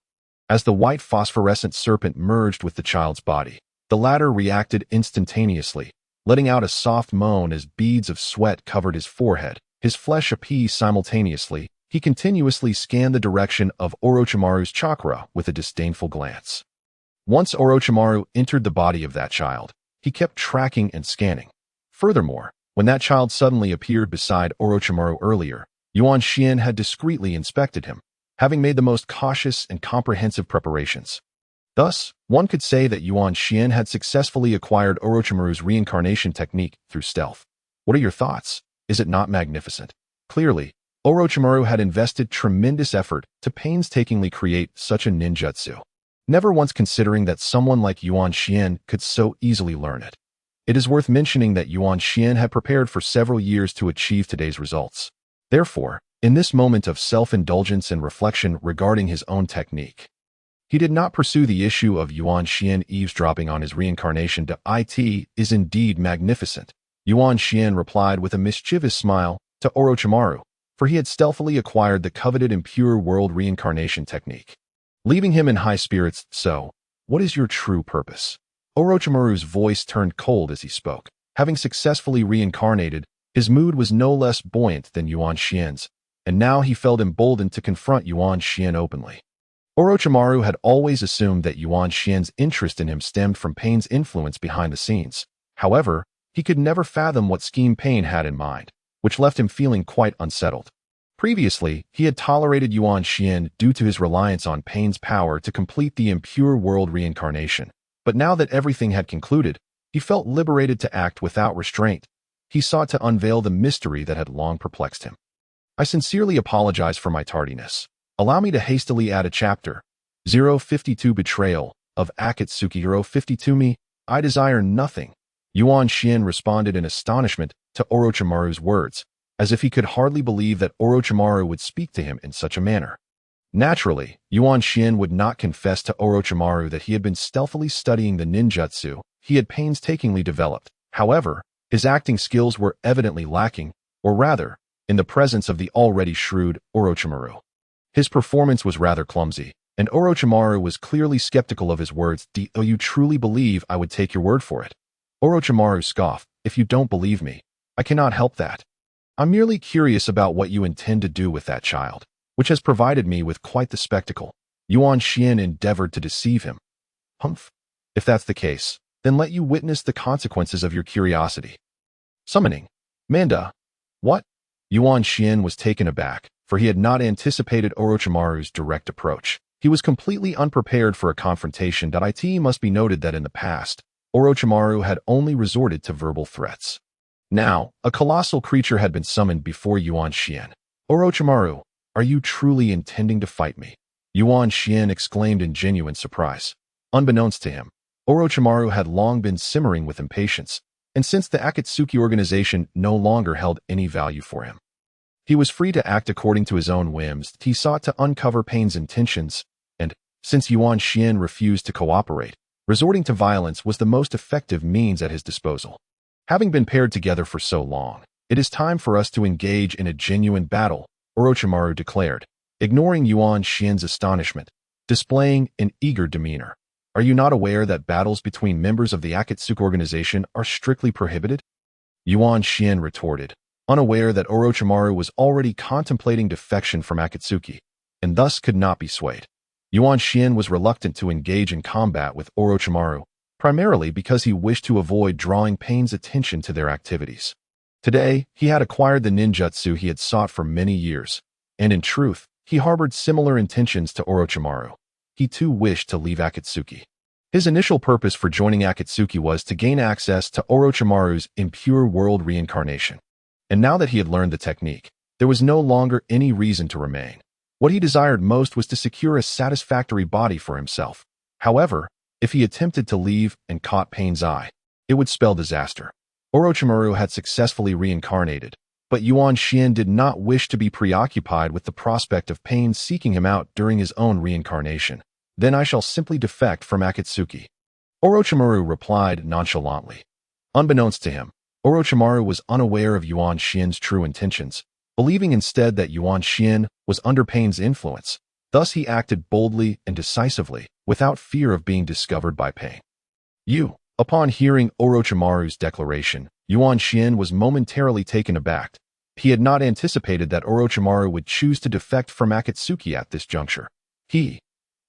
As the white phosphorescent serpent merged with the child's body, the latter reacted instantaneously, letting out a soft moan as beads of sweat covered his forehead. His flesh appeased simultaneously. He continuously scanned the direction of Orochimaru's chakra with a disdainful glance. Once Orochimaru entered the body of that child, he kept tracking and scanning. Furthermore, when that child suddenly appeared beside Orochimaru earlier, Yuan Xian had discreetly inspected him, having made the most cautious and comprehensive preparations. Thus, one could say that Yuan Xian had successfully acquired Orochimaru's reincarnation technique through stealth. What are your thoughts? Is it not magnificent? Clearly, Orochimaru had invested tremendous effort to painstakingly create such a ninjutsu, never once considering that someone like Yuan Xian could so easily learn it. It is worth mentioning that Yuan Xian had prepared for several years to achieve today's results. Therefore, in this moment of self-indulgence and reflection regarding his own technique, he did not pursue the issue of Yuan Xian eavesdropping on his reincarnation. It is indeed magnificent, Yuan Xian replied with a mischievous smile to Orochimaru, for he had stealthily acquired the coveted impure world reincarnation technique, leaving him in high spirits. So, what is your true purpose? Orochimaru's voice turned cold as he spoke. Having successfully reincarnated, his mood was no less buoyant than Yuan Xian's, and now he felt emboldened to confront Yuan Xian openly. Orochimaru had always assumed that Yuan Xian's interest in him stemmed from Pain's influence behind the scenes. However, he could never fathom what scheme Pain had in mind, which left him feeling quite unsettled. Previously, he had tolerated Yuan Xian due to his reliance on Pain's power to complete the impure world reincarnation. But now that everything had concluded, he felt liberated to act without restraint. He sought to unveil the mystery that had long perplexed him. I sincerely apologize for my tardiness. Allow me to hastily add a chapter. 052 Betrayal of Akatsuki. 052 Me, I desire nothing. Yuan Xian responded in astonishment to Orochimaru's words, as if he could hardly believe that Orochimaru would speak to him in such a manner. Naturally, Yuan Xian would not confess to Orochimaru that he had been stealthily studying the ninjutsu he had painstakingly developed. However, his acting skills were evidently lacking, or rather, in the presence of the already shrewd Orochimaru. His performance was rather clumsy, and Orochimaru was clearly skeptical of his words. Do you truly believe I would take your word for it? Orochimaru scoffed. If you don't believe me, I cannot help that. I'm merely curious about what you intend to do with that child, which has provided me with quite the spectacle. Yuan Xian endeavored to deceive him. Humph. If that's the case, then let you witness the consequences of your curiosity. Summoning. Manda. What? Yuan Xian was taken aback, for he had not anticipated Orochimaru's direct approach. He was completely unprepared for a confrontation. It must be noted that in the past, Orochimaru had only resorted to verbal threats. Now, a colossal creature had been summoned before Yuan Xian. Orochimaru, are you truly intending to fight me? Yuan Xian exclaimed in genuine surprise. Unbeknownst to him, Orochimaru had long been simmering with impatience, and since the Akatsuki organization no longer held any value for him, he was free to act according to his own whims. He sought to uncover Pain's intentions, and, since Yuan Xian refused to cooperate, resorting to violence was the most effective means at his disposal. Having been paired together for so long, it is time for us to engage in a genuine battle, Orochimaru declared, ignoring Yuan Xian's astonishment, displaying an eager demeanor. Are you not aware that battles between members of the Akatsuki organization are strictly prohibited? Yuan Xian retorted, unaware that Orochimaru was already contemplating defection from Akatsuki, and thus could not be swayed. Yuan Xian was reluctant to engage in combat with Orochimaru, primarily because he wished to avoid drawing Pain's attention to their activities. Today, he had acquired the ninjutsu he had sought for many years, and in truth, he harbored similar intentions to Orochimaru. He too wished to leave Akatsuki. His initial purpose for joining Akatsuki was to gain access to Orochimaru's impure world reincarnation. And now that he had learned the technique, there was no longer any reason to remain. What he desired most was to secure a satisfactory body for himself. However, if he attempted to leave and caught Pain's eye, it would spell disaster. Orochimaru had successfully reincarnated, But Yuan Xian did not wish to be preoccupied with the prospect of pain seeking him out during his own reincarnation. Then I shall simply defect from Akatsuki. Orochimaru replied nonchalantly. Unbeknownst to him, Orochimaru was unaware of Yuan Xian's true intentions, believing instead that Yuan Xian was under Pain's influence. Thus he acted boldly and decisively, without fear of being discovered by Pain. Upon hearing Orochimaru's declaration, Yuan Xian was momentarily taken aback. He had not anticipated that Orochimaru would choose to defect from Akatsuki at this juncture.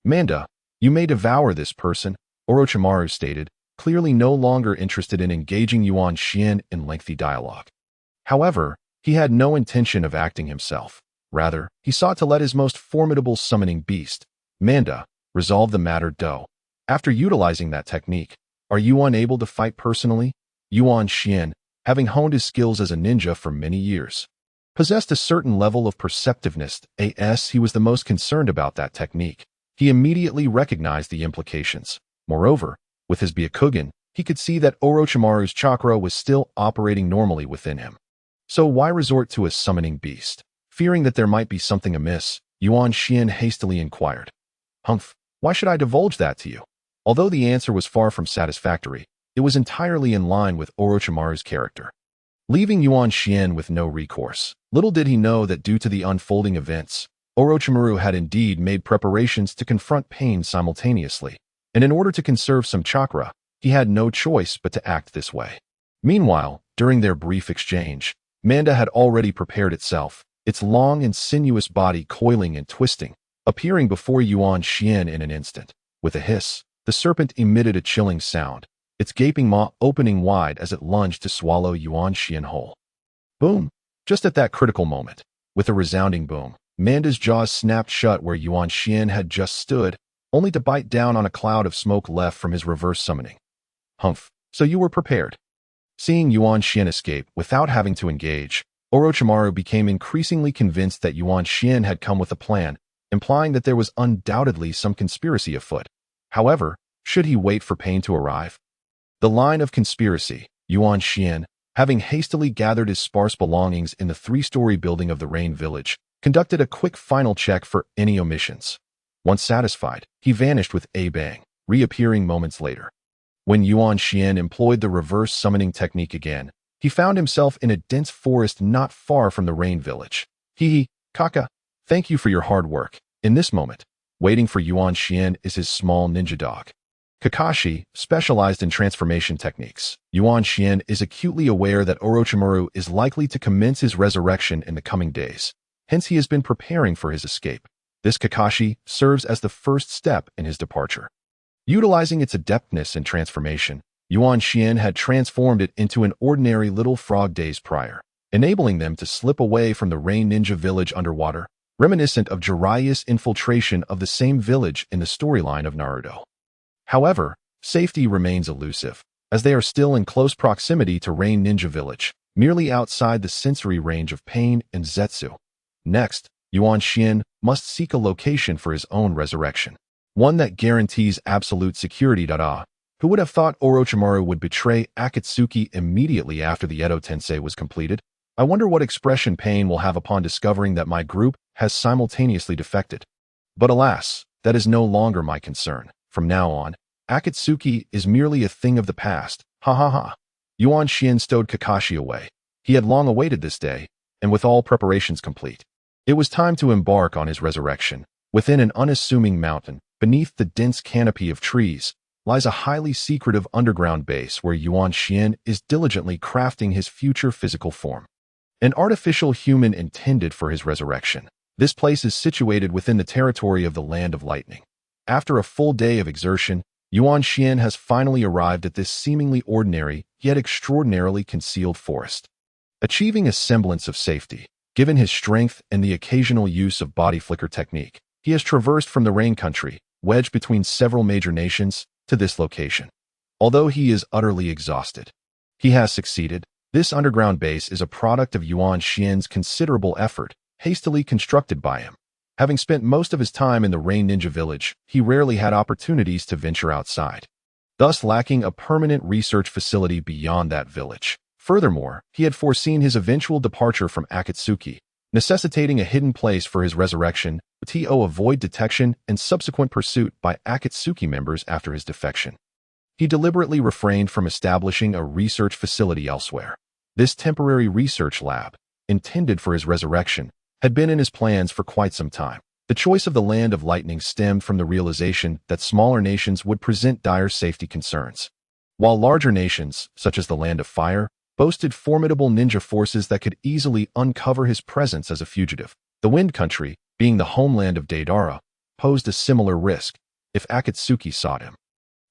Manda, you may devour this person, Orochimaru stated, clearly no longer interested in engaging Yuan Xian in lengthy dialogue. However, he had no intention of acting himself. Rather, he sought to let his most formidable summoning beast, Manda, resolve the matter. After utilizing that technique, are you unable to fight personally? Yuan Xian, having honed his skills as a ninja for many years, possessed a certain level of perceptiveness. He was the most concerned about that technique. He immediately recognized the implications. Moreover, with his Byakugan, he could see that Orochimaru's chakra was still operating normally within him. So why resort to a summoning beast? Fearing that there might be something amiss, Yuan Xian hastily inquired. Humph, why should I divulge that to you? Although the answer was far from satisfactory, it was entirely in line with Orochimaru's character. Leaving Yuan Xian with no recourse, little did he know that due to the unfolding events, Orochimaru had indeed made preparations to confront Pain simultaneously, and in order to conserve some chakra, he had no choice but to act this way. Meanwhile, during their brief exchange, Manda had already prepared itself, its long and sinuous body coiling and twisting, appearing before Yuan Xian in an instant. With a hiss, the serpent emitted a chilling sound, its gaping maw opening wide as it lunged to swallow Yuan Xian whole. Boom! Just at that critical moment, with a resounding boom, Manda's jaws snapped shut where Yuan Xian had just stood, only to bite down on a cloud of smoke left from his reverse summoning. Humph, so you were prepared. Seeing Yuan Xian escape without having to engage, Orochimaru became increasingly convinced that Yuan Xian had come with a plan, implying that there was undoubtedly some conspiracy afoot. However, should he wait for Pain to arrive? The line of conspiracy, Yuan Xian, having hastily gathered his sparse belongings in the three-story building of the Rain Village, conducted a quick final check for any omissions. Once satisfied, he vanished with a bang, reappearing moments later. When Yuan Xian employed the reverse summoning technique again, he found himself in a dense forest not far from the Rain Village. Kaka, thank you for your hard work. In this moment, waiting for Yuan Xian is his small ninja dog. Kakashi, specialized in transformation techniques. Yuan Xian is acutely aware that Orochimaru is likely to commence his resurrection in the coming days. Hence he has been preparing for his escape. This Kakashi serves as the first step in his departure. Utilizing its adeptness in transformation, Yuan Xian had transformed it into an ordinary little frog days prior, enabling them to slip away from the Rain Ninja village underwater, reminiscent of Jiraiya's infiltration of the same village in the storyline of Naruto. However, safety remains elusive, as they are still in close proximity to Rain Ninja Village, merely outside the sensory range of Pain and Zetsu. Next, Yuan Xian must seek a location for his own resurrection, one that guarantees absolute security. Who would have thought Orochimaru would betray Akatsuki immediately after the Edo Tensei was completed? I wonder what expression Pain will have upon discovering that my group has simultaneously defected. But alas, that is no longer my concern. From now on, Akatsuki is merely a thing of the past. Yuan Xian stowed Kakashi away. He had long awaited this day, and with all preparations complete, it was time to embark on his resurrection. Within an unassuming mountain, beneath the dense canopy of trees, lies a highly secretive underground base where Yuan Xian is diligently crafting his future physical form. An artificial human intended for his resurrection. This place is situated within the territory of the Land of Lightning. After a full day of exertion, Yuan Xian has finally arrived at this seemingly ordinary, yet extraordinarily concealed forest. Achieving a semblance of safety, given his strength and the occasional use of body flicker technique, he has traversed from the Rain Country, wedged between several major nations, to this location. Although he is utterly exhausted, he has succeeded. This underground base is a product of Yuan Xian's considerable effort, hastily constructed by him. Having spent most of his time in the Rain Ninja Village, he rarely had opportunities to venture outside, thus lacking a permanent research facility beyond that village. Furthermore, he had foreseen his eventual departure from Akatsuki, necessitating a hidden place for his resurrection to avoid detection and subsequent pursuit by Akatsuki members after his defection. He deliberately refrained from establishing a research facility elsewhere. This temporary research lab, intended for his resurrection, had been in his plans for quite some time. The choice of the Land of Lightning stemmed from the realization that smaller nations would present dire safety concerns, while larger nations, such as the Land of Fire, boasted formidable ninja forces that could easily uncover his presence as a fugitive. The Wind Country, being the homeland of Deidara, posed a similar risk if Akatsuki sought him.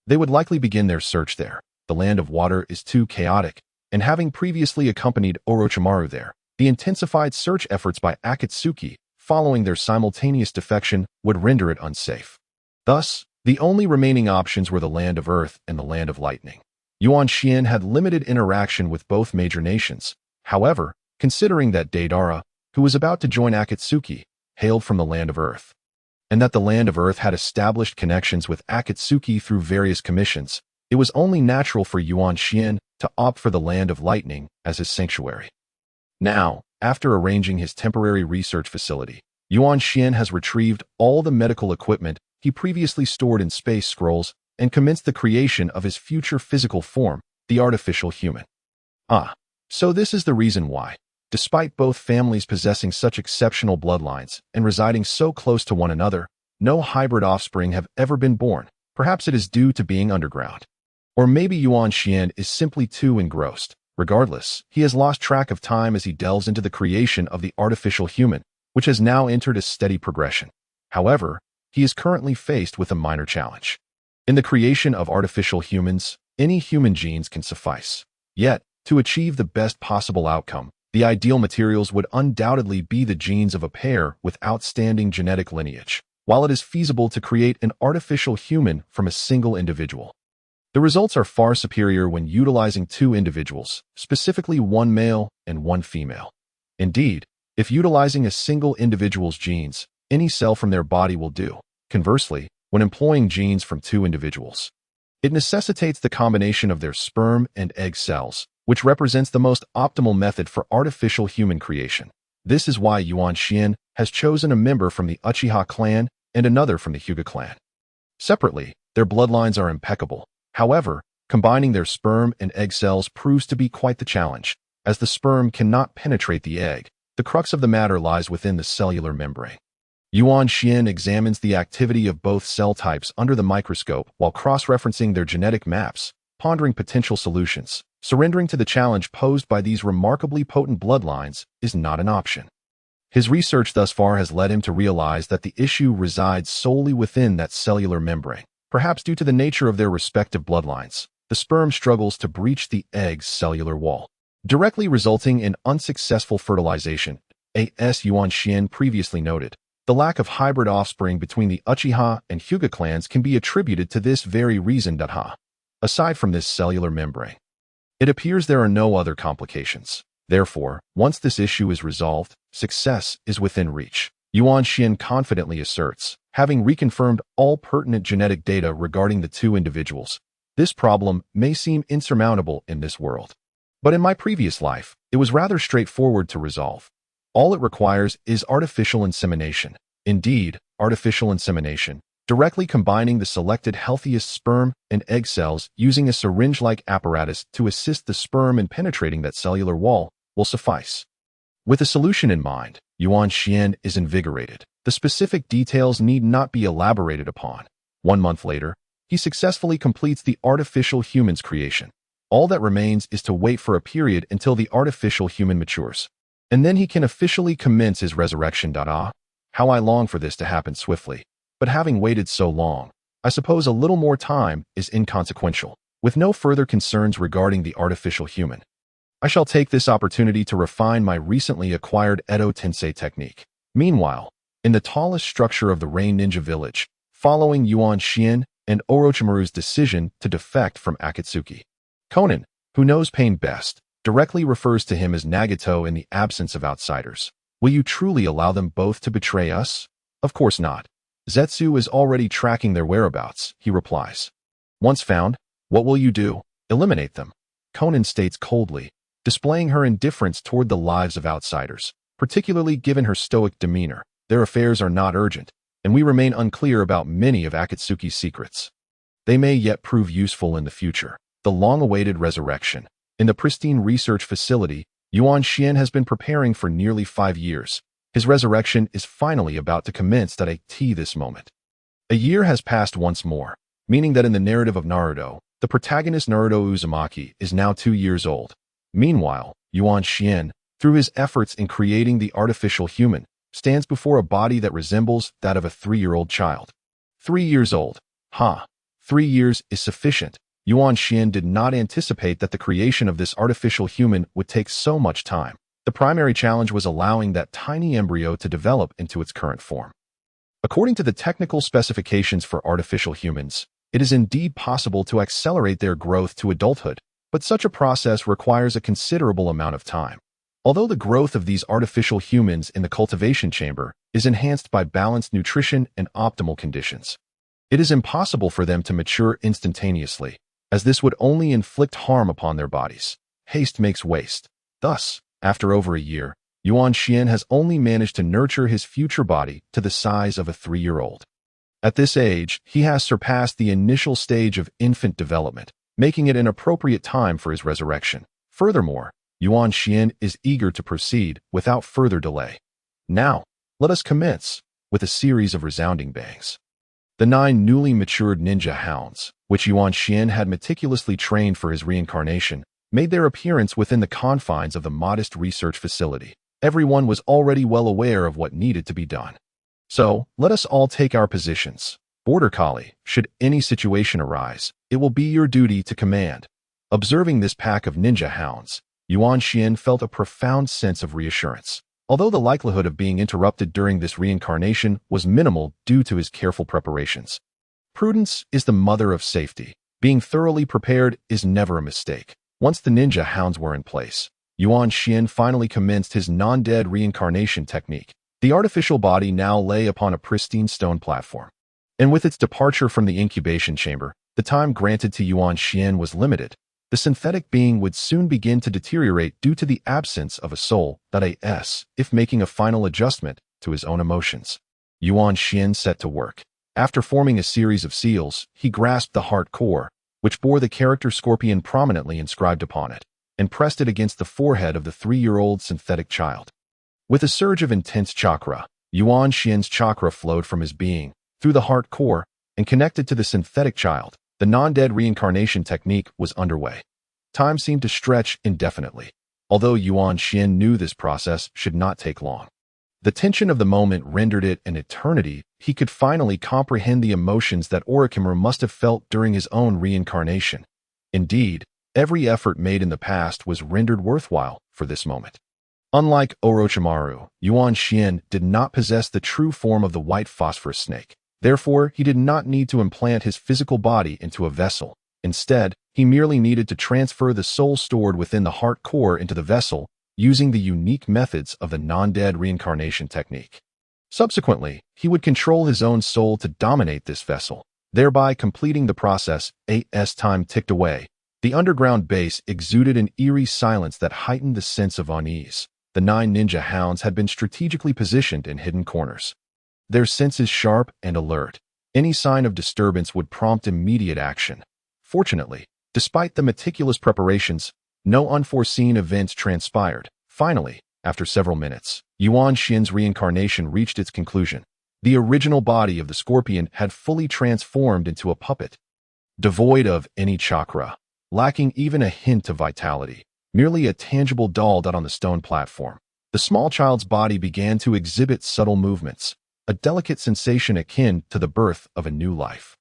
They would likely begin their search there. The Land of Water is too chaotic, and having previously accompanied Orochimaru there, the intensified search efforts by Akatsuki following their simultaneous defection would render it unsafe. Thus, the only remaining options were the Land of Earth and the Land of Lightning. Yuan Xian had limited interaction with both major nations. However, considering that Deidara, who was about to join Akatsuki, hailed from the Land of Earth, and that the Land of Earth had established connections with Akatsuki through various commissions, it was only natural for Yuan Xian to opt for the Land of Lightning as his sanctuary. Now, after arranging his temporary research facility, Yuan Xian has retrieved all the medical equipment he previously stored in space scrolls and commenced the creation of his future physical form, the artificial human. So this is the reason why, despite both families possessing such exceptional bloodlines and residing so close to one another, no hybrid offspring have ever been born. Perhaps it is due to being underground. Or maybe Yuan Xian is simply too engrossed. Regardless, he has lost track of time as he delves into the creation of the artificial human, which has now entered a steady progression. However, he is currently faced with a minor challenge. In the creation of artificial humans, any human genes can suffice. Yet, to achieve the best possible outcome, the ideal materials would undoubtedly be the genes of a pair with outstanding genetic lineage, while it is feasible to create an artificial human from a single individual. The results are far superior when utilizing two individuals, specifically one male and one female. Indeed, if utilizing a single individual's genes, any cell from their body will do. Conversely, when employing genes from two individuals, it necessitates the combination of their sperm and egg cells, which represents the most optimal method for artificial human creation. This is why Yuan Xian has chosen a member from the Uchiha clan and another from the Hyuga clan. Separately, their bloodlines are impeccable. However, combining their sperm and egg cells proves to be quite the challenge, as the sperm cannot penetrate the egg. The crux of the matter lies within the cellular membrane. Yuan Xian examines the activity of both cell types under the microscope while cross-referencing their genetic maps, pondering potential solutions. Surrendering to the challenge posed by these remarkably potent bloodlines is not an option. His research thus far has led him to realize that the issue resides solely within that cellular membrane. Perhaps due to the nature of their respective bloodlines, the sperm struggles to breach the egg's cellular wall, directly resulting in unsuccessful fertilization. As Yuan Xian previously noted, the lack of hybrid offspring between the Uchiha and Hyuga clans can be attributed to this very reason. Aside from this cellular membrane, it appears there are no other complications. Therefore, once this issue is resolved, success is within reach. Yuan Xian confidently asserts, having reconfirmed all pertinent genetic data regarding the two individuals. This problem may seem insurmountable in this world, but in my previous life, it was rather straightforward to resolve. All it requires is artificial insemination. Indeed, artificial insemination, directly combining the selected healthiest sperm and egg cells using a syringe-like apparatus to assist the sperm in penetrating that cellular wall, will suffice. With a solution in mind, Yuan Xian is invigorated. The specific details need not be elaborated upon. 1 month later, he successfully completes the artificial human's creation. All that remains is to wait for a period until the artificial human matures, and then he can officially commence his resurrection. How I long for this to happen swiftly. But having waited so long, I suppose a little more time is inconsequential. With no further concerns regarding the artificial human, I shall take this opportunity to refine my recently acquired Edo Tensei technique. Meanwhile, in the tallest structure of the Rain Ninja Village, following Yuan Xian and Orochimaru's decision to defect from Akatsuki, Conan, who knows pain best, directly refers to him as Nagato in the absence of outsiders. Will you truly allow them both to betray us? Of course not. Zetsu is already tracking their whereabouts, he replies. Once found, what will you do? Eliminate them. Conan states coldly. displaying her indifference toward the lives of outsiders, particularly given her stoic demeanor. Their affairs are not urgent, and we remain unclear about many of Akatsuki's secrets. They may yet prove useful in the future. The long-awaited resurrection. In the pristine research facility, Yuan Xian has been preparing for nearly 5 years. His resurrection is finally about to commence at this moment. A year has passed once more, meaning that in the narrative of Naruto, the protagonist Naruto Uzumaki is now 2 years old. Meanwhile, Yuan Xian, through his efforts in creating the artificial human, stands before a body that resembles that of a 3-year-old child. 3 years old. 3 years is sufficient. Yuan Xian did not anticipate that the creation of this artificial human would take so much time. The primary challenge was allowing that tiny embryo to develop into its current form. According to the technical specifications for artificial humans, it is indeed possible to accelerate their growth to adulthood, but such a process requires a considerable amount of time. Although the growth of these artificial humans in the cultivation chamber is enhanced by balanced nutrition and optimal conditions, it is impossible for them to mature instantaneously, as this would only inflict harm upon their bodies. Haste makes waste. Thus, after over a year, Yuan Xian has only managed to nurture his future body to the size of a 3-year-old. At this age, he has surpassed the initial stage of infant development, making it an appropriate time for his resurrection. Furthermore, Yuan Xian is eager to proceed without further delay. Now, let us commence with a series of resounding bangs. The 9 newly matured ninja hounds, which Yuan Xian had meticulously trained for his reincarnation, made their appearance within the confines of the modest research facility. Everyone was already well aware of what needed to be done. So, let us all take our positions. Border Collie, should any situation arise, it will be your duty to command. Observing this pack of ninja hounds, Yuan Xian felt a profound sense of reassurance. Although the likelihood of being interrupted during this reincarnation was minimal due to his careful preparations. Prudence is the mother of safety. Being thoroughly prepared is never a mistake. Once the ninja hounds were in place, Yuan Xian finally commenced his non-dead reincarnation technique. The artificial body now lay upon a pristine stone platform. And with its departure from the incubation chamber, the time granted to Yuan Xian was limited. The synthetic being would soon begin to deteriorate due to the absence of a soul, if making a final adjustment to his own emotions. Yuan Xian set to work. After forming a series of seals, he grasped the heart core, which bore the character scorpion prominently inscribed upon it, and pressed it against the forehead of the 3-year-old synthetic child. With a surge of intense chakra, Yuan Xian's chakra flowed from his being, through the heart core, and connected to the synthetic child. The non-dead reincarnation technique was underway. Time seemed to stretch indefinitely, although Yuan Xian knew this process should not take long. The tension of the moment rendered it an eternity. He could finally comprehend the emotions that Orochimaru must have felt during his own reincarnation. Indeed, every effort made in the past was rendered worthwhile for this moment. Unlike Orochimaru, Yuan Xian did not possess the true form of the white phosphorus snake. Therefore, he did not need to implant his physical body into a vessel. Instead, he merely needed to transfer the soul stored within the heart core into the vessel, using the unique methods of the non-dead reincarnation technique. Subsequently, he would control his own soul to dominate this vessel, thereby completing the process. As time ticked away, the underground base exuded an eerie silence that heightened the sense of unease. The 9 ninja hounds had been strategically positioned in hidden corners. Their senses sharp and alert. Any sign of disturbance would prompt immediate action. Fortunately, despite the meticulous preparations, no unforeseen events transpired. Finally, after several minutes, Yuan Xian's reincarnation reached its conclusion. The original body of the scorpion had fully transformed into a puppet, devoid of any chakra, lacking even a hint of vitality, merely a tangible doll on the stone platform. The small child's body began to exhibit subtle movements, a delicate sensation akin to the birth of a new life.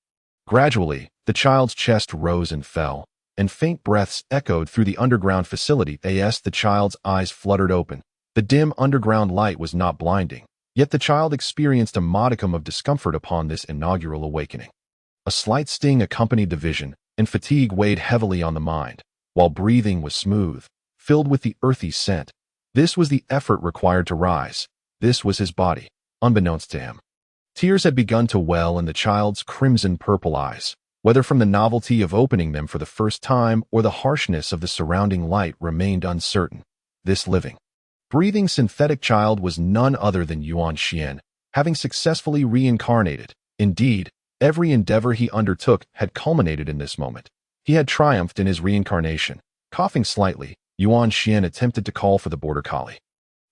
Gradually, the child's chest rose and fell, and faint breaths echoed through the underground facility. The child's eyes fluttered open. The dim underground light was not blinding, yet the child experienced a modicum of discomfort upon this inaugural awakening. A slight sting accompanied the vision, and fatigue weighed heavily on the mind, while breathing was smooth, filled with the earthy scent. This was the effort required to rise. This was his body, unbeknownst to him. Tears had begun to well in the child's crimson-purple eyes. Whether from the novelty of opening them for the first time or the harshness of the surrounding light remained uncertain. This living, breathing synthetic child was none other than Yuan Xian, having successfully reincarnated. Indeed, every endeavor he undertook had culminated in this moment. He had triumphed in his reincarnation. Coughing slightly, Yuan Xian attempted to call for the border collie.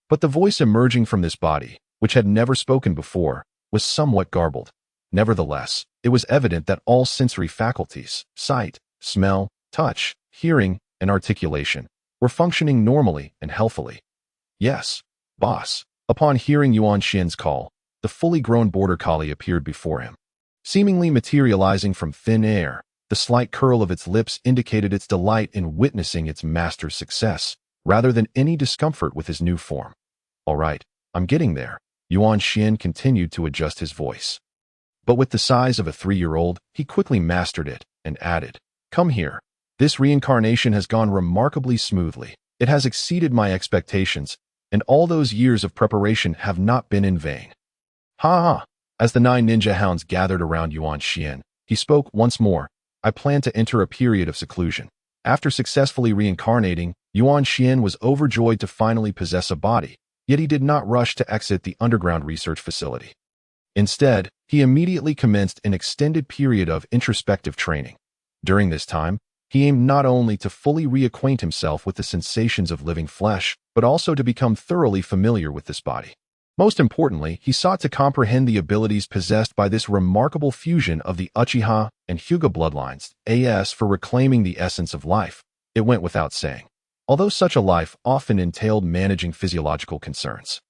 But the voice emerging from this body, which had never spoken before, was somewhat garbled. Nevertheless, it was evident that all sensory faculties, sight, smell, touch, hearing, and articulation, were functioning normally and healthily. Yes, boss. Upon hearing Yuan Xian's call, the fully grown border collie appeared before him. Seemingly materializing from thin air, the slight curl of its lips indicated its delight in witnessing its master's success, rather than any discomfort with his new form. All right, I'm getting there. Yuan Xian continued to adjust his voice. But with the size of a 3-year-old, he quickly mastered it and added, "Come here. This reincarnation has gone remarkably smoothly. It has exceeded my expectations, and all those years of preparation have not been in vain." Ha ha! As the 9 ninja hounds gathered around Yuan Xian, he spoke once more. "I plan to enter a period of seclusion." After successfully reincarnating, Yuan Xian was overjoyed to finally possess a body, yet he did not rush to exit the underground research facility. Instead, he immediately commenced an extended period of introspective training. During this time, he aimed not only to fully reacquaint himself with the sensations of living flesh, but also to become thoroughly familiar with this body. Most importantly, he sought to comprehend the abilities possessed by this remarkable fusion of the Uchiha and Hyuga bloodlines, as for reclaiming the essence of life. It went without saying. Although such a life often entailed managing physiological concerns,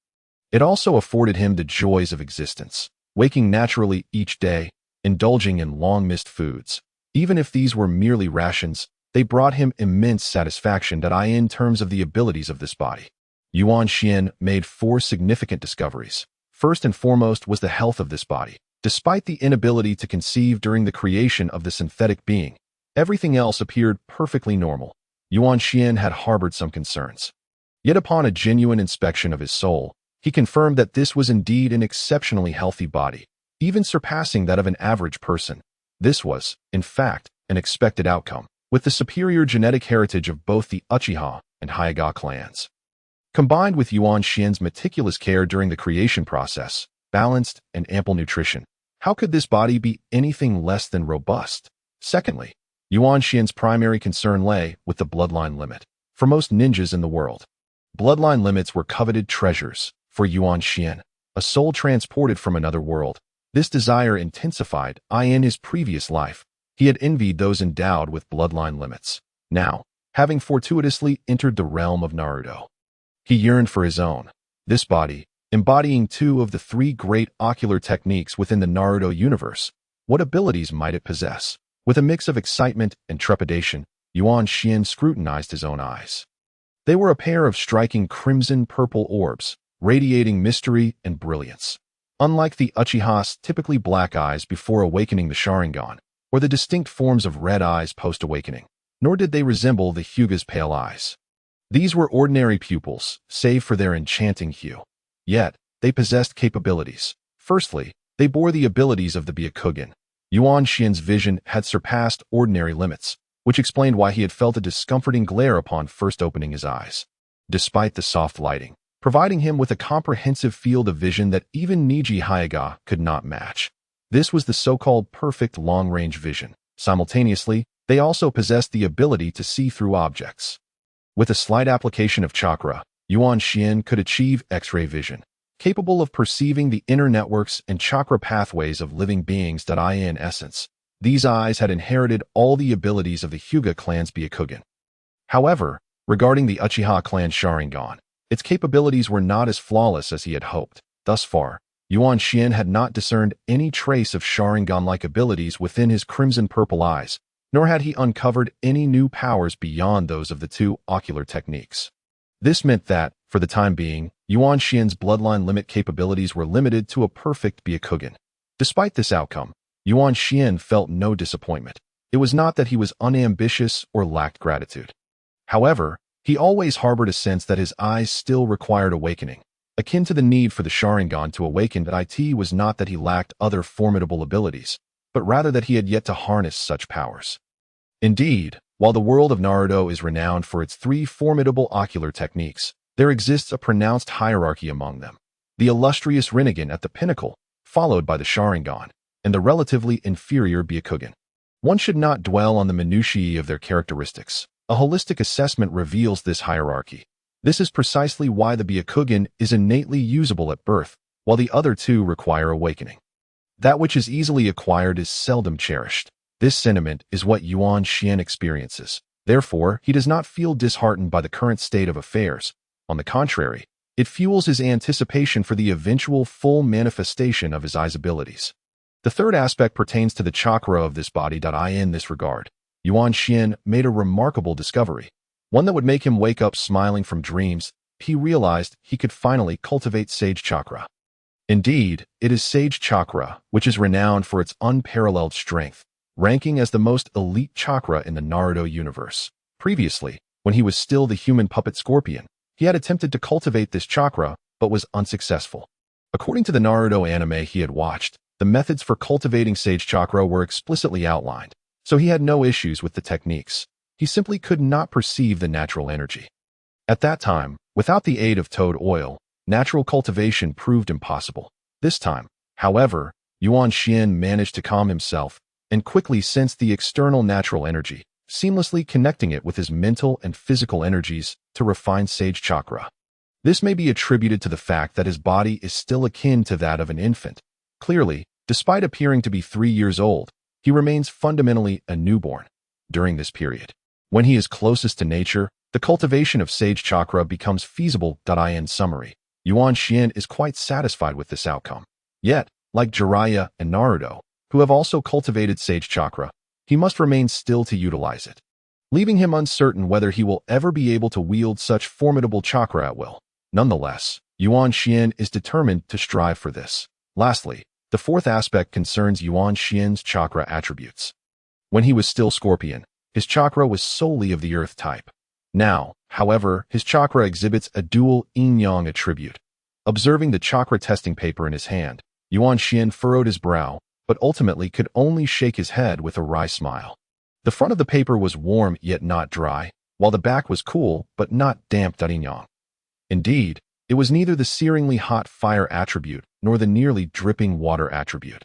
it also afforded him the joys of existence, waking naturally each day, indulging in long-missed foods. Even if these were merely rations, they brought him immense satisfaction in terms of the abilities of this body. Yuan Xian made 4 significant discoveries. First and foremost was the health of this body. Despite the inability to conceive during the creation of the synthetic being, everything else appeared perfectly normal. Yuan Xian had harbored some concerns. Yet upon a genuine inspection of his soul, he confirmed that this was indeed an exceptionally healthy body, even surpassing that of an average person. This was, in fact, an expected outcome, with the superior genetic heritage of both the Uchiha and Hyuga clans. Combined with Yuan Xian's meticulous care during the creation process, balanced and ample nutrition, how could this body be anything less than robust? Secondly, Yuan Xian's primary concern lay with the bloodline limit. For most ninjas in the world, bloodline limits were coveted treasures. For Yuan Xian, a soul transported from another world, this desire intensified. In his previous life, he had envied those endowed with bloodline limits. Now, having fortuitously entered the realm of Naruto, he yearned for his own. This body, embodying 2 of the 3 great ocular techniques within the Naruto universe, what abilities might it possess? With a mix of excitement and trepidation, Yuan Xian scrutinized his own eyes. They were a pair of striking crimson-purple orbs, radiating mystery and brilliance. Unlike the Uchiha's typically black eyes before awakening the Sharingan, or the distinct forms of red eyes post-awakening, nor did they resemble the Hyuga's pale eyes. These were ordinary pupils, save for their enchanting hue. Yet, they possessed capabilities. Firstly, they bore the abilities of the Byakugan. Yuan Xian's vision had surpassed ordinary limits, which explained why he had felt a discomforting glare upon first opening his eyes. Despite the soft lighting, providing him with a comprehensive field of vision that even Niji Hyuga could not match. This was the so-called perfect long-range vision. Simultaneously, they also possessed the ability to see through objects. With a slight application of chakra, Yuan Xian could achieve X-ray vision, capable of perceiving the inner networks and chakra pathways of living beings. In essence, these eyes had inherited all the abilities of the Hyuga clan's Byakugan. However, regarding the Uchiha clan Sharingan, its capabilities were not as flawless as he had hoped. Thus far, Yuan Xian had not discerned any trace of Sharingan-like abilities within his crimson-purple eyes, nor had he uncovered any new powers beyond those of the 2 ocular techniques. This meant that, for the time being, Yuan Xian's bloodline limit capabilities were limited to a perfect Byakugan. Despite this outcome, Yuan Xian felt no disappointment. It was not that he was unambitious or lacked gratitude. However, he always harbored a sense that his eyes still required awakening. Akin to the need for the Sharingan to awaken, it was not that he lacked other formidable abilities. but rather that he had yet to harness such powers. Indeed, while the world of Naruto is renowned for its three formidable ocular techniques, there exists a pronounced hierarchy among them. The illustrious Rinnegan at the pinnacle, followed by the Sharingan, and the relatively inferior Byakugan. One should not dwell on the minutiae of their characteristics. A holistic assessment reveals this hierarchy. This is precisely why the Byakugan is innately usable at birth, while the other two require awakening. That which is easily acquired is seldom cherished. This sentiment is what Yuan Xian experiences. Therefore, he does not feel disheartened by the current state of affairs. On the contrary, it fuels his anticipation for the eventual full manifestation of his eyes' abilities. The third aspect pertains to the chakra of this body. In this regard, Yuan Xian made a remarkable discovery, one that would make him wake up smiling from dreams. He realized he could finally cultivate Sage Chakra. Indeed, it is Sage Chakra, which is renowned for its unparalleled strength, ranking as the most elite chakra in the Naruto universe. Previously, when he was still the human puppet Scorpion, he had attempted to cultivate this chakra, but was unsuccessful. According to the Naruto anime he had watched, the methods for cultivating Sage Chakra were explicitly outlined, so he had no issues with the techniques. He simply could not perceive the natural energy. At that time, without the aid of toad oil, natural cultivation proved impossible. This time, however, Yuan Xian managed to calm himself and quickly sensed the external natural energy, seamlessly connecting it with his mental and physical energies to refine Sage Chakra. This may be attributed to the fact that his body is still akin to that of an infant. Clearly, despite appearing to be 3 years old, he remains fundamentally a newborn. During this period, when he is closest to nature, the cultivation of Sage Chakra becomes feasible. In summary, Yuan Xian is quite satisfied with this outcome. Yet, like Jiraiya and Naruto, who have also cultivated Sage Chakra, he must remain still to utilize it, leaving him uncertain whether he will ever be able to wield such formidable chakra at will. Nonetheless, Yuan Xian is determined to strive for this. Lastly, the fourth aspect concerns Yuan Xian's chakra attributes. When he was still Scorpion, his chakra was solely of the earth type. Now, however, his chakra exhibits a dual yin-yang attribute. Observing the chakra testing paper in his hand, Yuan Xian furrowed his brow, but ultimately could only shake his head with a wry smile. The front of the paper was warm yet not dry, while the back was cool but not damp. Yin-yang. Indeed, it was neither the searingly hot fire attribute nor the nearly dripping water attribute.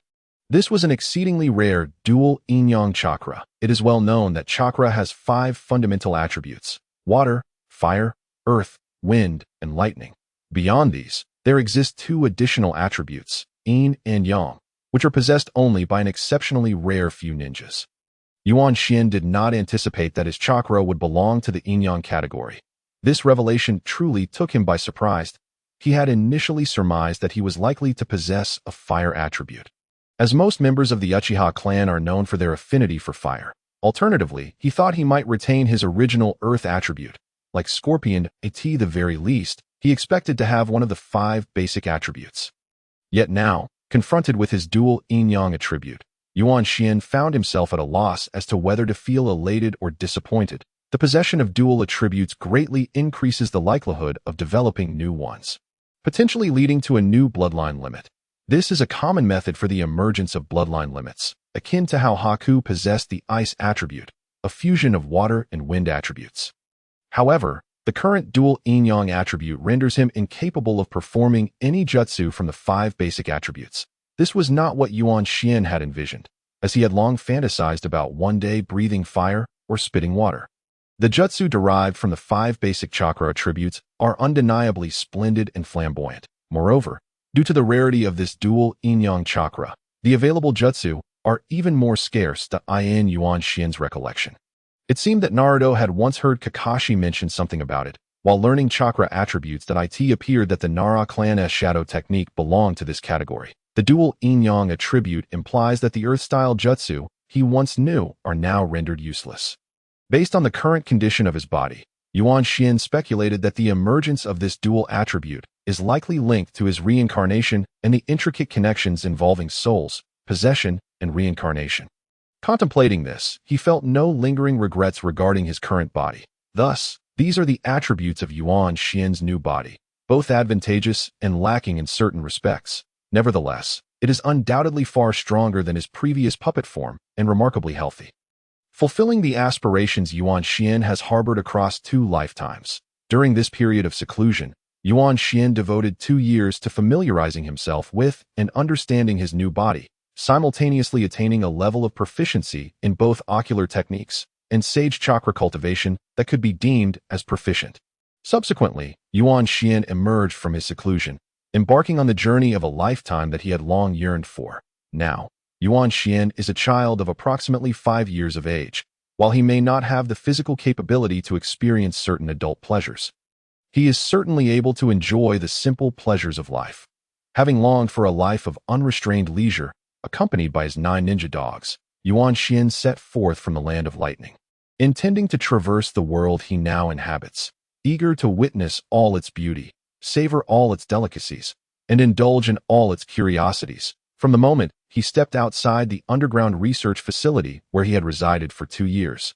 This was an exceedingly rare dual yin-yang chakra. It is well known that chakra has 5 fundamental attributes: water, fire, earth, wind, and lightning. Beyond these, there exist 2 additional attributes, yin and yang, which are possessed only by an exceptionally rare few ninjas. Yuan Xian did not anticipate that his chakra would belong to the yin-yang category. This revelation truly took him by surprise. He had initially surmised that he was likely to possess a fire attribute, as most members of the Uchiha clan are known for their affinity for fire. Alternatively, he thought he might retain his original earth attribute. Like Scorpion, at the very least, he expected to have one of the 5 basic attributes. Yet now, confronted with his dual yin-yang attribute, Yuan Xian found himself at a loss as to whether to feel elated or disappointed. The possession of dual attributes greatly increases the likelihood of developing new ones, potentially leading to a new bloodline limit. This is a common method for the emergence of bloodline limits, akin to how Haku possessed the ice attribute, a fusion of water and wind attributes. However, the current dual yin-yang attribute renders him incapable of performing any jutsu from the 5 basic attributes. This was not what Yuan Xian had envisioned, as he had long fantasized about one day breathing fire or spitting water. The jutsu derived from the 5 basic chakra attributes are undeniably splendid and flamboyant. Moreover, due to the rarity of this dual yin-yang chakra, the available jutsu are even more scarce. In Yuan Xian's recollection, it seemed that Naruto had once heard Kakashi mention something about it. While learning chakra attributes, it appeared that the Nara clan's shadow technique belonged to this category. The dual yin-yang attribute implies that the earth-style jutsu he once knew are now rendered useless. Based on the current condition of his body, Yuan Xian speculated that the emergence of this dual attribute is likely linked to his reincarnation and the intricate connections involving souls, possession, and reincarnation. Contemplating this, he felt no lingering regrets regarding his current body. Thus, these are the attributes of Yuan Xian's new body, both advantageous and lacking in certain respects. Nevertheless, it is undoubtedly far stronger than his previous puppet form and remarkably healthy. Fulfilling the aspirations Yuan Xian has harbored across 2 lifetimes. During this period of seclusion, Yuan Xian devoted 2 years to familiarizing himself with and understanding his new body, simultaneously attaining a level of proficiency in both ocular techniques and sage chakra cultivation that could be deemed as proficient. Subsequently, Yuan Xian emerged from his seclusion, embarking on the journey of a lifetime that he had long yearned for. Now, Yuan Xian is a child of approximately 5 years of age. While he may not have the physical capability to experience certain adult pleasures, he is certainly able to enjoy the simple pleasures of life. Having longed for a life of unrestrained leisure, accompanied by his 9 ninja dogs, Yuan Xian set forth from the land of lightning, intending to traverse the world he now inhabits, eager to witness all its beauty, savor all its delicacies, and indulge in all its curiosities. From the moment he stepped outside the underground research facility where he had resided for 2 years,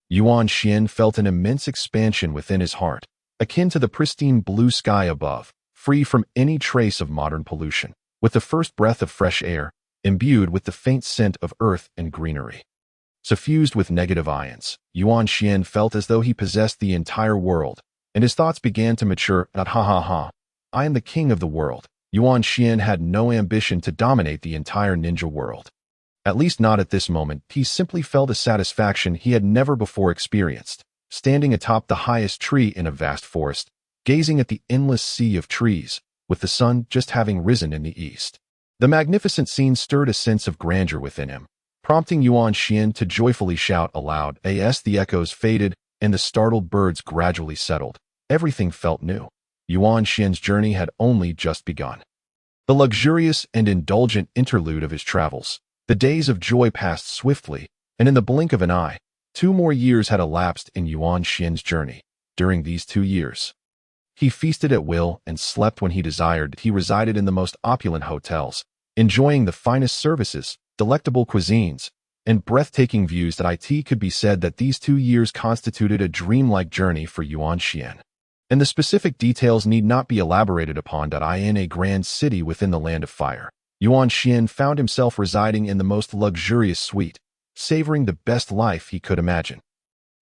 Yuan Xian felt an immense expansion within his heart, akin to the pristine blue sky above, free from any trace of modern pollution, with the first breath of fresh air, imbued with the faint scent of earth and greenery. Suffused with negative ions, Yuan Xian felt as though he possessed the entire world, and his thoughts began to mature. I am the king of the world. Yuan Xian had no ambition to dominate the entire ninja world. At least not at this moment. He simply felt a satisfaction he had never before experienced, standing atop the highest tree in a vast forest, gazing at the endless sea of trees, with the sun just having risen in the east. The magnificent scene stirred a sense of grandeur within him, prompting Yuan Xian to joyfully shout aloud. As the echoes faded and the startled birds gradually settled, everything felt new. Yuan Xian's journey had only just begun. The luxurious and indulgent interlude of his travels, the days of joy passed swiftly, and in the blink of an eye, 2 more years had elapsed in Yuan Xian's journey. During these 2 years, he feasted at will and slept when he desired. He resided in the most opulent hotels, enjoying the finest services, delectable cuisines, and breathtaking views. That it could be said that these 2 years constituted a dreamlike journey for Yuan Xian. And the specific details need not be elaborated upon. In a grand city within the land of fire, Yuan Xian found himself residing in the most luxurious suite, savoring the best life he could imagine.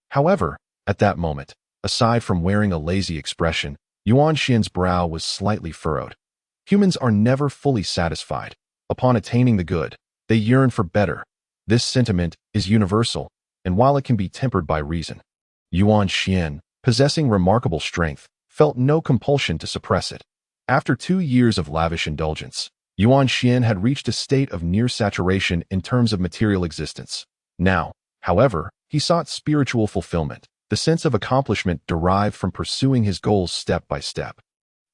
However, at that moment, aside from wearing a lazy expression, Yuan Xian's brow was slightly furrowed. Humans are never fully satisfied. Upon attaining the good, they yearn for better. This sentiment is universal, and while it can be tempered by reason, Yuan Xian, possessing remarkable strength, felt no compulsion to suppress it. After 2 years of lavish indulgence, Yuan Xian had reached a state of near saturation in terms of material existence. Now, however, he sought spiritual fulfillment, the sense of accomplishment derived from pursuing his goals step by step.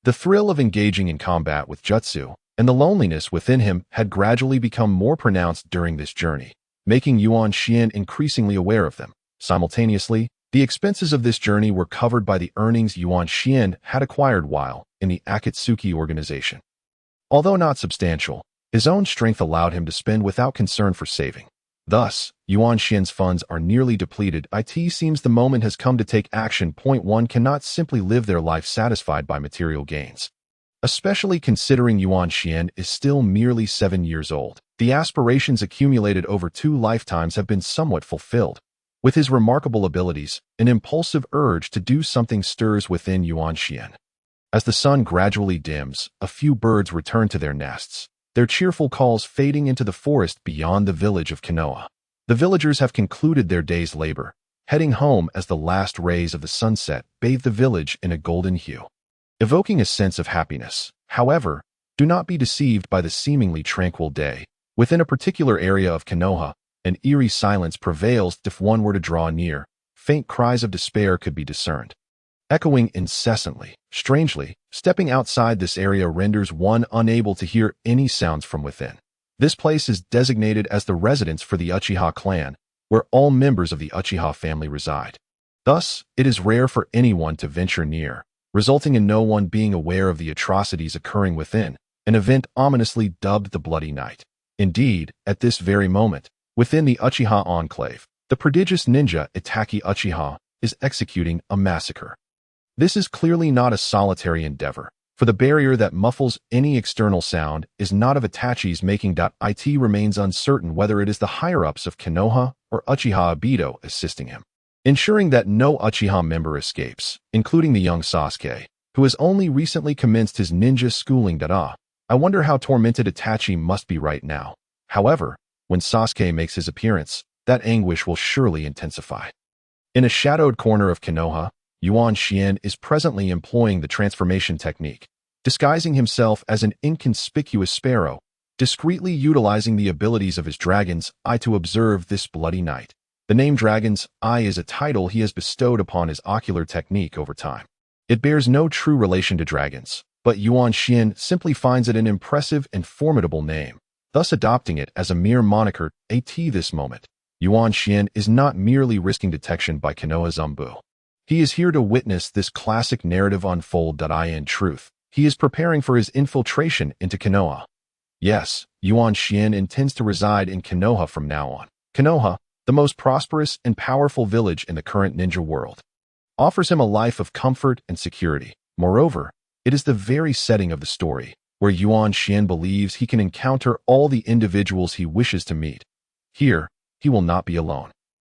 The thrill of engaging in combat with jutsu and the loneliness within him had gradually become more pronounced during this journey, making Yuan Xian increasingly aware of them. Simultaneously, the expenses of this journey were covered by the earnings Yuan Xian had acquired while in the Akatsuki organization. Although not substantial, his own strength allowed him to spend without concern for saving. Thus, Yuan Xian's funds are nearly depleted. It seems the moment has come to take action. One cannot simply live their life satisfied by material gains. Especially considering Yuan Xian is still merely 7 years old, the aspirations accumulated over 2 lifetimes have been somewhat fulfilled. With his remarkable abilities, an impulsive urge to do something stirs within Yuan Xian. As the sun gradually dims, a few birds return to their nests, their cheerful calls fading into the forest beyond the village of Konoha. The villagers have concluded their day's labor, heading home as the last rays of the sunset bathe the village in a golden hue, evoking a sense of happiness. However, do not be deceived by the seemingly tranquil day. Within a particular area of Konoha, an eerie silence prevails. If one were to draw near, faint cries of despair could be discerned, echoing incessantly. Strangely, stepping outside this area renders one unable to hear any sounds from within. This place is designated as the residence for the Uchiha clan, where all members of the Uchiha family reside. Thus, it is rare for anyone to venture near, resulting in no one being aware of the atrocities occurring within, an event ominously dubbed the Bloody Night. Indeed, at this very moment, within the Uchiha enclave, the prodigious ninja Itaki Uchiha is executing a massacre. This is clearly not a solitary endeavor. For the barrier that muffles any external sound is not of Itachi's making. It remains uncertain whether it is the higher-ups of Konoha or Uchiha Obito assisting him, ensuring that no Uchiha member escapes, including the young Sasuke, who has only recently commenced his ninja schooling. I wonder how tormented Itachi must be right now. However, when Sasuke makes his appearance, that anguish will surely intensify. In a shadowed corner of Konoha, Yuan Xian is presently employing the transformation technique, disguising himself as an inconspicuous sparrow, discreetly utilizing the abilities of his dragon's eye to observe this bloody night. The name Dragon's Eye is a title he has bestowed upon his ocular technique over time. It bears no true relation to dragons, but Yuan Xian simply finds it an impressive and formidable name, thus adopting it as a mere moniker. At this moment, Yuan Xian is not merely risking detection by Konoha's Umbu. He is here to witness this classic narrative unfold. In truth, he is preparing for his infiltration into Konoha. Yes, Yuan Xian intends to reside in Konoha from now on. Konoha, the most prosperous and powerful village in the current ninja world, offers him a life of comfort and security. Moreover, it is the very setting of the story where Yuan Xian believes he can encounter all the individuals he wishes to meet. Here, he will not be alone.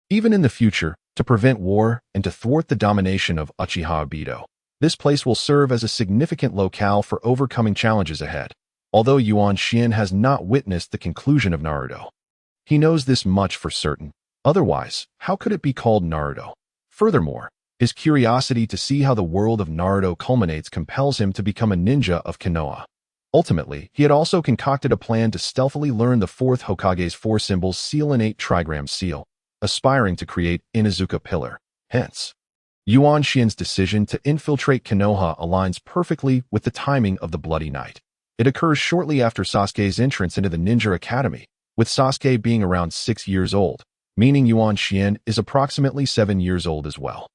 Even in the future, to prevent war and to thwart the domination of Uchiha Obito, this place will serve as a significant locale for overcoming challenges ahead. Although Yuan Xian has not witnessed the conclusion of Naruto, he knows this much for certain. Otherwise, how could it be called Naruto? Furthermore, his curiosity to see how the world of Naruto culminates compels him to become a ninja of Konoha. Ultimately, he had also concocted a plan to stealthily learn the fourth Hokage's four symbols seal and 8 trigram seal, aspiring to create Inuzuka Pillar. Hence, Yuan Xian's decision to infiltrate Konoha aligns perfectly with the timing of the bloody night. It occurs shortly after Sasuke's entrance into the Ninja Academy, with Sasuke being around 6 years old, meaning Yuan Xian is approximately 7 years old as well.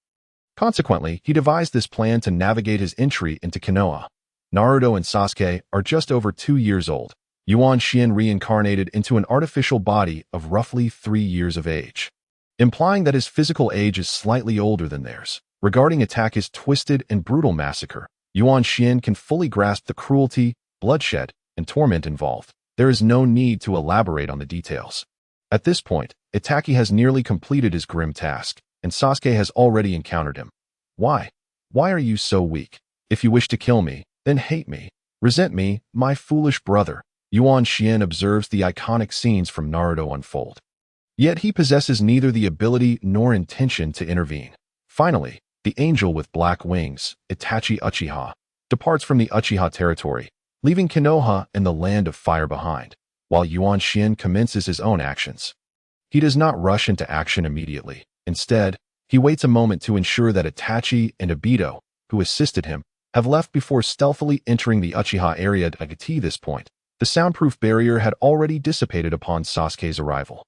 Consequently, he devised this plan to navigate his entry into Konoha. Naruto and Sasuke are just over 2 years old. Yuan Xian reincarnated into an artificial body of roughly 3 years of age, implying that his physical age is slightly older than theirs. Regarding Itachi's twisted and brutal massacre, Yuan Xian can fully grasp the cruelty, bloodshed, and torment involved. There is no need to elaborate on the details. At this point, Itachi has nearly completed his grim task, and Sasuke has already encountered him. Why? Why are you so weak? If you wish to kill me, then hate me, resent me, my foolish brother. Yuan Xian observes the iconic scenes from Naruto unfold. Yet he possesses neither the ability nor intention to intervene. Finally, the angel with black wings, Itachi Uchiha, departs from the Uchiha territory, leaving Konoha and the land of fire behind, while Yuan Xian commences his own actions. He does not rush into action immediately. Instead, he waits a moment to ensure that Itachi and Obito, who assisted him, have left before stealthily entering the Uchiha area. At this point, the soundproof barrier had already dissipated upon Sasuke's arrival.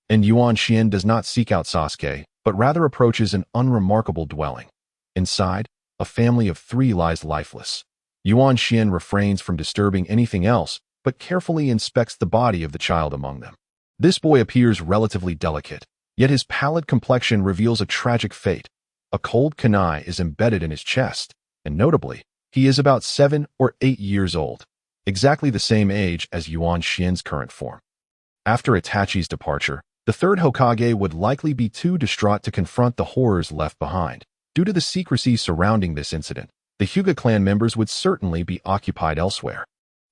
And Yuan Xian does not seek out Sasuke, but rather approaches an unremarkable dwelling. Inside, a family of 3 lies lifeless. Yuan Xian refrains from disturbing anything else, but carefully inspects the body of the child among them. This boy appears relatively delicate, yet his pallid complexion reveals a tragic fate. A cold kunai is embedded in his chest, and notably, he is about 7 or 8 years old, exactly the same age as Yuan Xian's current form. After Itachi's departure, the third Hokage would likely be too distraught to confront the horrors left behind. Due to the secrecy surrounding this incident, the Hyuga clan members would certainly be occupied elsewhere,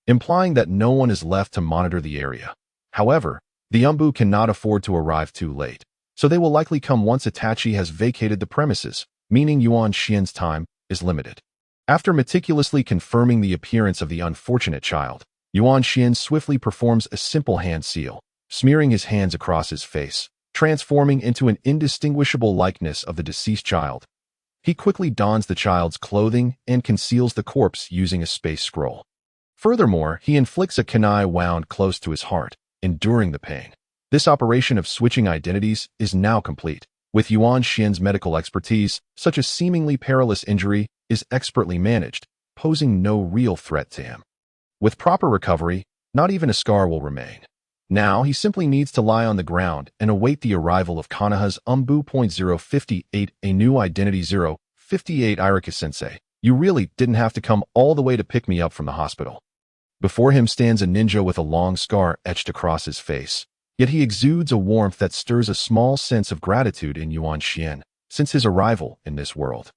implying that no one is left to monitor the area. However, the Umbu cannot afford to arrive too late, so they will likely come once Itachi has vacated the premises, meaning Yuan Xian's time is limited. After meticulously confirming the appearance of the unfortunate child, Yuan Xian swiftly performs a simple hand seal, smearing his hands across his face, transforming into an indistinguishable likeness of the deceased child. He quickly dons the child's clothing and conceals the corpse using a space scroll. Furthermore, he inflicts a kunai wound close to his heart, enduring the pain. This operation of switching identities is now complete. With Yuan Xian's medical expertise, such a seemingly perilous injury is expertly managed, posing no real threat to him. With proper recovery, not even a scar will remain. Now he simply needs to lie on the ground and await the arrival of Konoha's Umbu.058, a new identity 058 Irika-sensei. You really didn't have to come all the way to pick me up from the hospital. Before him stands a ninja with a long scar etched across his face. Yet he exudes a warmth that stirs a small sense of gratitude in Yuan Xian since his arrival in this world.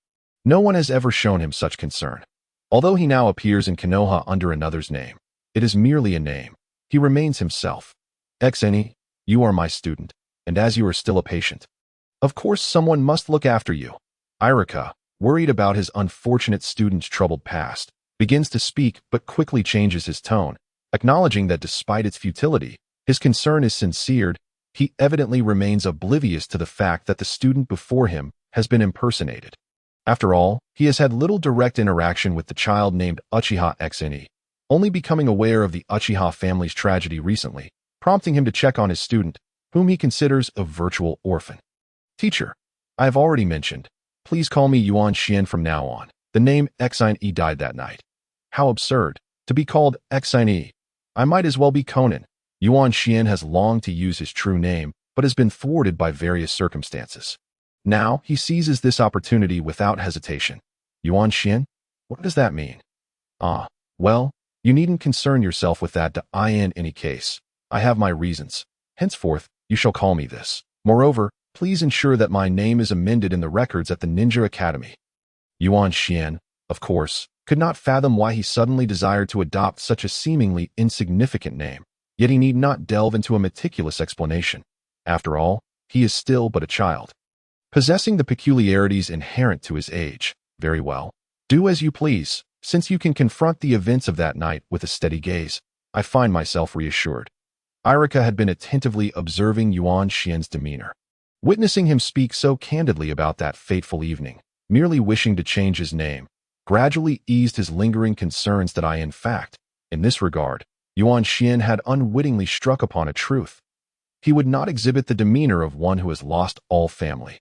No one has ever shown him such concern. Although he now appears in Konoha under another's name, it is merely a name. He remains himself. Xeni, you are my student, and as you are still a patient, of course someone must look after you. Irika, worried about his unfortunate student's troubled past, begins to speak but quickly changes his tone, acknowledging that despite its futility, his concern is sincere. He evidently remains oblivious to the fact that the student before him has been impersonated. After all, he has had little direct interaction with the child named Uchiha Xeni, only becoming aware of the Uchiha family's tragedy recently, prompting him to check on his student, whom he considers a virtual orphan. Teacher, I have already mentioned, please call me Yuan Xian from now on. The name Xine died that night. How absurd, to be called Xine. I might as well be Conan. Yuan Xian has longed to use his true name, but has been thwarted by various circumstances. Now, he seizes this opportunity without hesitation. Yuan Xian? What does that mean? Well, you needn't concern yourself with that in any case. I have my reasons. Henceforth, you shall call me this. Moreover, please ensure that my name is amended in the records at the Ninja Academy. Yuan Xian, of course, could not fathom why he suddenly desired to adopt such a seemingly insignificant name, yet he need not delve into a meticulous explanation. After all, he is still but a child, possessing the peculiarities inherent to his age. Very well. Do as you please. Since you can confront the events of that night with a steady gaze, I find myself reassured. Irika had been attentively observing Yuan Xian's demeanor. Witnessing him speak so candidly about that fateful evening, merely wishing to change his name, gradually eased his lingering concerns that in fact, in this regard, Yuan Xian had unwittingly struck upon a truth. He would not exhibit the demeanor of one who has lost all family,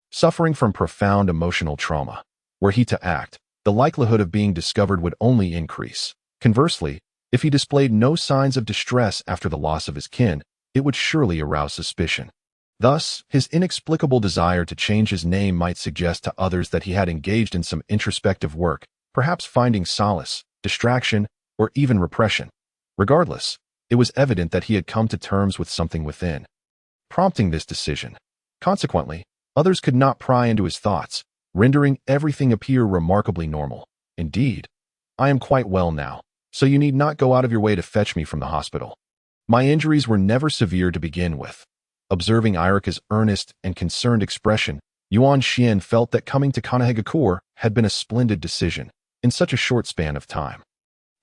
suffering from profound emotional trauma. Were he to act, the likelihood of being discovered would only increase. Conversely, if he displayed no signs of distress after the loss of his kin, it would surely arouse suspicion. Thus, his inexplicable desire to change his name might suggest to others that he had engaged in some introspective work, perhaps finding solace, distraction, or even repression. Regardless, it was evident that he had come to terms with something within, prompting this decision. Consequently, others could not pry into his thoughts, rendering everything appear remarkably normal. Indeed, I am quite well now, so you need not go out of your way to fetch me from the hospital. My injuries were never severe to begin with. Observing Irika's earnest and concerned expression, Yuan Xian felt that coming to Konohagakure had been a splendid decision in such a short span of time.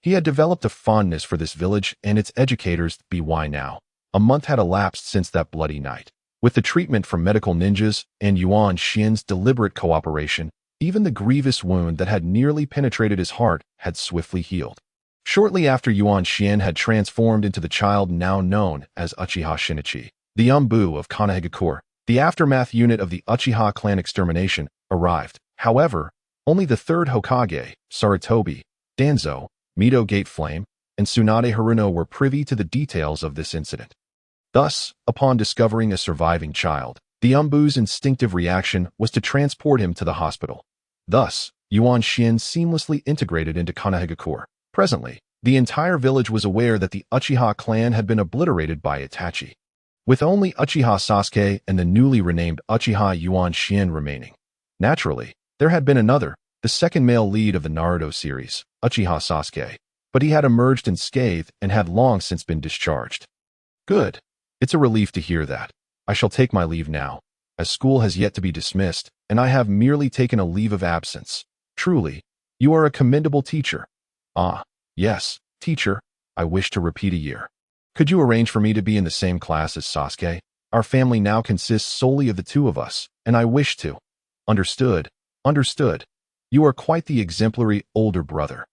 He had developed a fondness for this village and its educators. Why now? A month had elapsed since that bloody night. With the treatment from medical ninjas and Yuan Xian's deliberate cooperation, even the grievous wound that had nearly penetrated his heart had swiftly healed. Shortly after Yuan Xian had transformed into the child now known as Uchiha Shinichi, the Umbu of Konohagakure, the aftermath unit of the Uchiha clan extermination, arrived. However, only the third Hokage, Sarutobi, Danzo, Mido Gate Flame, and Tsunade Haruno were privy to the details of this incident. Thus, upon discovering a surviving child, the Umbu's instinctive reaction was to transport him to the hospital. Thus, Yuan Xian seamlessly integrated into Konohagakure. Presently, the entire village was aware that the Uchiha clan had been obliterated by Itachi, with only Uchiha Sasuke and the newly renamed Uchiha Yuan Xian remaining. Naturally, there had been another, the second male lead of the Naruto series, Uchiha Sasuke, but he had emerged unscathed and had long since been discharged. Good. It's a relief to hear that. I shall take my leave now, as school has yet to be dismissed, and I have merely taken a leave of absence. Truly, you are a commendable teacher. Yes, teacher, I wish to repeat a year. Could you arrange for me to be in the same class as Sasuke? Our family now consists solely of the two of us, and I wish to. Understood. Understood. You are quite the exemplary older brother.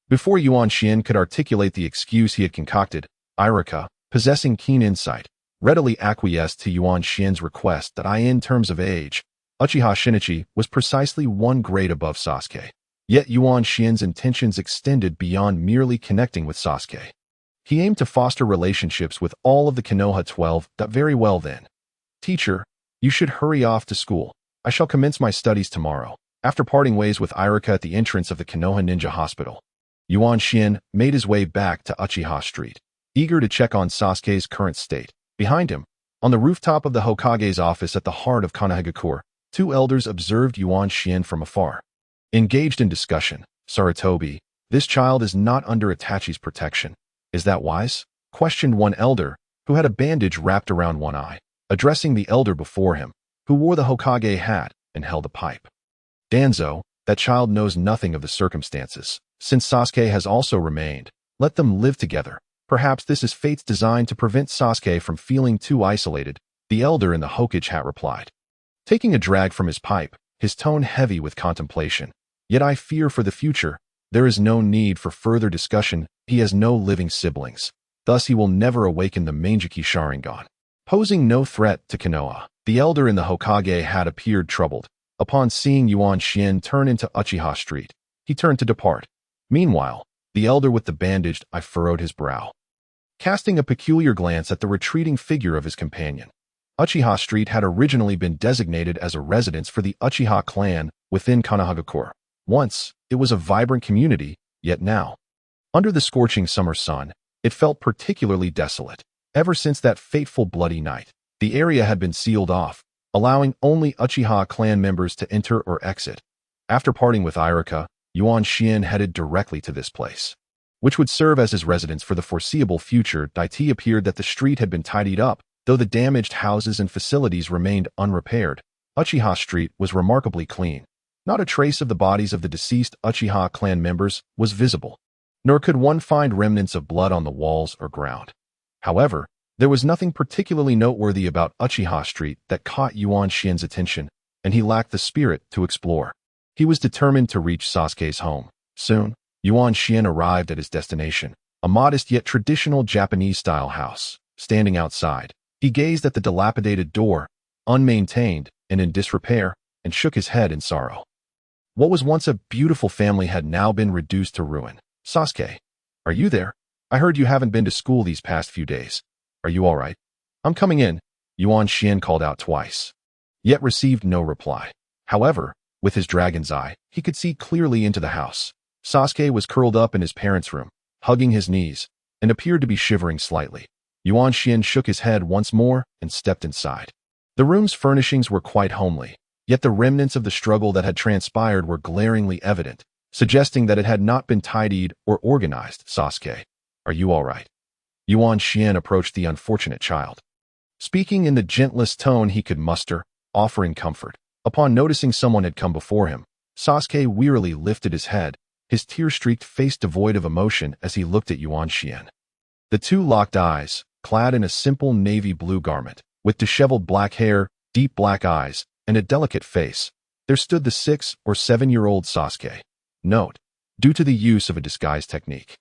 Before Yuan Xian could articulate the excuse he had concocted, Irika, possessing keen insight, readily acquiesced to Yuan Xian's request that in terms of age, Uchiha Shinichi was precisely one grade above Sasuke. Yet Yuan Xian's intentions extended beyond merely connecting with Sasuke. He aimed to foster relationships with all of the Konoha 12. Very well then. Teacher, you should hurry off to school. I shall commence my studies tomorrow. After parting ways with Irika at the entrance of the Konoha Ninja Hospital, Yuan Xian made his way back to Uchiha Street, eager to check on Sasuke's current state. Behind him, on the rooftop of the Hokage's office at the heart of Konohagakure, two elders observed Yuan Xian from afar. Engaged in discussion, Sarutobi, this child is not under Itachi's protection. Is that wise? Questioned one elder, who had a bandage wrapped around one eye, addressing the elder before him, who wore the Hokage hat and held a pipe. Danzo, that child knows nothing of the circumstances. Since Sasuke has also remained, let them live together. Perhaps this is fate's design to prevent Sasuke from feeling too isolated, the elder in the Hokage hat replied. Taking a drag from his pipe, his tone heavy with contemplation. Yet I fear for the future. There is no need for further discussion. He has no living siblings. Thus he will never awaken the Mangekyou Sharingan. Posing no threat to Konoha, the elder in the Hokage hat appeared troubled. Upon seeing Yuan Xian turn into Uchiha Street, he turned to depart. Meanwhile, the elder with the bandaged eye furrowed his brow, casting a peculiar glance at the retreating figure of his companion. Uchiha Street had originally been designated as a residence for the Uchiha clan within Konohagakure. Once, it was a vibrant community, yet now, under the scorching summer sun, it felt particularly desolate. Ever since that fateful bloody night, the area had been sealed off, allowing only Uchiha clan members to enter or exit. After parting with Irika, Yuan Xian headed directly to this place, which would serve as his residence for the foreseeable future. It appeared that the street had been tidied up, though the damaged houses and facilities remained unrepaired. Uchiha Street was remarkably clean. Not a trace of the bodies of the deceased Uchiha clan members was visible, nor could one find remnants of blood on the walls or ground. However, there was nothing particularly noteworthy about Uchiha Street that caught Yuan Xian's attention, and he lacked the spirit to explore. He was determined to reach Sasuke's home. Soon, Yuan Xian arrived at his destination, a modest yet traditional Japanese-style house. Standing outside, he gazed at the dilapidated door, unmaintained and in disrepair, and shook his head in sorrow. What was once a beautiful family had now been reduced to ruin. Sasuke, are you there? I heard you haven't been to school these past few days. Are you all right? I'm coming in, Yuan Xian called out twice, yet received no reply. However, with his dragon's eye, he could see clearly into the house. Sasuke was curled up in his parents' room, hugging his knees, and appeared to be shivering slightly. Yuan Xian shook his head once more and stepped inside. The room's furnishings were quite homely, yet the remnants of the struggle that had transpired were glaringly evident, suggesting that it had not been tidied or organized. Sasuke, are you all right? Yuan Xian approached the unfortunate child, speaking in the gentlest tone he could muster, offering comfort. Upon noticing someone had come before him, Sasuke wearily lifted his head, his tear-streaked face devoid of emotion as he looked at Yuan Xian. The two locked eyes, clad in a simple navy blue garment, with disheveled black hair, deep black eyes, and a delicate face, there stood the 6 or 7-year-old Sasuke. Note: due to the use of a disguise technique,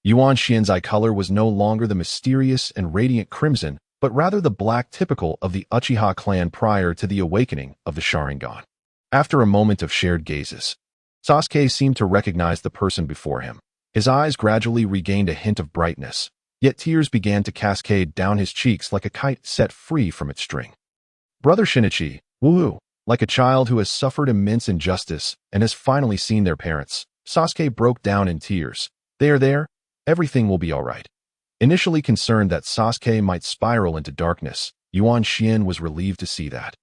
Yuan Xian's eye color was no longer the mysterious and radiant crimson, but rather the black typical of the Uchiha clan prior to the awakening of the Sharingan. After a moment of shared gazes, Sasuke seemed to recognize the person before him. His eyes gradually regained a hint of brightness, yet tears began to cascade down his cheeks like a kite set free from its string. Brother Shinichi, woo-hoo, like a child who has suffered immense injustice and has finally seen their parents, Sasuke broke down in tears. They are there. Everything will be all right. Initially concerned that Sasuke might spiral into darkness, Yuan Xian was relieved to see that,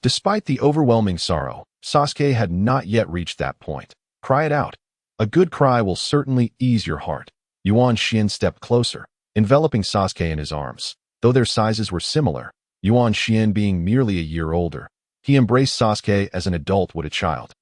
despite the overwhelming sorrow, Sasuke had not yet reached that point. Cry it out. A good cry will certainly ease your heart. Yuan Xian stepped closer, enveloping Sasuke in his arms. Though their sizes were similar, Yuan Xian being merely a year older, he embraced Sasuke as an adult would a child,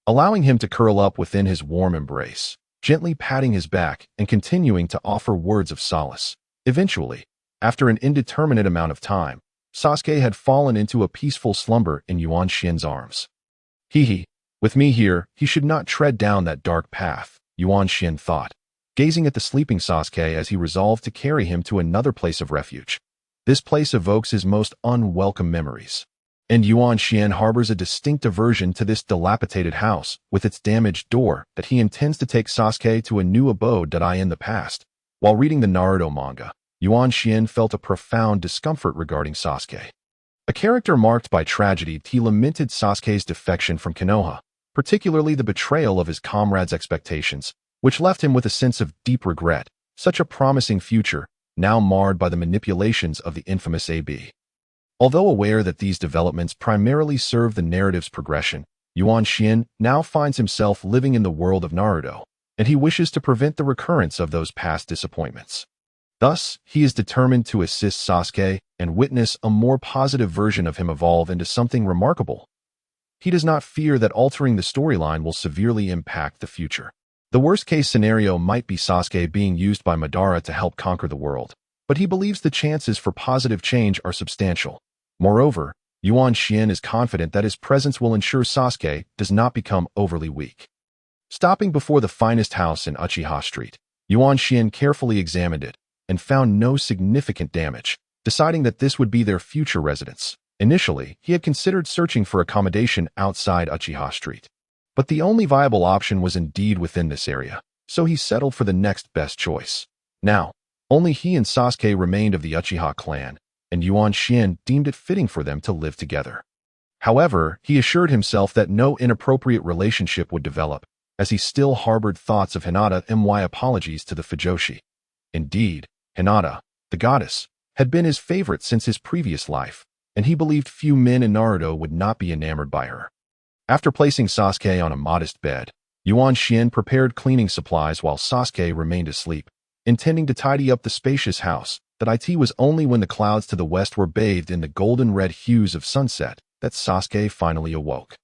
allowing him to curl up within his warm embrace, gently patting his back and continuing to offer words of solace. Eventually, after an indeterminate amount of time, Sasuke had fallen into a peaceful slumber in Yuan Xian's arms. With me here, he should not tread down that dark path, Yuan Xian thought, gazing at the sleeping Sasuke as he resolved to carry him to another place of refuge. This place evokes his most unwelcome memories, and Yuan Xian harbors a distinct aversion to this dilapidated house with its damaged door that he intends to take Sasuke to a new abode in the past. While reading the Naruto manga, Yuan Xian felt a profound discomfort regarding Sasuke. A character marked by tragedy, he lamented Sasuke's defection from Konoha, particularly the betrayal of his comrades' expectations, which left him with a sense of deep regret. Such a promising future, now marred by the manipulations of the infamous AB. Although aware that these developments primarily serve the narrative's progression, Yuan Xian now finds himself living in the world of Naruto, and he wishes to prevent the recurrence of those past disappointments. Thus, he is determined to assist Sasuke and witness a more positive version of him evolve into something remarkable. He does not fear that altering the storyline will severely impact the future. The worst-case scenario might be Sasuke being used by Madara to help conquer the world, but he believes the chances for positive change are substantial. Moreover, Yuan Xian is confident that his presence will ensure Sasuke does not become overly weak. Stopping before the finest house in Uchiha Street, Yuan Xian carefully examined it and found no significant damage, deciding that this would be their future residence. Initially, he had considered searching for accommodation outside Uchiha Street, but the only viable option was indeed within this area, so he settled for the next best choice. Now, only he and Sasuke remained of the Uchiha clan, and Yuan Xian deemed it fitting for them to live together. However, he assured himself that no inappropriate relationship would develop, as he still harbored thoughts of Hinata. Apologies to the Fujoshi. Indeed, Hinata, the goddess, had been his favorite since his previous life, and he believed few men in Naruto would not be enamored by her. After placing Sasuke on a modest bed, Yuan Xian prepared cleaning supplies while Sasuke remained asleep, intending to tidy up the spacious house. That it was only when the clouds to the west were bathed in the golden-red hues of sunset that Sasuke finally awoke.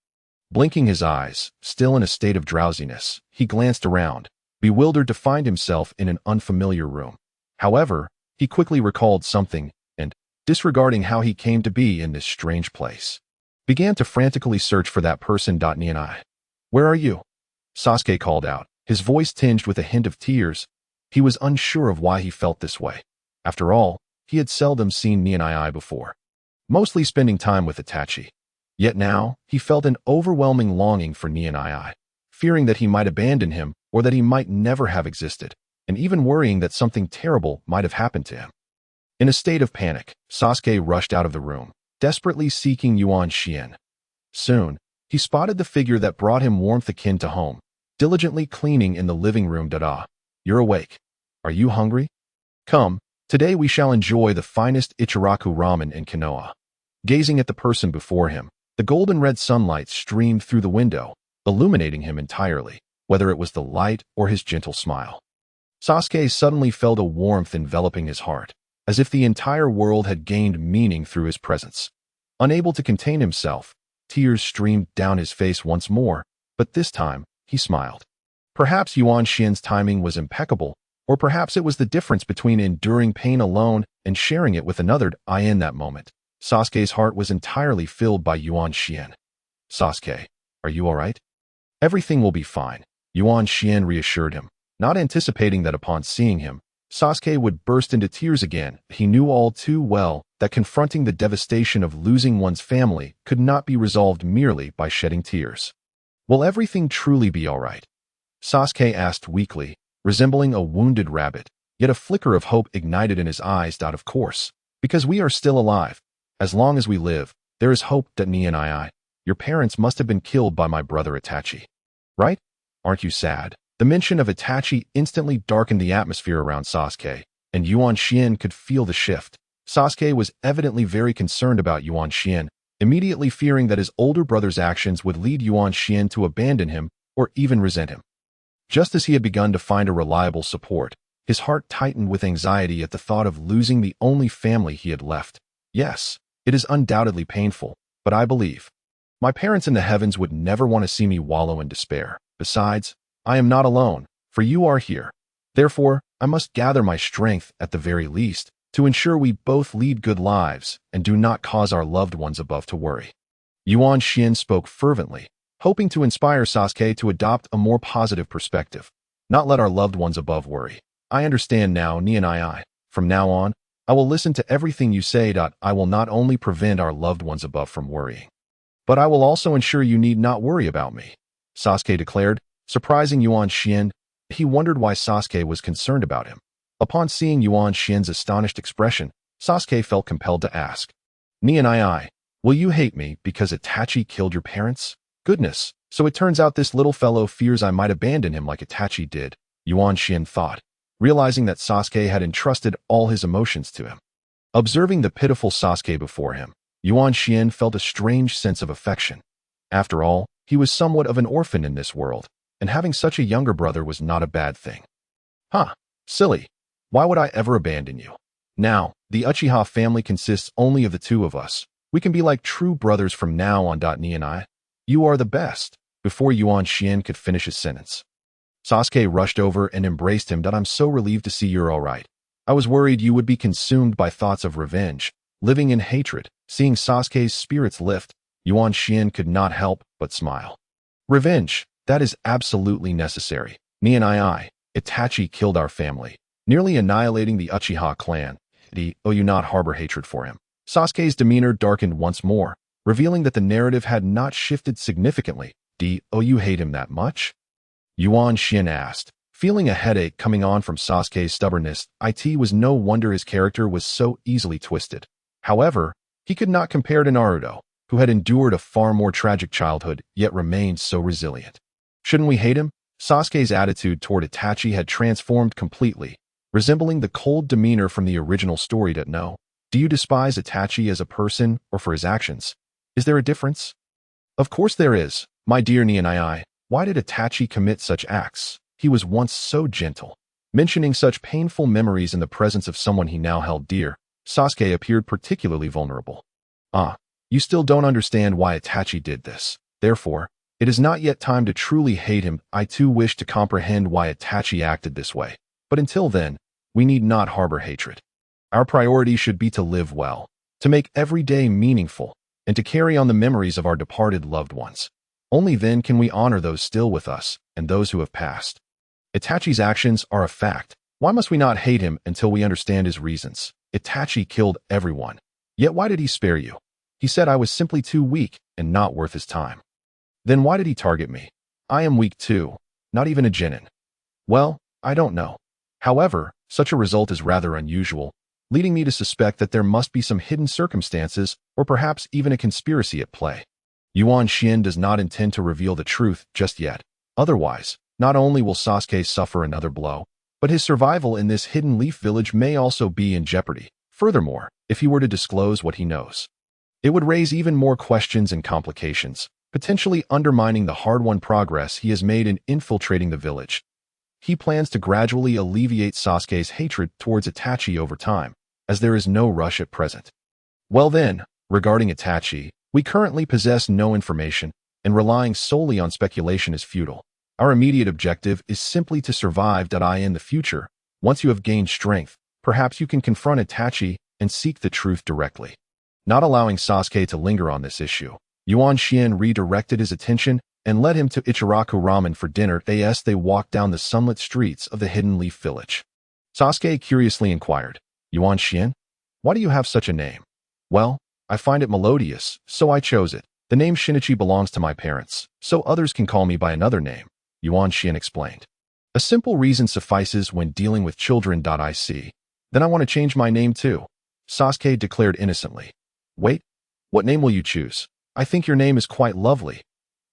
Blinking his eyes, still in a state of drowsiness, he glanced around, bewildered to find himself in an unfamiliar room. However, he quickly recalled something, and, disregarding how he came to be in this strange place, began to frantically search for that person. Nianai, where are you? Sasuke called out, his voice tinged with a hint of tears. He was unsure of why he felt this way. After all, he had seldom seen Nianai before, mostly spending time with Itachi. Yet now, he felt an overwhelming longing for Nianai, fearing that he might abandon him or that he might never have existed, and even worrying that something terrible might have happened to him. In a state of panic, Sasuke rushed out of the room, desperately seeking Yuan Xian. Soon, he spotted the figure that brought him warmth akin to home, diligently cleaning in the living room. Dada, you're awake. Are you hungry? Come, today we shall enjoy the finest Ichiraku ramen in Konoha. Gazing at the person before him, the golden-red sunlight streamed through the window, illuminating him entirely, whether it was the light or his gentle smile. Sasuke suddenly felt a warmth enveloping his heart, as if the entire world had gained meaning through his presence. Unable to contain himself, tears streamed down his face once more, but this time, he smiled. Perhaps Yuan Xian's timing was impeccable, or perhaps it was the difference between enduring pain alone and sharing it with another. In that moment, Sasuke's heart was entirely filled by Yuan Xian. Sasuke, are you all right? Everything will be fine, Yuan Xian reassured him, not anticipating that upon seeing him, Sasuke would burst into tears again. He knew all too well that confronting the devastation of losing one's family could not be resolved merely by shedding tears. Will everything truly be all right? Sasuke asked weakly, resembling a wounded rabbit, yet a flicker of hope ignited in his eyes. Of course, because we are still alive. As long as we live, there is hope. Nianai, your parents must have been killed by my brother Itachi. Right? Aren't you sad? The mention of Itachi instantly darkened the atmosphere around Sasuke, and Yuan Xian could feel the shift. Sasuke was evidently very concerned about Yuan Xian, immediately fearing that his older brother's actions would lead Yuan Xian to abandon him or even resent him. Just as he had begun to find a reliable support, his heart tightened with anxiety at the thought of losing the only family he had left. Yes, it is undoubtedly painful, but I believe my parents in the heavens would never want to see me wallow in despair. Besides, I am not alone, for you are here. Therefore, I must gather my strength, at the very least, to ensure we both lead good lives and do not cause our loved ones above to worry. Yuan Xian spoke fervently, hoping to inspire Sasuke to adopt a more positive perspective. Not let our loved ones above worry. I understand now, Nianai. From now on, I will listen to everything you say. I will not only prevent our loved ones above from worrying, but I will also ensure you need not worry about me, Sasuke declared, surprising Yuan Xian. He wondered why Sasuke was concerned about him. Upon seeing Yuan Xian's astonished expression, Sasuke felt compelled to ask, Nianai, will you hate me because Itachi killed your parents? Goodness, So it turns out this little fellow fears I might abandon him like Itachi did, Yuan Xian thought, realizing that Sasuke had entrusted all his emotions to him. Observing the pitiful Sasuke before him, Yuan Xian felt a strange sense of affection. After all, he was somewhat of an orphan in this world, and having such a younger brother was not a bad thing. Huh, silly. Why would I ever abandon you? Now, the Uchiha family consists only of the two of us. We can be like true brothers from now on. Ni and I. You are the best. Before Yuan Xian could finish his sentence, Sasuke rushed over and embraced him. I'm so relieved to see you're all right. I was worried you would be consumed by thoughts of revenge, living in hatred. Seeing Sasuke's spirits lift, Yuan Xian could not help but smile. Revenge, that is absolutely necessary. Ni and Itachi killed our family, nearly annihilating the Uchiha clan. Do you not harbor hatred for him? Sasuke's demeanor darkened once more, revealing that the narrative had not shifted significantly. Do you hate him that much? Yuan Xian asked, feeling a headache coming on from Sasuke's stubbornness. It was no wonder his character was so easily twisted. However, he could not compare to Naruto, who had endured a far more tragic childhood, yet remained so resilient. Shouldn't we hate him? Sasuke's attitude toward Itachi had transformed completely, resembling the cold demeanor from the original story. No. Do you despise Itachi as a person or for his actions? Is there a difference? Of course there is, my dear Ni and I. Why did Itachi commit such acts? He was once so gentle. Mentioning such painful memories in the presence of someone he now held dear, Sasuke appeared particularly vulnerable. You still don't understand why Itachi did this. Therefore, it is not yet time to truly hate him. I too wish to comprehend why Itachi acted this way. But until then, we need not harbor hatred. Our priority should be to live well, to make every day meaningful, and to carry on the memories of our departed loved ones. Only then can we honor those still with us and those who have passed. Itachi's actions are a fact. Why must we not hate him until we understand his reasons? Itachi killed everyone. Yet why did he spare you? He said I was simply too weak and not worth his time. Then why did he target me? I am weak too, not even a genin. Well, I don't know. However, such a result is rather unusual, leading me to suspect that there must be some hidden circumstances or perhaps even a conspiracy at play. Yuan Xian does not intend to reveal the truth just yet. Otherwise, not only will Sasuke suffer another blow, but his survival in this hidden leaf village may also be in jeopardy. Furthermore, if he were to disclose what he knows, it would raise even more questions and complications, potentially undermining the hard-won progress he has made in infiltrating the village. He plans to gradually alleviate Sasuke's hatred towards Itachi over time, as there is no rush at present. Well then, regarding Itachi, we currently possess no information, and relying solely on speculation is futile. Our immediate objective is simply to survive. In the future, once you have gained strength, perhaps you can confront Itachi and seek the truth directly. Not allowing Sasuke to linger on this issue, Yuan Xian redirected his attention and led him to Ichiraku Ramen for dinner. As they walked down the sunlit streets of the Hidden Leaf Village, Sasuke curiously inquired, Yuan Xian, why do you have such a name? Well, I find it melodious, so I chose it. The name Shinichi belongs to my parents, so others can call me by another name, Yuan Xian explained. A simple reason suffices when dealing with children. I see. Then I want to change my name too, Sasuke declared innocently. Wait, what name will you choose? I think your name is quite lovely.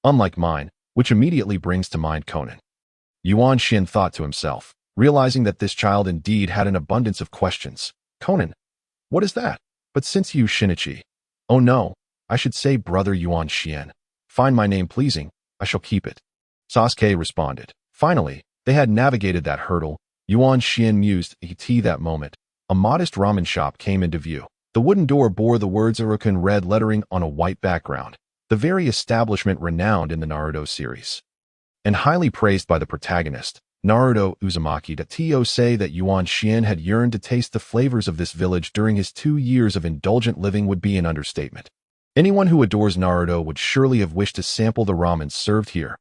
Unlike mine, which immediately brings to mind Conan. Yuan Xian thought to himself, realizing that this child indeed had an abundance of questions. Conan? What is that? But since you Shinichi. Oh no, I should say brother Yuan Xian. Find my name pleasing, I shall keep it. Sasuke responded. Finally, they had navigated that hurdle. Yuan Xian mused. That moment, a modest ramen shop came into view. The wooden door bore the words Uruka in red lettering on a white background, the very establishment renowned in the Naruto series. And highly praised by the protagonist, Naruto Uzumaki. To say that Yuan Xian had yearned to taste the flavors of this village during his 2 years of indulgent living would be an understatement. Anyone who adores Naruto would surely have wished to sample the ramen served here.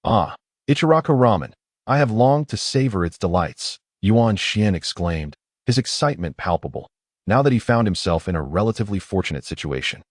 Ah, Ichiraku Ramen. I have longed to savor its delights, Yuan Xian exclaimed, his excitement palpable, now that he found himself in a relatively fortunate situation.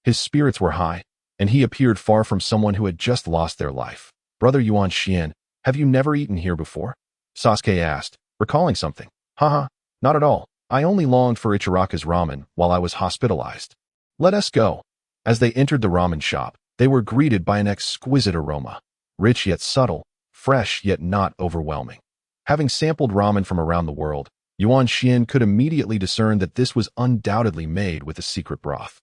His spirits were high, and he appeared far from someone who had just lost their life. Brother Yuan Xian, have you never eaten here before? Sasuke asked, recalling something. Haha, not at all. I only longed for Ichiraku's ramen while I was hospitalized. Let us go. As they entered the ramen shop, They were greeted by an exquisite aroma, rich yet subtle, fresh yet not overwhelming. Having sampled ramen from around the world, Yuan Xian could immediately discern that this was undoubtedly made with a secret broth,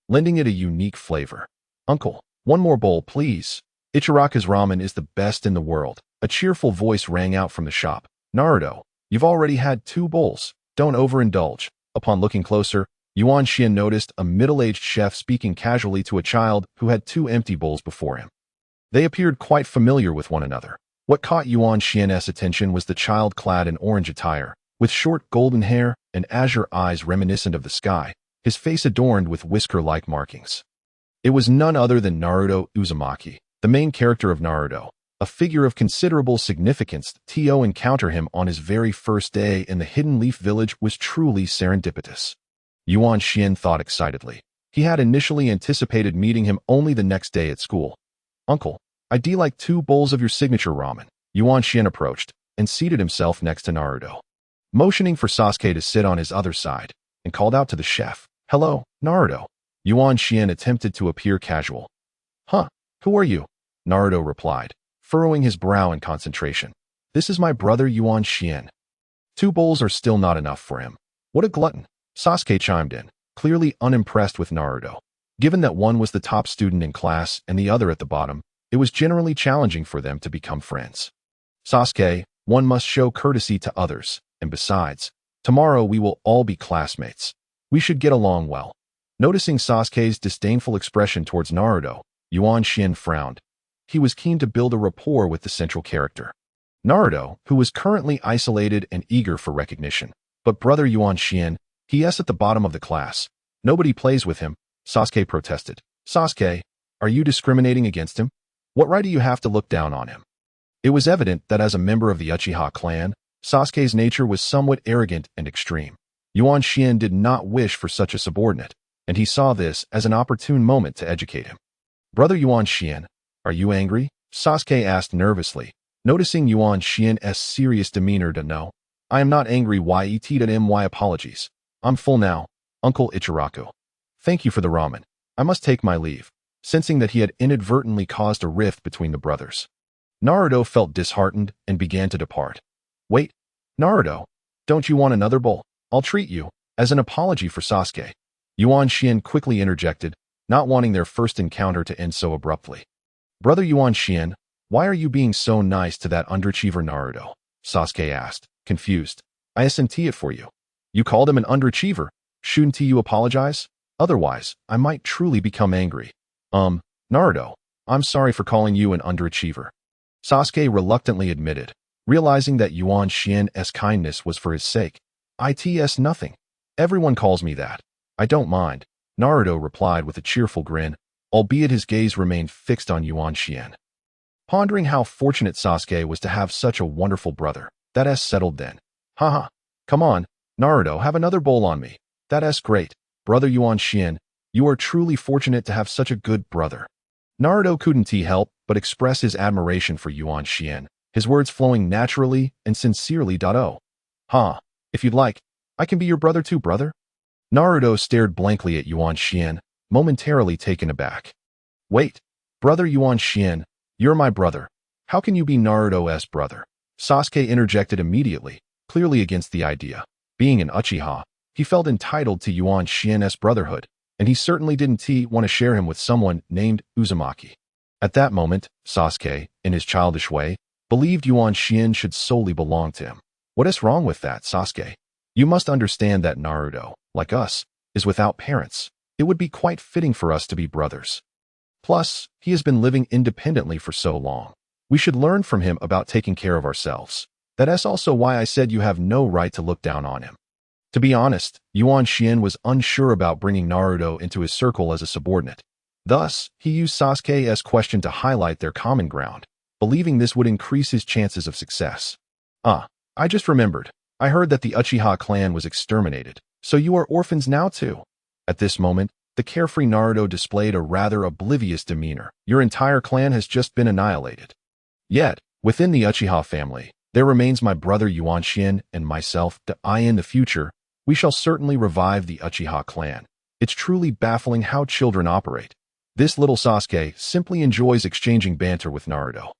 lending it a unique flavor. "Uncle, one more bowl, please. Ichiraka's ramen is the best in the world." A cheerful voice rang out from the shop. "Naruto, you've already had 2 bowls. Don't overindulge." Upon looking closer, Yuan Xian noticed a middle-aged chef speaking casually to a child who had 2 empty bowls before him. They appeared quite familiar with one another. What caught Yuan Xian's attention was the child clad in orange attire, with short golden hair and azure eyes reminiscent of the sky, his face adorned with whisker-like markings. It was none other than Naruto Uzumaki, the main character of Naruto, a figure of considerable significance. To encounter him on his very first day in the Hidden Leaf Village was truly serendipitous. Yuan Xian thought excitedly. He had initially anticipated meeting him only the next day at school. "Uncle, I'd like 2 bowls of your signature ramen." Yuan Xian approached and seated himself next to Naruto, motioning for Sasuke to sit on his other side, and called out to the chef. "Hello, Naruto." Yuan Xian attempted to appear casual. "Huh, who are you?" Naruto replied, furrowing his brow in concentration. "This is my brother Yuan Xian." 2 bowls are still not enough for him. What a glutton, Sasuke chimed in, clearly unimpressed with Naruto. Given that one was the top student in class and the other at the bottom, it was generally challenging for them to become friends. "Sasuke, one must show courtesy to others, and besides, tomorrow we will all be classmates. We should get along well." Noticing Sasuke's disdainful expression towards Naruto, Yuan Xian frowned. He was keen to build a rapport with the central character, Naruto, who was currently isolated and eager for recognition. "But brother Yuan Xian, he is at the bottom of the class. Nobody plays with him," Sasuke protested. "Sasuke, are you discriminating against him? What right do you have to look down on him?" It was evident that as a member of the Uchiha clan, Sasuke's nature was somewhat arrogant and extreme. Yuan Xian did not wish for such a subordinate, and he saw this as an opportune moment to educate him. "Brother Yuan Xian, are you angry?" Sasuke asked nervously, noticing Yuan Xian's serious demeanor. "No, I am not angry. My apologies. I'm full now, Uncle Ichiraku. Thank you for the ramen. I must take my leave," sensing that he had inadvertently caused a rift between the brothers. Naruto felt disheartened and began to depart. "Wait, Naruto, don't you want another bowl? I'll treat you." As an apology for Sasuke, Yuan Xian quickly interjected, not wanting their first encounter to end so abruptly. "Brother Yuan Xian, why are you being so nice to that underachiever Naruto?" Sasuke asked, confused. "I sent it for you." "You called him an underachiever. Shouldn't you apologize? Otherwise, I might truly become angry." Naruto, I'm sorry for calling you an underachiever," Sasuke reluctantly admitted, realizing that Yuan Xian's kindness was for his sake. "It's nothing. Everyone calls me that. I don't mind," Naruto replied with a cheerful grin, albeit his gaze remained fixed on Yuan Xian. Pondering how fortunate Sasuke was to have such a wonderful brother, that settled then. "Haha, come on, Naruto, have another bowl on me. That's great. Brother Yuan Xian, you are truly fortunate to have such a good brother." Naruto couldn't help but express his admiration for Yuan Xian, his words flowing naturally and sincerely. "Oh, huh, if you'd like, I can be your brother too, brother." Naruto stared blankly at Yuan Xian, momentarily taken aback. "Wait, brother Yuan Xian, you're my brother. How can you be Naruto's brother?" Sasuke interjected immediately, clearly against the idea. Being an Uchiha, he felt entitled to Yuan Xian's brotherhood, and he certainly didn't want to share him with someone named Uzumaki. At that moment, Sasuke, in his childish way, believed Yuan Xian should solely belong to him. "What is wrong with that, Sasuke? You must understand that Naruto, like us, is without parents. It would be quite fitting for us to be brothers. Plus, he has been living independently for so long. We should learn from him about taking care of ourselves. That's also why I said you have no right to look down on him." To be honest, Yuan Xian was unsure about bringing Naruto into his circle as a subordinate. Thus, he used Sasuke's question to highlight their common ground, believing this would increase his chances of success. I just remembered. I heard that the Uchiha clan was exterminated, so you are orphans now too." At this moment, the carefree Naruto displayed a rather oblivious demeanor. "Your entire clan has just been annihilated. Yet, within the Uchiha family, there remains my brother Yuan Xian and myself. In the future, we shall certainly revive the Uchiha clan. It's truly baffling how children operate." This little Sasuke simply enjoys exchanging banter with Naruto.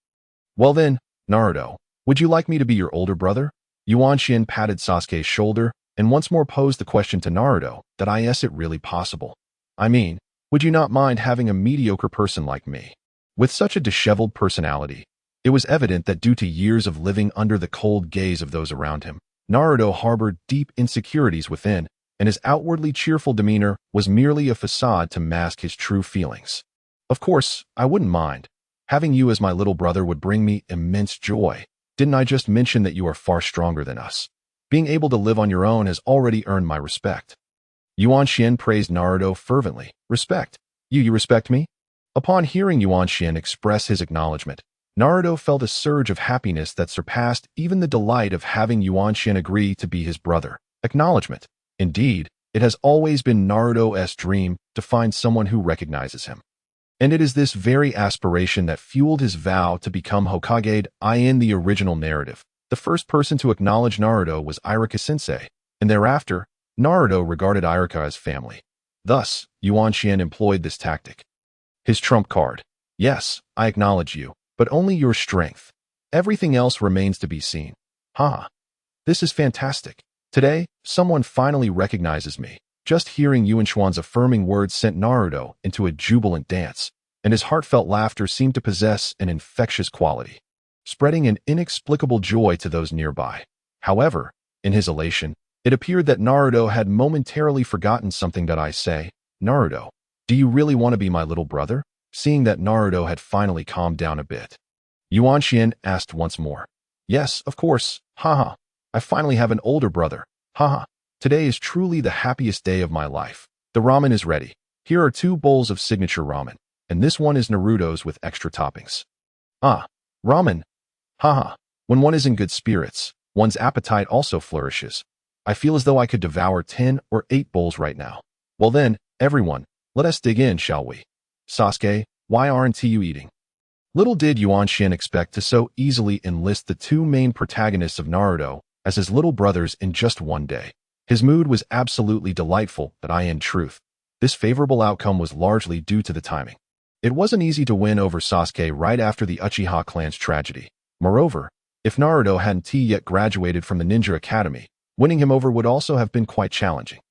Well then, Naruto, would you like me to be your older brother? Yuan Shen patted Sasuke's shoulder and once more posed the question to Naruto that is it really possible? I mean, would you not mind having a mediocre person like me? With such a disheveled personality, it was evident that due to years of living under the cold gaze of those around him, Naruto harbored deep insecurities within, and his outwardly cheerful demeanor was merely a facade to mask his true feelings. Of course, I wouldn't mind. Having you as my little brother would bring me immense joy. Didn't I just mention that you are far stronger than us? Being able to live on your own has already earned my respect. Yuan Shen praised Naruto fervently. Respect? You respect me? Upon hearing Yuan Shen express his acknowledgement, Naruto felt a surge of happiness that surpassed even the delight of having Yuan Shen agree to be his brother. Acknowledgement. Indeed, it has always been Naruto's dream to find someone who recognizes him. And it is this very aspiration that fueled his vow to become Hokage. In the original narrative, the first person to acknowledge Naruto was Iruka-sensei, and thereafter, Naruto regarded Iruka as family. Thus, Yuan Shen employed this tactic. His trump card. Yes, I acknowledge you, but only your strength. Everything else remains to be seen. Haha. This is fantastic. Today, someone finally recognizes me. Just hearing Yuan Shen's affirming words sent Naruto into a jubilant dance, and his heartfelt laughter seemed to possess an infectious quality, spreading an inexplicable joy to those nearby. However, in his elation, it appeared that Naruto had momentarily forgotten something that I say. Naruto, do you really want to be my little brother? Seeing that Naruto had finally calmed down a bit, Yuan Shen asked once more. Yes, of course. Haha. I finally have an older brother. Haha. Today is truly the happiest day of my life. The ramen is ready. Here are 2 bowls of signature ramen, and this one is Naruto's with extra toppings. Ah, ramen. Haha. When one is in good spirits, one's appetite also flourishes. I feel as though I could devour 10 or 8 bowls right now. Well then, everyone, let us dig in, shall we? Sasuke, why aren't you eating? Little did Yuan Shen expect to so easily enlist the 2 main protagonists of Naruto as his little brothers in just one day. His mood was absolutely delightful, but in truth, this favorable outcome was largely due to the timing. It wasn't easy to win over Sasuke right after the Uchiha clan's tragedy. Moreover, if Naruto hadn't yet graduated from the Ninja Academy, winning him over would also have been quite challenging.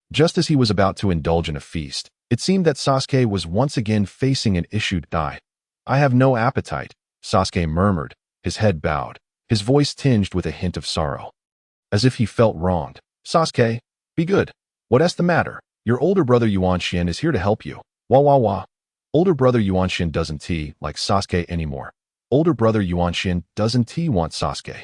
Just as he was about to indulge in a feast, it seemed that Sasuke was once again facing an issue. I have no appetite, Sasuke murmured, his head bowed, his voice tinged with a hint of sorrow. As if he felt wronged. Sasuke, be good. What's the matter? Your older brother Yuan Shen is here to help you. Wah wah wah. Older brother Yuan Shen doesn't like Sasuke anymore. Older brother Yuan Shen doesn't want Sasuke.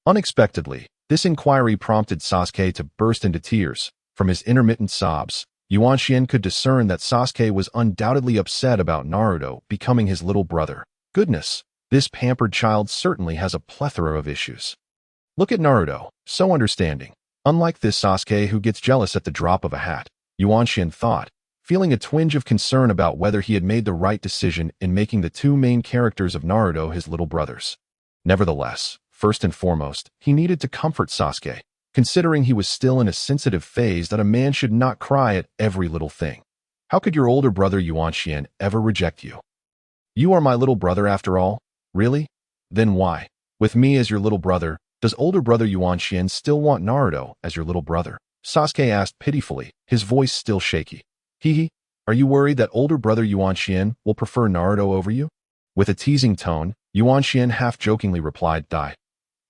Unexpectedly, this inquiry prompted Sasuke to burst into tears. From his intermittent sobs, Yuan Shen could discern that Sasuke was undoubtedly upset about Naruto becoming his little brother. Goodness, this pampered child certainly has a plethora of issues. Look at Naruto, so understanding. Unlike this Sasuke who gets jealous at the drop of a hat, Yuan Shen thought, feeling a twinge of concern about whether he had made the right decision in making the 2 main characters of Naruto his little brothers. Nevertheless, first and foremost, he needed to comfort Sasuke, considering he was still in a sensitive phase that a man should not cry at every little thing. How could your older brother Yuan Shen ever reject you? You are my little brother after all? Really? Then why, with me as your little brother, does older brother Yuan Shen still want Naruto as your little brother? Sasuke asked pitifully, his voice still shaky. Hehe, are you worried that older brother Yuan Shen will prefer Naruto over you? With a teasing tone, Yuan Shen half-jokingly replied,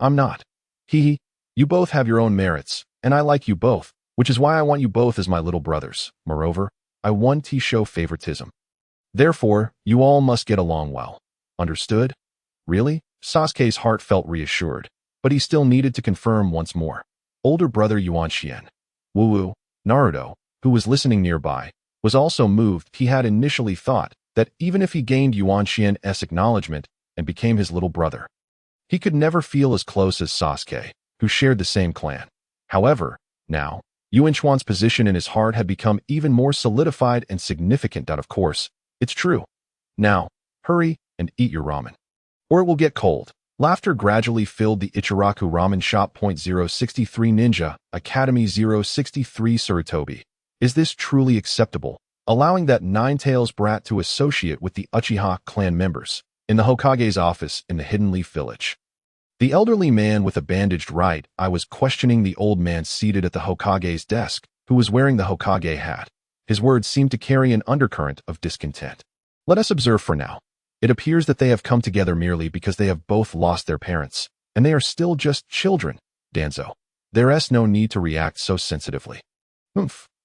I'm not. Hehe, you both have your own merits, and I like you both, which is why I want you both as my little brothers. Moreover, I want to show favoritism. Therefore, you all must get along well. Understood? Really? Sasuke's heart felt reassured, but he still needed to confirm once more. Older brother Yuan Shen. Woo-woo. Naruto, who was listening nearby, was also moved. He had initially thought that even if he gained Yuan Shen's acknowledgement and became his little brother, he could never feel as close as Sasuke, who shared the same clan. However, now, Yuan Shen's position in his heart had become even more solidified and significant. Of course, it's true. Now, hurry and eat your ramen, or it will get cold. Laughter gradually filled the Ichiraku Ramen Shop. 063 Ninja Academy 063 Sarutobi. Is this truly acceptable? allowing that nine-tails brat to associate with the Uchiha clan members in the Hokage's office in the Hidden Leaf Village. The elderly man with a bandaged right eye was questioning the old man seated at the Hokage's desk, who was wearing the Hokage hat. His words seemed to carry an undercurrent of discontent. Let us observe for now. It appears that they have come together merely because they have both lost their parents, and they are still just children, Danzo. There's no need to react so sensitively.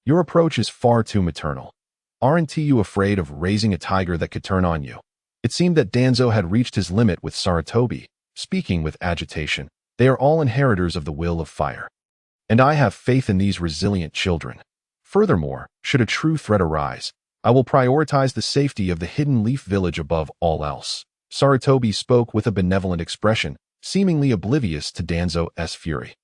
Your approach is far too maternal. Aren't you afraid of raising a tiger that could turn on you? It seemed that Danzo had reached his limit with Sarutobi, speaking with agitation. They are all inheritors of the will of fire. And I have faith in these resilient children. Furthermore, should a true threat arise, I will prioritize the safety of the Hidden Leaf Village above all else. Sarutobi spoke with a benevolent expression, seemingly oblivious to Danzo's fury.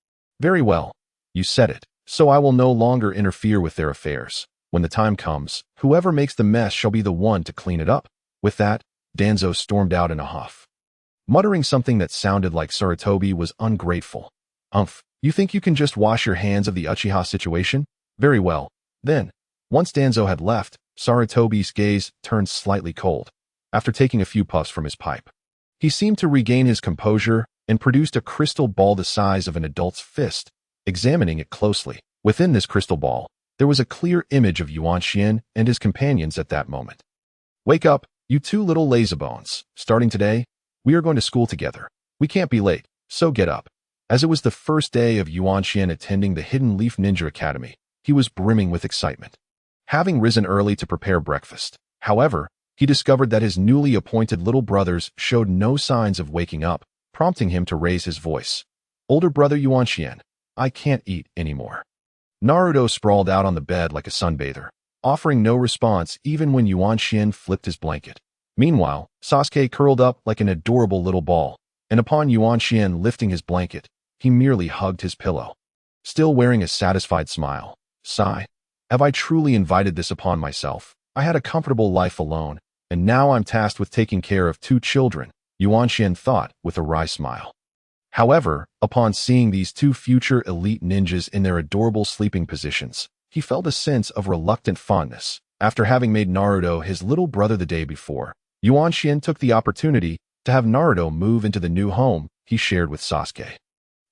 Very well. You said it. So I will no longer interfere with their affairs. When the time comes, whoever makes the mess shall be the one to clean it up. With that, Danzo stormed out in a huff. Muttering something that sounded like Sarutobi was ungrateful. You think you can just wash your hands of the Uchiha situation? Very well. Then, once Danzo had left, Sarutobi's gaze turned slightly cold. After taking a few puffs from his pipe, he seemed to regain his composure and produced a crystal ball the size of an adult's fist. Examining it closely, within this crystal ball, there was a clear image of Yuan Xian and his companions at that moment. Wake up, you two little lazybones. Starting today, we are going to school together. We can't be late, so get up. As it was the first day of Yuan Xian attending the Hidden Leaf Ninja Academy, he was brimming with excitement. Having risen early to prepare breakfast, however, he discovered that his newly appointed little brothers showed no signs of waking up, prompting him to raise his voice. Older brother Yuan Xian, I can't eat anymore. Naruto sprawled out on the bed like a sunbather, offering no response even when Yuan Xian flipped his blanket. Meanwhile, Sasuke curled up like an adorable little ball, and upon Yuan Xian lifting his blanket, he merely hugged his pillow. Still wearing a satisfied smile, sigh. Have I truly invited this upon myself? I had a comfortable life alone, and now I'm tasked with taking care of two children, Yuan Xian thought with a wry smile. However, upon seeing these two future elite ninjas in their adorable sleeping positions, he felt a sense of reluctant fondness. After having made Naruto his little brother the day before, Yuan Xian took the opportunity to have Naruto move into the new home he shared with Sasuke.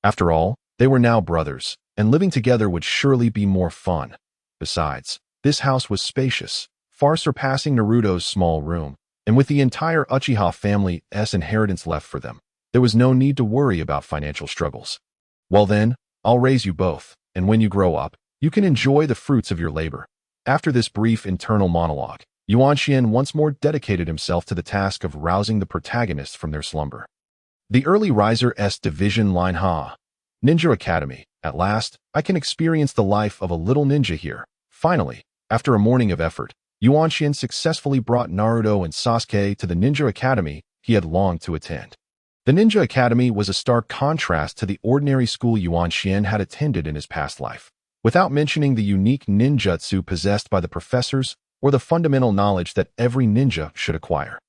After all, they were now brothers, and living together would surely be more fun. Besides, this house was spacious, far surpassing Naruto's small room, and with the entire Uchiha family's inheritance left for them, there was no need to worry about financial struggles. Well then, I'll raise you both, and when you grow up, you can enjoy the fruits of your labor. After this brief internal monologue, Yuan Xian once more dedicated himself to the task of rousing the protagonists from their slumber. The early riser's division line Ninja Academy. At last, I can experience the life of a little ninja here. Finally, after a morning of effort, Yuan Xian successfully brought Naruto and Sasuke to the Ninja Academy he had longed to attend. The Ninja Academy was a stark contrast to the ordinary school Yuan Xian had attended in his past life, without mentioning the unique ninjutsu possessed by the professors or the fundamental knowledge that every ninja should acquire.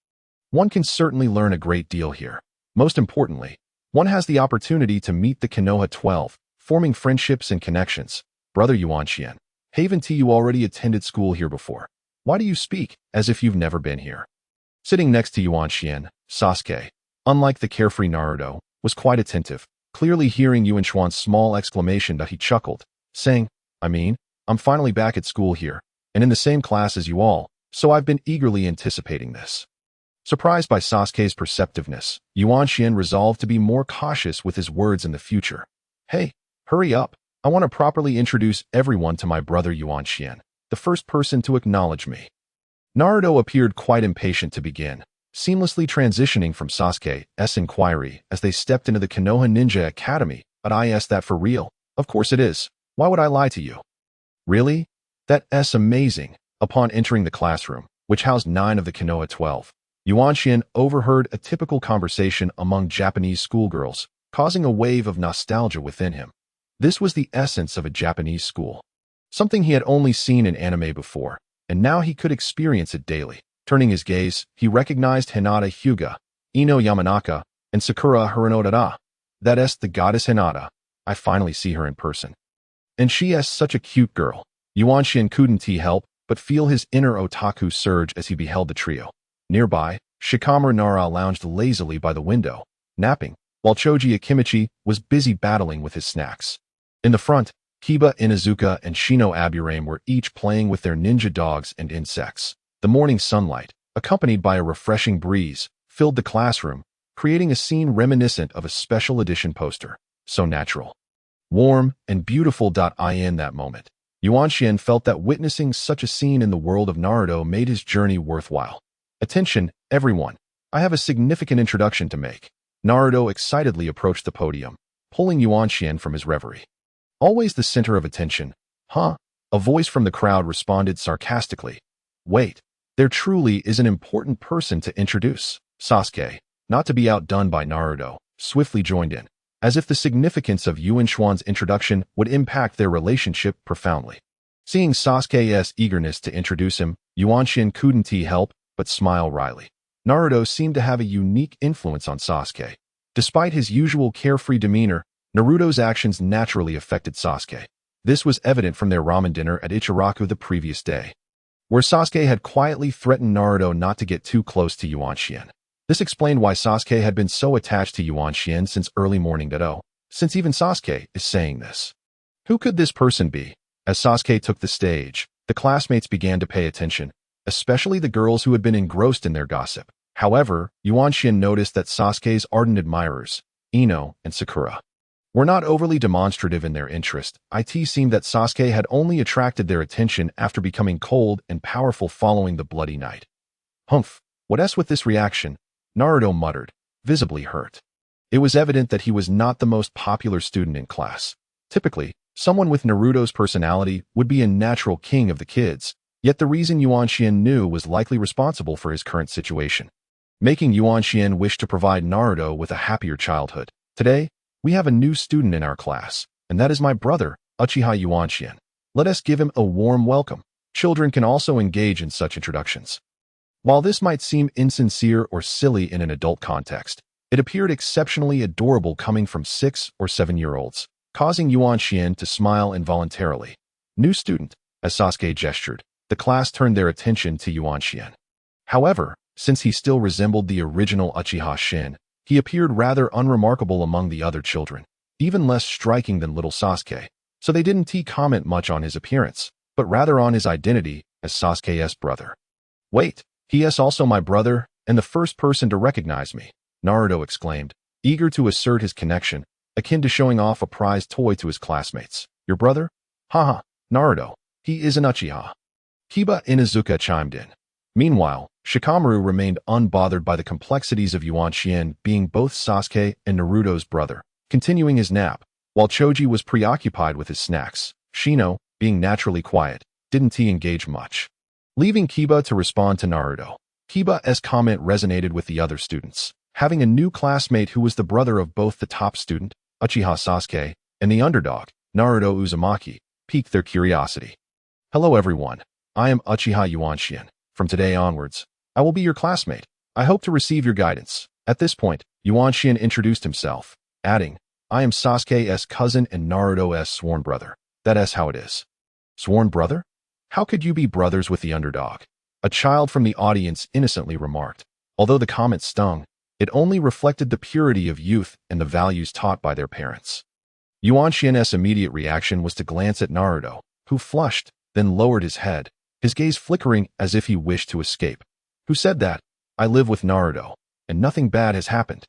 One can certainly learn a great deal here. Most importantly, one has the opportunity to meet the Konoha 12, forming friendships and connections. Brother Yuan Xian, haven't you already attended school here before? Why do you speak as if you've never been here? Sitting next to Yuan Xian, Sasuke, unlike the carefree Naruto, was quite attentive, clearly hearing Yuan Xian's small exclamation that he chuckled, saying, I'm finally back at school here, and in the same class as you all, so I've been eagerly anticipating this. Surprised by Sasuke's perceptiveness, Yuan Xian resolved to be more cautious with his words in the future. Hey, hurry up. I want to properly introduce everyone to my brother Yuan Xian, the first person to acknowledge me. Naruto appeared quite impatient to begin, seamlessly transitioning from Sasuke's inquiry as they stepped into the Konoha Ninja Academy. But I asked that for real. Of course it is. Why would I lie to you? Really? That's amazing. Upon entering the classroom, which housed 9 of the Konoha 12, Yuan Xian overheard a typical conversation among Japanese schoolgirls, causing a wave of nostalgia within him. This was the essence of a Japanese school. Something he had only seen in anime before, and now he could experience it daily. Turning his gaze, he recognized Hinata Hyuga, Ino Yamanaka, and Sakura Hiranodara. That's the goddess Hinata. I finally see her in person. And she is such a cute girl. Yuan Xian couldn't help but feel his inner otaku surge as he beheld the trio. Nearby, Shikamaru Nara lounged lazily by the window, napping, while Choji Akimichi was busy battling with his snacks. In the front, Kiba Inuzuka and Shino Aburame were each playing with their ninja dogs and insects. The morning sunlight, accompanied by a refreshing breeze, filled the classroom, creating a scene reminiscent of a special edition poster. So natural, warm, and beautiful. In that moment, Yuan Xian felt that witnessing such a scene in the world of Naruto made his journey worthwhile. Attention, everyone. I have a significant introduction to make. Naruto excitedly approached the podium, pulling Yuan Xian from his reverie. Always the center of attention, huh? A voice from the crowd responded sarcastically. Wait, there truly is an important person to introduce. Sasuke, not to be outdone by Naruto, swiftly joined in, as if the significance of Yuan Xuan's introduction would impact their relationship profoundly. Seeing Sasuke's eagerness to introduce him, Yuan Xian couldn't help but smile wryly. Naruto seemed to have a unique influence on Sasuke. Despite his usual carefree demeanor, Naruto's actions naturally affected Sasuke. This was evident from their ramen dinner at Ichiraku the previous day, where Sasuke had quietly threatened Naruto not to get too close to Yuan Xian. This explained why Sasuke had been so attached to Yuan Xian since early morning. Since even Sasuke is saying this, who could this person be? As Sasuke took the stage, the classmates began to pay attention, especially the girls who had been engrossed in their gossip. However, Yuan Xian noticed that Sasuke's ardent admirers, Ino and Sakura, were not overly demonstrative in their interest. It seemed that Sasuke had only attracted their attention after becoming cold and powerful following the bloody night. Humph, what's with this reaction? Naruto muttered, visibly hurt. It was evident that he was not the most popular student in class. Typically, someone with Naruto's personality would be a natural king of the kids, yet the reason Yuan Xian knew was likely responsible for his current situation, making Yuan Xian wish to provide Naruto with a happier childhood. Today, we have a new student in our class, and that is my brother, Uchiha Yuan Xian. Let us give him a warm welcome. Children can also engage in such introductions. While this might seem insincere or silly in an adult context, it appeared exceptionally adorable coming from 6 or 7-year-olds, causing Yuan Xian to smile involuntarily. New student, as Sasuke gestured, the class turned their attention to Yuan Xian. However, since he still resembled the original Uchiha Shin, he appeared rather unremarkable among the other children, even less striking than little Sasuke, so they didn't comment much on his appearance, but rather on his identity as Sasuke's brother. Wait, he is also my brother, and the first person to recognize me, Naruto exclaimed, eager to assert his connection, akin to showing off a prized toy to his classmates. Your brother? Haha, Naruto, he is an Uchiha. Kiba Inuzuka chimed in. Meanwhile, Shikamaru remained unbothered by the complexities of Yuan Xian being both Sasuke and Naruto's brother, continuing his nap, while Choji was preoccupied with his snacks. Shino, being naturally quiet, didn't engage much, leaving Kiba to respond to Naruto. Kiba's comment resonated with the other students. Having a new classmate who was the brother of both the top student, Uchiha Sasuke, and the underdog, Naruto Uzumaki, piqued their curiosity. Hello everyone, I am Uchiha Yuan Xian. From today onwards, I will be your classmate. I hope to receive your guidance. At this point, Yuan Xian introduced himself, adding, I am Sasuke's cousin and Naruto's sworn brother. That's how it is. Sworn brother? How could you be brothers with the underdog? A child from the audience innocently remarked. Although the comment stung, it only reflected the purity of youth and the values taught by their parents. Yuan Xian's immediate reaction was to glance at Naruto, who flushed, then lowered his head, his gaze flickering as if he wished to escape. Who said that? I live with Naruto, and nothing bad has happened.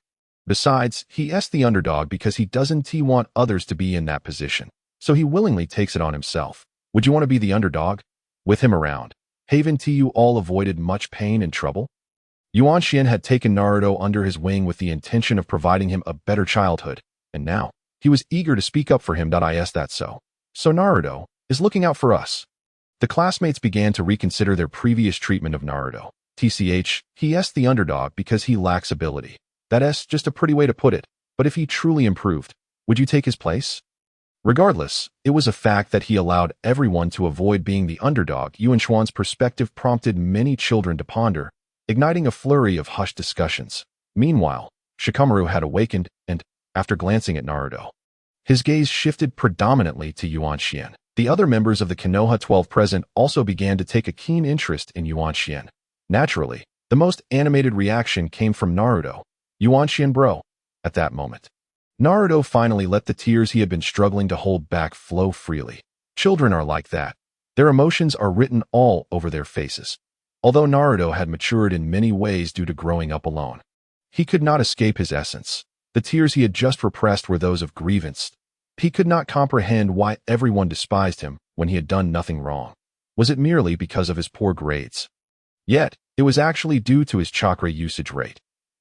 Besides, he's the underdog because he doesn't want others to be in that position, so he willingly takes it on himself. Would you want to be the underdog? With him around, haven't you all avoided much pain and trouble? Yuan Xian had taken Naruto under his wing with the intention of providing him a better childhood, and now, he was eager to speak up for him. Is that so? So Naruto is looking out for us. The classmates began to reconsider their previous treatment of Naruto. He's the underdog because he lacks ability. That's just a pretty way to put it, but if he truly improved, would you take his place? Regardless, it was a fact that he allowed everyone to avoid being the underdog. Yuan Xuan's perspective prompted many children to ponder, igniting a flurry of hushed discussions. Meanwhile, Shikamaru had awakened and, after glancing at Naruto, his gaze shifted predominantly to Yuan Xian. The other members of the Konoha 12 present also began to take a keen interest in Yuan Xian. Naturally, the most animated reaction came from Naruto. Yuan Xian bro. At that moment, Naruto finally let the tears he had been struggling to hold back flow freely. Children are like that. Their emotions are written all over their faces. Although Naruto had matured in many ways due to growing up alone, he could not escape his essence. The tears he had just repressed were those of grievance. He could not comprehend why everyone despised him when he had done nothing wrong. Was it merely because of his poor grades? Yet, it was actually due to his chakra usage rate.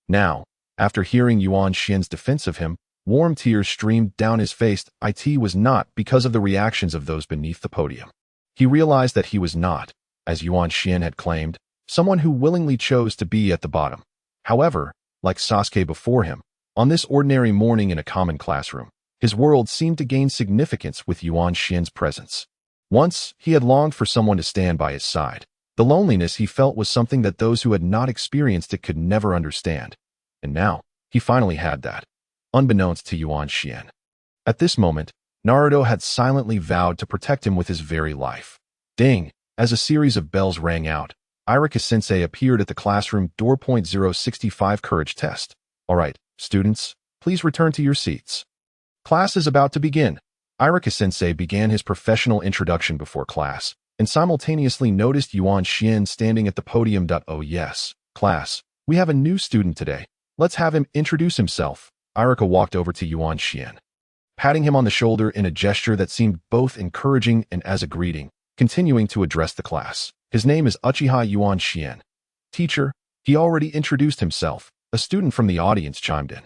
Now, after hearing Yuan Xian's defense of him, warm tears streamed down his face. It was not because of the reactions of those beneath the podium. He realized that he was not, as Yuan Xian had claimed, someone who willingly chose to be at the bottom. However, like Sasuke before him, on this ordinary morning in a common classroom, his world seemed to gain significance with Yuan Xian's presence. Once, he had longed for someone to stand by his side. The loneliness he felt was something that those who had not experienced it could never understand. And now, he finally had that, unbeknownst to Yuan Xian. At this moment, Naruto had silently vowed to protect him with his very life. Ding! As a series of bells rang out, Irika-sensei appeared at the classroom door. 065 Courage Test. Alright, students, please return to your seats. Class is about to begin. Irika-sensei began his professional introduction before class, and simultaneously noticed Yuan Xian standing at the podium. Oh yes, class, we have a new student today. Let's have him introduce himself. Irika walked over to Yuan Xian, patting him on the shoulder in a gesture that seemed both encouraging and as a greeting, continuing to address the class. His name is Uchiha Yuan Xian. Teacher, he already introduced himself. A student from the audience chimed in.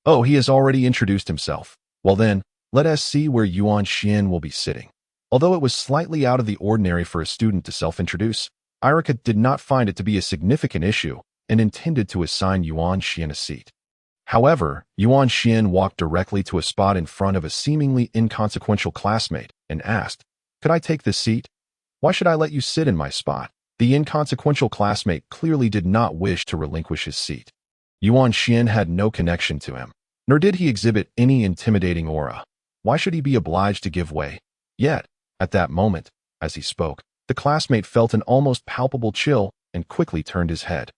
Oh, he has already introduced himself. Well then, let us see where Yuan Xian will be sitting. Although it was slightly out of the ordinary for a student to self-introduce, Irika did not find it to be a significant issue and intended to assign Yuan Xian a seat. However, Yuan Xian walked directly to a spot in front of a seemingly inconsequential classmate and asked, "Could I take this seat? Why should I let you sit in my spot?" The inconsequential classmate clearly did not wish to relinquish his seat. Yuan Xian had no connection to him, nor did he exhibit any intimidating aura. Why should he be obliged to give way? Yet, at that moment, as he spoke, the classmate felt an almost palpable chill and quickly turned his head.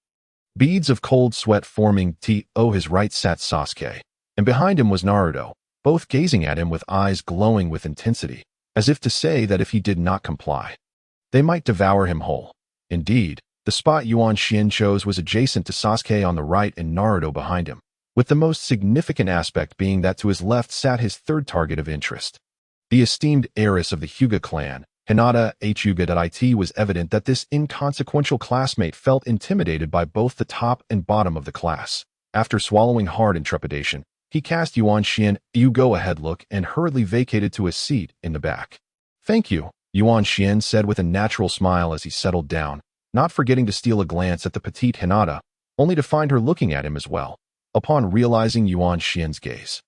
Beads of cold sweat forming his right sat Sasuke, and behind him was Naruto, both gazing at him with eyes glowing with intensity, as if to say that if he did not comply, they might devour him whole. Indeed, the spot Yuan Xian chose was adjacent to Sasuke on the right and Naruto behind him, with the most significant aspect being that to his left sat his third target of interest. The esteemed heiress of the Hyuga clan, Hinata Hyuga. It was evident that this inconsequential classmate felt intimidated by both the top and bottom of the class. After swallowing hard in trepidation, he cast Yuan Xian a go-ahead look and hurriedly vacated to a seat in the back. "Thank you," Yuan Xian said with a natural smile as he settled down, not forgetting to steal a glance at the petite Hinata, only to find her looking at him as well. Upon realizing Yuan Xian's gaze,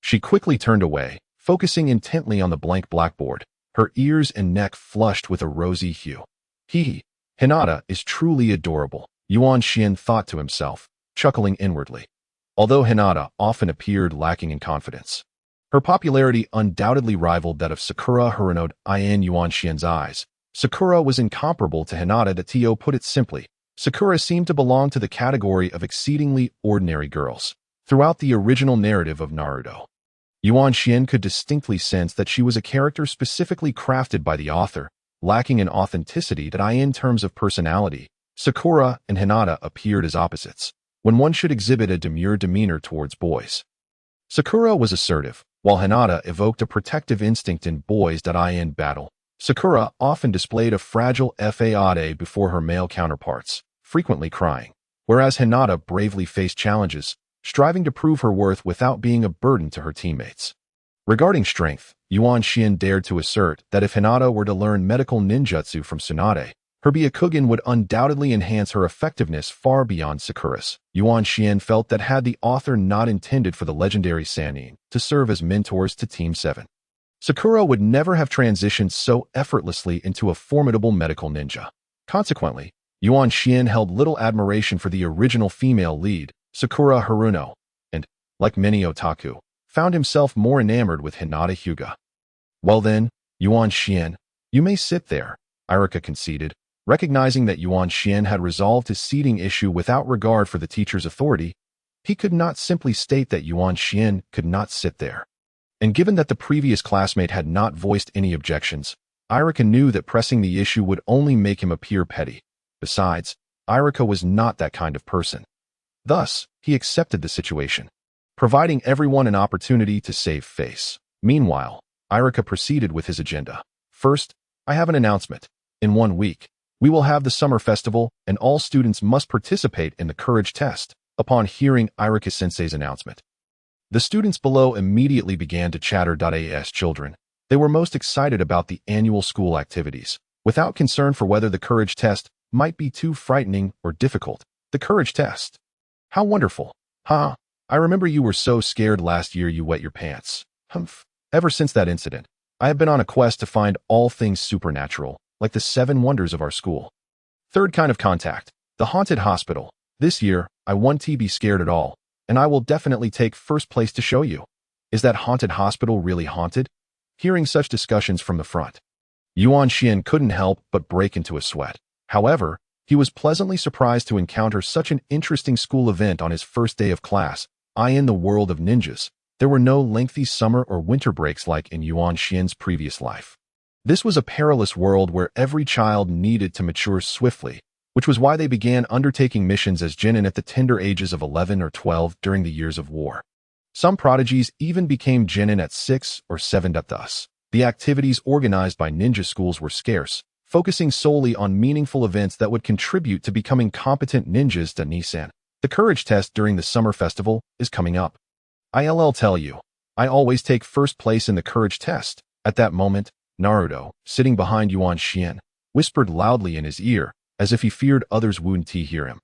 she quickly turned away, focusing intently on the blank blackboard, her ears and neck flushed with a rosy hue. Hinata is truly adorable, Yuan Xian thought to himself, chuckling inwardly. Although Hinata often appeared lacking in confidence, her popularity undoubtedly rivaled that of Sakura Haruno in Yuan Xian's eyes. Sakura was incomparable to Hinata. To put it simply, Sakura seemed to belong to the category of exceedingly ordinary girls. Throughout the original narrative of Naruto, Yuan Xian could distinctly sense that she was a character specifically crafted by the author, lacking in authenticity. In terms of personality, Sakura and Hinata appeared as opposites, when one should exhibit a demure demeanor towards boys. Sakura was assertive, while Hinata evoked a protective instinct in boys. In battle, Sakura often displayed a fragile faade before her male counterparts, frequently crying, whereas Hinata bravely faced challenges, striving to prove her worth without being a burden to her teammates. Regarding strength, Yuan Xian dared to assert that if Hinata were to learn medical ninjutsu from Tsunade, her Byakugan would undoubtedly enhance her effectiveness far beyond Sakura's. Yuan Xian felt that had the author not intended for the legendary Sannin to serve as mentors to Team 7, Sakura would never have transitioned so effortlessly into a formidable medical ninja. Consequently, Yuan Xian held little admiration for the original female lead, Sakura Haruno, and, like many otaku, found himself more enamored with Hinata Hyuga. Well then, Yuan Xian, you may sit there, Irika conceded, recognizing that Yuan Xian had resolved his seating issue without regard for the teacher's authority. He could not simply state that Yuan Xian could not sit there. And given that the previous classmate had not voiced any objections, Irika knew that pressing the issue would only make him appear petty. Besides, Irika was not that kind of person. Thus, he accepted the situation, providing everyone an opportunity to save face. Meanwhile, Irika proceeded with his agenda. First, I have an announcement. In 1 week, we will have the summer festival and all students must participate in the courage test. Upon hearing Irika-sensei's announcement, the students below immediately began to chatter. As children, they were most excited about the annual school activities, without concern for whether the courage test might be too frightening or difficult. The courage test. How wonderful. Huh? I remember you were so scared last year you wet your pants. Humph. Ever since that incident, I have been on a quest to find all things supernatural, like the 7 wonders of our school. Third kind of contact. The haunted hospital. This year, I won't be scared at all, and I will definitely take first place to show you. Is that haunted hospital really haunted? Hearing such discussions from the front, Yuan Xian couldn't help but break into a sweat. However, he was pleasantly surprised to encounter such an interesting school event on his first day of class. In the world of ninjas, there were no lengthy summer or winter breaks like in Yuan Xian's previous life. This was a perilous world where every child needed to mature swiftly, which was why they began undertaking missions as genin at the tender ages of 11 or 12 during the years of war. Some prodigies even became genin at 6 or 7. Thus, the activities organized by ninja schools were scarce, focusing solely on meaningful events that would contribute to becoming competent ninjas. Nissan. The courage test during the summer festival is coming up. I'll tell you, I always take first place in the courage test. At that moment, Naruto, sitting behind Yuan Xian, whispered loudly in his ear, as if he feared others wouldn't hear him.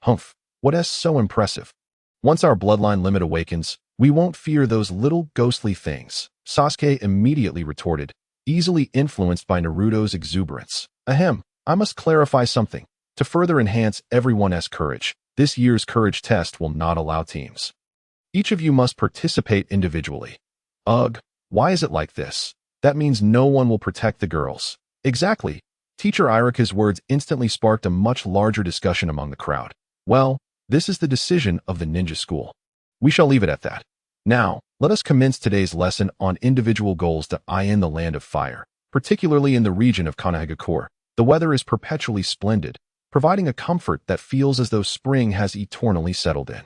Humph, what's so impressive? Once our bloodline limit awakens, we won't fear those little ghostly things, Sasuke immediately retorted, easily influenced by Naruto's exuberance. Ahem, I must clarify something. To further enhance everyone's courage, this year's courage test will not allow teams. Each of you must participate individually. Ugh, why is it like this? That means no one will protect the girls. Exactly. Teacher Irika's words instantly sparked a much larger discussion among the crowd. Well, this is the decision of the ninja school. We shall leave it at that. Now, let us commence today's lesson on individual goals. In the land of fire, particularly in the region of Kanehagakure, the weather is perpetually splendid, providing a comfort that feels as though spring has eternally settled in.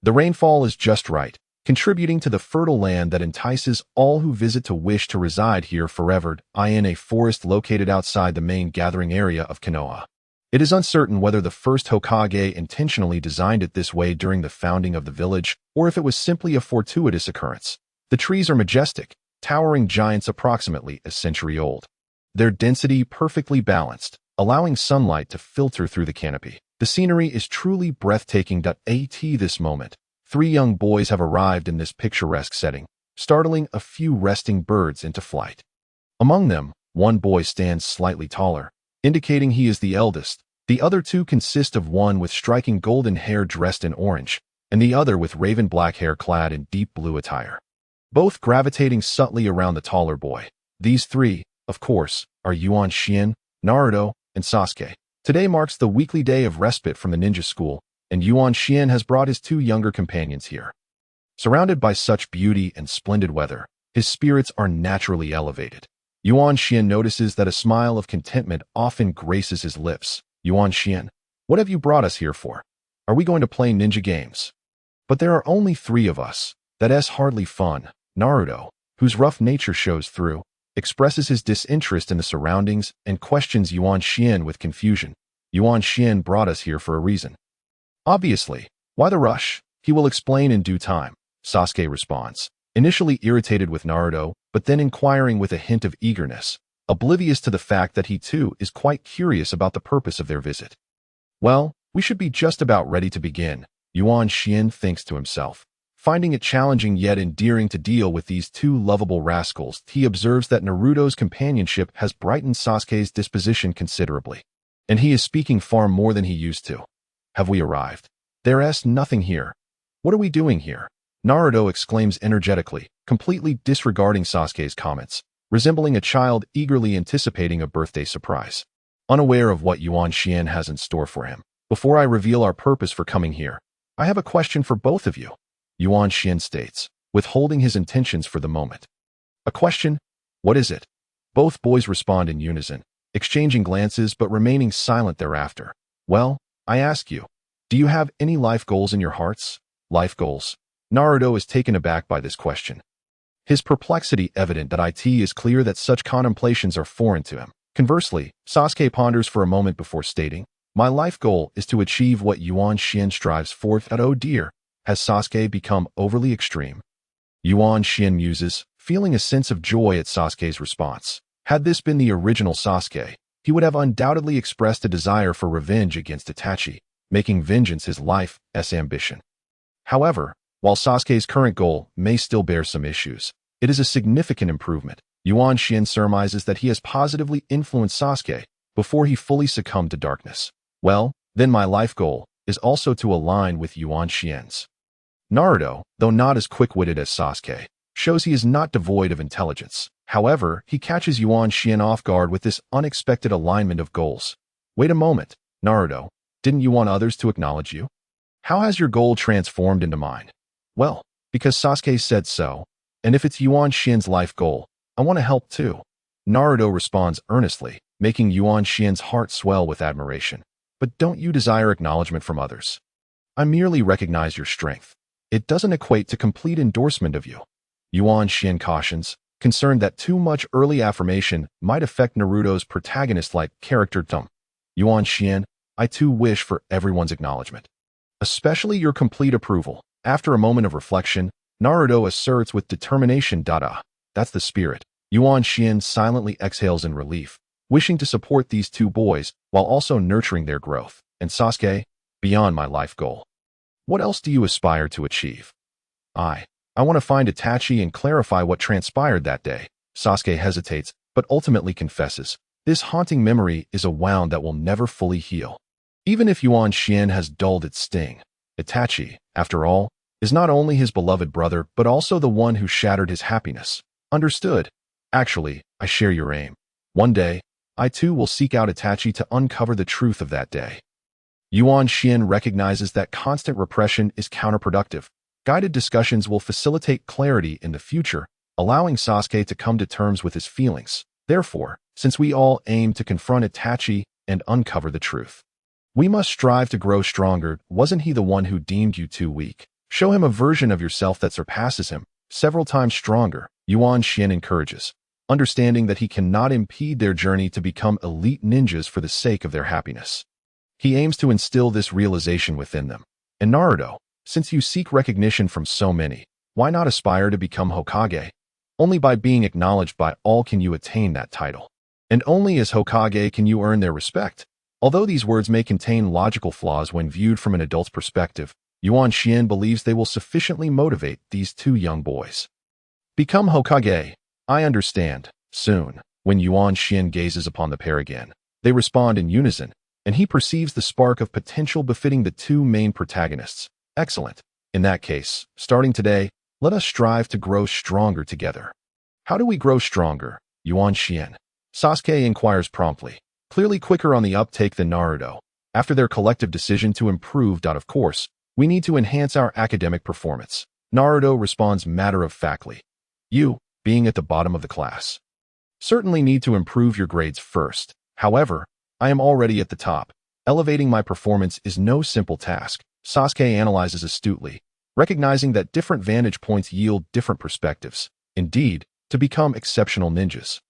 The rainfall is just right, contributing to the fertile land that entices all who visit to wish to reside here forever. In a forest located outside the main gathering area of Konoha. It is uncertain whether the first Hokage intentionally designed it this way during the founding of the village, or if it was simply a fortuitous occurrence. The trees are majestic, towering giants approximately a century old. Their density perfectly balanced, allowing sunlight to filter through the canopy. The scenery is truly breathtaking. At this moment, 3 young boys have arrived in this picturesque setting, startling a few resting birds into flight. Among them, one boy stands slightly taller, indicating he is the eldest. The other 2 consist of one with striking golden hair dressed in orange, and the other with raven black hair clad in deep blue attire. Both gravitating subtly around the taller boy. These 3, of course, are Yuan Xian, Naruto, and Sasuke. Today marks the weekly day of respite from the ninja school, and Yuan Xian has brought his 2 younger companions here. Surrounded by such beauty and splendid weather, his spirits are naturally elevated. Yuan Xian notices that a smile of contentment often graces his lips. Yuan Xian, what have you brought us here for? Are we going to play ninja games? But there are only 3 of us. That's hardly fun. Naruto, whose rough nature shows through, expresses his disinterest in the surroundings and questions Yuan Xian with confusion. Yuan Xian brought us here for a reason. Obviously. Why the rush? He will explain in due time, Sasuke responds, initially irritated with Naruto, but then inquiring with a hint of eagerness, oblivious to the fact that he too is quite curious about the purpose of their visit. Well, we should be just about ready to begin, Yuan Xian thinks to himself. Finding it challenging yet endearing to deal with these 2 lovable rascals, he observes that Naruto's companionship has brightened Sasuke's disposition considerably, and he is speaking far more than he used to. Have we arrived? There's nothing here. What are we doing here? Naruto exclaims energetically, completely disregarding Sasuke's comments. resembling a child eagerly anticipating a birthday surprise. Unaware of what Yuan Xian has in store for him, before I reveal our purpose for coming here, I have a question for both of you, Yuan Xian states, withholding his intentions for the moment. A question? What is it? Both boys respond in unison, exchanging glances but remaining silent thereafter. Well, I ask you, do you have any life goals in your hearts? Life goals? Naruto is taken aback by this question. His perplexity evident that it is clear that such contemplations are foreign to him. Conversely, Sasuke ponders for a moment before stating, my life goal is to achieve what Yuan Xian strives for. Oh dear, has Sasuke become overly extreme? Yuan Xian muses, feeling a sense of joy at Sasuke's response. Had this been the original Sasuke, he would have undoubtedly expressed a desire for revenge against Itachi, making vengeance his life's ambition. However, while Sasuke's current goal may still bear some issues, it is a significant improvement. Yuan Xian surmises that he has positively influenced Sasuke before he fully succumbed to darkness. Well, then my life goal is also to align with Yuan Xian's. Naruto, though not as quick-witted as Sasuke, shows he is not devoid of intelligence. However, he catches Yuan Xian off guard with this unexpected alignment of goals. Wait a moment, Naruto, didn't you want others to acknowledge you? How has your goal transformed into mine? Well, because Sasuke said so, and if it's Yuan Xian's life goal, I want to help too. Naruto responds earnestly, making Yuan Xian's heart swell with admiration. But don't you desire acknowledgement from others? I merely recognize your strength. It doesn't equate to complete endorsement of you. Yuan Xian cautions, concerned that too much early affirmation might affect Naruto's protagonist-like character. Yuan Xian, I too wish for everyone's acknowledgement. Especially your complete approval. After a moment of reflection, Naruto asserts with determination, that's the spirit. Yuan Xian silently exhales in relief, wishing to support these two boys while also nurturing their growth. And Sasuke, beyond my life goal. What else do you aspire to achieve? I want to find Itachi and clarify what transpired that day. Sasuke hesitates, but ultimately confesses. This haunting memory is a wound that will never fully heal. Even if Yuan Xian has dulled its sting, Itachi, after all, is not only his beloved brother but also the one who shattered his happiness. Understood. Actually, I share your aim. One day, I too will seek out Itachi to uncover the truth of that day. Yuan Xian recognizes that constant repression is counterproductive. Guided discussions will facilitate clarity in the future, allowing Sasuke to come to terms with his feelings. Therefore, since we all aim to confront Itachi and uncover the truth, we must strive to grow stronger. Wasn't he the one who deemed you too weak? Show him a version of yourself that surpasses him, several times stronger, Yuan Xian encourages, understanding that he cannot impede their journey to become elite ninjas for the sake of their happiness. He aims to instill this realization within them. And Naruto, since you seek recognition from so many, why not aspire to become Hokage? Only by being acknowledged by all can you attain that title. And only as Hokage can you earn their respect. Although these words may contain logical flaws when viewed from an adult's perspective, Yuan Xian believes they will sufficiently motivate these two young boys. Become Hokage. I understand. Soon, when Yuan Xian gazes upon the pair again, they respond in unison, and he perceives the spark of potential befitting the two main protagonists. Excellent. In that case, starting today, let us strive to grow stronger together. How do we grow stronger, Yuan Xian? Sasuke inquires promptly, clearly quicker on the uptake than Naruto. After their collective decision to improve. Of course, we need to enhance our academic performance. Naruto responds matter-of-factly. You, being at the bottom of the class, certainly need to improve your grades first. However, I am already at the top. Elevating my performance is no simple task. Sasuke analyzes astutely, recognizing that different vantage points yield different perspectives. Indeed, to become exceptional ninjas,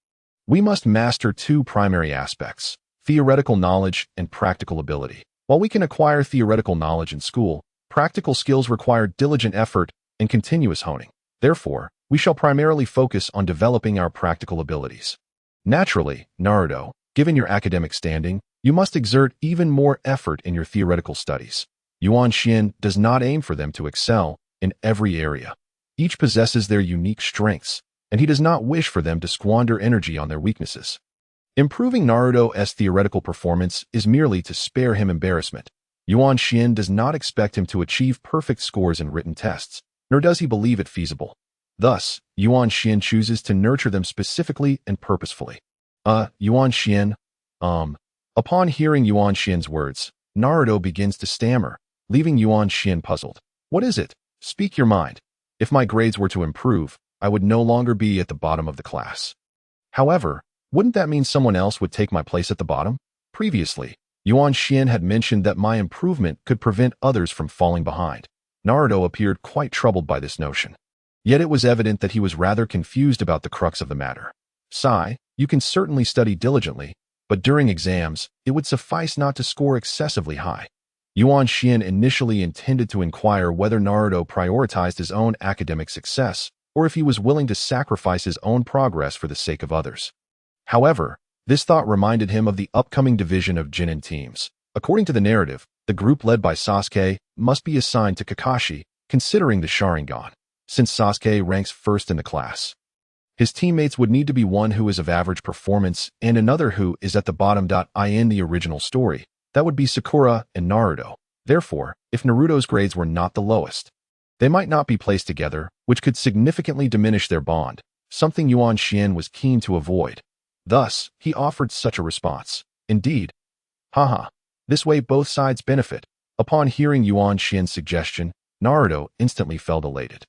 we must master two primary aspects: theoretical knowledge and practical ability. While we can acquire theoretical knowledge in school, practical skills require diligent effort and continuous honing. Therefore, we shall primarily focus on developing our practical abilities. Naturally, Naruto, given your academic standing, you must exert even more effort in your theoretical studies. Yuan Xian does not aim for them to excel in every area. Each possesses their unique strengths, and he does not wish for them to squander energy on their weaknesses. Improving Naruto's theoretical performance is merely to spare him embarrassment. Yuan Xian does not expect him to achieve perfect scores in written tests, nor does he believe it feasible. Thus, Yuan Xian chooses to nurture them specifically and purposefully. Yuan Xian, Upon hearing Yuan Xian's words, Naruto begins to stammer, leaving Yuan Xian puzzled. What is it? Speak your mind. If my grades were to improve, I would no longer be at the bottom of the class. However, wouldn't that mean someone else would take my place at the bottom? Previously, Yuan Xian had mentioned that my improvement could prevent others from falling behind. Naruto appeared quite troubled by this notion. Yet it was evident that he was rather confused about the crux of the matter. Sai, you can certainly study diligently, but during exams, it would suffice not to score excessively high. Yuan Xian initially intended to inquire whether Naruto prioritized his own academic success, or if he was willing to sacrifice his own progress for the sake of others. However, this thought reminded him of the upcoming division of Genin teams. According to the narrative, the group led by Sasuke must be assigned to Kakashi, considering the Sharingan, since Sasuke ranks first in the class. His teammates would need to be one who is of average performance and another who is at the bottom. In the original story, that would be Sakura and Naruto. Therefore, if Naruto's grades were not the lowest, they might not be placed together, which could significantly diminish their bond, something Yuan Xian was keen to avoid. Thus, he offered such a response. Indeed. This way both sides benefit. Upon hearing Yuan Xian's suggestion, Naruto instantly felt elated.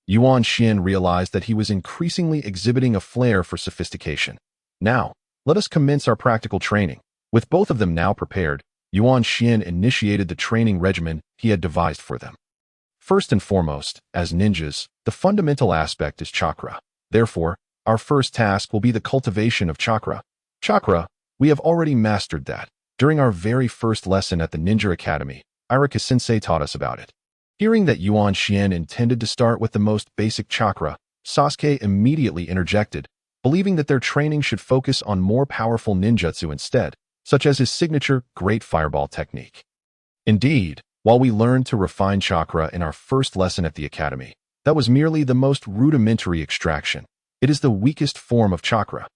Yuan Xian realized that he was increasingly exhibiting a flair for sophistication. Now, let us commence our practical training. With both of them now prepared, Yuan Xian initiated the training regimen he had devised for them. First and foremost, as ninjas, the fundamental aspect is chakra. Therefore, our first task will be the cultivation of chakra. Chakra, we have already mastered that. During our very first lesson at the Ninja Academy, Irika-sensei taught us about it. Hearing that Yuan Xian intended to start with the most basic chakra, Sasuke immediately interjected, believing that their training should focus on more powerful ninjutsu instead, such as his signature Great Fireball technique. Indeed, while we learned to refine chakra in our first lesson at the academy, that was merely the most rudimentary extraction. It is the weakest form of chakra.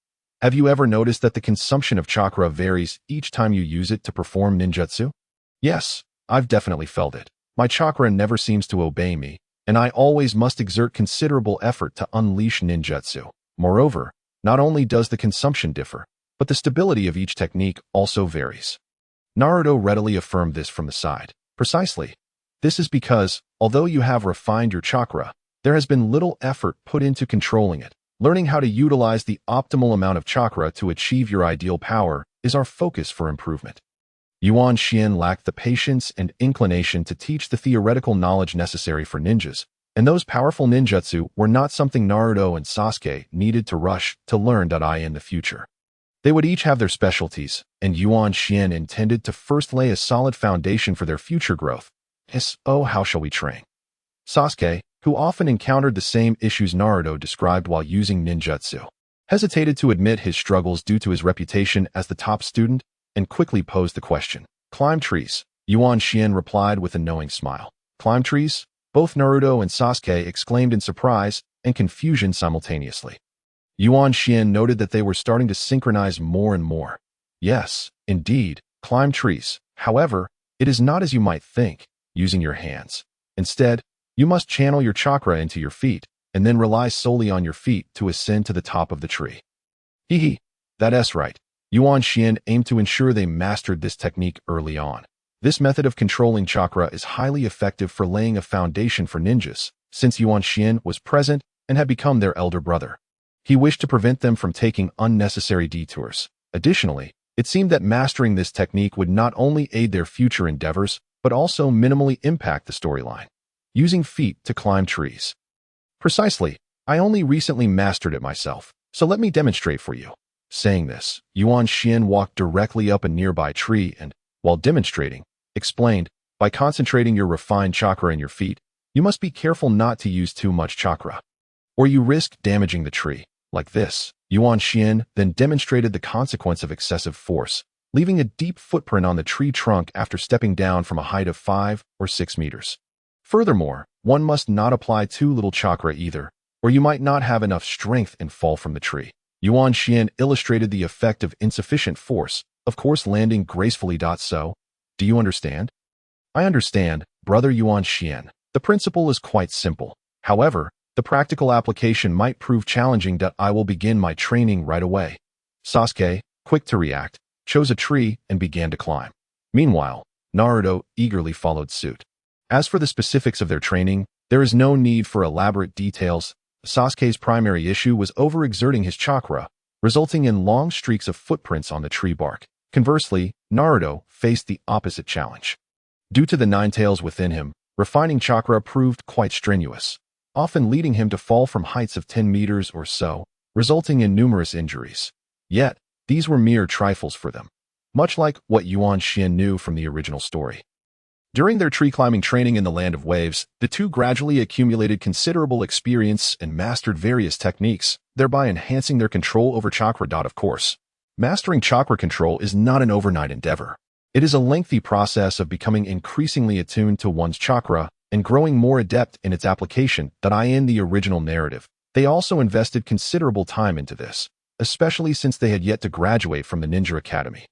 Have you ever noticed that the consumption of chakra varies each time you use it to perform ninjutsu? Yes, I've definitely felt it. My chakra never seems to obey me, and I always must exert considerable effort to unleash ninjutsu. Moreover, not only does the consumption differ, but the stability of each technique also varies. Naruto readily affirmed this from the side. Precisely. This is because, although you have refined your chakra, there has been little effort put into controlling it. Learning how to utilize the optimal amount of chakra to achieve your ideal power is our focus for improvement. Yuan Xian lacked the patience and inclination to teach the theoretical knowledge necessary for ninjas, and those powerful ninjutsu were not something Naruto and Sasuke needed to rush to learn. In the future, they would each have their specialties, and Yuan Xian intended to first lay a solid foundation for their future growth. How shall we train? Sasuke, who often encountered the same issues Naruto described while using ninjutsu, hesitated to admit his struggles due to his reputation as the top student, and quickly posed the question. Climb trees. Yuan Xian replied with a knowing smile. Climb trees? Both Naruto and Sasuke exclaimed in surprise and confusion simultaneously. Yuan Xian noted that they were starting to synchronize more and more. Yes, indeed, climb trees. However, it is not as you might think, using your hands. Instead, you must channel your chakra into your feet, and then rely solely on your feet to ascend to the top of the tree. That's right. Yuan Xian aimed to ensure they mastered this technique early on. This method of controlling chakra is highly effective for laying a foundation for ninjas, since Yuan Xian was present and had become their elder brother. He wished to prevent them from taking unnecessary detours. Additionally, it seemed that mastering this technique would not only aid their future endeavors, but also minimally impact the storyline. Using feet to climb trees. Precisely. I only recently mastered it myself, so let me demonstrate for you. Saying this, Yuan Xian walked directly up a nearby tree and, while demonstrating, explained, by concentrating your refined chakra in your feet, you must be careful not to use too much chakra, or you risk damaging the tree. Like this, Yuan Xian then demonstrated the consequence of excessive force, leaving a deep footprint on the tree trunk after stepping down from a height of 5 or 6 meters. Furthermore, one must not apply too little chakra either, or you might not have enough strength and fall from the tree. Yuan Xian illustrated the effect of insufficient force, of course landing gracefully. So, do you understand? I understand, brother Yuan Xian. The principle is quite simple. However, The practical application might prove challenging. I will begin my training right away. Sasuke, quick to react, chose a tree and began to climb. Meanwhile, Naruto eagerly followed suit. As for the specifics of their training, there is no need for elaborate details. Sasuke's primary issue was overexerting his chakra, resulting in long streaks of footprints on the tree bark. Conversely, Naruto faced the opposite challenge. Due to the nine tails within him, refining chakra proved quite strenuous, often leading him to fall from heights of 10 meters or so, resulting in numerous injuries. Yet, these were mere trifles for them, much like what Yuan Xian knew from the original story. During their tree climbing training in the Land of Waves, the two gradually accumulated considerable experience and mastered various techniques, thereby enhancing their control over chakra. Of course, mastering chakra control is not an overnight endeavor. It is a lengthy process of becoming increasingly attuned to one's chakra and growing more adept in its application. In the original narrative, they also invested considerable time into this, especially since they had yet to graduate from the Ninja Academy.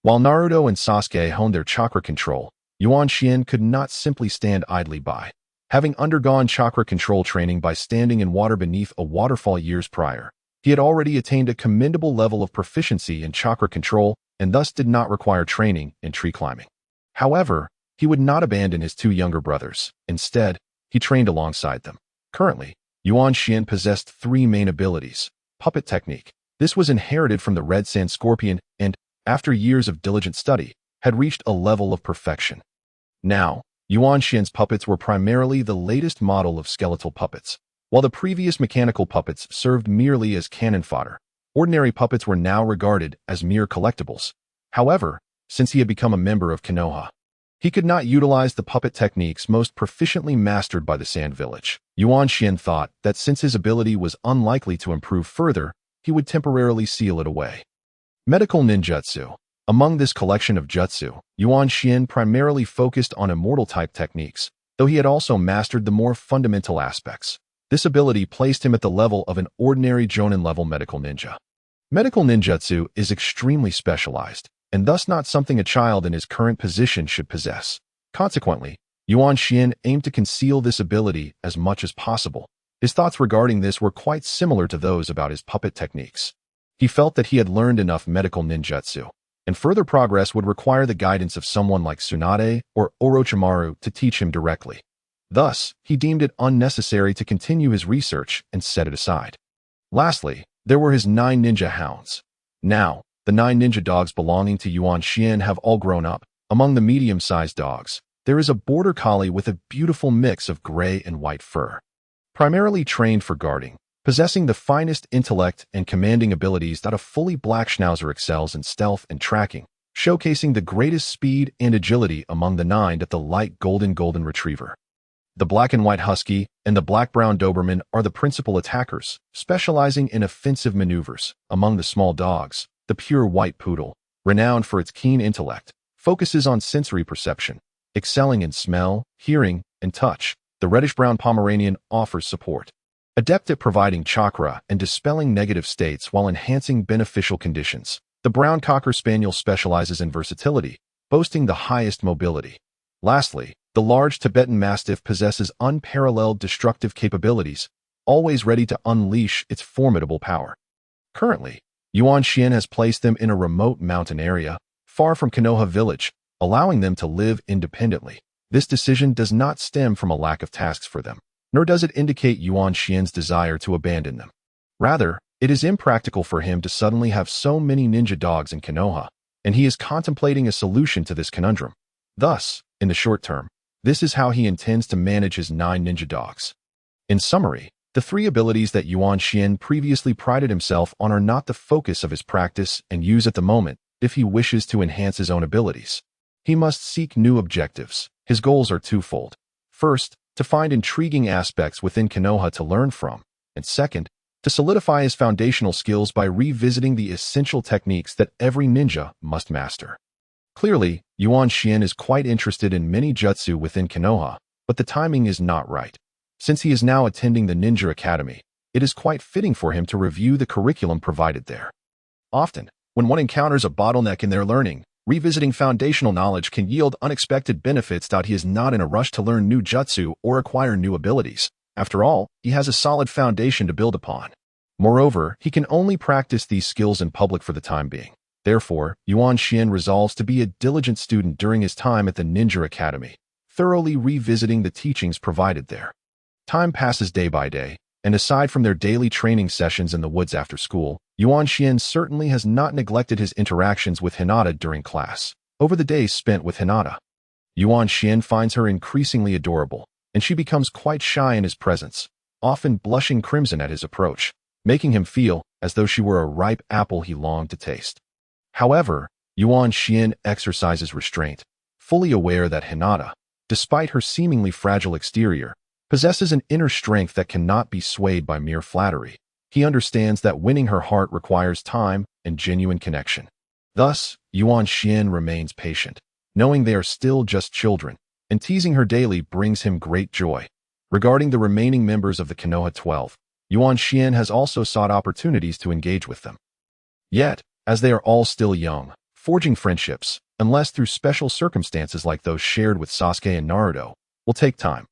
While Naruto and Sasuke honed their chakra control, Yuan Xian could not simply stand idly by. Having undergone chakra control training by standing in water beneath a waterfall years prior, he had already attained a commendable level of proficiency in chakra control and thus did not require training in tree climbing. However, he would not abandon his two younger brothers. Instead, he trained alongside them. Currently, Yuan Xian possessed three main abilities. Puppet technique. This was inherited from the Red Sand Scorpion and, after years of diligent study, had reached a level of perfection. Now, Yuan Xian's puppets were primarily the latest model of skeletal puppets. While the previous mechanical puppets served merely as cannon fodder, ordinary puppets were now regarded as mere collectibles. However, since he had become a member of Konoha, he could not utilize the puppet techniques most proficiently mastered by the Sand Village. Yuan Xian thought that since his ability was unlikely to improve further, he would temporarily seal it away. Medical ninjutsu. Among this collection of jutsu, Yuan Xian primarily focused on immortal-type techniques, though he had also mastered the more fundamental aspects. This ability placed him at the level of an ordinary Jonin-level medical ninja. Medical ninjutsu is extremely specialized, and thus not something a child in his current position should possess. Consequently, Yuan Xian aimed to conceal this ability as much as possible. His thoughts regarding this were quite similar to those about his puppet techniques. He felt that he had learned enough medical ninjutsu, and further progress would require the guidance of someone like Tsunade or Orochimaru to teach him directly. Thus, he deemed it unnecessary to continue his research and set it aside. Lastly, there were his 9 ninja hounds. Now, the 9 ninja dogs belonging to Yuan Xian have all grown up. Among the medium-sized dogs, there is a border collie with a beautiful mix of gray and white fur. Primarily trained for guarding, possessing the finest intellect and commanding abilities, a fully black Schnauzer excels in stealth and tracking, showcasing the greatest speed and agility among the 9. The light golden retriever, the black and white husky, and the black-brown Doberman are the principal attackers, specializing in offensive maneuvers. Among the small dogs, the pure white poodle, renowned for its keen intellect, focuses on sensory perception, excelling in smell, hearing, and touch. The reddish-brown Pomeranian offers support, adept at providing chakra and dispelling negative states while enhancing beneficial conditions. The brown Cocker Spaniel specializes in versatility, boasting the highest mobility. Lastly, the large Tibetan Mastiff possesses unparalleled destructive capabilities, always ready to unleash its formidable power. Currently, Yuan Xian has placed them in a remote mountain area, far from Konoha village, allowing them to live independently. This decision does not stem from a lack of tasks for them, nor does it indicate Yuan Xian's desire to abandon them. Rather, it is impractical for him to suddenly have so many ninja dogs in Konoha, and he is contemplating a solution to this conundrum. Thus, in the short term, this is how he intends to manage his 9 ninja dogs. In summary, the 3 abilities that Yuan Xian previously prided himself on are not the focus of his practice and use at the moment if he wishes to enhance his own abilities. He must seek new objectives. His goals are twofold. First, to find intriguing aspects within Konoha to learn from, and second, to solidify his foundational skills by revisiting the essential techniques that every ninja must master. Clearly, Yuan Xian is quite interested in many jutsu within Konoha, but the timing is not right. Since he is now attending the Ninja Academy, it is quite fitting for him to review the curriculum provided there. Often, when one encounters a bottleneck in their learning, revisiting foundational knowledge can yield unexpected benefits. He is not in a rush to learn new jutsu or acquire new abilities. After all, he has a solid foundation to build upon. Moreover, he can only practice these skills in public for the time being. Therefore, Yuan Xian resolves to be a diligent student during his time at the Ninja Academy, thoroughly revisiting the teachings provided there. Time passes day by day, and aside from their daily training sessions in the woods after school, Yuan Xian certainly has not neglected his interactions with Hinata during class. Over the days spent with Hinata, Yuan Xian finds her increasingly adorable, and she becomes quite shy in his presence, often blushing crimson at his approach, making him feel as though she were a ripe apple he longed to taste. However, Yuan Xian exercises restraint, fully aware that Hinata, despite her seemingly fragile exterior, possesses an inner strength that cannot be swayed by mere flattery. He understands that winning her heart requires time and genuine connection. Thus, Yuan Xian remains patient, knowing they are still just children, and teasing her daily brings him great joy. Regarding the remaining members of the Konoha 12, Yuan Xian has also sought opportunities to engage with them. Yet, as they are all still young, forging friendships, unless through special circumstances like those shared with Sasuke and Naruto, will take time.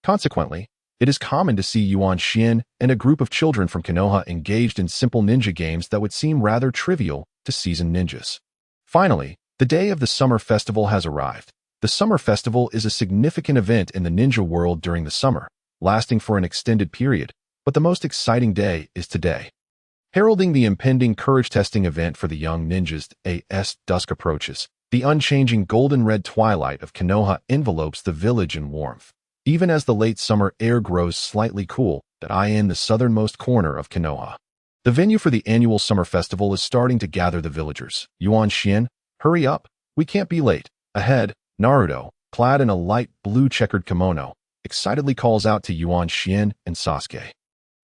Consequently, it is common to see Yuan Xian and a group of children from Konoha engaged in simple ninja games that would seem rather trivial to seasoned ninjas. Finally, the day of the summer festival has arrived. The summer festival is a significant event in the ninja world during the summer, lasting for an extended period, but the most exciting day is today. Heralding the impending courage-testing event for the young ninjas as dusk approaches, the unchanging golden-red twilight of Konoha envelopes the village in warmth. Even as the late summer air grows slightly cool, that I in the southernmost corner of Konoha. The venue for the annual summer festival is starting to gather the villagers. Yuan Xian, hurry up, we can't be late. Ahead, Naruto, clad in a light blue checkered kimono, excitedly calls out to Yuan Xian and Sasuke.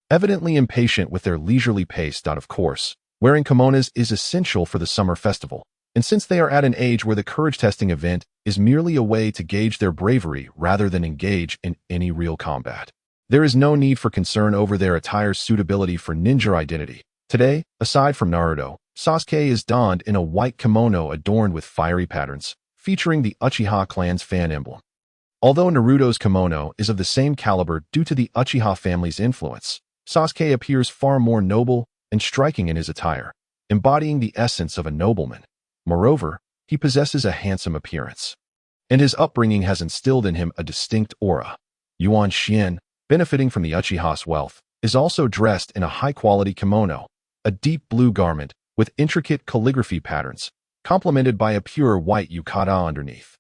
Evidently impatient with their leisurely pace. Of course, wearing kimonos is essential for the summer festival, and since they are at an age where the courage-testing event is merely a way to gauge their bravery rather than engage in any real combat, there is no need for concern over their attire's suitability for ninja identity. Today, aside from Naruto, Sasuke is donned in a white kimono adorned with fiery patterns, featuring the Uchiha clan's fan emblem. Although Naruto's kimono is of the same caliber due to the Uchiha family's influence, Sasuke appears far more noble and striking in his attire, embodying the essence of a nobleman. Moreover, he possesses a handsome appearance, and his upbringing has instilled in him a distinct aura. Yuan Xian, benefiting from the Uchiha's wealth, is also dressed in a high-quality kimono, a deep blue garment with intricate calligraphy patterns, complemented by a pure white yukata underneath.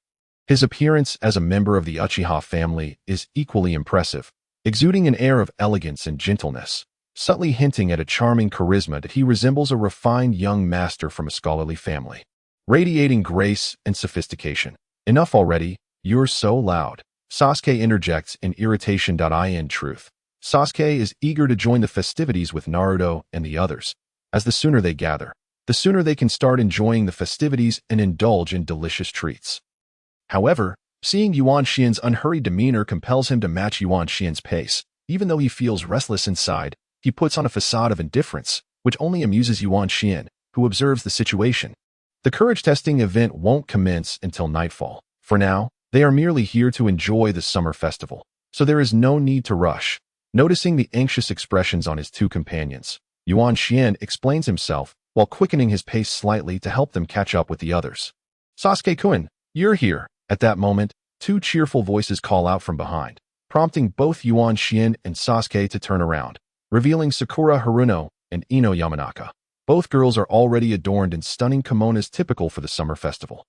His appearance as a member of the Uchiha family is equally impressive, exuding an air of elegance and gentleness, subtly hinting at a charming charisma that he resembles a refined young master from a scholarly family. Radiating grace and sophistication. Enough already, you're so loud. Sasuke interjects in irritation. In truth, Sasuke is eager to join the festivities with Naruto and the others, as the sooner they gather, the sooner they can start enjoying the festivities and indulge in delicious treats. However, seeing Yuan Xian's unhurried demeanor compels him to match Yuan Xian's pace. Even though he feels restless inside, he puts on a facade of indifference, which only amuses Yuan Xian, who observes the situation. The courage-testing event won't commence until nightfall. For now, they are merely here to enjoy the summer festival, so there is no need to rush. Noticing the anxious expressions on his two companions, Yuan Xian explains himself while quickening his pace slightly to help them catch up with the others. Sasuke-kun, you're here. At that moment, two cheerful voices call out from behind, prompting both Yuan Xian and Sasuke to turn around, revealing Sakura Haruno and Ino Yamanaka. Both girls are already adorned in stunning kimonos typical for the summer festival.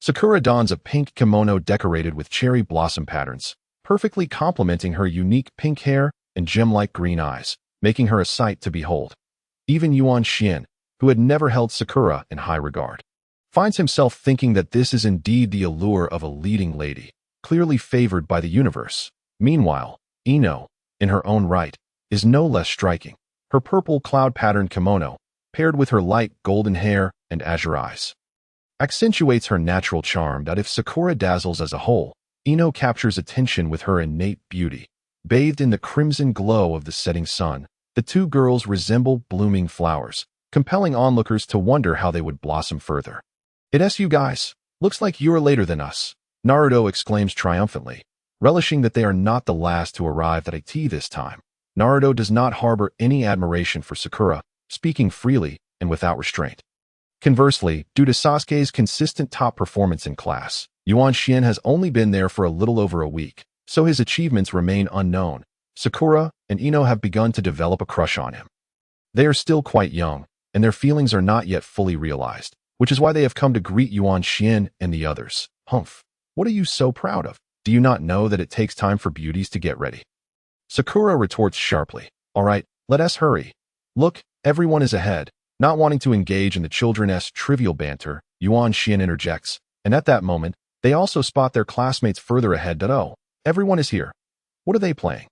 Sakura dons a pink kimono decorated with cherry blossom patterns, perfectly complementing her unique pink hair and gem-like green eyes, making her a sight to behold. Even Yuan Xian, who had never held Sakura in high regard, finds himself thinking that this is indeed the allure of a leading lady, clearly favored by the universe. Meanwhile, Ino, in her own right, is no less striking. Her purple cloud-patterned kimono, paired with her light golden hair and azure eyes, accentuates her natural charm. That if Sakura dazzles as a whole, Ino captures attention with her innate beauty. Bathed in the crimson glow of the setting sun, the two girls resemble blooming flowers, compelling onlookers to wonder how they would blossom further. "It's you guys. Looks like you're later than us," Naruto exclaims triumphantly, relishing that they are not the last to arrive at a tea this time. Naruto does not harbor any admiration for Sakura, speaking freely and without restraint. Conversely, due to Sasuke's consistent top performance in class, Yuan Xian has only been there for a little over a week, so his achievements remain unknown. Sakura and Ino have begun to develop a crush on him. They are still quite young, and their feelings are not yet fully realized, which is why they have come to greet Yuan Xian and the others. Humph, what are you so proud of? Do you not know that it takes time for beauties to get ready? Sakura retorts sharply. All right, let us hurry. Look, everyone is ahead. Not wanting to engage in the children's trivial banter, Yuan Xian interjects, and at that moment, they also spot their classmates further ahead that, oh, everyone is here. What are they playing?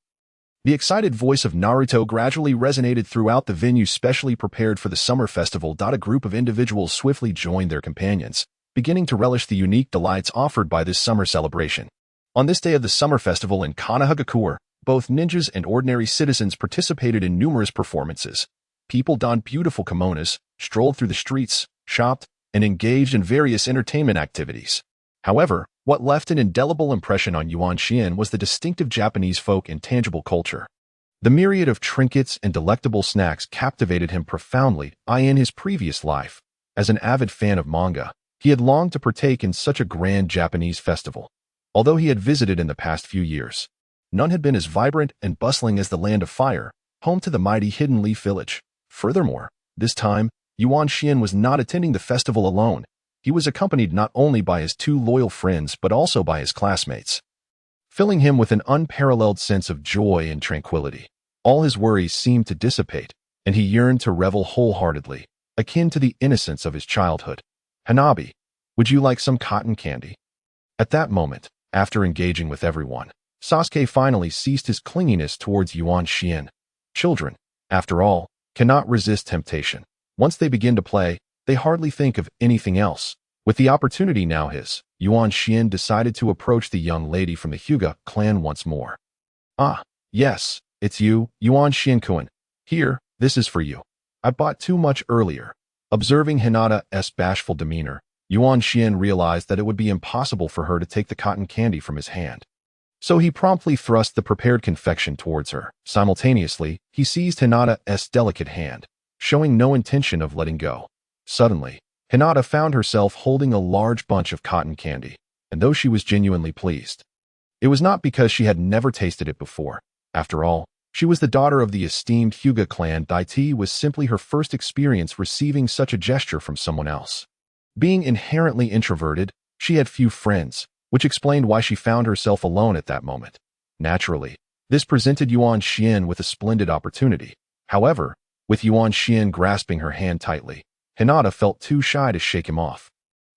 The excited voice of Naruto gradually resonated throughout the venue specially prepared for the summer festival. A group of individuals swiftly joined their companions, beginning to relish the unique delights offered by this summer celebration. On this day of the summer festival in Konohagakure, both ninjas and ordinary citizens participated in numerous performances. People donned beautiful kimonos, strolled through the streets, shopped, and engaged in various entertainment activities. However, what left an indelible impression on Yuan Xian was the distinctive Japanese folk and tangible culture. The myriad of trinkets and delectable snacks captivated him profoundly. In his previous life, as an avid fan of manga, he had longed to partake in such a grand Japanese festival. Although he had visited in the past few years, none had been as vibrant and bustling as the Land of Fire, home to the mighty Hidden Leaf Village. Furthermore, this time, Yuan Xian was not attending the festival alone. He was accompanied not only by his two loyal friends but also by his classmates, filling him with an unparalleled sense of joy and tranquility. All his worries seemed to dissipate, and he yearned to revel wholeheartedly, akin to the innocence of his childhood. Hanabi, would you like some cotton candy? At that moment, after engaging with everyone, Sasuke finally ceased his clinginess towards Yuan Xian. Children, after all, cannot resist temptation. Once they begin to play, they hardly think of anything else. With the opportunity now his, Yuan Xian decided to approach the young lady from the Hyuga clan once more. Ah, yes, it's you, Yuan Xian-kun. Here, this is for you. I bought too much earlier. Observing Hinata's bashful demeanor, Yuan Xian realized that it would be impossible for her to take the cotton candy from his hand. So he promptly thrust the prepared confection towards her. Simultaneously, he seized Hinata's delicate hand, showing no intention of letting go. Suddenly, Hinata found herself holding a large bunch of cotton candy, and though she was genuinely pleased, it was not because she had never tasted it before. After all, she was the daughter of the esteemed Hyuga clan. Tea was simply her first experience receiving such a gesture from someone else. Being inherently introverted, she had few friends, which explained why she found herself alone at that moment. Naturally, this presented Yuan Xian with a splendid opportunity. However, with Yuan Xian grasping her hand tightly, Hinata felt too shy to shake him off,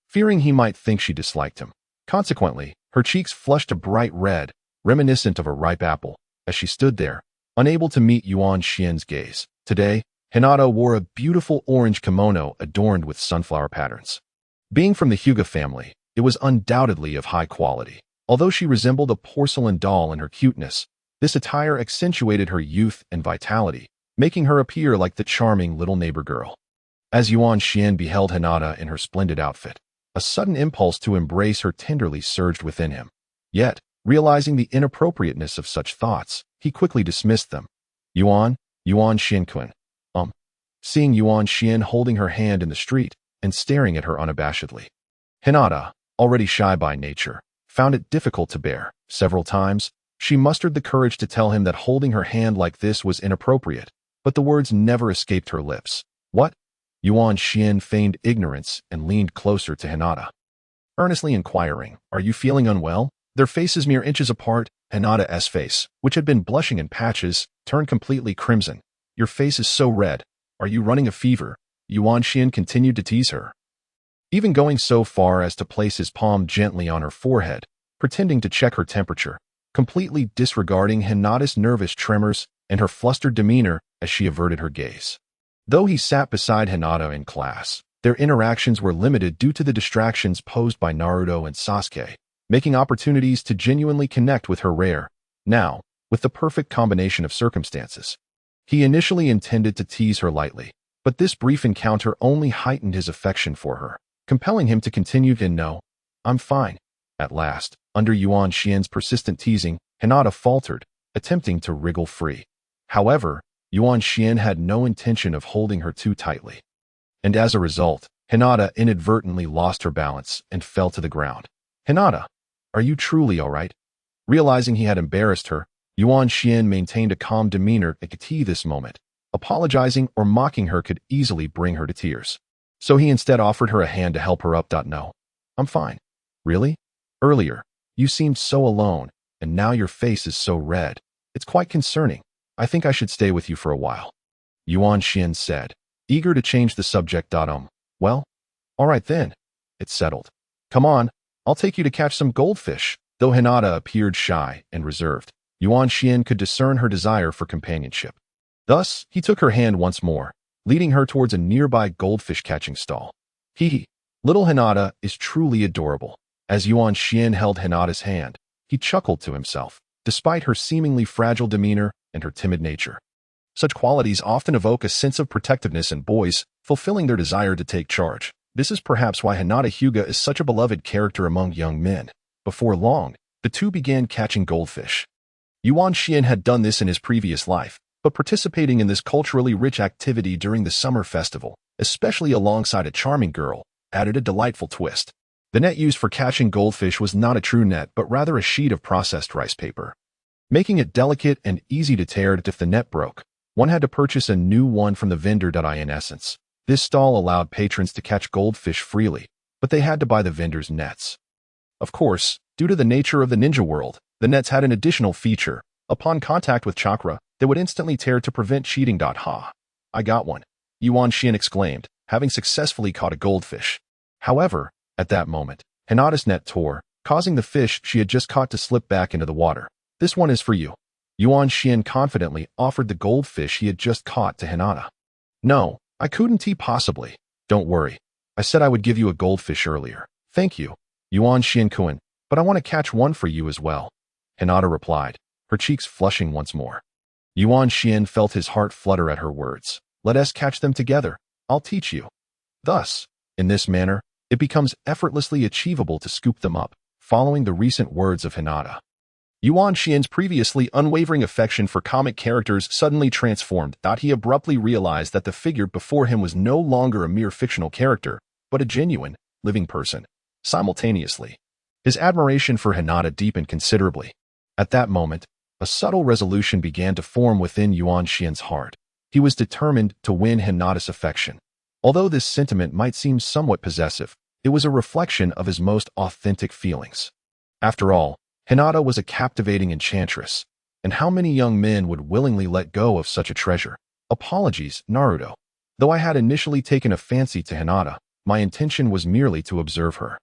fearing he might think she disliked him. Consequently, her cheeks flushed a bright red, reminiscent of a ripe apple, as she stood there, unable to meet Yuan Xian's gaze. Today, Hinata wore a beautiful orange kimono adorned with sunflower patterns. Being from the Hyuga family, it was undoubtedly of high quality. Although she resembled a porcelain doll in her cuteness, this attire accentuated her youth and vitality, making her appear like the charming little neighbor girl. As Yuan Xian beheld Hinata in her splendid outfit, a sudden impulse to embrace her tenderly surged within him. Yet, realizing the inappropriateness of such thoughts, he quickly dismissed them. Yuan Xian-kun. Seeing Yuan Xian holding her hand in the street and staring at her unabashedly, Hinata, already shy by nature, found it difficult to bear. Several times, she mustered the courage to tell him that holding her hand like this was inappropriate, but the words never escaped her lips. What? Yuan Xian feigned ignorance and leaned closer to Hinata, earnestly inquiring, are you feeling unwell? Their faces mere inches apart, Hinata's face, which had been blushing in patches, turned completely crimson. Your face is so red. Are you running a fever? Yuan Xian continued to tease her, even going so far as to place his palm gently on her forehead, pretending to check her temperature, completely disregarding Hinata's nervous tremors and her flustered demeanor as she averted her gaze. Though he sat beside Hinata in class, their interactions were limited due to the distractions posed by Naruto and Sasuke, making opportunities to genuinely connect with her rare. Now, with the perfect combination of circumstances, he initially intended to tease her lightly, but this brief encounter only heightened his affection for her, compelling him to continue to no, I'm fine. At last, under Yuan Xian's persistent teasing, Hinata faltered, attempting to wriggle free. However, Yuan Xian had no intention of holding her too tightly. And as a result, Hinata inadvertently lost her balance and fell to the ground. Hinata, are you truly all right? Realizing he had embarrassed her, Yuan Xian maintained a calm demeanor at this moment. Apologizing or mocking her could easily bring her to tears. So he instead offered her a hand to help her up. No, I'm fine. Really? Earlier, you seemed so alone, and now your face is so red. It's quite concerning. I think I should stay with you for a while. Yuan Xian said, eager to change the subject. Well, all right then. It's settled. Come on, I'll take you to catch some goldfish. Though Hinata appeared shy and reserved, Yuan Xian could discern her desire for companionship. Thus, he took her hand once more, leading her towards a nearby goldfish catching stall. Little Hinata is truly adorable. As Yuan Xian held Hinata's hand, he chuckled to himself, despite her seemingly fragile demeanor and her timid nature. Such qualities often evoke a sense of protectiveness in boys, fulfilling their desire to take charge. This is perhaps why Hinata Hyuga is such a beloved character among young men. Before long, the two began catching goldfish. Yuan Xian had done this in his previous life, but participating in this culturally rich activity during the summer festival, especially alongside a charming girl, added a delightful twist. The net used for catching goldfish was not a true net but rather a sheet of processed rice paper. Making it delicate and easy to tear if the net broke, one had to purchase a new one from the vendor. In essence, this stall allowed patrons to catch goldfish freely, but they had to buy the vendor's nets. Of course, due to the nature of the ninja world, the nets had an additional feature. Upon contact with chakra, they would instantly tear to prevent cheating. Ha! I got one, Yuan Xian exclaimed, having successfully caught a goldfish. However, at that moment, Hinata's net tore, causing the fish she had just caught to slip back into the water. This one is for you. Yuan Xian confidently offered the goldfish he had just caught to Hinata. No, I couldn't possibly. Don't worry. I said I would give you a goldfish earlier. Thank you, Yuan Xian-kun, but I want to catch one for you as well. Hinata replied, her cheeks flushing once more. Yuan Xian felt his heart flutter at her words. Let us catch them together. I'll teach you. Thus, in this manner, it becomes effortlessly achievable to scoop them up, following the recent words of Hinata. Yuan Xian's previously unwavering affection for comic characters suddenly transformed. He abruptly realized that the figure before him was no longer a mere fictional character, but a genuine, living person. Simultaneously, his admiration for Hinata deepened considerably. At that moment, a subtle resolution began to form within Yuan Xian's heart. He was determined to win Hinata's affection. Although this sentiment might seem somewhat possessive, it was a reflection of his most authentic feelings. After all, Hinata was a captivating enchantress, and how many young men would willingly let go of such a treasure? Apologies, Naruto. Though I had initially taken a fancy to Hinata, my intention was merely to observe her,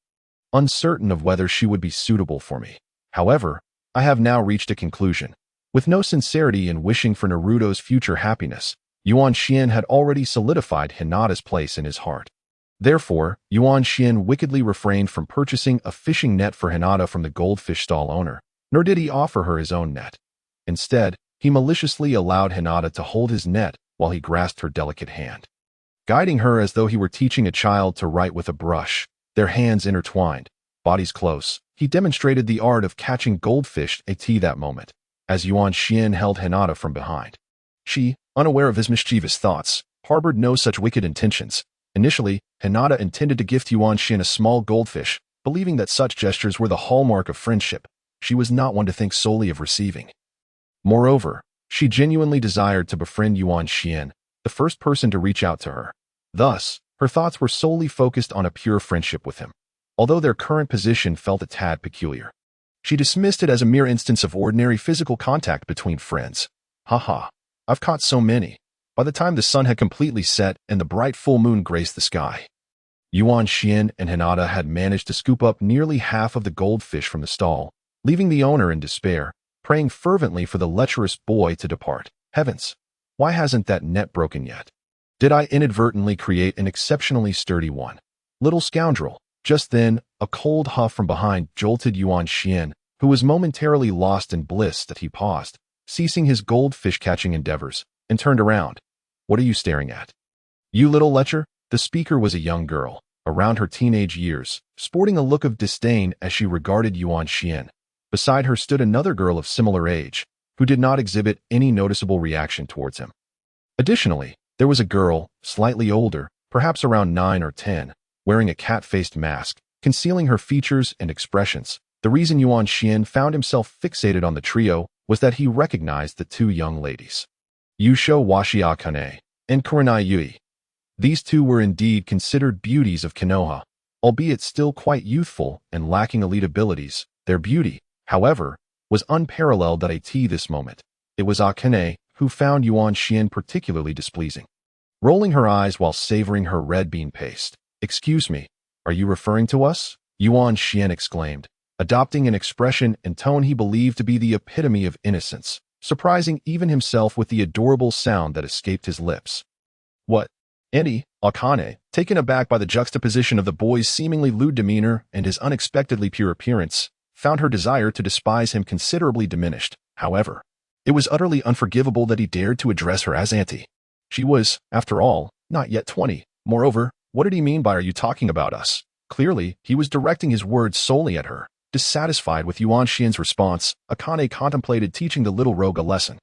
uncertain of whether she would be suitable for me. However, I have now reached a conclusion. With no sincerity in wishing for Naruto's future happiness, Yuan Xian had already solidified Hinata's place in his heart. Therefore, Yuan Xian wickedly refrained from purchasing a fishing net for Hinata from the goldfish stall owner, nor did he offer her his own net. Instead, he maliciously allowed Hinata to hold his net while he grasped her delicate hand. Guiding her as though he were teaching a child to write with a brush, their hands intertwined, bodies close, he demonstrated the art of catching goldfish at that moment, as Yuan Xian held Hinata from behind. She, unaware of his mischievous thoughts, harbored no such wicked intentions. Initially, Hinata intended to gift Yuan Xian a small goldfish, believing that such gestures were the hallmark of friendship. She was not one to think solely of receiving. Moreover, she genuinely desired to befriend Yuan Xian, the first person to reach out to her. Thus, her thoughts were solely focused on a pure friendship with him. Although their current position felt a tad peculiar, she dismissed it as a mere instance of ordinary physical contact between friends. Haha, I've caught so many. By the time the sun had completely set and the bright full moon graced the sky, Yuan Xian and Hinata had managed to scoop up nearly half of the goldfish from the stall, leaving the owner in despair, praying fervently for the lecherous boy to depart. Heavens, why hasn't that net broken yet? Did I inadvertently create an exceptionally sturdy one? Little scoundrel. Just then, a cold huff from behind jolted Yuan Xian, who was momentarily lost in bliss that he paused, ceasing his goldfish-catching endeavors, and turned around. What are you staring at? You little lecher? The speaker was a young girl, around her teenage years, sporting a look of disdain as she regarded Yuan Xian. Beside her stood another girl of similar age, who did not exhibit any noticeable reaction towards him. Additionally, there was a girl, slightly older, perhaps around 9 or 10, wearing a cat-faced mask, concealing her features and expressions. The reason Yuan Xian found himself fixated on the trio was that he recognized the two young ladies, Yusho Washia Kane and Kurenai Yui. These two were indeed considered beauties of Konoha, albeit still quite youthful and lacking elite abilities. Their beauty, however, was unparalleled at this moment. It was Akane who found Yuan Xian particularly displeasing. Rolling her eyes while savoring her red bean paste. "Excuse me, are you referring to us?" Yuan Xian exclaimed, adopting an expression and tone he believed to be the epitome of innocence, surprising even himself with the adorable sound that escaped his lips. "What? Annie?" Akane, taken aback by the juxtaposition of the boy's seemingly lewd demeanor and his unexpectedly pure appearance, found her desire to despise him considerably diminished. However, it was utterly unforgivable that he dared to address her as auntie. She was, after all, not yet 20. Moreover, what did he mean by "are you talking about us"? Clearly, he was directing his words solely at her. Dissatisfied with Yuan Xian's response, Akane contemplated teaching the little rogue a lesson.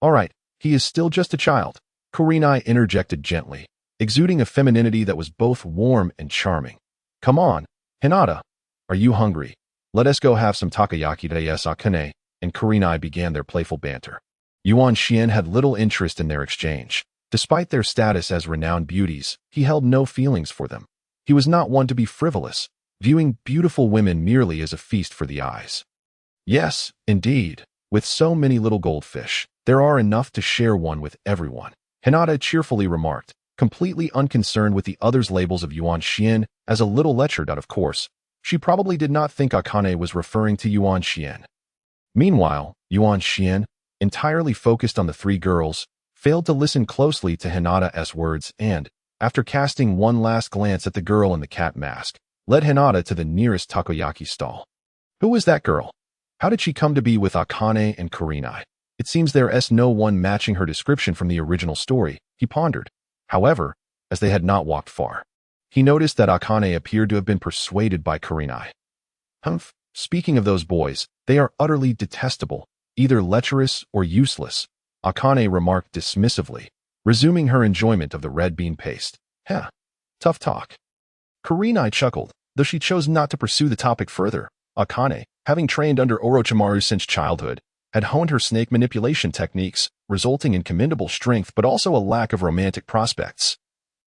"All right, he is still just a child," Kurenai interjected gently, exuding a femininity that was both warm and charming. "Come on, Hinata, are you hungry? Let us go have some takoyaki today." Akane and Kurenai began their playful banter. Yuan Xian had little interest in their exchange. Despite their status as renowned beauties, he held no feelings for them. He was not one to be frivolous, viewing beautiful women merely as a feast for the eyes. Yes, indeed, with so many little goldfish, there are enough to share one with everyone, Hinata cheerfully remarked, completely unconcerned with the others' labels of Yuan Xian as a little lecher. Of course, she probably did not think Akane was referring to Yuan Xian. Meanwhile, Yuan Xian, entirely focused on the three girls, failed to listen closely to Hinata's words and, after casting one last glance at the girl in the cat mask, led Hinata to the nearest takoyaki stall. Who was that girl? How did she come to be with Akane and Kurenai? It seems there's no one matching her description from the original story, he pondered. However, as they had not walked far, he noticed that Akane appeared to have been persuaded by Kurenai. "Humph, speaking of those boys, they are utterly detestable, either lecherous or useless," Akane remarked dismissively, resuming her enjoyment of the red bean paste. "Heh, tough talk." Kurenai chuckled, though she chose not to pursue the topic further. Akane, having trained under Orochimaru since childhood, had honed her snake manipulation techniques, resulting in commendable strength but also a lack of romantic prospects.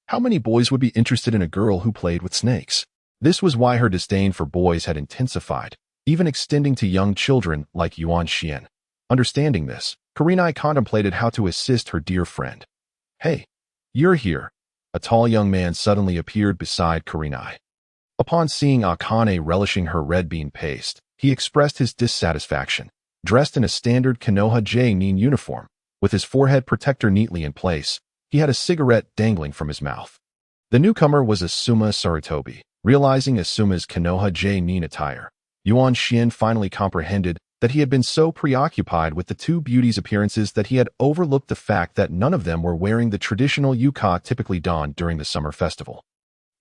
How many boys would be interested in a girl who played with snakes? This was why her disdain for boys had intensified, even extending to young children like Yuan Xian. Understanding this, Kurenai contemplated how to assist her dear friend. "Hey, you're here." A tall young man suddenly appeared beside Kurenai. Upon seeing Akane relishing her red bean paste, he expressed his dissatisfaction. Dressed in a standard Konoha J-nin uniform, with his forehead protector neatly in place, he had a cigarette dangling from his mouth. The newcomer was Asuma Sarutobi. Realizing Asuma's Konoha J-nin attire, Yuan Xian finally comprehended that he had been so preoccupied with the two beauties' appearances that he had overlooked the fact that none of them were wearing the traditional yuka typically donned during the summer festival.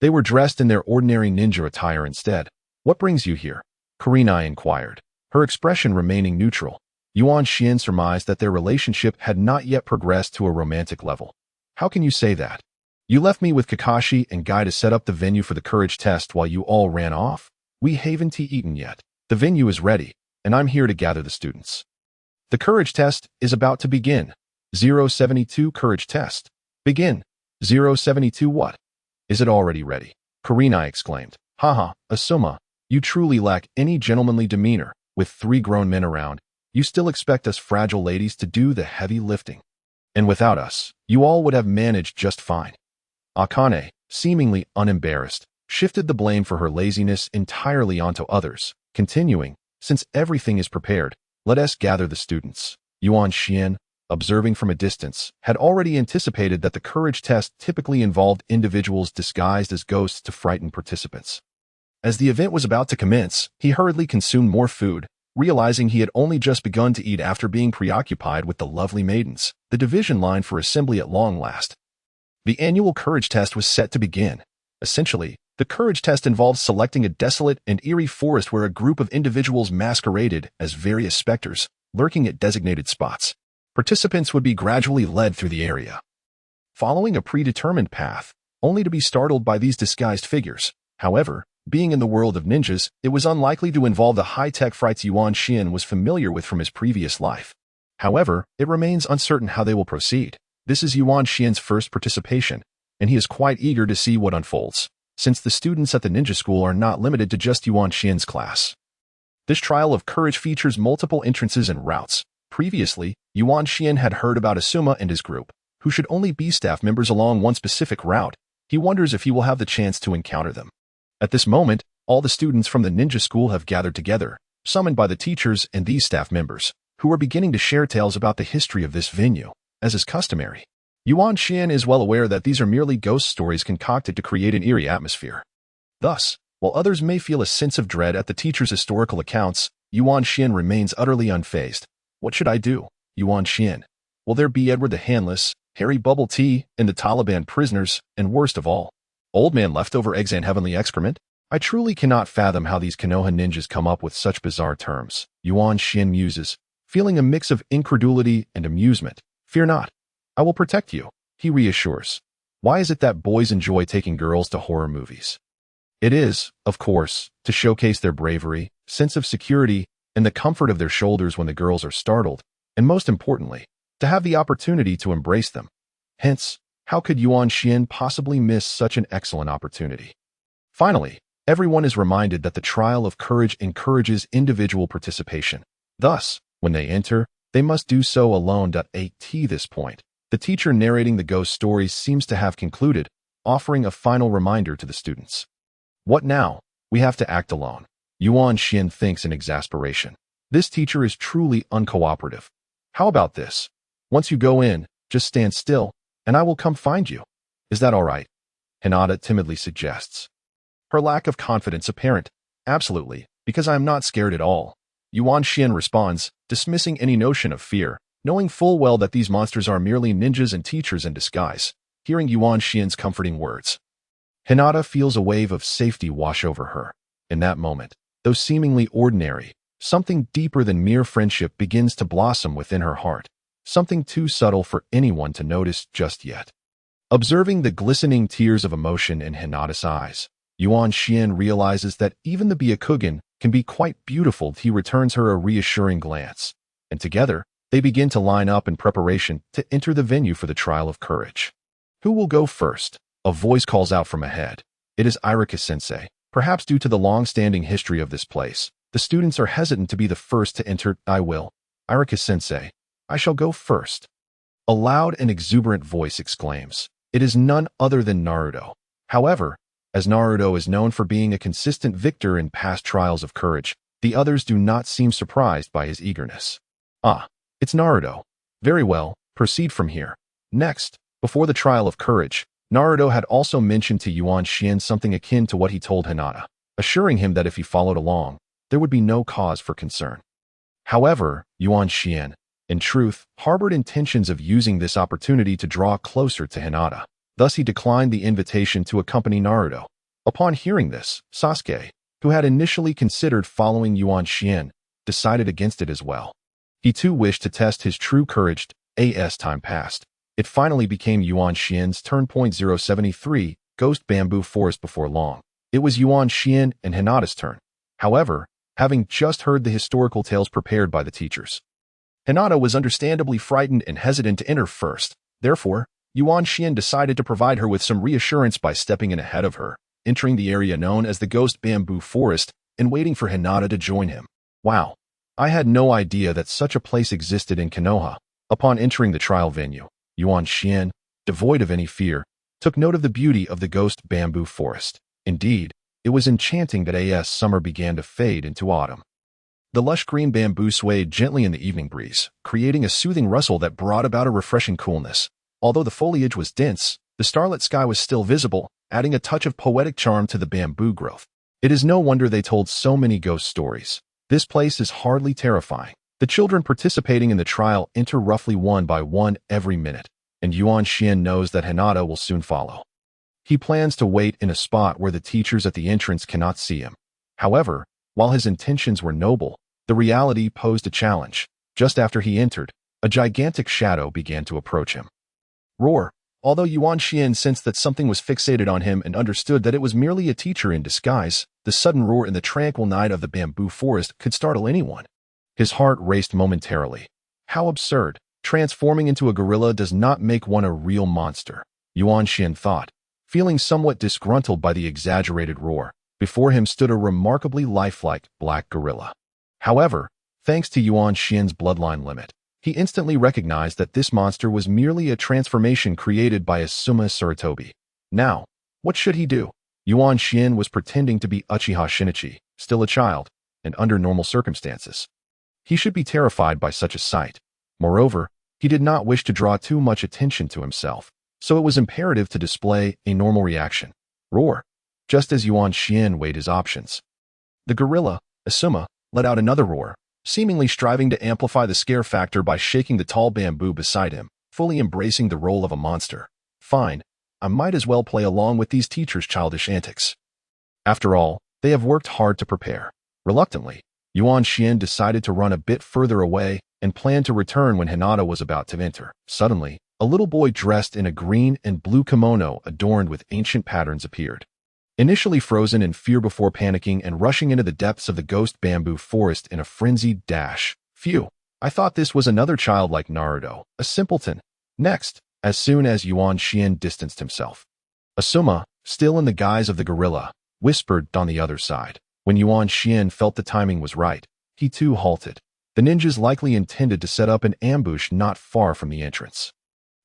They were dressed in their ordinary ninja attire instead. "What brings you here?" Kurenai inquired, her expression remaining neutral. Yuan Xian surmised that their relationship had not yet progressed to a romantic level. "How can you say that? You left me with Kakashi and Guy to set up the venue for the courage test while you all ran off? We haven't eaten yet. The venue is ready, and I'm here to gather the students. The courage test is about to begin. 072 courage test. Begin. 072 what? Is it already ready?" Kurenai exclaimed. "Haha, Asuma, you truly lack any gentlemanly demeanor. With 3 grown men around, you still expect us fragile ladies to do the heavy lifting. And without us, you all would have managed just fine." Akane, seemingly unembarrassed, shifted the blame for her laziness entirely onto others, continuing, "Since everything is prepared, let us gather the students." Yuan Xian, observing from a distance, had already anticipated that the courage test typically involved individuals disguised as ghosts to frighten participants. As the event was about to commence, he hurriedly consumed more food, realizing he had only just begun to eat after being preoccupied with the lovely maidens, the division line for assembly at long last. The annual courage test was set to begin. Essentially, The courage test involves selecting a desolate and eerie forest where a group of individuals masqueraded as various specters, lurking at designated spots. Participants would be gradually led through the area, following a predetermined path, only to be startled by these disguised figures. However, being in the world of ninjas, it was unlikely to involve the high-tech frights Yuan Xian was familiar with from his previous life. However, it remains uncertain how they will proceed. This is Yuan Xian's first participation, and he is quite eager to see what unfolds, since the students at the ninja school are not limited to just Yuan Xian's class. This trial of courage features multiple entrances and routes. Previously, Yuan Xian had heard about Asuma and his group, who should only be staff members along one specific route. He wonders if he will have the chance to encounter them. At this moment, all the students from the ninja school have gathered together, summoned by the teachers and these staff members, who are beginning to share tales about the history of this venue, as is customary. Yuan Xian is well aware that these are merely ghost stories concocted to create an eerie atmosphere. Thus, while others may feel a sense of dread at the teacher's historical accounts, Yuan Xian remains utterly unfazed. What should I do? Yuan Xian. Will there be Edward the Handless, Harry Bubble Tea, and the Taliban prisoners, and worst of all, Old Man Leftover Eggs and Heavenly Excrement? I truly cannot fathom how these Konoha ninjas come up with such bizarre terms. Yuan Xian muses, feeling a mix of incredulity and amusement. Fear not. I will protect you, he reassures. Why is it that boys enjoy taking girls to horror movies? It is, of course, to showcase their bravery, sense of security, and the comfort of their shoulders when the girls are startled, and most importantly, to have the opportunity to embrace them. Hence, how could Yuan Xian possibly miss such an excellent opportunity? Finally, everyone is reminded that the trial of courage encourages individual participation. Thus, when they enter, they must do so alone. At this point, the teacher narrating the ghost stories seems to have concluded, offering a final reminder to the students. What now? We have to act alone. Yuan Xian thinks in exasperation. This teacher is truly uncooperative. How about this? Once you go in, just stand still, and I will come find you. Is that all right? Hinata timidly suggests. Her lack of confidence apparent. Absolutely, because I am not scared at all. Yuan Xian responds, dismissing any notion of fear, knowing full well that these monsters are merely ninjas and teachers in disguise. Hearing Yuan Xian's comforting words, Hinata feels a wave of safety wash over her. In that moment, though seemingly ordinary, something deeper than mere friendship begins to blossom within her heart, something too subtle for anyone to notice just yet. Observing the glistening tears of emotion in Hinata's eyes, Yuan Xian realizes that even the Byakugan can be quite beautiful. He returns her a reassuring glance, and together, they begin to line up in preparation to enter the venue for the trial of courage. Who will go first? A voice calls out from ahead. It is Irika-sensei. Perhaps due to the long-standing history of this place, the students are hesitant to be the first to enter. I will. Irika-sensei, I shall go first. A loud and exuberant voice exclaims. It is none other than Naruto. However, as Naruto is known for being a consistent victor in past trials of courage, the others do not seem surprised by his eagerness. Ah, it's Naruto. Very well, proceed from here. Next, before the trial of courage, Naruto had also mentioned to Yuan Xian something akin to what he told Hinata, assuring him that if he followed along, there would be no cause for concern. However, Yuan Xian, in truth, harbored intentions of using this opportunity to draw closer to Hinata. Thus he declined the invitation to accompany Naruto. Upon hearing this, Sasuke, who had initially considered following Yuan Xian, decided against it as well. He too wished to test his true courage. As time passed, it finally became Yuan Xian's turn. 073, Ghost Bamboo Forest. Before long, it was Yuan Xian and Hinata's turn. However, having just heard the historical tales prepared by the teachers, Hinata was understandably frightened and hesitant to enter first. Therefore, Yuan Xian decided to provide her with some reassurance by stepping in ahead of her, entering the area known as the Ghost Bamboo Forest and waiting for Hinata to join him. Wow, I had no idea that such a place existed in Konoha. Upon entering the trial venue, Yuan Xian, devoid of any fear, took note of the beauty of the Ghost Bamboo Forest. Indeed, it was enchanting that as summer began to fade into autumn. The lush green bamboo swayed gently in the evening breeze, creating a soothing rustle that brought about a refreshing coolness. Although the foliage was dense, the starlit sky was still visible, adding a touch of poetic charm to the bamboo growth. It is no wonder they told so many ghost stories. This place is hardly terrifying. The children participating in the trial enter roughly one by one every minute, and Yuan Xian knows that Hinata will soon follow. He plans to wait in a spot where the teachers at the entrance cannot see him. However, while his intentions were noble, the reality posed a challenge. Just after he entered, a gigantic shadow began to approach him. Roar! Although Yuan Xian sensed that something was fixated on him and understood that it was merely a teacher in disguise, the sudden roar in the tranquil night of the bamboo forest could startle anyone. His heart raced momentarily. How absurd! Transforming into a gorilla does not make one a real monster, Yuan Xian thought. Feeling somewhat disgruntled by the exaggerated roar, before him stood a remarkably lifelike black gorilla. However, thanks to Yuan Xian's bloodline limit, he instantly recognized that this monster was merely a transformation created by Asuma Sarutobi. Now, what should he do? Yuan Xian was pretending to be Uchiha Shinichi, still a child, and under normal circumstances. He should be terrified by such a sight. Moreover, he did not wish to draw too much attention to himself, so it was imperative to display a normal reaction. Roar! Just as Yuan Xian weighed his options. The gorilla, Asuma, let out another roar, seemingly striving to amplify the scare factor by shaking the tall bamboo beside him, fully embracing the role of a monster. Fine, I might as well play along with these teachers' childish antics. After all, they have worked hard to prepare. Reluctantly, Yuan Xian decided to run a bit further away and planned to return when Hinata was about to enter. Suddenly, a little boy dressed in a green and blue kimono adorned with ancient patterns appeared. Initially frozen in fear before panicking and rushing into the depths of the ghost bamboo forest in a frenzied dash. Phew, I thought this was another child like Naruto, a simpleton. Next, as soon as Yuan Xian distanced himself, Asuma, still in the guise of the gorilla, whispered on the other side. When Yuan Xian felt the timing was right, he too halted. The ninjas likely intended to set up an ambush not far from the entrance.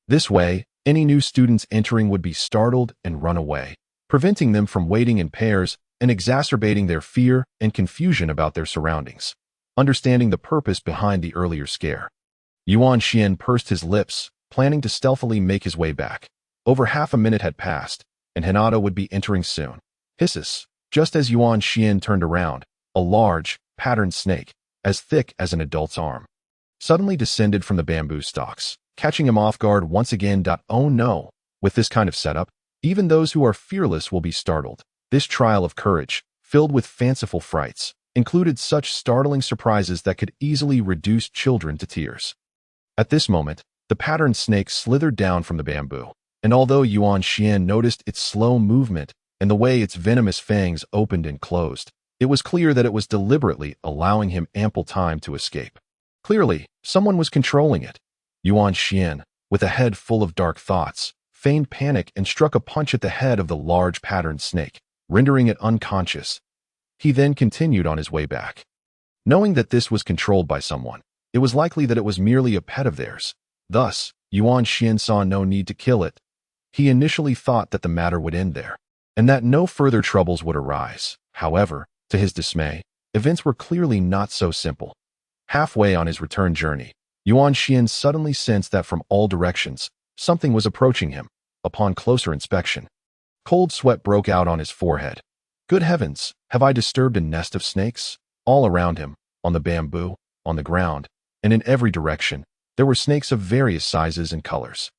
This way, any new students entering would be startled and run away, preventing them from waiting in pairs and exacerbating their fear and confusion about their surroundings. Understanding the purpose behind the earlier scare, Yuan Xian pursed his lips, planning to stealthily make his way back. Over half a minute had passed, and Hinata would be entering soon. Hisses! Just as Yuan Xian turned around, a large, patterned snake, as thick as an adult's arm, suddenly descended from the bamboo stalks, catching him off guard once again. Oh no! With this kind of setup, even those who are fearless will be startled. This trial of courage, filled with fanciful frights, included such startling surprises that could easily reduce children to tears. At this moment, the patterned snake slithered down from the bamboo, and although Yuan Xian noticed its slow movement and the way its venomous fangs opened and closed, it was clear that it was deliberately allowing him ample time to escape. Clearly, someone was controlling it. Yuan Xian, with a head full of dark thoughts, feigned panic and struck a punch at the head of the large patterned snake, rendering it unconscious. He then continued on his way back. Knowing that this was controlled by someone, it was likely that it was merely a pet of theirs. Thus, Yuan Xian saw no need to kill it. He initially thought that the matter would end there, and that no further troubles would arise. However, to his dismay, events were clearly not so simple. Halfway on his return journey, Yuan Xian suddenly sensed that from all directions, something was approaching him. Upon closer inspection, cold sweat broke out on his forehead. Good heavens, have I disturbed a nest of snakes? All around him, on the bamboo, on the ground, and in every direction, there were snakes of various sizes and colors,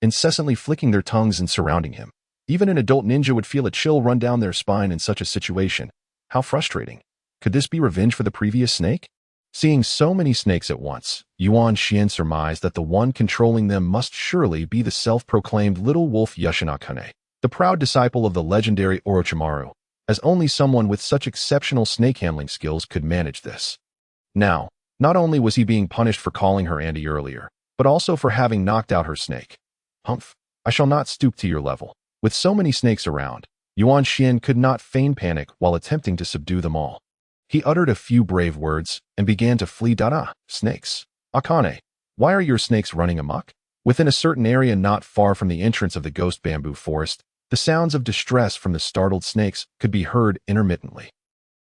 incessantly flicking their tongues and surrounding him. Even an adult ninja would feel a chill run down their spine in such a situation. How frustrating. Could this be revenge for the previous snake? Seeing so many snakes at once, Yuan Xian surmised that the one controlling them must surely be the self-proclaimed little wolf Yoshinakane, the proud disciple of the legendary Orochimaru, as only someone with such exceptional snake-handling skills could manage this. Now, not only was he being punished for calling her Auntie earlier, but also for having knocked out her snake. Humph, I shall not stoop to your level. With so many snakes around, Yuan Xian could not feign panic while attempting to subdue them all. He uttered a few brave words and began to flee. Snakes. Akane, why are your snakes running amok? Within a certain area not far from the entrance of the ghost bamboo forest, the sounds of distress from the startled snakes could be heard intermittently.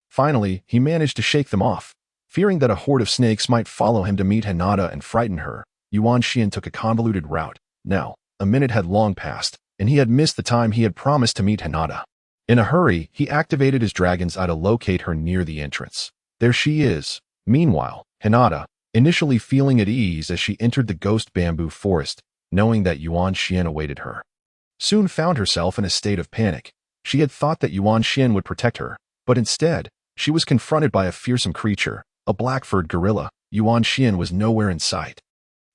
Finally, he managed to shake them off. Fearing that a horde of snakes might follow him to meet Hinata and frighten her, Yuan Xian took a convoluted route. Now, a minute had long passed, and he had missed the time he had promised to meet Hinata. In a hurry, he activated his dragon's eye to locate her near the entrance. There she is. Meanwhile, Hinata, initially feeling at ease as she entered the ghost bamboo forest, knowing that Yuan Xian awaited her. soon found herself in a state of panic. She had thought that Yuan Xin would protect her, but instead, she was confronted by a fearsome creature, a black-furred gorilla. Yuan Xin was nowhere in sight.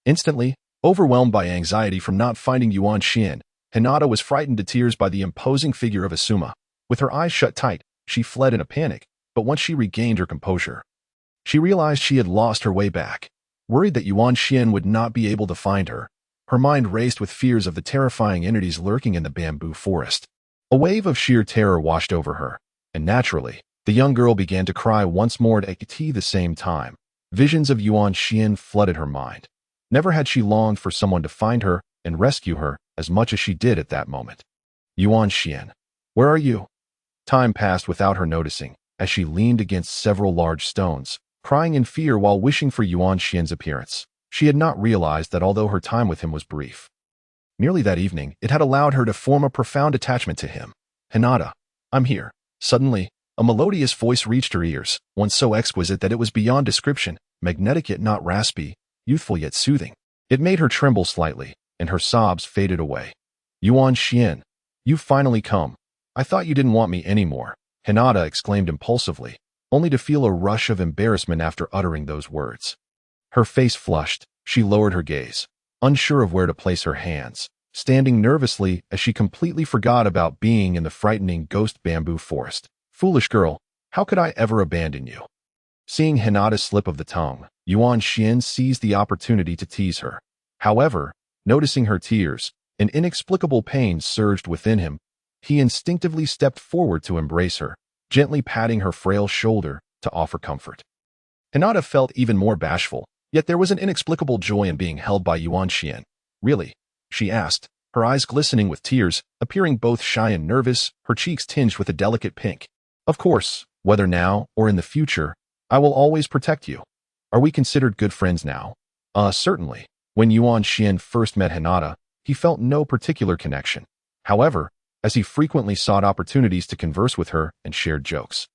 Instantly, overwhelmed by anxiety from not finding Yuan Xin, Hinata was frightened to tears by the imposing figure of Asuma. With her eyes shut tight, she fled in a panic, but once she regained her composure, she realized she had lost her way back. Worried that Yuan Xin would not be able to find her, her mind raced with fears of the terrifying entities lurking in the bamboo forest. A wave of sheer terror washed over her, and naturally, the young girl began to cry once more at the same time. Visions of Yuan Xin flooded her mind. Never had she longed for someone to find her and rescue her as much as she did at that moment. Yuan Xin, where are you? Time passed without her noticing, as she leaned against several large stones, crying in fear while wishing for Yuan Xian's appearance. She had not realized that although her time with him was brief, merely that evening, it had allowed her to form a profound attachment to him. Hinata, I'm here. Suddenly, a melodious voice reached her ears, one so exquisite that it was beyond description, magnetic yet not raspy, youthful yet soothing. It made her tremble slightly, and her sobs faded away. Yuan Xian, you've finally come. I thought you didn't want me anymore, Hinata exclaimed impulsively, only to feel a rush of embarrassment after uttering those words. Her face flushed, she lowered her gaze, unsure of where to place her hands, standing nervously as she completely forgot about being in the frightening ghost bamboo forest. Foolish girl, how could I ever abandon you? Seeing Hinata's slip of the tongue, Yuan Xin seized the opportunity to tease her. However, noticing her tears, an inexplicable pain surged within him. He instinctively stepped forward to embrace her, gently patting her frail shoulder to offer comfort. Hinata felt even more bashful, yet there was an inexplicable joy in being held by Yuan Xian. Really? She asked, her eyes glistening with tears, appearing both shy and nervous, her cheeks tinged with a delicate pink. Of course, whether now or in the future, I will always protect you. Are we considered good friends now? Certainly. When Yuan Xian first met Hinata, he felt no particular connection. However, as he frequently sought opportunities to converse with her and shared jokes,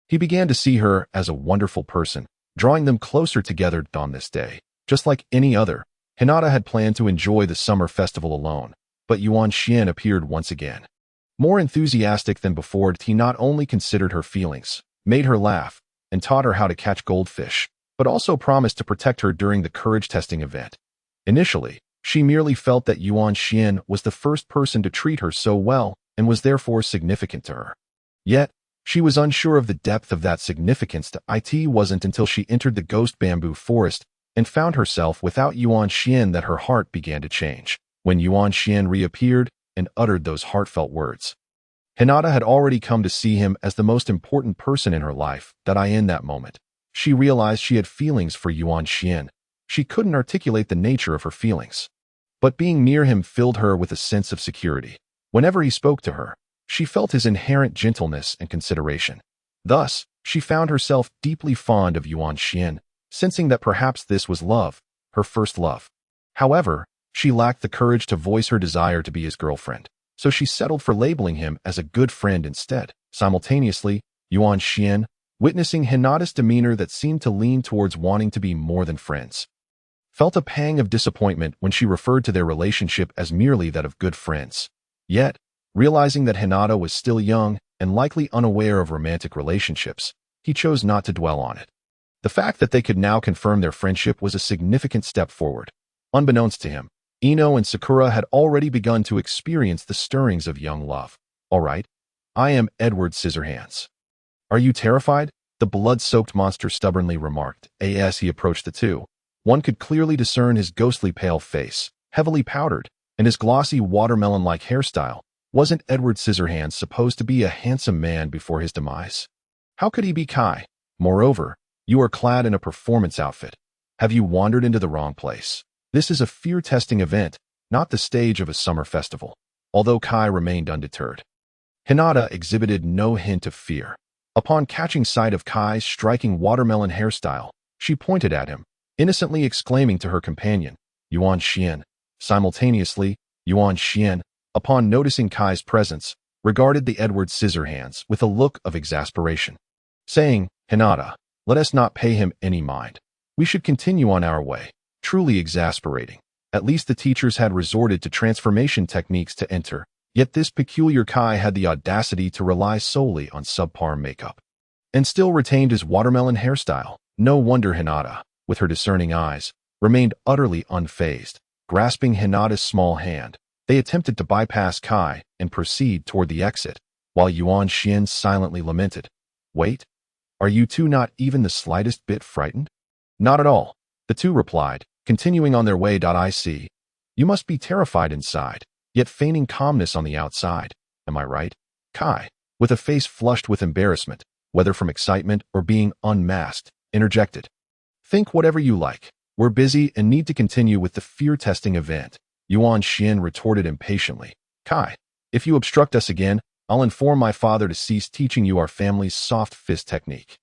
he began to see her as a wonderful person, drawing them closer together on this day. Just like any other, Hinata had planned to enjoy the summer festival alone, but Yuan Xian appeared once again. More enthusiastic than before, he not only considered her feelings, made her laugh, and taught her how to catch goldfish, but also promised to protect her during the courage testing event. Initially, she merely felt that Yuan Xian was the first person to treat her so well and was therefore significant to her. Yet, she was unsure of the depth of that significance. It wasn't until she entered the ghost bamboo forest and found herself without Yuan Xian that her heart began to change. When Yuan Xian reappeared and uttered those heartfelt words, Hinata had already come to see him as the most important person in her life. In that moment, she realized she had feelings for Yuan Xian. She couldn't articulate the nature of her feelings, but being near him filled her with a sense of security. Whenever he spoke to her, she felt his inherent gentleness and consideration. Thus, she found herself deeply fond of Yuan Xian, sensing that perhaps this was love, her first love. However, she lacked the courage to voice her desire to be his girlfriend, so she settled for labeling him as a good friend instead. Simultaneously, Yuan Xian, witnessing Hinata's demeanor that seemed to lean towards wanting to be more than friends, felt a pang of disappointment when she referred to their relationship as merely that of good friends. Yet, realizing that Hinata was still young and likely unaware of romantic relationships, he chose not to dwell on it. The fact that they could now confirm their friendship was a significant step forward. Unbeknownst to him, Ino and Sakura had already begun to experience the stirrings of young love. All right, I am Edward Scissorhands. Are you terrified? The blood-soaked monster stubbornly remarked, as he approached the two. One could clearly discern his ghostly pale face, heavily powdered, and his glossy watermelon-like hairstyle. Wasn't Edward Scissorhands supposed to be a handsome man before his demise? How could he be Kai? Moreover, you are clad in a performance outfit. Have you wandered into the wrong place? This is a fear-testing event, not the stage of a summer festival. Although Kai remained undeterred, Hinata exhibited no hint of fear. Upon catching sight of Kai's striking watermelon hairstyle, she pointed at him, innocently exclaiming to her companion, Yuan Xian. Simultaneously, Yuan Xian, upon noticing Kai's presence, regarded the Edward Scissorhands with a look of exasperation, saying, Hinata, let us not pay him any mind. We should continue on our way. Truly exasperating. At least the teachers had resorted to transformation techniques to enter Yet this peculiar Kai had the audacity to rely solely on subpar makeup. And still retained his watermelon hairstyle. No wonder Hinata, with her discerning eyes, remained utterly unfazed. Grasping Hinata's small hand, they attempted to bypass Kai and proceed toward the exit, while Yuan Xian silently lamented. Wait, are you two not even the slightest bit frightened? Not at all, the two replied, continuing on their way. I see. You must be terrified inside, yet feigning calmness on the outside. Am I right? Kai, with a face flushed with embarrassment, whether from excitement or being unmasked, interjected. Think whatever you like. We're busy and need to continue with the fear-testing event. Yuan Xian retorted impatiently. Kai, if you obstruct us again, I'll inform my father to cease teaching you our family's soft fist technique.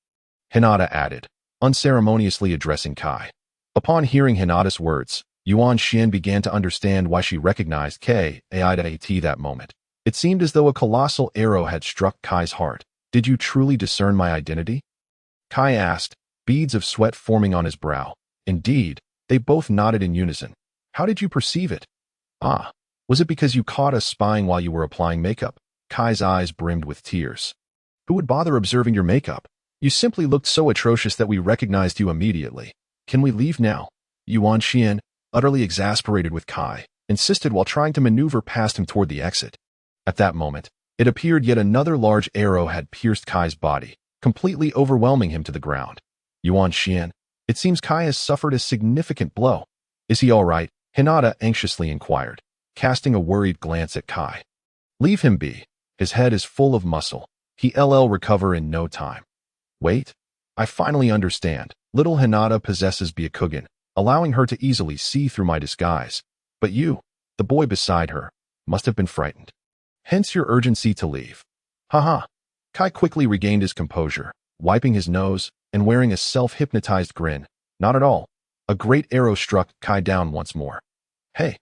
Hinata added, unceremoniously addressing Kai. Upon hearing Hinata's words, Yuan Xian began to understand why she recognized Kai that moment. It seemed as though a colossal arrow had struck Kai's heart. Did you truly discern my identity? Kai asked, beads of sweat forming on his brow. Indeed, they both nodded in unison. How did you perceive it? Ah, was it because you caught us spying while you were applying makeup? Kai's eyes brimmed with tears. Who would bother observing your makeup? You simply looked so atrocious that we recognized you immediately. Can we leave now? Yuan Xian, utterly exasperated with Kai, insisted while trying to maneuver past him toward the exit. At that moment, it appeared yet another large arrow had pierced Kai's body, completely overwhelming him to the ground. Yuan Xian, it seems Kai has suffered a significant blow. Is he all right? Hinata anxiously inquired, casting a worried glance at Kai. Leave him be. His head is full of muscle. He'll recover in no time. Wait. I finally understand. Little Hinata possesses Byakugan, allowing her to easily see through my disguise. But you, the boy beside her, must have been frightened. Hence your urgency to leave. Haha. Kai quickly regained his composure, wiping his nose and wearing a self-hypnotized grin. Not at all. A great arrow struck Kai down once more. Hey,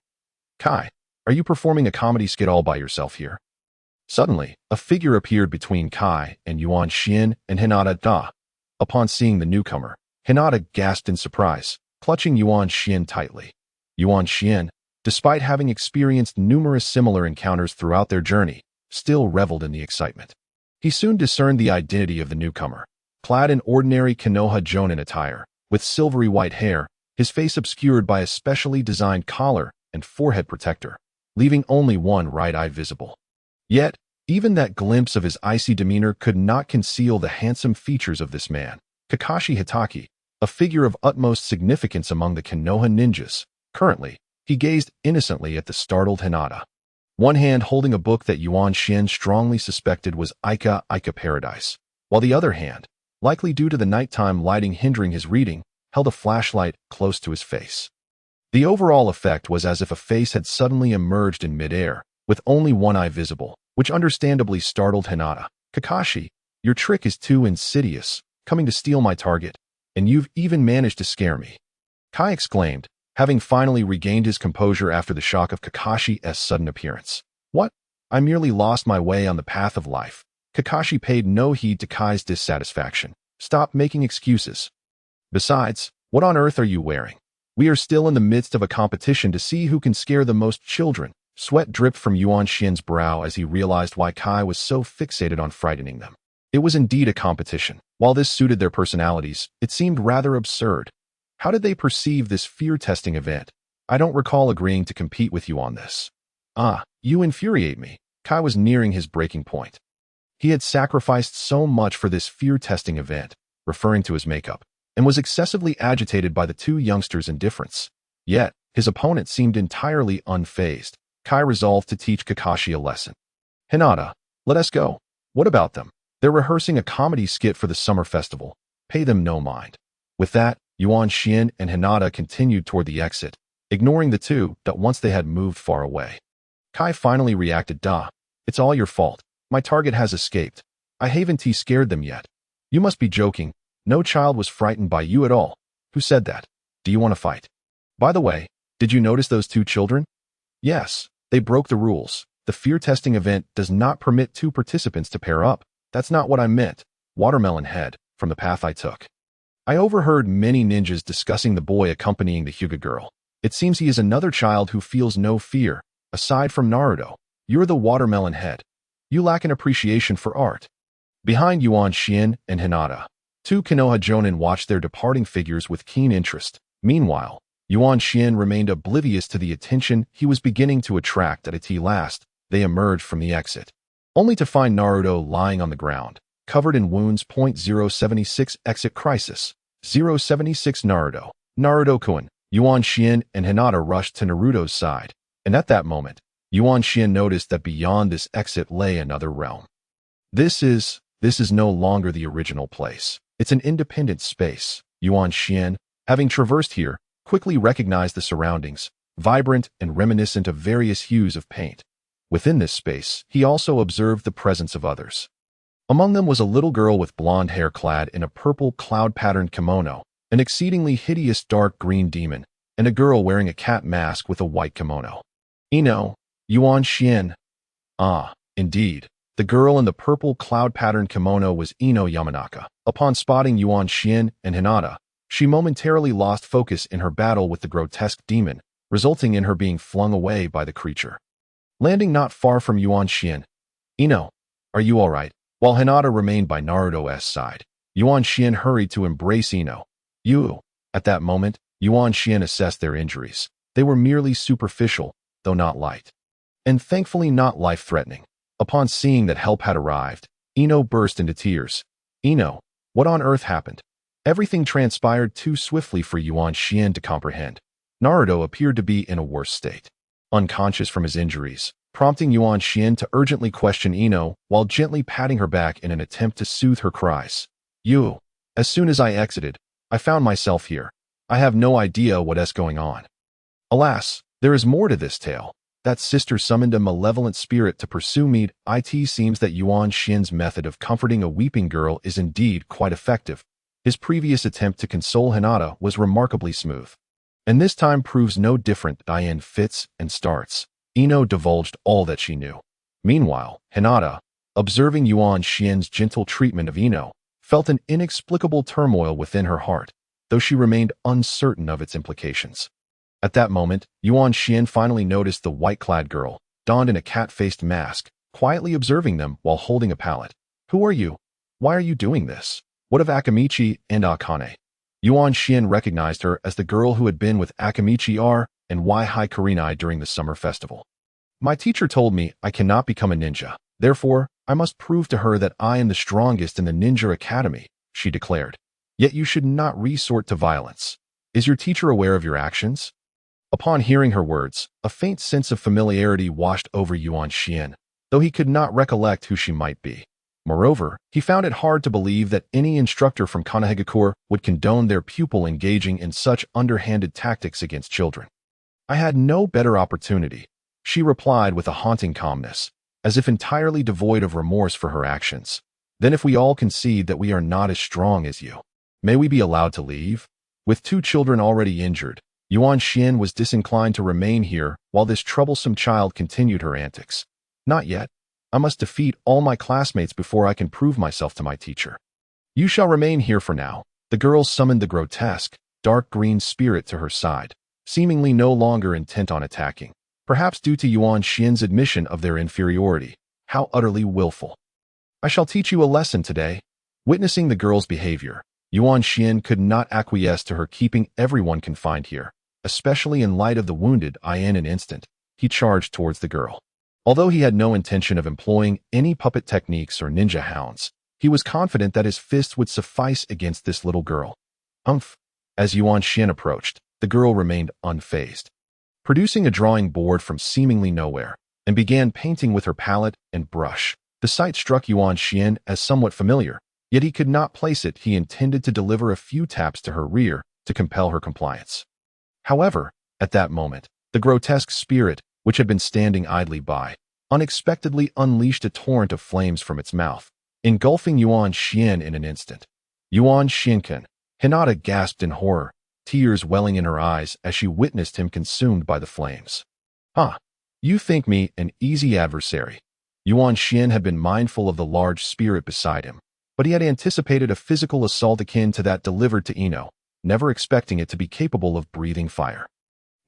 Kai, are you performing a comedy skit all by yourself here? Suddenly, a figure appeared between Kai and Yuan Xian and Hinata. Upon seeing the newcomer, Hinata gasped in surprise, clutching Yuan Xian tightly. Yuan Xian, despite having experienced numerous similar encounters throughout their journey, still reveled in the excitement. He soon discerned the identity of the newcomer. Clad in ordinary Konoha Jonin attire, with silvery white hair, his face obscured by a specially designed collar and forehead protector, leaving only one right eye visible. Yet, even that glimpse of his icy demeanor could not conceal the handsome features of this man, Kakashi Hitaki, a figure of utmost significance among the Konoha ninjas. Currently, he gazed innocently at the startled Hinata. One hand holding a book that Yuan Xian strongly suspected was Ika Paradise, while the other hand, likely due to the nighttime lighting hindering his reading, held a flashlight close to his face. The overall effect was as if a face had suddenly emerged in midair, with only one eye visible, which understandably startled Hinata. Kakashi, your trick is too insidious, coming to steal my target, and you've even managed to scare me. Kai exclaimed, having finally regained his composure after the shock of Kakashi's sudden appearance. What? I merely lost my way on the path of life. Kakashi paid no heed to Kai's dissatisfaction. Stop making excuses. Besides, what on earth are you wearing? We are still in the midst of a competition to see who can scare the most children. Sweat dripped from Yuan Xian's brow as he realized why Kai was so fixated on frightening them. It was indeed a competition. While this suited their personalities, it seemed rather absurd. How did they perceive this fear-testing event? I don't recall agreeing to compete with you on this. Ah, you infuriate me. Kai was nearing his breaking point. He had sacrificed so much for this fear-testing event, referring to his makeup, and was excessively agitated by the two youngsters' indifference. Yet, his opponent seemed entirely unfazed. Kai resolved to teach Kakashi a lesson. Hinata, let us go. What about them? They're rehearsing a comedy skit for the summer festival. Pay them no mind. With that, Yuan Xian and Hinata continued toward the exit, ignoring the two that once they had moved far away. Kai finally reacted. It's all your fault. My target has escaped. I haven't scared them yet. You must be joking. No child was frightened by you at all. Who said that? Do you want to fight? By the way, did you notice those two children? Yes, they broke the rules. The fear-testing event does not permit two participants to pair up. That's not what I meant. Watermelon Head, from the path I took. I overheard many ninjas discussing the boy accompanying the Hyuga girl. It seems he is another child who feels no fear, aside from Naruto. you're the watermelon head. You lack an appreciation for art. Behind Yuan Xian and Hinata, two Konoha Jonin watched their departing figures with keen interest. Meanwhile, Yuan Xian remained oblivious to the attention he was beginning to attract. At last, they emerged from the exit, only to find Naruto lying on the ground, covered in wounds. 076 Exit Crisis 076 Naruto. Naruto-kun. Yuan Xian and Hinata rushed to Naruto's side, and at that moment, Yuan Xian noticed that beyond this exit lay another realm. This is no longer the original place. It's an independent space. Yuan Xian, having traversed here, quickly recognized the surroundings, vibrant and reminiscent of various hues of paint. Within this space, he also observed the presence of others. Among them was a little girl with blonde hair clad in a purple cloud-patterned kimono, an exceedingly hideous dark green demon, and a girl wearing a cat mask with a white kimono. Ino, Yuan Xian. Ah, indeed. The girl in the purple cloud-patterned kimono was Ino Yamanaka. Upon spotting Yuan Xian and Hinata, she momentarily lost focus in her battle with the grotesque demon, resulting in her being flung away by the creature. Landing not far from Yuan Xian. Ino, are you all right? While Hinata remained by Naruto's side, Yuan Xian hurried to embrace Ino. You. At that moment, Yuan Xian assessed their injuries. They were merely superficial, though not light, and thankfully not life-threatening. Upon seeing that help had arrived, Ino burst into tears. Ino, what on earth happened? Everything transpired too swiftly for Yuan Xian to comprehend. Naruto appeared to be in a worse state, unconscious from his injuries, prompting Yuan Xian to urgently question Ino while gently patting her back in an attempt to soothe her cries. You. As soon as I exited, I found myself here. I have no idea what's going on. Alas, there is more to this tale. That sister summoned a malevolent spirit to pursue me. It seems that Yuan Xian's method of comforting a weeping girl is indeed quite effective. His previous attempt to console Hinata was remarkably smooth, and this time proves no different. In fits and starts, Ino divulged all that she knew. Meanwhile, Hinata, observing Yuan Xian's gentle treatment of Ino, felt an inexplicable turmoil within her heart, though she remained uncertain of its implications. At that moment, Yuan Xian finally noticed the white-clad girl, donned in a cat-faced mask, quietly observing them while holding a pallet. Who are you? Why are you doing this? What of Akamichi and Akane? Yuan Xian recognized her as the girl who had been with Akamichi and Hikarinai during the summer festival. My teacher told me I cannot become a ninja. Therefore, I must prove to her that I am the strongest in the ninja academy, she declared. Yet you should not resort to violence. Is your teacher aware of your actions? Upon hearing her words, a faint sense of familiarity washed over Yuan Xian, though he could not recollect who she might be. Moreover, he found it hard to believe that any instructor from Konohagakure would condone their pupil engaging in such underhanded tactics against children. I had no better opportunity, she replied with a haunting calmness, as if entirely devoid of remorse for her actions. Then if we all concede that we are not as strong as you, may we be allowed to leave? With two children already injured, Yuan Xian was disinclined to remain here while this troublesome child continued her antics. Not yet. I must defeat all my classmates before I can prove myself to my teacher. You shall remain here for now. The girl summoned the grotesque, dark green spirit to her side, seemingly no longer intent on attacking, perhaps due to Yuan Xian's admission of their inferiority. How utterly willful. I shall teach you a lesson today. Witnessing the girl's behavior, Yuan Xian could not acquiesce to her keeping everyone confined here, especially in light of the wounded. In an instant, he charged towards the girl. Although he had no intention of employing any puppet techniques or ninja hounds, he was confident that his fists would suffice against this little girl. Humph! As Yuan Xian approached, the girl remained unfazed, producing a drawing board from seemingly nowhere, and began painting with her palette and brush. The sight struck Yuan Xian as somewhat familiar, yet he could not place it. He intended to deliver a few taps to her rear to compel her compliance. However, at that moment, the grotesque spirit, which had been standing idly by, unexpectedly unleashed a torrent of flames from its mouth, engulfing Yuan Xian in an instant. Yuan Xianken, Hinata gasped in horror, tears welling in her eyes as she witnessed him consumed by the flames. Ah, you think me an easy adversary. Yuan Xian had been mindful of the large spirit beside him, but he had anticipated a physical assault akin to that delivered to Ino, never expecting it to be capable of breathing fire.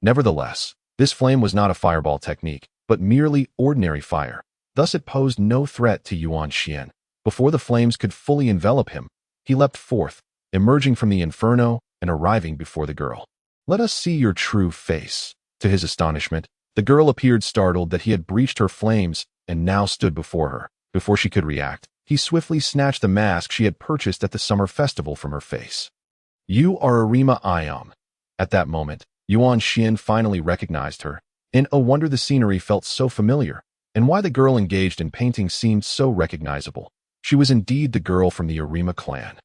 Nevertheless, this flame was not a fireball technique, but merely ordinary fire. Thus it posed no threat to Yuan Xian. Before the flames could fully envelop him, he leapt forth, emerging from the inferno and arriving before the girl. "Let us see your true face." To his astonishment, the girl appeared startled that he had breached her flames and now stood before her. Before she could react, he swiftly snatched the mask she had purchased at the summer festival from her face. "You are Arima Ayam." At that moment, Yuan Xian finally recognized her. In a wonder the scenery felt so familiar, and why the girl engaged in painting seemed so recognizable. She was indeed the girl from the Arima clan.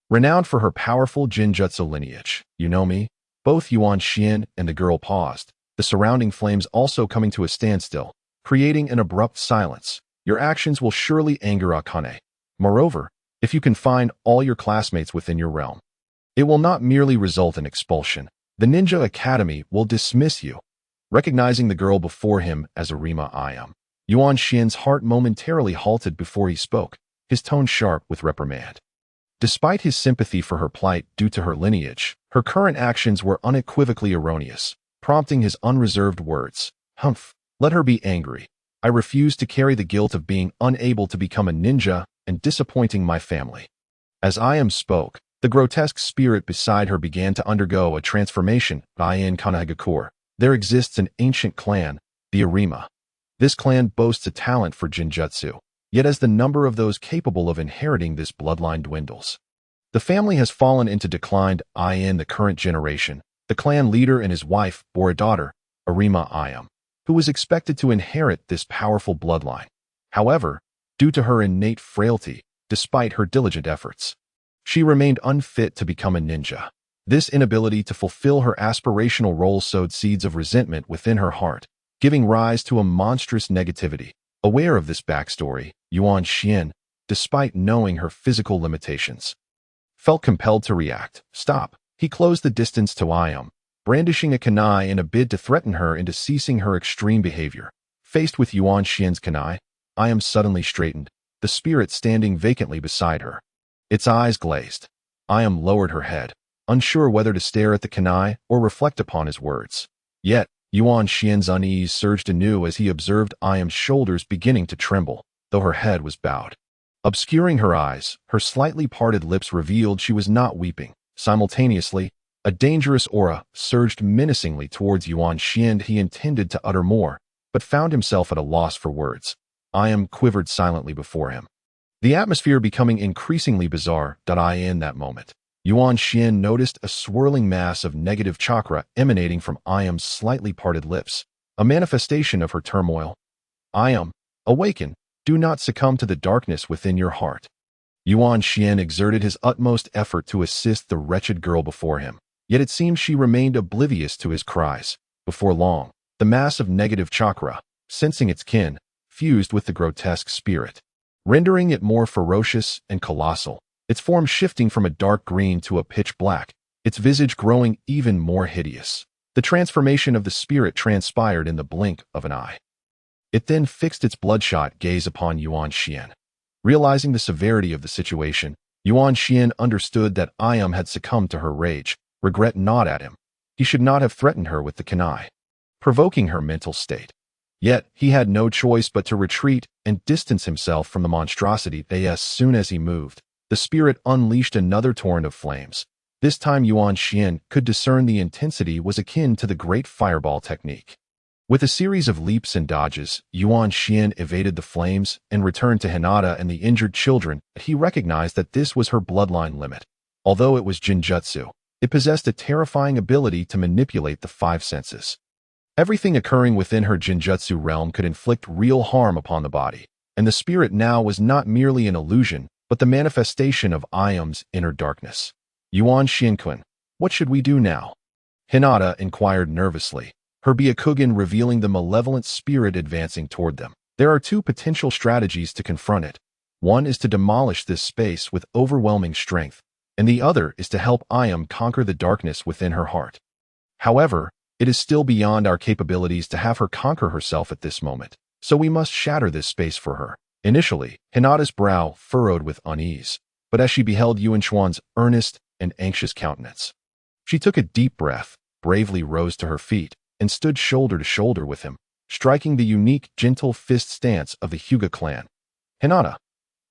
Renowned for her powerful Jinjutsu lineage. "You know me?" Both Yuan Xian and the girl paused, the surrounding flames also coming to a standstill, creating an abrupt silence. "Your actions will surely anger Akane. Moreover, if you can find all your classmates within your realm, it will not merely result in expulsion. The Ninja Academy will dismiss you." Recognizing the girl before him as Arima Ayam, Yuan Xian's heart momentarily halted before he spoke, his tone sharp with reprimand. Despite his sympathy for her plight due to her lineage, her current actions were unequivocally erroneous, prompting his unreserved words. "Humph, let her be angry. I refuse to carry the guilt of being unable to become a ninja and disappointing my family." As Ayam spoke, the grotesque spirit beside her began to undergo a transformation. In Kanagakur, there exists an ancient clan, the Arima. This clan boasts a talent for Jinjutsu, yet as the number of those capable of inheriting this bloodline dwindles, the family has fallen into decline. In the current generation, the clan leader and his wife bore a daughter, Arima Ayam, who was expected to inherit this powerful bloodline. However, due to her innate frailty, despite her diligent efforts, she remained unfit to become a ninja. This inability to fulfill her aspirational role sowed seeds of resentment within her heart, giving rise to a monstrous negativity. Aware of this backstory, Yuan Xian, despite knowing her physical limitations, felt compelled to react. "Stop." He closed the distance to Ayam, brandishing a kunai in a bid to threaten her into ceasing her extreme behavior. Faced with Yuan Xian's kunai, Ayam suddenly straightened, the spirit standing vacantly beside her. Its eyes glazed. Ayam lowered her head, unsure whether to stare at the kunai or reflect upon his words. Yet, Yuan Xian's unease surged anew as he observed Ayam's shoulders beginning to tremble, though her head was bowed. Obscuring her eyes, her slightly parted lips revealed she was not weeping. Simultaneously, a dangerous aura surged menacingly towards Yuan Xian. He intended to utter more, but found himself at a loss for words. Ayam quivered silently before him, the atmosphere becoming increasingly bizarre. In that moment, Yuan Xian noticed a swirling mass of negative chakra emanating from Ayam's slightly parted lips, a manifestation of her turmoil. "Ayam, awaken. Do not succumb to the darkness within your heart." Yuan Xian exerted his utmost effort to assist the wretched girl before him, yet it seemed she remained oblivious to his cries. Before long, the mass of negative chakra, sensing its kin, fused with the grotesque spirit, rendering it more ferocious and colossal, its form shifting from a dark green to a pitch black, its visage growing even more hideous. The transformation of the spirit transpired in the blink of an eye. It then fixed its bloodshot gaze upon Yuan Xian. Realizing the severity of the situation, Yuan Xian understood that Ayam had succumbed to her rage. Regret gnawed at him. He should not have threatened her with the kunai, provoking her mental state. Yet, he had no choice but to retreat and distance himself from the monstrosity. As soon as he moved, the spirit unleashed another torrent of flames. This time Yuan Xian could discern the intensity was akin to the great fireball technique. With a series of leaps and dodges, Yuan Xian evaded the flames and returned to Hinata and the injured children. He recognized that this was her bloodline limit. Although it was Jinjutsu, it possessed a terrifying ability to manipulate the five senses. Everything occurring within her Jinjutsu realm could inflict real harm upon the body, and the spirit now was not merely an illusion, but the manifestation of Ayam's inner darkness. "Yuan Xian-kun, what should we do now?" Hinata inquired nervously, her Byakugan revealing the malevolent spirit advancing toward them. "There are two potential strategies to confront it. One is to demolish this space with overwhelming strength, and the other is to help Ayam conquer the darkness within her heart. However, it is still beyond our capabilities to have her conquer herself at this moment, so we must shatter this space for her." Initially, Hinata's brow furrowed with unease, but as she beheld Yuan Xuan's earnest and anxious countenance, she took a deep breath, bravely rose to her feet, and stood shoulder to shoulder with him. striking the unique, gentle fist stance of the Hyuga clan. Hinata.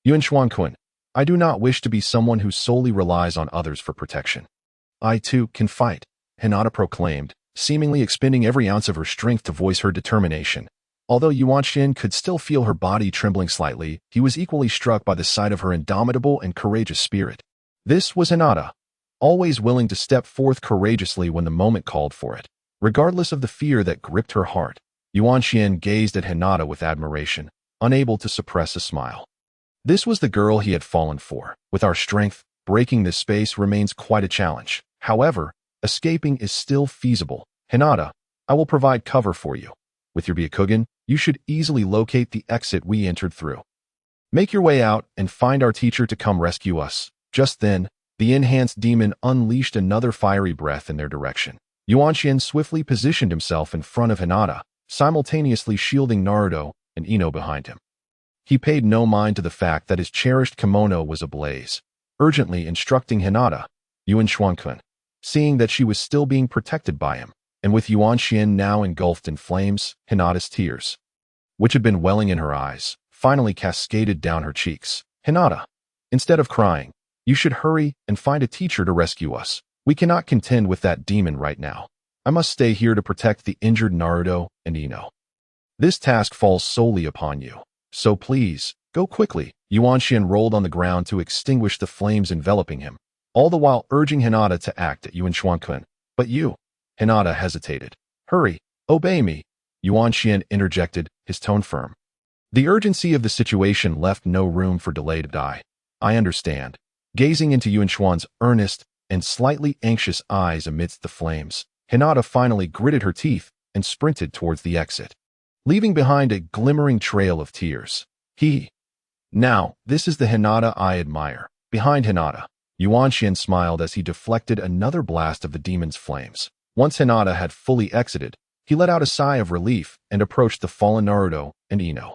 Yuan-Chuan-kun, I do not wish to be someone who solely relies on others for protection. I, too, can fight, Hinata proclaimed, seemingly expending every ounce of her strength to voice her determination. Although Yuan-Shin could still feel her body trembling slightly, he was equally struck by the sight of her indomitable and courageous spirit. This was Hinata, always willing to step forth courageously when the moment called for it. Regardless of the fear that gripped her heart, Yuan-Shin gazed at Hinata with admiration, unable to suppress a smile. This was the girl he had fallen for. With our strength, breaking this space remains quite a challenge. However, escaping is still feasible. Hinata, I will provide cover for you. With your Byakugan, you should easily locate the exit we entered through. Make your way out and find our teacher to come rescue us. Just then, the enhanced demon unleashed another fiery breath in their direction. Yuan-Shin swiftly positioned himself in front of Hinata, simultaneously shielding Naruto and Ino behind him. He paid no mind to the fact that his cherished kimono was ablaze, urgently instructing Hinata, Yuan-Chuan-kun, seeing that she was still being protected by him, and with Yuan-Shin now engulfed in flames, Hinata's tears, which had been welling in her eyes, finally cascaded down her cheeks. Hinata, instead of crying, you should hurry and find a teacher to rescue us. We cannot contend with that demon right now. I must stay here to protect the injured Naruto and Ino. This task falls solely upon you. So please, go quickly. Yuan-Shin rolled on the ground to extinguish the flames enveloping him, all the while urging Hinata to act at Yuan-Chuan-kun. But you, Hinata hesitated. Hurry, obey me, Yuan-Shin interjected, his tone firm. The urgency of the situation left no room for delay to die. I understand. Gazing into Yuan-Chuan's earnest and slightly anxious eyes amidst the flames, Hinata finally gritted her teeth and sprinted towards the exit, leaving behind a glimmering trail of tears. Now, this is the Hinata I admire. Behind Hinata, Yuan-Shin smiled as he deflected another blast of the demon's flames. Once Hinata had fully exited, he let out a sigh of relief and approached the fallen Naruto and Ino,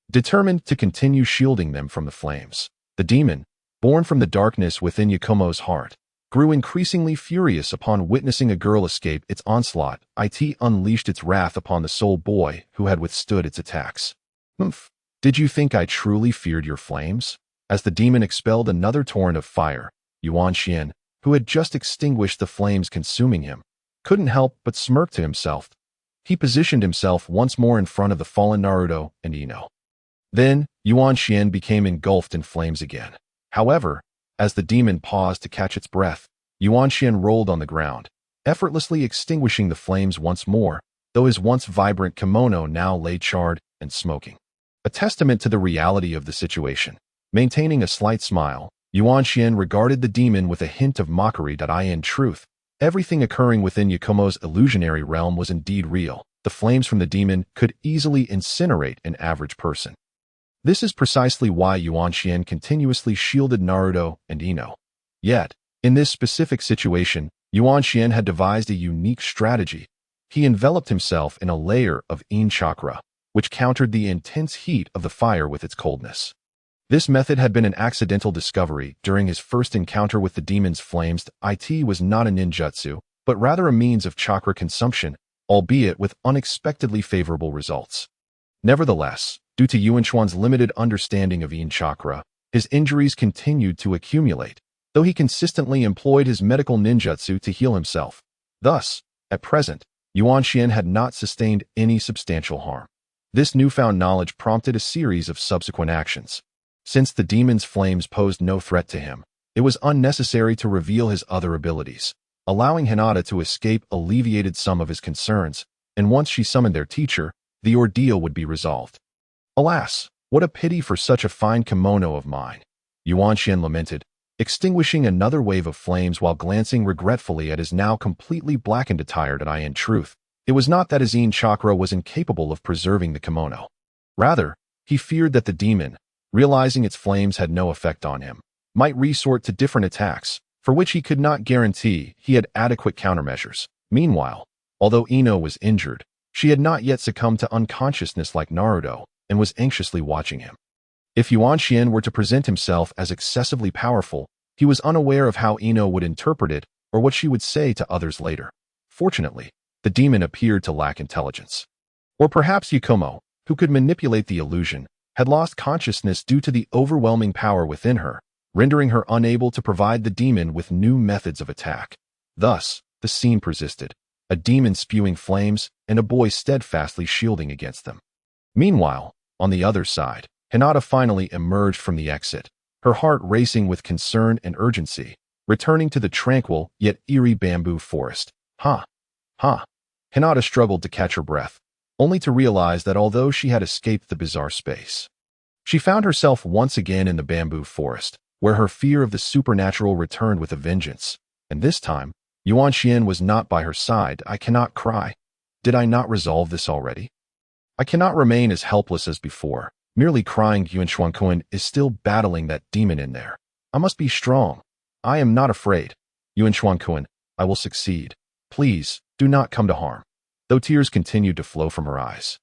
determined to continue shielding them from the flames. The demon, born from the darkness within Yakumo's heart, grew increasingly furious upon witnessing a girl escape its onslaught. It unleashed its wrath upon the sole boy who had withstood its attacks. Humph! Did you think I truly feared your flames? As the demon expelled another torrent of fire, Yuan-Shin, who had just extinguished the flames consuming him, couldn't help but smirk to himself. He positioned himself once more in front of the fallen Naruto and Ino. Then, Yuan-Shin became engulfed in flames again. However, as the demon paused to catch its breath, Yuan-Shin rolled on the ground, effortlessly extinguishing the flames once more, though his once vibrant kimono now lay charred and smoking. A testament to the reality of the situation. Maintaining a slight smile, Yuan-Shin regarded the demon with a hint of mockery that in truth, everything occurring within Yakumo's illusionary realm was indeed real. The flames from the demon could easily incinerate an average person. This is precisely why Yuan-Shin continuously shielded Naruto and Ino. Yet, in this specific situation, Yuan-Shin had devised a unique strategy. He enveloped himself in a layer of yin chakra, which countered the intense heat of the fire with its coldness. This method had been an accidental discovery during his first encounter with the demon's flames. It was not a ninjutsu, but rather a means of chakra consumption, albeit with unexpectedly favorable results. Nevertheless, due to Yuan-Chuan's limited understanding of yin chakra, his injuries continued to accumulate, though he consistently employed his medical ninjutsu to heal himself. Thus, at present, Yuan-Shin had not sustained any substantial harm. This newfound knowledge prompted a series of subsequent actions. Since the demon's flames posed no threat to him, it was unnecessary to reveal his other abilities. Allowing Hinata to escape alleviated some of his concerns, and once she summoned their teacher, the ordeal would be resolved. Alas, what a pity for such a fine kimono of mine, Yuan-Shin lamented, extinguishing another wave of flames while glancing regretfully at his now completely blackened attire. In truth, it was not that his yin chakra was incapable of preserving the kimono. Rather, he feared that the demon, realizing its flames had no effect on him, might resort to different attacks, for which he could not guarantee he had adequate countermeasures. Meanwhile, although Ino was injured, she had not yet succumbed to unconsciousness like Naruto, and was anxiously watching him. If Yuan-Shin were to present himself as excessively powerful, he was unaware of how Ino would interpret it or what she would say to others later. Fortunately, the demon appeared to lack intelligence. Or perhaps Yakumo, who could manipulate the illusion, had lost consciousness due to the overwhelming power within her, rendering her unable to provide the demon with new methods of attack. Thus, the scene persisted, a demon spewing flames and a boy steadfastly shielding against them. Meanwhile, on the other side, Hinata finally emerged from the exit, her heart racing with concern and urgency, returning to the tranquil yet eerie bamboo forest. Hinata struggled to catch her breath, only to realize that although she had escaped the bizarre space, she found herself once again in the bamboo forest, where her fear of the supernatural returned with a vengeance. And this time, Yuan Xian was not by her side. I cannot cry. Did I not resolve this already? I cannot remain as helpless as before. Merely crying. Yuan Xuankuan is still battling that demon in there. I must be strong. I am not afraid. Yuan Xuankuan, I will succeed. Please, do not come to harm. Though tears continued to flow from her eyes,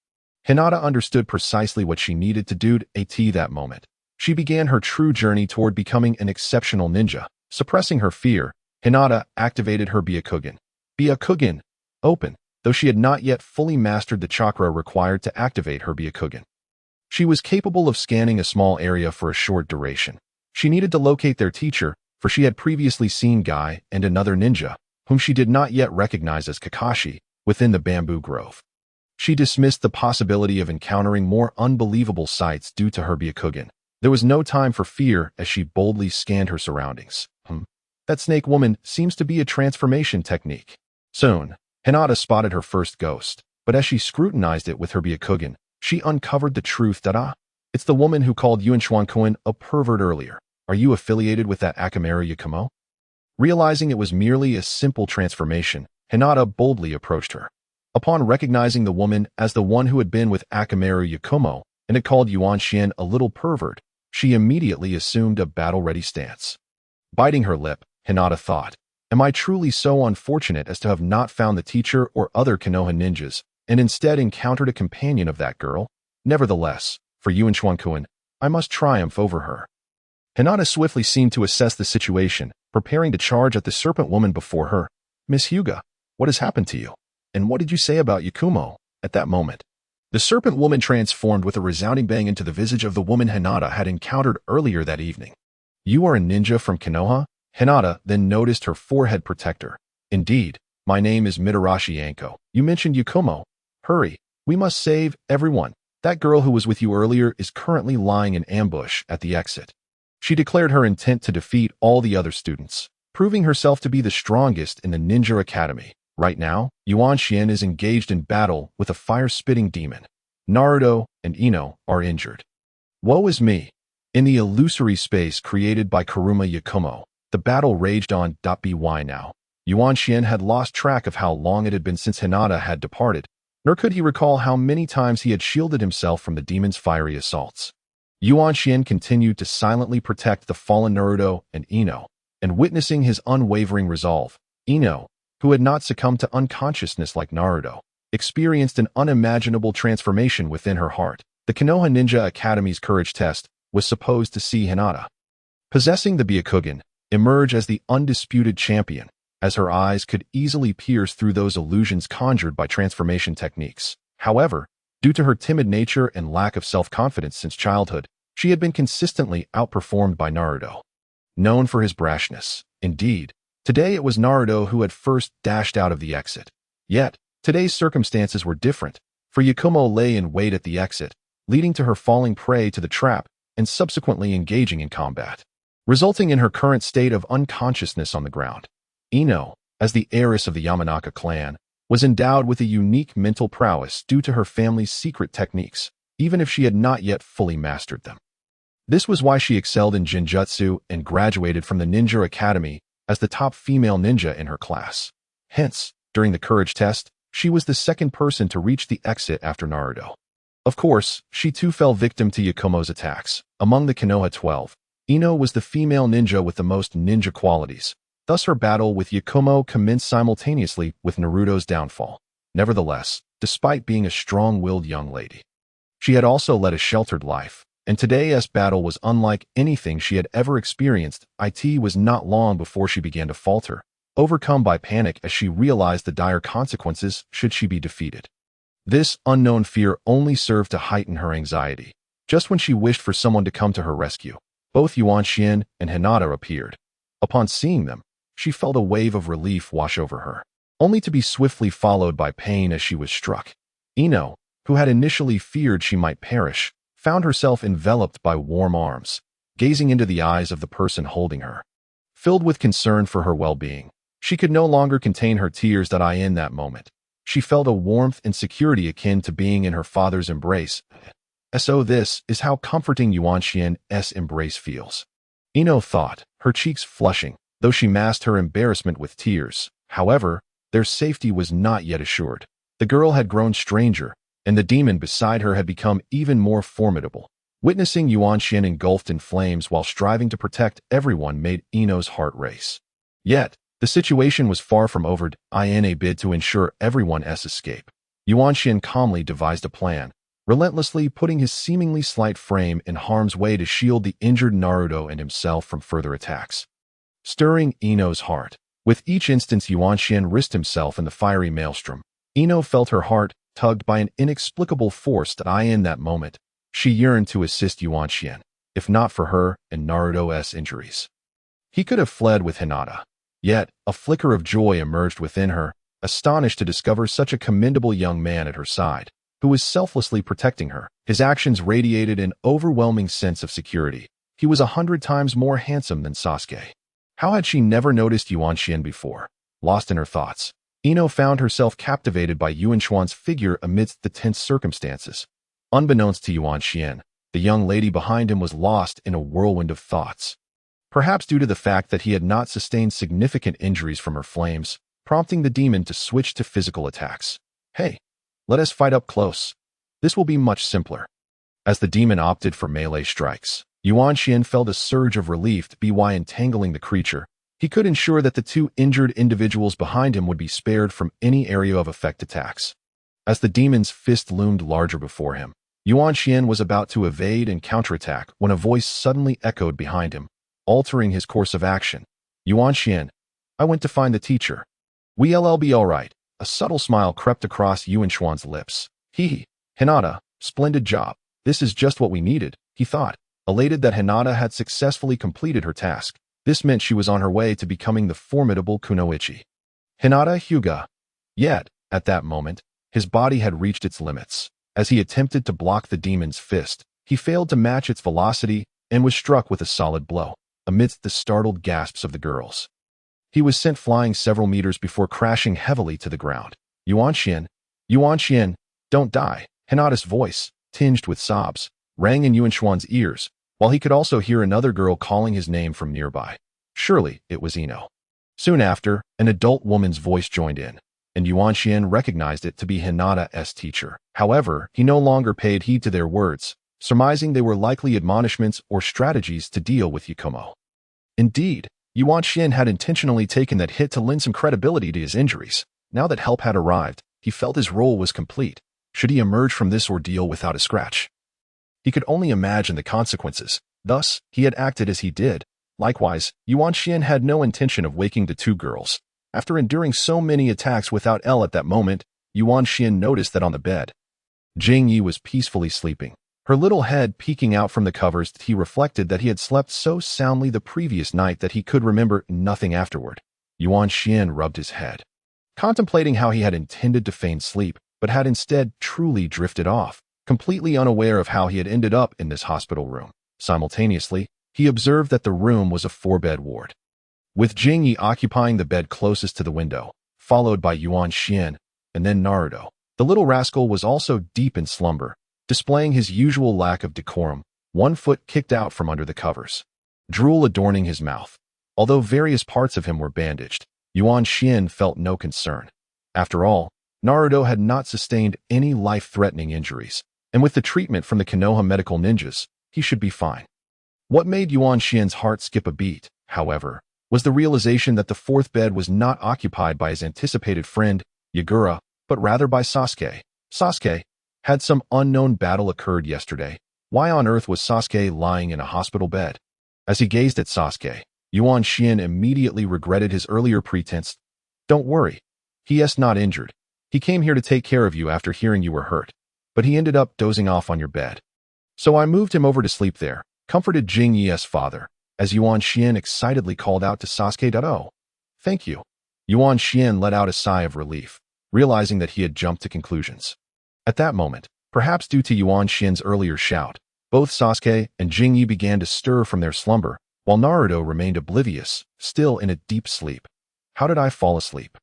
Hinata understood precisely what she needed to do at that moment. She began her true journey toward becoming an exceptional ninja. Suppressing her fear, Hinata activated her Byakugan. Byakugan, open, though she had not yet fully mastered the chakra required to activate her Byakugan. She was capable of scanning a small area for a short duration. She needed to locate their teacher, for she had previously seen Guy and another ninja, whom she did not yet recognize as Kakashi, within the bamboo grove. She dismissed the possibility of encountering more unbelievable sights due to her Byakugan. There was no time for fear as she boldly scanned her surroundings. That snake woman seems to be a transformation technique. Soon, Hinata spotted her first ghost, but as she scrutinized it with her Byakugan, she uncovered the truth that it's the woman who called Yuan Xuankuan a pervert earlier. Are you affiliated with that Akamaru Yakumo? Realizing it was merely a simple transformation, Hinata boldly approached her. Upon recognizing the woman as the one who had been with Akamaru Yakumo and had called Yuan Xian a little pervert, she immediately assumed a battle-ready stance. Biting her lip, Hinata thought, am I truly so unfortunate as to have not found the teacher or other Konoha ninjas, and instead encountered a companion of that girl? Nevertheless, for Yuan Xuankuan, I must triumph over her. Hinata swiftly seemed to assess the situation, preparing to charge at the serpent woman before her. Miss Hyuga, what has happened to you? And what did you say about Yakumo? At that moment, the serpent woman transformed with a resounding bang into the visage of the woman Hinata had encountered earlier that evening. You are a ninja from Konoha? Hinata then noticed her forehead protector. Indeed, my name is Mitarashi Anko. You mentioned Yakumo. Hurry, we must save everyone. That girl who was with you earlier is currently lying in ambush at the exit. She declared her intent to defeat all the other students, proving herself to be the strongest in the Ninja Academy. Right now, Yuan Xian is engaged in battle with a fire-spitting demon. Naruto and Ino are injured. Woe is me. In the illusory space created by Kuruma Yakumo, the battle raged on. By now, Yuan Xian had lost track of how long it had been since Hinata had departed, nor could he recall how many times he had shielded himself from the demon's fiery assaults. Yuan Xian continued to silently protect the fallen Naruto and Ino, and witnessing his unwavering resolve, Ino, who had not succumbed to unconsciousness like Naruto, experienced an unimaginable transformation within her heart. The Konoha Ninja Academy's courage test was supposed to see Hinata, possessing the Byakugan, emerge as the undisputed champion, as her eyes could easily pierce through those illusions conjured by transformation techniques. However, due to her timid nature and lack of self-confidence since childhood, she had been consistently outperformed by Naruto, known for his brashness. Indeed, today it was Naruto who had first dashed out of the exit. Yet, today's circumstances were different, for Yakumo lay in wait at the exit, leading to her falling prey to the trap and subsequently engaging in combat, resulting in her current state of unconsciousness on the ground. Ino, as the heiress of the Yamanaka clan, was endowed with a unique mental prowess due to her family's secret techniques, even if she had not yet fully mastered them. This was why she excelled in Genjutsu and graduated from the Ninja Academy as the top female ninja in her class. Hence, during the courage test, she was the second person to reach the exit after Naruto. Of course, she too fell victim to Yakumo's attacks. Among the Konoha 12, Ino was the female ninja with the most ninja qualities. Thus her battle with Yakumo commenced simultaneously with Naruto's downfall. Nevertheless, despite being a strong-willed young lady, she had also led a sheltered life, and today's battle was unlike anything she had ever experienced. It was not long before she began to falter, overcome by panic as she realized the dire consequences should she be defeated. This unknown fear only served to heighten her anxiety. Just when she wished for someone to come to her rescue, both Yuan Xian and Hinata appeared. Upon seeing them, she felt a wave of relief wash over her, only to be swiftly followed by pain as she was struck. Ino, who had initially feared she might perish, found herself enveloped by warm arms, gazing into the eyes of the person holding her. Filled with concern for her well-being, she could no longer contain her tears in that moment. She felt a warmth and security akin to being in her father's embrace. So this is how comforting Yuan Xian's embrace feels. Ino thought, her cheeks flushing, though she masked her embarrassment with tears. However, their safety was not yet assured. The girl had grown stranger, and the demon beside her had become even more formidable. Witnessing Yuan Xian engulfed in flames while striving to protect everyone made Ino's heart race. Yet, the situation was far from over in a bid to ensure everyone's escape. Yuan Xian calmly devised a plan, relentlessly putting his seemingly slight frame in harm's way to shield the injured Naruto and himself from further attacks. Stirring Ino's heart. With each instance Yuan Xian risked himself in the fiery maelstrom, Ino felt her heart tugged by an inexplicable force in that moment. She yearned to assist Yuan Xian, if not for her and Naruto's injuries. He could have fled with Hinata. Yet, a flicker of joy emerged within her, astonished to discover such a commendable young man at her side, who was selflessly protecting her. His actions radiated an overwhelming sense of security. He was 100 times more handsome than Sasuke. How had she never noticed Yuan Xian before? Lost in her thoughts, Ino found herself captivated by Yuan Xuan's figure amidst the tense circumstances. Unbeknownst to Yuan Xian, the young lady behind him was lost in a whirlwind of thoughts. Perhaps due to the fact that he had not sustained significant injuries from her flames, prompting the demon to switch to physical attacks. Hey, let us fight up close. This will be much simpler. As the demon opted for melee strikes, Yuan Xian felt a surge of relief by entangling the creature. He could ensure that the two injured individuals behind him would be spared from any area of effect attacks. As the demon's fist loomed larger before him, Yuan Xian was about to evade and counterattack when a voice suddenly echoed behind him, altering his course of action. Yuan Xian, I went to find the teacher. We'll be all right. A subtle smile crept across Yuan Xuan's lips. Hinata, splendid job. This is just what we needed, he thought, elated that Hinata had successfully completed her task. This meant she was on her way to becoming the formidable Kunoichi. Hinata Hyuga. Yet, at that moment, his body had reached its limits. As he attempted to block the demon's fist, he failed to match its velocity and was struck with a solid blow, amidst the startled gasps of the girls. He was sent flying several meters before crashing heavily to the ground. Yuan Xian, don't die. Hinata's voice, tinged with sobs, rang in Yuan Xuan's ears, while he could also hear another girl calling his name from nearby. Surely, it was Ino. Soon after, an adult woman's voice joined in, and Yuan Xian recognized it to be Hinata's teacher. However, he no longer paid heed to their words, surmising they were likely admonishments or strategies to deal with Yakumo. Indeed, Yuan Xian had intentionally taken that hit to lend some credibility to his injuries. Now that help had arrived, he felt his role was complete. Should he emerge from this ordeal without a scratch? He could only imagine the consequences. Thus, he had acted as he did. Likewise, Yuan Xian had no intention of waking the two girls. After enduring so many attacks without L at that moment, Yuan Xian noticed that on the bed, Jing Yi was peacefully sleeping. Her little head peeking out from the covers, he reflected that he had slept so soundly the previous night that he could remember nothing afterward. Yuan Xian rubbed his head, contemplating how he had intended to feign sleep, but had instead truly drifted off, completely unaware of how he had ended up in this hospital room. Simultaneously, he observed that the room was a 4-bed ward, with Jing Yi occupying the bed closest to the window, followed by Yuan Xian, and then Naruto. The little rascal was also deep in slumber, displaying his usual lack of decorum, one foot kicked out from under the covers, drool adorning his mouth. Although various parts of him were bandaged, Yuan Xian felt no concern. After all, Naruto had not sustained any life-threatening injuries, and with the treatment from the Konoha medical ninjas, he should be fine. What made Yuan Xian's heart skip a beat, however, was the realization that the 4th bed was not occupied by his anticipated friend, Yagura, but rather by Sasuke. Sasuke, had some unknown battle occurred yesterday? Why on earth was Sasuke lying in a hospital bed? As he gazed at Sasuke, Yuan Xian immediately regretted his earlier pretense. Don't worry. He is not injured. He came here to take care of you after hearing you were hurt, but he ended up dozing off on your bed. So I moved him over to sleep there, comforted Jing Yi's father, as Yuan Xian excitedly called out to Sasuke. Oh, thank you. Yuan Xian let out a sigh of relief, realizing that he had jumped to conclusions. At that moment, perhaps due to Yuan Xian's earlier shout, both Sasuke and Jing Yi began to stir from their slumber, while Naruto remained oblivious, still in a deep sleep. How did I fall asleep?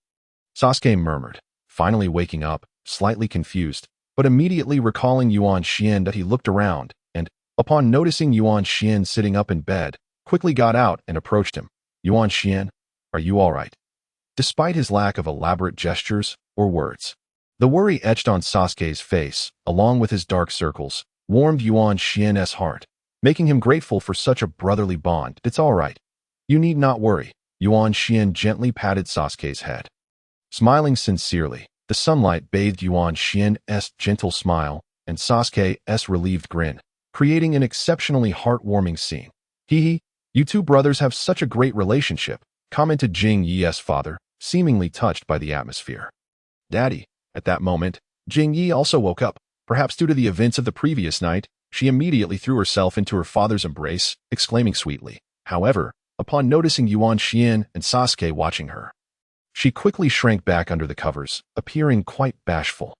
Sasuke murmured, finally waking up, slightly confused, but immediately recalling Yuan Xian that he looked around, and, upon noticing Yuan Xian sitting up in bed, quickly got out and approached him. Yuan Xian, are you all right? Despite his lack of elaborate gestures or words, the worry etched on Sasuke's face, along with his dark circles, warmed Yuan Xian's heart, making him grateful for such a brotherly bond. It's all right. You need not worry. Yuan Xian gently patted Sasuke's head. Smiling sincerely, the sunlight bathed Yuan Xian's gentle smile and Sasuke's relieved grin, creating an exceptionally heartwarming scene. Hee, you two brothers have such a great relationship, commented Jing Yi's father, seemingly touched by the atmosphere. Daddy. At that moment, Jing Yi also woke up. Perhaps due to the events of the previous night, she immediately threw herself into her father's embrace, exclaiming sweetly. However, upon noticing Yuan Xian and Sasuke watching her, she quickly shrank back under the covers, appearing quite bashful.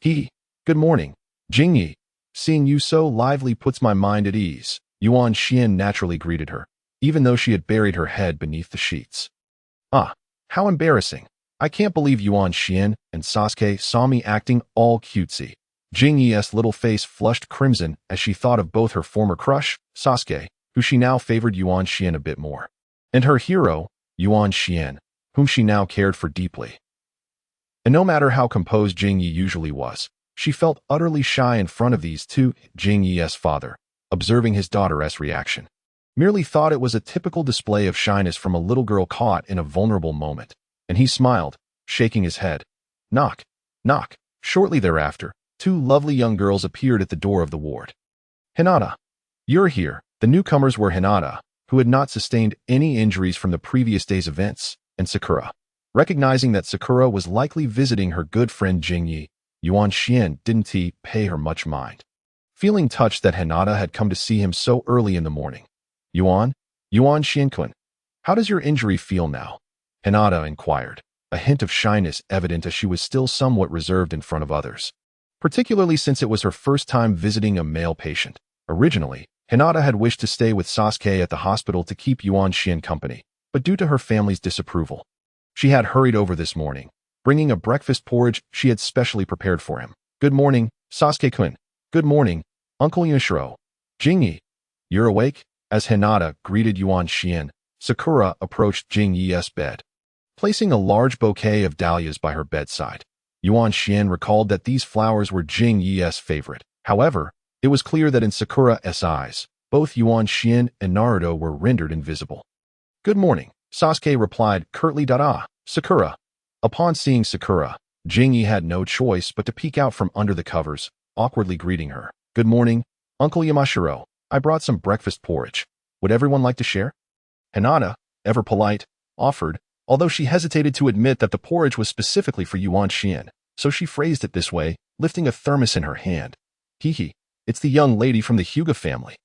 Good morning, Jing Yi. Seeing you so lively puts my mind at ease, Yuan Xian naturally greeted her, even though she had buried her head beneath the sheets. Ah, how embarrassing. I can't believe Yuan Xian and Sasuke saw me acting all cutesy. Jing Yi's little face flushed crimson as she thought of both her former crush, Sasuke, who she now favored Yuan Xian a bit more, and her hero, Yuan Xian, whom she now cared for deeply. And no matter how composed Jing Yi usually was, she felt utterly shy in front of these two. Jing Yi's father, observing his daughter's reaction, merely thought it was a typical display of shyness from a little girl caught in a vulnerable moment, and he smiled, shaking his head. Knock, knock. Shortly thereafter, two lovely young girls appeared at the door of the ward. Hinata, you're here. The newcomers were Hinata, who had not sustained any injuries from the previous day's events, and Sakura. Recognizing that Sakura was likely visiting her good friend Jing Yi, Yuan Xian didn't pay her much mind. Feeling touched that Hinata had come to see him so early in the morning. Yuan Xian-kun, how does your injury feel now? Hinata inquired, a hint of shyness evident as she was still somewhat reserved in front of others, particularly since it was her first time visiting a male patient. Originally, Hinata had wished to stay with Sasuke at the hospital to keep Yuan Xian company, but due to her family's disapproval, she had hurried over this morning, bringing a breakfast porridge she had specially prepared for him. Good morning, Sasuke-kun. Good morning, Uncle Yushiro. Jing Yi, you're awake? As Hinata greeted Yuan Xian, Sakura approached Jing Yi's bed, placing a large bouquet of dahlias by her bedside. Yuan Xian recalled that these flowers were Jing Yi's favorite. However, it was clear that in Sakura's eyes, both Yuan Xian and Naruto were rendered invisible. Good morning, Sasuke replied curtly. Sakura. Upon seeing Sakura, Jing Yi had no choice but to peek out from under the covers, awkwardly greeting her. Good morning, Uncle Yamashiro. I brought some breakfast porridge. Would everyone like to share? Hinata, ever polite, offered, although she hesitated to admit that the porridge was specifically for Yuan Xian, so she phrased it this way, lifting a thermos in her hand. It's the young lady from the Hyuga family.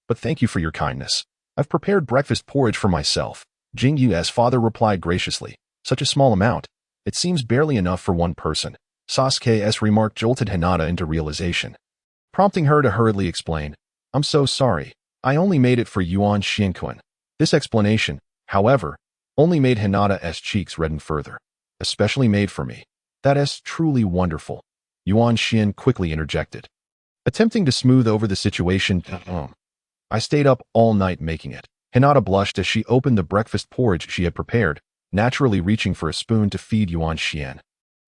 But thank you for your kindness. I've prepared breakfast porridge for myself. Jing Yi's father replied graciously. Such a small amount. It seems barely enough for one person. Sasuke's remark jolted Hinata into realization, prompting her to hurriedly explain. I'm so sorry. I only made it for Yuan Xian-kun. This explanation, however, only made Hinata's cheeks redden further. Especially made for me. That is truly wonderful. Yuan Xian quickly interjected, attempting to smooth over the situation. I stayed up all night making it. Hinata blushed as she opened the breakfast porridge she had prepared, naturally reaching for a spoon to feed Yuan Xian.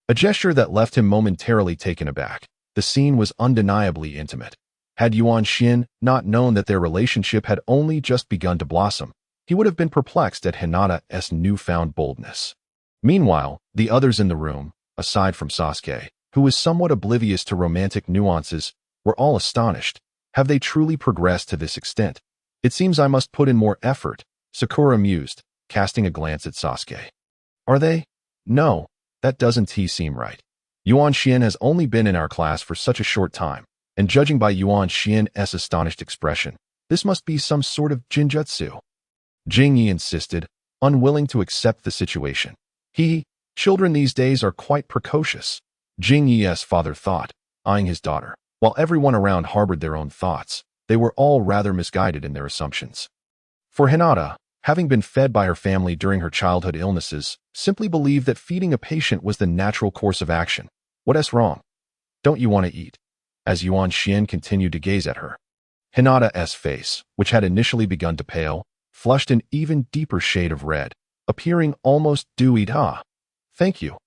A gesture that left him momentarily taken aback. The scene was undeniably intimate. Had Yuan Xian not known that their relationship had only just begun to blossom, he would have been perplexed at Hinata's newfound boldness. Meanwhile, the others in the room, aside from Sasuke, who was somewhat oblivious to romantic nuances, were all astonished. Have they truly progressed to this extent? It seems I must put in more effort, Sakura mused, casting a glance at Sasuke. Are they? No, that doesn't seem right. Yuan Xian has only been in our class for such a short time, and judging by Yuan Xian's astonished expression, this must be some sort of jinjutsu. Jing Yi insisted, unwilling to accept the situation. Children these days are quite precocious. Jing Yi's father thought, eyeing his daughter. While everyone around harbored their own thoughts, they were all rather misguided in their assumptions. For Hinata, having been fed by her family during her childhood illnesses, simply believed that feeding a patient was the natural course of action. What's wrong? Don't you want to eat? As Yuan Xian continued to gaze at her. Hinata's face, which had initially begun to pale, flushed an even deeper shade of red, appearing almost dewy. Thank you.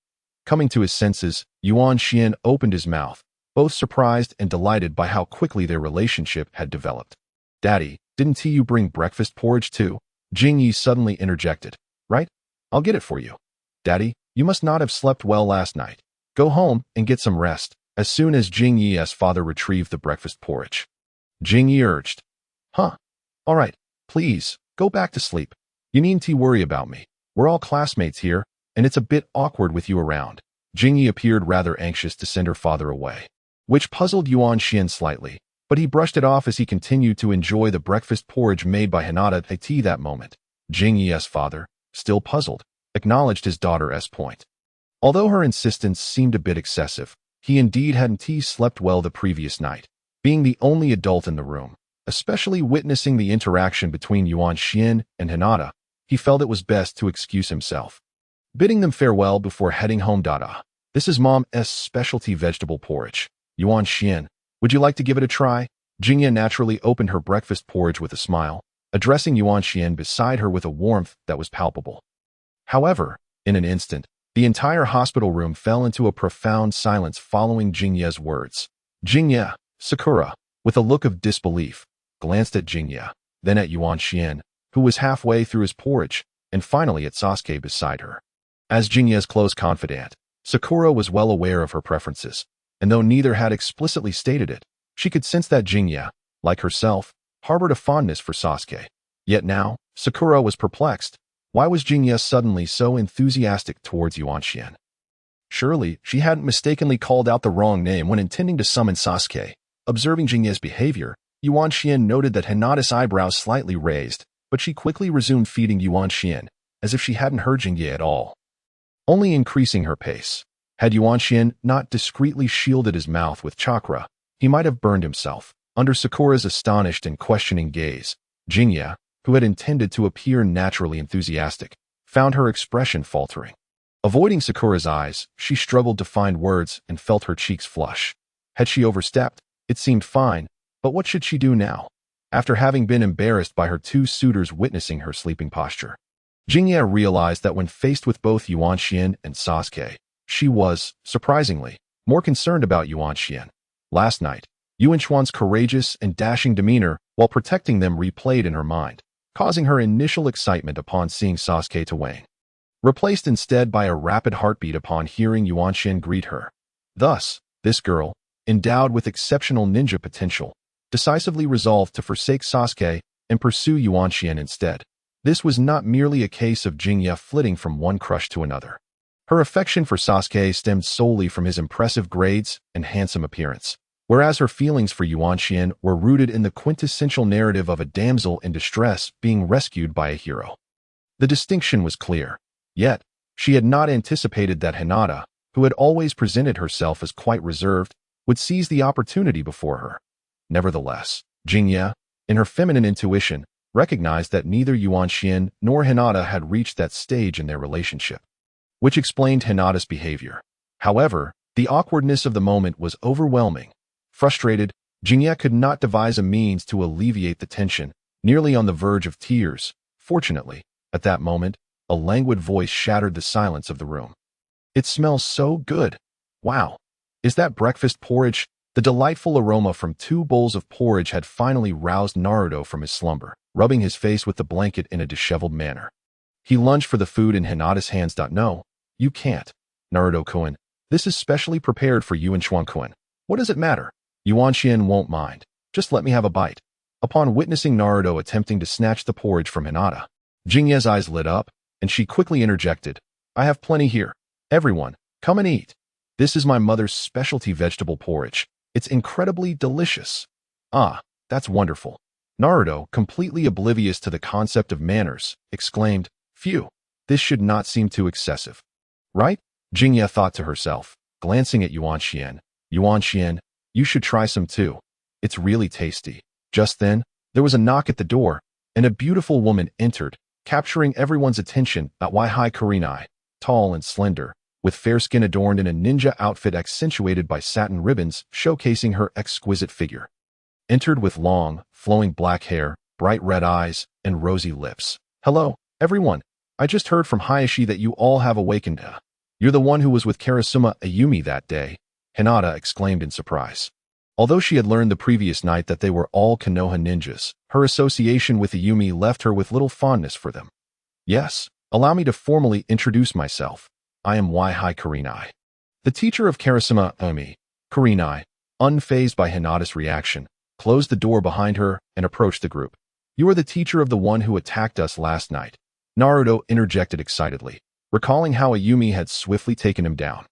Coming to his senses, Yuan Xian opened his mouth, both surprised and delighted by how quickly their relationship had developed. Daddy, didn't you bring breakfast porridge too? Jing Yi suddenly interjected. Right? I'll get it for you. Daddy, you must not have slept well last night. Go home and get some rest. As soon as Jing Yi's father retrieved the breakfast porridge, Jing Yi urged. All right, please, go back to sleep. You needn't worry about me. We're all classmates here, and it's a bit awkward with you around. Jing Yi appeared rather anxious to send her father away, which puzzled Yuan Xian slightly, but he brushed it off as he continued to enjoy the breakfast porridge made by Hinata at tea that moment. Jing Yi's father, still puzzled, acknowledged his daughter's point. Although her insistence seemed a bit excessive, he indeed hadn't slept well the previous night. Being the only adult in the room, especially witnessing the interaction between Yuan Xian and Hinata, he felt it was best to excuse himself. Bidding them farewell before heading home. This is Mom's specialty vegetable porridge. Yuan Xian, would you like to give it a try? Jingya naturally opened her breakfast porridge with a smile, addressing Yuan Xian beside her with a warmth that was palpable. However, in an instant, the entire hospital room fell into a profound silence following Jingya's words. Jingya, Sakura, with a look of disbelief, glanced at Jingya, then at Yuan Xian, who was halfway through his porridge, and finally at Sasuke beside her. As Jingya's close confidant, Sakura was well aware of her preferences, and though neither had explicitly stated it, she could sense that Jingya, like herself, harbored a fondness for Sasuke. Yet now, Sakura was perplexed. Why was Jingya suddenly so enthusiastic towards Yuan Xian? Surely, she hadn't mistakenly called out the wrong name when intending to summon Sasuke. Observing Jingya's behavior, Yuan Xian noted that Hinata's eyebrows slightly raised, but she quickly resumed feeding Yuan Xian, as if she hadn't heard Jingya at all, only increasing her pace. Had Yuan Xian not discreetly shielded his mouth with chakra, he might have burned himself. Under Sakura's astonished and questioning gaze, Jingya, who had intended to appear naturally enthusiastic, found her expression faltering. Avoiding Sakura's eyes, she struggled to find words and felt her cheeks flush. Had she overstepped? It seemed fine, but what should she do now, after having been embarrassed by her two suitors witnessing her sleeping posture? Jingya realized that when faced with both Yuan Xian and Sasuke, she was, surprisingly, more concerned about Yuan Xian. Last night, Yuan Xuan's courageous and dashing demeanor while protecting them replayed in her mind, causing her initial excitement upon seeing Sasuke to wane, replaced instead by a rapid heartbeat upon hearing Yuan Xian greet her. Thus, this girl, endowed with exceptional ninja potential, decisively resolved to forsake Sasuke and pursue Yuan Xian instead. This was not merely a case of Jingya flitting from one crush to another. Her affection for Sasuke stemmed solely from his impressive grades and handsome appearance, whereas her feelings for Yuan Xian were rooted in the quintessential narrative of a damsel in distress being rescued by a hero. The distinction was clear, yet she had not anticipated that Hinata, who had always presented herself as quite reserved, would seize the opportunity before her. Nevertheless, Jingya, in her feminine intuition, recognized that neither Yuan Xian nor Hinata had reached that stage in their relationship, which explained Hinata's behavior. However, the awkwardness of the moment was overwhelming. Frustrated, Jingya could not devise a means to alleviate the tension, nearly on the verge of tears. Fortunately, at that moment, a languid voice shattered the silence of the room. It smells so good. Wow. Is that breakfast porridge? The delightful aroma from 2 bowls of porridge had finally roused Naruto from his slumber, rubbing his face with the blanket in a disheveled manner. He lunged for the food in Hinata's hands. No, you can't. Naruto-kun, this is specially prepared for you and Chuan-kun. What does it matter? Yuan Xian won't mind. Just let me have a bite. Upon witnessing Naruto attempting to snatch the porridge from Hinata, Jingya's eyes lit up, and she quickly interjected. I have plenty here. Everyone, come and eat. This is my mother's specialty vegetable porridge. It's incredibly delicious. Ah, that's wonderful. Naruto, completely oblivious to the concept of manners, exclaimed, Phew, this should not seem too excessive. Right? Jingya thought to herself, glancing at Yuan Xian. Yuan Xian, you should try some too. It's really tasty. Just then, there was a knock at the door, and a beautiful woman entered, capturing everyone's attention. Wai Kurenai, tall and slender, with fair skin adorned in a ninja outfit accentuated by satin ribbons showcasing her exquisite figure. Entered with long, flowing black hair, bright red eyes, and rosy lips. Hello, everyone. I just heard from Hayashi that you all have awakened. You're the one who was with Karasuma Ayumi that day, Hinata exclaimed in surprise. Although she had learned the previous night that they were all Konoha ninjas, her association with Ayumi left her with little fondness for them. Yes, allow me to formally introduce myself. I am Wai Kurenai, the teacher of Karasuma Ayumi. Kurenai, unfazed by Hinata's reaction, closed the door behind her and approached the group. You are the teacher of the one who attacked us last night. Naruto interjected excitedly, recalling how Ayumi had swiftly taken him down,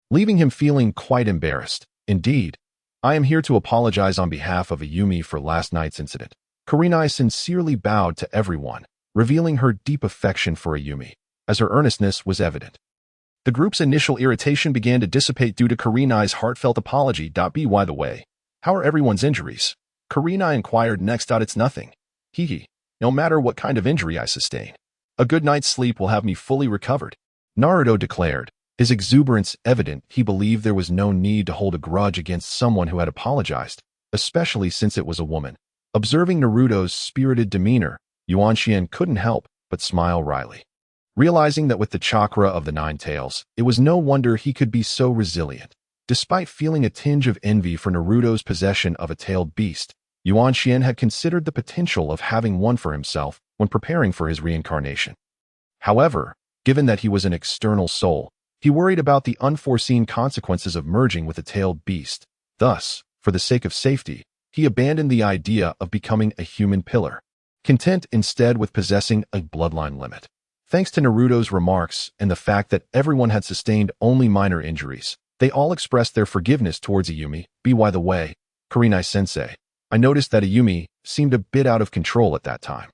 leaving him feeling quite embarrassed. Indeed, I am here to apologize on behalf of Ayumi for last night's incident. Kurenai sincerely bowed to everyone, revealing her deep affection for Ayumi, as her earnestness was evident. The group's initial irritation began to dissipate due to Kurenai's heartfelt apology. By the way, how are everyone's injuries? Kurenai inquired next. It's nothing. Hee. No matter what kind of injury I sustain, a good night's sleep will have me fully recovered, Naruto declared, his exuberance evident. He believed there was no need to hold a grudge against someone who had apologized, especially since it was a woman. Observing Naruto's spirited demeanor, Yuan Xian couldn't help but smile wryly. Realizing that with the chakra of the nine tails, it was no wonder he could be so resilient. Despite feeling a tinge of envy for Naruto's possession of a tailed beast, Yuan Xian had considered the potential of having one for himself when preparing for his reincarnation. However, given that he was an external soul, he worried about the unforeseen consequences of merging with a tailed beast. Thus, for the sake of safety, he abandoned the idea of becoming a human pillar, content instead with possessing a bloodline limit. Thanks to Naruto's remarks and the fact that everyone had sustained only minor injuries, they all expressed their forgiveness towards Ayumi. By the way, Kurenai-sensei, I noticed that Ayumi seemed a bit out of control at that time.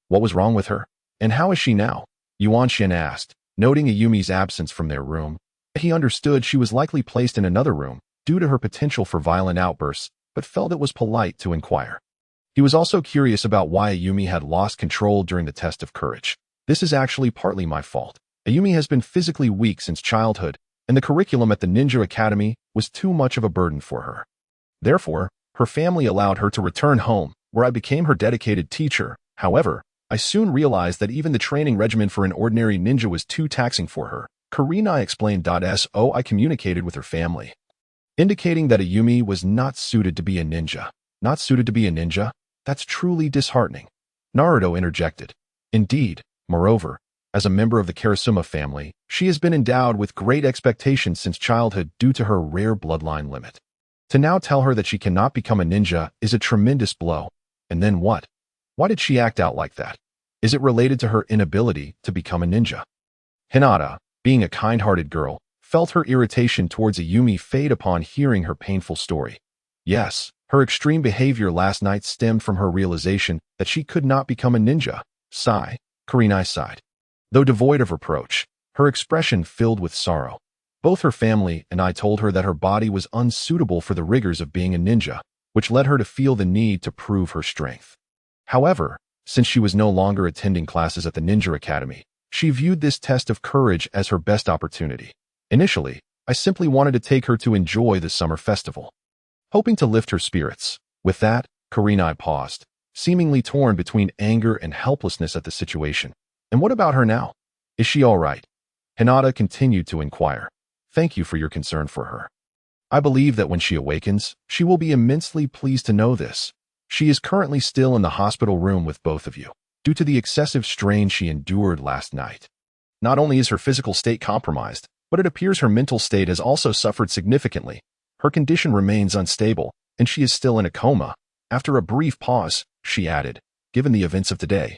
What was wrong with her? And how is she now? Yuan Xian asked, noting Ayumi's absence from their room. He understood she was likely placed in another room due to her potential for violent outbursts, but felt it was polite to inquire. He was also curious about why Ayumi had lost control during the test of courage. This is actually partly my fault. Ayumi has been physically weak since childhood, and the curriculum at the Ninja Academy was too much of a burden for her. Therefore, her family allowed her to return home, where I became her dedicated teacher. However, I soon realized that even the training regimen for an ordinary ninja was too taxing for her. Kurenai explained. So I communicated with her family, indicating that Ayumi was not suited to be a ninja. Not suited to be a ninja? That's truly disheartening. Naruto interjected. Indeed, moreover, as a member of the Karasuma family, she has been endowed with great expectations since childhood due to her rare bloodline limit. To now tell her that she cannot become a ninja is a tremendous blow. And then what? Why did she act out like that? Is it related to her inability to become a ninja? Hinata, being a kind-hearted girl, felt her irritation towards Ayumi fade upon hearing her painful story. Yes, her extreme behavior last night stemmed from her realization that she could not become a ninja. Sigh, Kurenai sighed. Though devoid of reproach, her expression filled with sorrow. Both her family and I told her that her body was unsuitable for the rigors of being a ninja, which led her to feel the need to prove her strength. However, since she was no longer attending classes at the Ninja Academy, she viewed this test of courage as her best opportunity. Initially, I simply wanted to take her to enjoy the summer festival, hoping to lift her spirits. With that, Kurenai paused, seemingly torn between anger and helplessness at the situation. And what about her now? Is she all right? Hinata continued to inquire. Thank you for your concern for her. I believe that when she awakens, she will be immensely pleased to know this. She is currently still in the hospital room with both of you, due to the excessive strain she endured last night. Not only is her physical state compromised, but it appears her mental state has also suffered significantly. Her condition remains unstable, and she is still in a coma. After a brief pause, she added, given the events of today,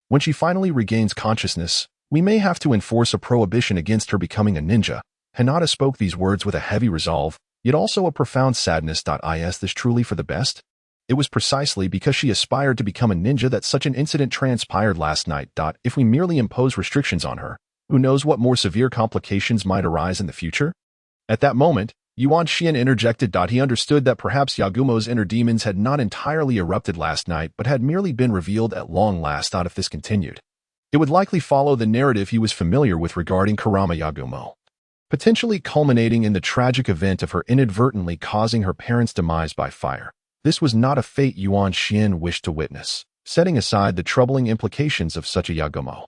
when she finally regains consciousness, we may have to enforce a prohibition against her becoming a ninja. Hinata spoke these words with a heavy resolve, yet also a profound sadness. Is this truly for the best? It was precisely because she aspired to become a ninja that such an incident transpired last night. If we merely impose restrictions on her, who knows what more severe complications might arise in the future? At that moment, Yuan Xian interjected. He understood that perhaps Yagumo's inner demons had not entirely erupted last night but had merely been revealed at long last. If this continued, it would likely follow the narrative he was familiar with regarding Kurama Yagumo, potentially culminating in the tragic event of her inadvertently causing her parents' demise by fire. This was not a fate Yuan Xian wished to witness, setting aside the troubling implications of such a Yagumo.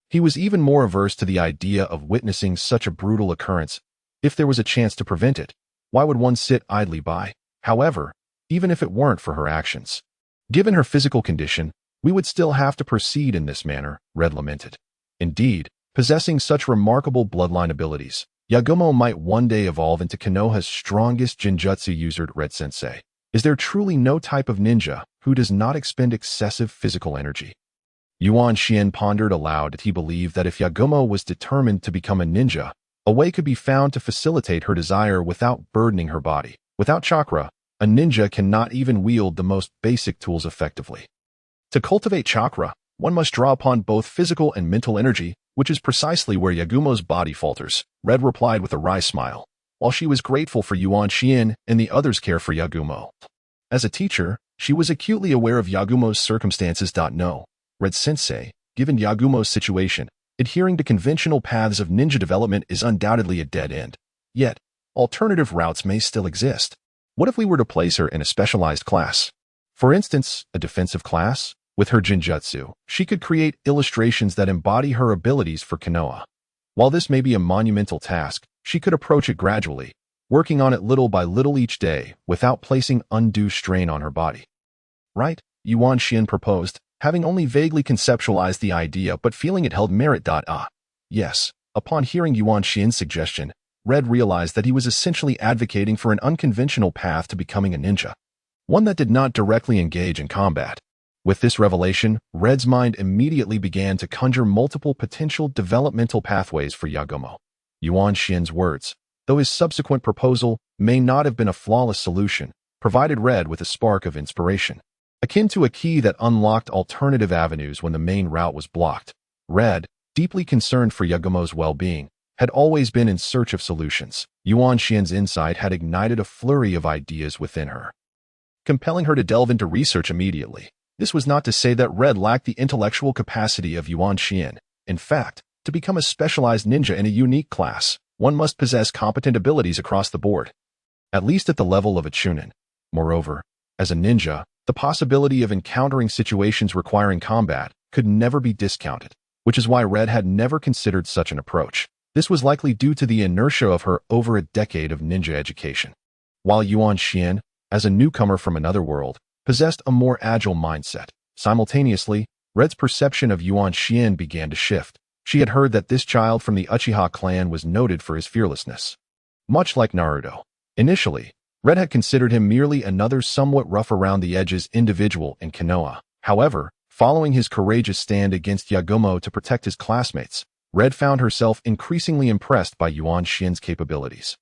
He was even more averse to the idea of witnessing such a brutal occurrence. If there was a chance to prevent it, why would one sit idly by? However, even if it weren't for her actions, given her physical condition, we would still have to proceed in this manner, Red lamented. Indeed, possessing such remarkable bloodline abilities, Yagumo might one day evolve into Konoha's strongest Jinjutsu user. Red Sensei, is there truly no type of ninja who does not expend excessive physical energy? Yuan Xian pondered aloud that he believed that if Yagumo was determined to become a ninja, a way could be found to facilitate her desire without burdening her body. Without chakra, a ninja cannot even wield the most basic tools effectively. To cultivate chakra, one must draw upon both physical and mental energy, which is precisely where Yagumo's body falters, Red replied with a wry smile, while she was grateful for Yuan Xian and the others' care for Yagumo. As a teacher, she was acutely aware of Yagumo's circumstances. No, Red Sensei, given Yagumo's situation, adhering to conventional paths of ninja development is undoubtedly a dead end. Yet, alternative routes may still exist. What if we were to place her in a specialized class? For instance, a defensive class? With her Jinjutsu, she could create illustrations that embody her abilities for Konoha. While this may be a monumental task, she could approach it gradually, working on it little by little each day without placing undue strain on her body. Right? Yuan Xian proposed, having only vaguely conceptualized the idea but feeling it held merit. Yes, upon hearing Yuan Xian's suggestion, Red realized that he was essentially advocating for an unconventional path to becoming a ninja, one that did not directly engage in combat. With this revelation, Red's mind immediately began to conjure multiple potential developmental pathways for Yagumo. Yuan Xian's words, though his subsequent proposal may not have been a flawless solution, provided Red with a spark of inspiration. Akin to a key that unlocked alternative avenues when the main route was blocked, Red, deeply concerned for Yagumo's well-being, had always been in search of solutions. Yuan Xian's insight had ignited a flurry of ideas within her, compelling her to delve into research immediately. This was not to say that Red lacked the intellectual capacity of Yuan Xian. In fact, to become a specialized ninja in a unique class, one must possess competent abilities across the board, at least at the level of a chunin. Moreover, as a ninja, the possibility of encountering situations requiring combat could never be discounted, which is why Red had never considered such an approach. This was likely due to the inertia of her over a decade of ninja education. While Yuan Xian, as a newcomer from another world, possessed a more agile mindset. Simultaneously, Red's perception of Yuan Xian began to shift. She had heard that this child from the Uchiha clan was noted for his fearlessness. Much like Naruto. Initially, Red had considered him merely another somewhat rough-around-the-edges individual in Konoha. However, following his courageous stand against Yagumo to protect his classmates, Red found herself increasingly impressed by Yuan Xian's capabilities.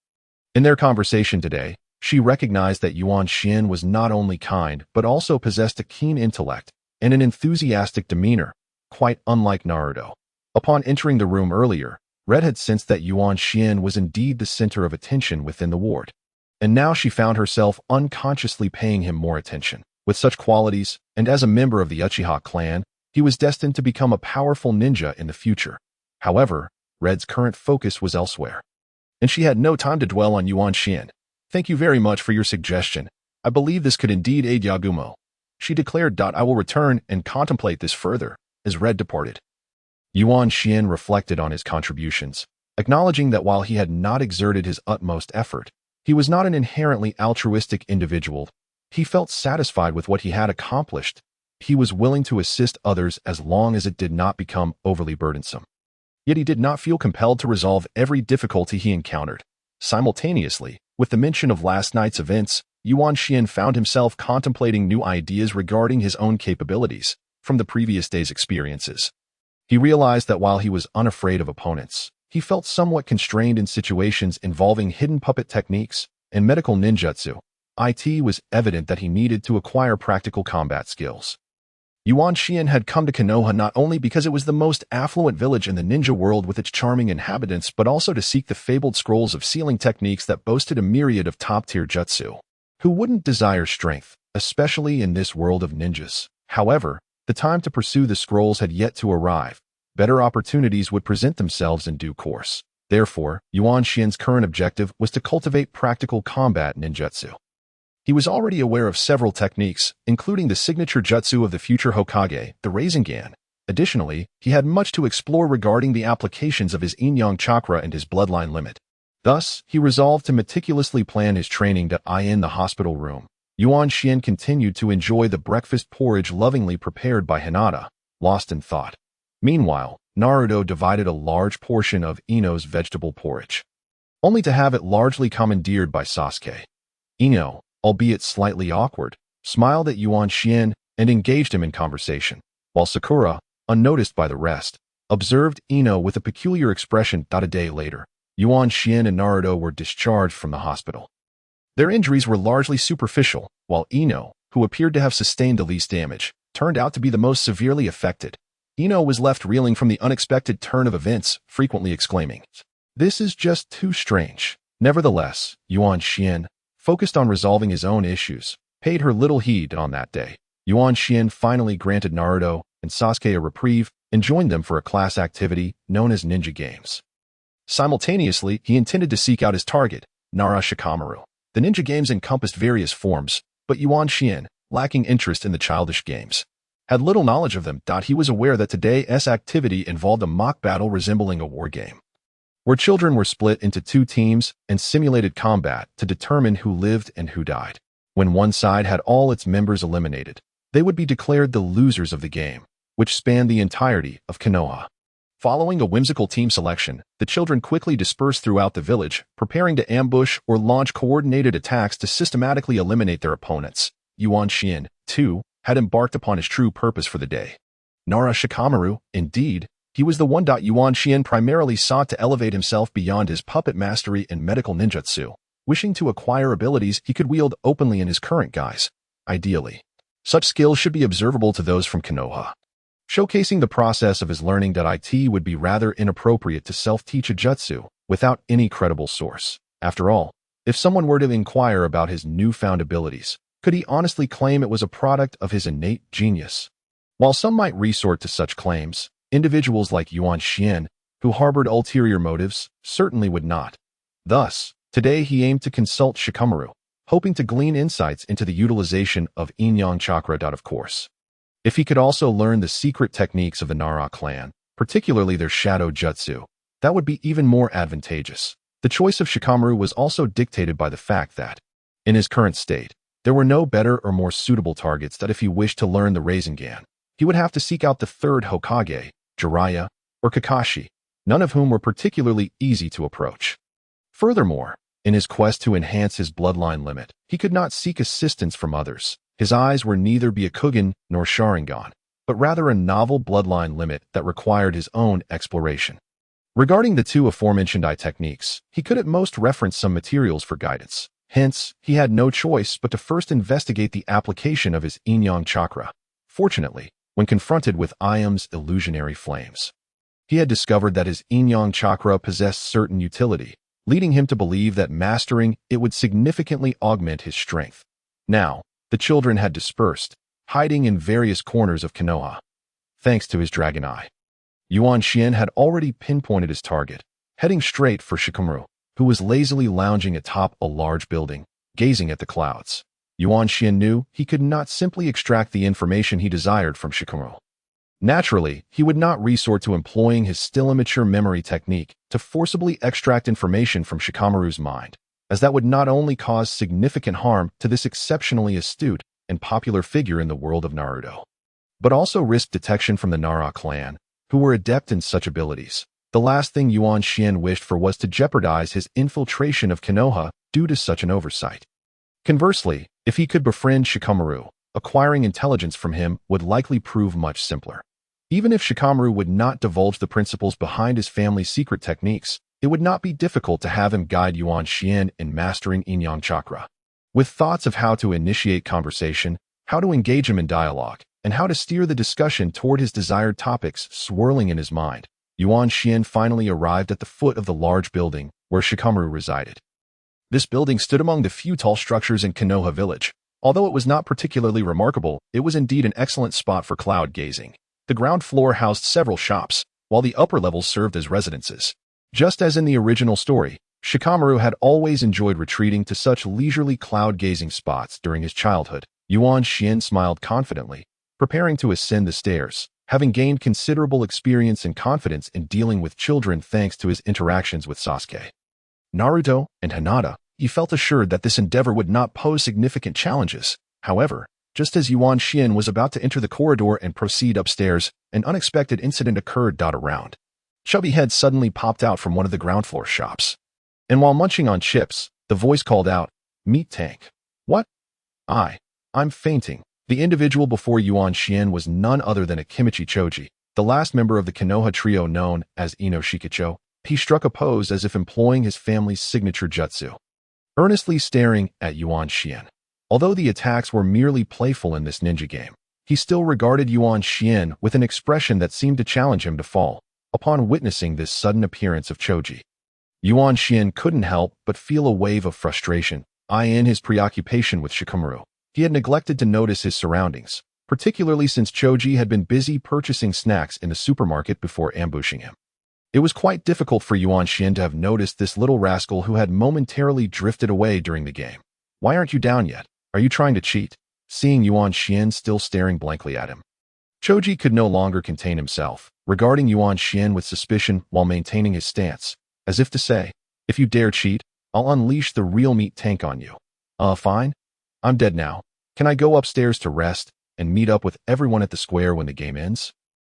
In their conversation today, she recognized that Yuan Xian was not only kind but also possessed a keen intellect and an enthusiastic demeanor, quite unlike Naruto. Upon entering the room earlier, Red had sensed that Yuan Xian was indeed the center of attention within the ward, and now she found herself unconsciously paying him more attention. With such qualities, and as a member of the Uchiha clan, he was destined to become a powerful ninja in the future. However, Red's current focus was elsewhere, and she had no time to dwell on Yuan Xian. Thank you very much for your suggestion. I believe this could indeed aid Yagumo, she declared. I will return and contemplate this further, as Red departed. Yuan Xian reflected on his contributions, acknowledging that while he had not exerted his utmost effort, he was not an inherently altruistic individual. He felt satisfied with what he had accomplished. He was willing to assist others as long as it did not become overly burdensome. Yet he did not feel compelled to resolve every difficulty he encountered. Simultaneously, with the mention of last night's events, Yuan Xian found himself contemplating new ideas regarding his own capabilities from the previous day's experiences. He realized that while he was unafraid of opponents, he felt somewhat constrained in situations involving hidden puppet techniques and medical ninjutsu. It was evident that he needed to acquire practical combat skills. Yuan Xian had come to Konoha not only because it was the most affluent village in the ninja world with its charming inhabitants, but also to seek the fabled scrolls of sealing techniques that boasted a myriad of top-tier jutsu. Who wouldn't desire strength, especially in this world of ninjas? However, the time to pursue the scrolls had yet to arrive. Better opportunities would present themselves in due course. Therefore, Yuan Xian's current objective was to cultivate practical combat ninjutsu. He was already aware of several techniques, including the signature jutsu of the future Hokage, the Rasengan. Additionally, he had much to explore regarding the applications of his yin-yang chakra and his bloodline limit. Thus, he resolved to meticulously plan his training in the hospital room. Yuan Xian continued to enjoy the breakfast porridge lovingly prepared by Hinata, lost in thought. Meanwhile, Naruto divided a large portion of Ino's vegetable porridge, only to have it largely commandeered by Sasuke. Ino, albeit slightly awkward, smiled at Yuan Xian and engaged him in conversation, while Sakura, unnoticed by the rest, observed Ino with a peculiar expression. A day later, Yuan Xian and Naruto were discharged from the hospital. Their injuries were largely superficial, while Ino, who appeared to have sustained the least damage, turned out to be the most severely affected. Ino was left reeling from the unexpected turn of events, frequently exclaiming, "This is just too strange." Nevertheless, Yuan Xian, focused on resolving his own issues, paid her little heed on that day. Yuan Xian finally granted Naruto and Sasuke a reprieve and joined them for a class activity known as Ninja Games. Simultaneously, he intended to seek out his target, Nara Shikamaru. The Ninja Games encompassed various forms, but Yuan Xian, lacking interest in the childish games, had little knowledge of them. He was aware that today's activity involved a mock battle resembling a war game, where children were split into two teams and simulated combat to determine who lived and who died. When one side had all its members eliminated, they would be declared the losers of the game, which spanned the entirety of Konoha. Following a whimsical team selection, the children quickly dispersed throughout the village, preparing to ambush or launch coordinated attacks to systematically eliminate their opponents. Yuan Xian, too, had embarked upon his true purpose for the day. Nara Shikamaru, indeed, he was the one. Yuan Xian primarily sought to elevate himself beyond his puppet mastery and medical ninjutsu, wishing to acquire abilities he could wield openly in his current guise. Ideally, such skills should be observable to those from Konoha. Showcasing the process of his learning. It would be rather inappropriate to self-teach a jutsu without any credible source. After all, if someone were to inquire about his newfound abilities, could he honestly claim it was a product of his innate genius? While some might resort to such claims, individuals like Yuan Xian, who harbored ulterior motives, certainly would not. Thus, today he aimed to consult Shikamaru, hoping to glean insights into the utilization of yin-yang chakra. Of course, if he could also learn the secret techniques of the Nara clan, particularly their shadow jutsu, that would be even more advantageous. The choice of Shikamaru was also dictated by the fact that, in his current state, there were no better or more suitable targets. If he wished to learn the Rasengan, he would have to seek out the third Hokage, Jiraiya, or Kakashi, none of whom were particularly easy to approach. Furthermore, in his quest to enhance his bloodline limit, he could not seek assistance from others. His eyes were neither Byakugan nor Sharingan, but rather a novel bloodline limit that required his own exploration. Regarding the two aforementioned techniques, he could at most reference some materials for guidance. Hence, he had no choice but to first investigate the application of his yin-yang chakra. Fortunately, when confronted with Iam's illusionary flames, he had discovered that his yin-yang chakra possessed certain utility, leading him to believe that mastering it would significantly augment his strength. Now, the children had dispersed, hiding in various corners of Konoha, thanks to his dragon eye. Yuan Xian had already pinpointed his target, heading straight for Shikamaru, who was lazily lounging atop a large building, gazing at the clouds. Yuan Xian knew he could not simply extract the information he desired from Shikamaru. Naturally, he would not resort to employing his still immature memory technique to forcibly extract information from Shikamaru's mind, as that would not only cause significant harm to this exceptionally astute and popular figure in the world of Naruto, but also risk detection from the Nara clan, who were adept in such abilities. The last thing Yuan Xian wished for was to jeopardize his infiltration of Konoha due to such an oversight. Conversely, if he could befriend Shikamaru, acquiring intelligence from him would likely prove much simpler. Even if Shikamaru would not divulge the principles behind his family's secret techniques, it would not be difficult to have him guide Yuan Xian in mastering Yin-Yang Chakra. With thoughts of how to initiate conversation, how to engage him in dialogue, and how to steer the discussion toward his desired topics swirling in his mind, Yuan Xian finally arrived at the foot of the large building where Shikamaru resided. This building stood among the few tall structures in Konoha village. Although it was not particularly remarkable, it was indeed an excellent spot for cloud gazing. The ground floor housed several shops, while the upper levels served as residences. Just as in the original story, Shikamaru had always enjoyed retreating to such leisurely cloud-gazing spots during his childhood. Yuan Xian smiled confidently, preparing to ascend the stairs, having gained considerable experience and confidence in dealing with children thanks to his interactions with Sasuke, Naruto, and Hinata. He felt assured that this endeavor would not pose significant challenges. However, just as Yuan Xian was about to enter the corridor and proceed upstairs, an unexpected incident occurred. Around. Chubby head suddenly popped out from one of the ground floor shops. And while munching on chips, the voice called out, "Meat tank." "What?" I'm fainting." The individual before Yuan Xian was none other than Akimichi Choji, the last member of the Konoha trio known as Ino Shikicho. He struck a pose as if employing his family's signature jutsu, earnestly staring at Yuan Xian. Although the attacks were merely playful in this ninja game, he still regarded Yuan Xian with an expression that seemed to challenge him to fall. Upon witnessing this sudden appearance of Choji, Yuan Xian couldn't help but feel a wave of frustration. In his preoccupation with Shikamaru, he had neglected to notice his surroundings, particularly since Choji had been busy purchasing snacks in the supermarket before ambushing him. It was quite difficult for Yuan Xian to have noticed this little rascal who had momentarily drifted away during the game. "Why aren't you down yet? Are you trying to cheat?" Seeing Yuan Xian still staring blankly at him, Choji could no longer contain himself, regarding Yuan Xian with suspicion while maintaining his stance, as if to say, "If you dare cheat, I'll unleash the real meat tank on you." Fine. I'm dead now. Can I go upstairs to rest and meet up with everyone at the square when the game ends?"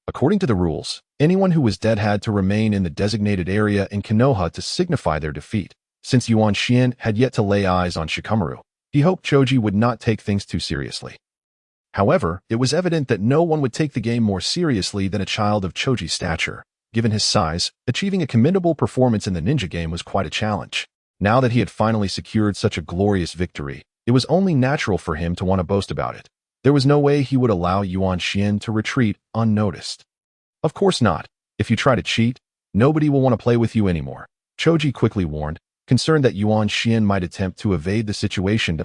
According to the rules, anyone who was dead had to remain in the designated area in Konoha to signify their defeat. Since Yuan Xian had yet to lay eyes on Shikamaru, he hoped Choji would not take things too seriously. However, it was evident that no one would take the game more seriously than a child of Choji's stature. Given his size, achieving a commendable performance in the ninja game was quite a challenge. Now that he had finally secured such a glorious victory, it was only natural for him to want to boast about it. There was no way he would allow Yuan Xian to retreat unnoticed. "Of course not. If you try to cheat, nobody will want to play with you anymore," Choji quickly warned, concerned that Yuan Xian might attempt to evade the situation.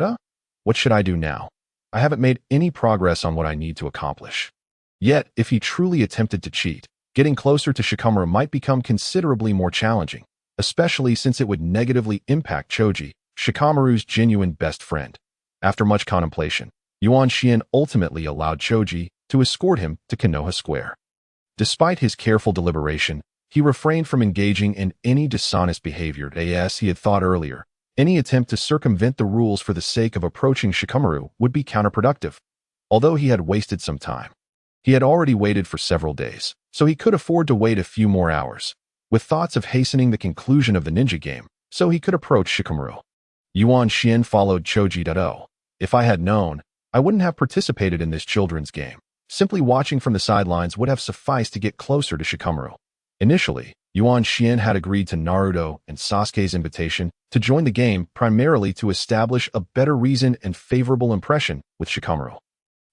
What should I do now? I haven't made any progress on what I need to accomplish. Yet, if he truly attempted to cheat, getting closer to Shikamaru might become considerably more challenging, especially since it would negatively impact Choji, Shikamaru's genuine best friend. After much contemplation, Yuan Xian ultimately allowed Choji to escort him to Konoha Square. Despite his careful deliberation, he refrained from engaging in any dishonest behavior. As he had thought earlier, any attempt to circumvent the rules for the sake of approaching Shikamaru would be counterproductive. Although he had wasted some time, he had already waited for several days, so he could afford to wait a few more hours, with thoughts of hastening the conclusion of the ninja game, so he could approach Shikamaru. Yuan Xian followed Choji. If I had known, I wouldn't have participated in this children's game. Simply watching from the sidelines would have sufficed to get closer to Shikamaru. Initially, Yuan Xian had agreed to Naruto and Sasuke's invitation to join the game primarily to establish a better reason and favorable impression with Shikamaru.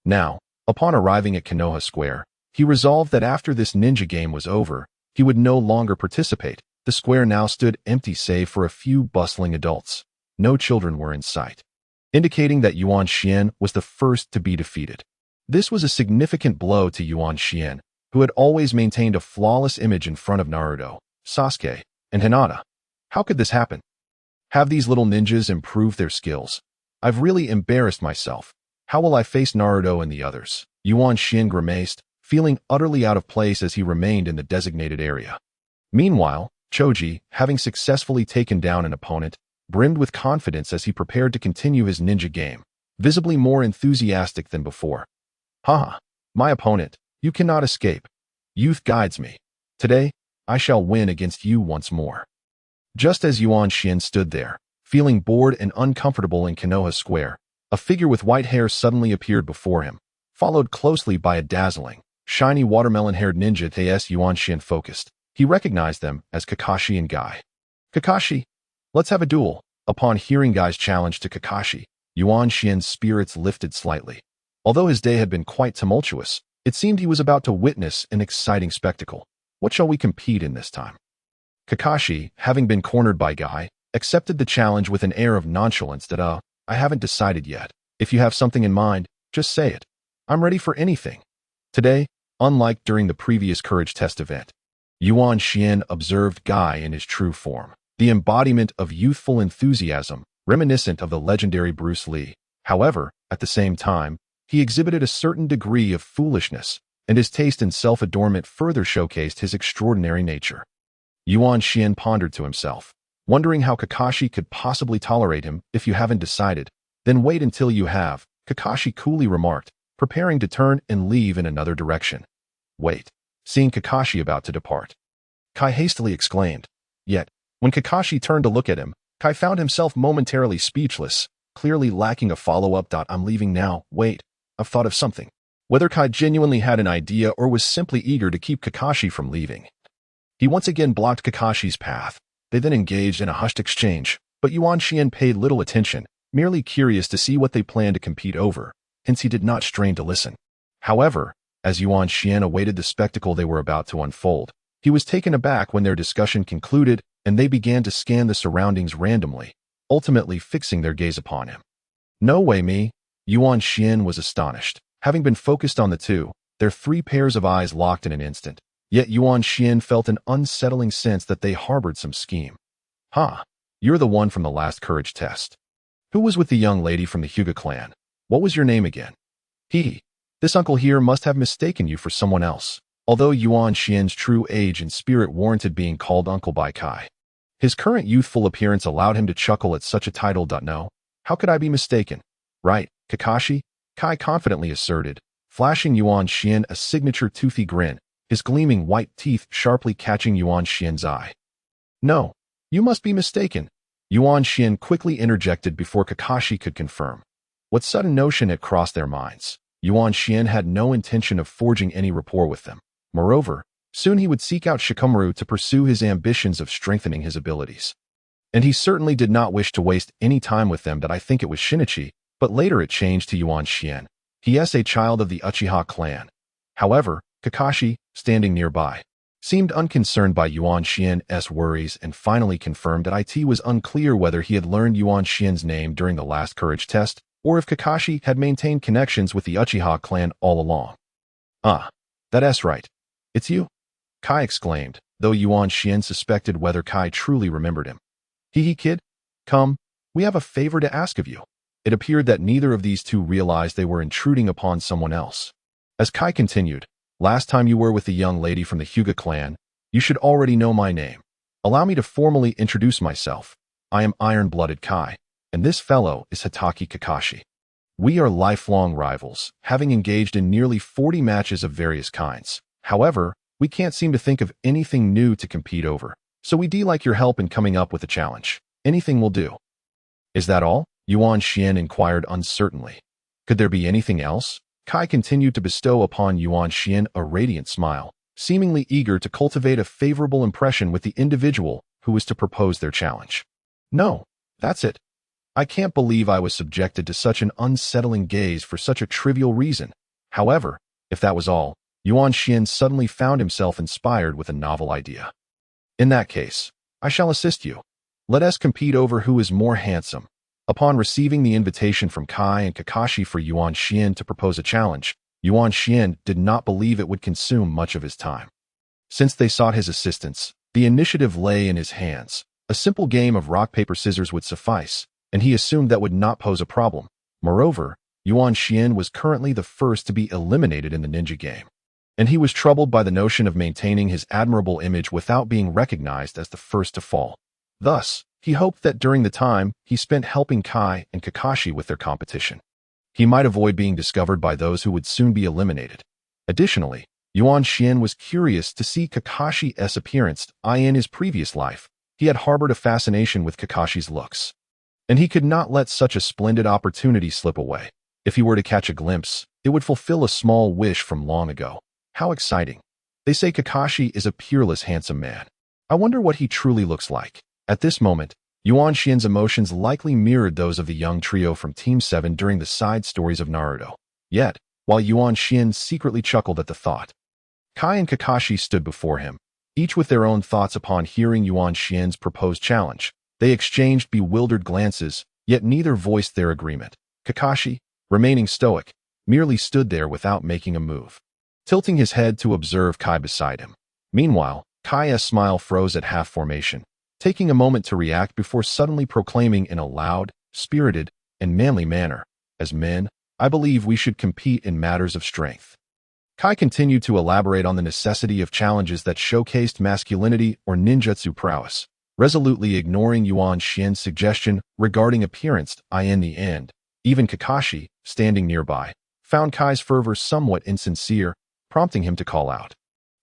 Now, upon arriving at Konoha Square, he resolved that after this ninja game was over, he would no longer participate. The square now stood empty save for a few bustling adults. No children were in sight, indicating that Yuan Xian was the first to be defeated. This was a significant blow to Yuan Xian, who had always maintained a flawless image in front of Naruto, Sasuke, and Hinata. How could this happen? Have these little ninjas improved their skills? I've really embarrassed myself. How will I face Naruto and the others? Yuan Xian grimaced, feeling utterly out of place as he remained in the designated area. Meanwhile, Choji, having successfully taken down an opponent, brimmed with confidence as he prepared to continue his ninja game, visibly more enthusiastic than before. "Haha, my opponent, you cannot escape. Youth guides me. Today, I shall win against you once more." Just as Yuan Xian stood there, feeling bored and uncomfortable in Konoha Square, a figure with white hair suddenly appeared before him, followed closely by a dazzling, shiny watermelon-haired ninja Ts Yuan Xian focused. He recognized them as Kakashi and Guy. Kakashi, let's have a duel. Upon hearing Guy's challenge to Kakashi, Yuan Xian's spirits lifted slightly. Although his day had been quite tumultuous, it seemed he was about to witness an exciting spectacle. What shall we compete in this time? Kakashi, having been cornered by Guy, accepted the challenge with an air of nonchalance that, I haven't decided yet. If you have something in mind, just say it. I'm ready for anything. Today, unlike during the previous courage test event, Yuan Xian observed Guy in his true form, the embodiment of youthful enthusiasm, reminiscent of the legendary Bruce Lee. However, at the same time, he exhibited a certain degree of foolishness, and his taste in self-adornment further showcased his extraordinary nature. Yuan Xian pondered to himself, wondering how Kakashi could possibly tolerate him. If you haven't decided, then wait until you have, Kakashi coolly remarked, preparing to turn and leave in another direction. Wait. Seeing Kakashi about to depart, Kai hastily exclaimed. Yet, when Kakashi turned to look at him, Kai found himself momentarily speechless, clearly lacking a follow-up. I'm leaving now. Wait, I've thought of something. Whether Kai genuinely had an idea or was simply eager to keep Kakashi from leaving, he once again blocked Kakashi's path. They then engaged in a hushed exchange, but Yuan Xian paid little attention, merely curious to see what they planned to compete over, hence he did not strain to listen. However, as Yuan Xian awaited the spectacle they were about to unfold, he was taken aback when their discussion concluded and they began to scan the surroundings randomly, ultimately fixing their gaze upon him. No way me! Yuan Xian was astonished. Having been focused on the two, their three pairs of eyes locked in an instant. Yet Yuan Xian felt an unsettling sense that they harbored some scheme. You're the one from the last courage test. Who was with the young lady from the Hyuga clan? What was your name again? This uncle here must have mistaken you for someone else. Although Yuan Xian's true age and spirit warranted being called uncle by Kai, his current youthful appearance allowed him to chuckle at such a title. No, how could I be mistaken? Right, Kakashi? Kai confidently asserted, flashing Yuan Xian a signature toothy grin, his gleaming white teeth sharply catching Yuan Xian's eye. No, you must be mistaken. Yuan Xian quickly interjected before Kakashi could confirm. What sudden notion had crossed their minds? Yuan Xian had no intention of forging any rapport with them. Moreover, soon he would seek out Shikamaru to pursue his ambitions of strengthening his abilities. And he certainly did not wish to waste any time with them. I think it was Shinichi, but later it changed to Yuan Xian. He is a child of the Uchiha clan. However, Kakashi, standing nearby, seemed unconcerned by Yuan Xian's worries and finally confirmed that it was unclear whether he had learned Yuan Xian's name during the last courage test or if Kakashi had maintained connections with the Uchiha clan all along. That's right. It's you? Kai exclaimed, though Yuan Xian suspected whether Kai truly remembered him. Kid? Come, we have a favor to ask of you. It appeared that neither of these two realized they were intruding upon someone else. As Kai continued, last time you were with the young lady from the Hyuga clan, you should already know my name. Allow me to formally introduce myself. I am Iron-Blooded Kai, and this fellow is Hitaki Kakashi. We are lifelong rivals, having engaged in nearly 40 matches of various kinds. However, we can't seem to think of anything new to compete over, so we'd like your help in coming up with a challenge. Anything will do. Is that all? Yuan Xian inquired uncertainly. Could there be anything else? Kai continued to bestow upon Yuan Xian a radiant smile, seemingly eager to cultivate a favorable impression with the individual who was to propose their challenge. No, that's it. I can't believe I was subjected to such an unsettling gaze for such a trivial reason. However, if that was all, Yuan Xian suddenly found himself inspired with a novel idea. In that case, I shall assist you. Let us compete over who is more handsome. Upon receiving the invitation from Kai and Kakashi for Yuan Xian to propose a challenge, Yuan Xian did not believe it would consume much of his time. Since they sought his assistance, the initiative lay in his hands. A simple game of rock, paper, scissors would suffice, and he assumed that would not pose a problem. Moreover, Yuan Xian was currently the first to be eliminated in the ninja game, and he was troubled by the notion of maintaining his admirable image without being recognized as the first to fall. Thus, he hoped that during the time he spent helping Kai and Kakashi with their competition, he might avoid being discovered by those who would soon be eliminated. Additionally, Yuan Xian was curious to see Kakashi's appearance. In his previous life, he had harbored a fascination with Kakashi's looks, and he could not let such a splendid opportunity slip away. If he were to catch a glimpse, it would fulfill a small wish from long ago. How exciting. They say Kakashi is a peerless, handsome man. I wonder what he truly looks like. At this moment, Yuan Xian's emotions likely mirrored those of the young trio from Team 7 during the side stories of Naruto. Yet, while Yuan Xian secretly chuckled at the thought, Kai and Kakashi stood before him, each with their own thoughts upon hearing Yuan Xian's proposed challenge. They exchanged bewildered glances, yet neither voiced their agreement. Kakashi, remaining stoic, merely stood there without making a move, tilting his head to observe Kai beside him. Meanwhile, Kai's smile froze at half formation, taking a moment to react before suddenly proclaiming in a loud, spirited, and manly manner, "As men, I believe we should compete in matters of strength." Kai continued to elaborate on the necessity of challenges that showcased masculinity or ninjutsu prowess, resolutely ignoring Yuan Xian's suggestion regarding appearance. In the end, even Kakashi, standing nearby, found Kai's fervor somewhat insincere, prompting him to call out,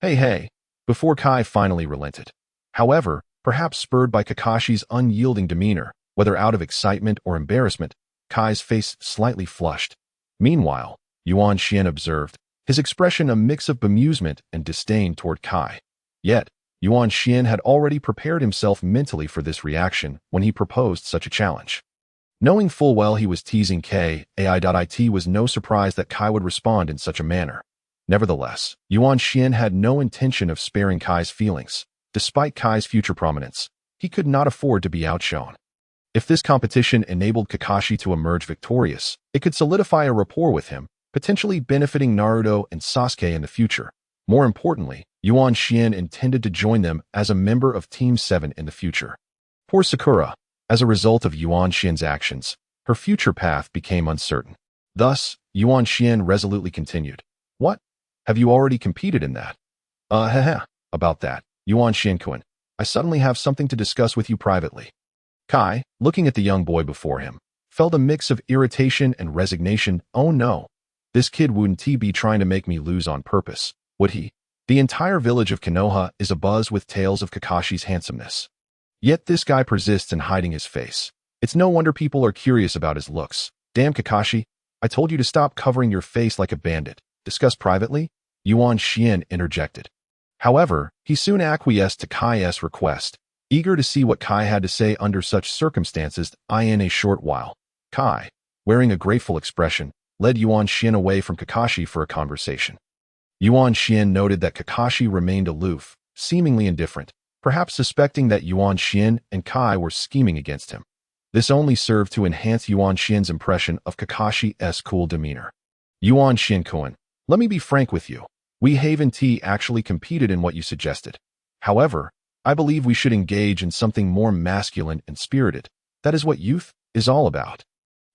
"Hey, hey," before Kai finally relented. However, perhaps spurred by Kakashi's unyielding demeanor, whether out of excitement or embarrassment, Kai's face slightly flushed. Meanwhile, Yuan Xian observed, his expression a mix of bemusement and disdain toward Kai. Yet, Yuan Xian had already prepared himself mentally for this reaction when he proposed such a challenge. Knowing full well he was teasing It was no surprise that Kai would respond in such a manner. Nevertheless, Yuan Xian had no intention of sparing Kai's feelings. Despite Kai's future prominence, he could not afford to be outshone. If this competition enabled Kakashi to emerge victorious, it could solidify a rapport with him, potentially benefiting Naruto and Sasuke in the future. More importantly, Yuan Xian intended to join them as a member of Team 7 in the future. Poor Sakura. As a result of Yuan Xian's actions, her future path became uncertain. Thus, Yuan Xian resolutely continued, "What? Have you already competed in that?" About that, Yuan Xian-kun, I suddenly have something to discuss with you privately." Kai, looking at the young boy before him, felt a mix of irritation and resignation. Oh no, this kid wouldn't be trying to make me lose on purpose, would he? The entire village of Konoha is abuzz with tales of Kakashi's handsomeness. Yet this guy persists in hiding his face. It's no wonder people are curious about his looks. Damn Kakashi, I told you to stop covering your face like a bandit. Discuss privately? Yuan Xian interjected. However, he soon acquiesced to Kai's request, eager to see what Kai had to say under such circumstances. In a short while, Kai, wearing a grateful expression, led Yuan Xian away from Kakashi for a conversation. Yuan Xian noted that Kakashi remained aloof, seemingly indifferent, perhaps suspecting that Yuan Xian and Kai were scheming against him. This only served to enhance Yuan Xian's impression of Kakashi's cool demeanor. Yuan Xian-kun, let me be frank with you. We Haven T actually competed in what you suggested. However, I believe we should engage in something more masculine and spirited. That is what youth is all about.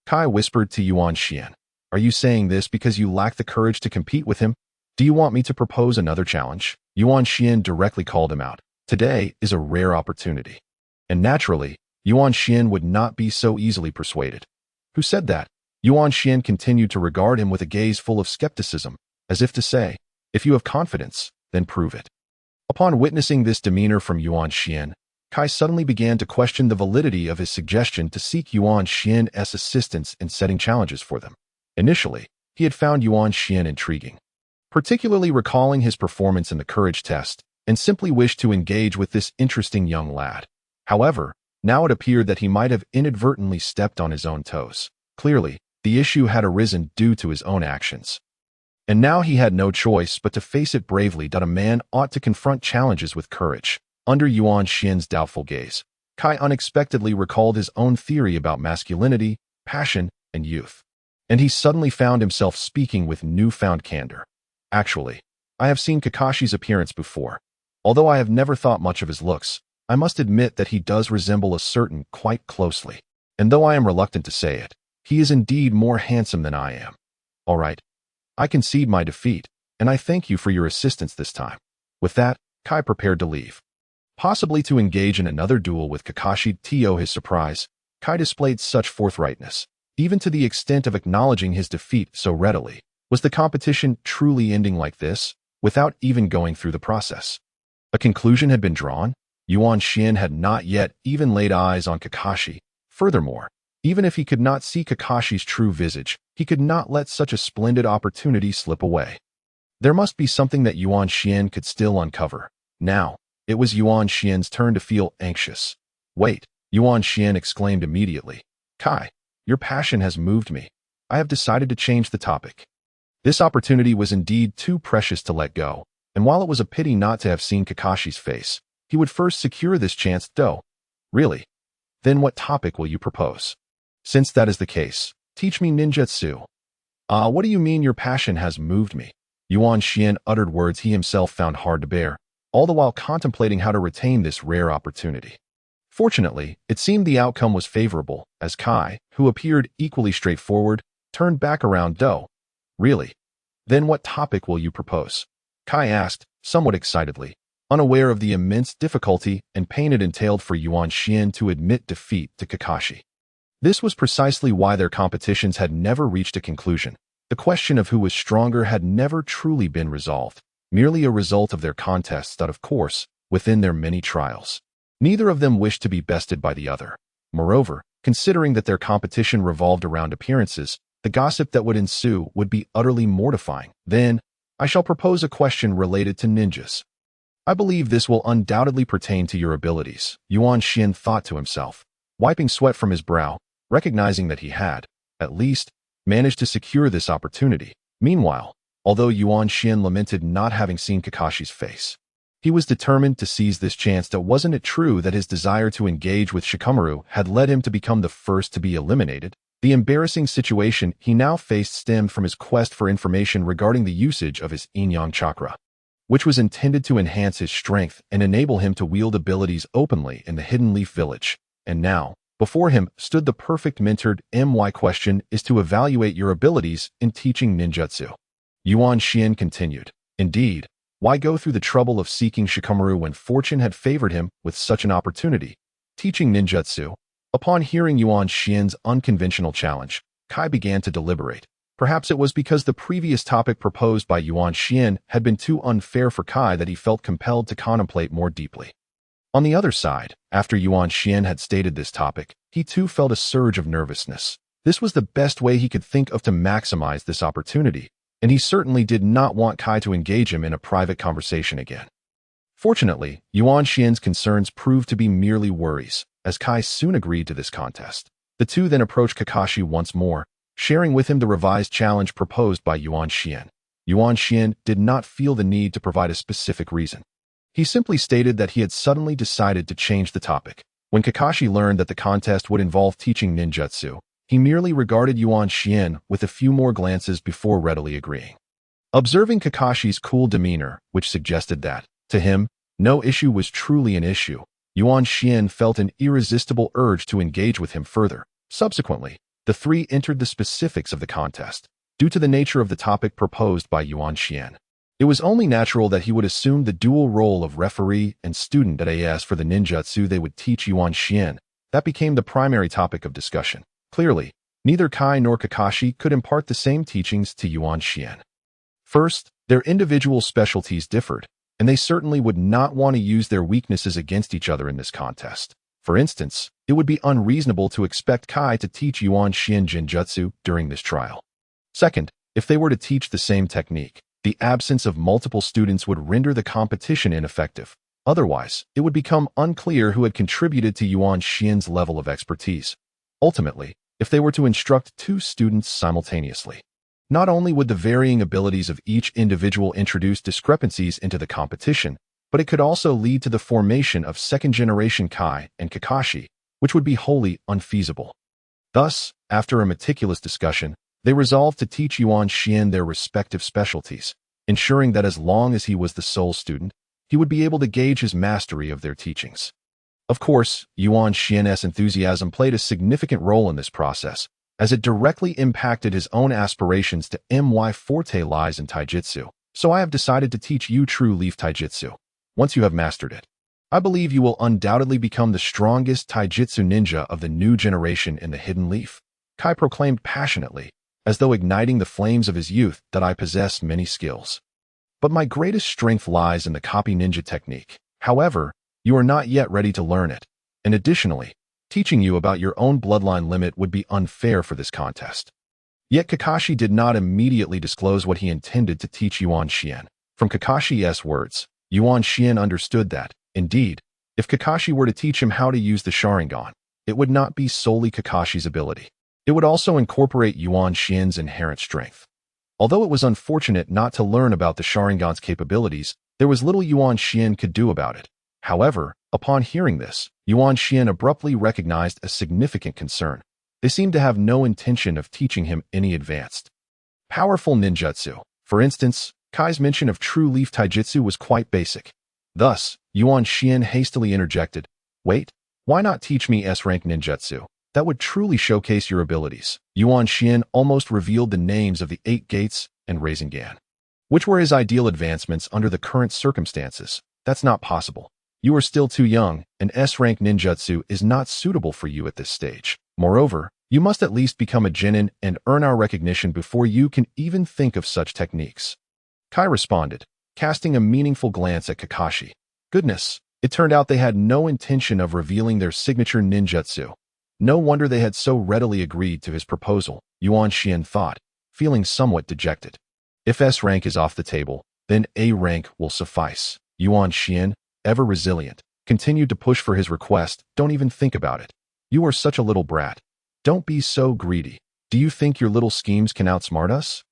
Kai whispered to Yuan Xian, "Are you saying this because you lack the courage to compete with him? Do you want me to propose another challenge?" Yuan Xian directly called him out. Today is a rare opportunity. And naturally, Yuan Xian would not be so easily persuaded. Who said that? Yuan Xian continued to regard him with a gaze full of skepticism, as if to say, if you have confidence, then prove it. Upon witnessing this demeanor from Yuan Xian, Kai suddenly began to question the validity of his suggestion to seek Yuan Xian's assistance in setting challenges for them. Initially, he had found Yuan Xian intriguing, particularly recalling his performance in the courage test, and simply wished to engage with this interesting young lad. However, now it appeared that he might have inadvertently stepped on his own toes. Clearly, the issue had arisen due to his own actions. And now he had no choice but to face it bravely. A man ought to confront challenges with courage. Under Yuan Xian's doubtful gaze, Kai unexpectedly recalled his own theory about masculinity, passion, and youth. And he suddenly found himself speaking with newfound candor. Actually, I have seen Kakashi's appearance before. Although I have never thought much of his looks, I must admit that he does resemble a certain quite closely. And though I am reluctant to say it, he is indeed more handsome than I am. All right. I concede my defeat, and I thank you for your assistance this time. With that, Kai prepared to leave. Possibly to engage in another duel with Kakashi. To his surprise, Kai displayed such forthrightness, even to the extent of acknowledging his defeat so readily. Was the competition truly ending like this, without even going through the process? A conclusion had been drawn. Yuan Xian had not yet even laid eyes on Kakashi. Furthermore, even if he could not see Kakashi's true visage, he could not let such a splendid opportunity slip away. There must be something that Yuan Xian could still uncover. Now, it was Yuan Xian's turn to feel anxious. Wait, Yuan Xian exclaimed immediately. Kai, your passion has moved me. I have decided to change the topic. This opportunity was indeed too precious to let go, and while it was a pity not to have seen Kakashi's face, he would first secure this chance though. Really? Then what topic will you propose? Since that is the case, teach me ninjutsu. What do you mean your passion has moved me? Yuan Xian uttered words he himself found hard to bear, all the while contemplating how to retain this rare opportunity. Fortunately, it seemed the outcome was favorable, as Kai, who appeared equally straightforward, turned back around though. Really? Then what topic will you propose? Kai asked, somewhat excitedly, unaware of the immense difficulty and pain it entailed for Yuan Xian to admit defeat to Kakashi. This was precisely why their competitions had never reached a conclusion. The question of who was stronger had never truly been resolved, merely a result of their contests that, of course, within their many trials. Neither of them wished to be bested by the other. Moreover, considering that their competition revolved around appearances, the gossip that would ensue would be utterly mortifying. Then, I shall propose a question related to ninjas. I believe this will undoubtedly pertain to your abilities, Yuan Xian thought to himself, wiping sweat from his brow, recognizing that he had, at least, managed to secure this opportunity. Meanwhile, although Yuan Xian lamented not having seen Kakashi's face, he was determined to seize this chance. That wasn't it true that his desire to engage with Shikamaru had led him to become the first to be eliminated? The embarrassing situation he now faced stemmed from his quest for information regarding the usage of his yin-yang chakra, which was intended to enhance his strength and enable him to wield abilities openly in the Hidden Leaf Village. And now, before him stood the perfect mentored My question is to evaluate your abilities in teaching ninjutsu. Yuan Xian continued, indeed, why go through the trouble of seeking Shikamaru when fortune had favored him with such an opportunity? Teaching ninjutsu. Upon hearing Yuan Xian's unconventional challenge, Kai began to deliberate. Perhaps it was because the previous topic proposed by Yuan Xian had been too unfair for Kai that he felt compelled to contemplate more deeply. On the other side, after Yuan Xian had stated this topic, he too felt a surge of nervousness. This was the best way he could think of to maximize this opportunity, and he certainly did not want Kai to engage him in a private conversation again. Fortunately, Yuan Xian's concerns proved to be merely worries, as Kai soon agreed to this contest. The two then approached Kakashi once more, sharing with him the revised challenge proposed by Yuan Xian. Yuan Xian did not feel the need to provide a specific reason. He simply stated that he had suddenly decided to change the topic. When Kakashi learned that the contest would involve teaching ninjutsu, he merely regarded Yuan Xian with a few more glances before readily agreeing. Observing Kakashi's cool demeanor, which suggested that, to him, no issue was truly an issue, Yuan Xian felt an irresistible urge to engage with him further. Subsequently, the three entered the specifics of the contest. Due to the nature of the topic proposed by Yuan Xian, it was only natural that he would assume the dual role of referee and student. As for the ninjutsu they would teach Yuan Xian, that became the primary topic of discussion. Clearly, neither Kai nor Kakashi could impart the same teachings to Yuan Xian. First, their individual specialties differed, and they certainly would not want to use their weaknesses against each other in this contest. For instance, it would be unreasonable to expect Kai to teach Yuan Xian Jinjutsu during this trial. Second, if they were to teach the same technique, the absence of multiple students would render the competition ineffective. Otherwise, it would become unclear who had contributed to Yuan Xian's level of expertise. Ultimately, if they were to instruct two students simultaneously, not only would the varying abilities of each individual introduce discrepancies into the competition, but it could also lead to the formation of second-generation Kai and Kakashi, which would be wholly unfeasible. Thus, after a meticulous discussion, they resolved to teach Yuan Xian their respective specialties, ensuring that as long as he was the sole student, he would be able to gauge his mastery of their teachings. Of course, Yuan Xian's enthusiasm played a significant role in this process, as it directly impacted his own aspirations to my forte lies in taijutsu. So I have decided to teach you true leaf taijutsu. Once you have mastered it, I believe you will undoubtedly become the strongest taijutsu ninja of the new generation in the Hidden Leaf. Kai proclaimed passionately, as though igniting the flames of his youth, that I possess many skills. But my greatest strength lies in the copy ninja technique. However, you are not yet ready to learn it, and additionally, teaching you about your own bloodline limit would be unfair for this contest. Yet Kakashi did not immediately disclose what he intended to teach Yuan Xian. From Kakashi's words, Yuan Xian understood that, indeed, if Kakashi were to teach him how to use the Sharingan, it would not be solely Kakashi's ability. It would also incorporate Yuan Xian's inherent strength. Although it was unfortunate not to learn about the Sharingan's capabilities, there was little Yuan Xian could do about it. However, upon hearing this, Yuan Xian abruptly recognized a significant concern. They seemed to have no intention of teaching him any advanced, powerful ninjutsu. For instance, Kai's mention of true leaf taijutsu was quite basic. Thus, Yuan Xian hastily interjected, "Wait, why not teach me S-rank ninjutsu? That would truly showcase your abilities." Yuan Xian almost revealed the names of the 8 gates and Rasengan, which were his ideal advancements under the current circumstances. "That's not possible. You are still too young, and S-rank ninjutsu is not suitable for you at this stage. Moreover, you must at least become a genin and earn our recognition before you can even think of such techniques." Kai responded, casting a meaningful glance at Kakashi. Goodness, it turned out they had no intention of revealing their signature ninjutsu. No wonder they had so readily agreed to his proposal, Yuan Xian thought, feeling somewhat dejected. If S rank is off the table, then A rank will suffice. Yuan Xian, ever resilient, continued to push for his request. "Don't even think about it. You are such a little brat. Don't be so greedy. Do you think your little schemes can outsmart us?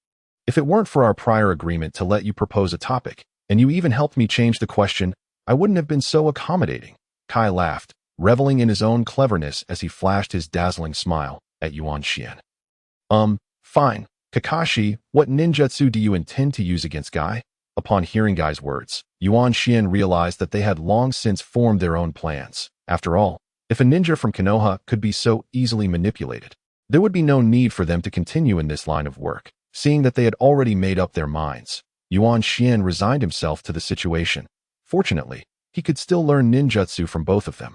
If it weren't for our prior agreement to let you propose a topic, and you even helped me change the question, I wouldn't have been so accommodating." Kai laughed, reveling in his own cleverness as he flashed his dazzling smile at Yuan Xian. Fine. Kakashi, what ninjutsu do you intend to use against Guy?" Upon hearing Guy's words, Yuan Xian realized that they had long since formed their own plans. After all, if a ninja from Konoha could be so easily manipulated, there would be no need for them to continue in this line of work. Seeing that they had already made up their minds, Yuan Xian resigned himself to the situation. Fortunately, he could still learn ninjutsu from both of them.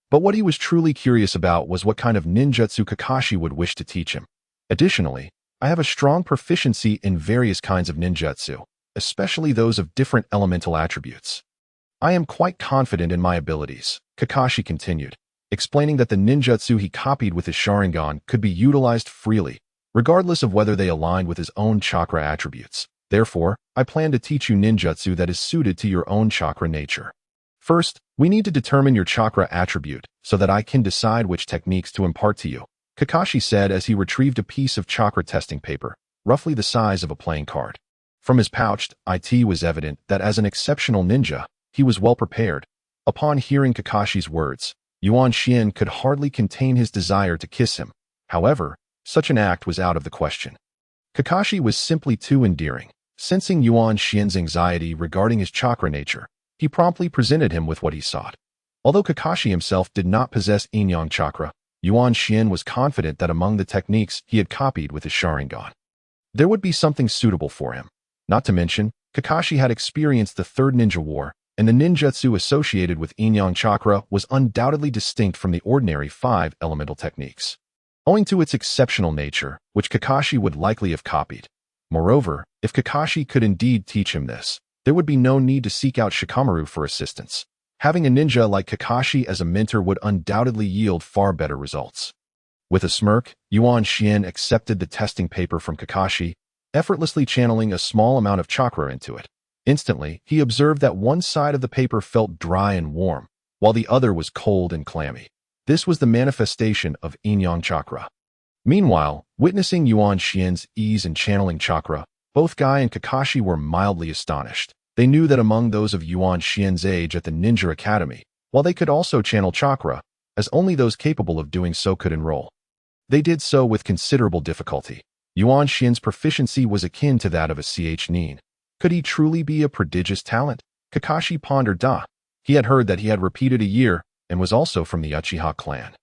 But what he was truly curious about was what kind of ninjutsu Kakashi would wish to teach him. Additionally, I have a strong proficiency in various kinds of ninjutsu, especially those of different elemental attributes. I am quite confident in my abilities, Kakashi continued, explaining that the ninjutsu he copied with his Sharingan could be utilized freely, regardless of whether they aligned with his own chakra attributes. Therefore, I plan to teach you ninjutsu that is suited to your own chakra nature. First, we need to determine your chakra attribute so that I can decide which techniques to impart to you, Kakashi said as he retrieved a piece of chakra testing paper, roughly the size of a playing card. From his pouch, it was evident that as an exceptional ninja, he was well prepared. Upon hearing Kakashi's words, Yuan Xian could hardly contain his desire to kiss him. However, such an act was out of the question. Kakashi was simply too endearing. Sensing Yuan Xian's anxiety regarding his chakra nature, he promptly presented him with what he sought. Although Kakashi himself did not possess yin-yang chakra, Yuan Xian was confident that among the techniques he had copied with his Sharingan, there would be something suitable for him. Not to mention, Kakashi had experienced the Third Ninja War, and the ninjutsu associated with yin-yang chakra was undoubtedly distinct from the ordinary 5 elemental techniques, owing to its exceptional nature, which Kakashi would likely have copied. Moreover, if Kakashi could indeed teach him this, there would be no need to seek out Shikamaru for assistance. Having a ninja like Kakashi as a mentor would undoubtedly yield far better results. With a smirk, Yuan Xian accepted the testing paper from Kakashi, effortlessly channeling a small amount of chakra into it. Instantly, he observed that one side of the paper felt dry and warm, while the other was cold and clammy. This was the manifestation of yin-yang chakra. Meanwhile, witnessing Yuan Xian's ease in channeling chakra, both Guy and Kakashi were mildly astonished. They knew that among those of Yuan Xian's age at the Ninja Academy, while they could also channel chakra, as only those capable of doing so could enroll, they did so with considerable difficulty. Yuan Xian's proficiency was akin to that of a nin. Could he truly be a prodigious talent? Kakashi pondered. He had heard that he had repeated a year and was also from the Uchiha clan,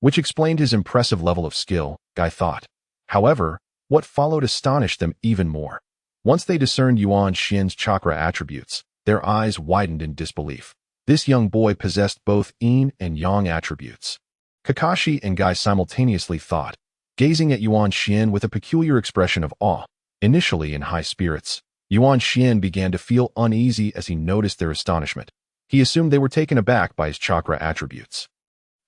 which explained his impressive level of skill, Guy thought. However, what followed astonished them even more. Once they discerned Yuan Xian's chakra attributes, their eyes widened in disbelief. This young boy possessed both yin and yang attributes. Kakashi and Guy simultaneously thought, gazing at Yuan Xian with a peculiar expression of awe. Initially in high spirits, Yuan Xian began to feel uneasy as he noticed their astonishment. He assumed they were taken aback by his chakra attributes.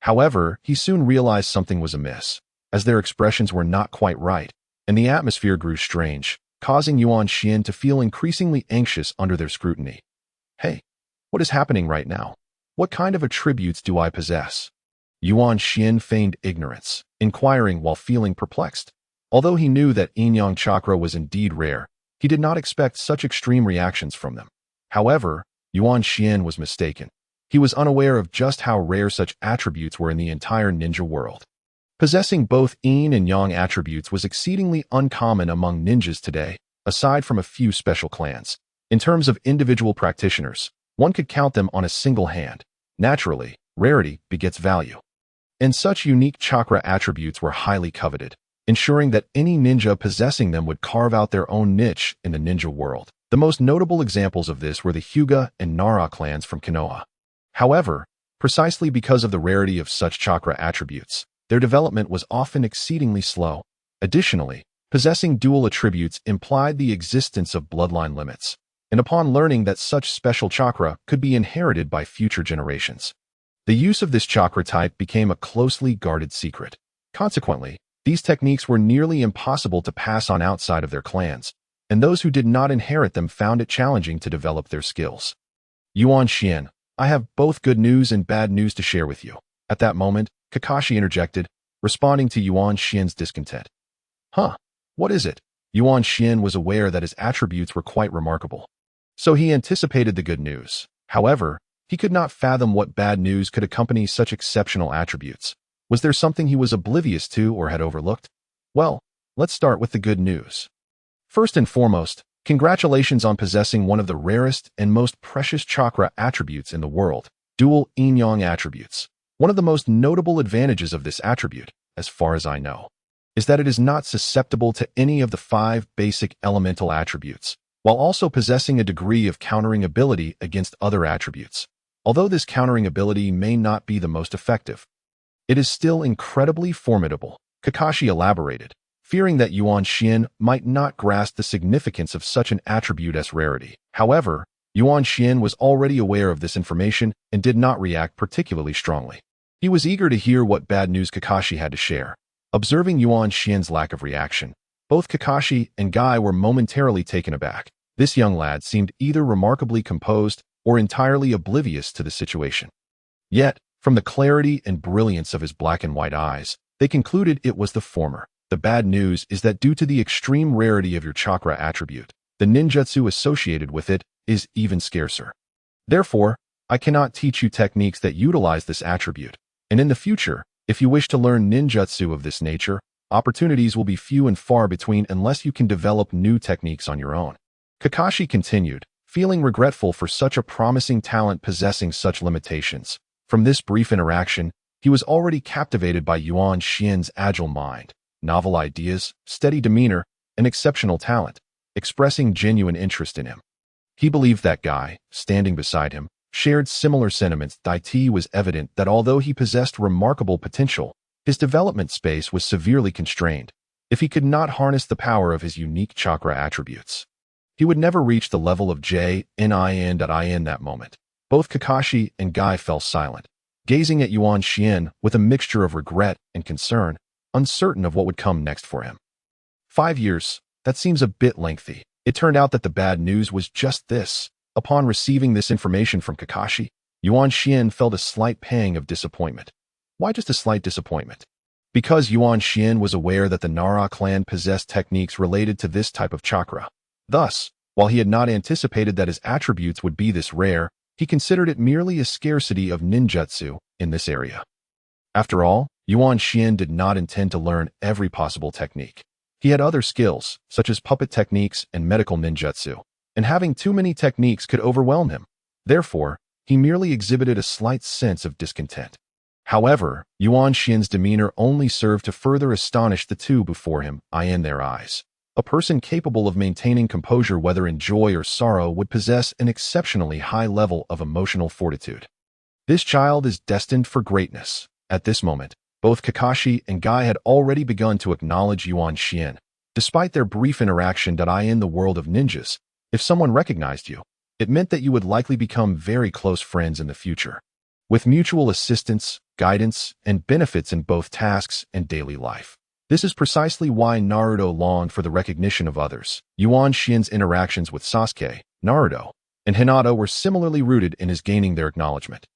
However, he soon realized something was amiss, as their expressions were not quite right. and the atmosphere grew strange, causing Yuan Xian to feel increasingly anxious under their scrutiny. Hey, what is happening right now? What kind of attributes do I possess? Yuan Xian feigned ignorance, inquiring while feeling perplexed. Although he knew that yin-yang chakra was indeed rare, he did not expect such extreme reactions from them. However, Yuan Xian was mistaken. He was unaware of just how rare such attributes were in the entire ninja world. Possessing both yin and yang attributes was exceedingly uncommon among ninjas today, aside from a few special clans. In terms of individual practitioners, one could count them on a single hand. Naturally, rarity begets value. And such unique chakra attributes were highly coveted, ensuring that any ninja possessing them would carve out their own niche in the ninja world. The most notable examples of this were the Hyuga and Nara clans from Konoha. However, precisely because of the rarity of such chakra attributes, their development was often exceedingly slow. Additionally, possessing dual attributes implied the existence of bloodline limits, and upon learning that such special chakra could be inherited by future generations, the use of this chakra type became a closely guarded secret. Consequently, these techniques were nearly impossible to pass on outside of their clans, and those who did not inherit them found it challenging to develop their skills. Yuan Xian, I have both good news and bad news to share with you. At that moment, Kakashi interjected, responding to Yuan Xian's discontent. Huh? What is it? Yuan Xian was aware that his attributes were quite remarkable, so he anticipated the good news. However, he could not fathom what bad news could accompany such exceptional attributes. Was there something he was oblivious to or had overlooked? Well, let's start with the good news. First and foremost, congratulations on possessing one of the rarest and most precious chakra attributes in the world, dual yin-yang attributes. One of the most notable advantages of this attribute, as far as I know, is that it is not susceptible to any of the 5 basic elemental attributes, while also possessing a degree of countering ability against other attributes. Although this countering ability may not be the most effective, it is still incredibly formidable, Kakashi elaborated, fearing that Yuan Xian might not grasp the significance of such an attribute as rarity. However, Yuan Xian was already aware of this information and did not react particularly strongly. He was eager to hear what bad news Kakashi had to share. Observing Yuan Xian's lack of reaction, both Kakashi and Guy were momentarily taken aback. This young lad seemed either remarkably composed or entirely oblivious to the situation. Yet, from the clarity and brilliance of his black and white eyes, they concluded it was the former. The bad news is that due to the extreme rarity of your chakra attribute, the ninjutsu associated with it is even scarcer. Therefore, I cannot teach you techniques that utilize this attribute, and in the future, if you wish to learn ninjutsu of this nature, opportunities will be few and far between unless you can develop new techniques on your own. Kakashi continued, feeling regretful for such a promising talent possessing such limitations. From this brief interaction, he was already captivated by Yuan Xian's agile mind, novel ideas, steady demeanor, and exceptional talent, expressing genuine interest in him. He believed that Guy, standing beside him, shared similar sentiments. It was evident that although he possessed remarkable potential, his development space was severely constrained. If he could not harness the power of his unique chakra attributes, he would never reach the level of J-Nin that moment. Both Kakashi and Guy fell silent, gazing at Yuan Xian with a mixture of regret and concern, uncertain of what would come next for him. 5 years, that seems a bit lengthy. It turned out that the bad news was just this. Upon receiving this information from Kakashi, Yuan Xian felt a slight pang of disappointment. Why just a slight disappointment? Because Yuan Xian was aware that the Nara clan possessed techniques related to this type of chakra. Thus, while he had not anticipated that his attributes would be this rare, he considered it merely a scarcity of ninjutsu in this area. After all, Yuan Xian did not intend to learn every possible technique. He had other skills, such as puppet techniques and medical ninjutsu, and having too many techniques could overwhelm him. Therefore, he merely exhibited a slight sense of discontent. However, Yuan Xian's demeanor only served to further astonish the two before him. In their eyes, a person capable of maintaining composure whether in joy or sorrow would possess an exceptionally high level of emotional fortitude. This child is destined for greatness. At this moment, both Kakashi and Guy had already begun to acknowledge Yuan Xian. Despite their brief interaction in the world of ninjas, if someone recognized you, it meant that you would likely become very close friends in the future, with mutual assistance, guidance, and benefits in both tasks and daily life. This is precisely why Naruto longed for the recognition of others. Yuan Xian's interactions with Sasuke, Naruto, and Hinata were similarly rooted in his gaining their acknowledgement,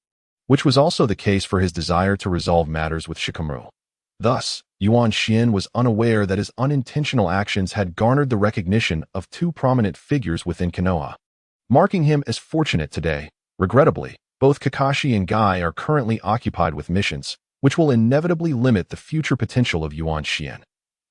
which was also the case for his desire to resolve matters with Shikamaru. Thus, Yuan Xian was unaware that his unintentional actions had garnered the recognition of two prominent figures within Konoha, marking him as fortunate today. Regrettably, both Kakashi and Guy are currently occupied with missions, which will inevitably limit the future potential of Yuan Xian.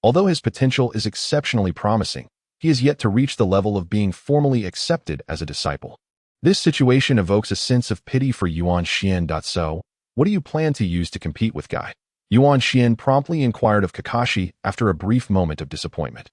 Although his potential is exceptionally promising, he is yet to reach the level of being formally accepted as a disciple. This situation evokes a sense of pity for Yuan Xian. So, what do you plan to use to compete with Guy? Yuan Xian promptly inquired of Kakashi after a brief moment of disappointment.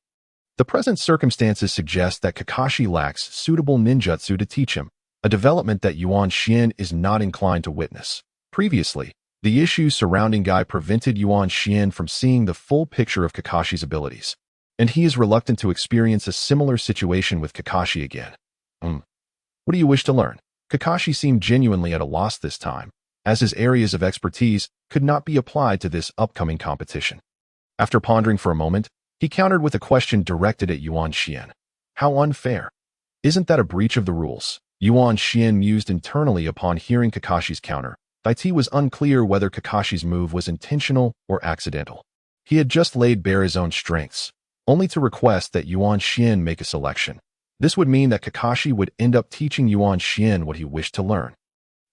The present circumstances suggest that Kakashi lacks suitable ninjutsu to teach him, a development that Yuan Xian is not inclined to witness. Previously, the issues surrounding Guy prevented Yuan Xian from seeing the full picture of Kakashi's abilities, and he is reluctant to experience a similar situation with Kakashi again. What do you wish to learn? Kakashi seemed genuinely at a loss this time, as his areas of expertise could not be applied to this upcoming competition. After pondering for a moment, he countered with a question directed at Yuan Xian. How unfair. Isn't that a breach of the rules? Yuan Xian mused internally upon hearing Kakashi's counter. It was unclear whether Kakashi's move was intentional or accidental. He had just laid bare his own strengths, only to request that Yuan Xian make a selection. This would mean that Kakashi would end up teaching Yuan Xian what he wished to learn,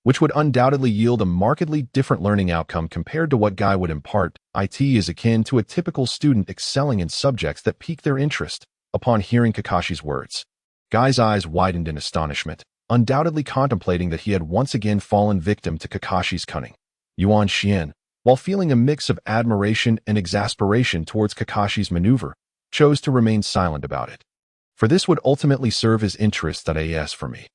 which would undoubtedly yield a markedly different learning outcome compared to what Guy would impart. It is akin to a typical student excelling in subjects that pique their interest. Upon hearing Kakashi's words, Guy's eyes widened in astonishment, undoubtedly contemplating that he had once again fallen victim to Kakashi's cunning. Yuan Xian, while feeling a mix of admiration and exasperation towards Kakashi's maneuver, chose to remain silent about it. For this would ultimately serve his interests. As for me.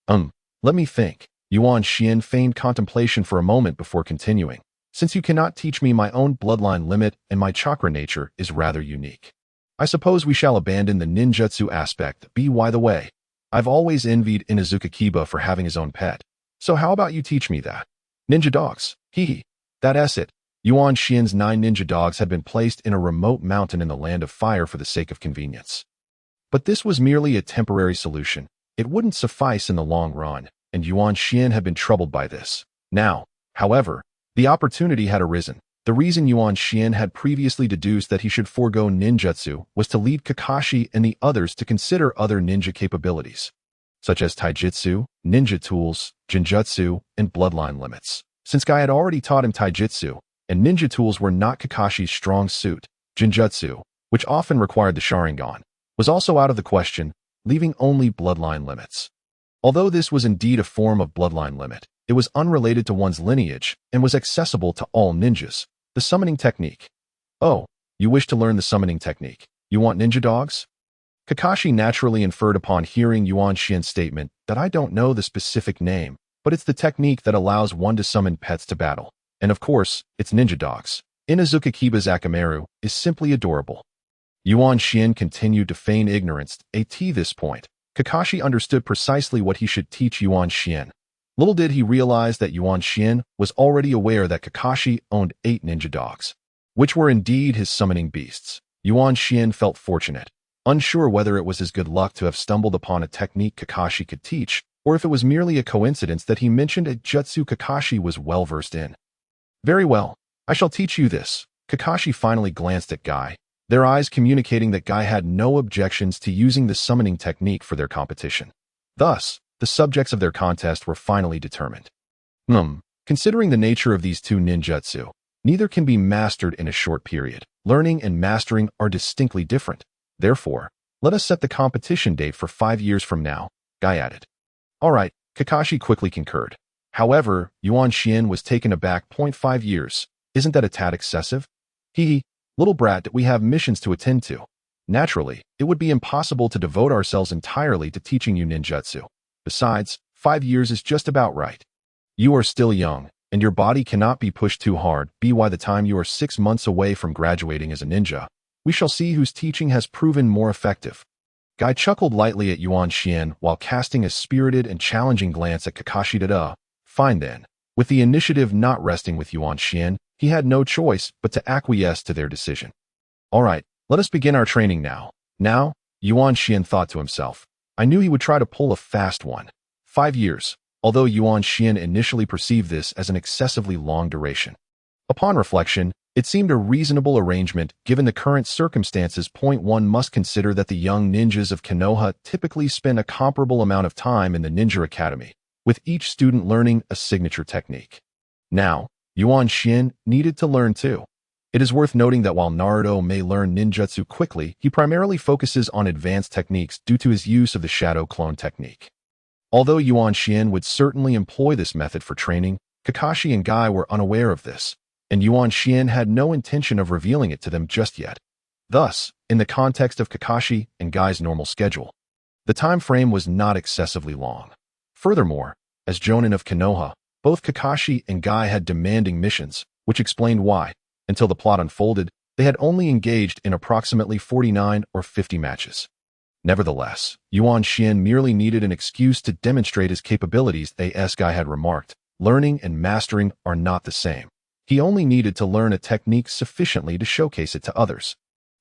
Let me think. Yuan Xian feigned contemplation for a moment before continuing. Since you cannot teach me my own bloodline limit and my chakra nature is rather unique, I suppose we shall abandon the ninjutsu aspect. By the way, I've always envied Inuzuka Kiba for having his own pet. So how about you teach me that? Ninja dogs. That's it. Yuan Xian's 9 ninja dogs had been placed in a remote mountain in the land of fire for the sake of convenience. But this was merely a temporary solution. It wouldn't suffice in the long run, and Yuan Xian had been troubled by this. Now, however, the opportunity had arisen. The reason Yuan Xian had previously deduced that he should forego ninjutsu was to lead Kakashi and the others to consider other ninja capabilities, such as taijutsu, ninja tools, genjutsu, and bloodline limits. Since Guy had already taught him taijutsu, and ninja tools were not Kakashi's strong suit, genjutsu, which often required the Sharingan, was also out of the question, leaving only bloodline limits. Although this was indeed a form of bloodline limit, it was unrelated to one's lineage and was accessible to all ninjas. The summoning technique. Oh, you wish to learn the summoning technique. You want ninja dogs? Kakashi naturally inferred upon hearing Yuan Xian's statement that I don't know the specific name, but it's the technique that allows one to summon pets to battle. And of course, it's ninja dogs. Inuzuka Kiba's Akamaru is simply adorable. Yuan Xian continued to feign ignorance. At this point, Kakashi understood precisely what he should teach Yuan Xian. Little did he realize that Yuan Xian was already aware that Kakashi owned 8 ninja dogs, which were indeed his summoning beasts. Yuan Xian felt fortunate, unsure whether it was his good luck to have stumbled upon a technique Kakashi could teach, or if it was merely a coincidence that he mentioned a jutsu Kakashi was well versed in. Very well, I shall teach you this. Kakashi finally glanced at Guy, their eyes communicating that Guy had no objections to using the summoning technique for their competition. Thus, the subjects of their contest were finally determined. Considering the nature of these two ninjutsu, neither can be mastered in a short period. Learning and mastering are distinctly different. Therefore, let us set the competition date for 5 years from now, Guy added. All right, Kakashi quickly concurred. However, Yuan Xian was taken aback. 5 years. Isn't that a tad excessive? Little brat, we have missions to attend to. Naturally, it would be impossible to devote ourselves entirely to teaching you ninjutsu. Besides, 5 years is just about right. You are still young, and your body cannot be pushed too hard. By the time you are 6 months away from graduating as a ninja, we shall see whose teaching has proven more effective. Guy chuckled lightly at Yuan Xian while casting a spirited and challenging glance at Kakashi. Fine then. With the initiative not resting with Yuan Xian, he had no choice but to acquiesce to their decision. All right, let us begin our training now. Now, Yuan Xian thought to himself. I knew he would try to pull a fast one. 5 years, although Yuan Xian initially perceived this as an excessively long duration. Upon reflection, it seemed a reasonable arrangement given the current circumstances. One must consider that the young ninjas of Konoha typically spend a comparable amount of time in the ninja academy, with each student learning a signature technique. Now, Yuan Xian needed to learn too. It is worth noting that while Naruto may learn ninjutsu quickly, he primarily focuses on advanced techniques due to his use of the shadow clone technique. Although Yuan Xian would certainly employ this method for training, Kakashi and Guy were unaware of this, and Yuan Xian had no intention of revealing it to them just yet. Thus, in the context of Kakashi and Guy's normal schedule, the time frame was not excessively long. Furthermore, as Jonin of Konoha, both Kakashi and Guy had demanding missions, which explained why, until the plot unfolded, they had only engaged in approximately 49 or 50 matches. Nevertheless, Yuan Xian merely needed an excuse to demonstrate his capabilities. As Guy had remarked, learning and mastering are not the same. He only needed to learn a technique sufficiently to showcase it to others,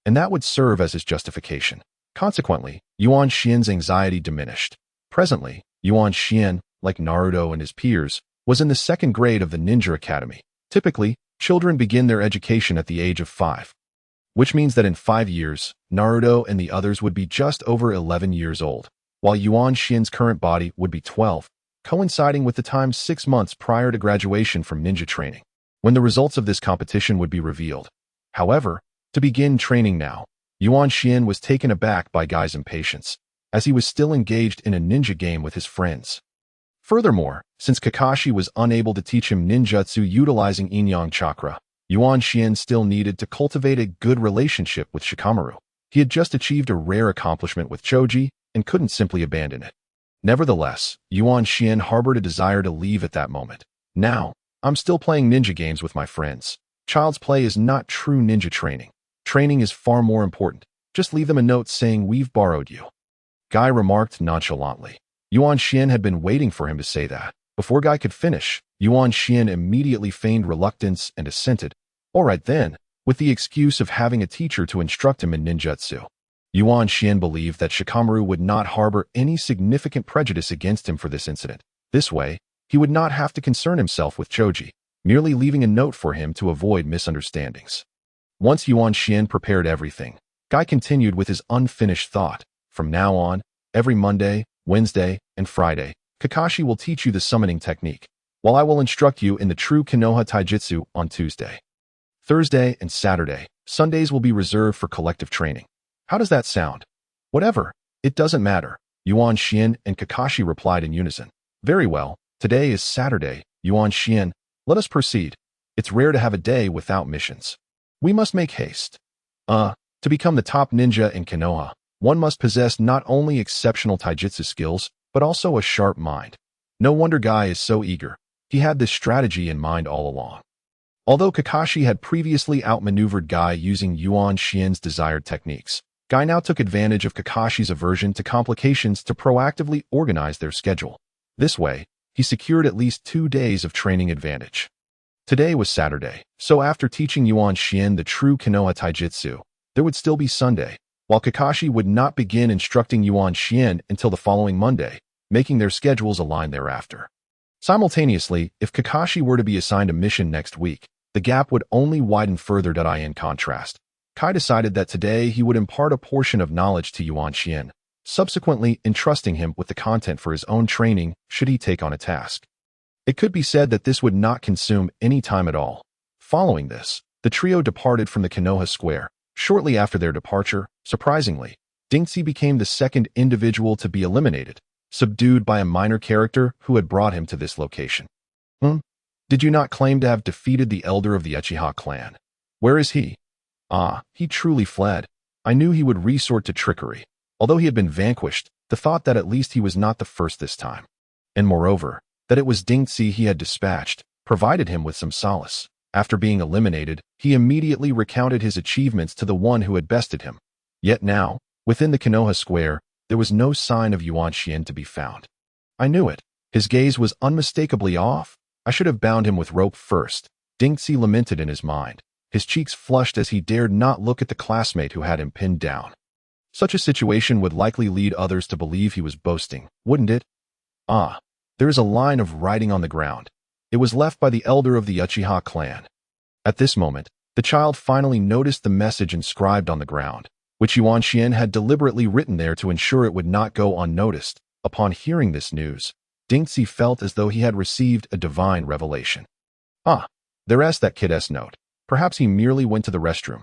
and that would serve as his justification. Consequently, Yuan Xian's anxiety diminished. Presently, Yuan Xian, like Naruto and his peers, was in the second grade of the Ninja Academy. Typically, children begin their education at the age of 5, which means that in 5 years, Naruto and the others would be just over 11 years old, while Yuan Xian's current body would be 12, coinciding with the time 6 months prior to graduation from ninja training, when the results of this competition would be revealed. However, to begin training now, Yuan Xian was taken aback by Guy's impatience, as he was still engaged in a ninja game with his friends. Furthermore, since Kakashi was unable to teach him ninjutsu utilizing Yin-Yang Chakra, Yuan Xian still needed to cultivate a good relationship with Shikamaru. He had just achieved a rare accomplishment with Choji and couldn't simply abandon it. Nevertheless, Yuan Xian harbored a desire to leave at that moment. Now, I'm still playing ninja games with my friends. Child's play is not true ninja training. Training is far more important. Just leave them a note saying we've borrowed you. Guy remarked nonchalantly. Yuan Xian had been waiting for him to say that. Before Guy could finish, Yuan Xian immediately feigned reluctance and assented. All right then, with the excuse of having a teacher to instruct him in ninjutsu. Yuan Xian believed that Shikamaru would not harbor any significant prejudice against him for this incident. This way, he would not have to concern himself with Choji, merely leaving a note for him to avoid misunderstandings. Once Yuan Xian prepared everything, Guy continued with his unfinished thought. From now on, every Monday, Wednesday, and Friday, Kakashi will teach you the summoning technique, while I will instruct you in the true Konoha Taijutsu on Tuesday. Thursday and Saturday, Sundays will be reserved for collective training. How does that sound? Whatever. It doesn't matter. Yuan Xian and Kakashi replied in unison. Very well. Today is Saturday, Yuan Xian. Let us proceed. It's rare to have a day without missions. We must make haste. To become the top ninja in Konoha, one must possess not only exceptional taijutsu skills, but also a sharp mind. No wonder Guy is so eager. He had this strategy in mind all along. Although Kakashi had previously outmaneuvered Guy using Yuan Xian's desired techniques, Guy now took advantage of Kakashi's aversion to complications to proactively organize their schedule. This way, he secured at least 2 days of training advantage. Today was Saturday, so after teaching Yuan Xian the true Konoha Taijutsu, there would still be Sunday, while Kakashi would not begin instructing Yuan Xian until the following Monday, making their schedules align thereafter. Simultaneously, if Kakashi were to be assigned a mission next week, the gap would only widen further. In contrast, Kai decided that today he would impart a portion of knowledge to Yuan Xian, subsequently entrusting him with the content for his own training should he take on a task. It could be said that this would not consume any time at all. Following this, the trio departed from the Konoha Square. Shortly after their departure, surprisingly, Dinxi became the second individual to be eliminated, subdued by a minor character who had brought him to this location. Did you not claim to have defeated the elder of the Uchiha clan? Where is he? He truly fled. I knew he would resort to trickery. Although he had been vanquished, the thought that at least he was not the first this time, and moreover, that it was Dinxi he had dispatched, provided him with some solace. After being eliminated, he immediately recounted his achievements to the one who had bested him. Yet now, within the Konoha Square, there was no sign of Yuan Xian to be found. I knew it. His gaze was unmistakably off. I should have bound him with rope first, Dinxi lamented in his mind. His cheeks flushed as he dared not look at the classmate who had him pinned down. Such a situation would likely lead others to believe he was boasting, wouldn't it? Ah, there is a line of writing on the ground. It was left by the elder of the Uchiha clan. At this moment, the child finally noticed the message inscribed on the ground, which Yuan Xian had deliberately written there to ensure it would not go unnoticed. Upon hearing this news, Dingxi felt as though he had received a divine revelation. Ah, there's that kid's note. Perhaps he merely went to the restroom.